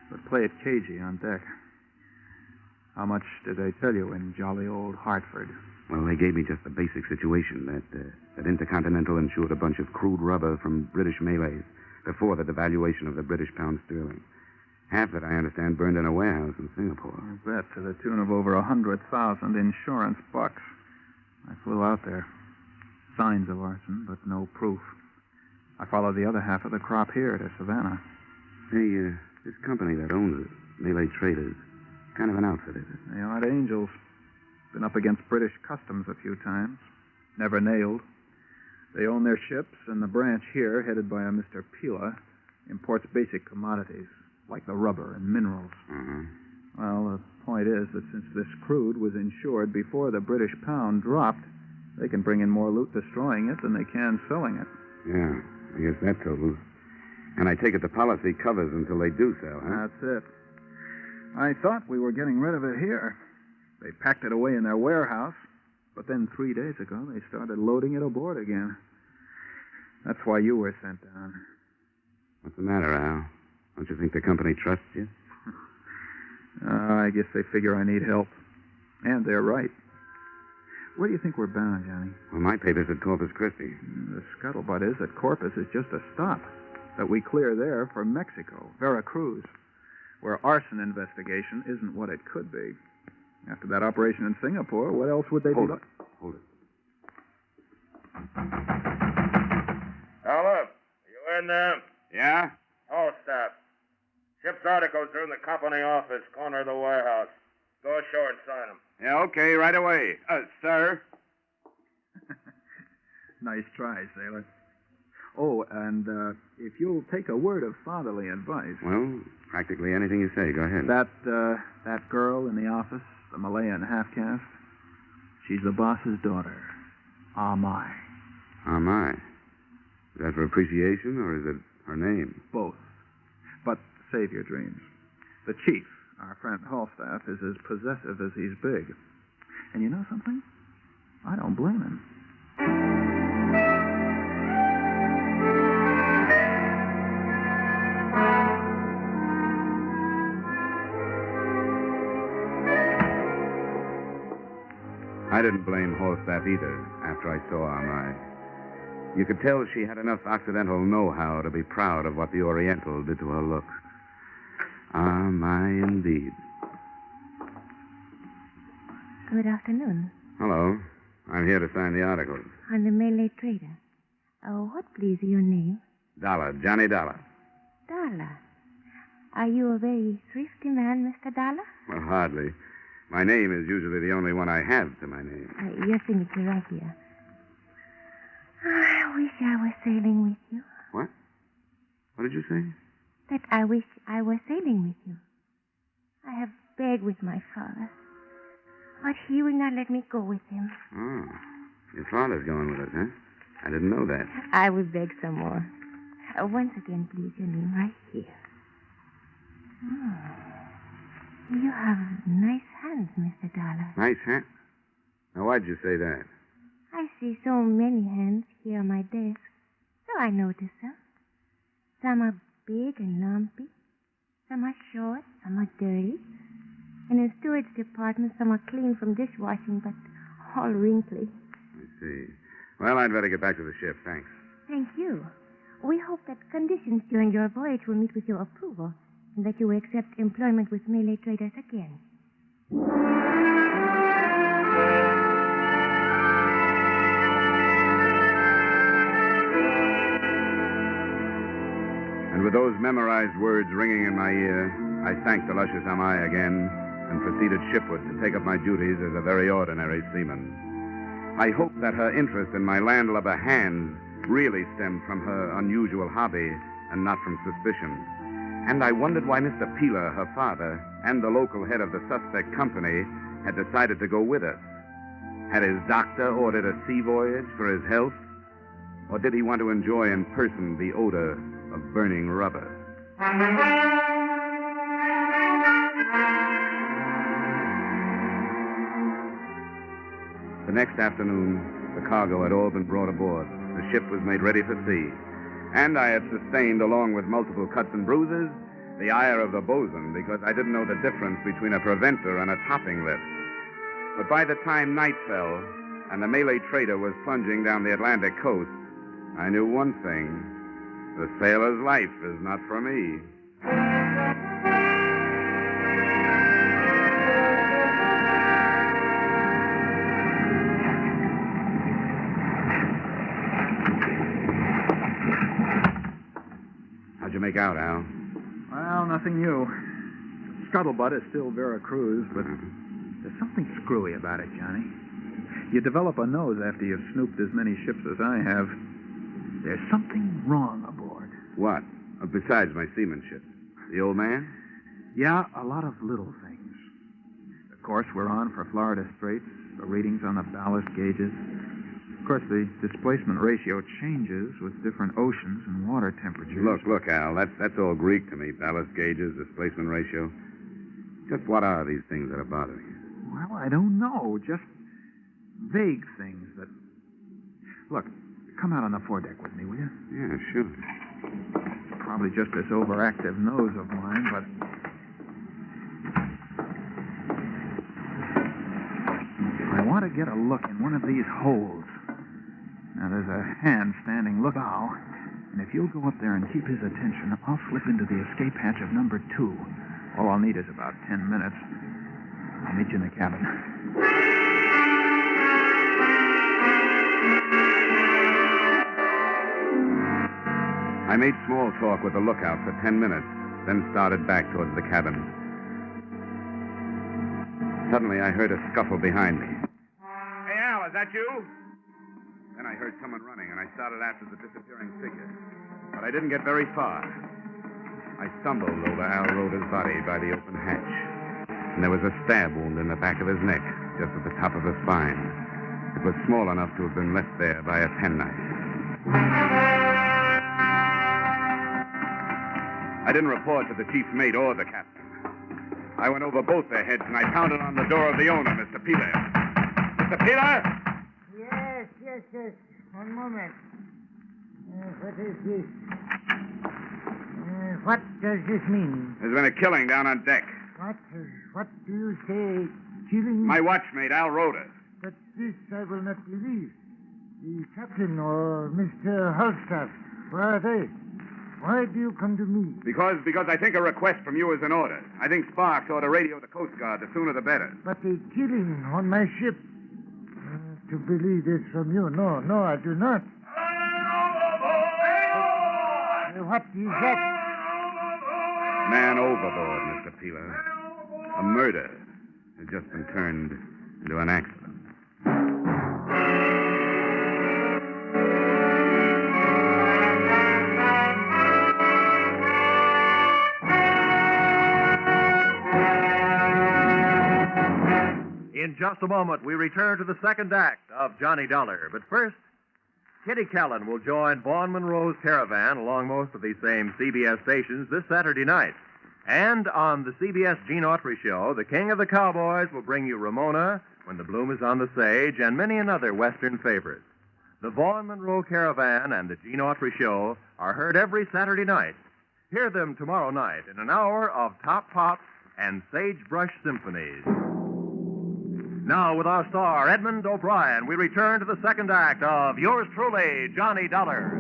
But play it cagey on deck. How much did they tell you in jolly old Hartford? Well, they gave me just the basic situation, that Intercontinental insured a bunch of crude rubber from British Malays before the devaluation of the British pound sterling. Half that, I understand, burned in a warehouse in Singapore. I bet, to the tune of over 100,000 insurance bucks. I flew out there. Signs of arson, but no proof. I followed the other half of the crop here to Savannah. Hey, this company that owns it, Malay Traders, kind of an outfit, is it? They aren't angels. Been up against British customs a few times. Never nailed. They own their ships, and the branch here, headed by a Mr. Pila, imports basic commodities, like the rubber and minerals. Mm-hmm. Well, the point is that since this crude was insured before the British pound dropped, they can bring in more loot destroying it than they can selling it. Yeah, I guess that totals. And I take it the policy covers until they do sell, huh? That's it. I thought we were getting rid of it here. They packed it away in their warehouse, but then 3 days ago they started loading it aboard again. That's why you were sent down. What's the matter, Al? Don't you think the company trusts you? I guess they figure I need help. And they're right. Where do you think we're bound, Johnny? Well, my paper's at Corpus Christi. The scuttlebutt is that Corpus is just a stop. That we clear there for Mexico, Veracruz, where arson investigation isn't what it could be. After that operation in Singapore, what else would they Hold be... it. Hold it. Dollar, you in there? Yeah? All staff. Ship's articles are in the company office, corner of the warehouse. Go ashore and sign them. Yeah, okay, right away. Sir? Nice try, sailor. Oh, and if you'll take a word of fatherly advice... Well, practically anything you say. Go ahead. That girl in the office, the Malayan half-caste, she's the boss's daughter. Ah, my. Ah, my. Is that for appreciation, or is it her name? Both. But save your dreams. The chief, our friend Falstaff, is as possessive as he's big. And you know something? I don't blame him. I didn't blame Falstaff either after I saw her. You could tell she had enough Occidental know-how to be proud of what the Oriental did to her looks. Ah, my, indeed. Good afternoon. Hello. I'm here to sign the articles. I'm the Malay trader. What, please, your name? Dollar, Johnny Dollar. Dollar. Are you a very thrifty man, Mr. Dollar? Well, hardly. My name is usually the only one I have to my name. Your signature right here. I wish I were sailing with you. What? What did you say? That I wish I were sailing with you. I have begged with my father, but he will not let me go with him. Oh, your father's going with us, huh? I didn't know that. I will beg some more. Once again, please, your name right here. You have nice hands, Mr. Dollar. Nice, huh? Now, why'd you say that? I see so many hands here on my desk, so I notice them. Some are big and lumpy. Some are short, some are dirty. And in Stewart's department, some are clean from dishwashing, but all wrinkly. I see. Well, I'd better get back to the ship. Thanks. Thank you. We hope that conditions during your voyage will meet with your approval, and that you will accept employment with Malay traders again. And with those memorized words ringing in my ear, I thanked the luscious Amai again and proceeded shipward to take up my duties as a very ordinary seaman. I hoped that her interest in my landlubber hands really stemmed from her unusual hobby and not from suspicion. And I wondered why Mr. Peeler, her father, and the local head of the suspect company had decided to go with us. Had his doctor ordered a sea voyage for his health? Or did he want to enjoy in person the odor of burning rubber? The next afternoon, the cargo had all been brought aboard. The ship was made ready for sea. And I had sustained, along with multiple cuts and bruises, the ire of the bosun because I didn't know the difference between a preventer and a topping lift. But by the time night fell and the Malay trader was plunging down the Atlantic coast, I knew one thing. The sailor's life is not for me. How'd you make out, Al? Well, nothing new. Scuttlebutt is still Vera Cruz, but there's something screwy about it, Johnny. You develop a nose after you've snooped as many ships as I have. There's something wrong aboard. What? Besides my seamanship? The old man? Yeah, a lot of little things. The course we're on for Florida Straits, the readings on the ballast gauges. Of course, the displacement ratio changes with different oceans and water temperatures. Look, Al, that's all Greek to me. Ballast gauges, displacement ratio. Just what are these things that are bothering you? Well, I don't know. Just vague things that... Look, come out on the foredeck with me, will you? Yeah, sure. Probably just this overactive nose of mine, but... I want to get a look in one of these holes. Now, there's a hand standing look out, and if you'll go up there and keep his attention, I'll slip into the escape hatch of number 2. All I'll need is about 10 minutes. I'll meet you in the cabin. I made small talk with the lookout for 10 minutes, then started back towards the cabin. Suddenly, I heard a scuffle behind me. Hey, Al, is that you? Then I heard someone running, and I started after the disappearing figure. But I didn't get very far. I stumbled over Al Roda's body by the open hatch, and there was a stab wound in the back of his neck, just at the top of the spine. It was small enough to have been left there by a penknife. I didn't report to the chief's mate or the captain. I went over both their heads, and I pounded on the door of the owner, Mr. Peeler. Mr. Peeler? Yes. One moment. What is this? What does this mean? There's been a killing down on deck. What do you say? Killing? My watchmate, Al Rhoda. But this I will not believe. The captain or Mr. Halstaff, where are they? Why do you come to me? Because I think a request from you is in order. I think Sparks ought to radio the Coast Guard. The sooner the better. But a killing on my ship. To believe this from you. No, I do not. What is that? Man overboard, Mr. Peeler. A murder has just been turned into an accident. In just a moment, we return to the second act of Johnny Dollar. But first, Kitty Callan will join Vaughn Monroe's caravan along most of these same CBS stations this Saturday night. And on the CBS Gene Autry Show, the King of the Cowboys will bring you Ramona, When the Bloom is on the Sage, and many another Western favorites. The Vaughn Monroe Caravan and the Gene Autry Show are heard every Saturday night. Hear them tomorrow night in an hour of Top Pops and Sagebrush Symphonies. Now, with our star, Edmond O'Brien, we return to the second act of yours truly, Johnny Dollar.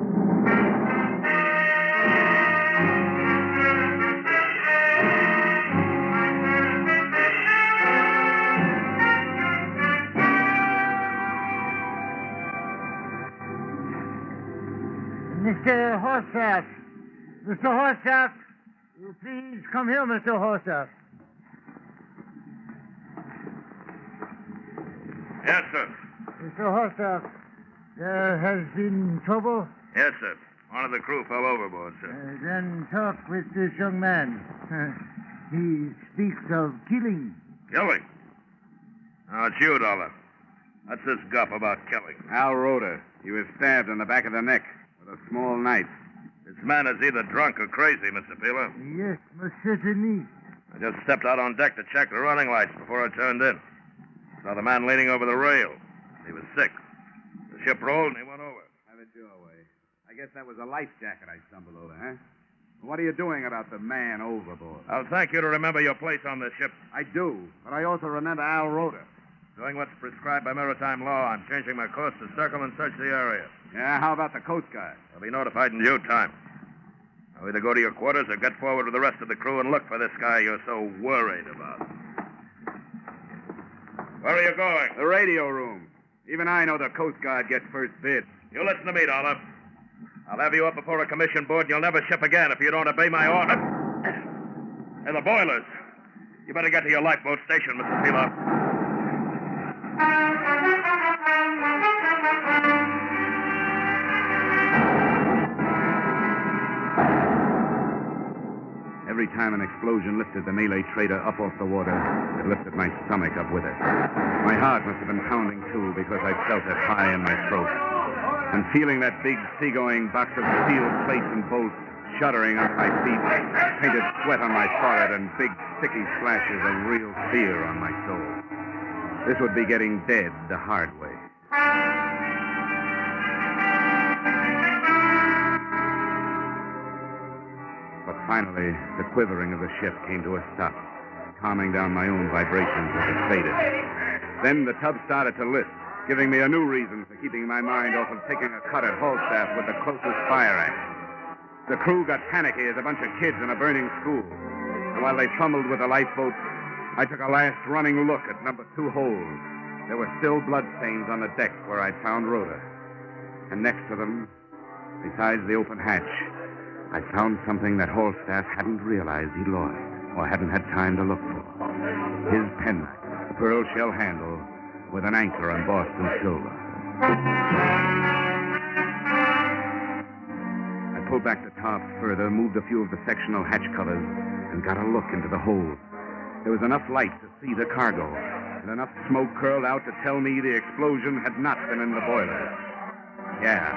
Mr. Horstaff. Mr. Horstaff, will you please come here, Mr. Horstaff. Yes, sir. Mr. Horstaff, there has been trouble? Yes, sir. One of the crew fell overboard, sir. Then talk with this young man. He speaks of killing. Killing? Oh, it's you, Dollar. What's this guff about killing? Al Rhoda. He was stabbed in the back of the neck with a small knife. This man is either drunk or crazy, Mr. Peeler. Yes, most certainly. I just stepped out on deck to check the running lights before I turned in. Saw the man leaning over the rail. He was sick. The ship rolled and he went over. Have it your way. I guess that was a life jacket I stumbled over, huh? What are you doing about the man overboard? I'll thank you to remember your place on this ship. I do, but I also remember Al Rhoda. Doing what's prescribed by maritime law, I'm changing my course to circle and search the area. Yeah, how about the Coast Guard? They'll be notified in due time. I'll either go to your quarters or get forward with the rest of the crew and look for this guy you're so worried about. Where are you going? The radio room. Even I know the Coast Guard gets first bid. You listen to me, Dollar. I'll have you up before a commission board and you'll never ship again if you don't obey my order. Hey, the boilers. You better get to your lifeboat station, Mr. Peeler. Every time an explosion lifted the Malay trader up off the water, it lifted my stomach up with it. My heart must have been pounding, too, because I felt it high in my throat. And feeling that big seagoing box of steel plates and bolts shuddering under my feet, painted sweat on my forehead and big sticky splashes of real fear on my soul. This would be getting dead the hard way. But finally, the quivering of the ship came to a stop, calming down my own vibrations as it faded. Then the tub started to lift, giving me a new reason for keeping my mind off of taking a cut at Falstaff with the closest fire axe. The crew got panicky as a bunch of kids in a burning school. And while they fumbled with the lifeboat, I took a last running look at number 2 hold. There were still bloodstains on the deck where I'd found Rhoda. And next to them, besides the open hatch, I found something that Falstaff hadn't realized he'd lost or hadn't had time to look for. His penknife, a pearl shell handle with an anchor embossed in silver. I pulled back the top further, moved a few of the sectional hatch covers, and got a look into the hold. There was enough light to see the cargo, and enough smoke curled out to tell me the explosion had not been in the boiler. Yeah,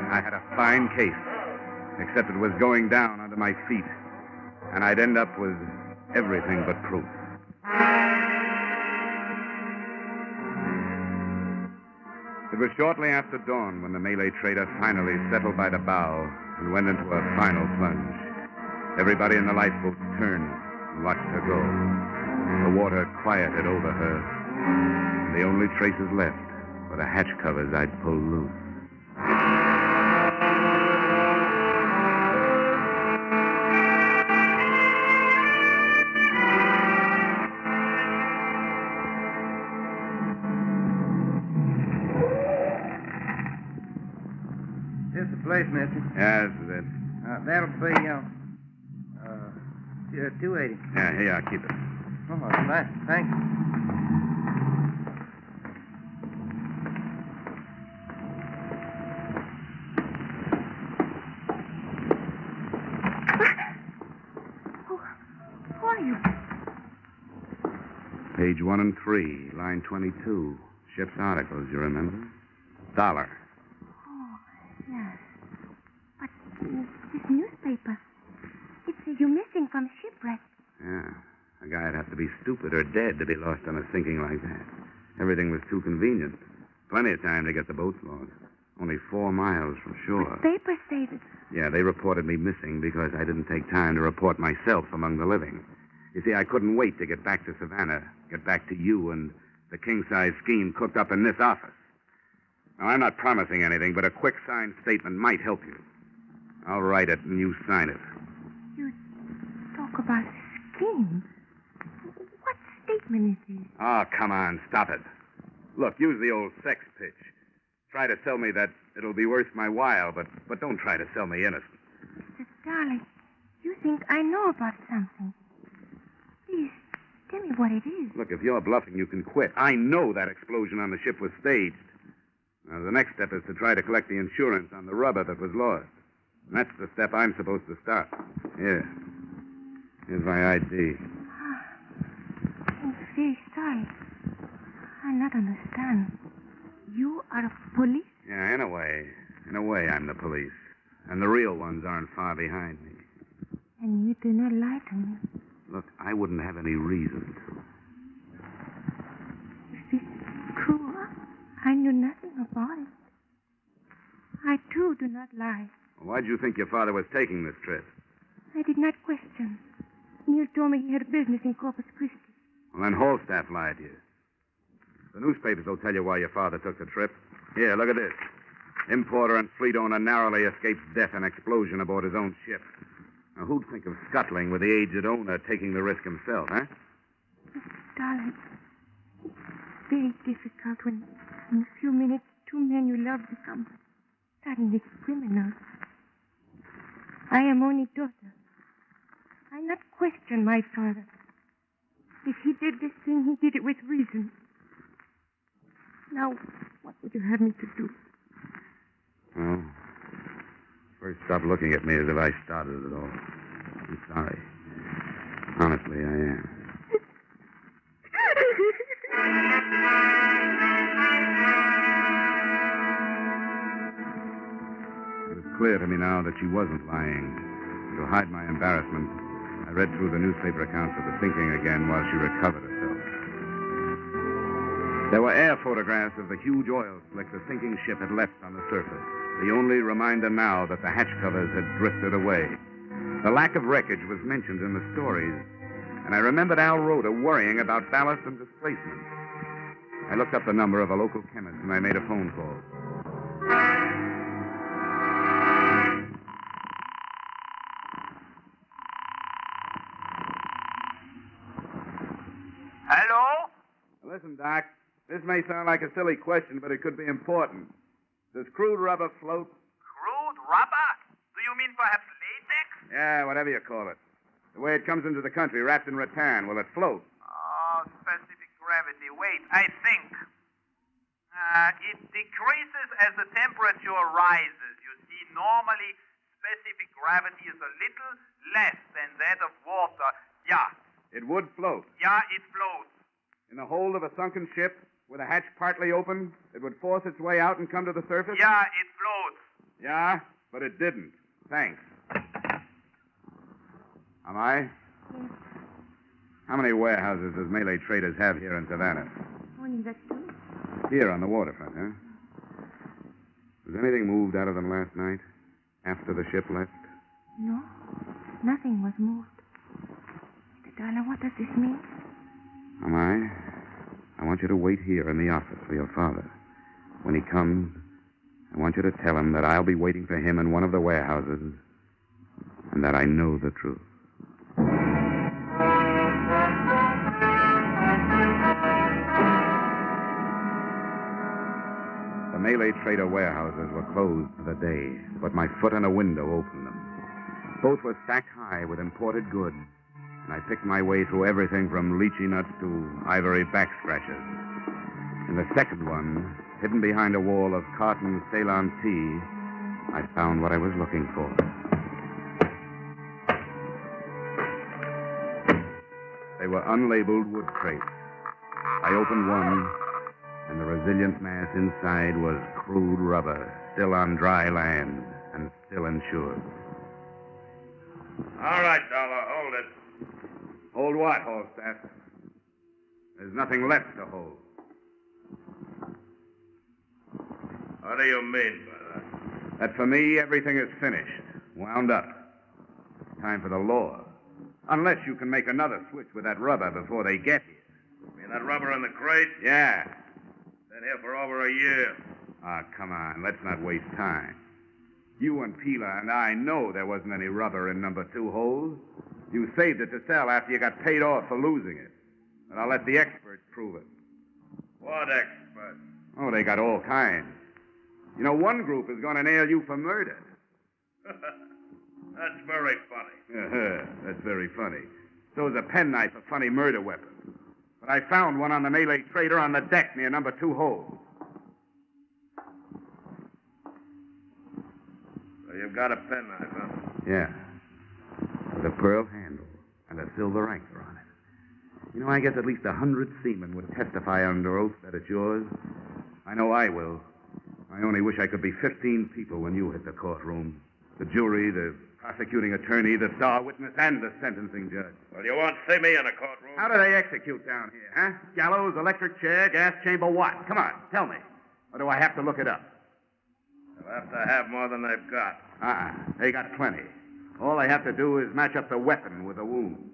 I had a fine case, except it was going down under my feet. And I'd end up with everything but proof. It was shortly after dawn when the Malay trader finally settled by the bow and went into a final plunge. Everybody in the lifeboat turned and watched her go. The water quieted over her, and the only traces left were the hatch covers I'd pulled loose. Here's the place, mister. Yeah, this is it. That'll be, 280. Yeah, here you are. Keep it. Oh, thanks. Who are you? Page 1 and 3, line 22. Ship's articles, you remember? $1. Oh, yes. But this newspaper, it says you're missing from shipwreck. Yeah. A guy'd have to be stupid or dead to be lost on a sinking like that. Everything was too convenient. Plenty of time to get the boats lost. Only 4 miles from shore. Papers say that. Yeah, they reported me missing because I didn't take time to report myself among the living. You see, I couldn't wait to get back to Savannah, get back to you and the king-size scheme cooked up in this office. Now, I'm not promising anything, but a quick signed statement might help you. I'll write it and you sign it. You talk about a scheme. What statement is this? Oh, come on, stop it. Look, use the old sex pitch. Try to sell me that it'll be worth my while, but don't try to sell me innocent. Mr. Starlet, you think I know about something. Please, tell me what it is. Look, if you're bluffing, you can quit. I know that explosion on the ship was staged. Now, the next step is to try to collect the insurance on the rubber that was lost. And that's the step I'm supposed to start. Here. Here's my ID. I'm very sorry. I not understand. You are a police? Yeah, in a way. In a way, I'm the police. And the real ones aren't far behind me. And you do not lie to me. Look, I wouldn't have any reason to. If it's true, I knew nothing about it. I, too, do not lie. Why'd you think your father was taking this trip? I did not question. Neil told me he had business in Corpus Christi. Well, then Holstaff lied to you. The newspapers will tell you why your father took the trip. Here, look at this. Importer and fleet owner narrowly escapes death in explosion aboard his own ship. Now, who'd think of scuttling with the aged owner taking the risk himself, huh? Darling, it's very difficult when in a few minutes 2 men you love become suddenly criminals. I am only daughter. I not question my father. If he did this thing, he did it with reason. Now, what would you have me to do? Well, first stop looking at me as if I started it all. I'm sorry. Honestly, I am. It was clear to me now that she wasn't lying. To hide my embarrassment, I read through the newspaper accounts of the sinking again while she recovered herself. There were air photographs of the huge oil slick the sinking ship had left on the surface, the only reminder now that the hatch covers had drifted away. The lack of wreckage was mentioned in the stories, and I remembered Al Rhoda worrying about ballast and displacement. I looked up the number of a local chemist, and I made a phone call. Hello? Listen, Doc, this may sound like a silly question, but it could be important. Does crude rubber float? Crude rubber? Do you mean perhaps latex? Yeah, whatever you call it. The way it comes into the country, wrapped in rattan, will it float? Oh, specific gravity. Wait, I think. It decreases as the temperature rises. You see, normally specific gravity is a little less than that of water. Yeah. It would float. Yeah, it floats. In the hold of a sunken ship, with a hatch partly open, it would force its way out and come to the surface? Yeah, it floats. Yeah, but it didn't. Thanks. Am I? Yes. How many warehouses does Malay traders have here in Savannah? Only the two. Here on the waterfront, huh? Was anything moved out of them last night? After the ship left? No. Nothing was moved. Mr. Dollar, what does this mean? Am I? I want you to wait here in the office for your father. When he comes, I want you to tell him that I'll be waiting for him in one of the warehouses and that I know the truth. The Malay trader warehouses were closed for the day, but my foot in a window opened them. Both were stacked high with imported goods, and I picked my way through everything from lychee nuts to ivory back scratchers. In the second one, hidden behind a wall of cotton Ceylon tea, I found what I was looking for. They were unlabeled wood crates. I opened one, and the resilient mass inside was crude rubber, still on dry land and still insured. All right, Dollar, hold it. Hold what, Holstaff? There's nothing left to hold. What do you mean by that? That for me, everything is finished, wound up. Time for the law. Unless you can make another switch with that rubber before they get here. You mean that rubber in the crate? Yeah. Been here for over a year. Ah, come on. Let's not waste time. You and Pila and I know there wasn't any rubber in number 2 holes. You saved it to sell after you got paid off for losing it. But I'll let the experts prove it. What expert? Oh, they got all kinds. You know, one group is going to nail you for murder. That's very funny. That's very funny. So is a penknife a funny murder weapon. But I found one on the Malay trader on the deck near number 2 hole. So you've got a penknife, huh? Yeah. With a pearl handle and a silver anchor on it. You know, I guess at least 100 seamen would testify under oath that it's yours. I know I will. I only wish I could be 15 people when you hit the courtroom. The jury, the prosecuting attorney, the star witness, and the sentencing judge. Well, you won't see me in a courtroom. How do they execute down here, huh? Gallows, electric chair, gas chamber, what? Come on, tell me. Or do I have to look it up? They'll have to have more than they've got. They got plenty. All they have to do is match up the weapon with the wound.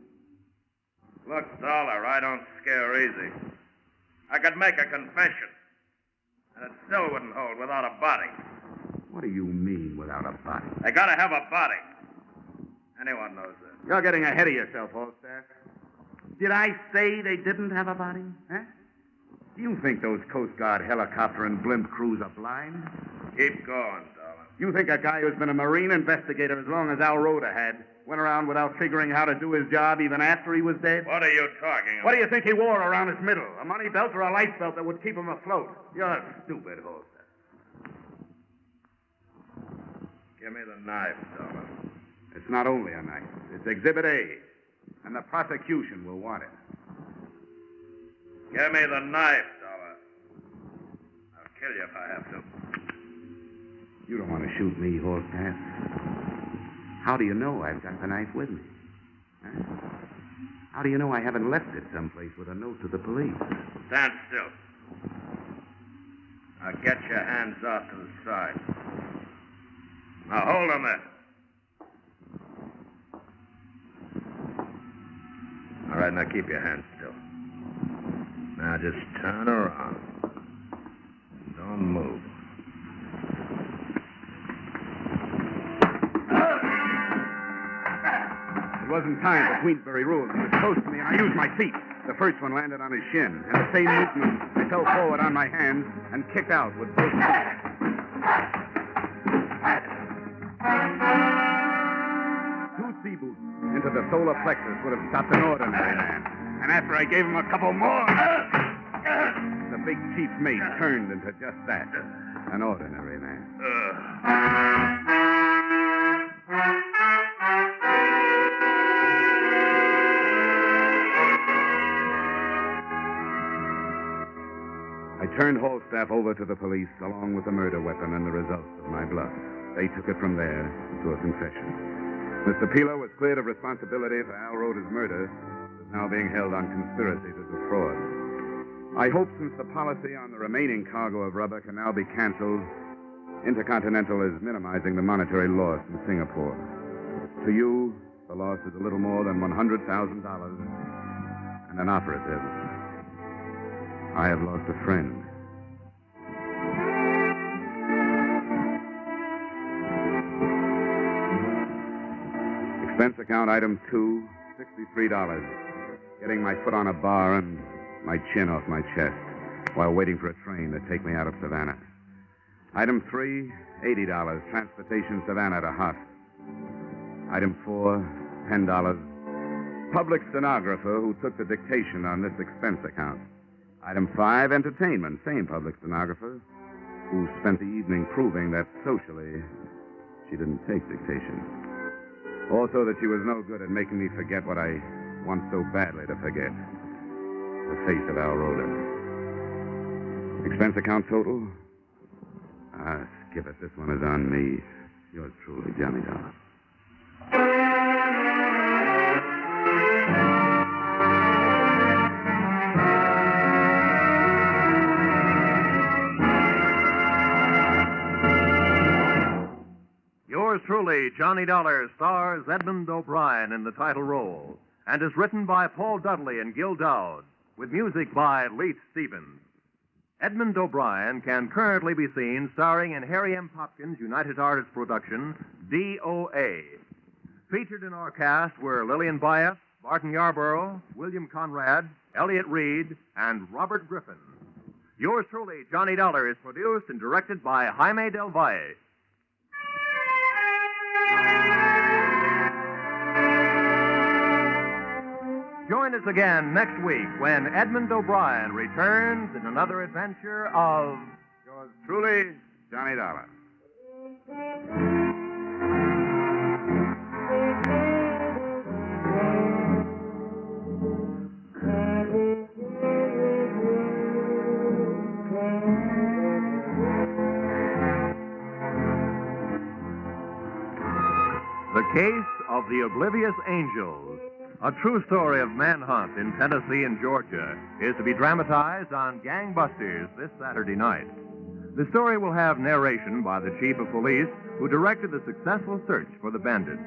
Look, Dollar, I don't scare easy. I could make a confession, and it still wouldn't hold without a body. What do you mean without a body? They gotta have a body. Anyone knows that. You're getting ahead of yourself, Holstaff. Did I say they didn't have a body? Huh? Do you think those Coast Guard helicopter and blimp crews are blind? Keep going, Dollar. You think a guy who's been a Marine investigator as long as Al Rhoda had went around without figuring how to do his job even after he was dead? What are you talking about? What do you think he wore around his middle? A money belt or a life belt that would keep him afloat? You're stupid, Holstaff. Give me the knife, Dollar. It's not only a knife. It's Exhibit A. And the prosecution will want it. Give me the knife, Dollar. I'll kill you if I have to. You don't want to shoot me, Holstaff. How do you know I've got the knife with me? Huh? How do you know I haven't left it someplace with a note to the police? Stand still. Now get your hands off to the side. Now hold them there. All right, now keep your hands still. Now just turn around. Don't move. It wasn't timed for Queensbury rules. He was close to me, and I used my feet. The first one landed on his shin. And the same movement, I fell forward on my hands and kicked out with both feet. Two sea boots into the solar plexus would have stopped an ordinary man. And after I gave him a couple more, the big chief mate turned into just that, an ordinary man. I turned Holstaff over to the police along with the murder weapon and the results of my bluff. They took it from there to a confession. Mr. Pila was cleared of responsibility for Al Roda's murder, is now being held on conspiracy to defraud. I hope since the policy on the remaining cargo of rubber can now be canceled, Intercontinental is minimizing the monetary loss in Singapore. To you, the loss is a little more than $100,000 and an operative. I have lost a friend. Expense account item 2, $63. Getting my foot on a bar and my chin off my chest while waiting for a train to take me out of Savannah. Item 3, $80. Transportation Savannah to Huff. Item 4, $10. Public stenographer who took the dictation on this expense account. Item 5, entertainment. Same public stenographer who spent the evening proving that socially she didn't take dictation. Also that she was no good at making me forget what I want so badly to forget. The face of Al Roda. Expense account total? Ah, skip it. This one is on me. Yours truly, Johnny Dollar. Yours truly, Johnny Dollar, stars Edmond O'Brien in the title role and is written by Paul Dudley and Gil Dowd, with music by Leith Stevens. Edmond O'Brien can currently be seen starring in Harry M. Popkin's United Artists production, D.O.A. Featured in our cast were Lillian Byeth, Barton Yarborough, William Conrad, Elliott Reed, and Robert Griffin. Yours truly, Johnny Dollar, is produced and directed by Jaime Del Valle. Join us again next week when Edmond O'Brien returns in another adventure of... Yours truly, Johnny Dollar. The Case of the Oblivious Angels, a true story of manhunt in Tennessee and Georgia, is to be dramatized on Gangbusters this Saturday night. The story will have narration by the chief of police who directed the successful search for the bandits.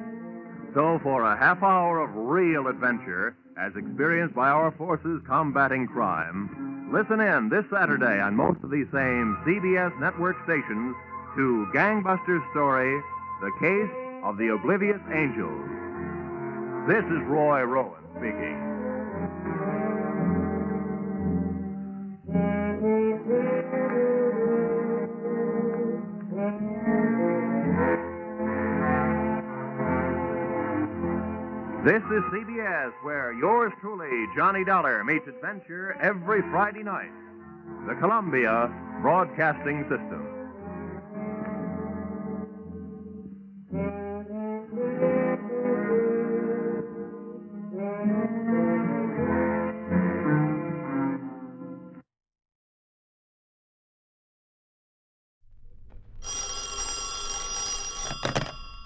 So for a half hour of real adventure, as experienced by our forces combating crime, listen in this Saturday on most of these same CBS network stations to Gangbusters' story, The Case of the Oblivious Angels. This is Roy Rowan speaking. This is CBS, where yours truly, Johnny Dollar, meets adventure every Friday night. The Columbia Broadcasting System.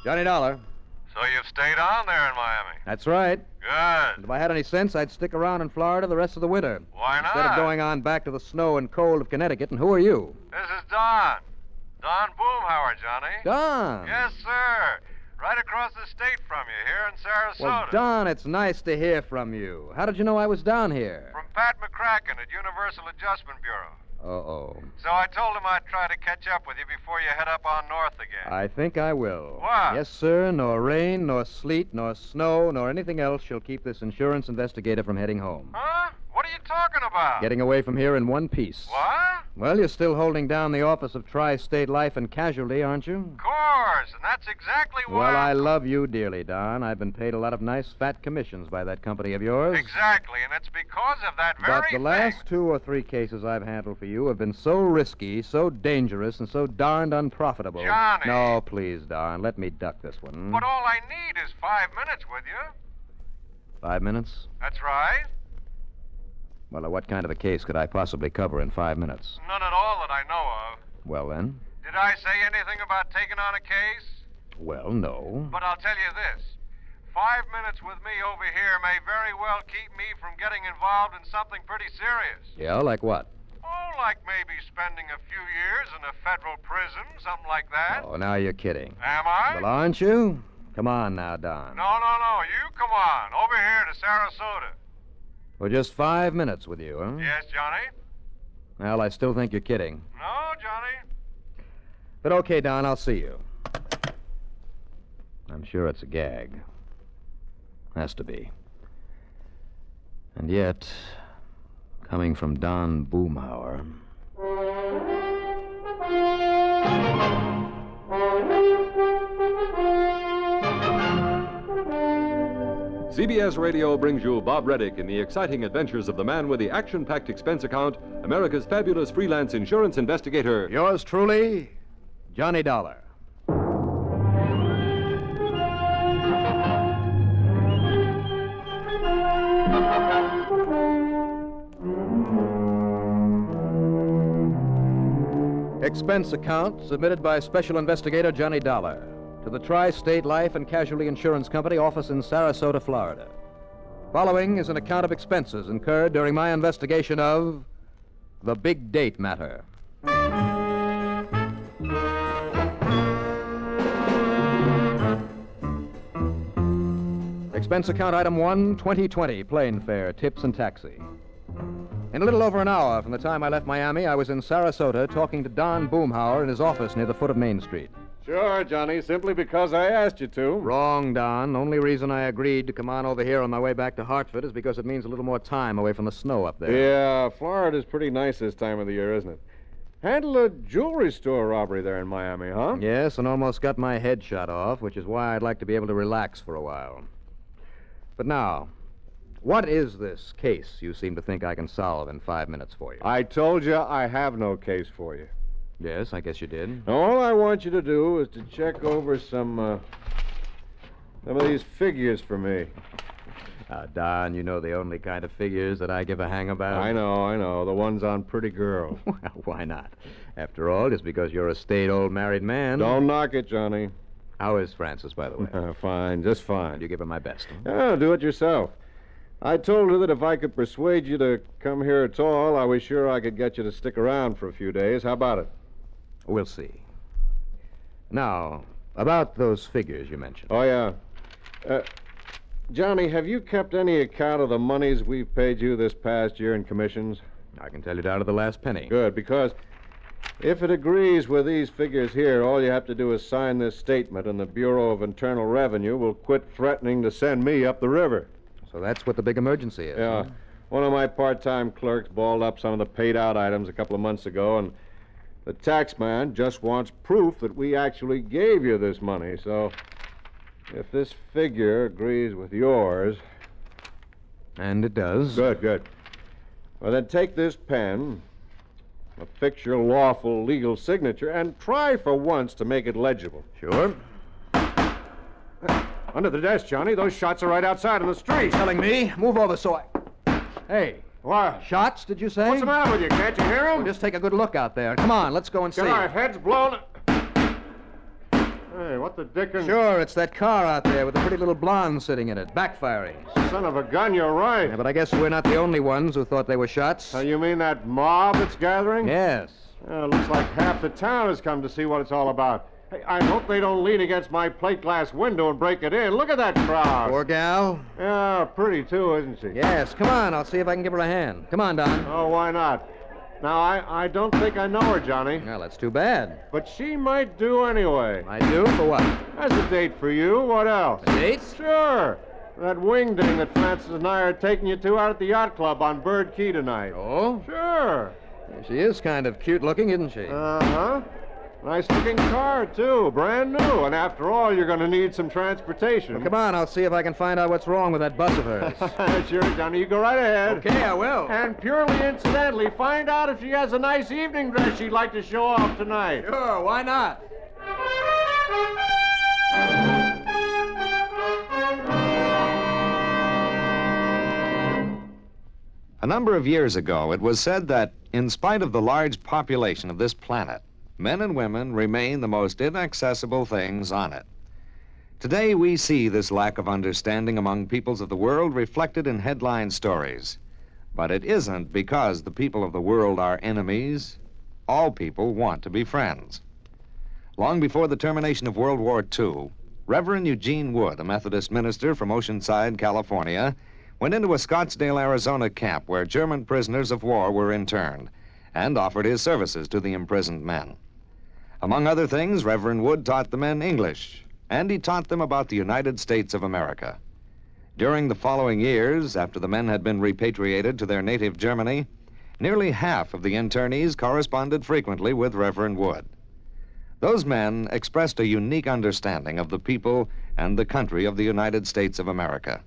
Johnny Dollar. So you've stayed on there in Miami? That's right. Good. And if I had any sense, I'd stick around in Florida the rest of the winter. Why not? Instead of going on back to the snow and cold of Connecticut. And who are you? This is Don. Don Boomhauer, Johnny. Don? Yes, sir. Right across the state from you here in Sarasota. Well, Don, it's nice to hear from you. How did you know I was down here? From Pat McCracken at Universal Adjustment Bureau. Uh-oh. So I told him I'd try to catch up with you before you head up on north again. I think I will. What? Yes, sir. Nor rain, nor sleet, nor snow, nor anything else shall keep this insurance investigator from heading home. Huh? What are you talking about? Getting away from here in one piece. What? Well, you're still holding down the office of Tri-State Life and Casualty, aren't you? Of course, and that's exactly why... Well, I love you dearly, Don. I've been paid a lot of nice fat commissions by that company of yours. Exactly, and it's because of that very But the last 2 or 3 cases I've handled for you have been so risky, so dangerous, and so darned unprofitable. Johnny! No, please, Don. Let me duck this one. But all I need is 5 minutes with you. 5 minutes? That's right. Well, what kind of a case could I possibly cover in 5 minutes? None at all that I know of. Well, then? Did I say anything about taking on a case? Well, no. But I'll tell you this. 5 minutes with me over here may very well keep me from getting involved in something pretty serious. Yeah, like what? Oh, like maybe spending a few years in a federal prison, something like that. Oh, now you're kidding. Am I? Well, aren't you? Come on now, Don. No. You come on. Over here to Sarasota. For just 5 minutes with you, huh? Yes, Johnny? Well, I still think you're kidding. No, Johnny. But okay, Don, I'll see you. I'm sure it's a gag. Has to be. And yet, coming from Don Boomhauer. CBS Radio brings you Bob Braddock in the exciting adventures of the man with the action-packed expense account, America's fabulous freelance insurance investigator. Yours truly, Johnny Dollar. Expense account submitted by Special Investigator Johnny Dollar to the Tri-State Life and Casualty Insurance Company office in Sarasota, Florida. Following is an account of expenses incurred during my investigation of the big date matter. Expense account item 1, 2020, plane fare, tips and taxi. In a little over an hour from the time I left Miami, I was in Sarasota talking to Don Boomhauer in his office near the foot of Main Street. Sure, Johnny, simply because I asked you to. Wrong, Don. Only reason I agreed to come on over here on my way back to Hartford is because it means a little more time away from the snow up there. Yeah, Florida's pretty nice this time of the year, isn't it? Handled a jewelry store robbery there in Miami, huh? Yes, and almost got my head shot off, which is why I'd like to be able to relax for a while. But now, what is this case you seem to think I can solve in 5 minutes for you? I told you I have no case for you. Yes, I guess you did. All I want you to do is to check over some of these figures for me. Don, you know the only kind of figures that I give a hang about. I know. The ones on pretty girls. Well, why not? After all, just because you're a staid old married man. Don't knock it, Johnny. How is Frances, by the way? Fine, just fine. You give her my best. Oh, do it yourself. I told her that if I could persuade you to come here at all, I was sure I could get you to stick around for a few days. How about it? We'll see. Now, about those figures you mentioned. Oh, yeah. Johnny, have you kept any account of the monies we've paid you this past year in commissions? I can tell you down to the last penny. Good, because if it agrees with these figures here, all you have to do is sign this statement, and the Bureau of Internal Revenue will quit threatening to send me up the river. So that's what the big emergency is. Yeah. Huh? One of my part-time clerks balled up some of the paid-out items a couple of months ago, and the tax man just wants proof that we actually gave you this money. So if this figure agrees with yours... And it does. Good. Well, then take this pen, affix your lawful legal signature, and try for once to make it legible. Sure. Under the desk, Johnny. Those shots are right outside on the street. Telling me? Move over so I... Hey. What? Shots, did you say? What's the matter with you? Can't you hear them? Well, just take a good look out there. Come on, let's go and see. Get our heads blown... Hey, what the dickens... Sure, it's that car out there with the pretty little blonde sitting in it, backfiring. Son of a gun, you're right. Yeah, but I guess we're not the only ones who thought they were shots. You mean that mob that's gathering? Yes. Looks like half the town has come to see what it's all about. Hey, I hope they don't lean against my plate glass window and break it in. Look at that crowd. Poor gal. Yeah, pretty too, isn't she? Yes, come on. I'll see if I can give her a hand. Come on, Don. Oh, why not? Now, I don't think I know her, Johnny. Well, that's too bad. But she might do anyway. I do? For what? As a date for you. What else? A date? Sure. That wing ding that Frances and I are taking you to out at the yacht club on Bird Key tonight. Oh? Sure. She is kind of cute looking, isn't she? Uh-huh. Nice-looking car, too. Brand new. And after all, you're going to need some transportation. Well, come on. I'll see if I can find out what's wrong with that bus of hers. Sure, Johnny. You go right ahead. Okay, I will. And purely incidentally, find out if she has a nice evening dress she'd like to show off tonight. Sure, why not? A number of years ago, it was said that, in spite of the large population of this planet, men and women remain the most inaccessible things on it. Today, we see this lack of understanding among peoples of the world reflected in headline stories. But it isn't because the people of the world are enemies. All people want to be friends. Long before the termination of World War II, Reverend Eugene Wood, a Methodist minister from Oceanside, California, went into a Scottsdale, Arizona camp where German prisoners of war were interned and offered his services to the imprisoned men. Among other things, Reverend Wood taught the men English, and he taught them about the United States of America. During the following years, after the men had been repatriated to their native Germany, nearly half of the internees corresponded frequently with Reverend Wood. Those men expressed a unique understanding of the people and the country of the United States of America.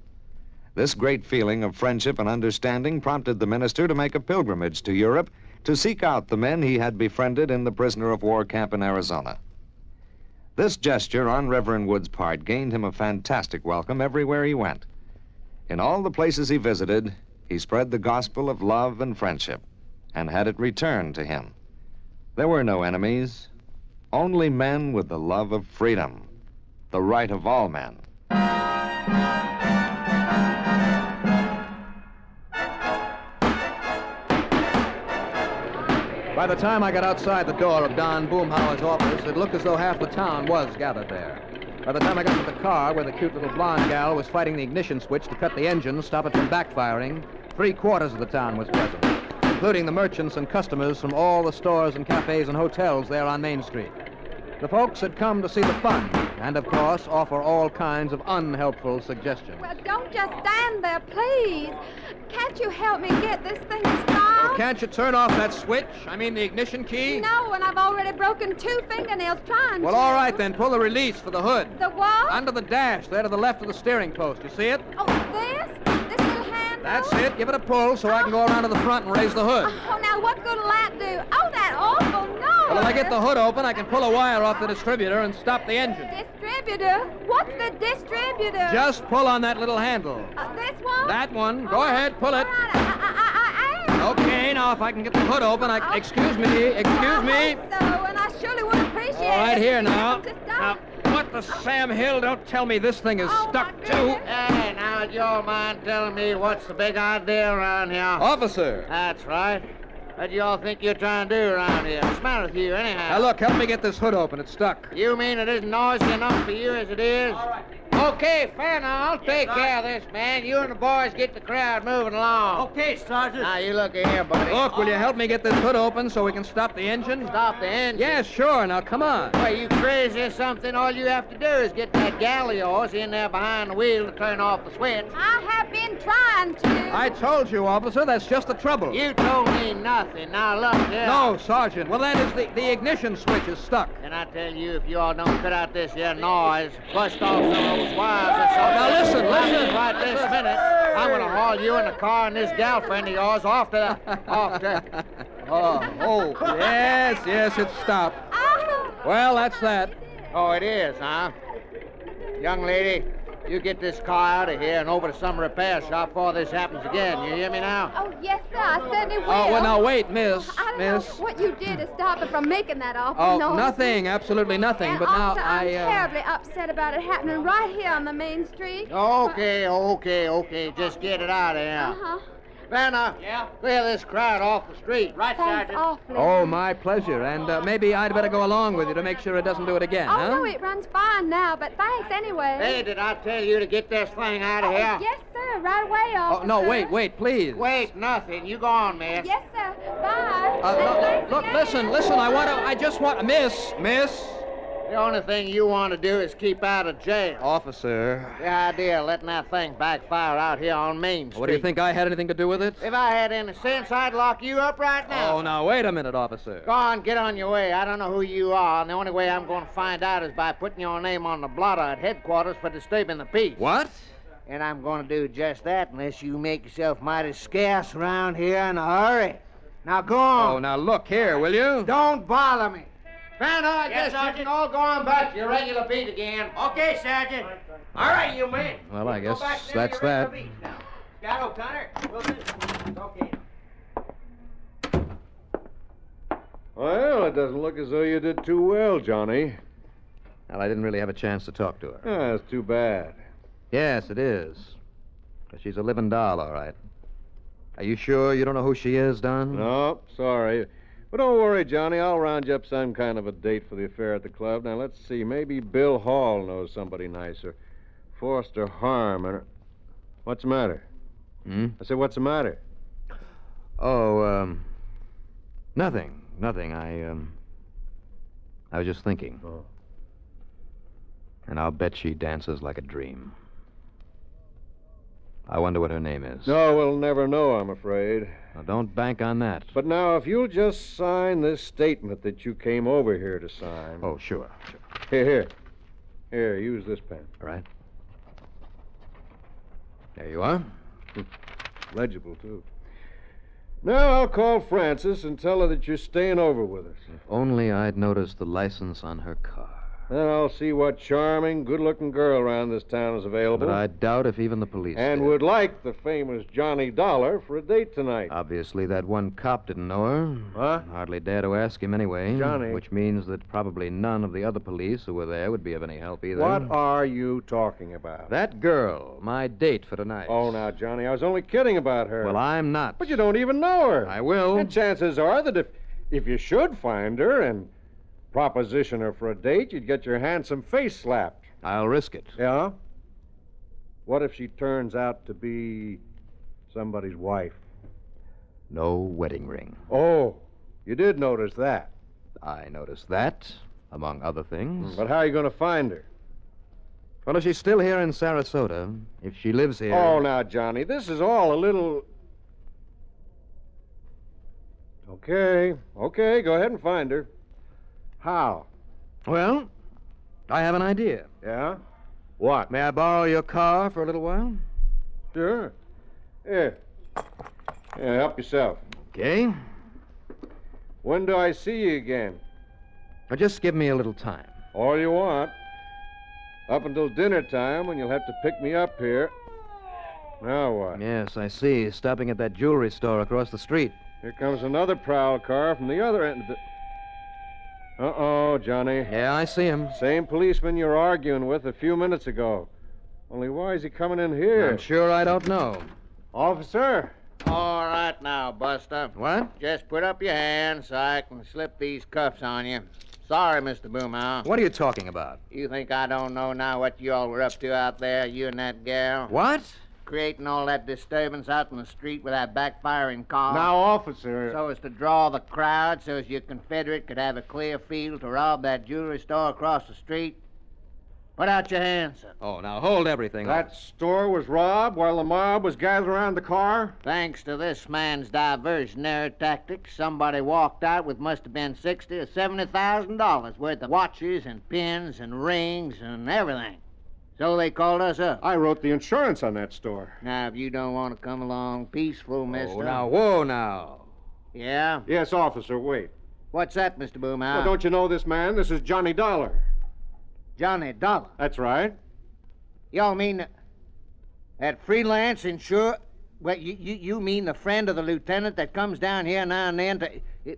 This great feeling of friendship and understanding prompted the minister to make a pilgrimage to Europe to seek out the men he had befriended in the prisoner of war camp in Arizona. This gesture on Reverend Wood's part gained him a fantastic welcome everywhere he went. In all the places he visited, he spread the gospel of love and friendship and had it returned to him. There were no enemies, only men with the love of freedom, the right of all men. By the time I got outside the door of Don Boomhauer's office, it looked as though half the town was gathered there. By the time I got to the car where the cute little blonde gal was fighting the ignition switch to cut the engine, stop it from backfiring, 3/4 of the town was present, including the merchants and customers from all the stores and cafes and hotels there on Main Street. The folks had come to see the fun and, of course, offer all kinds of unhelpful suggestions. Well, don't just stand there, please. Can't you help me get this thing started? Well, can't you turn off that switch? I mean the ignition key? No, and I've already broken 2 fingernails trying Well, to. all right, then. Pull the release for the hood. The what? Under the dash, there to the left of the steering post. You see it? Oh, this little handle? That's it. Give it a pull so I can go around to the front and raise the hood. Oh, now what good'll that do? Oh, that awful noise. Well, if I get the hood open, I can pull a wire off the distributor and stop the engine. Distributor? What's the distributor? Just pull on that little handle. This one? That one. Go ahead, pull it. Okay, now if I can get the hood open, excuse me. So, and I surely would appreciate All right, it. here now. Now, what the Sam Hill? Don't tell me this thing is stuck too. Hey, now, do you mind telling me what's the big idea around here? Officer. That's right. What do y'all think you're trying to do around here? What's the matter with you, anyhow? Now, look, help me get this hood open. It's stuck. You mean it isn't noisy enough for you as it is? All right. Okay, fair now. I'll take care of this, man. You and the boys get the crowd moving along. Okay, Sergeant. Now, you look here, buddy. Look, will you help me get this hood open so we can stop the engine? Stop the engine? Yes, sure. Now, come on. Well, you crazy or something? All you have to do is get that gal of yours in there behind the wheel to turn off the switch. I have been trying to. I told you, officer, that's just the trouble. You told me nothing. Now, look here. No, Sergeant. Well, that is the ignition switch is stuck. And I tell you, if you all don't cut out this here noise, bust off some of those wires or something. Now, listen. Right this minute, I'm going to haul you and the car and this gal friend of yours off to... Oh, yes, it's stopped. Well, that's that. Oh, it is, huh? Young lady, you get this car out of here and over to some repair shop before this happens again. You hear me now? Oh, yes, sir. I certainly will. Oh, well, now, wait, miss. I don't know what you did to stop it from making that awful Oh, noise. nothing. Absolutely nothing. And But now also, I'm terribly upset about it happening right here on the main street. Okay. Just get it out of here. Uh-huh. Vanna, clear this crowd off the street. Right, Sergeant. Awfully. Oh, my pleasure. And maybe I'd better go along with you to make sure it doesn't do it again, huh? No, it runs fine now, but thanks anyway. Hey, did I tell you to get this thing out of here? Yes, sir. Right away, officer. Oh, no, wait, please. Wait, nothing. You go on, miss. Yes, sir. Bye. Look, listen. I just want... Miss. The only thing you want to do is keep out of jail. Officer. The idea of letting that thing backfire out here on Main Street. What, do you think I had anything to do with it? If I had any sense, I'd lock you up right now. Oh, now, wait a minute, officer. Go on, get on your way. I don't know who you are, and the only way I'm going to find out is by putting your name on the blotter at headquarters for disturbing the peace. What? And I'm going to do just that unless you make yourself mighty scarce around here in a hurry. Now, go on. Oh, now, look here, will you? Don't bother me. Vanna, I guess you can all go on back to your regular beat again. Okay, Sergeant. All right, you men. Well, I guess Go back to that's your regular that. beat now. Scout O'Connor, we'll do this. Okay. Well, it doesn't look as though you did too well, Johnny. Well, I didn't really have a chance to talk to her. Yeah, it's too bad. Yes, it is. But she's a living doll, all right. Are you sure you don't know who she is, Don? No, sorry. But don't worry, Johnny. I'll round you up some kind of a date for the affair at the club. Now, let's see. Maybe Bill Hall knows somebody nicer. Foster Harmon. What's the matter? I said, what's the matter? Oh, nothing. Nothing. I was just thinking. Oh. And I'll bet she dances like a dream. I wonder what her name is. No, we'll never know, I'm afraid. Now, don't bank on that. But now, if you'll just sign this statement that you came over here to sign. Oh, sure. Here. Here, use this pen. All right. There you are. Legible, too. Now I'll call Frances and tell her that you're staying over with us. If only I'd noticed the license on her car. Then I'll see what charming, good-looking girl around this town is available. But I doubt if even the police And did. would like the famous Johnny Dollar for a date tonight. Obviously, that one cop didn't know her. Huh? Hardly dare to ask him anyway. Johnny. Which means that probably none of the other police who were there would be of any help either. What are you talking about? That girl, my date for tonight. Oh, now, Johnny, I was only kidding about her. Well, I'm not. But you don't even know her. I will. And chances are that if you should find her and proposition her for a date, you'd get your handsome face slapped. I'll risk it. Yeah? What if she turns out to be somebody's wife? No wedding ring. Oh, you did notice that. I noticed that, among other things. But how are you going to find her? Well, if she's still here in Sarasota, if she lives here... Oh, now, Johnny, this is all a little... Okay, go ahead and find her. How? Well, I have an idea. Yeah? What? May I borrow your car for a little while? Sure. Here. Yeah, help yourself. Okay. When do I see you again? Now, just give me a little time. All you want. Up until dinner time, when you'll have to pick me up here. Now what? Yes, I see. Stopping at that jewelry store across the street. Here comes another prowl car from the other end of the... Uh-oh, Johnny. Yeah, I see him. Same policeman you were arguing with a few minutes ago. Only why is he coming in here? I'm sure I don't know. Officer? All right now, Buster. What? Just put up your hand so I can slip these cuffs on you. Sorry, Mr. Boomhauer. What are you talking about? You think I don't know now what you all were up to out there, you and that gal? What? Creating all that disturbance out in the street with that backfiring car. Now, officer... So as to draw the crowd so as your Confederate could have a clear field to rob that jewelry store across the street? Put out your hands, sir. Oh, now hold everything. That store was robbed while the mob was gathered around the car? Thanks to this man's diversionary tactics, somebody walked out with must have been $60,000 or $70,000 worth of watches and pins and rings and everything. So they called us up. I wrote the insurance on that store. Now, if you don't want to come along peaceful, mister... Oh, now, whoa, now. Yeah? Yes, officer, wait. What's that, Mr. Boomhauer? Well, don't you know this man? This is Johnny Dollar. Johnny Dollar? That's right. Y'all mean that freelance insurer... Well, you mean the friend of the lieutenant that comes down here now and then to...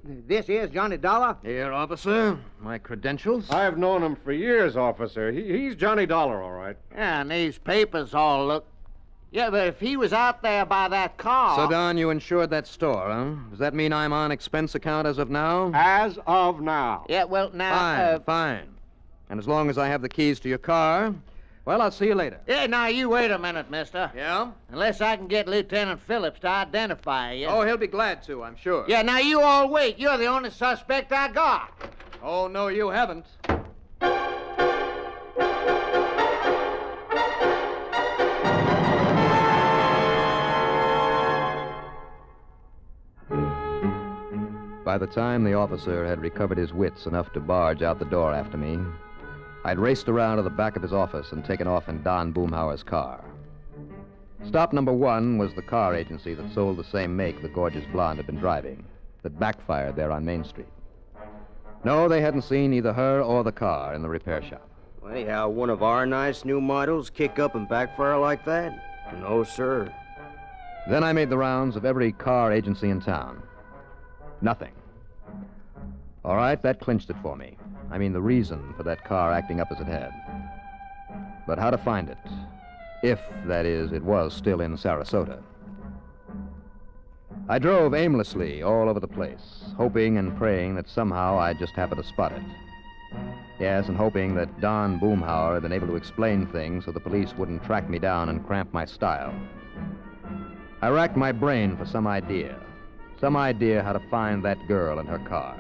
This is Johnny Dollar? Here, officer. My credentials. I've known him for years, officer. He's Johnny Dollar, all right. Yeah, and these papers all look... Yeah, but if he was out there by that car... So, Don, you insured that store, huh? Does that mean I'm on expense account as of now? As of now. Yeah, well, now... Fine. And as long as I have the keys to your car... Well, I'll see you later. Yeah, now, you wait a minute, mister. Yeah? Unless I can get Lieutenant Phillips to identify you. Oh, he'll be glad to, I'm sure. Yeah, now, you all wait. You're the only suspect I got. Oh, no, you haven't. By the time the officer had recovered his wits enough to barge out the door after me, I'd raced around to the back of his office and taken off in Don Boomhauer's car. Stop number one was the car agency that sold the same make the gorgeous blonde had been driving, that backfired there on Main Street. No, they hadn't seen either her or the car in the repair shop. Anyhow, one of our nice new models kick up and backfire like that? No, sir. Then I made the rounds of every car agency in town. Nothing. All right, that clinched it for me. I mean the reason for that car acting up as it had. But how to find it, if, that is, it was still in Sarasota. I drove aimlessly all over the place, hoping and praying that somehow I'd just happen to spot it. Yes, and hoping that Don Boomhauer had been able to explain things so the police wouldn't track me down and cramp my style. I racked my brain for some idea how to find that girl and her car.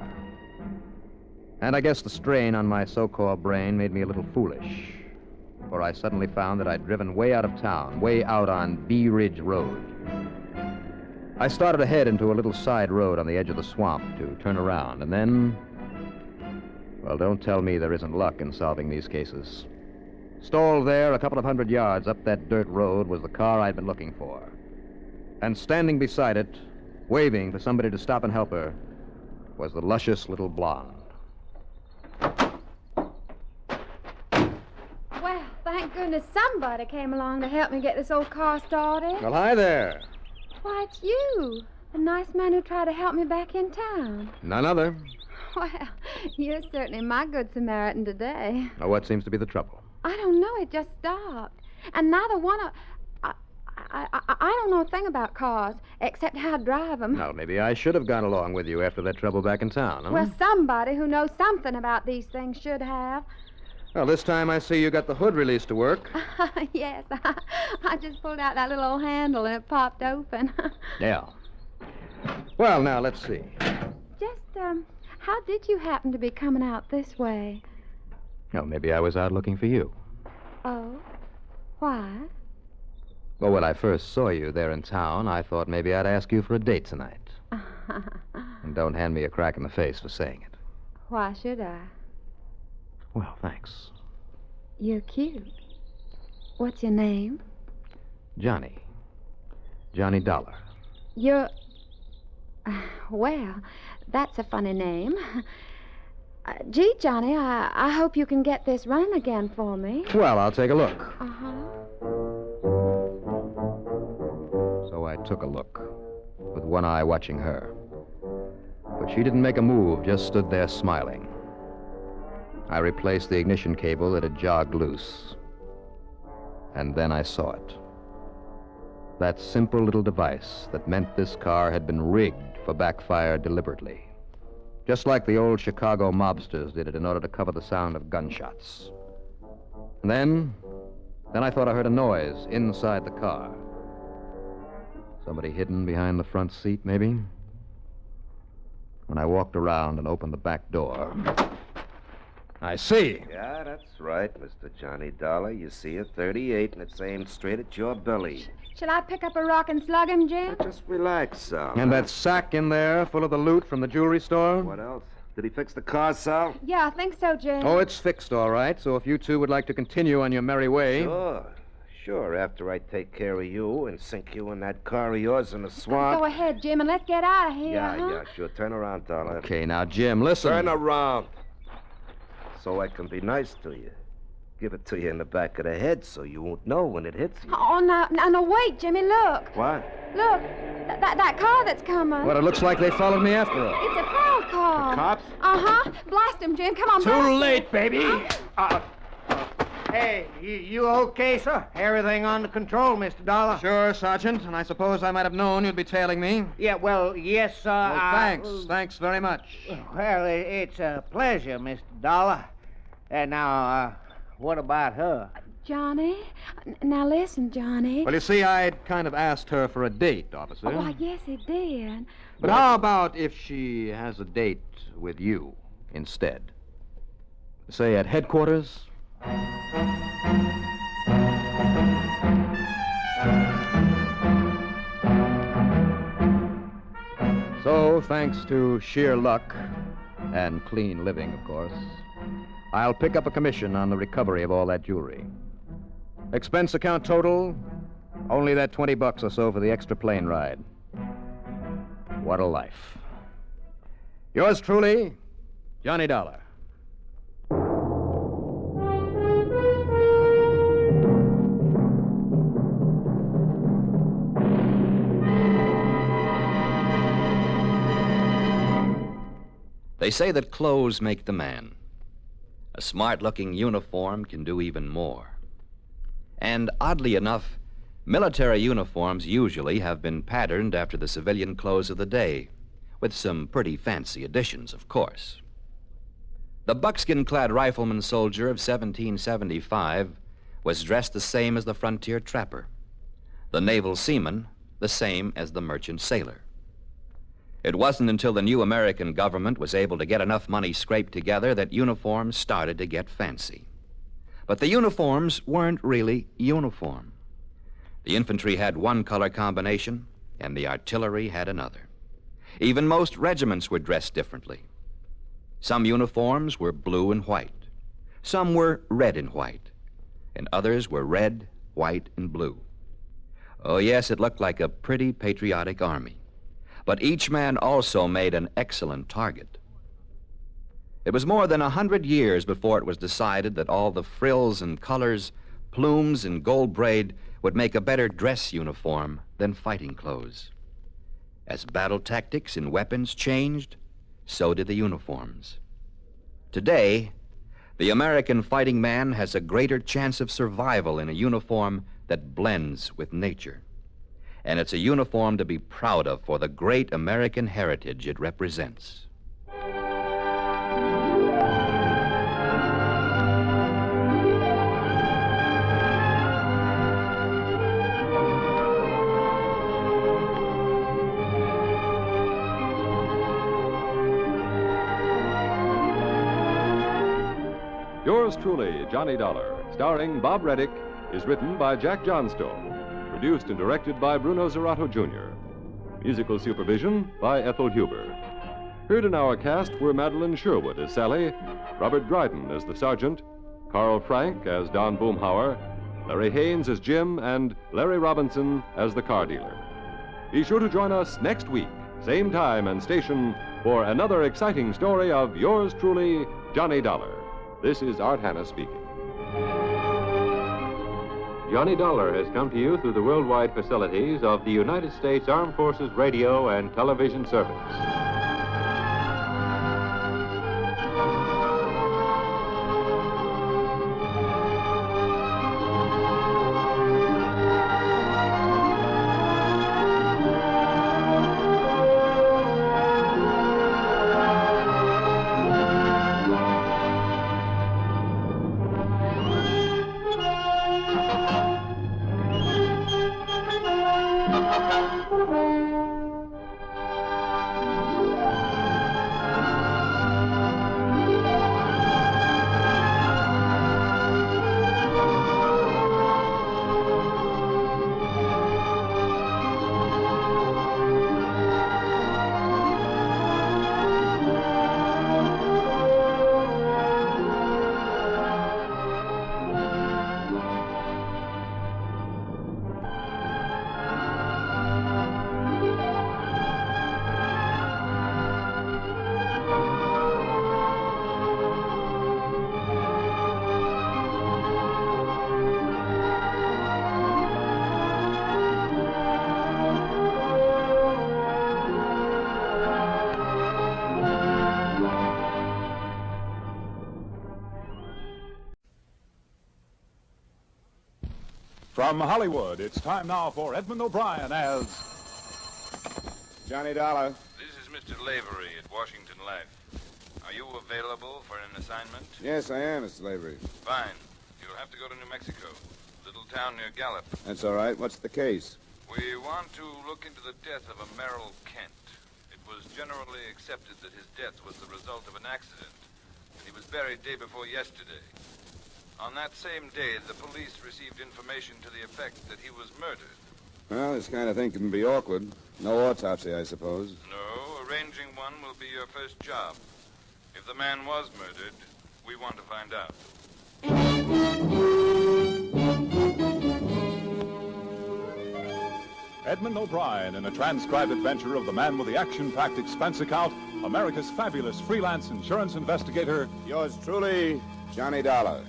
And I guess the strain on my so-called brain made me a little foolish, for I suddenly found that I'd driven way out of town, way out on Bee Ridge Road. I started ahead into a little side road on the edge of the swamp to turn around, and then... Well, don't tell me there isn't luck in solving these cases. Stalled there a couple of 100 yards up that dirt road was the car I'd been looking for. And standing beside it, waving for somebody to stop and help her, was the luscious little blonde. Well, thank goodness somebody came along to help me get this old car started. Well, hi there. Why, it's you. The nice man who tried to help me back in town. None other. Well, you're certainly my good Samaritan today. Now, what seems to be the trouble? I don't know. It just stopped. And neither one of... I don't know a thing about cars, except how to drive them. Well, maybe I should have gone along with you after that trouble back in town, huh? Well, somebody who knows something about these things should have. Well, this time I see you got the hood release to work. Yes, I just pulled out that little old handle and it popped open. Yeah. Well, now, let's see. Just, how did you happen to be coming out this way? Well, maybe I was out looking for you. Oh? Why? Well, when I first saw you there in town, I thought maybe I'd ask you for a date tonight. And don't hand me a crack in the face for saying it. Why should I? Well, thanks. You're cute. What's your name? Johnny. Johnny Dollar. You're... Well, that's a funny name. Gee, Johnny, I hope you can get this running again for me. Well, I'll take a look. Uh-huh. So I took a look, with one eye watching her. But she didn't make a move, just stood there smiling. I replaced the ignition cable that had jogged loose. And then I saw it. That simple little device that meant this car had been rigged for backfire deliberately. Just like the old Chicago mobsters did it in order to cover the sound of gunshots. And then I thought I heard a noise inside the car. Somebody hidden behind the front seat, maybe? When I walked around and opened the back door... I see. Yeah, that's right, Mr. Johnny Dollar. You see a 38, and it's aimed straight at your belly. Shall I pick up a rock and slug him, Jim? Just relax, Sal. And that sack in there full of the loot from the jewelry store? What else? Did he fix the car, Sal? Yeah, I think so, Jim. Oh, it's fixed, all right. So if you two would like to continue on your merry way... Sure, after I take care of you and sink you in that car of yours in the swamp. Go ahead, Jim, and let's get out of here, Yeah, sure. Turn around, Dollar. Okay, now, Jim, listen. Turn around. So I can be nice to you. Give it to you in the back of the head so you won't know when it hits you. Oh, no, wait, Jimmy, look. What? Look, that car that's coming. What, it looks like they followed me after all. It's a prowl car. The cops? Uh-huh. Blast him, Jim. Come on, blast him. Too late, baby. Hey, you okay, sir? Everything under control, Mr. Dollar? Sure, Sergeant, and I suppose I might have known you'd be tailing me. Yeah, well, yes, sir. Well, thanks. Thanks very much. Well, it's a pleasure, Mr. Dollar. Now, what about her? Johnny? Now listen, Johnny. Well, you see, I'd kind of asked her for a date, officer. Oh, why, yes, he did. But how about if she has a date with you instead? Say at headquarters? So, thanks to sheer luck and clean living, of course, I'll pick up a commission on the recovery of all that jewelry. Expense account total, only that $20 or so for the extra plane ride. What a life. Yours truly, Johnny Dollar. They say that clothes make the man. A smart-looking uniform can do even more. And oddly enough, military uniforms usually have been patterned after the civilian clothes of the day, with some pretty fancy additions, of course. The buckskin-clad rifleman soldier of 1775 was dressed the same as the frontier trapper. The naval seaman, the same as the merchant sailor. It wasn't until the new American government was able to get enough money scraped together that uniforms started to get fancy. But the uniforms weren't really uniform. The infantry had one color combination, and the artillery had another. Even most regiments were dressed differently. Some uniforms were blue and white. Some were red and white. And others were red, white, and blue. Oh, yes, it looked like a pretty patriotic army. But each man also made an excellent target. It was more than 100 years before it was decided that all the frills and colors, plumes and gold braid would make a better dress uniform than fighting clothes. As battle tactics and weapons changed, so did the uniforms. Today, the American fighting man has a greater chance of survival in a uniform that blends with nature. And it's a uniform to be proud of for the great American heritage it represents. Yours truly, Johnny Dollar, starring Bob Reddick, is written by Jack Johnstone. Produced and directed by Bruno Zerato, Jr. Musical supervision by Ethel Huber. Heard in our cast were Madeline Sherwood as Sally, Robert Dryden as the sergeant, Carl Frank as Don Boomhauer, Larry Haynes as Jim, and Larry Robinson as the car dealer. Be sure to join us next week, same time and station, for another exciting story of yours truly, Johnny Dollar. This is Art Hanna speaking. Johnny Dollar has come to you through the worldwide facilities of the United States Armed Forces Radio and Television Service. From Hollywood, it's time now for Edmond O'Brien as Johnny Dollar. This is Mr. Lavery at Washington Life. Are you available for an assignment? Yes, I am, Mr. Lavery. Fine. You'll have to go to New Mexico, little town near Gallup. That's all right. What's the case? We want to look into the death of a Merrill Kent. It was generally accepted that his death was the result of an accident, and he was buried day before yesterday. On that same day, the police received information to the effect that he was murdered. Well, this kind of thing can be awkward. No autopsy, I suppose. No, arranging one will be your first job. If the man was murdered, we want to find out. Edmond O'Brien in a transcribed adventure of the man with the action-packed expense account, America's fabulous freelance insurance investigator. Yours truly, Johnny Dollar.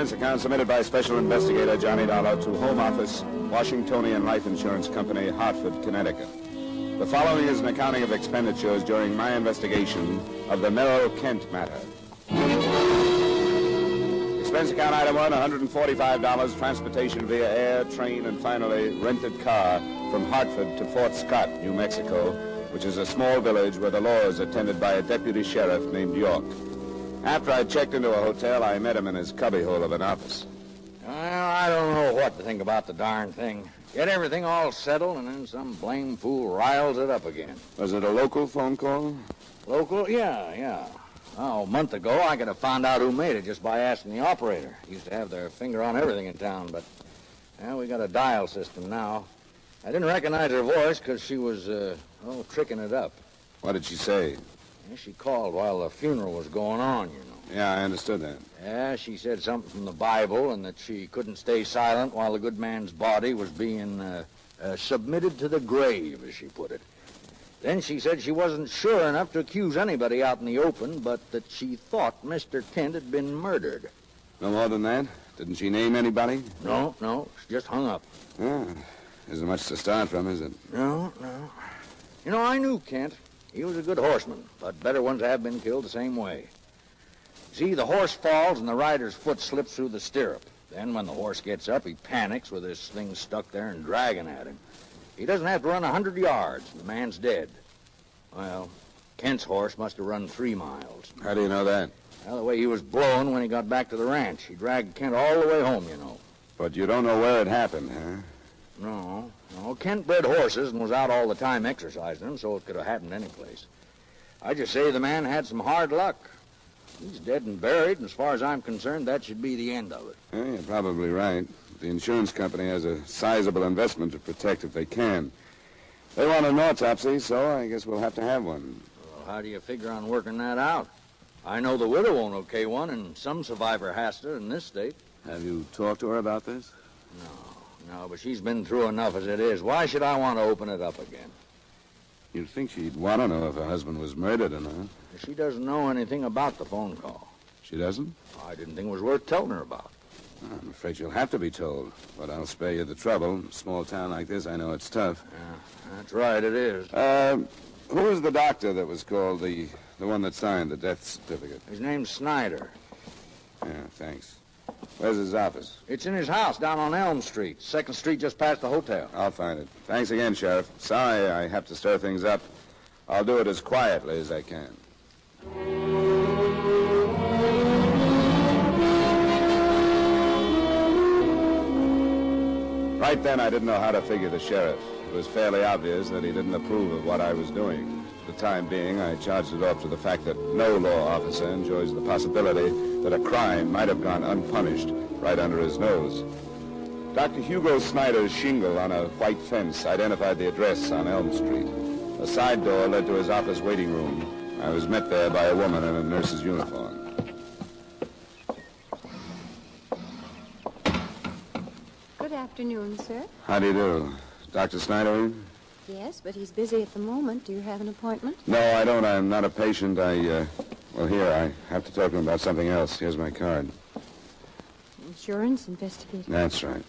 expense account submitted by Special Investigator Johnny Dollar to Home Office, Washingtonian Life Insurance Company, Hartford, Connecticut. The following is an accounting of expenditures during my investigation of the Merrill Kent matter. Expense account item 1, $145, transportation via air, train, and finally rented car from Hartford to Fort Scott, New Mexico, which is a small village where the law is attended by a deputy sheriff named York. After I checked into a hotel, I met him in his cubbyhole of an office. Well, I don't know what to think about the darn thing. Get everything all settled, and then some blame fool riles it up again. Was it a local phone call? Local? Yeah. Oh, a month ago, I could have found out who made it just by asking the operator. Used to have their finger on everything in town, but, well, we got a dial system now. I didn't recognize her voice because she was, tricking it up. What did she say? Yeah, she called while the funeral was going on, you know. Yeah, I understood that. Yeah, she said something from the Bible and that she couldn't stay silent while the good man's body was being submitted to the grave, as she put it. Then she said she wasn't sure enough to accuse anybody out in the open, but that she thought Mr. Kent had been murdered. No more than that? Didn't she name anybody? No, she just hung up. Yeah, isn't much to start from, is it? No. You know, I knew Kent. He was a good horseman, but better ones have been killed the same way. See, the horse falls and the rider's foot slips through the stirrup. Then when the horse gets up, he panics with this thing stuck there and dragging at him. He doesn't have to run 100 yards, and the man's dead. Well, Kent's horse must have run 3 miles. How do you know that? Well, the way he was blowing when he got back to the ranch. He dragged Kent all the way home, you know. But you don't know where it happened, huh? No. Kent bred horses and was out all the time exercising them, so it could have happened any place. I just say the man had some hard luck. He's dead and buried, and as far as I'm concerned, that should be the end of it. Yeah, you're probably right. The insurance company has a sizable investment to protect if they can. They want an autopsy, so I guess we'll have to have one. Well, how do you figure on working that out? I know the widow won't okay one, and some survivor has to in this state. Have you talked to her about this? No, but she's been through enough as it is. Why should I want to open it up again? You'd think she'd want to know if her husband was murdered or not. She doesn't know anything about the phone call. She doesn't? I didn't think it was worth telling her about. I'm afraid you'll have to be told, but I'll spare you the trouble. Small town like this, I know it's tough. Yeah, that's right, it is. Who was the doctor that was called, the one that signed the death certificate? His name's Snyder. Yeah, thanks. Where's his office? It's in his house down on Elm Street, 2nd Street just past the hotel. I'll find it. Thanks again, Sheriff. Sorry I have to stir things up. I'll do it as quietly as I can. Right then, I didn't know how to figure the sheriff. It was fairly obvious that he didn't approve of what I was doing. For the time being, I charged it off to the fact that no law officer enjoys the possibility that a crime might have gone unpunished right under his nose. Dr. Hugo Snyder's shingle on a white fence identified the address on Elm Street. A side door led to his office waiting room. I was met there by a woman in a nurse's uniform. Good afternoon, sir. How do you do? Dr. Snyder in? Yes, but he's busy at the moment. Do you have an appointment? No, I don't. I'm not a patient. Here, I have to talk to him about something else. Here's my card. Insurance investigator. That's right.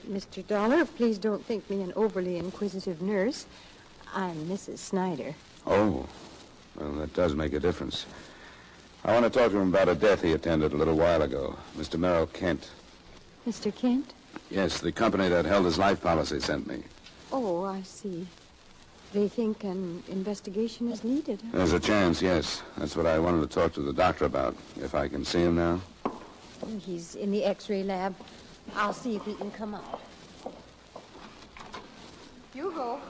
Mr. Dollar, please don't think me an overly inquisitive nurse. I'm Mrs. Snyder. Oh, well, that does make a difference. I want to talk to him about a death he attended a little while ago. Mr. Merrill Kent. Mr. Kent? Yes, the company that held his life policy sent me. Oh, I see. They think an investigation is needed. There's a chance, yes. That's what I wanted to talk to the doctor about. If I can see him now. He's in the X-ray lab. I'll see if he can come out. Hugo.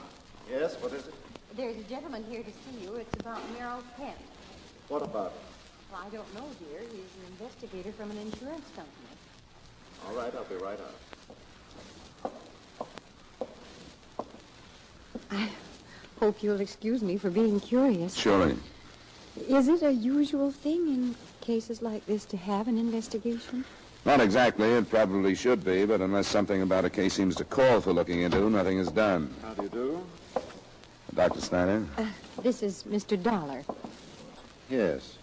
Yes, what is it? There's a gentleman here to see you. It's about Merrill Kent. What about it? Well, I don't know, dear. He's an investigator from an insurance company. All right, I'll be right out. I hope you'll excuse me for being curious. Surely. Is it a usual thing in cases like this to have an investigation? Not exactly. It probably should be, but unless something about a case seems to call for looking into, nothing is done. How do you do? Dr. Snyder? This is Mr. Dollar. Yes.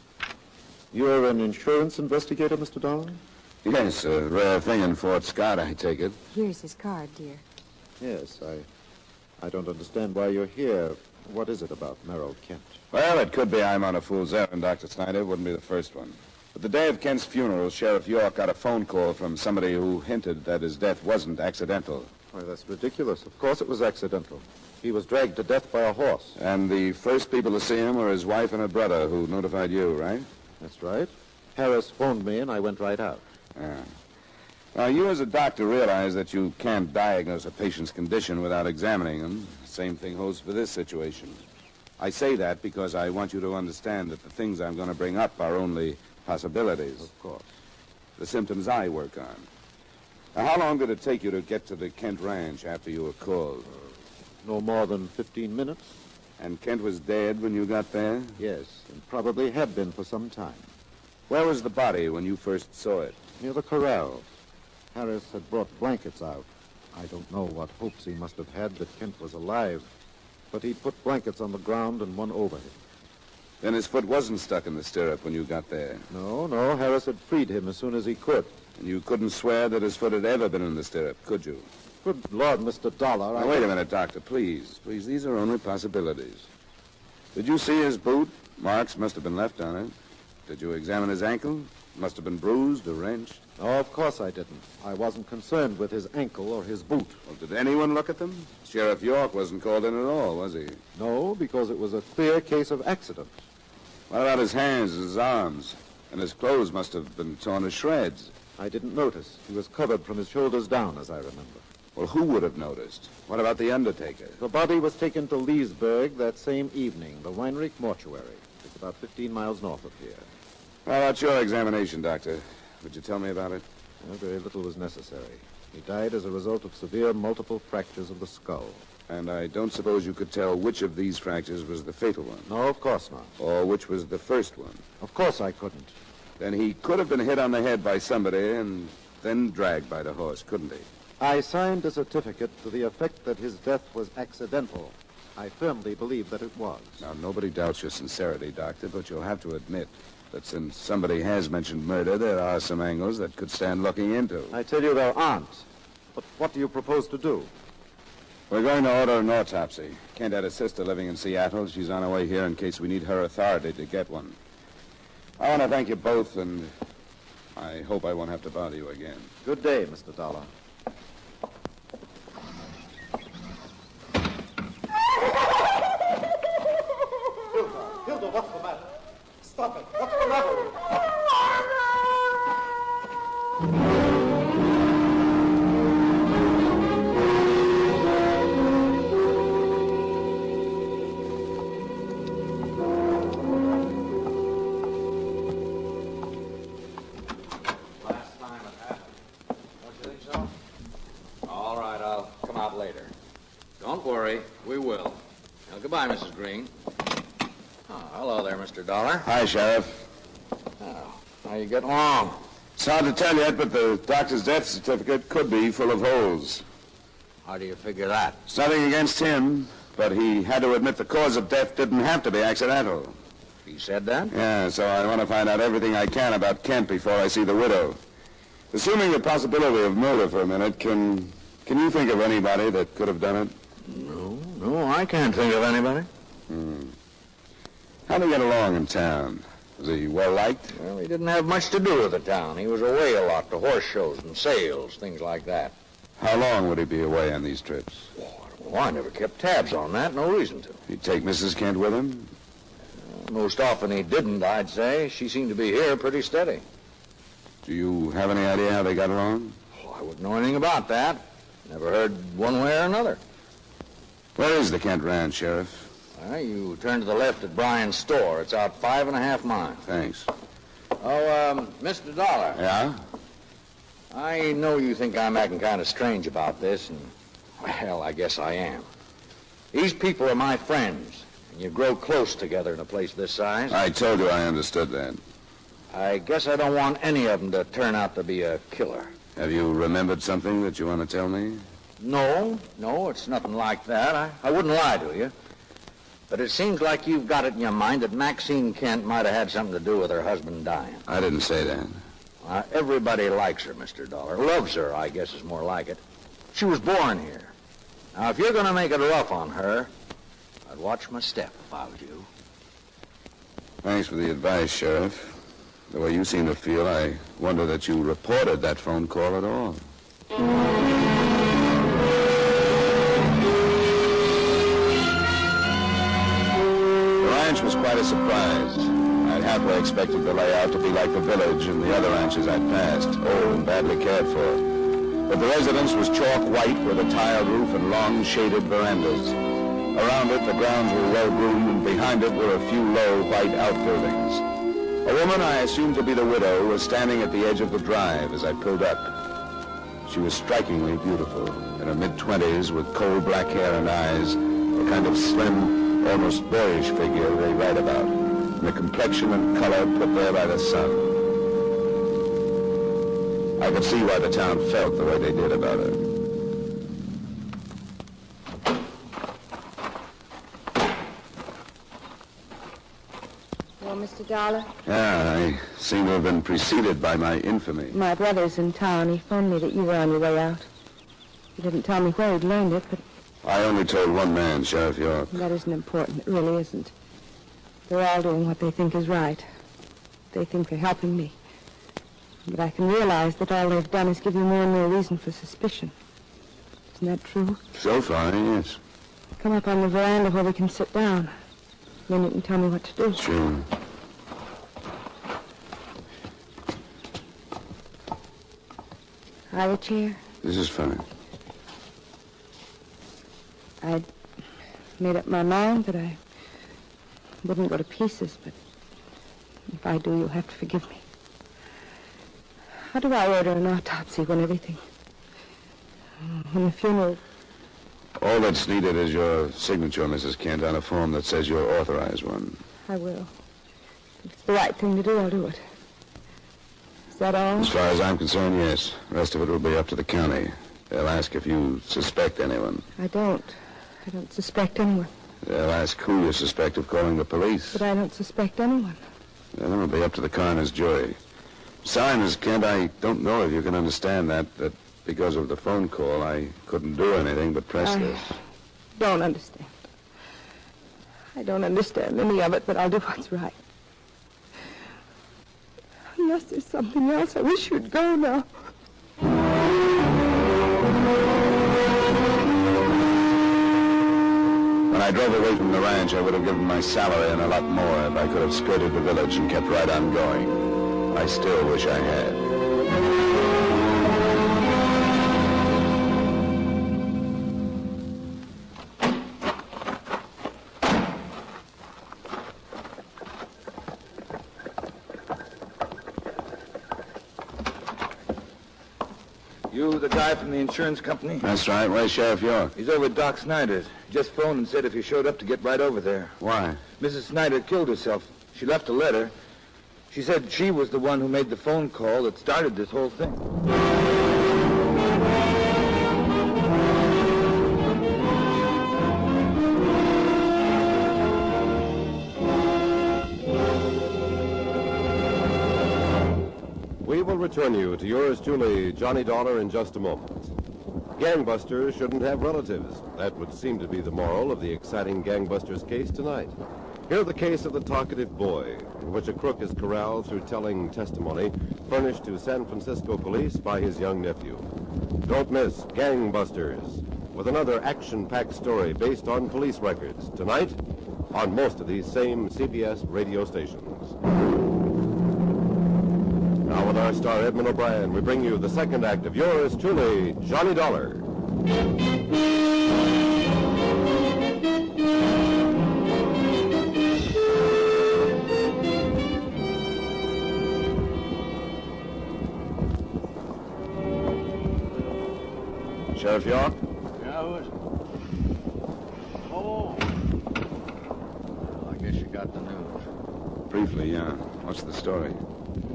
You're an insurance investigator, Mr. Dollar? Yes, a rare thing in Fort Scott, I take it. Here's his card, dear. Yes, I don't understand why you're here. What is it about Merrill Kent? Well, it could be I'm on a fool's errand, Dr. Snyder. It wouldn't be the first one. But the day of Kent's funeral, Sheriff York got a phone call from somebody who hinted that his death wasn't accidental. Why, that's ridiculous. Of course it was accidental. He was dragged to death by a horse. And the first people to see him were his wife and her brother, who notified you, right? That's right. Harris phoned me, and I went right out. Yeah. Now, you as a doctor realize that you can't diagnose a patient's condition without examining them. The same thing holds for this situation. I say that because I want you to understand that the things I'm going to bring up are only possibilities. Of course. The symptoms I work on. Now, how long did it take you to get to the Kent ranch after you were called? No more than 15 minutes. And Kent was dead when you got there? Yes, and probably had been for some time. Where was the body when you first saw it? Near the corral. Harris had brought blankets out. I don't know what hopes he must have had that Kent was alive, but he put blankets on the ground and one over him. Then his foot wasn't stuck in the stirrup when you got there? No, Harris had freed him as soon as he could. And you couldn't swear that his foot had ever been in the stirrup, could you? Good Lord, Mr. Dollar, Now, wait a minute, Doctor, please. Please, these are only possibilities. Did you see his boot? Marks must have been left on it. Did you examine his ankle? Must have been bruised or wrenched. No, of course I didn't. I wasn't concerned with his ankle or his boot. Well, did anyone look at them? Sheriff York wasn't called in at all, was he? No, because it was a clear case of accident. What about his hands, his arms? And his clothes must have been torn to shreds. I didn't notice. He was covered from his shoulders down, as I remember. Well, who would have noticed? What about the undertaker? The body was taken to Leesburg that same evening, the Weinreich mortuary. It's about 15 miles north of here. How about your examination, Doctor? Would you tell me about it? Well, very little was necessary. He died as a result of severe multiple fractures of the skull. And I don't suppose you could tell which of these fractures was the fatal one? No, of course not. Or which was the first one? Of course I couldn't. Then he could have been hit on the head by somebody and then dragged by the horse, couldn't he? I signed a certificate to the effect that his death was accidental. I firmly believe that it was. Now, nobody doubts your sincerity, Doctor, but you'll have to admit that since somebody has mentioned murder, there are some angles that could stand looking into. I tell you there aren't. But what do you propose to do? We're going to order an autopsy. Kent had a sister living in Seattle. She's on her way here in case we need her authority to get one. I want to thank you both, and I hope I won't have to bother you again. Good day, Mr. Dollar. Hilda, what's the matter? Stop it. What's the matter? Last time it happened. Don't you think so? All right, I'll come out later. Don't worry, we will. Now, goodbye, Mrs. Green. Oh, hello there, Mr. Dollar. Hi, Sheriff. Oh, how you getting along? It's hard to tell yet, but the doctor's death certificate could be full of holes. How do you figure that? It's nothing against him, but he had to admit the cause of death didn't have to be accidental. He said that? Yeah, so I want to find out everything I can about Kent before I see the widow. Assuming the possibility of murder for a minute, can you think of anybody that could have done it? No, I can't think of anybody. How did he get along in town? Was he well-liked? Well, he didn't have much to do with the town. He was away a lot to horse shows and sales, things like that. How long would he be away on these trips? Well, I never kept tabs on that. No reason to. He'd take Mrs. Kent with him? Most often he didn't, I'd say. She seemed to be here pretty steady. Do you have any idea how they got along? Oh, I wouldn't know anything about that. Never heard one way or another. Where is the Kent Ranch, Sheriff? You turn to the left at Bryan's store. It's out 5.5 miles. Thanks. Oh, Mr. Dollar. Yeah? I know you think I'm acting kind of strange about this, and, well, I guess I am. These people are my friends, and you grow close together in a place this size. I told you I understood that. I guess I don't want any of them to turn out to be a killer. Have you remembered something that you want to tell me? No, it's nothing like that. I wouldn't lie to you. But it seems like you've got it in your mind that Maxine Kent might have had something to do with her husband dying. I didn't say that. Everybody likes her, Mr. Dollar. Loves her, I guess is more like it. She was born here. Now, if you're going to make it rough on her, I'd watch my step if I was you. Thanks for the advice, Sheriff. The way you seem to feel, I wonder that you reported that phone call at all. The ranch was quite a surprise. I'd halfway expected the layout to be like the village and the other ranches I'd passed, old and badly cared for. But the residence was chalk white with a tiled roof and long shaded verandas. Around it, the grounds were well-groomed, and behind it were a few low white outbuildings. A woman I assumed to be the widow was standing at the edge of the drive as I pulled up. She was strikingly beautiful, in her mid-20s, with coal black hair and eyes, a kind of slim, almost boyish figure they write about, and a complexion and color put there by the sun. I could see why the town felt the way they did about her. Well, Mr. Dollar? Yeah, I seem to have been preceded by my infamy. My brother's in town. He phoned me that you were on your way out. He didn't tell me where he'd learned it, but... I only told one man, Sheriff York. That isn't important. It really isn't. They're all doing what they think is right. They think they're helping me. But I can realize that all they've done is give you more and more reason for suspicion. Isn't that true? So far, yes. Come up on the veranda where we can sit down. Then you can tell me what to do. Sure. Have a chair? This is fine. I'd made up my mind that I wouldn't go to pieces, but if I do, you'll have to forgive me. How do I order an autopsy when everything... when the funeral... All that's needed is your signature, Mrs. Kent, on a form that says you're authorized one. I will. If it's the right thing to do, I'll do it. Is that all? As far as I'm concerned, yes. The rest of it will be up to the county. They'll ask if you suspect anyone. I don't. I don't suspect anyone. They'll ask who you suspect of calling the police. But I don't suspect anyone. Then it'll be up to the coroner's jury. Sorry, Miss Kent, I don't know if you can understand that because of the phone call, I couldn't do anything but press this. Don't understand. I don't understand any of it, but I'll do what's right. Unless there's something else, I wish you'd go now. When I drove away from the ranch, I would have given my salary and a lot more if I could have skirted the village and kept right on going. I still wish I had. You the guy from the insurance company? That's right. Where's Sheriff York? He's over at Doc Snyder's. Just phoned and said if you showed up to get right over there. Why? Mrs. Snyder killed herself. She left a letter. She said she was the one who made the phone call that started this whole thing. We will return you to yours truly, Johnny Dollar, in just a moment. Gangbusters shouldn't have relatives. That would seem to be the moral of the exciting Gangbusters case tonight. Hear the case of the talkative boy, in which a crook is corralled through telling testimony furnished to San Francisco police by his young nephew. Don't miss Gangbusters, with another action-packed story based on police records, tonight on most of these same CBS radio stations. Now with our star Edmond O'Brien, we bring you the second act of yours truly, Johnny Dollar. Sheriff York? Yeah, who is it? Oh. Well, I guess you got the news. Briefly, yeah. What's the story?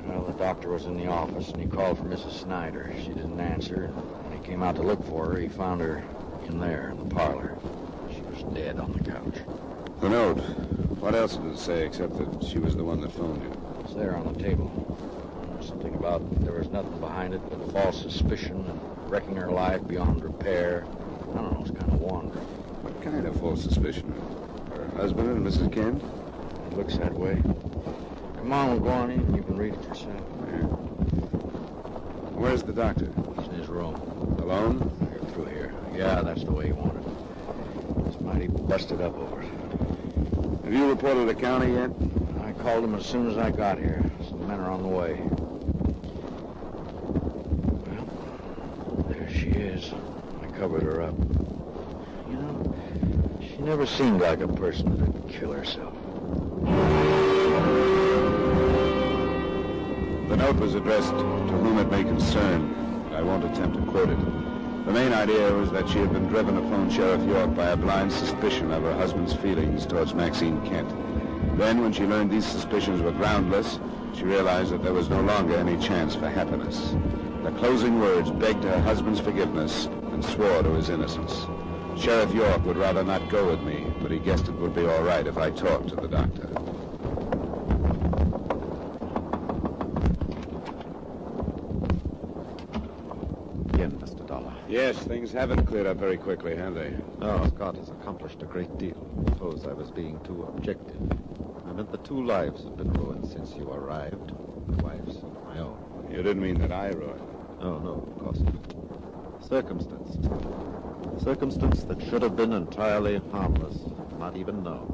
Well, the doctor was in the office, and he called for Mrs. Snyder. She didn't answer, and when he came out to look for her, he found her in there, in the parlor. She was dead on the couch. The note. What else did it say except that she was the one that phoned you? It's there on the table. Something about there was nothing behind it but false suspicion and wrecking her life beyond repair. I don't know, it's kind of wandering. What kind of false suspicion? Her husband and Mrs. Kent? It looks that way. Come on, we'll go on in. You can read it yourself. Yeah. Where's the doctor? He's in his room. Alone? You're through here. Yeah, that's the way he wanted it. He's mighty busted up over it. Have you reported the county yet? I called him as soon as I got here. Some men are on the way. Well, there she is. I covered her up. You know, she never seemed like a person that'd kill herself. The note was addressed to whom it may concern. I won't attempt to quote it. The main idea was that she had been driven to phone Sheriff York by a blind suspicion of her husband's feelings towards Maxine Kent. Then, when she learned these suspicions were groundless, she realized that there was no longer any chance for happiness. The closing words begged her husband's forgiveness and swore to his innocence. Sheriff York would rather not go with me, but he guessed it would be all right if I talked to the doctor. Yes, things haven't cleared up very quickly, have they? No, Scott has accomplished a great deal. Suppose I was being too objective. I meant the 2 lives have been ruined since you arrived. Wives of my own. You didn't mean that I ruined them. Oh, no, of course not. Circumstance. Circumstance that should have been entirely harmless, not even known.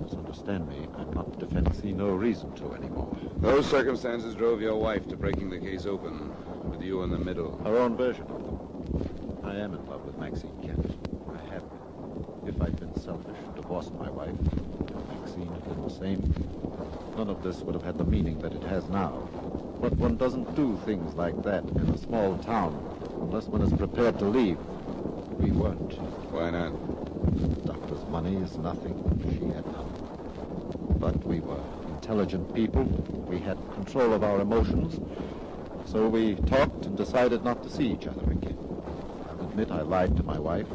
Misunderstand me, I'm not see no reason to anymore. Those circumstances drove your wife to breaking the case open, with you in the middle. Her own version of them. I am in love with Maxine Kent. I have been. If I'd been selfish, divorced my wife, if Maxine had been the same, none of this would have had the meaning that it has now. But one doesn't do things like that in a small town unless one is prepared to leave. We weren't. Why not? The doctor's money is nothing. She had none. But we were intelligent people. We had control of our emotions. So we talked and decided not to see each other again. I'll admit I lied to my wife.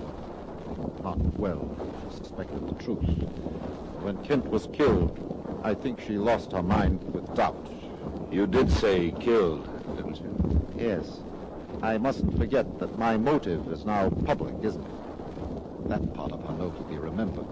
Not well. She suspected the truth. When Kent was killed, I think she lost her mind with doubt. You did say killed, didn't you? Yes. I mustn't forget that my motive is now public, isn't it? That part of her note will be remembered.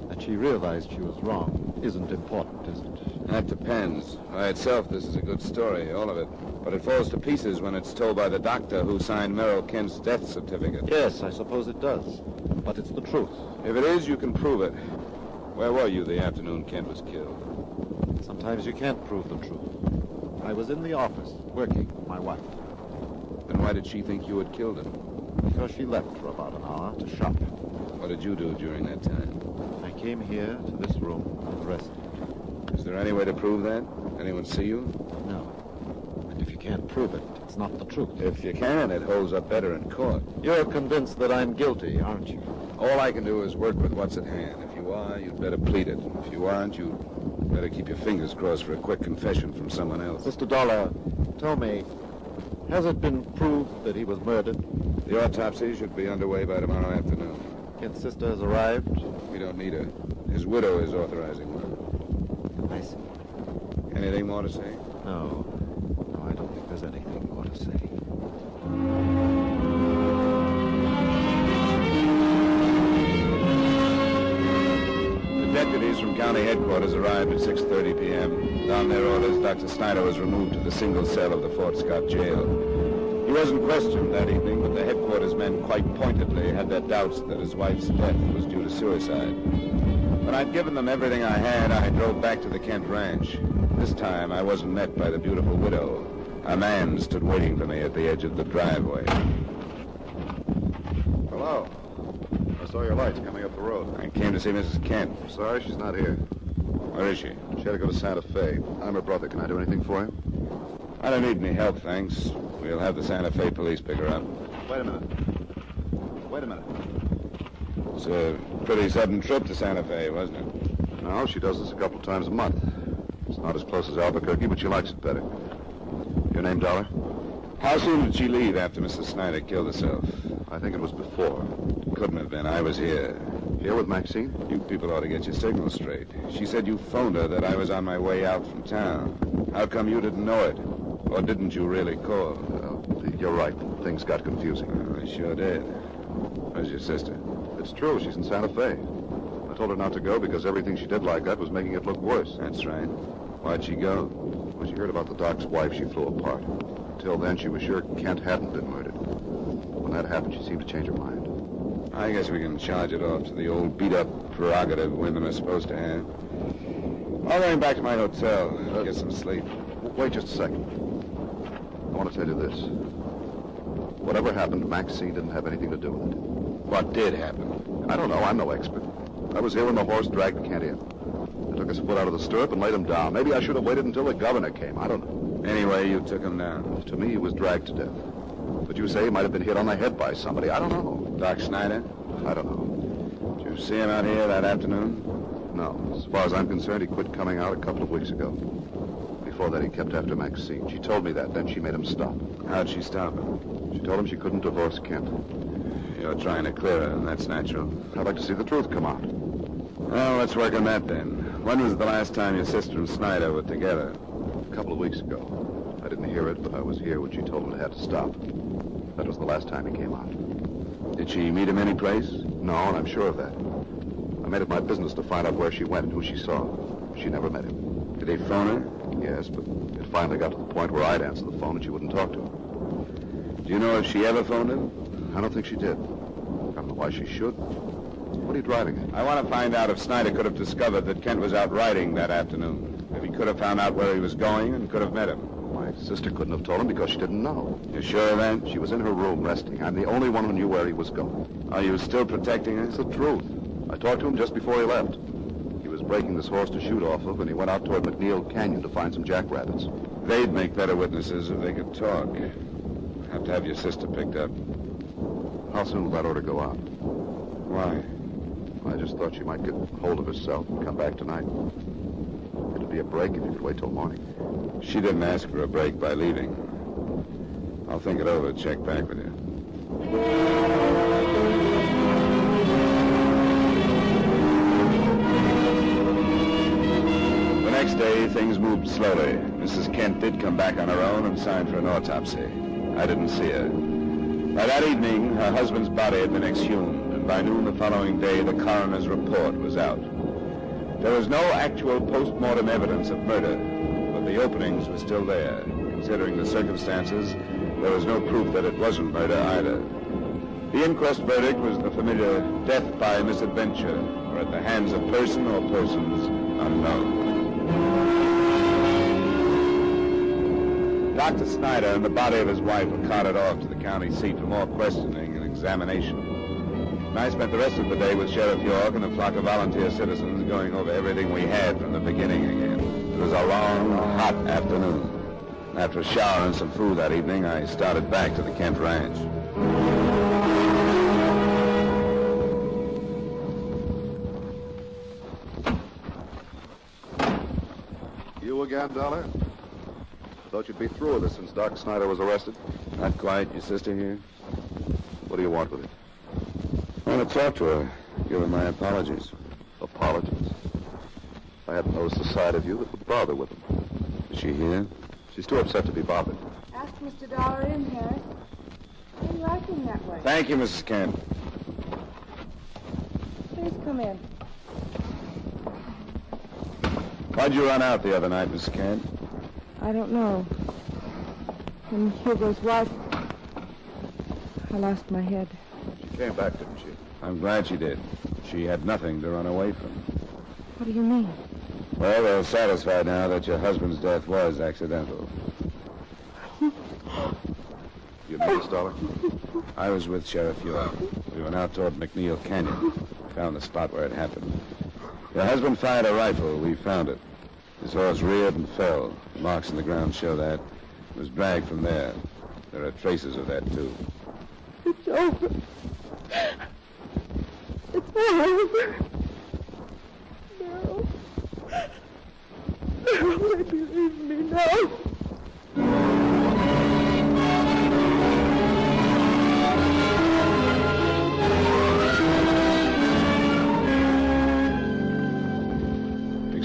That she realized she was wrong isn't important, is it? That depends. By itself, this is a good story, all of it. But it falls to pieces when it's told by the doctor who signed Merrill Kent's death certificate. Yes, I suppose it does. But it's the truth. If it is, you can prove it. Where were you the afternoon Kent was killed? Sometimes you can't prove the truth. I was in the office, working with my wife. Then why did she think you had killed him? Because she left for about an hour to shop. What did you do during that time? I came here to this room and rested. Is there any way to prove that? Anyone see you? No. And if you can't prove it, it's not the truth. If you can, it holds up better in court. You're convinced that I'm guilty, aren't you? All I can do is work with what's at hand. If you are, you'd better plead it. If you aren't, you'd better keep your fingers crossed for a quick confession from someone else. Mr. Dollar, tell me, has it been proved that he was murdered? The autopsy should be underway by tomorrow afternoon. Kent's sister has arrived? We don't need her. His widow is authorizing one. I see. Anything more to say? No. No, I don't think there's anything more to say. The deputies from county headquarters arrived at 6:30 p.m. On their orders, Dr. Snyder was removed to the single cell of the Fort Scott jail. He wasn't questioned that evening, but the headquarters men quite pointedly had their doubts that his wife's death was due to suicide. When I'd given them everything I had, I drove back to the Kent ranch. This time, I wasn't met by the beautiful widow. A man stood waiting for me at the edge of the driveway. Hello. I saw your lights coming up the road. I came to see Mrs. Kent. I'm sorry, she's not here. Where is she? She had to go to Santa Fe. I'm her brother. Can I do anything for you? I don't need any help, thanks. We'll have the Santa Fe police pick her up. Wait a minute. Wait a minute. It's a pretty sudden trip to Santa Fe, wasn't it? No, she does this a couple times a month. It's not as close as Albuquerque, but she likes it better. Your name, Dollar? How soon did she leave after Mrs. Snyder killed herself? I think it was before. Couldn't have been. I was here. Here with Maxine? You people ought to get your signals straight. She said you phoned her that I was on my way out from town. How come you didn't know it? Or didn't you really call? You're right. Things got confusing. I sure did. Where's your sister? It's true. She's in Santa Fe. I told her not to go because everything she did like that was making it look worse. That's right. Why'd she go? When she heard about the doc's wife, she flew apart. Until then, she was sure Kent hadn't been murdered. When that happened, she seemed to change her mind. I guess we can charge it off to the old beat-up prerogative women are supposed to have. I'll go back to my hotel. Get some sleep. Wait just a second. I want to tell you this. Whatever happened, Maxine didn't have anything to do with it. What did happen? I don't know. I'm no expert. I was here when the horse dragged Kent in. I took his foot out of the stirrup and laid him down. Maybe I should have waited until the governor came. I don't know. Anyway, you took him down. To me, he was dragged to death. But you say he might have been hit on the head by somebody. I don't know. Doc Snyder? I don't know. Did you see him out here that afternoon? No. As far as I'm concerned, he quit coming out a couple of weeks ago. Before that, he kept after Maxine. She told me that. Then she made him stop. How'd she stop him? She told him she couldn't divorce Kent. You're trying to clear her, and that's natural. I'd like to see the truth come out. Well, let's work on that then. When was the last time your sister and Snyder were together? A couple of weeks ago. I didn't hear it, but I was here when she told him it had to stop. That was the last time he came out. Did she meet him any place? No, and I'm sure of that. I made it my business to find out where she went and who she saw. She never met him. Did he phone her? Yes, but it finally got to the point where I'd answer the phone and she wouldn't talk to him. Do you know if she ever phoned him? I don't think she did. I don't know why she should. What are you driving at? I want to find out if Snyder could have discovered that Kent was out riding that afternoon. If he could have found out where he was going and could have met him. My sister couldn't have told him because she didn't know. You sure of that? She was in her room resting. I'm the only one who knew where he was going. Are you still protecting her? It's the truth. I talked to him just before he left. He was breaking this horse to shoot off of, and he went out toward McNeil Canyon to find some jackrabbits. They'd make better witnesses if they could talk. Have to have your sister picked up. How soon will that order go out? Why? I just thought she might get hold of herself and come back tonight. It'd be a break if you could wait till morning. She didn't ask for a break by leaving. I'll think it over and check back with you. The next day, things moved slowly. Mrs. Kent did come back on her own and signed for an autopsy. I didn't see her. By that evening, her husband's body had been exhumed, and by noon the following day, the coroner's report was out. There was no actual post-mortem evidence of murder, but the openings were still there. Considering the circumstances, there was no proof that it wasn't murder either. The inquest verdict was the familiar death by misadventure, or at the hands of person or persons unknown. Dr. Snyder and the body of his wife were carted off to the county seat for more questioning and examination. And I spent the rest of the day with Sheriff York and a flock of volunteer citizens going over everything we had from the beginning again. It was a long, hot afternoon. After a shower and some food that evening, I started back to the Kent Ranch. You again, Dollar? Thought you'd be through with us since Doc Snyder was arrested. Not quite. Your sister here? What do you want with it? I want to talk to her. Give her my apologies. Apologies? I hadn't noticed a side of you that would bother with them. Is she here? She's too upset to be bothered. Ask Mr. Dollar in, Harris. Why are you acting that way? Thank you, Mrs. Kent. Please come in. Why'd you run out the other night, Mrs. Kent? I don't know. When Hugo's wife... I lost my head. She came back, didn't she? I'm glad she did. She had nothing to run away from. What do you mean? Well, they're satisfied now that your husband's death was accidental. You know this, Dollar? I was with Sheriff York. We went out toward McNeil Canyon. Found the spot where it happened. Your husband fired a rifle. We found it. His horse reared and fell. The marks in the ground show that. It was dragged from there. There are traces of that, too. It's over. It's over. Merrill. Merrill, let me leave me now.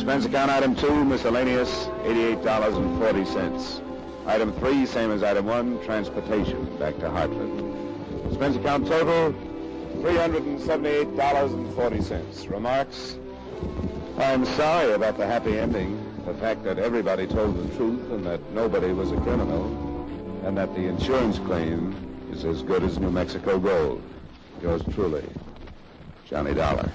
Expense account item 2, miscellaneous, $88.40. Item 3, same as item 1, transportation back to Hartford. Expense account total, $378.40. Remarks? I'm sorry about the happy ending. The fact that everybody told the truth and that nobody was a criminal, and that the insurance claim is as good as New Mexico gold. Yours truly, Johnny Dollar.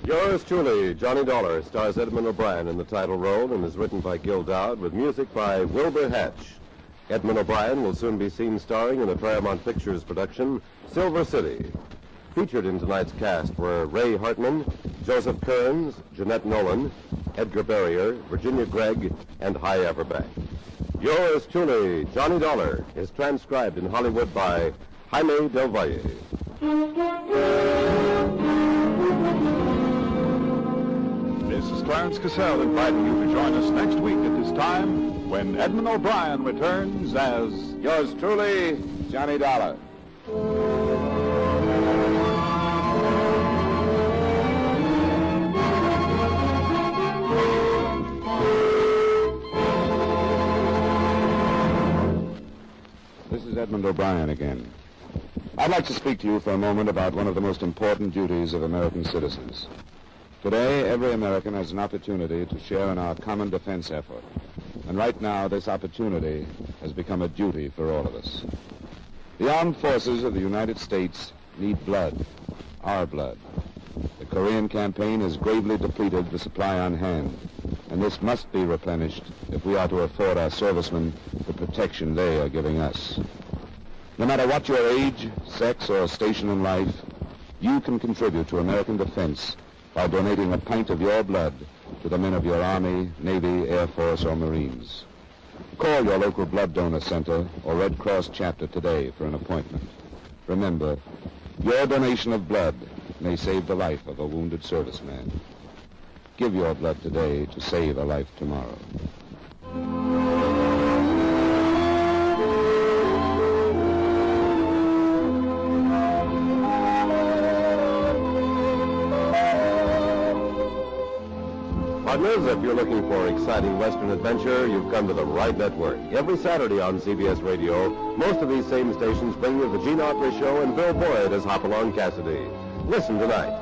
Yours truly, Johnny Dollar, stars Edmond O'Brien in the title role and is written by Gil Dowd with music by Wilbur Hatch. Edmond O'Brien will soon be seen starring in the Paramount Pictures production, Silver City. Featured in tonight's cast were Ray Hartman, Joseph Kearns, Jeanette Nolan, Edgar Barrier, Virginia Gregg, and Hy Averback. Yours truly, Johnny Dollar, is transcribed in Hollywood by Jaime Del Valle. This is Clarence Cassell inviting you to join us next week at this time when Edmond O'Brien returns as... Yours truly, Johnny Dollar. This is Edmond O'Brien again. I'd like to speak to you for a moment about one of the most important duties of American citizens. Today, every American has an opportunity to share in our common defense effort. And right now, this opportunity has become a duty for all of us. The armed forces of the United States need blood, our blood. The Korean campaign has gravely depleted the supply on hand, and this must be replenished if we are to afford our servicemen the protection they are giving us. No matter what your age, sex, or station in life, you can contribute to American defense by donating a pint of your blood to the men of your Army, Navy, Air Force, or Marines. Call your local blood donor center or Red Cross chapter today for an appointment. Remember, your donation of blood may save the life of a wounded serviceman. Give your blood today to save a life tomorrow. Partners, if you're looking for exciting Western adventure, you've come to the right network. Every Saturday on CBS Radio, most of these same stations bring you the Gene Autry Show and Bill Boyd as Hopalong Cassidy. Listen tonight.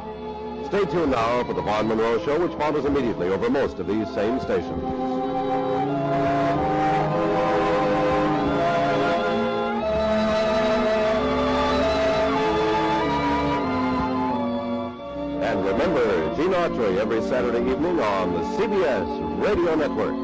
Stay tuned now for the Vaughn Monroe Show, which follows immediately over most of these same stations. And remember, Gene Autry every Saturday evening on the CBS Radio Network.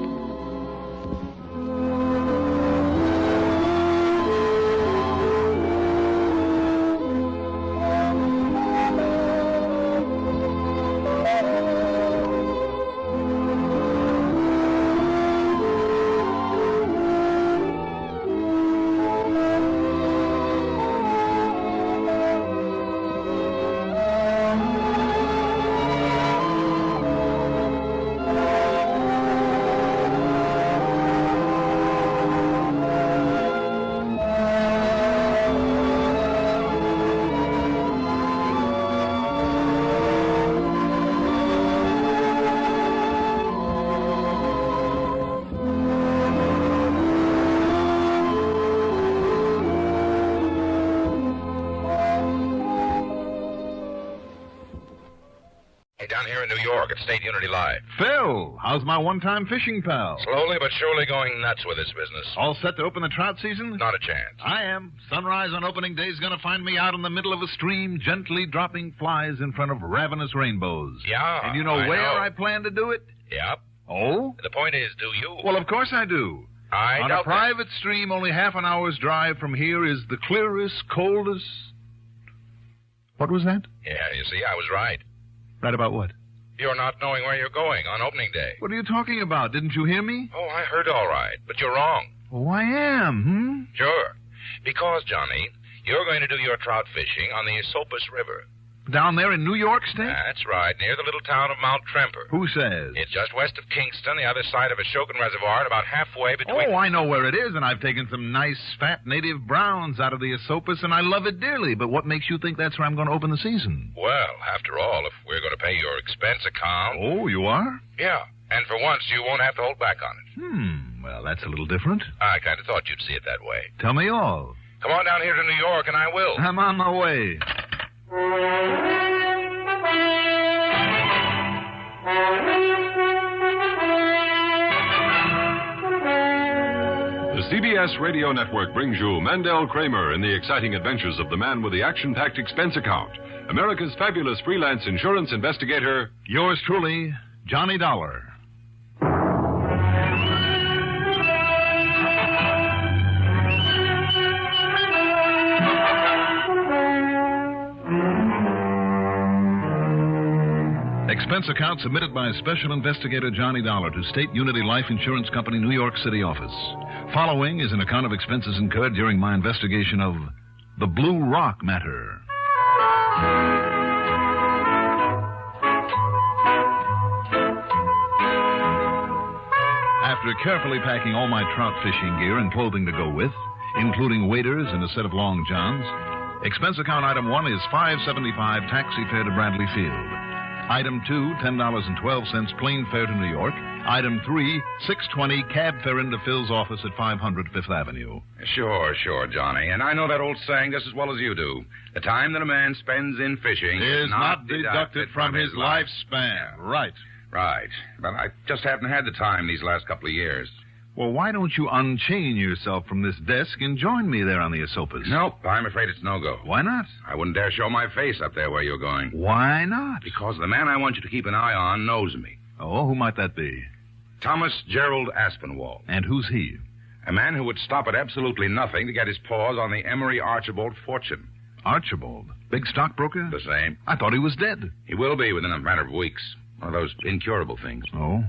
State Unity Live. Phil, how's my one-time fishing pal? Slowly but surely going nuts with this business. All set to open the trout season? Not a chance. I am. Sunrise on opening day is going to find me out in the middle of a stream, gently dropping flies in front of ravenous rainbows. Yeah, and you know I where know. I plan to do it? Yep. Oh? The point is, do you? Well, of course I do. On a private stream only half an hour's drive from here is the clearest, coldest... What was that? Yeah, you see, I was right. Right about what? You're not knowing where you're going on opening day. What are you talking about? Didn't you hear me? Oh, I heard all right, but you're wrong. Oh, I am, Sure. Because, Johnny, you're going to do your trout fishing on the Esopus River. Down there in New York State? That's right, near the little town of Mount Tremper. Who says? It's just west of Kingston, the other side of Ashokan Reservoir, and about halfway between... Oh, I know where it is, and I've taken some nice, fat native browns out of the Esopus, and I love it dearly. But what makes you think that's where I'm going to open the season? Well, after all, if we're going to pay your expense account... Oh, you are? Yeah, and for once, you won't have to hold back on it. Well, that's a little different. I kind of thought you'd see it that way. Tell me all. Come on down here to New York, and I will. I'm on my way. The CBS Radio Network brings you Mandel Kramer in the exciting adventures of the man with the action-packed expense account, America's fabulous freelance insurance investigator. Yours truly, Johnny Dollar. Expense account submitted by Special Investigator Johnny Dollar to State Unity Life Insurance Company, New York City office. Following is an account of expenses incurred during my investigation of the Blue Rock matter. After carefully packing all my trout fishing gear and clothing to go with, including waders and a set of long johns, expense account item 1 is $5.75 taxi fare to Bradley Field. Item 2, $10.12 plane fare to New York. Item 3, $6.20 cab fare into Phil's office at 500 Fifth Avenue. Sure, Johnny. And I know that old saying just as well as you do. The time that a man spends in fishing is not deducted from his lifespan. Right. Right. But I just haven't had the time these last couple of years. Well, why don't you unchain yourself from this desk and join me there on the Esopus? Nope, I'm afraid it's no-go. Why not? I wouldn't dare show my face up there where you're going. Why not? Because the man I want you to keep an eye on knows me. Oh, who might that be? Thomas Gerald Aspinwall. And who's he? A man who would stop at absolutely nothing to get his paws on the Emery Archibald fortune. Archibald? Big stockbroker? The same. I thought he was dead. He will be within a matter of weeks. One of those incurable things. Oh?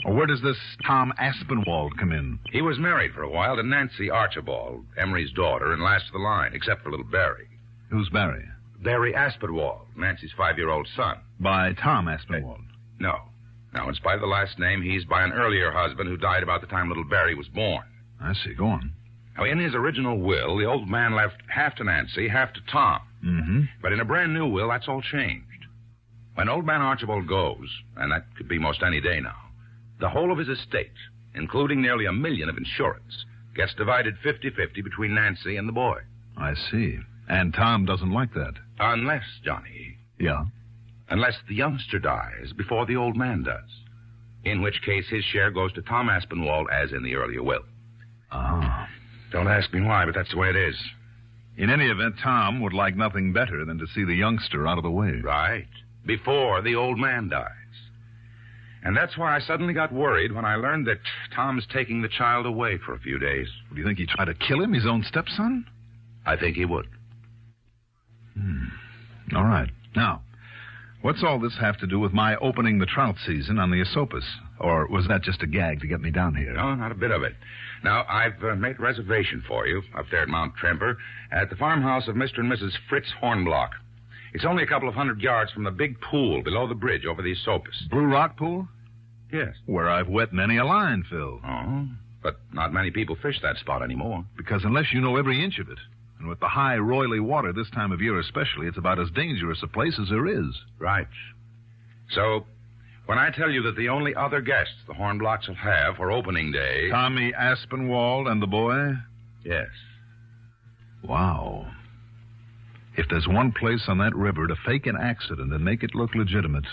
Well, where does this Tom Aspinwall come in? He was married for a while to Nancy Archibald, Emery's daughter, and last of the line, except for little Barry. Who's Barry? Barry Aspinwall, Nancy's 5-year-old son. By Tom Aspinwall? No. No, in spite of the last name, he's by an earlier husband who died about the time little Barry was born. I see. Go on. Now, in his original will, the old man left half to Nancy, half to Tom. Mm-hmm. But in a brand new will, that's all changed. When old man Archibald goes, and that could be most any day now, the whole of his estate, including nearly $1 million of insurance, gets divided 50-50 between Nancy and the boy. I see. And Tom doesn't like that. Unless, Johnny. Yeah? Unless the youngster dies before the old man does. In which case his share goes to Tom Aspinwall as in the earlier will. Ah. Don't ask me why, but that's the way it is. In any event, Tom would like nothing better than to see the youngster out of the way. Right. Before the old man dies. And that's why I suddenly got worried when I learned that Tom's taking the child away for a few days. Do you think he'd try to kill him, his own stepson? I think he would. All right. Now, what's all this have to do with my opening the trout season on the Esopus? Or was that just a gag to get me down here? No, not a bit of it. Now, I've made a reservation for you up there at Mount Tremper at the farmhouse of Mr. and Mrs. Fritz Hornblock. It's only a couple of 100 yards from the big pool below the bridge over the Esopus. Blue Rock Pool? Yes. Where I've wet many a line, Phil. Oh, but not many people fish that spot anymore. Because unless you know every inch of it, and with the high, roily water this time of year especially, it's about as dangerous a place as there is. Right. So, when I tell you that the only other guests the Hornblocks will have for opening day... Tommy Aspinwall and the boy? Yes. Wow. If there's one place on that river to fake an accident and make it look legitimate,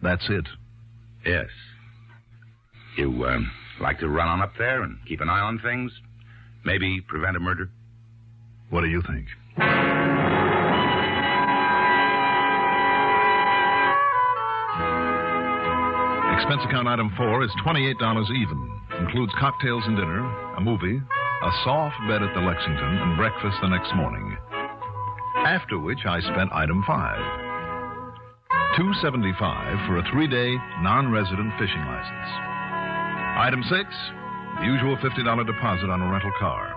that's it. Yes. You, like to run on up there and keep an eye on things? Maybe prevent a murder? What do you think? Expense account item 4 is $28 even. Includes cocktails and dinner, a movie, a soft bed at the Lexington, and breakfast the next morning. After which I spent item 5. $275 for a 3-day non-resident fishing license. Item 6, the usual $50 deposit on a rental car.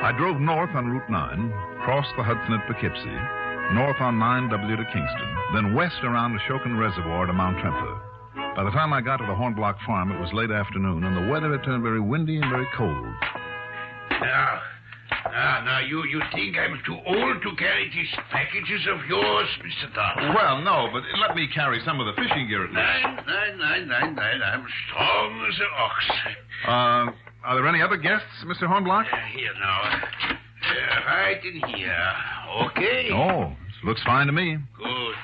I drove north on Route 9, crossed the Hudson at Poughkeepsie, north on 9W to Kingston, then west around the Shokin Reservoir to Mount Trempler. By the time I got to the Hornblock farm, it was late afternoon, and the weather had turned very windy and very cold. Now, you think I'm too old to carry these packages of yours, Mr. Dollar? Well, no, but let me carry some of the fishing gear at least. Nine. I'm strong as an ox. Are there any other guests, Mr. Hornblock? Here now. Right in here. Okay? Oh, looks fine to me. Good.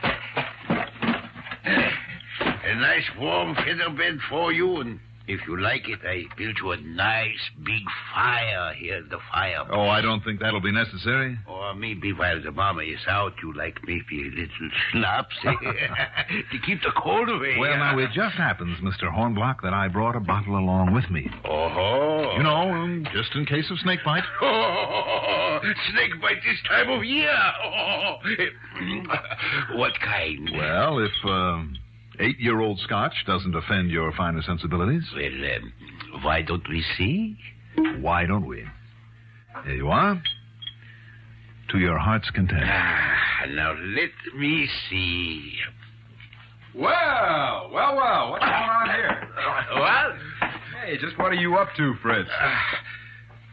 A nice warm feather bed for you, and if you like it, I built you a nice big fire here at the fire. Oh, I don't think that'll be necessary. Or maybe while the mama is out, you like maybe a little schnapps to keep the cold away. Well, now, it just happens, Mr. Hornblock, that I brought a bottle along with me. Oh. You know, just in case of snake bite. Oh, snake bite this time of year. Oh. What kind? Well, if 8-year-old Scotch doesn't offend your finer sensibilities. Well, why don't we see? Why don't we? Here you are. To your heart's content. Now, let me see. Well, what's going on here? What? Hey, just what are you up to, Fritz?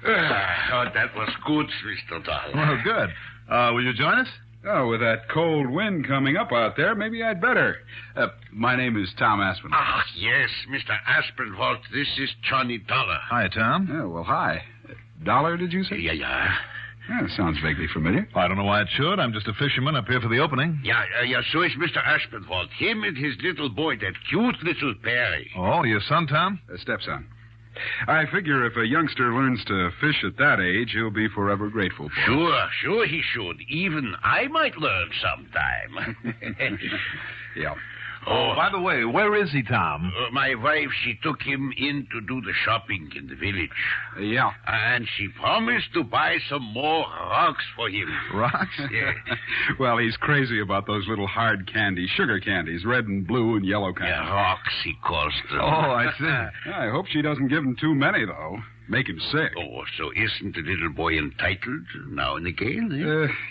That was good, Mr. Dollar. Well, good. Will you join us? Oh, with that cold wind coming up out there, maybe I'd better. My name is Tom Aspinwall. Ah, yes, Mr. Aspinwall. This is Johnny Dollar. Hi, Tom. Oh, well, hi. Dollar, did you say? Yeah. Sounds vaguely familiar. I don't know why it should. I'm just a fisherman up here for the opening. Yeah, so is Mr. Aspinwall. Him and his little boy, that cute little Perry. Oh, your son, Tom? Stepson. I figure if a youngster learns to fish at that age, he'll be forever grateful for it. Sure he should. Even I might learn sometime. Yeah. Oh, by the way, where is he, Tom? My wife, she took him in to do the shopping in the village. Yeah. And she promised to buy some more rocks for him. Rocks? Yeah. Well, he's crazy about those little hard candies, sugar candies, red and blue and yellow kinds. Yeah, rocks, he calls them. Oh, I see. I hope she doesn't give him too many, though. Make him sick. Oh, so isn't the little boy entitled now and again?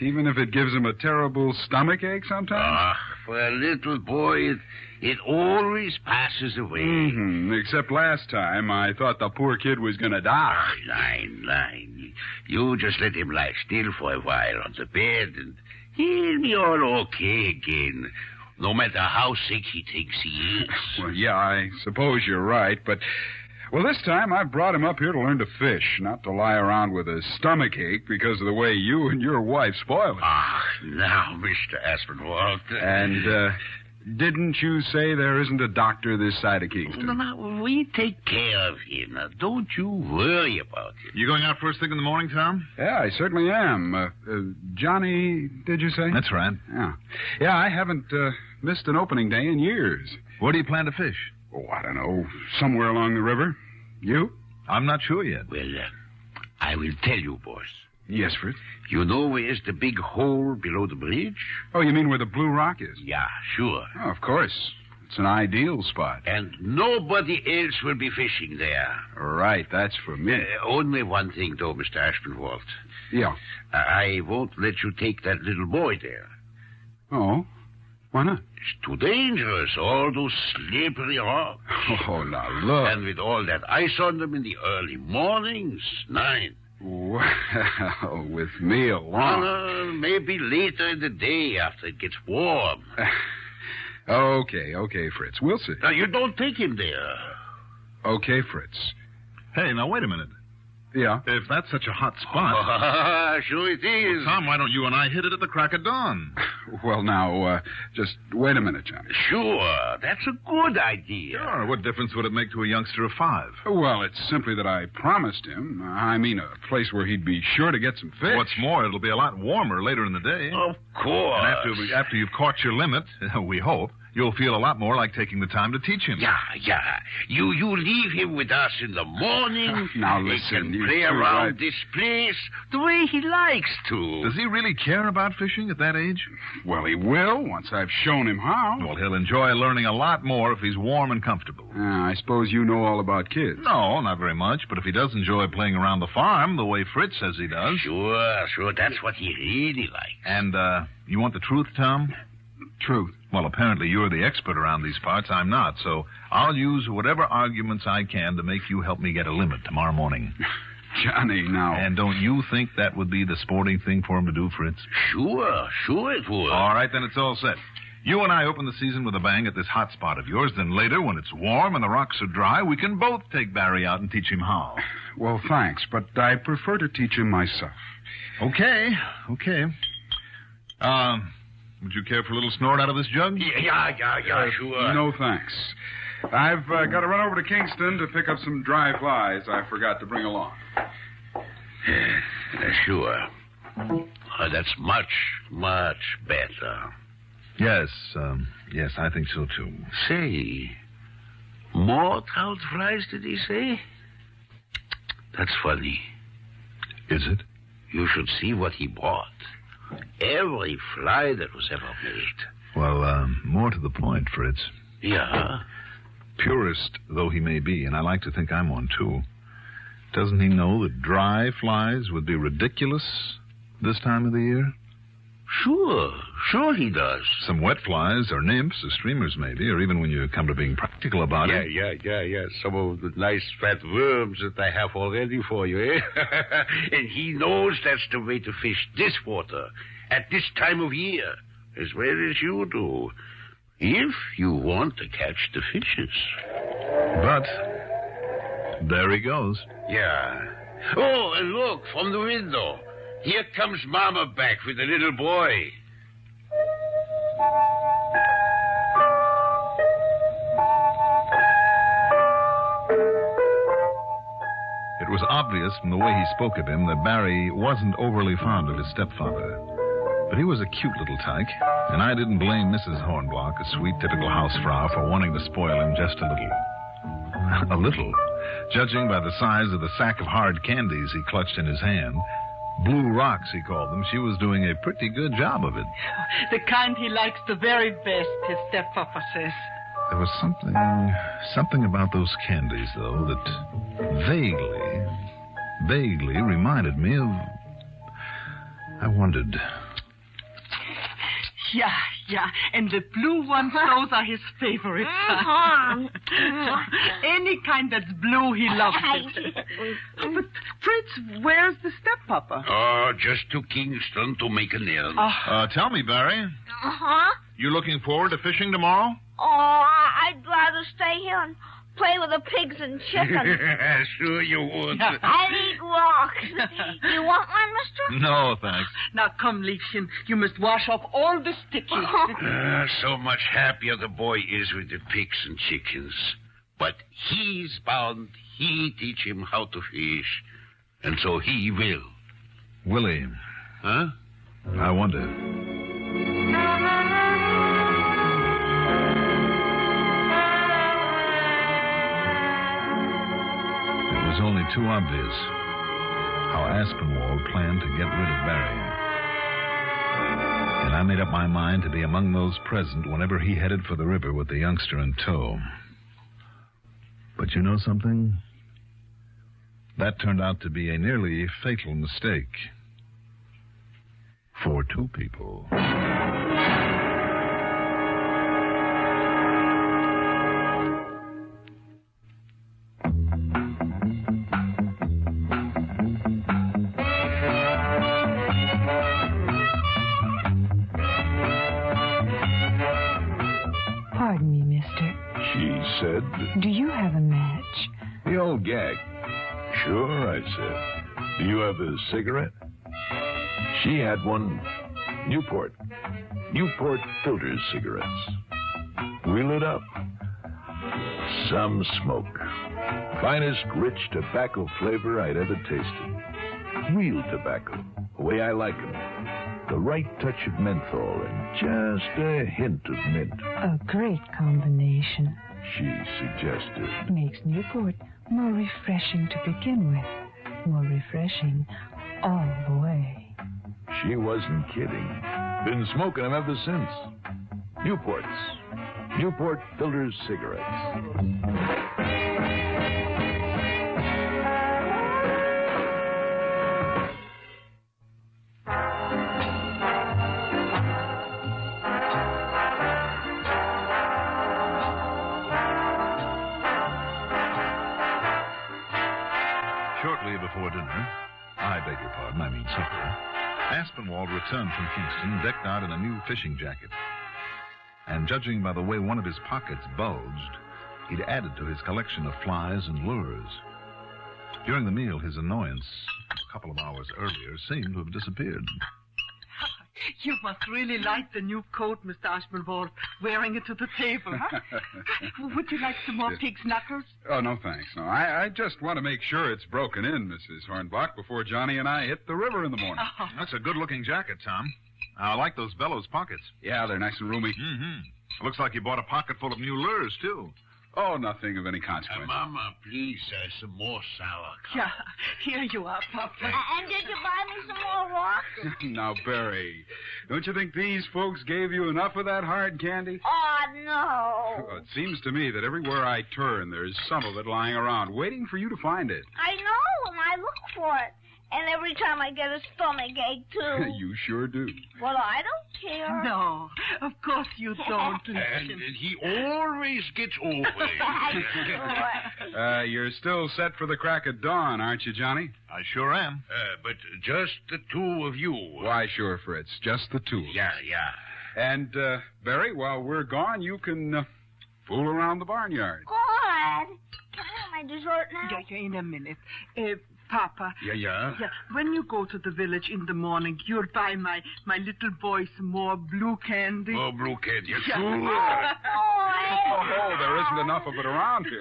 Even if it gives him a terrible stomach ache sometimes? For a little boy, it always passes away. Mm-hmm. Except last time, I thought the poor kid was going to die. Line. You just let him lie still for a while on the bed, and he'll be all okay again, no matter how sick he thinks he is. Well, yeah, I suppose you're right, but... Well, this time I brought him up here to learn to fish, not to lie around with a stomach ache because of the way you and your wife spoil it. Now, Mr. Aspinwall. And, didn't you say there isn't a doctor this side of Kingston? No, we take care of him. Now, don't you worry about him. You going out first thing in the morning, Tom? Yeah, I certainly am. Johnny, did you say? That's right. Yeah, I haven't missed an opening day in years. Where do you plan to fish? Oh, I don't know. Somewhere along the river. You? I'm not sure yet. Well, I will tell you, boss. Yes, Fritz? You know where's the big hole below the bridge? Oh, you mean where the Blue Rock is? Yeah, sure. Oh, of course. It's an ideal spot. And nobody else will be fishing there. Right, that's for me. Only one thing, though, Mr. Aspinwall. Yeah. I won't let you take that little boy there. Oh? Why not? It's too dangerous, all those slippery rocks. Oh, now look. And with all that ice on them in the early mornings, 9. Well, with me along. Maybe later in the day after it gets warm. Okay, Fritz. We'll see. Now, you don't take him there. Okay, Fritz. Hey, now, wait a minute. Yeah? If that's such a hot spot... Sure it is. Well, Tom, why don't you and I hit it at the crack of dawn? Well, now, just wait a minute, Johnny. Sure, that's a good idea. Sure, what difference would it make to a youngster of 5? Well, it's simply that I promised him. I mean, a place where he'd be sure to get some fish. What's more, it'll be a lot warmer later in the day. Of course. And after you've caught your limit, we hope, You'll feel a lot more like taking the time to teach him. Yeah. You leave him with us in the morning. Now He listen, can you play two around right. this place the way he likes to. Does he really care about fishing at that age? Well, he will, once I've shown him how. Well, he'll enjoy learning a lot more if he's warm and comfortable. I suppose you know all about kids. No, not very much, but if he does enjoy playing around the farm the way Fritz says he does. Sure, that's what he really likes. And, you want the truth, Tom? Truth. Well, apparently you're the expert around these parts. I'm not, so I'll use whatever arguments I can to make you help me get a limit tomorrow morning. Johnny, now... And don't you think that would be the sporting thing for him to do, Fritz? Sure it would. All right, then it's all set. You and I open the season with a bang at this hot spot of yours. Then later, when it's warm and the rocks are dry, we can both take Barry out and teach him how. Well, thanks, but I prefer to teach him myself. Okay. Would you care for a little snort out of this jug? Yeah, sure. No, thanks. I've got to run over to Kingston to pick up some dry flies I forgot to bring along. Sure. That's much better. Yes, I think so, too. Say, more trout flies, did he say? That's funny. Is it? You should see what he bought. Every fly that was ever made. Well, more to the point, Fritz. Yeah? Purist though he may be, and I like to think I'm one, too, doesn't he know that dry flies would be ridiculous this time of the year? Sure he does. Some wet flies, or nymphs, or streamers maybe, or even when you come to being practical about it. Yeah. Some of the nice fat worms that I have already for you, eh? And he knows that's the way to fish this water at this time of year, as well as you do, if you want to catch the fishes. But there he goes. Yeah. Oh, and look, from the window. Here comes Mama back with the little boy. It was obvious from the way he spoke of him that Barry wasn't overly fond of his stepfather. But he was a cute little tyke, and I didn't blame Mrs. Hornblock, a sweet, typical housefrau, for wanting to spoil him just a little. A little, judging by the size of the sack of hard candies he clutched in his hand. Blue rocks, he called them. She was doing a pretty good job of it. The kind he likes the very best, his steppapa says. There was something about those candies, though, that vaguely reminded me of... I wondered... Yeah, and the blue ones, those are his favorite. Any kind that's blue, he loves it. But, Fritz, where's the steppapa? Oh, just to Kingston to make an errand. Tell me, Barry. Uh-huh. You looking forward to fishing tomorrow? Oh, I'd rather stay here and play with the pigs and chickens. Sure you would. I'd eat rocks. You want one, mister? No, thanks. Now, come, Liebchen. You must wash off all the stickies. So much happier the boy is with the pigs and chickens. But he's bound he teach him how to fish. And so he will. Will he? Huh? I wonder. It was only too obvious how Aspinwall planned to get rid of Barry. And I made up my mind to be among those present whenever he headed for the river with the youngster in tow. But you know something? That turned out to be a nearly fatal mistake. For two people. Pardon me, mister. She said, Do you have a match? the old gag. Sure, I said. Do you have a cigarette? She had one. Newport filter cigarettes. We lit up. Some smoke. Finest rich tobacco flavor I'd ever tasted. Real tobacco, the way I like 'em. The right touch of menthol and just a hint of mint, A great combination. she suggested. Makes Newport more refreshing to begin with. More refreshing all the way. She wasn't kidding. Been smoking them ever since. Newports. Newport filter cigarettes. Shortly before dinner, I beg your pardon, I mean supper, Aspinwall returned from Kingston decked out in a new fishing jacket. And judging by the way one of his pockets bulged, he'd added to his collection of flies and lures. During the meal, his annoyance, a couple of hours earlier, seemed to have disappeared. You must really like the new coat, Mr. Aspinwall, wearing it to the table, huh? Would you like some more pig's knuckles? Oh, no, thanks. No, I just want to make sure it's broken in, Mrs. Hornbach, before Johnny and I hit the river in the morning. Oh. That's a good-looking jacket, Tom. I like those bellows pockets. Yeah, they're nice and roomy. Mm-hmm. Looks like you bought a pocket full of new lures, too. Oh, nothing of any consequence. Mama, please, some more sauerkraut. Yeah, here you are, Papa. And did you buy me some more rocks? Now, Barry, don't you think these folks gave you enough of that hard candy? Oh, no. Well, it seems to me that everywhere I turn, there's some of it lying around, waiting for you to find it. I know, and I look for it. And every time I get a stomach ache, too. You sure do. Well, I don't care. No, of course you don't. And he always gets over it. You're still set for the crack of dawn, aren't you, Johnny? I sure am. But just the two of you. Why, sure, Fritz. Just the two. Yeah. And, Barry, while we're gone, you can fool around the barnyard. God. Can I have my dessert now? Yeah, in a minute. Papa. Yeah. When you go to the village in the morning, you'll buy my little boy some more blue candy. Oh, blue candy. Yeah. Oh, there isn't enough of it around here.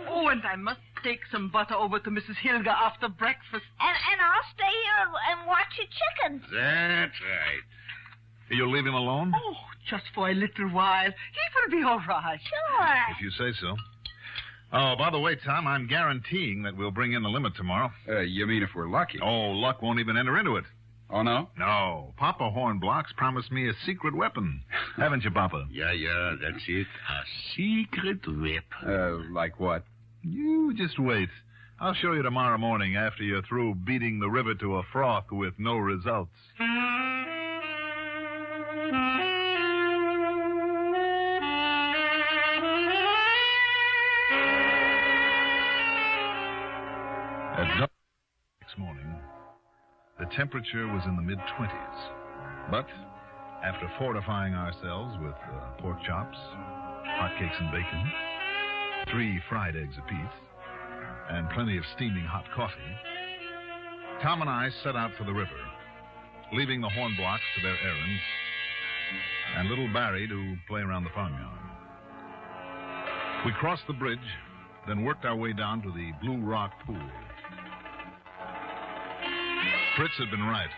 Oh, and I must take some butter over to Mrs. Hilda after breakfast. And I'll stay here and watch your chickens. That's right. You'll leave him alone? Oh, just for a little while. He will be all right. Sure. If you say so. Oh, by the way, Tom, I'm guaranteeing that we'll bring in the limit tomorrow. You mean if we're lucky? Oh, luck won't even enter into it. Oh, no? No. Papa Hornblock's promised me a secret weapon. Haven't you, Papa? Yeah, that's it. A secret weapon. Like what? You just wait. I'll show you tomorrow morning after you're through beating the river to a froth with no results. At dark next morning, the temperature was in the mid-20s. But after fortifying ourselves with pork chops, hotcakes and bacon, 3 fried eggs apiece, and plenty of steaming hot coffee, Tom and I set out for the river, leaving the Hornblocks to their errands and little Barry to play around the farmyard. We crossed the bridge, then worked our way down to the Blue Rock Pool. Fritz had been right.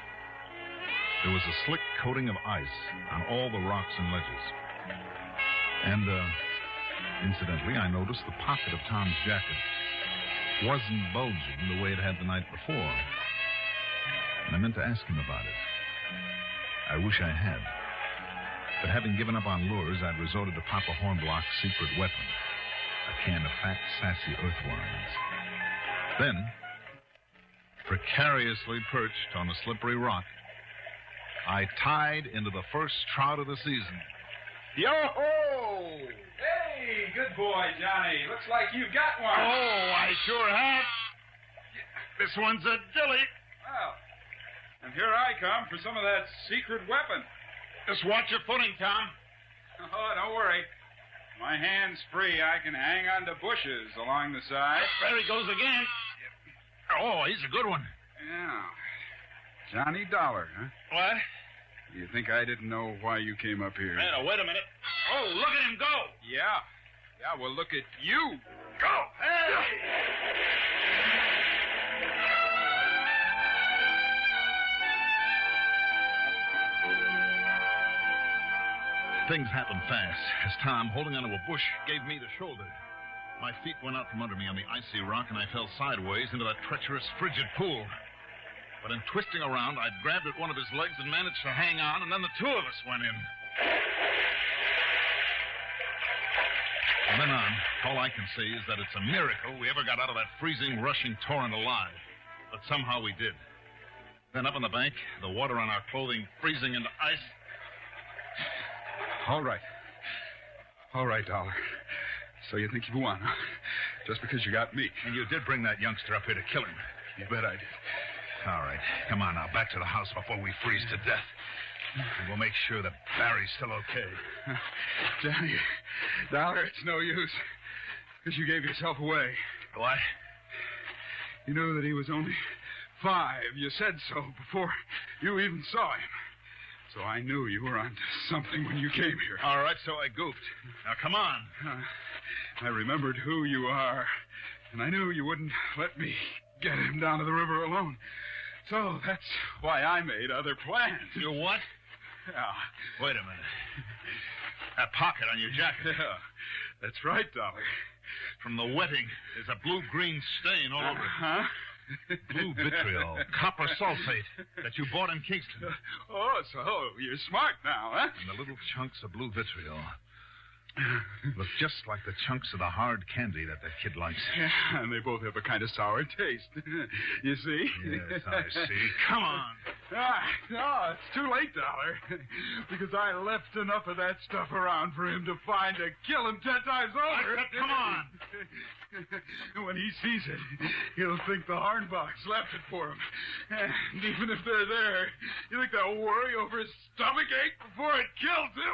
There was a slick coating of ice on all the rocks and ledges. And, incidentally, I noticed the pocket of Tom's jacket wasn't bulging the way it had the night before. And I meant to ask him about it. I wish I had. But having given up on lures, I'd resorted to Papa Hornblock's secret weapon, a can of fat, sassy earthworms. Then, precariously perched on a slippery rock, I tied into the first trout of the season. Yo-ho! Hey, good boy, Johnny. Looks like you've got one. Oh, I sure have. This one's a dilly. Well, and here I come for some of that secret weapon. Just watch your footing, Tom. Oh, don't worry. My hand's free. I can hang on to bushes along the side. There he goes again. Oh, he's a good one. Yeah. Johnny Dollar, huh? What? You think I didn't know why you came up here? Wait a minute. Oh, look at him go. Yeah. Yeah, well, look at you. Go. Hey! things happened fast as Tom, holding onto a bush, gave me the shoulder. My feet went out from under me on the icy rock, and I fell sideways into that treacherous, frigid pool. But in twisting around, I grabbed at one of his legs and managed to hang on, and then the two of us went in. From then on, all I can say is that it's a miracle we ever got out of that freezing, rushing torrent alive. But somehow we did. Then up on the bank, the water on our clothing freezing into ice. All right. All right, Dollar. So you think you won, huh? Just because you got me. And you did bring that youngster up here to kill him. You bet I did. All right. Come on now, back to the house before we freeze to death. And we'll make sure that Barry's still okay. Johnny, Dollar, it's no use. Because you gave yourself away. What? You knew that he was only 5. You said so before you even saw him. So I knew you were onto something when you came here. All right, so I goofed. Now, come on. I remembered who you are, and I knew you wouldn't let me get him down to the river alone. So that's why I made other plans. You what? Yeah. Wait a minute. That pocket on your jacket. Yeah, that's right, Dollar. From the wetting, there's a blue-green stain all over it. Huh? Blue vitriol, copper sulfate that you bought in Kingston. Oh, so you're smart now, huh? And the little chunks of blue vitriol look just like the chunks of the hard candy that kid likes. Yeah, and they both have a kind of sour taste. You see? Yes, I see. Come on. No, it's too late, Dollar. Because I left enough of that stuff around for him to find to kill him 10 times over. Come on. When he sees it, he'll think the Hornbachs left it for him. And even if they're there, you think they'll worry over his stomachache before it kills him?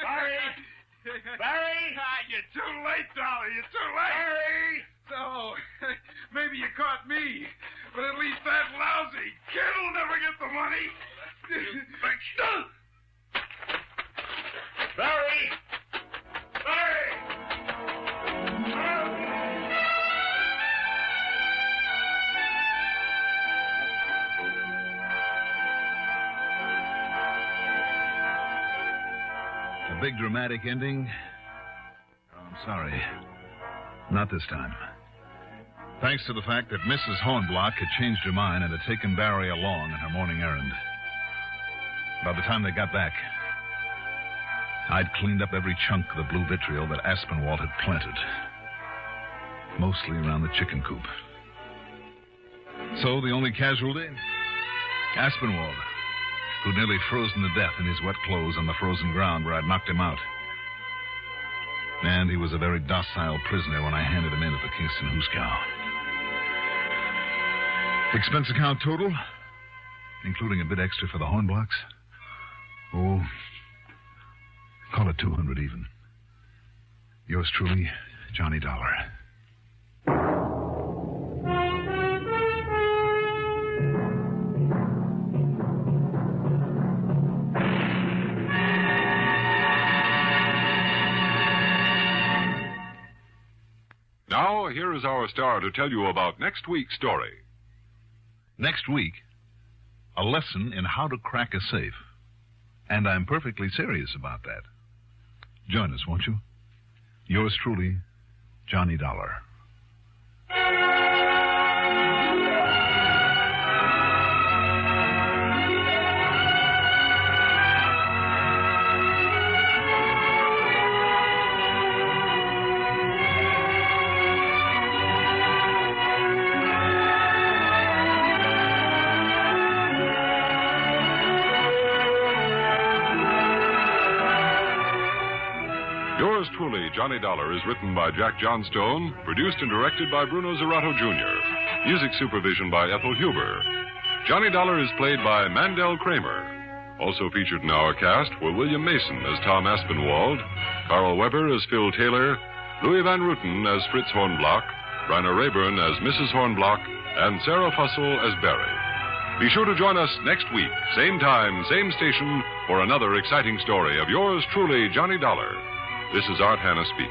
Barry! Barry! You're too late, Dollar. You're too late. Barry! So, maybe you caught me, but at least that lousy kid will never get the money. Barry! Barry! A big dramatic ending? Oh, I'm sorry. Not this time. Thanks to the fact that Mrs. Hornblock had changed her mind and had taken Barry along on her morning errand. By the time they got back, I'd cleaned up every chunk of the blue vitriol that Aspinwall had planted. Mostly around the chicken coop. So the only casualty? Aspinwall, who'd nearly frozen to death in his wet clothes on the frozen ground where I'd knocked him out. And he was a very docile prisoner when I handed him in at the Kingston Hooskow. Expense account total, including a bit extra for the Hornblocks. Oh, call it 200 even. Yours truly, Johnny Dollar. Now, here is our star to tell you about next week's story. Next week, a lesson in how to crack a safe. And I'm perfectly serious about that. Join us, won't you? Yours truly, Johnny Dollar. Yours truly, Johnny Dollar, is written by Jack Johnstone, produced and directed by Bruno Zerato Jr., music supervision by Ethel Huber. Johnny Dollar is played by Mandel Kramer. Also featured in our cast were William Mason as Tom Aspinwall, Carl Weber as Phil Taylor, Louis Van Ruten as Fritz Hornblock, Bryna Rayburn as Mrs. Hornblock, and Sarah Fussell as Barry. Be sure to join us next week, same time, same station, for another exciting story of yours truly, Johnny Dollar. This is Art Hanna speaking.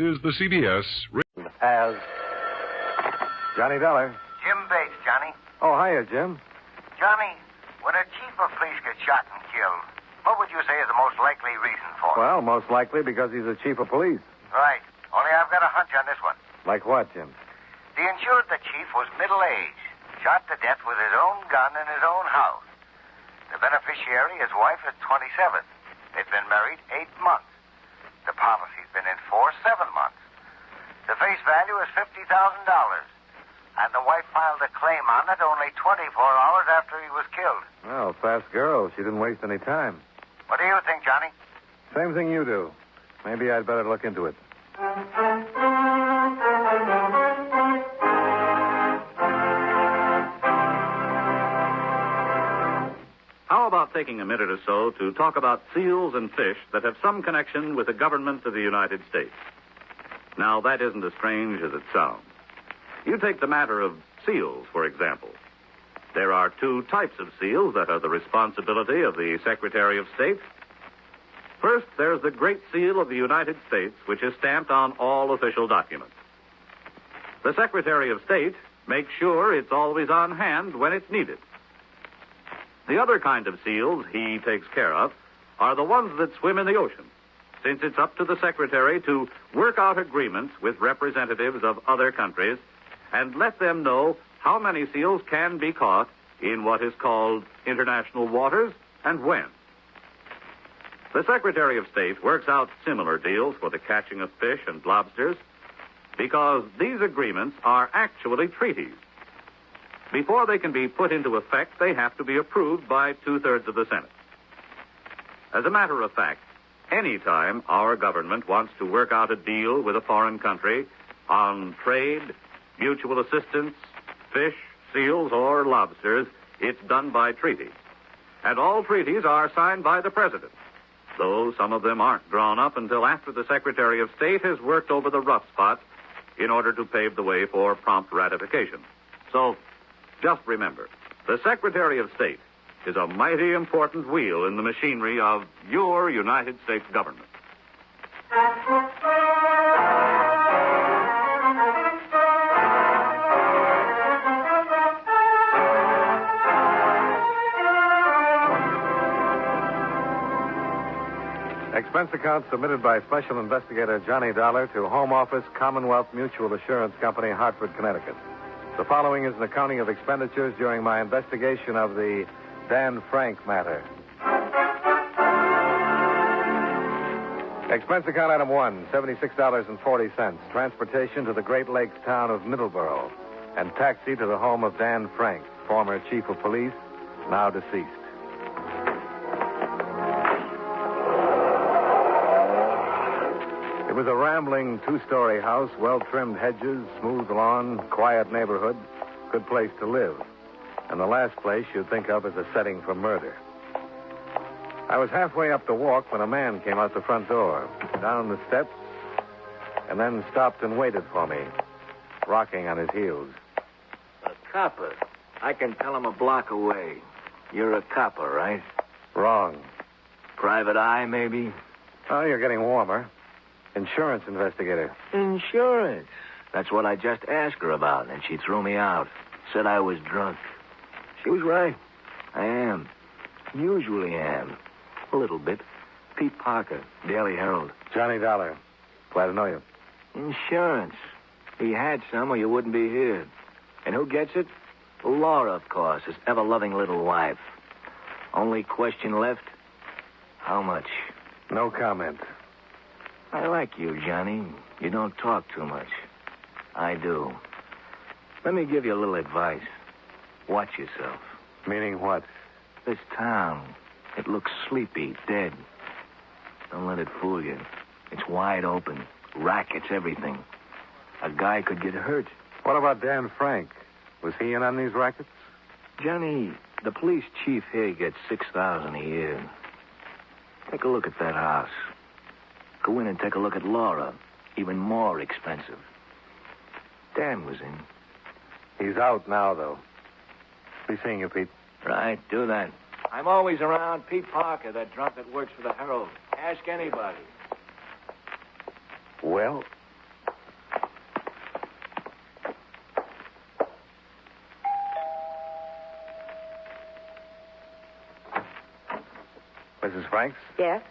is the CBS. As Johnny Dollar. Jim Bates, Johnny. Oh, hiya, Jim. Johnny, when a chief of police gets shot and killed, what would you say is the most likely reason for it? Well, most likely because he's the chief of police. Right. Only I've got a hunch on this one. Like what, Jim? The insured the chief was middle-aged, shot to death with his own gun in his own house. The beneficiary, his wife, is 27. They've been married 8 months. The policy's been in force 7 months. The face value is $50,000. And the wife filed a claim on it only 24 hours after he was killed. Well, fast girl. She didn't waste any time. What do you think, Johnny? Same thing you do. Maybe I'd better look into it. How about taking a minute or so to talk about seals and fish that have some connection with the government of the United States? Now, that isn't as strange as it sounds. You take the matter of seals, for example. There are 2 types of seals that are the responsibility of the Secretary of State. First, there's the Great Seal of the United States, which is stamped on all official documents. The Secretary of State makes sure it's always on hand when it's needed. The other kind of seals he takes care of are the ones that swim in the ocean, since it's up to the Secretary to work out agreements with representatives of other countries and let them know how many seals can be caught in what is called international waters and when. The Secretary of State works out similar deals for the catching of fish and lobsters because these agreements are actually treaties. Before they can be put into effect, they have to be approved by 2/3 of the Senate. As a matter of fact, any time our government wants to work out a deal with a foreign country on trade, mutual assistance, fish, seals, or lobsters, it's done by treaty. And all treaties are signed by the President, though some of them aren't drawn up until after the Secretary of State has worked over the rough spots in order to pave the way for prompt ratification. So, just remember, the Secretary of State is a mighty important wheel in the machinery of your United States government. Expense account submitted by Special Investigator Johnny Dollar to Home Office, Commonwealth Mutual Assurance Company, Hartford, Connecticut. The following is an accounting of expenditures during my investigation of the Dan Frank matter. Expense account item 1, $76.40. Transportation to the Great Lakes town of Middleborough and taxi to the home of Dan Frank, former chief of police, now deceased. It was a rambling 2-story house, well-trimmed hedges, smooth lawn, quiet neighborhood, good place to live. And the last place you'd think of as a setting for murder. I was halfway up the walk when a man came out the front door, down the steps, and then stopped and waited for me, rocking on his heels. A copper. I can tell him a block away. You're a copper, right? Wrong. Private eye, maybe? Oh, you're getting warmer. Insurance investigator. Insurance. That's what I just asked her about, and she threw me out. Said I was drunk. She was right. I am. Usually am. A little bit. Pete Parker, Daily Herald. Johnny Dollar. Glad to know you. Insurance. He had some or you wouldn't be here. And who gets it? Laura, of course, his ever-loving little wife. Only question left, how much? No comment. I like you, Johnny. You don't talk too much. I do. Let me give you a little advice. Watch yourself. Meaning what? This town, it looks sleepy, dead. Don't let it fool you. It's wide open. Rackets, everything. A guy could get hurt. What about Dan Frank? Was he in on these rackets? Johnny, the police chief here gets $6,000 a year. Take a look at that house. Go in and take a look at Laura. Even more expensive. Dan was in. He's out now, though. Be seeing you, Pete. Right, do that. I'm always around. Pete Parker, that drunk that works for the Herald. Ask anybody. Well, Mrs. Franks? Yes?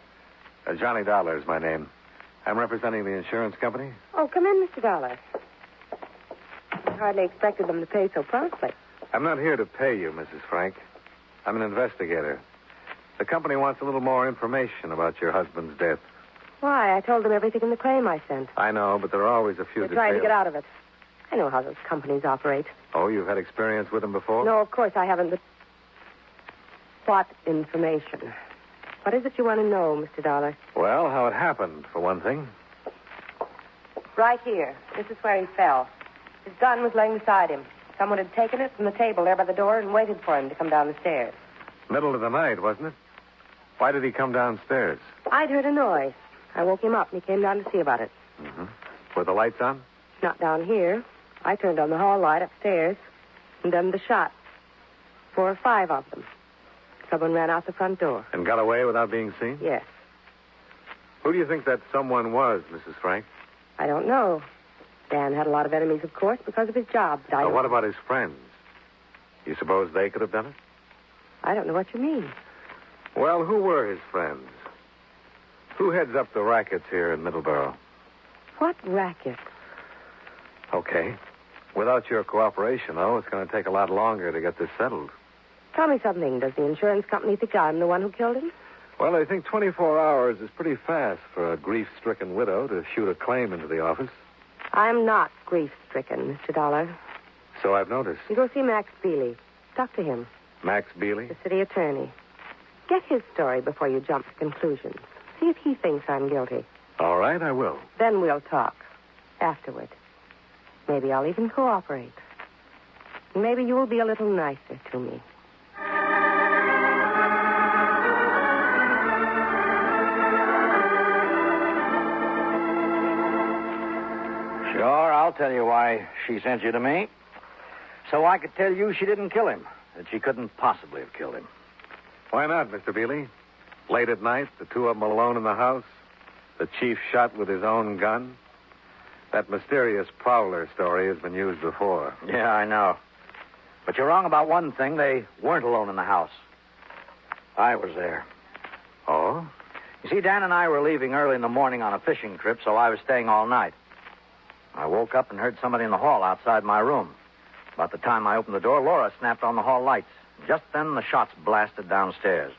Johnny Dollar is my name. I'm representing the insurance company. Oh, come in, Mr. Dollar. I hardly expected them to pay so promptly. I'm not here to pay you, Mrs. Frank. I'm an investigator. The company wants a little more information about your husband's death. Why? I told them everything in the claim I sent. I know, but there are always a few They're details. trying to get out of it. I know how those companies operate. Oh, you've had experience with them before? No, of course I haven't, but... What information? What is it you want to know, Mr. Dollar? Well, how it happened, for one thing. Right here. This is where he fell. His gun was laying beside him. Someone had taken it from the table there by the door and waited for him to come down the stairs. Middle of the night, wasn't it? Why did he come downstairs? I'd heard a noise. I woke him up and he came down to see about it. Mm-hmm. Were the lights on? Not down here. I turned on the hall light upstairs and done the shots. 4 or 5 of them. Someone ran out the front door. And got away without being seen? Yes. Who do you think that someone was, Mrs. Frank? I don't know. Dan had a lot of enemies, of course, because of his job. But I Now, don't... what about his friends? You suppose they could have done it? I don't know what you mean. Well, who were his friends? Who heads up the rackets here in Middleborough? What racket? Okay. Without your cooperation, though, it's going to take a lot longer to get this settled. Tell me something. Does the insurance company think I'm the one who killed him? Well, I think 24 hours is pretty fast for a grief-stricken widow to shoot a claim into the office. I'm not grief-stricken, Mr. Dollar. So I've noticed. You go see Max Bealey. Talk to him. Max Bealey? The city attorney. Get his story before you jump to conclusions. See if he thinks I'm guilty. All right, I will. Then we'll talk. Afterward. Maybe I'll even cooperate. Maybe you will be a little nicer to me. Sure, I'll tell you why she sent you to me. So I could tell you she didn't kill him. That she couldn't possibly have killed him. Why not, Mr. Bealey? Late at night, the two of them alone in the house. The chief shot with his own gun. That mysterious prowler story has been used before. Yeah, I know. But you're wrong about one thing. They weren't alone in the house. I was there. Oh? You see, Dan and I were leaving early in the morning on a fishing trip, so I was staying all night. I woke up and heard somebody in the hall outside my room. About the time I opened the door, Laura snapped on the hall lights. Just then, the shots blasted downstairs.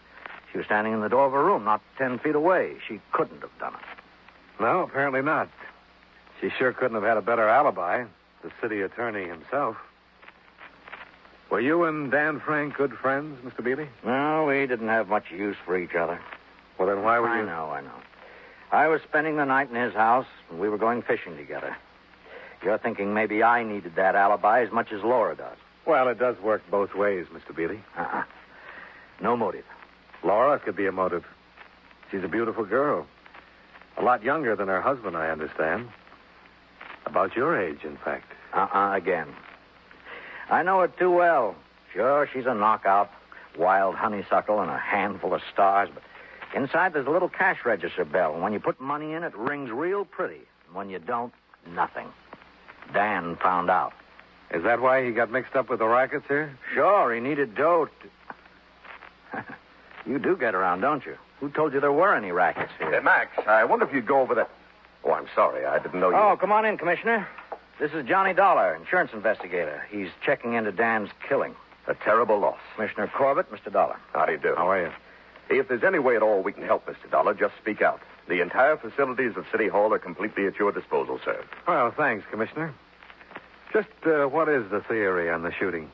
She was standing in the door of her room, not 10 feet away. She couldn't have done it. No, apparently not. She sure couldn't have had a better alibi. The city attorney himself. Were you and Dan Frank good friends, Mr. Bealey? No, we didn't have much use for each other. Well, then why were you... I know. I was spending the night in his house, and we were going fishing together. You're thinking maybe I needed that alibi as much as Laura does. Well, it does work both ways, Mr. Bealey. No motive. Laura could be a motive. She's a beautiful girl. A lot younger than her husband, I understand. About your age, in fact. Again. I know it too well. Sure, she's a knockout, wild honeysuckle and a handful of stars, but inside there's a little cash register bell, and when you put money in, it rings real pretty. And when you don't, nothing. Dan found out. Is that why he got mixed up with the rackets here? Sure, he needed dough to... You do get around, don't you? Who told you there were any rackets here? Max, I wonder if you'd go over that... Oh, I'm sorry. I didn't know you... Oh, come on in, Commissioner. This is Johnny Dollar, insurance investigator. He's checking into Dan's killing. A terrible loss. Commissioner Corbett, Mr. Dollar. How do you do? How are you? If there's any way at all we can help, Mr. Dollar, just speak out. The entire facilities of City Hall are completely at your disposal, sir. Well, thanks, Commissioner. Just what is the theory on the shooting?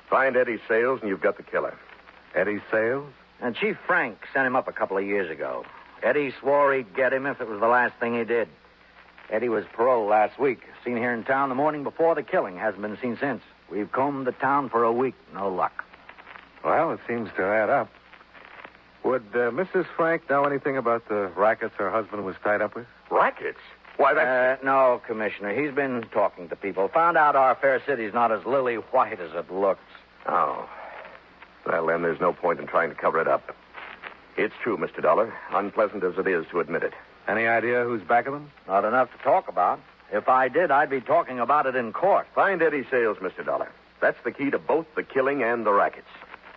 Find Eddie Sales and you've got the killer. Eddie Sales? And Chief Frank sent him up a couple of years ago. Eddie swore he'd get him if it was the last thing he did. Eddie was paroled last week. Seen here in town the morning before the killing. Hasn't been seen since. We've combed the town for a week. No luck. Well, it seems to add up. Would Mrs. Frank know anything about the rackets her husband was tied up with? Rackets? Why, that's... No, Commissioner. He's been talking to people. Found out our fair city's not as lily white as it looks. Oh. Well, then there's no point in trying to cover it up. It's true, Mr. Dollar. Unpleasant as it is to admit it. Any idea who's back of them? Not enough to talk about. If I did, I'd be talking about it in court. Find Eddie Sales, Mr. Dollar. That's the key to both the killing and the rackets.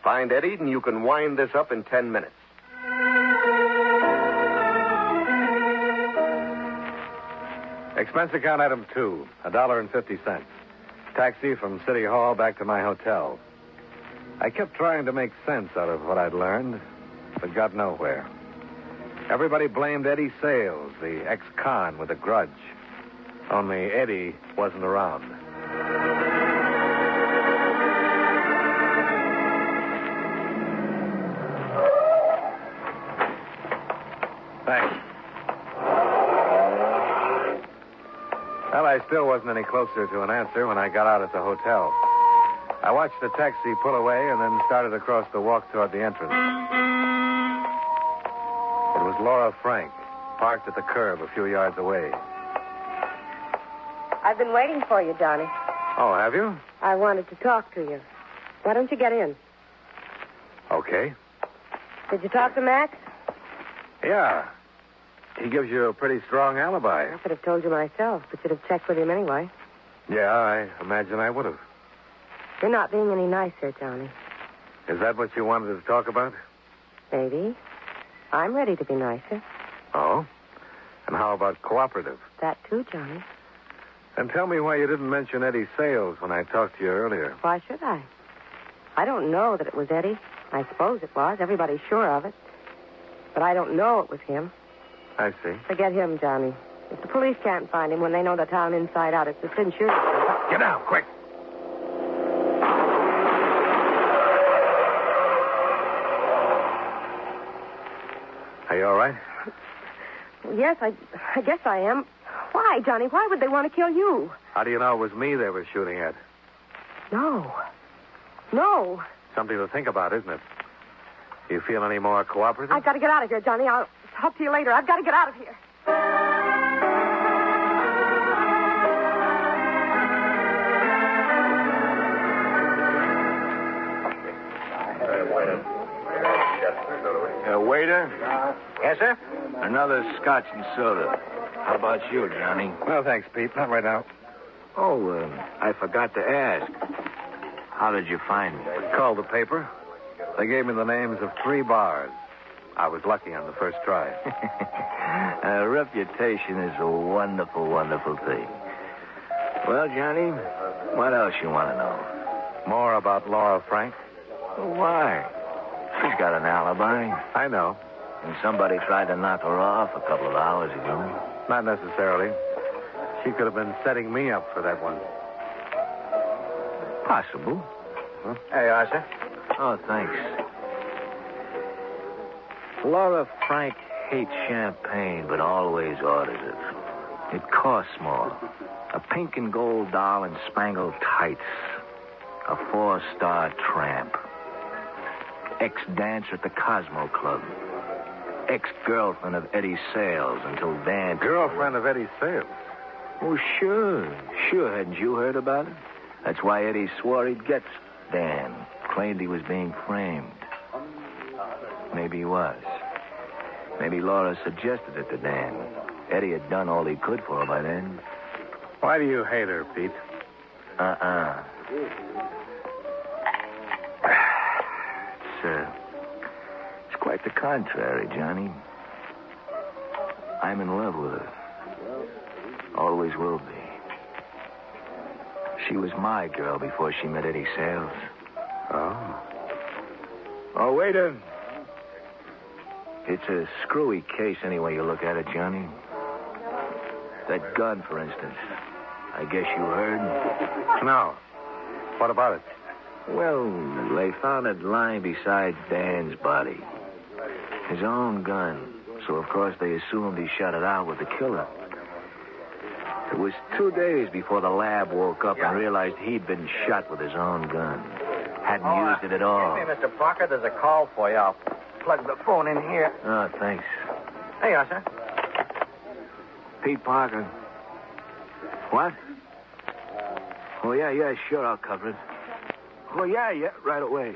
Find Eddie, and you can wind this up in 10 minutes. Expense account item 2, $1.50. Taxi from City Hall back to my hotel. I kept trying to make sense out of what I'd learned, but got nowhere. Everybody blamed Eddie Sales, the ex-con with a grudge. Only Eddie wasn't around. Thanks. Well, I still wasn't any closer to an answer when I got out at the hotel. I watched the taxi pull away and then started across the walk toward the entrance. It was Laura Frank, parked at the curb a few yards away. I've been waiting for you, Johnny. Oh, have you? I wanted to talk to you. Why don't you get in? Okay. Did you talk to Max? Yeah. He gives you a pretty strong alibi. I could have told you myself, but you'd have checked with him anyway. Yeah, I imagine I would have. You're not being any nicer, Johnny. Is that what you wanted to talk about? Maybe. I'm ready to be nicer. Oh? And how about cooperative? That too, Johnny. And tell me why you didn't mention Eddie Sales when I talked to you earlier. Why should I? I don't know that it was Eddie. I suppose it was. Everybody's sure of it. But I don't know it was him. I see. Forget him, Johnny. If the police can't find him when they know the town inside out, it's the sin shooter. Get down, quick. Are you all right? Yes, I guess I am. Why, Johnny? Why would they want to kill you? How do you know it was me they were shooting at? No. Something to think about, isn't it? Do you feel any more cooperative? I've got to get out of here, Johnny. I'll talk to you later. I've got to get out of here. Waiter? Yes, sir? Another scotch and soda. How about you, Johnny? Well, thanks, Pete. Not right now. Oh, I forgot to ask. How did you find me? Called the paper. They gave me the names of 3 bars. I was lucky on the first try. A reputation is a wonderful, wonderful thing. Well, Johnny, what else you want to know? More about Laura Frank? Why? She's got an alibi. I know. And somebody tried to knock her off a couple of hours ago. Not necessarily. She could have been setting me up for that one. Possible. Huh? Hey, Arthur. Oh, thanks. Laura Frank hates champagne, but always orders it. It costs more. A pink and gold doll in spangled tights. A 4-star tramp. Ex-dancer at the Cosmo Club. Ex-girlfriend of Eddie Sales until Dan... Girlfriend of Eddie Sales? Oh, sure. Sure, hadn't you heard about it? That's why Eddie swore he'd get Dan. Claimed he was being framed. Maybe he was. Maybe Laura suggested it to Dan. Eddie had done all he could for her by then. Why do you hate her, Pete? It's quite the contrary, Johnny. I'm in love with her. Always will be. She was my girl before she met Eddie Sales. Oh. Oh, waiter. It's a screwy case any way you look at it, Johnny. That gun, for instance. I guess you heard? No. What about it? Well, they found it lying beside Dan's body. His own gun. So, of course, they assumed he shot it out with the killer. It was 2 days before the lab woke up and realized he'd been shot with his own gun. Hadn't used it at all. Excuse me, Mr. Parker. There's a call for you. I'll plug the phone in here. Oh, thanks. There you are, sir. Pete Parker. What? Oh, yeah, sure, I'll cover it. Oh, yeah, right away.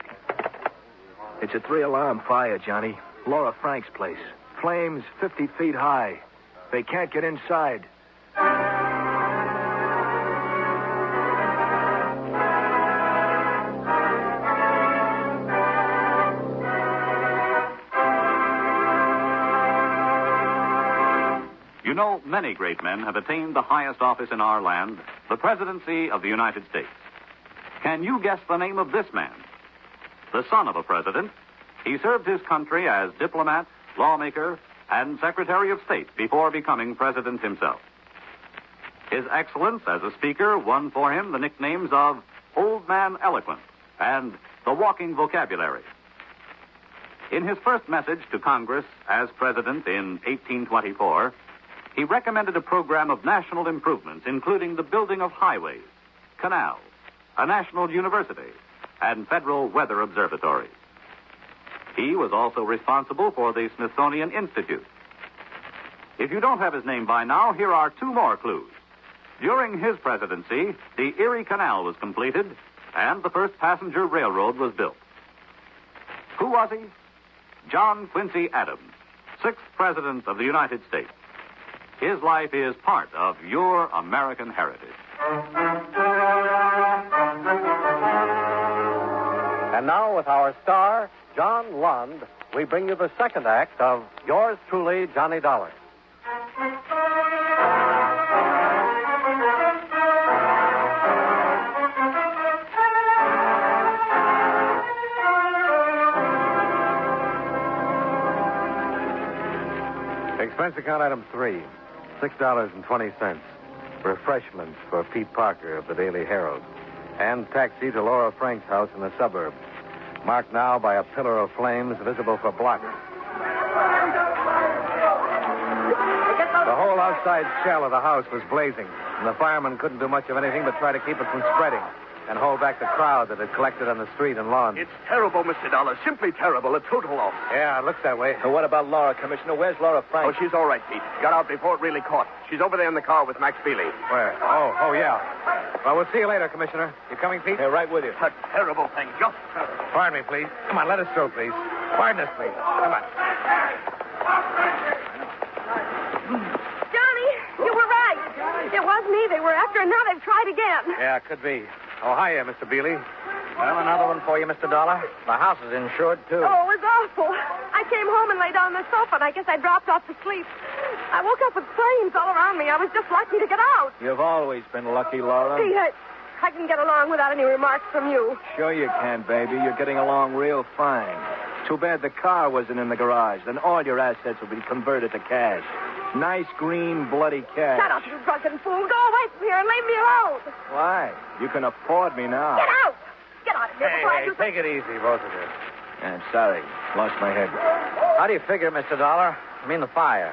It's a 3-alarm fire, Johnny. Laura Frank's place. Flames 50 feet high. They can't get inside. know, many great men have attained the highest office in our land, the presidency of the United States. Can you guess the name of this man? The son of a president, he served his country as diplomat, lawmaker, and Secretary of State before becoming president himself. His excellence as a speaker won for him the nicknames of Old Man Eloquent and the Walking Vocabulary. In his first message to Congress as president in 1824, he recommended a program of national improvements, including the building of highways, canals, a national university, and federal weather observatories. He was also responsible for the Smithsonian Institute. If you don't have his name by now, here are two more clues. During his presidency, the Erie Canal was completed, and the first passenger railroad was built. Who was he? John Quincy Adams, 6th President of the United States. His life is part of your American heritage. And now, with our star, John Lund, we bring you the second act of Yours Truly, Johnny Dollar. Expense account item 3, $6.20. Refreshments for Pete Parker of the Daily Herald. And taxi to Laura Frank's house in the suburbs. Marked now by a pillar of flames visible for blocks. The whole outside shell of the house was blazing, and the firemen couldn't do much of anything but try to keep it from spreading and hold back the crowd that had collected on the street and lawn. It's terrible, Mr. Dollar. Simply terrible. A total loss. Yeah, it looks that way. What about Laura, Commissioner? Where's Laura Frank? Oh, she's all right, Pete. Got out before it really caught. She's over there in the car with Max Bealey. Where? Oh, yeah. Well, we'll see you later, Commissioner. You coming, Pete? Yeah, right with you. A terrible thing. Just terrible. Pardon me, please. Come on, let us through, please. Pardon us, please. Come on. Johnny, you were right. It wasn't me they were after, and now they've tried again. Yeah, could be. Oh, hiya, Mr. Bealey. Well, another one for you, Mr. Dollar. The house is insured, too. Oh, it was awful. I came home and lay down on the sofa, and I guess I dropped off to sleep. I woke up with flames all around me. I was just lucky to get out. You've always been lucky, Laura. Pete, I can get along without any remarks from you. Sure you can, baby. You're getting along real fine. Too bad the car wasn't in the garage. Then all your assets will be converted to cash. Nice, green, bloody cash. Shut up, you drunken fool. Go away from here and leave me alone. Why? You can afford me now. Get out. Get out of here before I do take it easy, both of you. I'm sorry. Lost my head. How do you figure, Mr. Dollar? I mean the fire.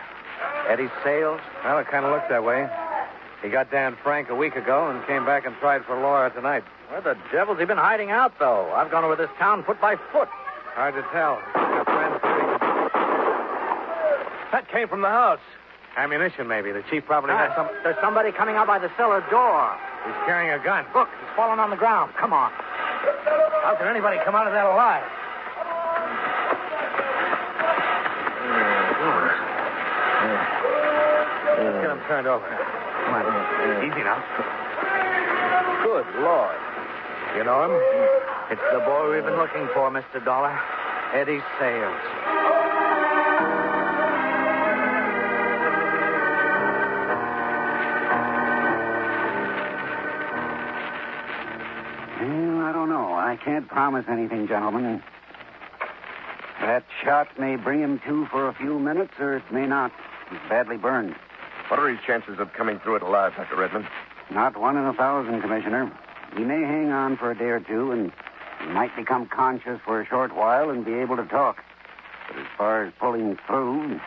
Eddie's sales? Well, it kind of looks that way. He got Dan Frank a week ago and came back and tried for Laura tonight. Where the devil's he been hiding out, though? I've gone over this town foot by foot. Hard to tell. That came from the house. Ammunition, maybe. The chief probably has some... There's somebody coming out by the cellar door. He's carrying a gun. Look, he's fallen on the ground. Come on. How can anybody come out of that alive? Let's get him turned over. Come on. Easy now. Good Lord. You know him? It's the boy we've been looking for, Mr. Dollar. Eddie Sales. Well, I don't know. I can't promise anything, gentlemen. That shot may bring him to for a few minutes, or it may not. He's badly burned. What are his chances of coming through it alive, Dr. Edmond? Not 1 in 1,000, Commissioner. He may hang on for a day or two, and he might become conscious for a short while and be able to talk. But as far as pulling through,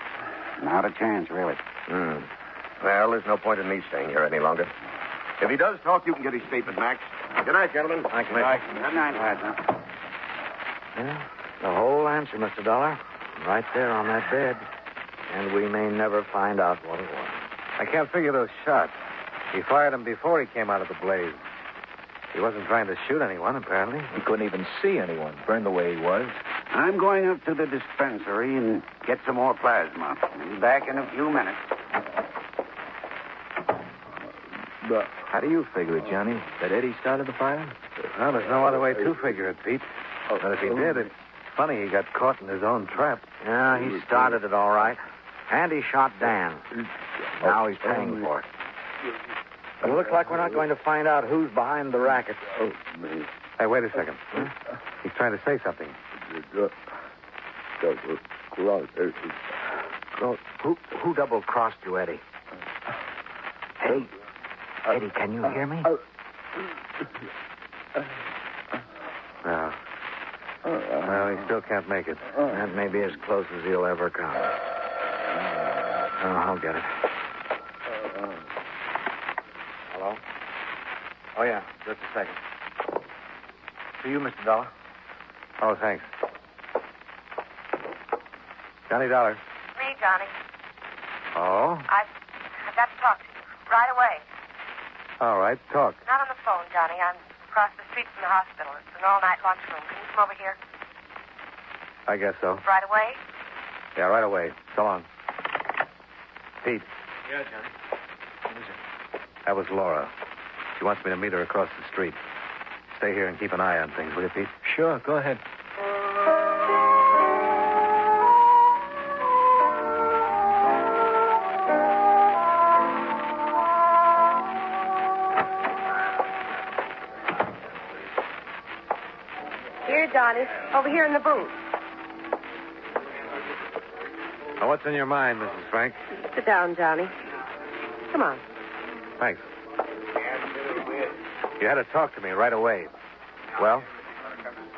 not a chance, really. Well, there's no point in me staying here any longer. If he does talk, you can get his statement, Max. Good night, gentlemen. Thank you, Good night. Good night. Yeah, the whole answer, Mr. Dollar. Right there on that bed. And we may never find out what it was. I can't figure those shots. He fired them before he came out of the blaze. He wasn't trying to shoot anyone, apparently. He couldn't even see anyone, burned the way he was. I'm going up to the dispensary and get some more plasma. I'll be back in a few minutes. How do you figure it, Johnny? That Eddie started the fire? Well, there's no other way to figure it, Pete. But if he did, it's funny he got caught in his own trap. Yeah, he started it all right. And he shot Dan. Now he's paying for it. But it looks like we're not going to find out who's behind the racket. Hey, wait a second. Huh? He's trying to say something. Who double-crossed you, Eddie? Hey, Eddie, can you hear me? No. Well, he still can't make it. That may be as close as he'll ever come. Oh, I'll get it. Hello? Oh, yeah, just a second. For you, Mr. Dollar. Oh, thanks. Johnny Dollar. Me, Johnny. Oh? I've got to talk to you right away. All right, talk. Not on the phone, Johnny. I'm across the street from the hospital. It's an all-night lunchroom. Can you come over here? I guess so. Right away? Yeah, right away. So long. Pete. Yeah, Johnny. What is it? That was Laura. She wants me to meet her across the street. Stay here and keep an eye on things, will you, Pete? Sure, go ahead. Here, Johnny. Over here in the booth. Now, what's in your mind, Mrs. Frank? Sit down, Johnny. Come on. Thanks. You had to talk to me right away. Well?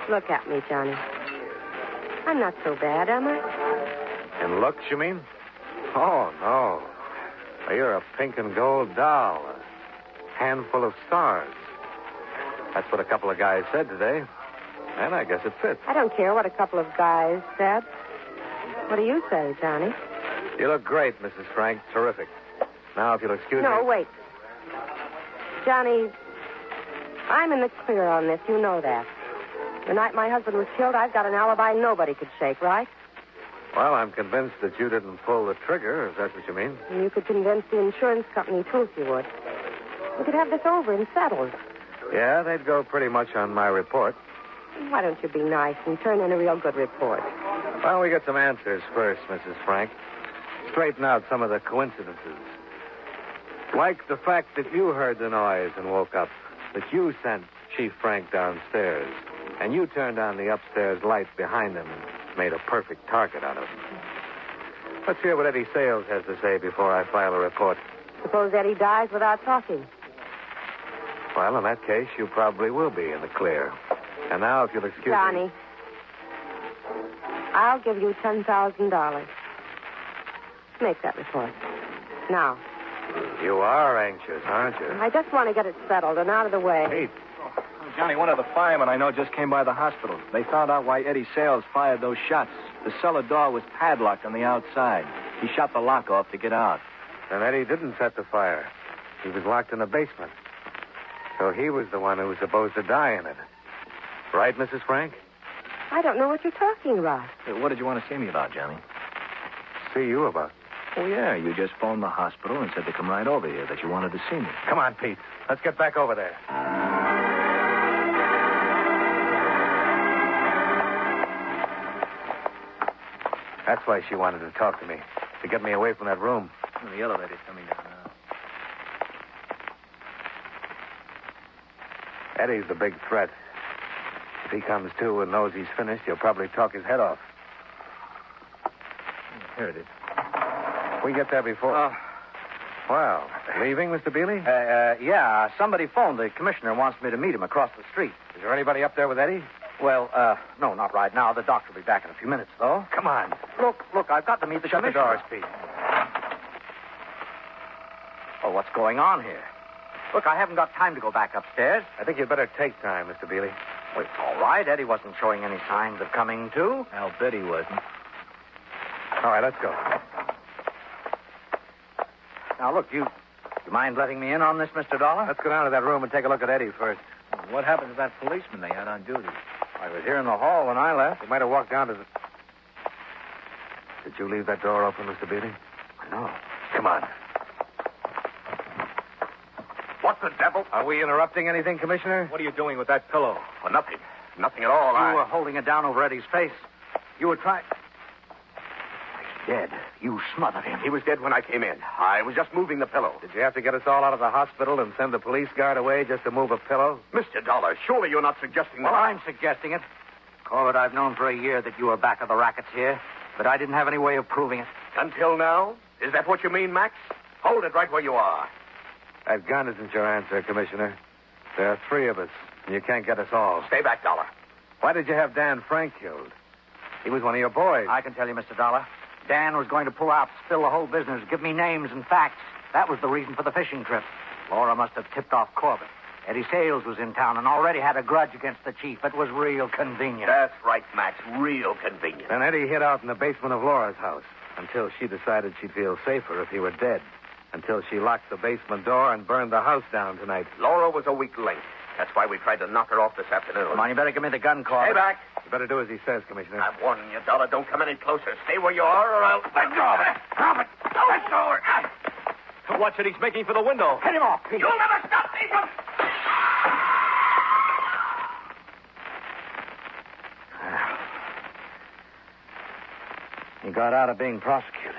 Look at me, Johnny. I'm not so bad, am I? In looks, you mean? Oh, no. Well, you're a pink and gold doll. A handful of stars. That's what a couple of guys said today. And I guess it fits. I don't care what a couple of guys said. What do you say, Johnny? You look great, Mrs. Frank. Terrific. Now, if you'll excuse me... No, wait. Johnny, I'm in the clear on this. You know that. The night my husband was killed, I've got an alibi nobody could shake, right? Well, I'm convinced that you didn't pull the trigger, if that's what you mean. And you could convince the insurance company, too, if you would. We could have this over and settled. Yeah, they'd go pretty much on my report. Why don't you be nice and turn in a real good report? Well, we get some answers first, Mrs. Frank. Straighten out some of the coincidences. Like the fact that you heard the noise and woke up, that you sent Chief Frank downstairs, and you turned on the upstairs light behind him and made a perfect target out of him. Let's hear what Eddie Sales has to say before I file a report. Suppose Eddie dies without talking. Well, in that case, you probably will be in the clear. And now, if you'll excuse Johnny, me... I'll give you $10,000. Make that report. Now. You are anxious, aren't you? I just want to get it settled and out of the way. Pete. Johnny, one of the firemen I know just came by the hospital. They found out why Eddie Sales fired those shots. The cellar door was padlocked on the outside. He shot the lock off to get out. Then Eddie didn't set the fire. He was locked in the basement. So he was the one who was supposed to die in it. Right, Mrs. Frank? I don't know what you're talking about. What did you want to see me about, Johnny? See you about? Oh, yeah. You just phoned the hospital and said to come right over here, that you wanted to see me. Come on, Pete. Let's get back over there. That's why she wanted to talk to me, to get me away from that room. Oh, the elevator's coming down now. Eddie's the big threat. If he comes to and knows he's finished, he'll probably talk his head off. Here it is. We get there before... Well, leaving, Mr. Bealey? Yeah, somebody phoned. The commissioner wants me to meet him across the street. Is there anybody up there with Eddie? Well, no, not right now. The doctor will be back in a few minutes, though. Come on. Look, I've got to meet the Shut the commissioner. doors, Pete. Oh, what's going on here? Look, I haven't got time to go back upstairs. I think you'd better take time, Mr. Bealey. Well, it's all right. Eddie wasn't showing any signs of coming to. I'll bet he wasn't. All right, let's go. Now, look, you mind letting me in on this, Mr. Dollar? Let's go down to that room and take a look at Eddie first. What happened to that policeman they had on duty? I was here in the hall when I left. He might have walked down to the... Did you leave that door open, Mr. Bealey? No. Come on. What the devil? Are we interrupting anything, Commissioner? What are you doing with that pillow? Oh, nothing. Nothing at all. You were holding it down over Eddie's face. You were trying... dead. You smothered him. He was dead when I came in. I was just moving the pillow. Did you have to get us all out of the hospital and send the police guard away just to move a pillow? Mr. Dollar, surely you're not suggesting that... Well, I'm suggesting it. Corbett, I've known for a year that you were back of the rackets here, but I didn't have any way of proving it. Until now? Is that what you mean, Max? Hold it right where you are. That gun isn't your answer, Commissioner. There are 3 of us, and you can't get us all. Stay back, Dollar. Why did you have Dan Frank killed? He was one of your boys. I can tell you, Mr. Dollar. Dan was going to pull out, spill the whole business, give me names and facts. That was the reason for the fishing trip. Laura must have tipped off Corbett. Eddie Sales was in town and already had a grudge against the chief. It was real convenient. That's right, Max. Real convenient. Then Eddie hid out in the basement of Laura's house until she decided she'd feel safer if he were dead. Until she locked the basement door and burned the house down tonight. Laura was a weak link. That's why we tried to knock her off this afternoon. Come on, you better give me the gun, Corbett. Stay back. You better do as he says, Commissioner. I'm warning you, Dollar. Don't come any closer. Stay where you are, or I'll... Let go of it. Drop it. Let go of it. Watch it. He's making for the window. Hit him off, Pete. You'll never stop me from... He got out of being prosecuted.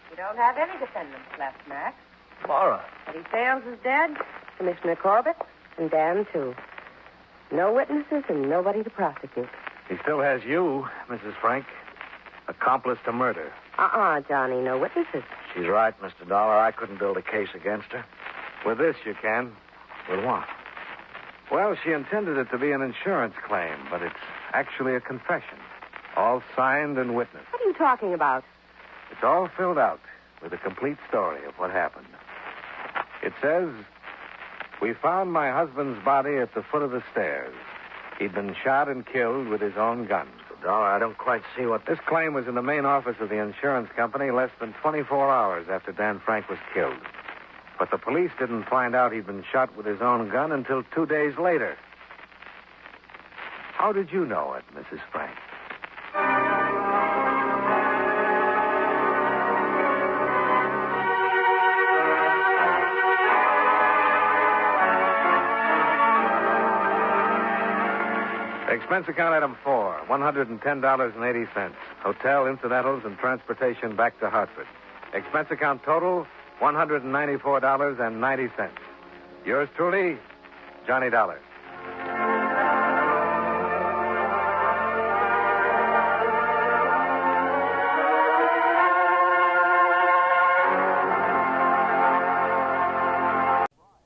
You don't have any defendants left, Max. Laura. Eddie Sales is dead, Commissioner Corbett, and Dan, too. No witnesses and nobody to prosecute. He still has you, Mrs. Frank. Accomplice to murder. Johnny, no witnesses. She's right, Mr. Dollar. I couldn't build a case against her. With this, you can. With what? Well, she intended it to be an insurance claim, but it's actually a confession. All signed and witnessed. What are you talking about? It's all filled out with a complete story of what happened. It says, we found my husband's body at the foot of the stairs. He'd been shot and killed with his own gun. Dollar, I don't quite see what... This claim was in the main office of the insurance company less than 24 hours after Dan Frank was killed. But the police didn't find out he'd been shot with his own gun until 2 days later. How did you know it, Mrs. Frank? Expense account item 4, $110.80. Hotel, incidentals, and transportation back to Hartford. Expense account total, $194.90. Yours truly, Johnny Dollar.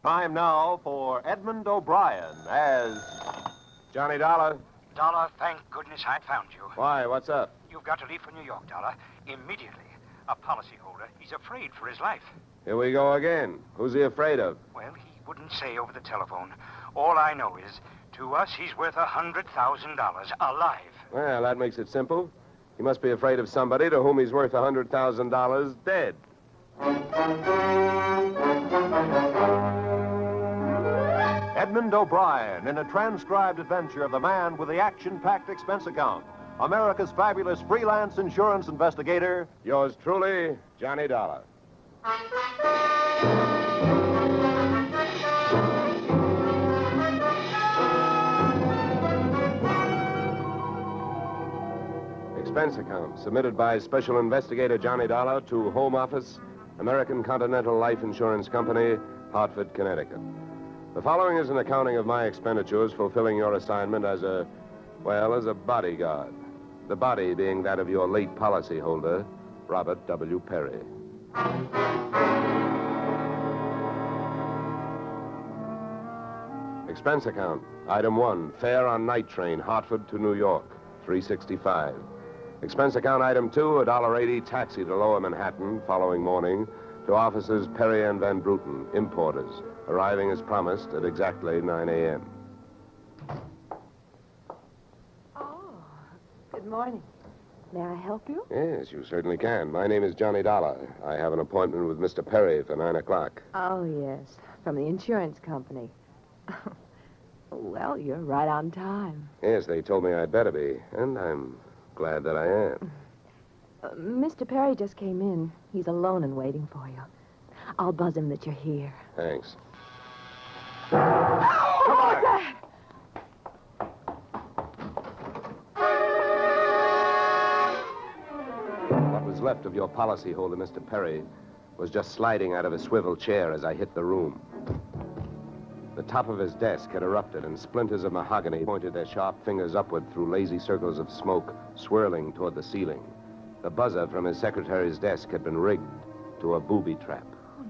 Time now for Edmond O'Brien as Johnny Dollar. Dollar, thank goodness I found you. Why, what's up? You've got to leave for New York, Dollar, immediately. A policyholder, he's afraid for his life. Here we go again. Who's he afraid of? Well, he wouldn't say over the telephone. All I know is, to us, he's worth $100,000 alive. Well, that makes it simple. He must be afraid of somebody to whom he's worth $100,000 dead. Edmond O'Brien in a transcribed adventure of the man with the action-packed expense account. America's fabulous freelance insurance investigator. Yours truly, Johnny Dollar. Expense account submitted by Special Investigator Johnny Dollar to Home Office, American Continental Life Insurance Company, Hartford, Connecticut. The following is an accounting of my expenditures fulfilling your assignment as a bodyguard. The body being that of your late policyholder, Robert W. Perry. Expense account, item 1, fare on night train, Hartford to New York, $3.65. Expense account, item 2, $1.80 taxi to Lower Manhattan following morning to offices Perry and Van Bruten, importers, arriving as promised at exactly 9 a.m. Good morning. May I help you? Yes, you certainly can. My name is Johnny Dollar. I have an appointment with Mr. Perry for 9 o'clock. Oh, yes. From the insurance company. Well, you're right on time. Yes, they told me I'd better be, and I'm glad that I am. Mr. Perry just came in. He's alone and waiting for you. I'll buzz him that you're here. Thanks. Oh, come on! That? What was was left of your policyholder, Mr. Perry, was just sliding out of a swivel chair as I hit the room. The top of his desk had erupted, and splinters of mahogany pointed their sharp fingers upward through lazy circles of smoke swirling toward the ceiling. The buzzer from his secretary's desk had been rigged to a booby trap.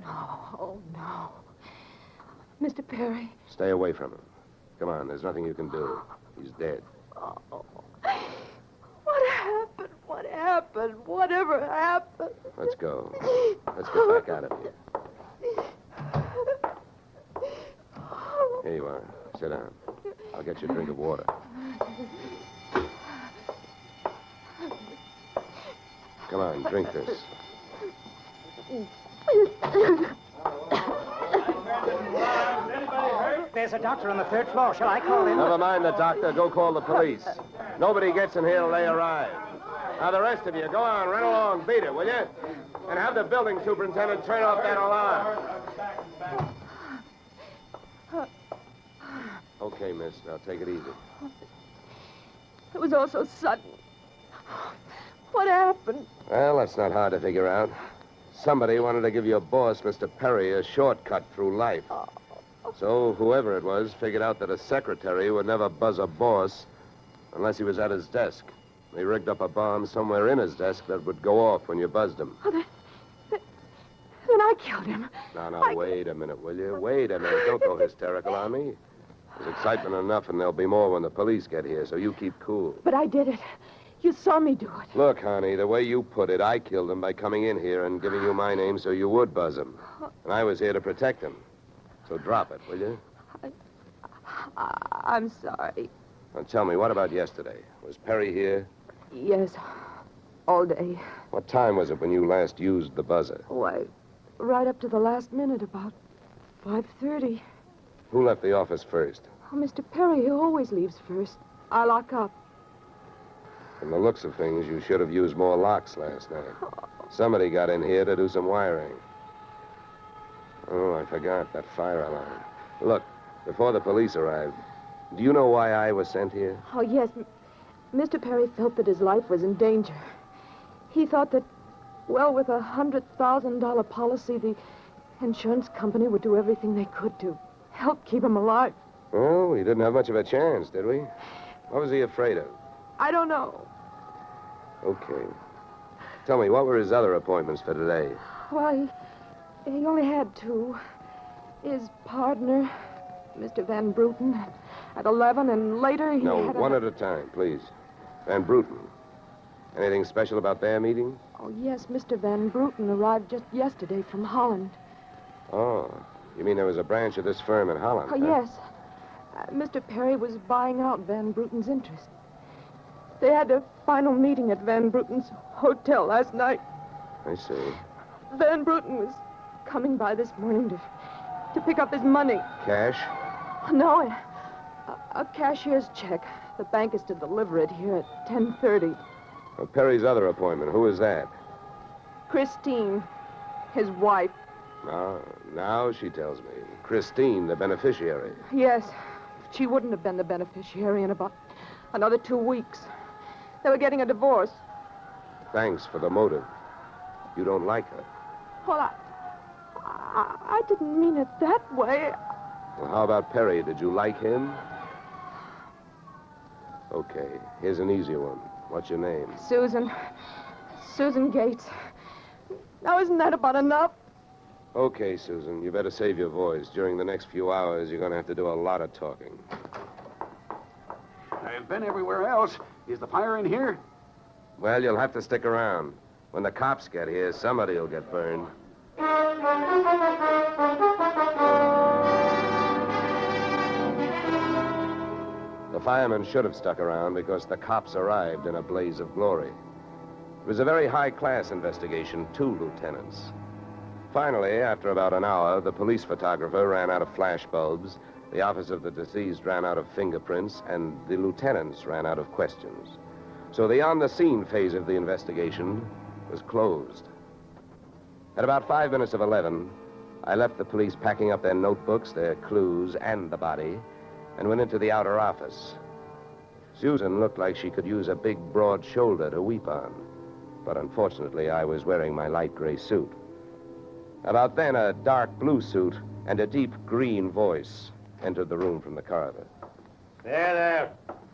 Oh, no. Mr. Perry. Stay away from him. Come on, there's nothing you can do. He's dead. Oh. What happened? What happened? Whatever happened? Let's go. Let's get back out of here. Here you are. Sit down. I'll get you a drink of water. Come on, drink this. There's a doctor on the third floor. Shall I call him? Never mind the doctor. Go call the police. Nobody gets in here till they arrive. Now, the rest of you, go on, run along, beat it, will you? And have the building superintendent turn off that alarm. Okay, miss. Now, take it easy. It was all so sudden. What happened? Well, that's not hard to figure out. Somebody wanted to give your boss, Mr. Perry, a shortcut through life. So whoever it was figured out that a secretary would never buzz a boss unless he was at his desk. They rigged up a bomb somewhere in his desk that would go off when you buzzed him. Oh, then I killed him. Now, wait a minute, will you? Wait a minute. Don't go hysterical on me. There's excitement enough, and there'll be more when the police get here, so you keep cool. But I did it. You saw me do it. Look, honey, the way you put it, I killed him by coming in here and giving you my name so you would buzz him. And I was here to protect him. So drop it, will you? I'm sorry. Now, tell me, what about yesterday? Was Perry here? Yes, all day. What time was it when you last used the buzzer? Why, right up to the last minute, about 5:30. Who left the office first? Oh, Mr. Perry, he always leaves first. I lock up. From the looks of things, you should have used more locks last night. Somebody got in here to do some wiring. Oh, I forgot that fire alarm. Look, before the police arrived, do you know why I was sent here? Oh, yes. Mr. Perry felt that his life was in danger. He thought that, well, with a $100,000 policy, the insurance company would do everything they could to help keep him alive. Oh, we didn't have much of a chance, did we? What was he afraid of? I don't know. Okay. Tell me, what were his other appointments for today? Well, he only had two. His partner, Mr. Van Bruten, at 11, and later he No, had one at a time, please. Van Bruten. Anything special about their meeting? Oh, yes, Mr. Van Bruten arrived just yesterday from Holland. Oh, you mean there was a branch of this firm in Holland? Oh, huh? yes. Mr. Perry was buying out Van Bruten's interest. They had a final meeting at Van Bruten's hotel last night. I see. Van Bruten was coming by this morning to pick up his money. Cash? No, a cashier's check. The bank is to deliver it here at 10:30. Well, Perry's other appointment, who is that? Christine, his wife. Now she tells me. Christine, the beneficiary. Yes, she wouldn't have been the beneficiary in about another 2 weeks. They were getting a divorce. Thanks for the motive. You don't like her. Well, I didn't mean it that way. Well, how about Perry? Did you like him? Okay, here's an easy one. What's your name? Susan Gates. Now, isn't that about enough? Okay, Susan, you better save your voice. During the next few hours, you're going to have to do a lot of talking. I've been everywhere else. Is the fire in here? Well, you'll have to stick around. When the cops get here, somebody will get burned. The firemen should have stuck around because the cops arrived in a blaze of glory. It was a very high-class investigation, 2 lieutenants. Finally, after about an hour, the police photographer ran out of flash bulbs, the office of the deceased ran out of fingerprints, and the lieutenants ran out of questions. So the on-the-scene phase of the investigation was closed. At about 5 minutes of 11, I left the police packing up their notebooks, their clues, and the body, and went into the outer office. Susan looked like she could use a big, broad shoulder to weep on. But unfortunately, I was wearing my light gray suit. About then, a dark blue suit and a deep green voice entered the room from the corridor. There.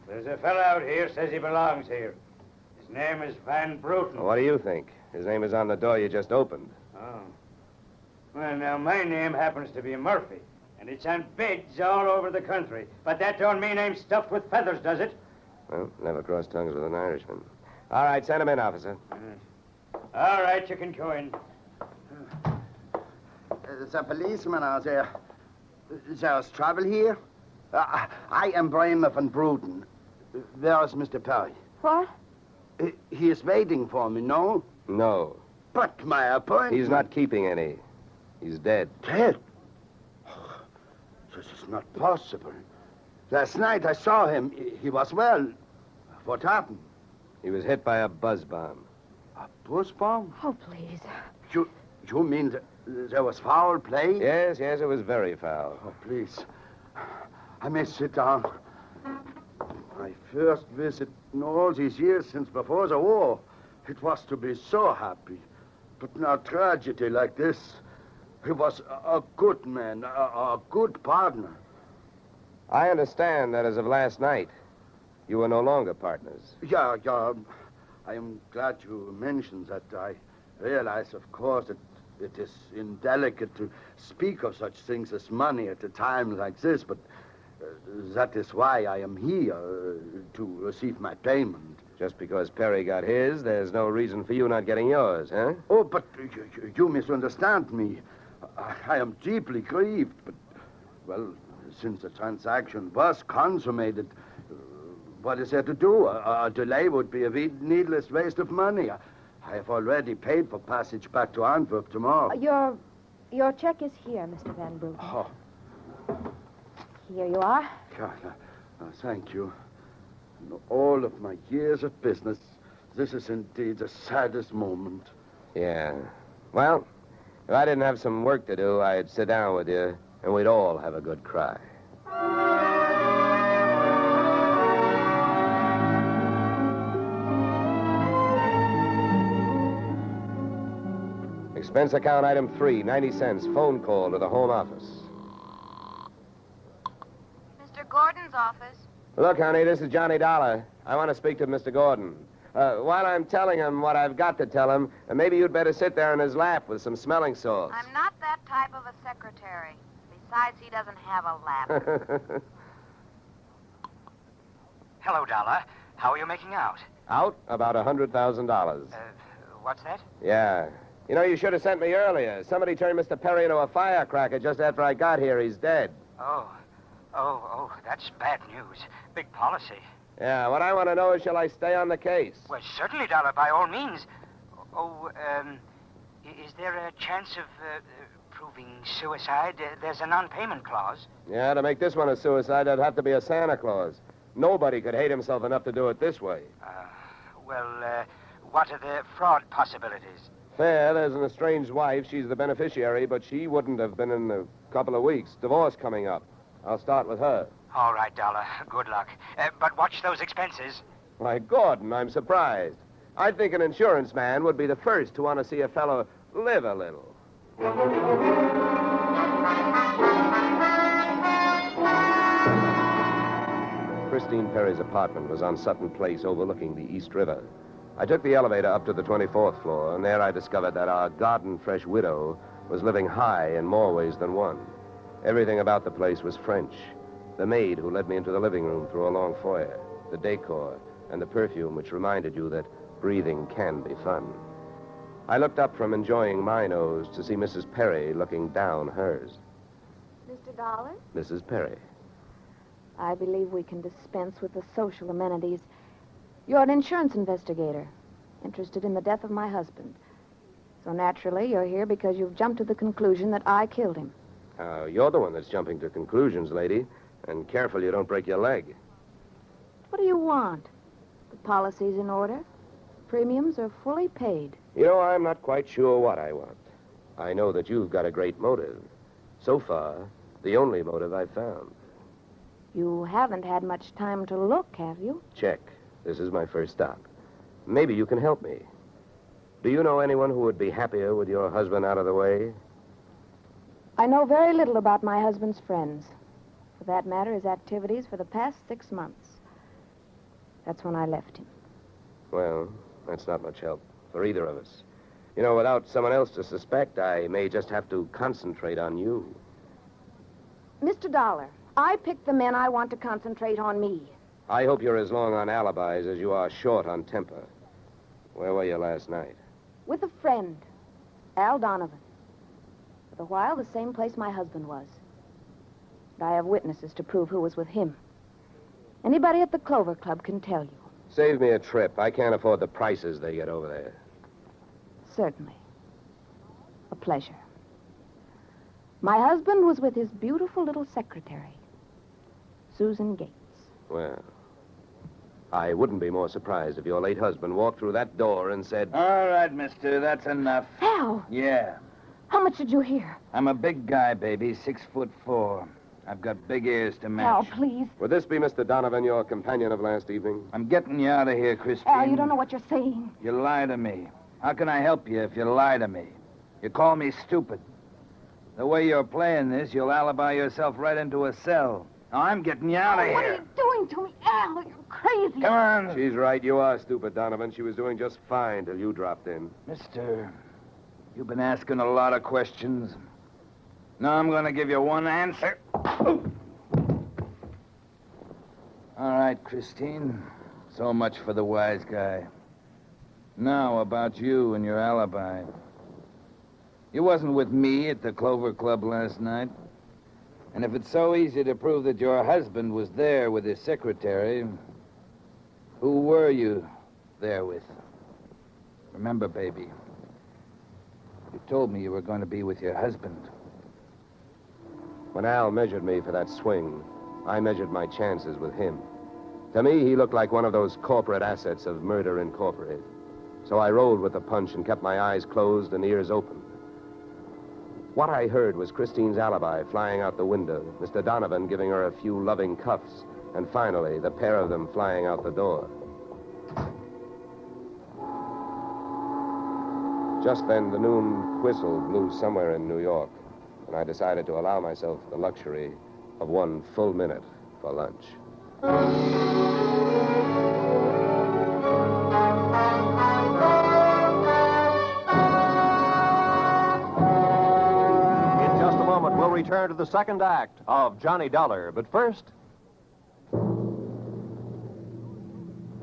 There's a fellow out here says he belongs here. His name is Van Bruten. What do you think? His name is on the door you just opened. Oh. Well, now, my name happens to be Murphy, and it's on bids all over the country. But that don't mean I'm stuffed with feathers, does it? Well, never crossed tongues with an Irishman. All right, send him in, officer. All right, you can go in. There's a policeman out there. There's trouble here? I am Bramer van Bruten. Where is Mr. Perry? What? He is waiting for me, no? No. But my appointment... He's not keeping any. He's dead. Dead? This is not possible. Last night I saw him. He was well. What happened? He was hit by a buzz bomb. A buzz bomb? Oh, please. You mean there was foul play? Yes, it was very foul. Oh, please. I may sit down. My first visit in all these years since before the war. It was to be so happy. But now tragedy like this. He was a good man, a good partner. I understand that as of last night, you were no longer partners. Yeah. I am glad you mentioned that. I realize, of course, that it is indelicate to speak of such things as money at a time like this, but that is why I am here, to receive my payment. Just because Perry got his, there's no reason for you not getting yours, huh? Oh, but you misunderstand me. I am deeply grieved, but, well, since the transaction was consummated, what is there to do? A delay would be a needless waste of money. I have already paid for passage back to Antwerp tomorrow. Your check is here, Mr. Van Bruten. Oh. Here you are. Thank you. In all of my years of business, this is indeed the saddest moment. Yeah. Well, if I didn't have some work to do, I'd sit down with you, and we'd all have a good cry. Expense account item 3, 90 cents, phone call to the home office. Mr. Gordon's office. Look, honey, this is Johnny Dollar. I want to speak to Mr. Gordon. While I'm telling him what I've got to tell him, maybe you'd better sit there in his lap with some smelling salts. I'm not that type of a secretary. Besides, he doesn't have a lap. Hello, Dollar. How are you making out? Out? About $100,000. What's that? Yeah. You know, you should have sent me earlier. Somebody turned Mr. Perry into a firecracker just after I got here. He's dead. Oh, that's bad news. Big policy. Yeah, what I want to know is, shall I stay on the case? Well, certainly, Dollar, by all means. Is there a chance of proving suicide? There's a non-payment clause. Yeah, to make this one a suicide, there'd have to be a Santa Claus. Nobody could hate himself enough to do it this way. What are the fraud possibilities? Fair, there's an estranged wife. She's the beneficiary, but she wouldn't have been in a couple of weeks. Divorce coming up. I'll start with her. All right, Dollar. Good luck. But watch those expenses. Why, Gordon, I'm surprised. I think an insurance man would be the first to want to see a fellow live a little. Christine Perry's apartment was on Sutton Place overlooking the East River. I took the elevator up to the 24th floor, and there I discovered that our garden-fresh widow was living high in more ways than one. Everything about the place was French. The maid who led me into the living room through a long foyer, the decor, and the perfume which reminded you that breathing can be fun. I looked up from enjoying my nose to see Mrs. Perry looking down hers. Mr. Dollar? Mrs. Perry. I believe we can dispense with the social amenities. You're an insurance investigator, interested in the death of my husband. So naturally, you're here because you've jumped to the conclusion that I killed him. You're the one that's jumping to conclusions, lady. And careful you don't break your leg. What do you want? The policy's in order. Premiums are fully paid. You know, I'm not quite sure what I want. I know that you've got a great motive. So far, the only motive I've found. You haven't had much time to look, have you? Check. This is my first stop. Maybe you can help me. Do you know anyone who would be happier with your husband out of the way? I know very little about my husband's friends. For that matter, his activities for the past 6 months. That's when I left him. Well, that's not much help for either of us. You know, without someone else to suspect, I may just have to concentrate on you. Mr. Dollar, I picked the men I want to concentrate on me. I hope you're as long on alibis as you are short on temper. Where were you last night? With a friend, Al Donovan. For a while, the same place my husband was. And I have witnesses to prove who was with him. Anybody at the Clover Club can tell you. Save me a trip. I can't afford the prices they get over there. Certainly. A pleasure. My husband was with his beautiful little secretary, Susan Gates. Well, I wouldn't be more surprised if your late husband walked through that door and said... All right, mister, that's enough. Al! Yeah. How much did you hear? I'm a big guy, baby, 6'4". I've got big ears to match. Al, please. Would this be Mr. Donovan, your companion of last evening? I'm getting you out of here, Christine. Al, you don't know what you're saying. You lie to me. How can I help you if you lie to me? You call me stupid. The way you're playing this, you'll alibi yourself right into a cell. Now, I'm getting you out of What are here. you doing to me, Al? You're crazy. Come on. She's right. You are stupid, Donovan. She was doing just fine till you dropped in. Mister, you've been asking a lot of questions. Now I'm going to give you one answer. All right, Christine. So much for the wise guy. Now, about you and your alibi. You wasn't with me at the Clover Club last night. And if it's so easy to prove that your husband was there with his secretary, who were you there with? Remember, baby, you told me you were going to be with your husband. When Al measured me for that swing, I measured my chances with him. To me, he looked like one of those corporate assets of Murder Incorporated. So I rolled with the punch and kept my eyes closed and ears open. What I heard was Christine's alibi flying out the window, Mr. Donovan giving her a few loving cuffs, and finally, the pair of them flying out the door. Just then, the noon whistle blew somewhere in New York, and I decided to allow myself the luxury of 1 full minute for lunch. Return to the second act of Johnny Dollar. But first...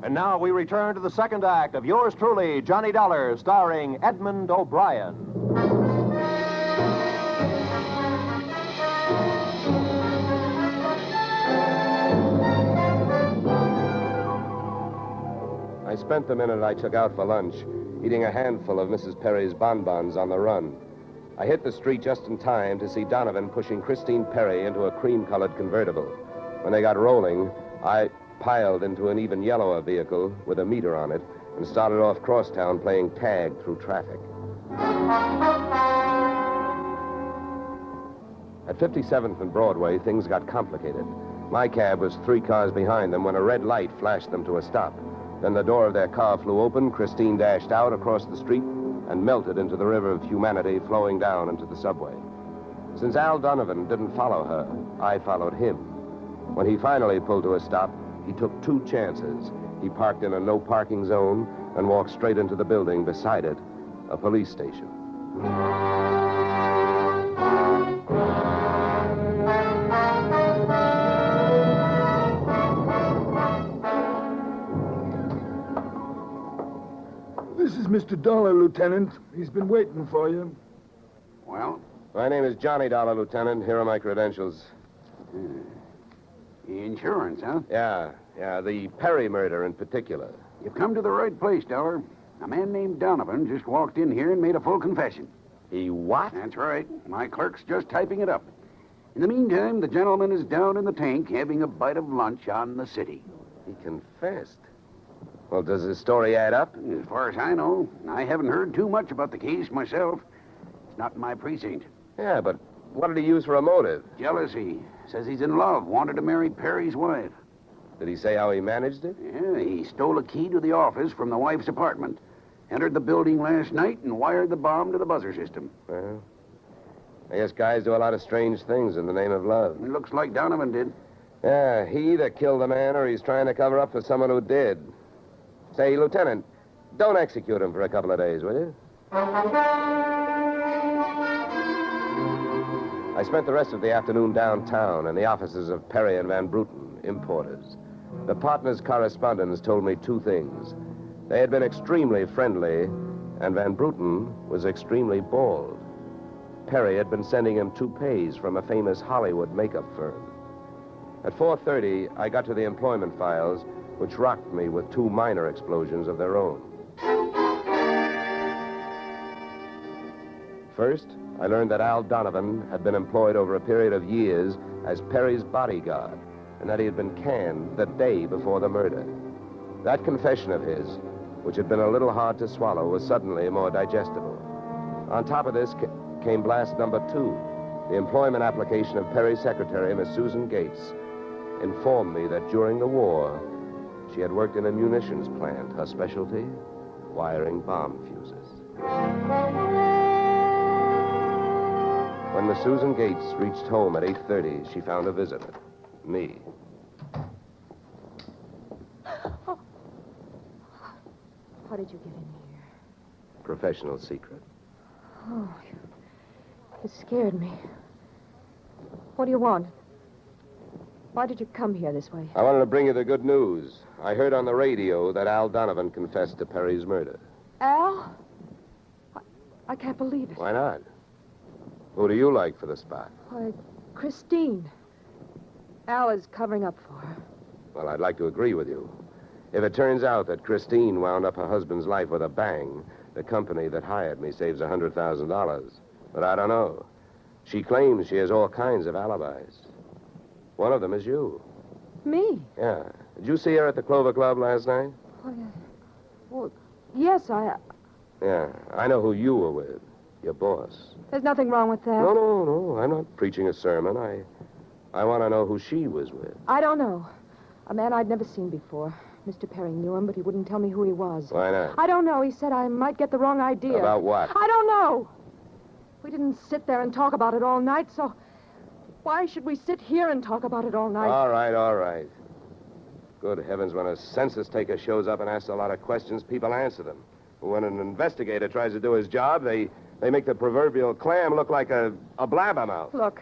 And now we return to the second act of yours truly, Johnny Dollar, starring Edmond O'Brien. I spent the minute I took out for lunch eating a handful of Mrs. Perry's bonbons on the run. I hit the street just in time to see Donovan pushing Christine Perry into a cream-colored convertible. When they got rolling, I piled into an even yellower vehicle with a meter on it and started off crosstown playing tag through traffic. At 57th and Broadway, things got complicated. My cab was 3 cars behind them when a red light flashed them to a stop. Then the door of their car flew open, Christine dashed out across the street, and melted into the river of humanity flowing down into the subway. Since Al Donovan didn't follow her, I followed him. When he finally pulled to a stop, he took 2 chances. He parked in a no-parking zone and walked straight into the building beside it, a police station. This is Mr. Dollar, Lieutenant. He's been waiting for you. Well? My name is Johnny Dollar, Lieutenant. Here are my credentials. Insurance, huh? Yeah, the Perry murder in particular. You've come to the right place, Dollar. A man named Donovan just walked in here and made a full confession. He what? That's right. My clerk's just typing it up. In the meantime, the gentleman is down in the tank having a bite of lunch on the city. He confessed. Well, does his story add up? As far as I know, I haven't heard too much about the case myself. It's not in my precinct. Yeah, but what did he use for a motive? Jealousy. Says he's in love, wanted to marry Perry's wife. Did he say how he managed it? Yeah, he stole a key to the office from the wife's apartment, Entered the building last night and wired the bomb to the buzzer system. Well, I guess guys do a lot of strange things in the name of love. It looks like Donovan did. Yeah, he either killed the man or he's trying to cover up for someone who did. Say, Lieutenant, don't execute him for a couple of days, will you? I spent the rest of the afternoon downtown in the offices of Perry and Van Bruten, importers. The partners' correspondents told me two things. They had been extremely friendly, and Van Bruten was extremely bald. Perry had been sending him toupees from a famous Hollywood makeup firm. At 4:30, I got to the employment files, which rocked me with two minor explosions of their own. First, I learned that Al Donovan had been employed over a period of years as Perry's bodyguard, and that he had been canned the day before the murder. That confession of his, which had been a little hard to swallow, was suddenly more digestible. On top of this came blast number 2. The employment application of Perry's secretary, Miss Susan Gates, informed me that during the war, she had worked in a munitions plant, her specialty, wiring bomb fuses. When Miss Susan Gates reached home at 8:30, she found a visitor, me. Oh. How did you get in here? Professional secret. Oh, you scared me. What do you want? Why did you come here this way? I wanted to bring you the good news. I heard on the radio that Al Donovan confessed to Perry's murder. Al? I can't believe it. Why not? Who do you like for the spot? Why, Christine. Al is covering up for her. Well, I'd like to agree with you. If it turns out that Christine wound up her husband's life with a bang, the company that hired me saves $100,000. But I don't know. She claims she has all kinds of alibis. One of them is you. Me? Yeah. Did you see her at the Clover Club last night? Well, yes, Yeah. I know who you were with. Your boss. There's nothing wrong with that. No. I'm not preaching a sermon. I want to know who she was with. I don't know. A man I'd never seen before. Mr. Perry knew him, but he wouldn't tell me who he was. Why not? I don't know. He said I might get the wrong idea. About what? I don't know. We didn't sit there and talk about it all night, so why should we sit here and talk about it all night? All right. Good heavens, when a census taker shows up and asks a lot of questions, people answer them. When an investigator tries to do his job, they make the proverbial clam look like a blabbermouth. Look,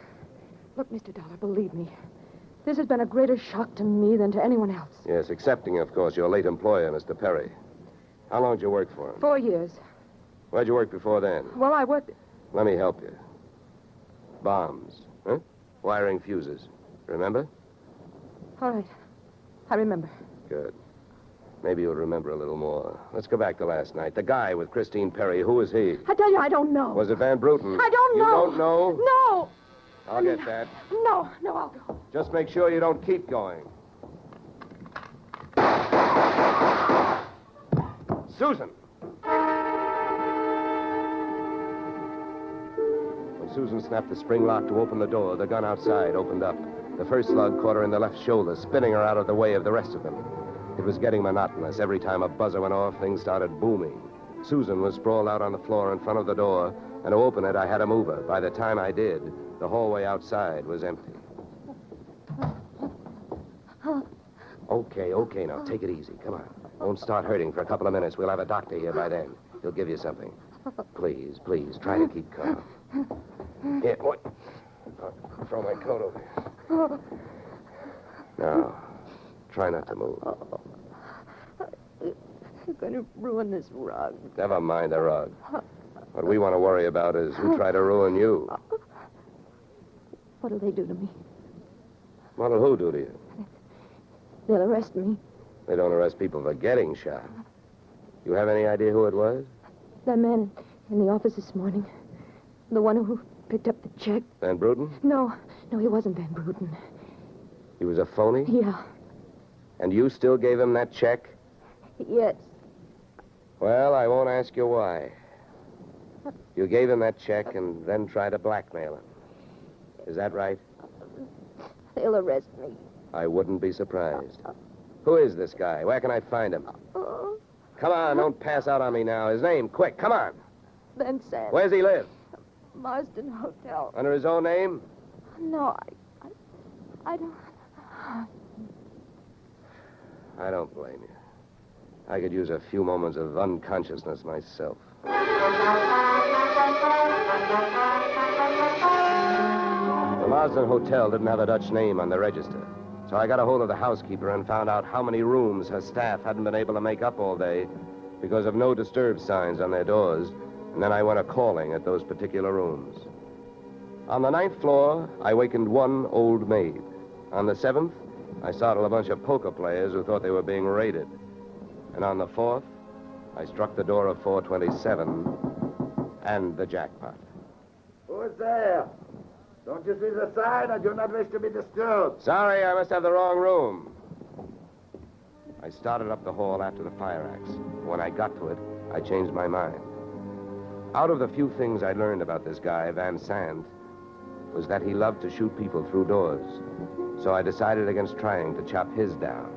Mr. Dollar, believe me. This has been a greater shock to me than to anyone else. Yes, excepting, of course, your late employer, Mr. Perry. How long did you work for him? 4 years. Where'd you work before then? Well, I worked... Let me help you. Bombs, huh? Wiring fuses. Remember? All right. I remember. Good. Maybe you'll remember a little more. Let's go back to last night. The guy with Christine Perry, who was he? I tell you, I don't know. Was it Van Bruten? I don't know. You don't know? No. I'll get that. No, I'll go. Just make sure you don't keep going. Susan! When Susan snapped the spring lock to open the door, the gun outside opened up. The first slug caught her in the left shoulder, spinning her out of the way of the rest of them. It was getting monotonous. Every time a buzzer went off, things started booming. Susan was sprawled out on the floor in front of the door, and to open it, I had to move her. By the time I did, the hallway outside was empty. Okay, now, take it easy. Come on. Won't start hurting for a couple of minutes. We'll have a doctor here by then. He'll give you something. Please, try to keep calm. Here, boy. I'll throw my coat over here. Now, try not to move. You're going to ruin this rug. Never mind the rug. What we want to worry about is who tried to ruin you. What'll they do to me? What'll who do to you? They'll arrest me. They don't arrest people for getting shot. You have any idea who it was? That man in the office this morning. The one who picked up the check. Van Bruten? No, he wasn't Van Bruten. He was a phony? Yeah. And you still gave him that check? Yes. Well, I won't ask you why. You gave him that check and then tried to blackmail him. Is that right? They'll arrest me. I wouldn't be surprised. Who is this guy? Where can I find him? Come on, don't pass out on me now. His name, quick, come on. Vincent. Where's he live? Marsden Hotel. Under his own name? No, I don't... I don't blame you. I could use a few moments of unconsciousness myself. The Marsden Hotel didn't have a Dutch name on the register, so I got a hold of the housekeeper and found out how many rooms her staff hadn't been able to make up all day because of no disturb signs on their doors, and then I went a-calling at those particular rooms. On the 9th floor, I wakened one old maid. On the 7th, I startled a bunch of poker players who thought they were being raided. And on the 4th, I struck the door of 427 and the jackpot. Who's there? Don't you see the sign? I do not wish to be disturbed. Sorry, I must have the wrong room. I started up the hall after the fire axe. When I got to it, I changed my mind. Out of the few things I learned about this guy, Van Sant, was that he loved to shoot people through doors. So I decided against trying to chop his down.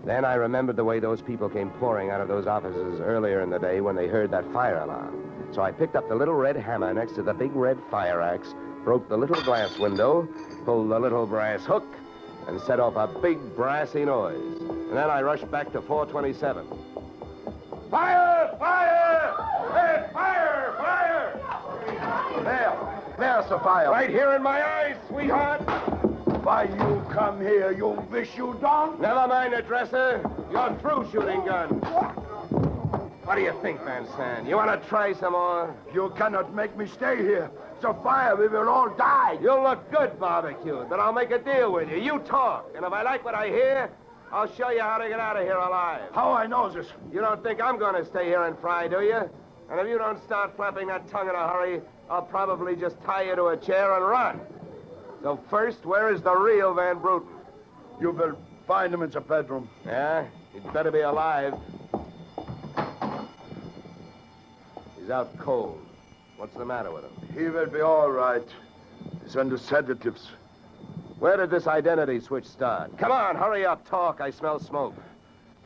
Then I remembered the way those people came pouring out of those offices earlier in the day when they heard that fire alarm. So I picked up the little red hammer next to the big red fire axe, broke the little glass window, pulled the little brass hook, and set off a big brassy noise. And then I rushed back to 427. Fire! Fire! Hey, fire! Fire! There's the fire. Right here in my eyes, sweetheart. Why you come here, you wish you don't? Never mind the dresser. You're through shooting guns. What do you think, Van Sant? You want to try some more? You cannot make me stay here. It's a fire. We will all die. You'll look good barbecued, but I'll make a deal with you. You talk, and if I like what I hear, I'll show you how to get out of here alive. How I know this? You don't think I'm going to stay here and fry, do you? And if you don't start flapping that tongue in a hurry, I'll probably just tie you to a chair and run. So first, where is the real Van Bruten? You will find him in the bedroom. Yeah? He'd better be alive. He's out cold. What's the matter with him? He will be all right. He's under sedatives. Where did this identity switch start? Come on, hurry up, talk. I smell smoke.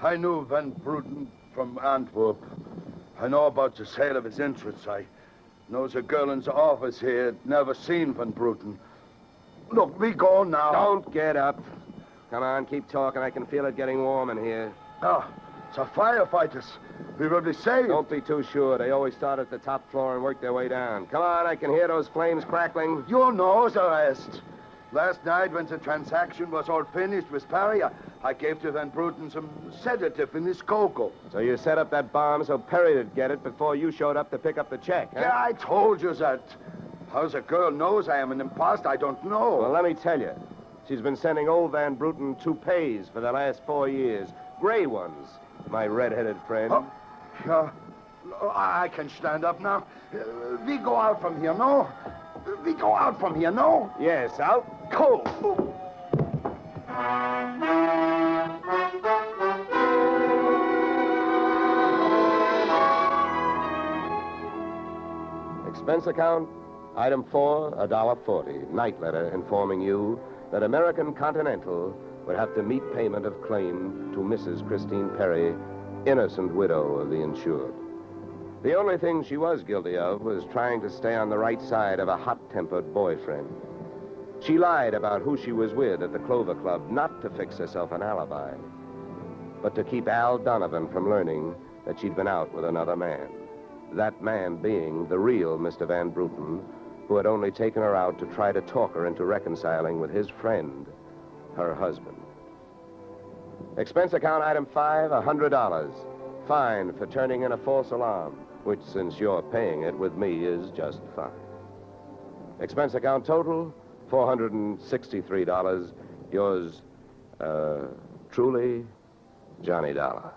I knew Van Bruten from Antwerp. I know about the sale of his interests. I know the girl in the office here had never seen Van Bruten. Look, we go now. Don't get up. Come on, keep talking. I can feel it getting warm in here. Ah, the firefighters. We will be safe. Don't be too sure. They always start at the top floor and work their way down. Come on, I can hear those flames crackling. You know the rest. Last night, when the transaction was all finished with Perry, I gave to Van Bruten some sedative in his cocoa. So you set up that bomb so Perry'd get it before you showed up to pick up the check, huh? Yeah, I told you that. How the girl knows I am an imposter, I don't know. Well, let me tell you. She's been sending old Van Bruten toupees for the last 4 years. Gray ones, my red-headed friend. I can stand up now. We go out from here, no? We go out from here, no? Yes, out cold. Expense account, item 4, $1.40. Night letter informing you that American Continental would have to meet payment of claim to Mrs. Christine Perry, innocent widow of the insured. The only thing she was guilty of was trying to stay on the right side of a hot-tempered boyfriend. She lied about who she was with at the Clover Club, not to fix herself an alibi, but to keep Al Donovan from learning that she'd been out with another man. That man being the real Mr. Van Bruten, who had only taken her out to try to talk her into reconciling with his friend, her husband. Expense account item 5, $100. Fine for turning in a false alarm, which, since you're paying it with me, is just fine. Expense account total, $463. Yours, truly, Johnny Dollar.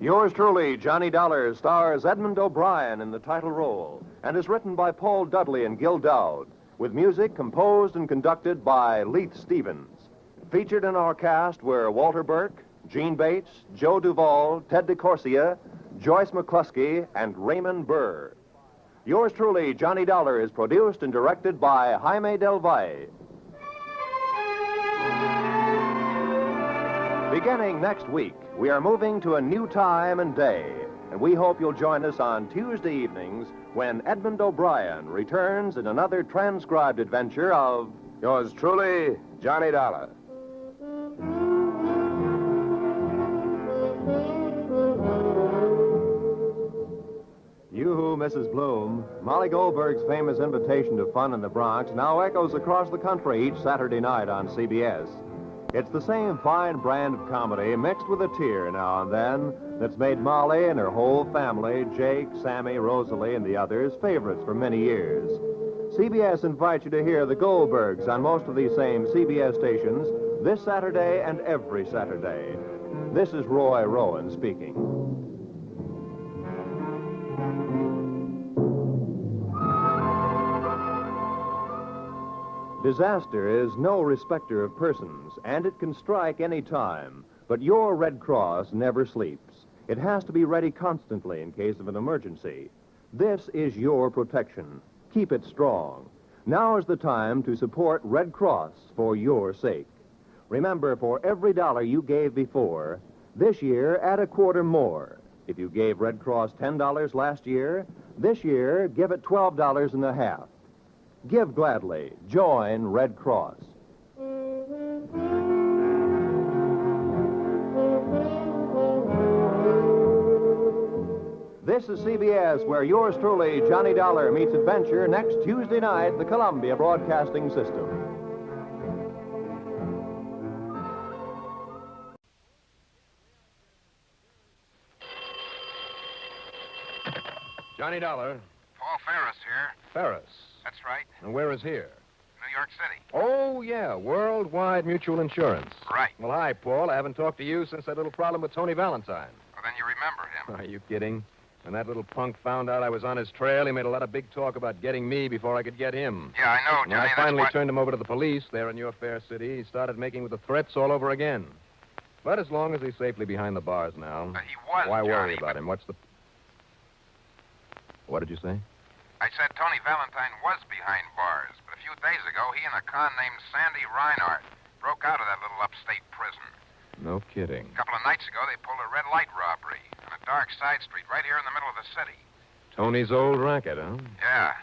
Yours truly, Johnny Dollar, stars Edmond O'Brien in the title role and is written by Paul Dudley and Gil Dowd, with music composed and conducted by Leith Stevens. Featured in our cast were Walter Burke, Gene Bates, Joe Duvall, Ted DeCorsia, Joyce McCluskey, and Raymond Burr. Yours truly, Johnny Dollar, is produced and directed by Jaime Del Valle. Beginning next week, we are moving to a new time and day, and we hope you'll join us on Tuesday evenings when Edmond O'Brien returns in another transcribed adventure of Yours truly, Johnny Dollar. Yoo-hoo, Mrs. Bloom. Molly Goldberg's famous invitation to fun in the Bronx now echoes across the country each Saturday night on CBS. It's the same fine brand of comedy mixed with a tear now and then that's made Molly and her whole family, Jake, Sammy, Rosalie, and the others, favorites for many years. CBS invites you to hear the Goldbergs on most of these same CBS stations this Saturday and every Saturday. This is Roy Rowan speaking. Disaster is no respecter of persons, and it can strike any time. But your Red Cross never sleeps. It has to be ready constantly in case of an emergency. This is your protection. Keep it strong. Now is the time to support Red Cross for your sake. Remember, for every dollar you gave before, this year add a quarter more. If you gave Red Cross $10 last year, this year give it $12.50. Give gladly. Join Red Cross. This is CBS, where yours truly, Johnny Dollar, meets adventure next Tuesday night, the Columbia Broadcasting System. Johnny Dollar. Paul Ferris here. Ferris. That's right. And where is here? New York City. Oh, yeah, Worldwide Mutual Insurance. Right. Well, hi, Paul. I haven't talked to you since that little problem with Tony Valentine. Well, then you remember him. Are you kidding? When that little punk found out I was on his trail, he made a lot of big talk about getting me before I could get him. Yeah, I know, Johnny. When I finally that's turned him over to the police there in your fair city, he started making with the threats all over again. But as long as he's safely behind the bars now, he was, why worry Johnny, about him? What's the... What did you say? I said Tony Valentine was behind bars, but a few days ago, he and a con named Sandy Reinhardt broke out of that little upstate prison. No kidding. A couple of nights ago, they pulled a red light robbery on a dark side street right here in the middle of the city. Tony's old racket, huh? Yeah.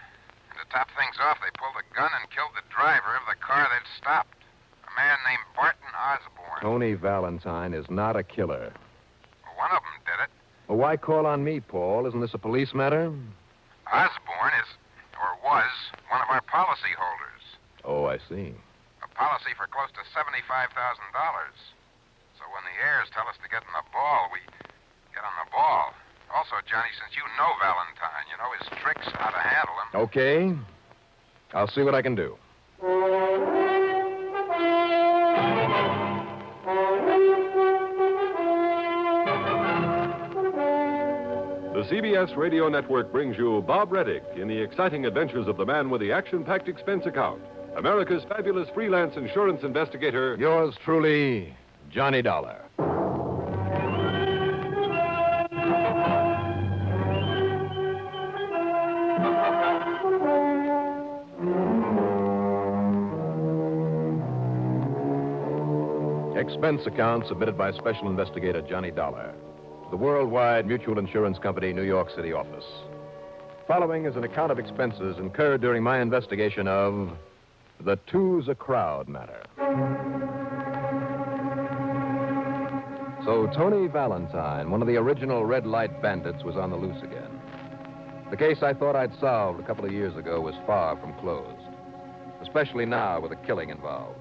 And to top things off, they pulled a gun and killed the driver of the car they'd stopped. A man named Barton Osborne. Tony Valentine is not a killer. Well, one of them did it. Well, why call on me, Paul? Isn't this a police matter? Osborne is, or was, one of our policy holders. Oh, I see. A policy for close to $75,000. So when the heirs tell us to get on the ball, we get on the ball. Also, Johnny, since you know Valentine, you know his tricks, how to handle him. Okay. I'll see what I can do. The CBS Radio Network brings you Bob Reddick in the exciting adventures of the man with the action-packed expense account, America's fabulous freelance insurance investigator. Yours truly, Johnny Dollar. Expense account submitted by Special Investigator Johnny Dollar. The Worldwide Mutual Insurance Company, New York City office. Following is an account of expenses incurred during my investigation of the Two's a Crowd matter. So Tony Valentine, one of the original red light bandits, was on the loose again. The case I thought I'd solved a couple of years ago was far from closed, especially now with a killing involved.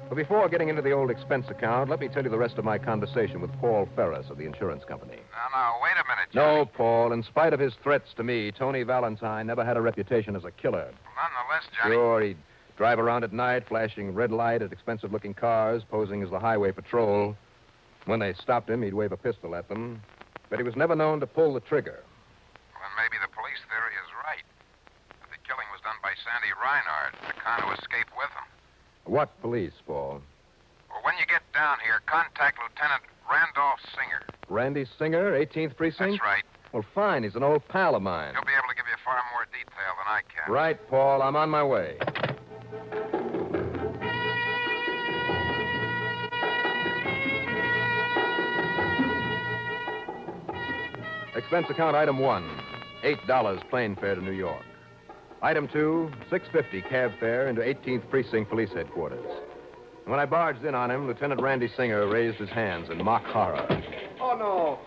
But before getting into the old expense account, let me tell you the rest of my conversation with Paul Ferris of the insurance company. Now, wait a minute, Johnny. No, Paul. In spite of his threats to me, Tony Valentine never had a reputation as a killer. Nonetheless, Johnny. Sure, he'd drive around at night, flashing red light at expensive-looking cars, posing as the highway patrol. When they stopped him, he'd wave a pistol at them. But he was never known to pull the trigger. Well, then maybe the police theory is right. But the killing was done by Sandy Reinhardt, the con who escaped with him. What police, Paul? Well, when you get down here, contact Lieutenant Randolph Singer. Randy Singer, 18th Precinct? That's right. Well, fine. He's an old pal of mine. He'll be able to give you far more detail than I can. Right, Paul. I'm on my way. Expense account item 1, $8 plane fare to New York. Item 2, $6.50 cab fare into 18th Precinct Police Headquarters. And when I barged in on him, Lieutenant Randy Singer raised his hands in mock horror. Oh, no.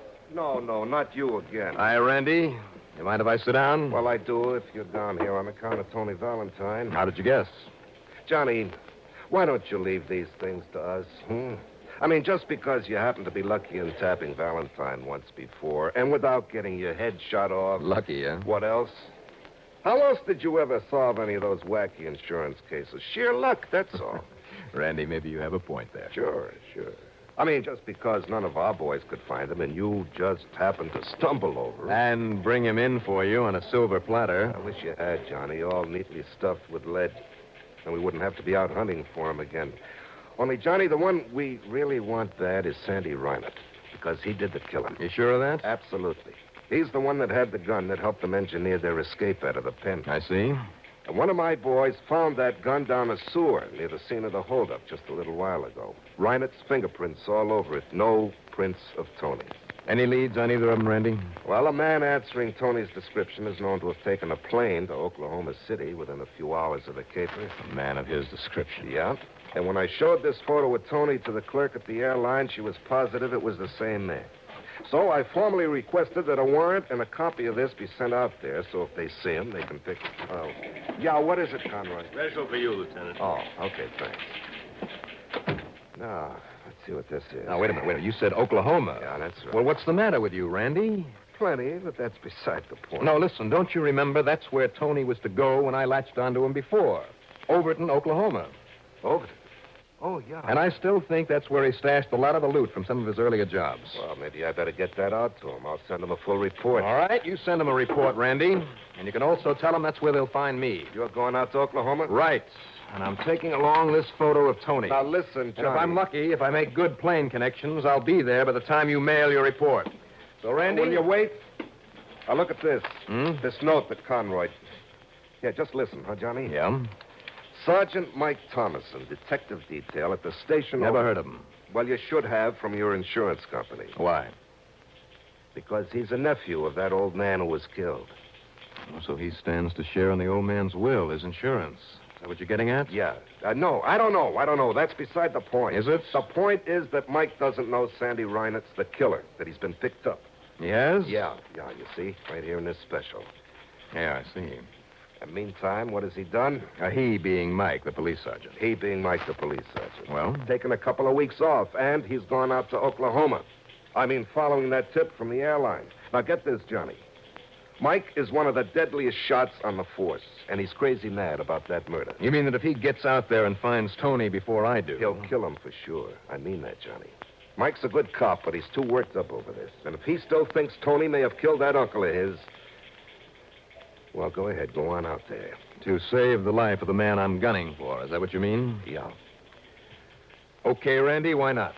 No, not you again. Hi, Randy. You mind if I sit down? Well, I do if you're down here on account of Tony Valentine. How did you guess? Johnny, why don't you leave these things to us? I mean, just because you happen to be lucky in tapping Valentine once before, and without getting your head shot off. Lucky, huh? What else? How else did you ever solve any of those wacky insurance cases? Sheer luck, that's all. Randy, maybe you have a point there. Sure. I mean, just because none of our boys could find him and you just happened to stumble over him. And bring him in for you on a silver platter. I wish you had, Johnny, all neatly stuffed with lead. And we wouldn't have to be out hunting for him again. Only, Johnny, the one we really want bad is Sandy Reinert, because he did the killing. You sure of that? Absolutely. He's the one that had the gun that helped them engineer their escape out of the pen. I see. And one of my boys found that gun down a sewer near the scene of the holdup just a little while ago. Reinert's fingerprints all over it. No prints of Tony. Any leads on either of them, Randy? Well, a man answering Tony's description is known to have taken a plane to Oklahoma City within a few hours of the caper. A man of his description. Yeah. And when I showed this photo of Tony to the clerk at the airline, she was positive it was the same man. So I formally requested that a warrant and a copy of this be sent out there, so if they see him, they can pick it. Oh. Yeah, what is it, Conroy? Special for you, Lieutenant. Oh, okay, thanks. Now, let's see what this is. Now, wait a minute. You said Oklahoma. Yeah, that's right. Well, what's the matter with you, Randy? Plenty, but that's beside the point. No, listen, don't you remember that's where Tony was to go when I latched onto him before? Overton, Oklahoma. Overton? Oh, yeah. And I still think that's where he stashed a lot of the loot from some of his earlier jobs. Well, maybe I better get that out to him. I'll send him a full report. All right, you send him a report, Randy. And you can also tell him that's where they'll find me. You're going out to Oklahoma? Right. And I'm taking along this photo of Tony. Now, listen, Johnny. And if I'm lucky, if I make good plane connections, I'll be there by the time you mail your report. So, Randy... Will you wait? Now, look at this. Hmm? This note that Conroy... Yeah, just listen, huh, Johnny? Yeah? Sergeant Mike Thomason, detective detail at the station... Never heard of him. Well, you should have from your insurance company. Why? Because he's a nephew of that old man who was killed. Oh, so he stands to share in the old man's will, his insurance. Is that what you're getting at? Yeah. No, I don't know. That's beside the point. Is it? The point is that Mike doesn't know Sandy Reinert's the killer, that he's been picked up. Yes? Yeah, you see, right here in this special. Yeah, I see. And meantime, what has he done? He being Mike, the police sergeant. He being Mike, the police sergeant. Well? Taken a couple of weeks off, and he's gone out to Oklahoma. I mean, following that tip from the airline. Now, get this, Johnny. Mike is one of the deadliest shots on the force, and he's crazy mad about that murder. You mean that if he gets out there and finds Tony before I do... He'll kill him for sure. I mean that, Johnny. Mike's a good cop, but he's too worked up over this. And if he still thinks Tony may have killed that uncle of his... Well, go ahead. Go on out there. To save the life of the man I'm gunning for. Is that what you mean? Yeah. Okay, Randy, why not?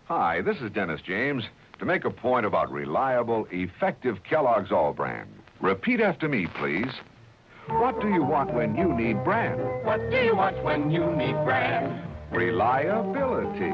Hi, this is Dennis James to make a point about reliable, effective Kellogg's All Brand. Repeat after me, please. What do you want when you need brand? What do you want when you need brand? Reliability.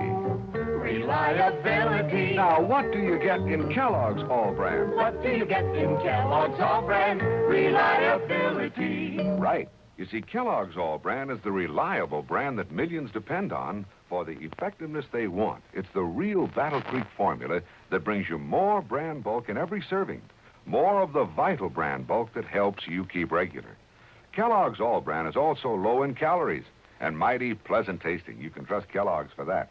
Reliability. Now, what do you get in Kellogg's All Brand? What do you get in Kellogg's All Brand? Reliability. Right. You see, Kellogg's All Brand is the reliable brand that millions depend on for the effectiveness they want. It's the real Battle Creek formula that brings you more brand bulk in every serving. More of the vital brand bulk that helps you keep regular. Kellogg's All Brand is also low in calories and mighty pleasant tasting. You can trust Kellogg's for that.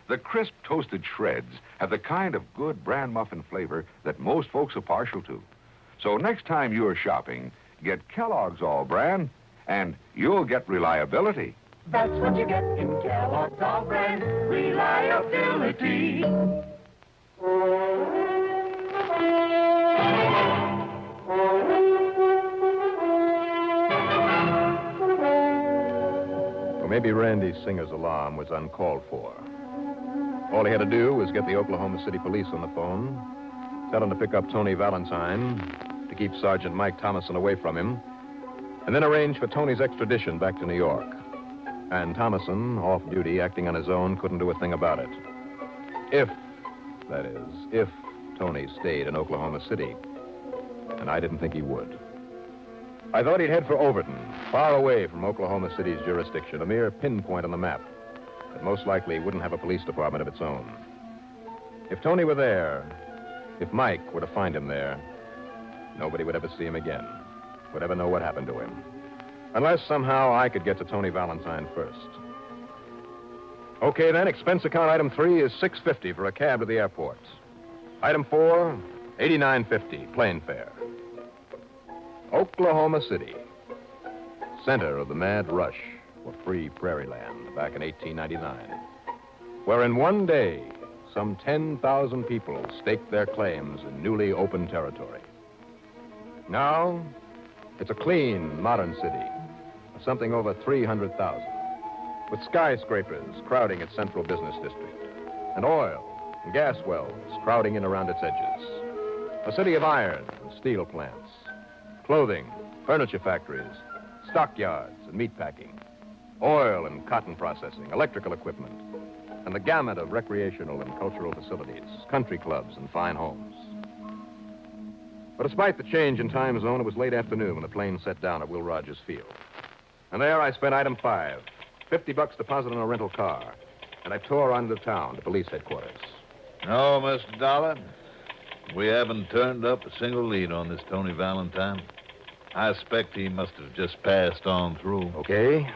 The crisp toasted shreds have the kind of good brand muffin flavor that most folks are partial to. So next time you're shopping, get Kellogg's All Brand, and you'll get reliability. That's what you get in Kellogg's All Brand. Reliability. Or maybe Randy Singer's alarm was uncalled for. All he had to do was get the Oklahoma City police on the phone, tell them to pick up Tony Valentine, to keep Sergeant Mike Thomason away from him, and then arrange for Tony's extradition back to New York. And Thomason, off duty, acting on his own, couldn't do a thing about it. If Tony stayed in Oklahoma City. And I didn't think he would. I thought he'd head for Overton, far away from Oklahoma City's jurisdiction, a mere pinpoint on the map that most likely wouldn't have a police department of its own. If Tony were there, if Mike were to find him there, nobody would ever see him again, would ever know what happened to him. Unless somehow I could get to Tony Valentine first. Okay, then, expense account item 3 is $6.50 for a cab to the airport. Item 4, $89.50, plane fare. Oklahoma City, center of the mad rush for free prairie land back in 1899, where in one day, some 10,000 people staked their claims in newly opened territory. Now, it's a clean, modern city of something over 300,000, with skyscrapers crowding its central business district, and oil and gas wells crowding in around its edges. A city of iron and steel plants, clothing, furniture factories, stockyards and meat packing, oil and cotton processing, electrical equipment, and the gamut of recreational and cultural facilities, country clubs and fine homes. But despite the change in time zone, it was late afternoon when the plane set down at Will Rogers Field. And there I spent item 5, $50 deposit on a rental car, and I tore on to town to police headquarters. No, Mr. Dollar. We haven't turned up a single lead on this Tony Valentine. I suspect he must have just passed on through. Okay.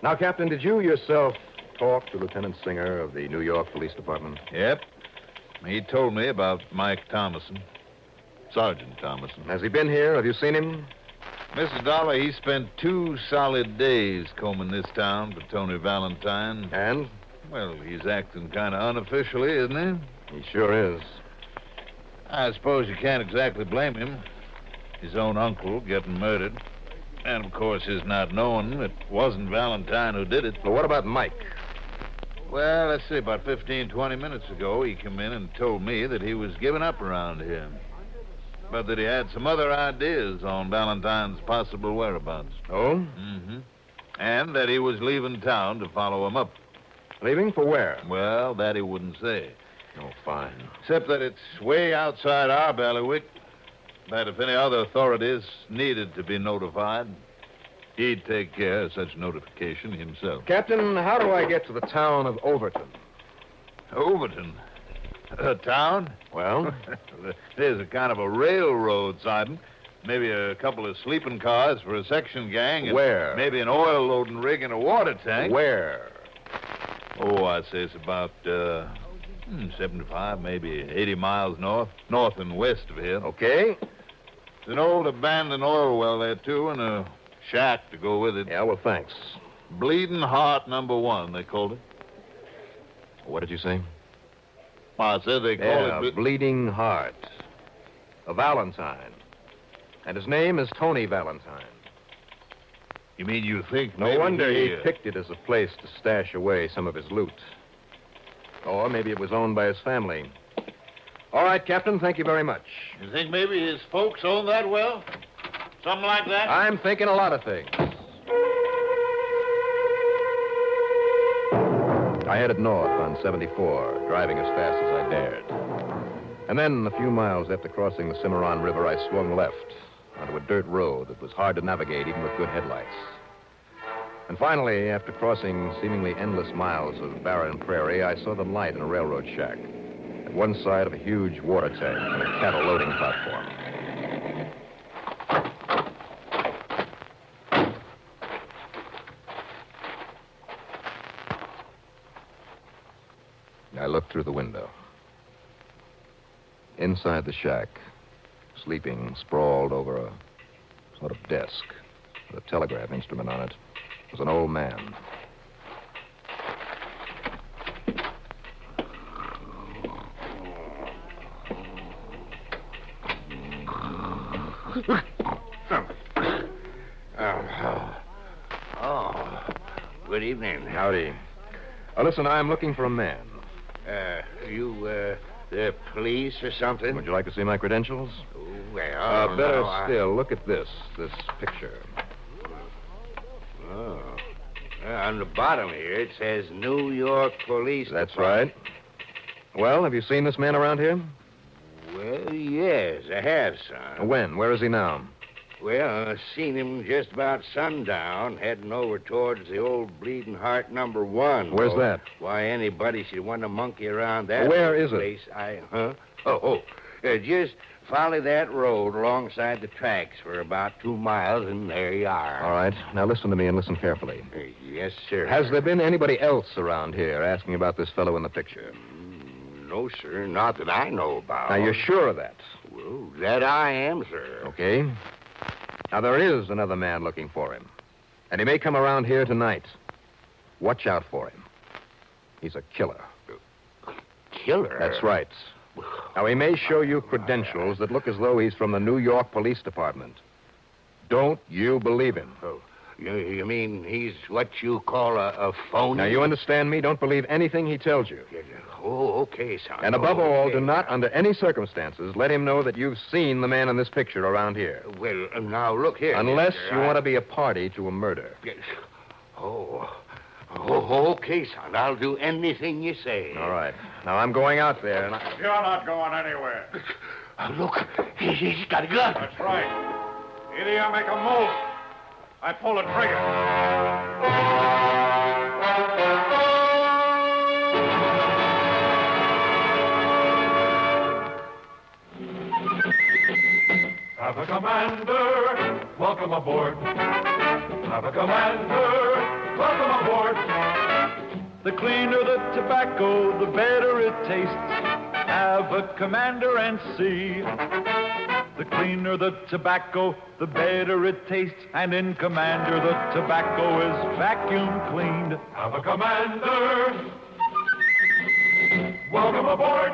Now, Captain, did you yourself talk to Lieutenant Singer of the New York Police Department? Yep. He told me about Mike Thomason. Sergeant Thomason. Has he been here? Have you seen him? Mr. Dollar, he spent 2 solid days combing this town for Tony Valentine. And? Well, he's acting kind of unofficially, isn't he? He sure is. I suppose you can't exactly blame him. His own uncle getting murdered. And, of course, his not knowing it wasn't Valentine who did it. Well, what about Mike? Well, let's see, about 15, 20 minutes ago, he came in and told me that he was giving up around here. But that he had some other ideas on Valentine's possible whereabouts. Oh? Mm-hmm. And that he was leaving town to follow him up. Leaving for where? Well, that he wouldn't say. Oh, fine. Except that it's way outside our bailiwick. That if any other authorities needed to be notified, he'd take care of such notification himself. Captain, how do I get to the town of Overton? Overton? A town? Well? There's a kind of a railroad siding. Maybe a couple of sleeping cars for a section gang. And where? Maybe an oil loading rig and a water tank. Where? Oh, I'd say it's about 75, maybe 80 miles north and west of here. Okay. There's an old abandoned oil well there, too, and a shack to go with it. Yeah, well, thanks. Bleeding Heart number 1, they called it. What did you say? I said they called it... Bleeding Heart. A Valentine. And his name is Tony Valentine. You mean you think No wonder he picked it as a place to stash away some of his loot. Or maybe it was owned by his family. All right, Captain, thank you very much. You think maybe his folks own that well? Something like that? I'm thinking a lot of things. I headed north on 74, driving as fast as I dared. And then, a few miles after crossing the Cimarron River, I swung left onto a dirt road that was hard to navigate even with good headlights. And finally, after crossing seemingly endless miles of barren prairie, I saw the light in a railroad shack at one side of a huge water tank and a cattle loading platform. I looked through the window. Inside the shack, sleeping sprawled over a sort of desk with a telegraph instrument on it, was an old man. Good evening. Howdy. Listen, I'm looking for a man. The police or something? Would you like to see my credentials? Well, better no, still, look at this picture. Oh. On the bottom here, it says New York Police That's Department. right. Well, have you seen this man around here? Well, yes, I have, son. When? Where is he now? Well, I seen him just about sundown, heading over towards the old Bleeding Heart number 1. Where's that? Why anybody should want to monkey around that Where is place, just follow that road alongside the tracks for about 2 miles, and there you are. All right. Now listen to me and listen carefully. Yes, sir. Has there been anybody else around here asking about this fellow in the picture? No, sir, not that I know about. Now, you're sure of that? Well, that I am, sir. Okay. Now, there is another man looking for him. And he may come around here tonight. Watch out for him. He's a killer. Killer? That's right. Now, he may show you credentials that look as though he's from the New York Police Department. Don't you believe him? Oh, you mean he's what you call a phony? Now, you understand me? Don't believe anything he tells you. Oh, okay, son. And above all, do not, under any circumstances, let him know that you've seen the man in this picture around here. Well, now, look here. Unless mister, you want to be a party to a murder. Okay, son. I'll do anything you say. All right. Now, I'm going out there, and You're not going anywhere. Look, he's got a gun. That's right. Either you make a move, I pull the trigger. Have a commander, welcome aboard. Have a commander, welcome aboard. The cleaner the tobacco, the better it tastes. Have a commander and see. The cleaner the tobacco, the better it tastes. And in Commander, the tobacco is vacuum cleaned. Have a commander, welcome aboard.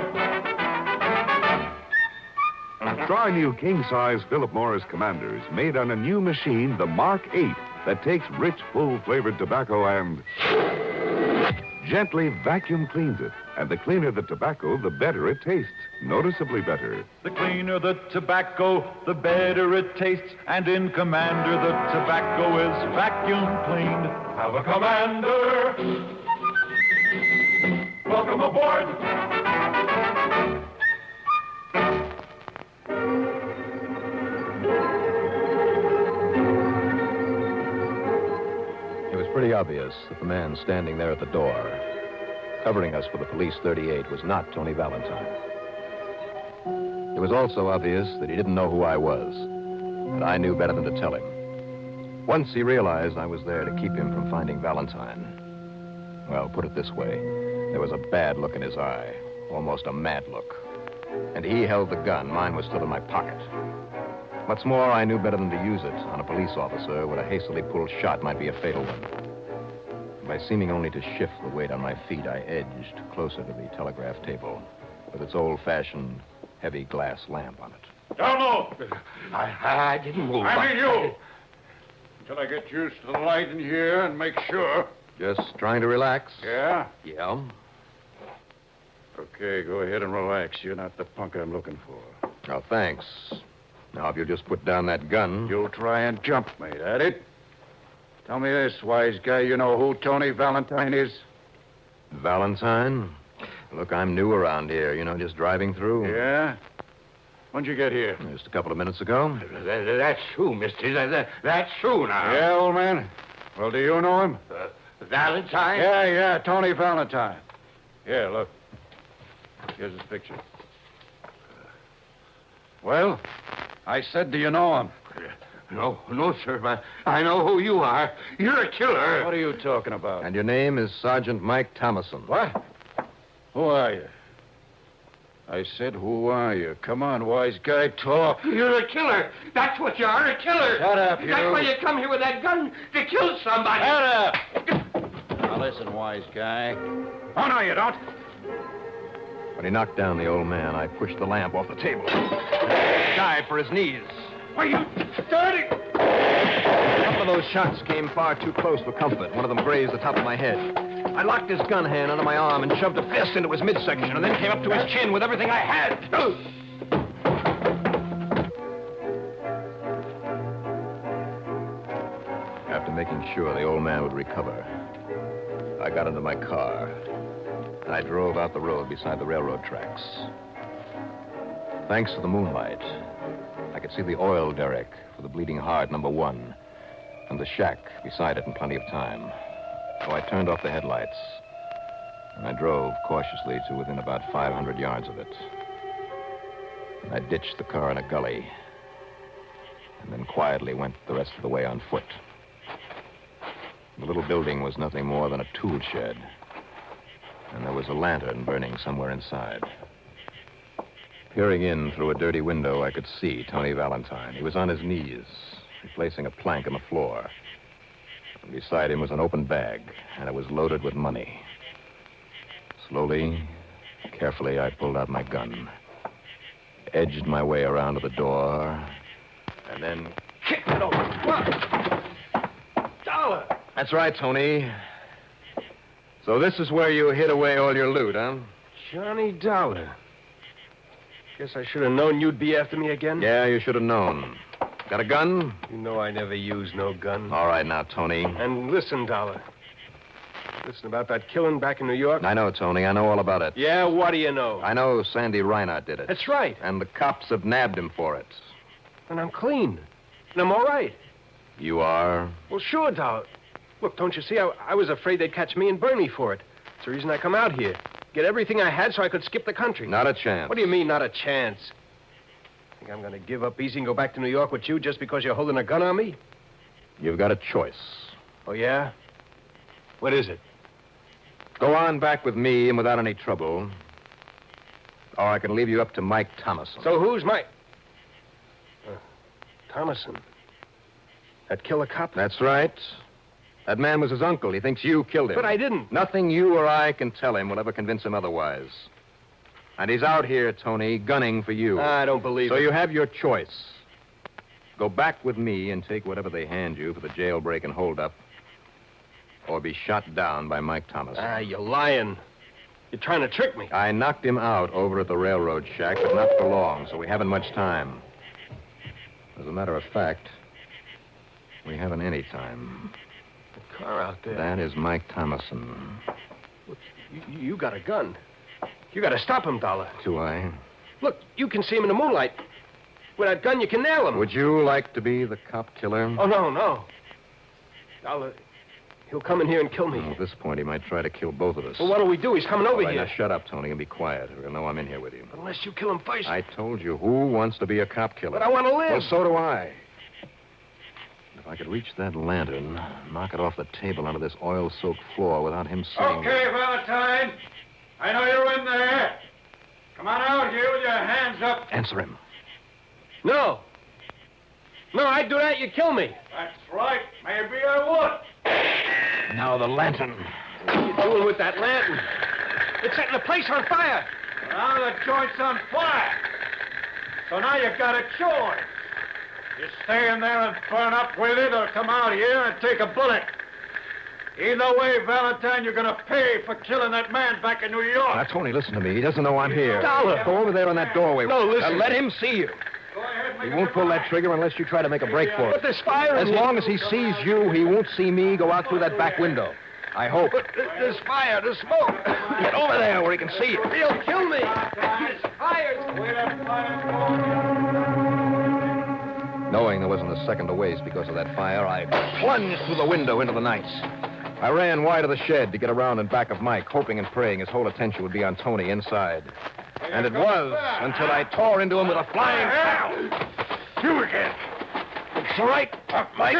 Try new king-size Philip Morris Commanders made on a new machine, the Mark 8, that takes rich, full-flavored tobacco and gently vacuum cleans it. And the cleaner the tobacco, the better it tastes. Noticeably better. The cleaner the tobacco, the better it tastes. And in Commander, the tobacco is vacuum cleaned. Have a commander, welcome aboard. it was pretty obvious that the man standing there at the door, covering us for the police 38, was not Tony Valentine. It was also obvious that he didn't know who I was, and I knew better than to tell him. Once he realized I was there to keep him from finding Valentine, well, put it this way, there was a bad look in his eye, almost a mad look. And he held the gun. Mine was still in my pocket. What's more, I knew better than to use it on a police officer when a hastily pulled shot might be a fatal one. By seeming only to shift the weight on my feet, I edged closer to the telegraph table with its old-fashioned heavy glass lamp on it. Don't move. I didn't move. I mean you. Until I get used to the light in here and make sure. Just trying to relax. Yeah? Yeah. Okay, go ahead and relax. You're not the punk I'm looking for. Oh, thanks. Now, if you'll just put down that gun... You'll try and jump me, that it? Tell me this, wise guy, you know who Tony Valentine is? Valentine? Look, I'm new around here, just driving through. Yeah? When'd you get here? Just a couple of minutes ago. That's true, mister. That's true now. Yeah, old man? Well, do you know him? Valentine? Yeah, Tony Valentine. Here, look. Here's his picture. Well, I said, do you know him? No, sir. I know who you are. You're a killer. What are you talking about? And your name is Sergeant Mike Thomason. What? Who are you? I said, who are you? Come on, wise guy, talk. You're a killer. That's what you are, a killer. Shut up, you. That's why you come here with that gun, to kill somebody. Shut up. Now, listen, wise guy. Oh, no, you don't. When he knocked down the old man, I pushed the lamp off the table. Dived for his knees. Why, you dirty... A couple of those shots came far too close for comfort. One of them grazed the top of my head. I locked his gun hand under my arm and shoved a fist into his midsection and then came up to his chin with everything I had. After making sure the old man would recover, I got into my car and I drove out the road beside the railroad tracks. Thanks to the moonlight, I could see the oil derrick for the Bleeding Heart #1 and the shack beside it in plenty of time. So I turned off the headlights and I drove cautiously to within about 500 yards of it. I ditched the car in a gully and then quietly went the rest of the way on foot. The little building was nothing more than a tool shed, and there was a lantern burning somewhere inside. Peering in through a dirty window, I could see Tony Valentine. He was on his knees, replacing a plank on the floor. And beside him was an open bag, and it was loaded with money. Slowly, carefully, I pulled out my gun, edged my way around to the door, and then kicked it open. $1! That's right, Tony. So this is where you hid away all your loot, huh? Johnny Dollar. Guess I should have known you'd be after me again. Yeah, you should have known. Got a gun? You know I never use no gun. All right now, Tony. And listen, Dollar. Listen about that killing back in New York. I know, Tony. I know all about it. Yeah, what do you know? I know Sandy Reinhardt did it. That's right. And the cops have nabbed him for it. And I'm clean. And I'm all right. You are? Well, sure, Dollar. Look, don't you see? I was afraid they'd catch me and burn me for it. That's the reason I come out here. Get everything I had so I could skip the country. Not a chance. What do you mean, not a chance? Think I'm going to give up easy and go back to New York with you just because you're holding a gun on me? You've got a choice. Oh, yeah? What is it? Go on back with me and without any trouble. Or I can leave you up to Mike Thomason. So who's Mike? Thomason. That killer cop? That's right. That man was his uncle. He thinks you killed him. But I didn't. Nothing you or I can tell him will ever convince him otherwise. And he's out here, Tony, gunning for you. I don't believe it. So you have your choice. Go back with me and take whatever they hand you for the jailbreak and holdup, or be shot down by Mike Thomason. You're lying. You're trying to trick me. I knocked him out over at the railroad shack, but not for long, so we haven't much time. As a matter of fact, we haven't any time. The car out there. That is Mike Thomason. Look, you got a gun. You got to stop him, Dollar. Do I? Look, you can see him in the moonlight. With that gun, you can nail him. Would you like to be the cop killer? Oh, no. Dollar, he'll come in here and kill me. At this point, he might try to kill both of us. Well, what'll we do? He's coming over All right, here. Now shut up, Tony, and be quiet. He'll know I'm in here with you. Unless you kill him first. I told you, who wants to be a cop killer? But I want to live. Well, so do I. If I could reach that lantern, knock it off the table onto this oil-soaked floor without him seeing Okay, Valentine. I know you're in there. Come on out here with your hands up. Answer him. No, I'd do that. You'd kill me. That's right. Maybe I would. Now the lantern. What are you doing with that lantern? It's setting the place on fire. Now the joint's on fire. So now you've got a choice. You stay in there and burn up with it, or come out here and take a bullet. Either way, Valentine, you're going to pay for killing that man back in New York. Now, Tony, listen to me. He doesn't know I'm here. Dollar. Go over there in that doorway. No, listen. Now, let him see you. Go ahead, He won't pull that trigger unless you try to make a break for it. But there's fire As in here. long as he sees you, he won't see me go out through that back window. I hope. But there's fire, there's smoke. Get over there where he can see you. He'll kill me. There's fire. Knowing there wasn't a second to waste because of that fire, I plunged through the window into the night. I ran wide of the shed to get around in back of Mike, hoping and praying his whole attention would be on Tony inside. And it was until I tore into him with a flying tackle. You again. It's all right, Mike.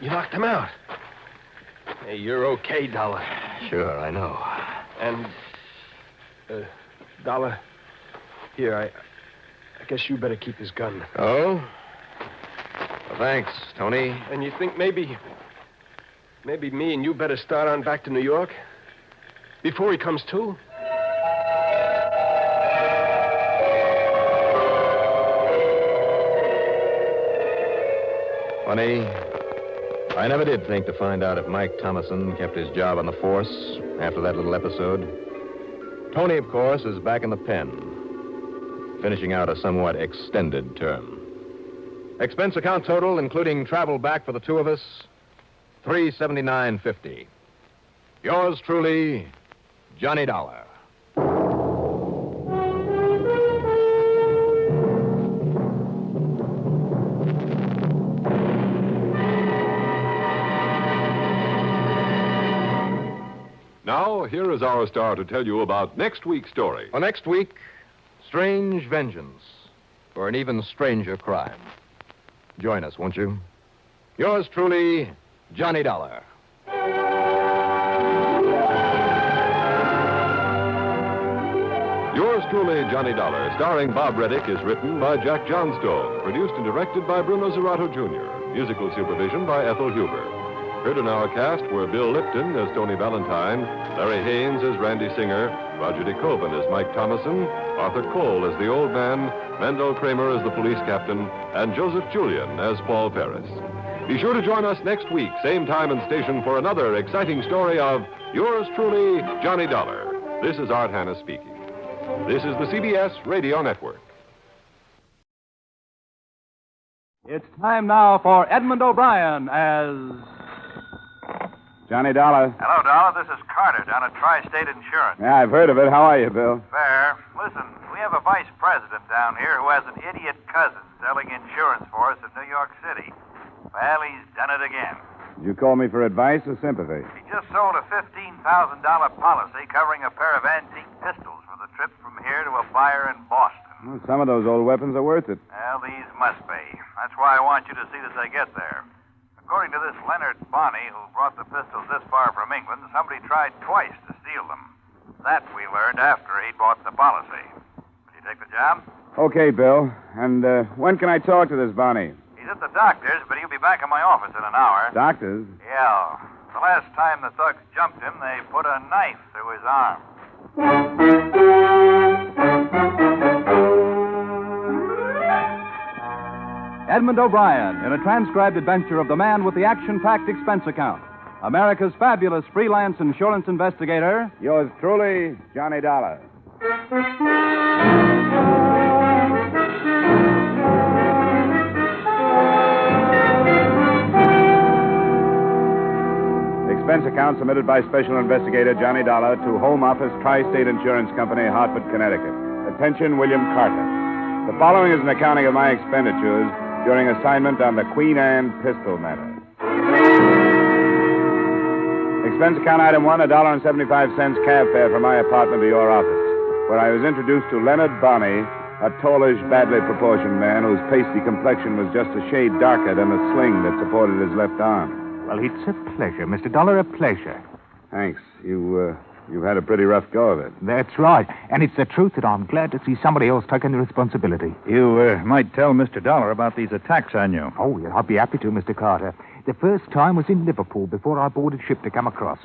You knocked him out. Hey, you're okay, Dollar. Sure, I know. And, Dollar, here, I guess you better keep his gun. Oh? Well, thanks, Tony. And you think maybe me and you better start on back to New York? Before he comes to? Funny, I never did think to find out if Mike Thomason kept his job on the force after that little episode. Tony, of course, is back in the pen, finishing out a somewhat extended term. Expense account total, including travel back for the two of us, $379.50. Yours truly, Johnny Dollar. Now, here is our star to tell you about next week's story. Well, next week, strange vengeance for an even stranger crime. Join us, won't you? Yours truly, Johnny Dollar. Yours truly, Johnny Dollar, starring Bob Reddick, is written by Jack Johnstone, produced and directed by Bruno Zerato Jr., musical supervision by Ethel Huber. Heard in our cast were Bill Lipton as Tony Valentine, Larry Haynes as Randy Singer, Roger DeKoven as Mike Thomason, Arthur Cole as the old man, Mandel Kramer as the police captain, and Joseph Julian as Paul Paris. Be sure to join us next week, same time and station, for another exciting story of Yours truly, Johnny Dollar. This is Art Hanna speaking. This is the CBS Radio Network. It's time now for Edmond O'Brien as Johnny Dollar. Hello, Dollar. This is Carter down at Tri-State Insurance. Yeah, I've heard of it. How are you, Bill? Fair. Listen, we have a vice president down here who has an idiot cousin selling insurance for us in New York City. Well, he's done it again. Did you call me for advice or sympathy? He just sold a $15,000 policy covering a pair of antique pistols for the trip from here to a buyer in Boston. Well, some of those old weapons are worth it. Well, these must be. That's why I want you to see that they get there. According to this Leonard Bonney, who brought the pistols this far from England, somebody tried twice to steal them. That we learned after he bought the policy. Will you take the job? Okay, Bill. And when can I talk to this Bonnie? He's at the doctor's, but he'll be back in my office in an hour. Doctor's? Yeah. The last time the thugs jumped him, they put a knife through his arm. Edmond O'Brien in a transcribed adventure of the man with the action-packed expense account. America's fabulous freelance insurance investigator. Yours truly, Johnny Dollar. Expense account submitted by Special Investigator Johnny Dollar to Home Office Tri-State Insurance Company, Hartford, Connecticut. Attention, William Carter. The following is an accounting of my expenditures during assignment on the Queen Anne pistol matter. Expense account item 1, $1.75 cab fare from my apartment to your office, where I was introduced to Leonard Bonney, a tallish, badly proportioned man whose pasty complexion was just a shade darker than the sling that supported his left arm. Well, it's a pleasure, Mr. Dollar, a pleasure. Thanks. You've had a pretty rough go of it. That's right. And it's the truth that I'm glad to see somebody else taking the responsibility. You might tell Mr. Dollar about these attacks on you. Oh, yeah, I'd be happy to, Mr. Carter. The first time was in Liverpool before I boarded ship to come across.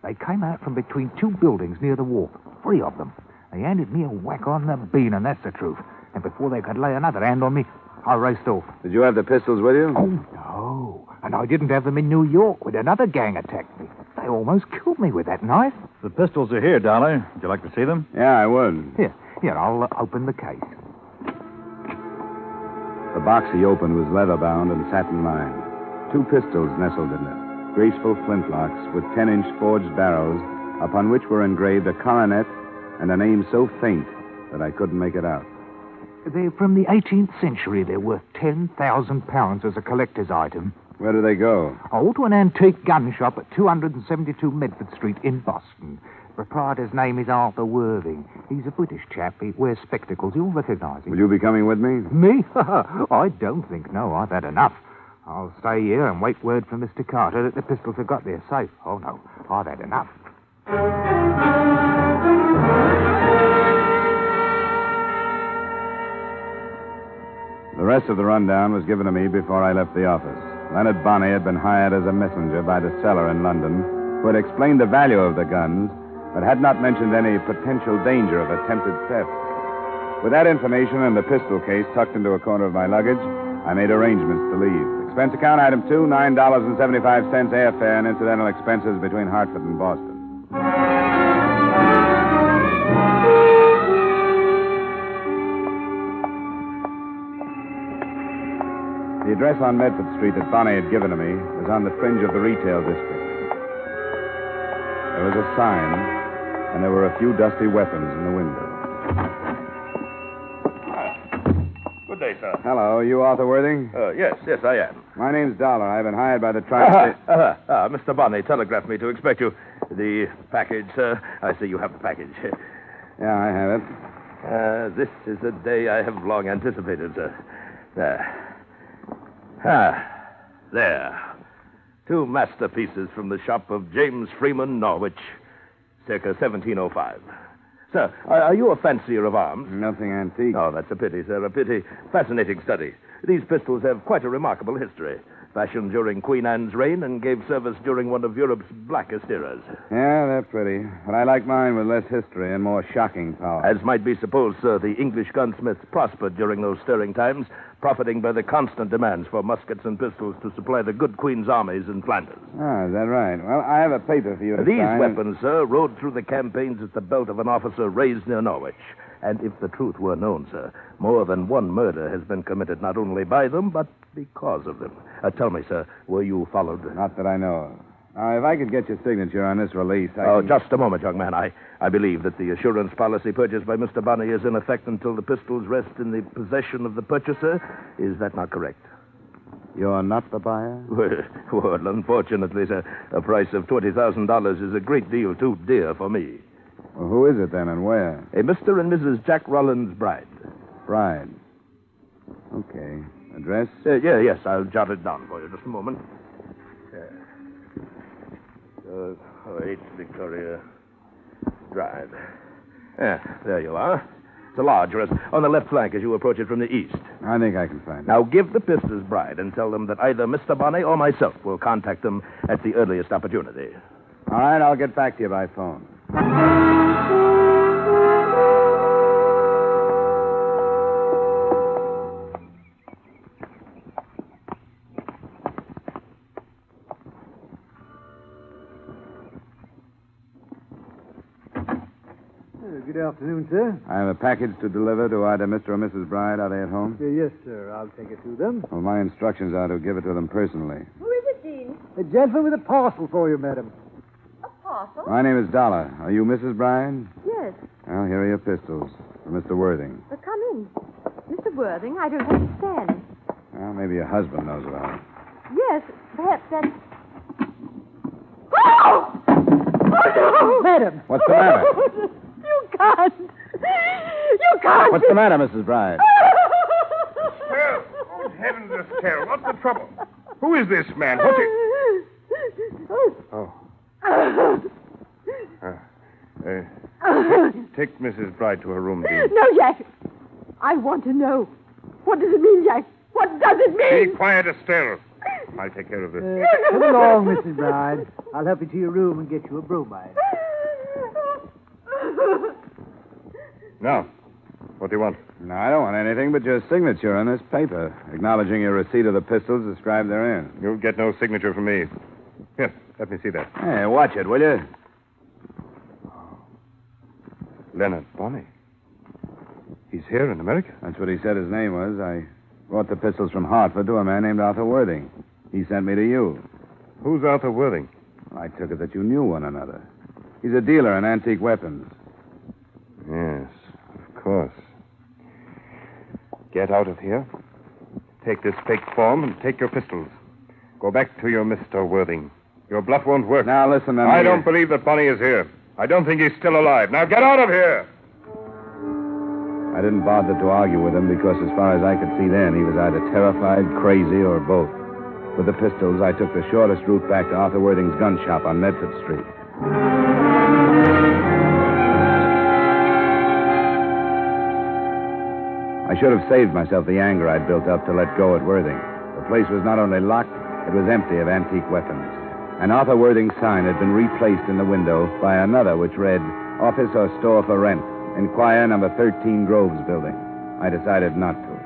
They came out from between two buildings near the wharf, 3 of them. They handed me a whack on the bean, and that's the truth. And before they could lay another hand on me, I raced off. Did you have the pistols with you? Oh, no. And I didn't have them in New York when another gang attacked me. They almost killed me with that knife. The pistols are here, Dollar. Would you like to see them? Yeah, I would. Here, I'll open the case. The box he opened was leather-bound and satin-lined. 2 pistols nestled in it, graceful flintlocks with 10-inch forged barrels, upon which were engraved a coronet and a name so faint that I couldn't make it out. They're from the 18th century. They're worth £10,000 as a collector's item. Where do they go? Oh, to an antique gun shop at 272 Medford Street in Boston. The proprietor's name is Arthur Worthing. He's a British chap. He wears spectacles. You'll recognize him. Will you be coming with me? Me? I don't think no. I've had enough. I'll stay here and wait word from Mr. Carter that the pistols have got there safe. Oh, no. I've had enough. The rest of the rundown was given to me before I left the office. Leonard Bonney had been hired as a messenger by the seller in London, who had explained the value of the guns, but had not mentioned any potential danger of attempted theft. With that information and the pistol case tucked into a corner of my luggage, I made arrangements to leave, Expense account, item 2, $9.75 airfare and incidental expenses between Hartford and Boston. The address on Medford Street that Bonnie had given to me was on the fringe of the retail district. There was a sign, and there were a few dusty weapons in the window. Good day, sir. Hello, you Arthur Worthing? Yes, I am. My name's Dollar. I've been hired by the tri-state... Mr. Bonney telegraphed me to expect you. The package, sir. I see you have the package. Yeah, I have it. This is a day I have long anticipated, sir. There. 2 masterpieces from the shop of James Freeman, Norwich, circa 1705. Sir, are you a fancier of arms? Nothing antique. Oh, that's a pity, sir, a pity. Fascinating study. These pistols have quite a remarkable history. Fashioned during Queen Anne's reign and gave service during one of Europe's blackest eras. Yeah, they're pretty. But I like mine with less history and more shocking power. As might be supposed, sir, the English gunsmiths prospered during those stirring times, profiting by the constant demands for muskets and pistols to supply the good Queen's armies in Flanders. Ah, is that right? Well, I have a paper for you to These sign. weapons, sir, rode through the campaigns at the belt of an officer raised near Norwich. And if the truth were known, sir, more than one murder has been committed not only by them, but because of them. Tell me, sir, were you followed? Not that I know of. Now, if I could get your signature on this release, Just a moment, young man. I believe that the assurance policy purchased by Mr. Bonney is in effect until the pistols rest in the possession of the purchaser. Is that not correct? You're not the buyer? Well, unfortunately, sir, a price of $20,000 is a great deal too dear for me. Well, who is it then and where? A Mr. and Mrs. Jack Rollins' bride. Bride. Okay. Address? Yes, I'll jot it down for you. Just a moment. 8 Victoria Drive. Yeah, there you are. It's a large rest on the left flank as you approach it from the east. I think I can find it. Now, give the Pister's bride and tell them that either Mr. Bonney or myself will contact them at the earliest opportunity. All right, I'll get back to you by phone. Good afternoon, sir. I have a package to deliver to either Mr. or Mrs. Bride. Are they at home? Yes, sir. I'll take it to them. Well, my instructions are to give it to them personally. Who is it, Dean? A gentleman with a parcel for you, madam. A parcel? My name is Dollar. Are you Mrs. Bride? Yes. Well, here are your pistols for Mr. Worthing. But come in. Mr. Worthing, I don't understand. Well, maybe your husband knows about it. Yes, perhaps that's... Oh! Oh, no! Madam! What's the matter? You can't. You can't. What's the matter, Mrs. Bride? Well, oh, heavens, Estelle, what's the trouble? Who is this man? What's it? Oh. Take Mrs. Bride to her room, Dean. No, Jack. I want to know. What does it mean, Jack? What does it mean? Be quiet, Estelle. I'll take care of this. Come along, Mrs. Bride. I'll help you to your room and get you a bromide. Now, what do you want? No, I don't want anything but your signature on this paper, acknowledging your receipt of the pistols described therein. You'll get no signature from me. Here, let me see that. Hey, watch it, will you? Leonard Bonney. He's here in America. That's what he said his name was. I brought the pistols from Hartford to a man named Arthur Worthing. He sent me to you. Who's Arthur Worthing? I took it that you knew one another. He's a dealer in antique weapons. Yes, of course. Get out of here. Take this fake form and take your pistols. Go back to your Mr. Worthing. Your bluff won't work. Now, listen to me. I don't believe that Bonney is here. I don't think he's still alive. Now, get out of here! I didn't bother to argue with him because, as far as I could see then, he was either terrified, crazy, or both. With the pistols, I took the shortest route back to Arthur Worthing's gun shop on Medford Street. I should have saved myself the anger I'd built up to let go at Worthing. The place was not only locked, it was empty of antique weapons. And Arthur Worthing's sign had been replaced in the window by another which read, Office or Store for Rent. Inquire number 13 Groves Building. I decided not to.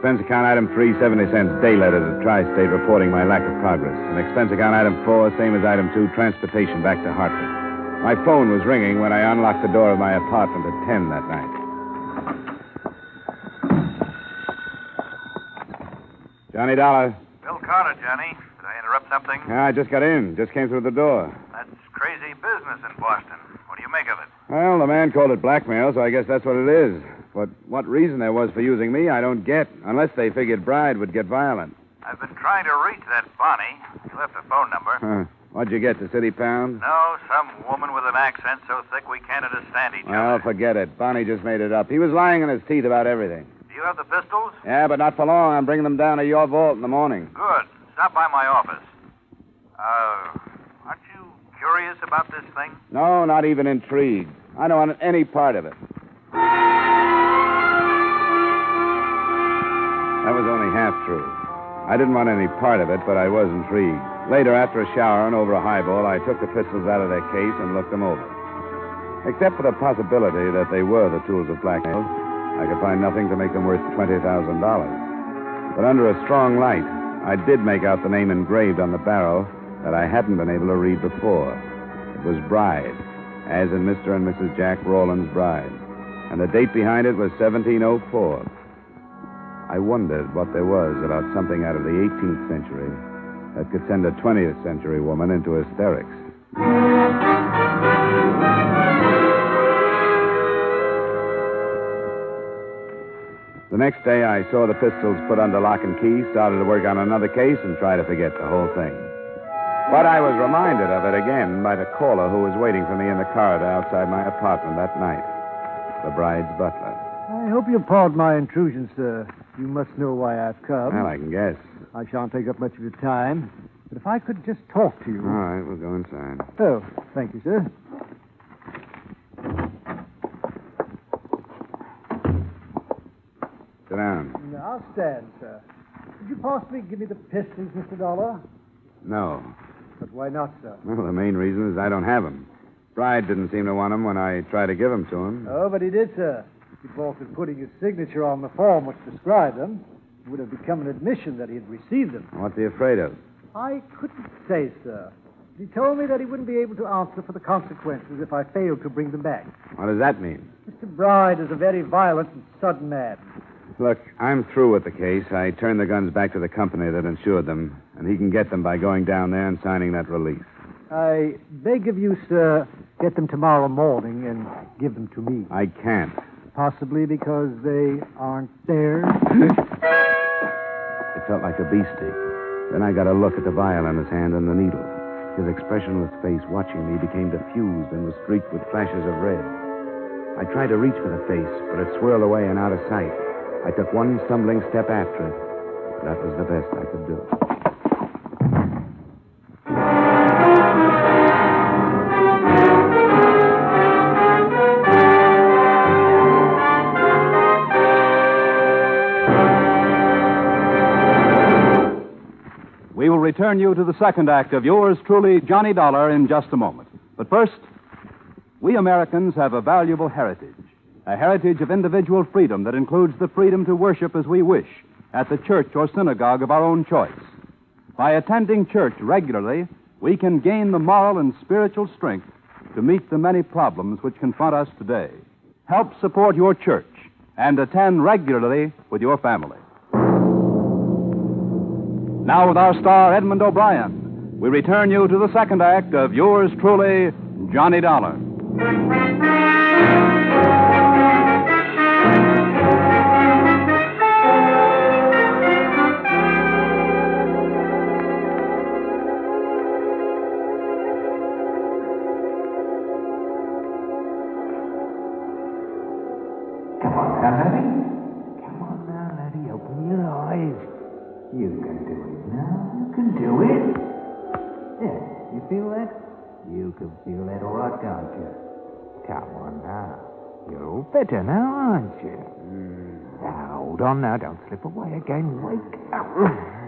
Expense account item 3, 70 cents. Day letter to Tri-State reporting my lack of progress. And expense account item 4, same as item 2, transportation back to Hartford. My phone was ringing when I unlocked the door of my apartment at 10 that night. Johnny Dollar. Bill Carter, Johnny. Did I interrupt something? Yeah, I just got in. Just came through the door. That's crazy business in Boston. What do you make of it? Well, the man called it blackmail, so I guess that's what it is. But what reason there was for using me, I don't get. Unless they figured Bride would get violent. I've been trying to reach that Bonnie. He left a phone number. Huh. What'd you get, the city pound? No, some woman with an accent so thick we can't understand each Well, other. forget it. Bonnie just made it up. He was lying in his teeth about everything. Do you have the pistols? Yeah, but not for long. I'm bringing them down to your vault in the morning. Good. Stop by my office. Aren't you curious about this thing? No, not even intrigued. I don't want any part of it. That was only half true. I didn't want any part of it, but I was intrigued. Later, after a shower and over a highball, I took the pistols out of their case and looked them over. Except for the possibility that they were the tools of blackmail, I could find nothing to make them worth $20,000. But under a strong light, I did make out the name engraved on the barrel that I hadn't been able to read before. It was Bride, as in Mr. and Mrs. Jack Rowland's Bride. And the date behind it was 1704. I wondered what there was about something out of the 18th century that could send a 20th century woman into hysterics. The next day, I saw the pistols put under lock and key, started to work on another case, and tried to forget the whole thing. But I was reminded of it again by the caller who was waiting for me in the corridor outside my apartment that night, the Bride's butler. I hope you'll pardon my intrusion, sir. You must know why I've come. Well, I can guess. I shan't take up much of your time. But if I could just talk to you. All right, we'll go inside. Oh, thank you, sir. Sit down. I'll stand, sir. Could you possibly give me the pistols, Mr. Dollar? No. But why not, sir? Well, the main reason is I don't have them. Bride didn't seem to want them when I tried to give them to him. Oh, but he did, sir. If he'd balked putting his signature on the form which described them, it would have become an admission that he had received them. What's he afraid of? I couldn't say, sir. He told me that he wouldn't be able to answer for the consequences if I failed to bring them back. What does that mean? Mr. Bride is a very violent and sudden man. Look, I'm through with the case. I turned the guns back to the company that insured them, and he can get them by going down there and signing that release. I beg of you, sir, get them tomorrow morning and give them to me. I can't. Possibly because they aren't there. It felt like a beastie. Then I got a look at the vial in his hand and the needle. His expressionless face watching me became diffused and was streaked with flashes of red. I tried to reach for the face, but it swirled away and out of sight. I took one stumbling step after it. That was the best I could do. We will return you to the second act of yours truly, Johnny Dollar, in just a moment. But first, we Americans have a valuable heritage. A heritage of individual freedom that includes the freedom to worship as we wish at the church or synagogue of our own choice. By attending church regularly, we can gain the moral and spiritual strength to meet the many problems which confront us today. Help support your church and attend regularly with your family. Now, with our star, Edmond O'Brien, we return you to the second act of yours truly, Johnny Dollar. Come on now, Letty. Come on now, Letty. Open your eyes. You can do it now. You can do it. Yeah, you feel that? You can feel that all right, can't you? Come on now. You're all better now, aren't you? Now, hold on now. Don't slip away again. Wake up.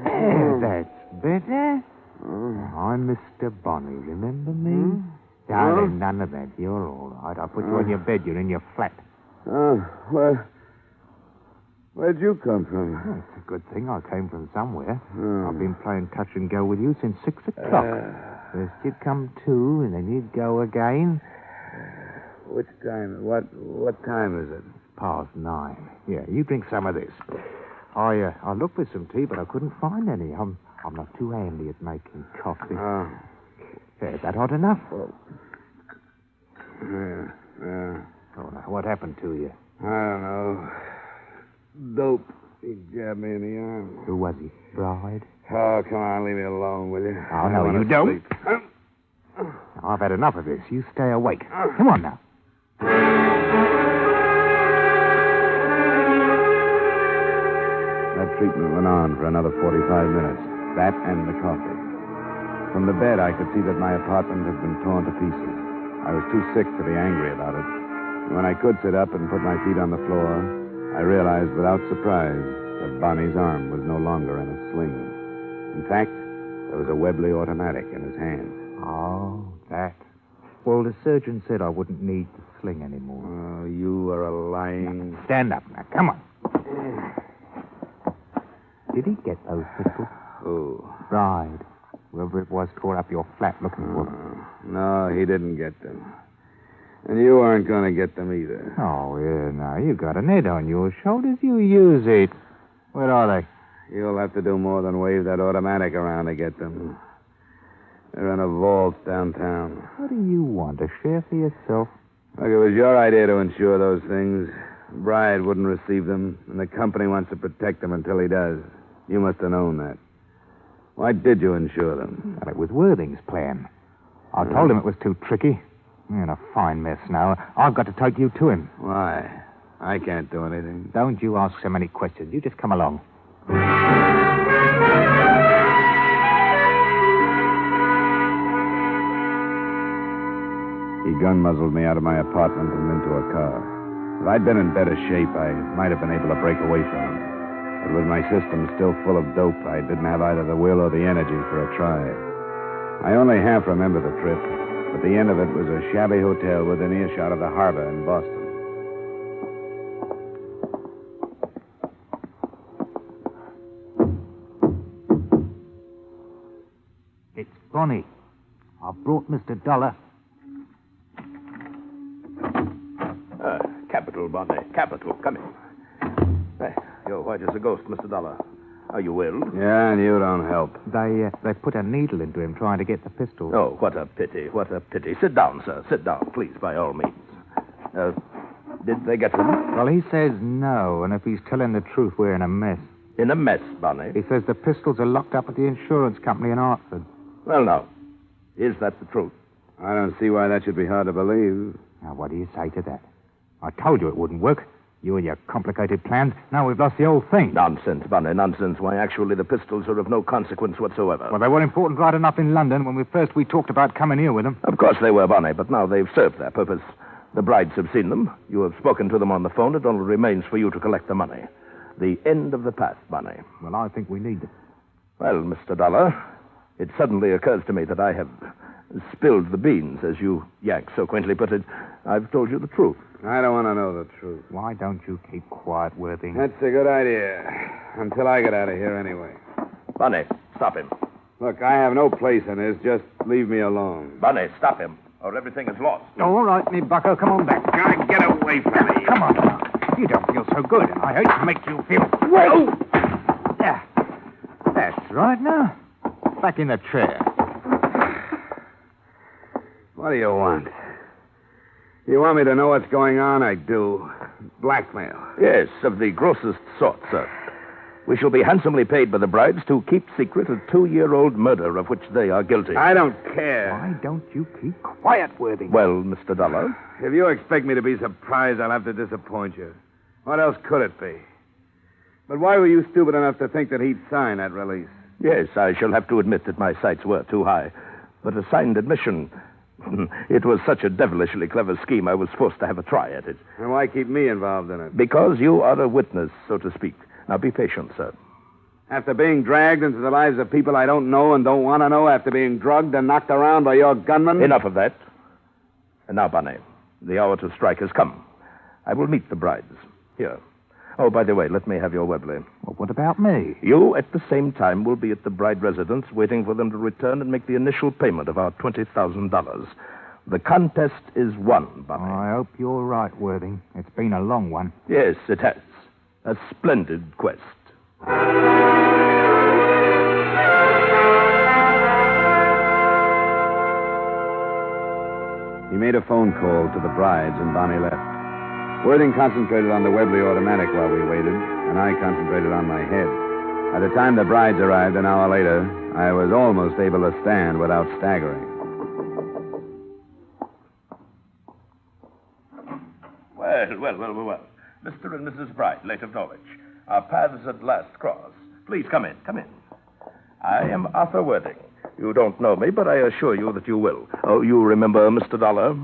There, that's better. I'm Mr. Bonnie, remember me? Darling, none of that. You're all right. I'll put you on your bed. You're in your flat. Well, Where'd you come from? Oh, it's a good thing I came from somewhere. Oh. I've been playing touch and go with you since 6 o'clock. First you'd come to, and then you'd go again. Which time? What time is it? Past 9. Yeah, you drink some of this. I looked for some tea, but I couldn't find any. I'm not too handy at making coffee. Oh. Is that hot enough? Yeah. Oh, now, what happened to you? I don't know. Dope. He jabbed me in the arm. Who was he? Bride? Oh, come on, leave me alone, will you? Oh, no, you don't. I've had enough of this. You stay awake. Come on now. That treatment went on for another 45 minutes. That and the coffee. From the bed, I could see that my apartment had been torn to pieces. I was too sick to be angry about it. When I could sit up and put my feet on the floor, I realized without surprise that Bonnie's arm was no longer in a sling. In fact, there was a Webley automatic in his hand. Oh, that. Well, the surgeon said I wouldn't need the sling anymore. Oh, you are a lying... Now, stand up now. Come on. Did he get those pistols? Who? Bride. Whoever it was tore up your flat looking for them. No, he didn't get them. And you aren't going to get them either. Oh, yeah, now, you got an head on your shoulders. You use it. Where are they? You'll have to do more than wave that automatic around to get them. They're in a vault downtown. What do you want? A share for yourself? Look, it was your idea to insure those things. Bride wouldn't receive them, and the company wants to protect them until he does. You must have known that. Why did you insure them? Well, it was Worthing's plan. I told him it was too tricky. You're in a fine mess now. I've got to take you to him. Why? I can't do anything. Don't you ask so many questions. You just come along. He gun-muzzled me out of my apartment and into a car. If I'd been in better shape, I might have been able to break away from him. But with my system still full of dope, I didn't have either the will or the energy for a try. I only half remember the trip, but the end of it was a shabby hotel within earshot of the harbor in Boston. It's Bonnie. I've brought Mr. Dollar. Capital, Bonnie. Capital. Come in. You're white as a ghost, Mr. Dollar. Are you ill? Yeah, and you don't help. They put a needle into him trying to get the pistol. Oh, what a pity. What a pity. Sit down, sir. Sit down, please, by all means. Did they get them? Well, he says no, and if he's telling the truth, we're in a mess. In a mess, Bonnie? He says the pistols are locked up at the insurance company in Hartford. Well, now, is that the truth? I don't see why that should be hard to believe. Now, what do you say to that? I told you it wouldn't work. You and your complicated plans. Now we've lost the whole thing. Nonsense, Bonnie, nonsense. Why, actually, the pistols are of no consequence whatsoever. Well, they were important right enough in London when we talked about coming here with them. Of course they were, Bonnie, but now they've served their purpose. The brides have seen them. You have spoken to them on the phone. It only remains for you to collect the money. The end of the past, Bonnie. Well, I think we need them. Well, Mr. Dollar, it suddenly occurs to me that I have spilled the beans, as you Yank so quaintly put it. I've told you the truth. I don't want to know the truth. Why don't you keep quiet, Worthing? That's a good idea. Until I get out of here anyway. Bonnie, stop him. Look, I have no place in this. Just leave me alone. Bonnie, stop him, or everything is lost. All right, me bucko, come on back. God, get away from me. Come on now. You don't feel so good. I hate to make you feel... Well! Yeah. That's right now. Back in the chair. What do you want? You want me to know what's going on? I do. Blackmail. Yes, of the grossest sort, sir. We shall be handsomely paid by the brides to keep secret a 2-year-old murder of which they are guilty. I don't care. Why don't you keep quiet, Worthing? Well, Mr. Dollar? If you expect me to be surprised, I'll have to disappoint you. What else could it be? But why were you stupid enough to think that he'd sign that release? Yes, I shall have to admit that my sights were too high. But a signed admission... It was such a devilishly clever scheme, I was forced to have a try at it. And why keep me involved in it? Because you are a witness, so to speak. Now, be patient, sir. After being dragged into the lives of people I don't know and don't want to know, after being drugged and knocked around by your gunmen? Enough of that. And now, Bonnie, the hour to strike has come. I will meet the brides. Here. Oh, by the way, let me have your Webley. Well, what about me? You, at the same time, will be at the bride residence waiting for them to return and make the initial payment of our $20,000. The contest is won, Bonnie. I hope you're right, Worthing. It's been a long one. Yes, it has. A splendid quest. He made a phone call to the brides, and Bonnie left. Worthing concentrated on the Webley automatic while we waited, and I concentrated on my head. By the time the brides arrived an hour later, I was almost able to stand without staggering. Well. Mr. and Mrs. Bright, late of Norwich. Our paths at last cross. Please come in. I am Arthur Worthing. You don't know me, but I assure you that you will. Oh, you remember Mr. Dollar?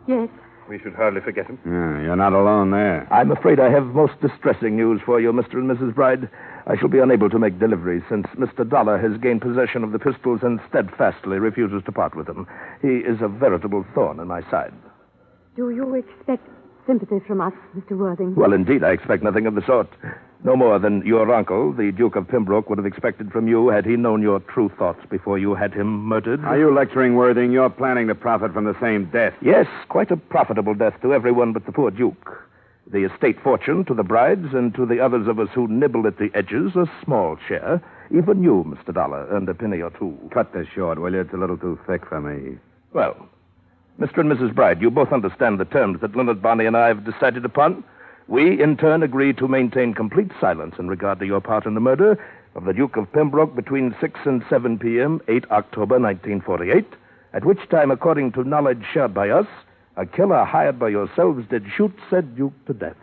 Yes. We should hardly forget him. You're not alone there. I'm afraid I have most distressing news for you, Mr. and Mrs. Bride. I shall be unable to make deliveries since Mr. Dollar has gained possession of the pistols and steadfastly refuses to part with them. He is a veritable thorn in my side. Do you expect sympathy from us, Mr. Worthing? Well, indeed, I expect nothing of the sort. No more than your uncle, the Duke of Pembroke, would have expected from you had he known your true thoughts before you had him murdered. Are you lecturing Worthing? You're planning to profit from the same death. Yes, quite a profitable death to everyone but the poor Duke. The estate fortune to the brides and to the others of us who nibble at the edges, a small share. Even you, Mr. Dollar, earned a penny or two. Cut this short, will you? It's a little too thick for me. Well, Mr. and Mrs. Bride, you both understand the terms that Leonard Barney and I have decided upon. We, in turn, agree to maintain complete silence in regard to your part in the murder of the Duke of Pembroke between 6 and 7 p.m., 8 October 1948, at which time, according to knowledge shared by us, a killer hired by yourselves did shoot said Duke to death.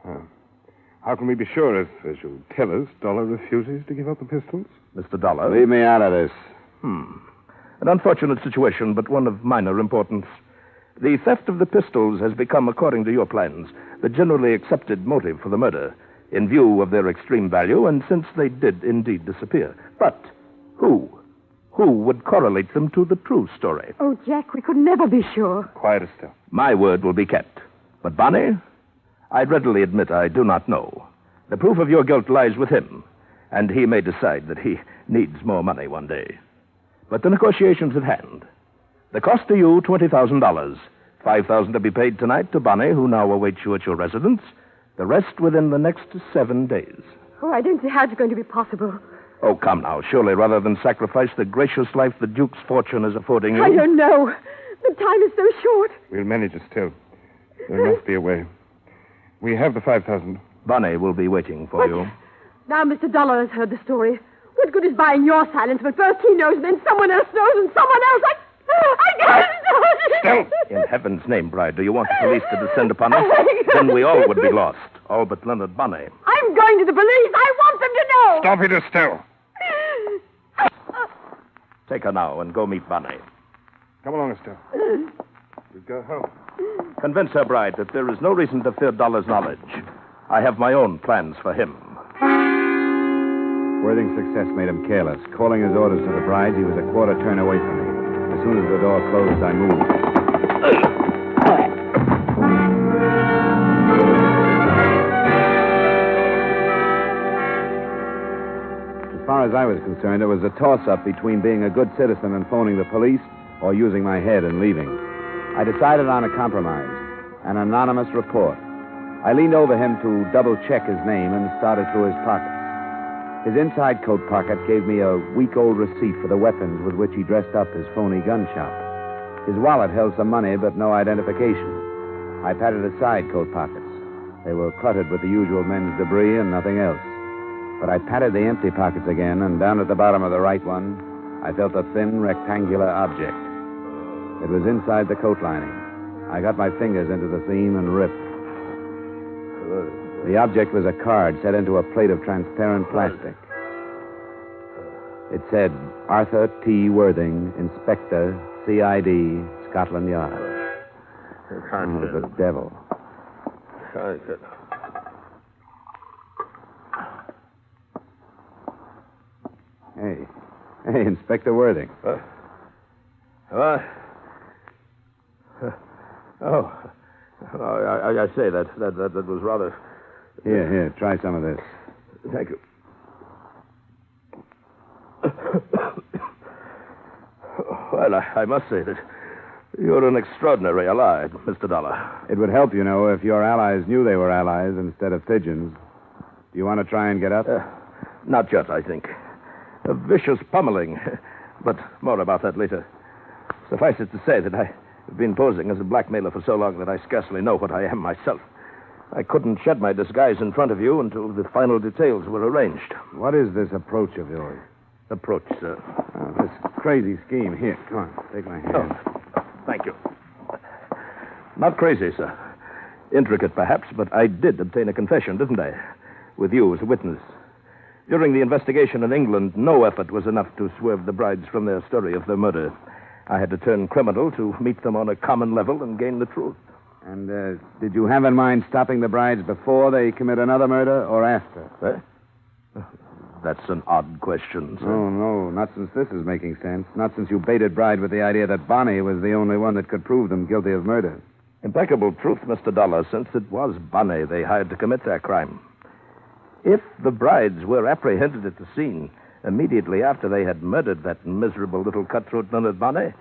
How can we be sure if, as you tell us, Dollar refuses to give up the pistols? Mr. Dollar? Leave me out of this. An unfortunate situation, but one of minor importance. The theft of the pistols has become, according to your plans, the generally accepted motive for the murder, in view of their extreme value, and since they did indeed disappear. But who? Who would correlate them to the true story? Oh, Jack, we could never be sure. Quiet as still. My word will be kept. But Bonnie, I readily admit I do not know. The proof of your guilt lies with him, and he may decide that he needs more money one day. But the negotiation's at hand. The cost to you, $20,000. $5,000 to be paid tonight to Bonnie, who now awaits you at your residence. The rest within the next 7 days. Oh, I don't see how it's going to be possible. Oh, come now. Surely, rather than sacrifice the gracious life the Duke's fortune is affording you. I don't know. The time is so short. We'll manage it still. There must be a way. We have the 5,000. Bonnie will be waiting for you. Now Mr. Dollar has heard the story. What good is buying your silence when first he knows and then someone else knows and someone else... I can't stand it! In heaven's name, Bride, do you want the police to descend upon us? Then we all would be lost. All but Leonard Bonnie. I'm going to the police. I want them to know. Stop it, Estelle. Take her now and go meet Bonnie. Come along, Estelle. We go home. Convince her, Bride, that there is no reason to fear Dollar's knowledge. I have my own plans for him. Worthing's success made him careless. Calling his orders to the brides, he was a quarter turn away from me. As soon as the door closed, I moved. As far as I was concerned, it was a toss-up between being a good citizen and phoning the police or using my head and leaving. I decided on a compromise, an anonymous report. I leaned over him to double-check his name and started through his pockets. His inside coat pocket gave me a week-old receipt for the weapons with which he dressed up his phony gun shop. His wallet held some money, but no identification. I patted his side coat pockets. They were cluttered with the usual men's debris and nothing else. But I patted the empty pockets again, and down at the bottom of the right one, I felt a thin, rectangular object. It was inside the coat lining. I got my fingers into the seam and ripped. The object was a card set into a plate of transparent plastic. It said, Arthur T. Worthing, Inspector, C.I.D., Scotland Yard. Oh, the devil. Hey, Inspector Worthing. I say that was rather Here, try some of this. Thank you. Well, I must say that you're an extraordinary ally, Mr. Dollar. It would help, you know, if your allies knew they were allies instead of pigeons. Do you want to try and get up? Not yet, I think. A vicious pummeling. But more about that later. Suffice it to say that I've been posing as a blackmailer for so long that I scarcely know what I am myself. I couldn't shed my disguise in front of you until the final details were arranged. What is this approach of yours? Approach, sir. This crazy scheme. Here, come on, take my hand. Oh, thank you. Not crazy, sir. Intricate, perhaps, but I did obtain a confession, didn't I? With you as a witness. During the investigation in England, no effort was enough to swerve the brides from their story of their murder. I had to turn criminal to meet them on a common level and gain the truth. And did you have in mind stopping the brides before they commit another murder or after? That's an odd question, sir. Oh, no, not since this is making sense. Not since you baited Bride with the idea that Bonnie was the only one that could prove them guilty of murder. Impeccable truth, Mr. Dollar, since it was Bonnie they hired to commit their crime. If the brides were apprehended at the scene immediately after they had murdered that miserable little cutthroat known as Bonnie,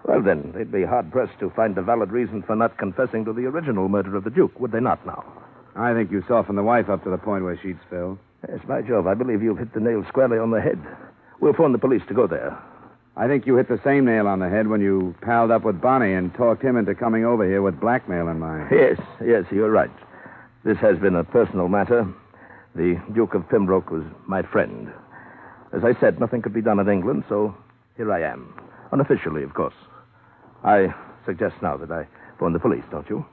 well, then, they'd be hard-pressed to find a valid reason for not confessing to the original murder of the Duke, would they not now? I think you softened the wife up to the point where she'd spill. Yes, by Jove, I believe you've hit the nail squarely on the head. We'll phone the police to go there. I think you hit the same nail on the head when you palled up with Bonnie and talked him into coming over here with blackmail in mind. Yes, you're right. This has been a personal matter. The Duke of Pembroke was my friend. As I said, nothing could be done in England, so here I am. Unofficially, of course. I suggest now that I phone the police, don't you?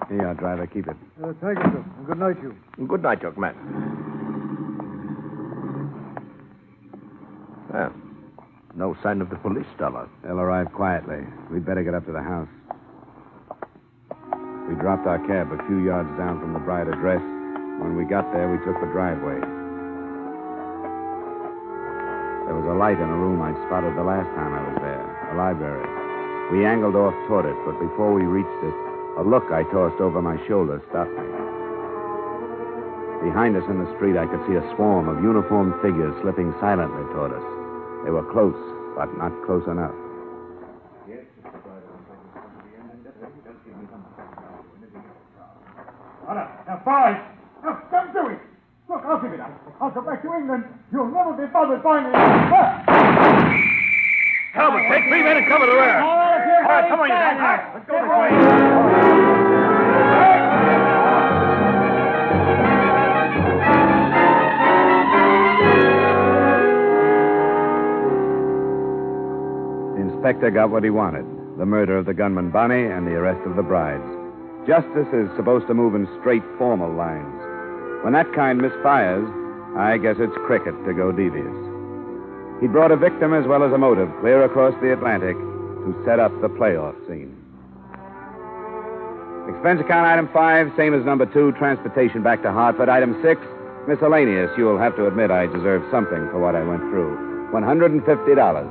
Here you are, driver. Keep it. Thank you, sir. And good night, you. Good night, young man. Well, no sign of the police, Dollar. They'll arrive quietly. We'd better get up to the house. We dropped our cab a few yards down from the Bride address. When we got there, we took the driveway. There was a light in a room I'd spotted the last time I was there, a library. We angled off toward it, but before we reached it, a look I tossed over my shoulder stopped me. Behind us in the street, I could see a swarm of uniformed figures slipping silently toward us. They were close, but not close enough. Now, boys, don't do it. Look, I'll give it up. I'll go back to England. You'll never be bothered by me. Talbot, take 3 men and cover the rear. All right, come on, you guys. Let's go this way. The inspector got what he wanted, the murder of the gunman Bonnie and the arrest of the brides. Justice is supposed to move in straight, formal lines. When that kind misfires, I guess it's cricket to go devious. He brought a victim as well as a motive clear across the Atlantic to set up the playoff scene. Expense account item 5, same as number 2, transportation back to Hartford. Item 6, miscellaneous. You'll have to admit I deserve something for what I went through. $150.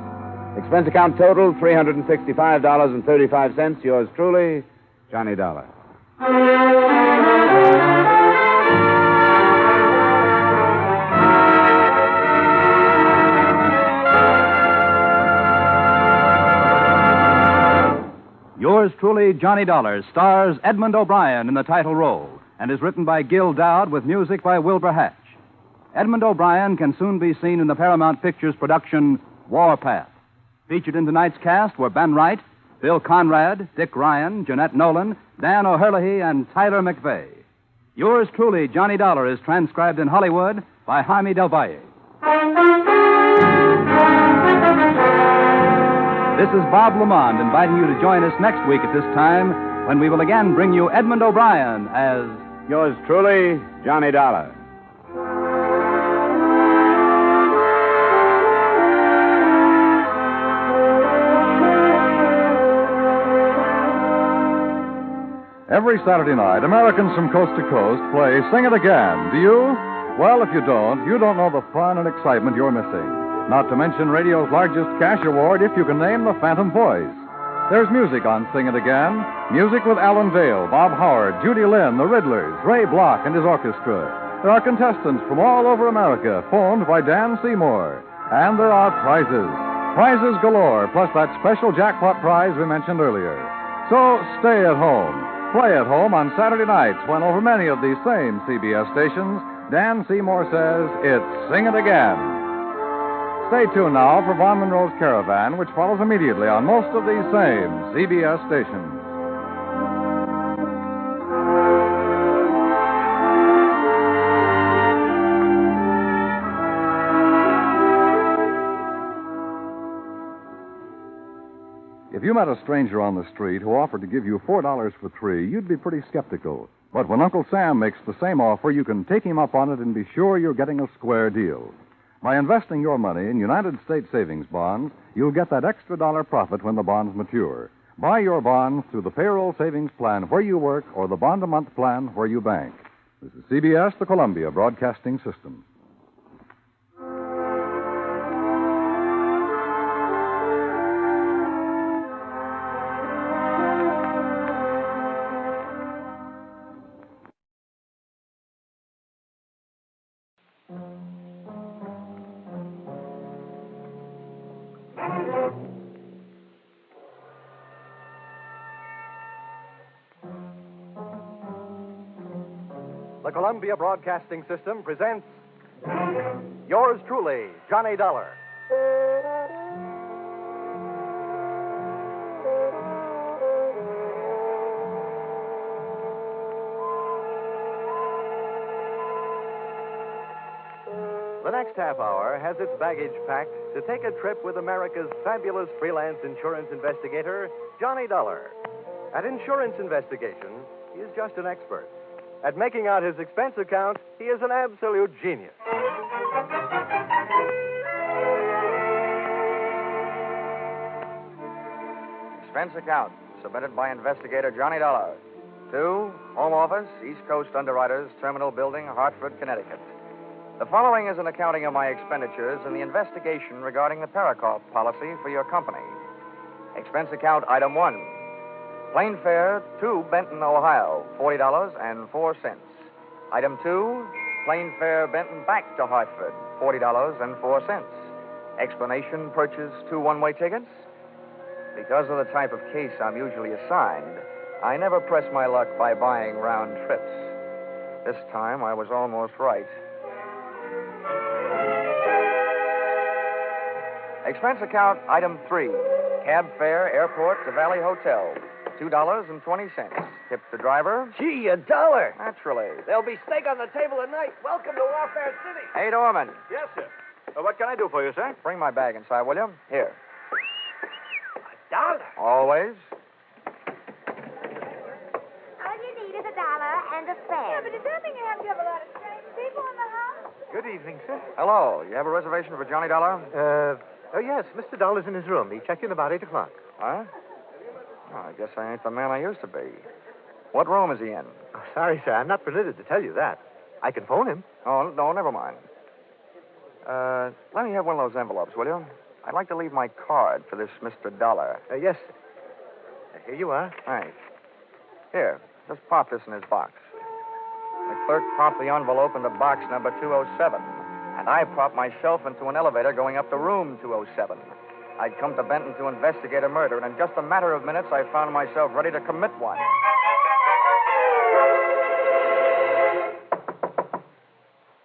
Expense account total, $365.35. Yours truly, Johnny Dollar. Yours truly, Johnny Dollar, stars Edmond O'Brien in the title role and is written by Gil Dowd with music by Wilbur Hatch. Edmond O'Brien can soon be seen in the Paramount Pictures production Warpath. Featured in tonight's cast were Ben Wright, Bill Conrad, Dick Ryan, Jeanette Nolan, Dan O'Herlihy, and Tyler McVeigh. Yours truly, Johnny Dollar, is transcribed in Hollywood by Jaime Del Valle. This is Bob Lamond inviting you to join us next week at this time when we will again bring you Edmond O'Brien as... Yours truly, Johnny Dollar. Every Saturday night, Americans from coast to coast play Sing It Again. Do you? Well, if you don't know the fun and excitement you're missing. Not to mention radio's largest cash award if you can name the Phantom Voice. There's music on Sing It Again. Music with Alan Vale, Bob Howard, Judy Lynn, the Riddlers, Ray Block and his orchestra. There are contestants from all over America, phoned by Dan Seymour. And there are prizes. Prizes galore, plus that special jackpot prize we mentioned earlier. So stay at home. Play at home on Saturday nights when over many of these same CBS stations, Dan Seymour says it's Sing It Again. Stay tuned now for Von Monroe's Caravan, which follows immediately on most of these same CBS stations. If you met a stranger on the street who offered to give you $4 for $3, you'd be pretty skeptical. But when Uncle Sam makes the same offer, you can take him up on it and be sure you're getting a square deal. By investing your money in United States savings bonds, you'll get that extra dollar profit when the bonds mature. Buy your bonds through the payroll savings plan where you work or the bond-a-month plan where you bank. This is CBS, the Columbia Broadcasting System. The Columbia Broadcasting System presents yours truly, Johnny Dollar. The next half hour has its baggage packed to take a trip with America's fabulous freelance insurance investigator, Johnny Dollar. At insurance investigation, he is just an expert. At making out his expense account, he is an absolute genius. Expense account submitted by investigator Johnny Dollar to Home Office, East Coast Underwriters, Terminal Building, Hartford, Connecticut. The following is an accounting of my expenditures in the investigation regarding the Parakoff policy for your company. Expense account item 1. Plane fare to Benton, Ohio, $40.04. Item 2, plane fare Benton back to Hartford, $40.04. Explanation, purchase 2 one-way tickets. Because of the type of case I'm usually assigned, I never press my luck by buying round trips. This time I was almost right. Expense account item 3, cab fare airport to Valley Hotel, $2.20. Tip the driver. Gee, $1. Naturally. There'll be steak on the table tonight. Welcome to Warfare City. Hey, Dorman. Yes, sir. What can I do for you, sir? Bring my bag inside, will you? Here. $1. Always. All you need is $1 and a pen. Yeah, but does that mean you have to have a lot of strange people in the house? Good evening, sir. Hello. You have a reservation for Johnny Dollar? Oh, yes. Mr. Dollar's in his room. He checked in about 8 o'clock. Huh? Oh, I guess I ain't the man I used to be. What room is he in? Oh, sorry, sir. I'm not permitted to tell you that. I can phone him. Oh, no, never mind. Let me have one of those envelopes, will you? I'd like to leave my card for this Mr. Dollar. Yes, sir. Here you are. Thanks. Here, just pop this in his box. The clerk popped the envelope into box number 207, and I popped myself into an elevator going up to room 207. I'd come to Benton to investigate a murder, and in just a matter of minutes, I found myself ready to commit one.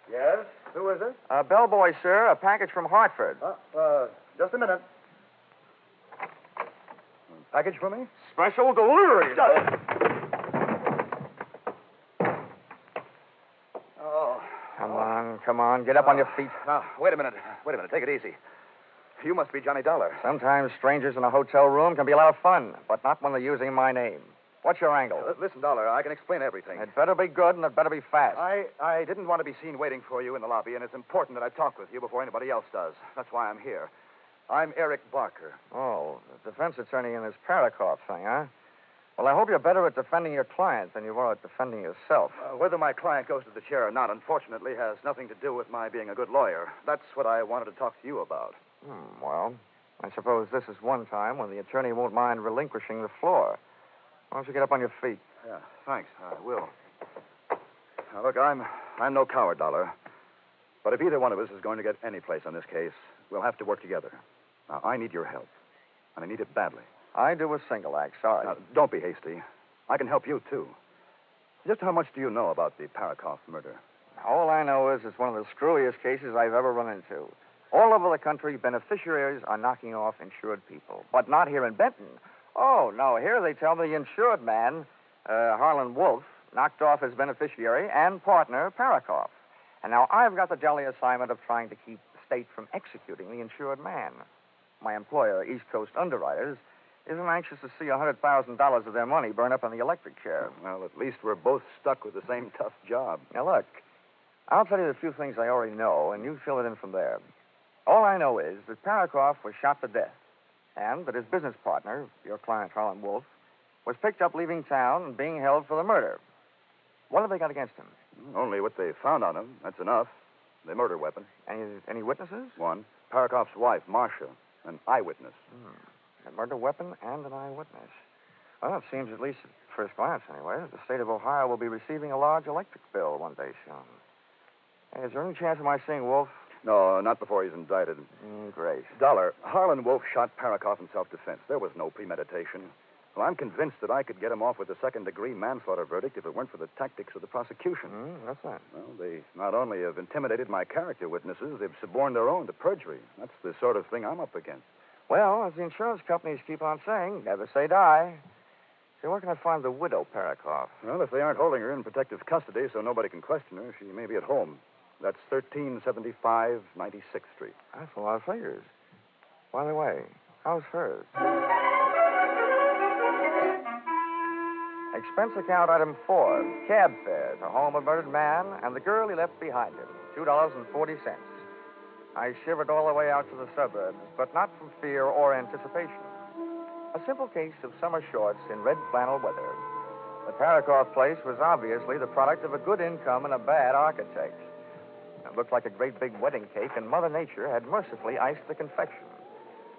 Yes? Who is it? Bellboy, sir. A package from Hartford. Just a minute. Package for me? Special delivery. Oh. Come on. Get up on your feet. Now, wait a minute. Take it easy. You must be Johnny Dollar. Sometimes strangers in a hotel room can be a lot of fun, but not when they're using my name. What's your angle? Listen, Dollar, I can explain everything. It better be good, and it better be fast. I didn't want to be seen waiting for you in the lobby, and it's important that I talk with you before anybody else does. That's why I'm here. I'm Eric Barker. Oh, the defense attorney in this Parakoff thing, huh? Well, I hope you're better at defending your client than you are at defending yourself. Whether my client goes to the chair or not, unfortunately, has nothing to do with my being a good lawyer. That's what I wanted to talk to you about. Well, I suppose this is one time when the attorney won't mind relinquishing the floor. Why don't you get up on your feet? Yeah, thanks. I will. Now, look, I'm no coward, Dollar. But if either one of us is going to get any place on this case, we'll have to work together. Now, I need your help, and I need it badly. I do a single act, sorry. Now, don't be hasty. I can help you, too. Just how much do you know about the Parakoff murder? All I know is it's one of the screwiest cases I've ever run into. All over the country, beneficiaries are knocking off insured people. But not here in Benton. Oh, no, here they tell me the insured man, Harlan Wolf, knocked off his beneficiary and partner, Parakoff. And now I've got the jolly assignment of trying to keep the state from executing the insured man. My employer, East Coast Underwriters, isn't anxious to see $100,000 of their money burn up in the electric chair. Well, at least we're both stuck with the same tough job. Now, look, I'll tell you the few things I already know, and you fill it in from there. All I know is that Parakoff was shot to death, and that his business partner, your client, Harlan Wolf, was picked up leaving town and being held for the murder. What have they got against him? Only what they found on him. That's enough. The murder weapon. Any witnesses? One. Parakoff's wife, Marcia, an eyewitness. A murder weapon and an eyewitness. Well, it seems, at least at first glance anyway, that the state of Ohio will be receiving a large electric bill one day soon. Hey, is there any chance of my seeing Wolf? No, not before he's indicted. Great. Dollar, Harlan Wolf shot Parakoff in self-defense. There was no premeditation. Well, I'm convinced that I could get him off with a second-degree manslaughter verdict if it weren't for the tactics of the prosecution. What's that? Well, they not only have intimidated my character witnesses, they've suborned their own to perjury. That's the sort of thing I'm up against. Well, as the insurance companies keep on saying, never say die. So where can I find the widow Parakoff? Well, if they aren't holding her in protective custody so nobody can question her, she may be at home. That's 1375 96th Street. That's a lot of figures. By the way, how's hers? Expense account item 4, cab fare to home of murdered man and the girl he left behind him, $2.40. I shivered all the way out to the suburbs, but not from fear or anticipation. A simple case of summer shorts in red flannel weather. The Parakoff place was obviously the product of a good income and a bad architect. It looked like a great big wedding cake, and Mother Nature had mercifully iced the confection.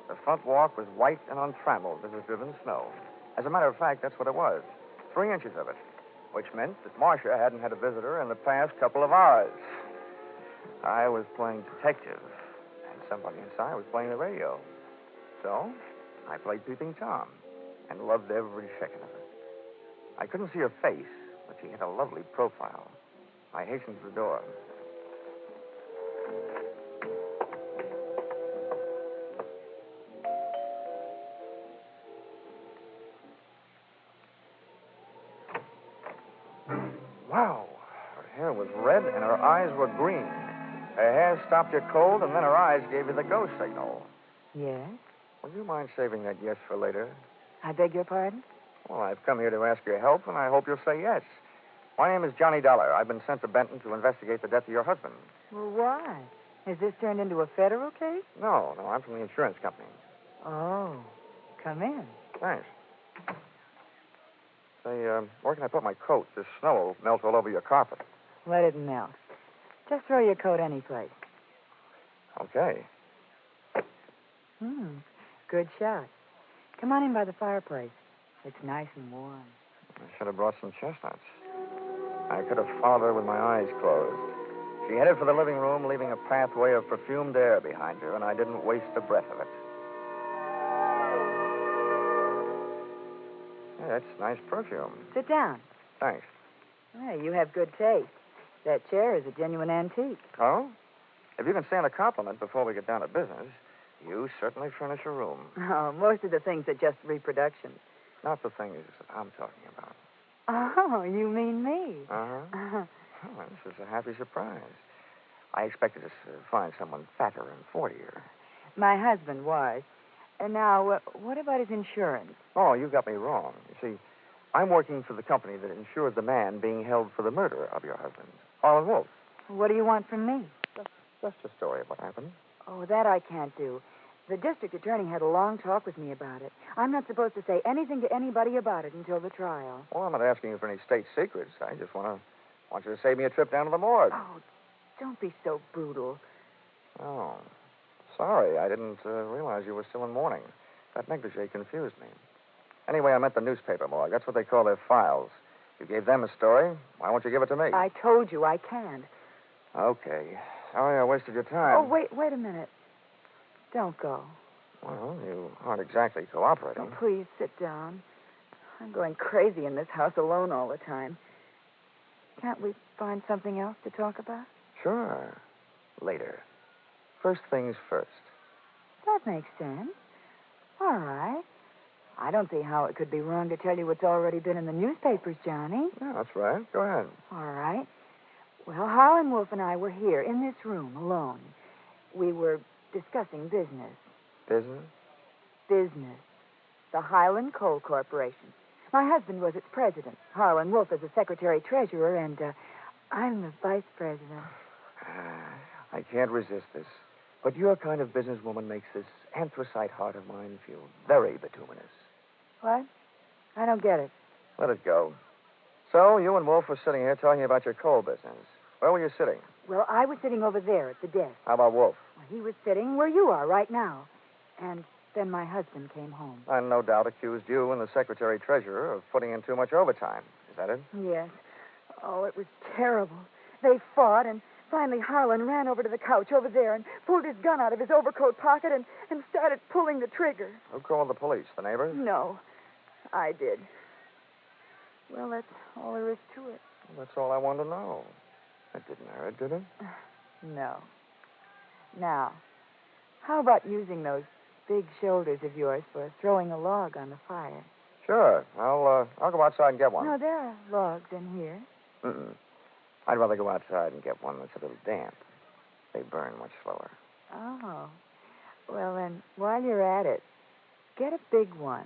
The front walk was white and untrammeled as if driven snow. As a matter of fact, that's what it was. 3 inches of it, which meant that Marcia hadn't had a visitor in the past couple of hours. I was playing detective, and somebody inside was playing the radio. So, I played Peeping Tom, and loved every second of it. I couldn't see her face, but she had a lovely profile. I hastened to the door. Wow. Her hair was red and her eyes were green. Her hair stopped you cold and then her eyes gave you the go signal. Yes? Would you mind saving that yes for later? I beg your pardon? Well, I've come here to ask your help, and I hope you'll say yes. My name is Johnny Dollar. I've been sent to Benton to investigate the death of your husband. Well, why? Has this turned into a federal case? No, I'm from the insurance company. Oh, come in. Thanks. Say, where can I put my coat? This snow will melt all over your carpet. Let it melt. Just throw your coat any place. Okay. Good shot. Come on in by the fireplace. It's nice and warm. I should have brought some chestnuts. I could have followed her with my eyes closed. She headed for the living room, leaving a pathway of perfumed air behind her, and I didn't waste a breath of it. Yeah, that's nice perfume. Sit down. Thanks. Hey, you have good taste. That chair is a genuine antique. Oh? If you can stand a compliment before we get down to business, you certainly furnish a room. Oh, most of the things are just reproductions. Not the things I'm talking about. Oh, you mean me? Uh-huh. Oh, this is a happy surprise. I expected to find someone fatter and 40er. My husband was. And now, what about his insurance? Oh, you got me wrong. You see, I'm working for the company that insured the man being held for the murder of your husband, Harlan Wolf. What do you want from me? Just a story of what happened. Oh, that I can't do. The district attorney had a long talk with me about it. I'm not supposed to say anything to anybody about it until the trial. Well, I'm not asking you for any state secrets. I just want you to save me a trip down to the morgue. Oh, don't be so brutal. Oh, sorry. I didn't realize you were still in mourning. That negligee confused me. Anyway, I meant the newspaper morgue. That's what they call their files. You gave them a story. Why won't you give it to me? I told you I can't. Okay. Sorry I wasted your time. Oh, wait a minute. Don't go. Well, you aren't exactly cooperating. Oh, please sit down. I'm going crazy in this house alone all the time. Can't we find something else to talk about? Sure. Later. First things first. That makes sense. All right. I don't see how it could be wrong to tell you what's already been in the newspapers, Johnny. Yeah, that's right. Go ahead. All right. Well, Harlan Wolf and I were here in this room alone. We were discussing business. Business? Business. The Highland Coal Corporation. My husband was its president. Harlan Wolf is the secretary-treasurer, and I'm the vice president. I can't resist this. But your kind of businesswoman makes this anthracite heart of mine feel very bituminous. What? I don't get it. Let it go. So, you and Wolf were sitting here talking about your coal business. Where were you sitting? Well, I was sitting over there at the desk. How about Wolf? Well, he was sitting where you are right now. And then my husband came home. And no doubt accused you and the secretary-treasurer of putting in too much overtime. Is that it? Yes. Oh, it was terrible. They fought, and finally Harlan ran over to the couch over there and pulled his gun out of his overcoat pocket and started pulling the trigger. Who called the police? The neighbors? No, I did. Well, that's all there is to it. Well, that's all I wanted to know. It didn't hurt, did it? No. Now, how about using those big shoulders of yours for throwing a log on the fire? Sure. I'll go outside and get one. No, there are logs in here. Mm-mm. I'd rather go outside and get one that's a little damp. They burn much slower. Oh. Well, then, while you're at it, get a big one.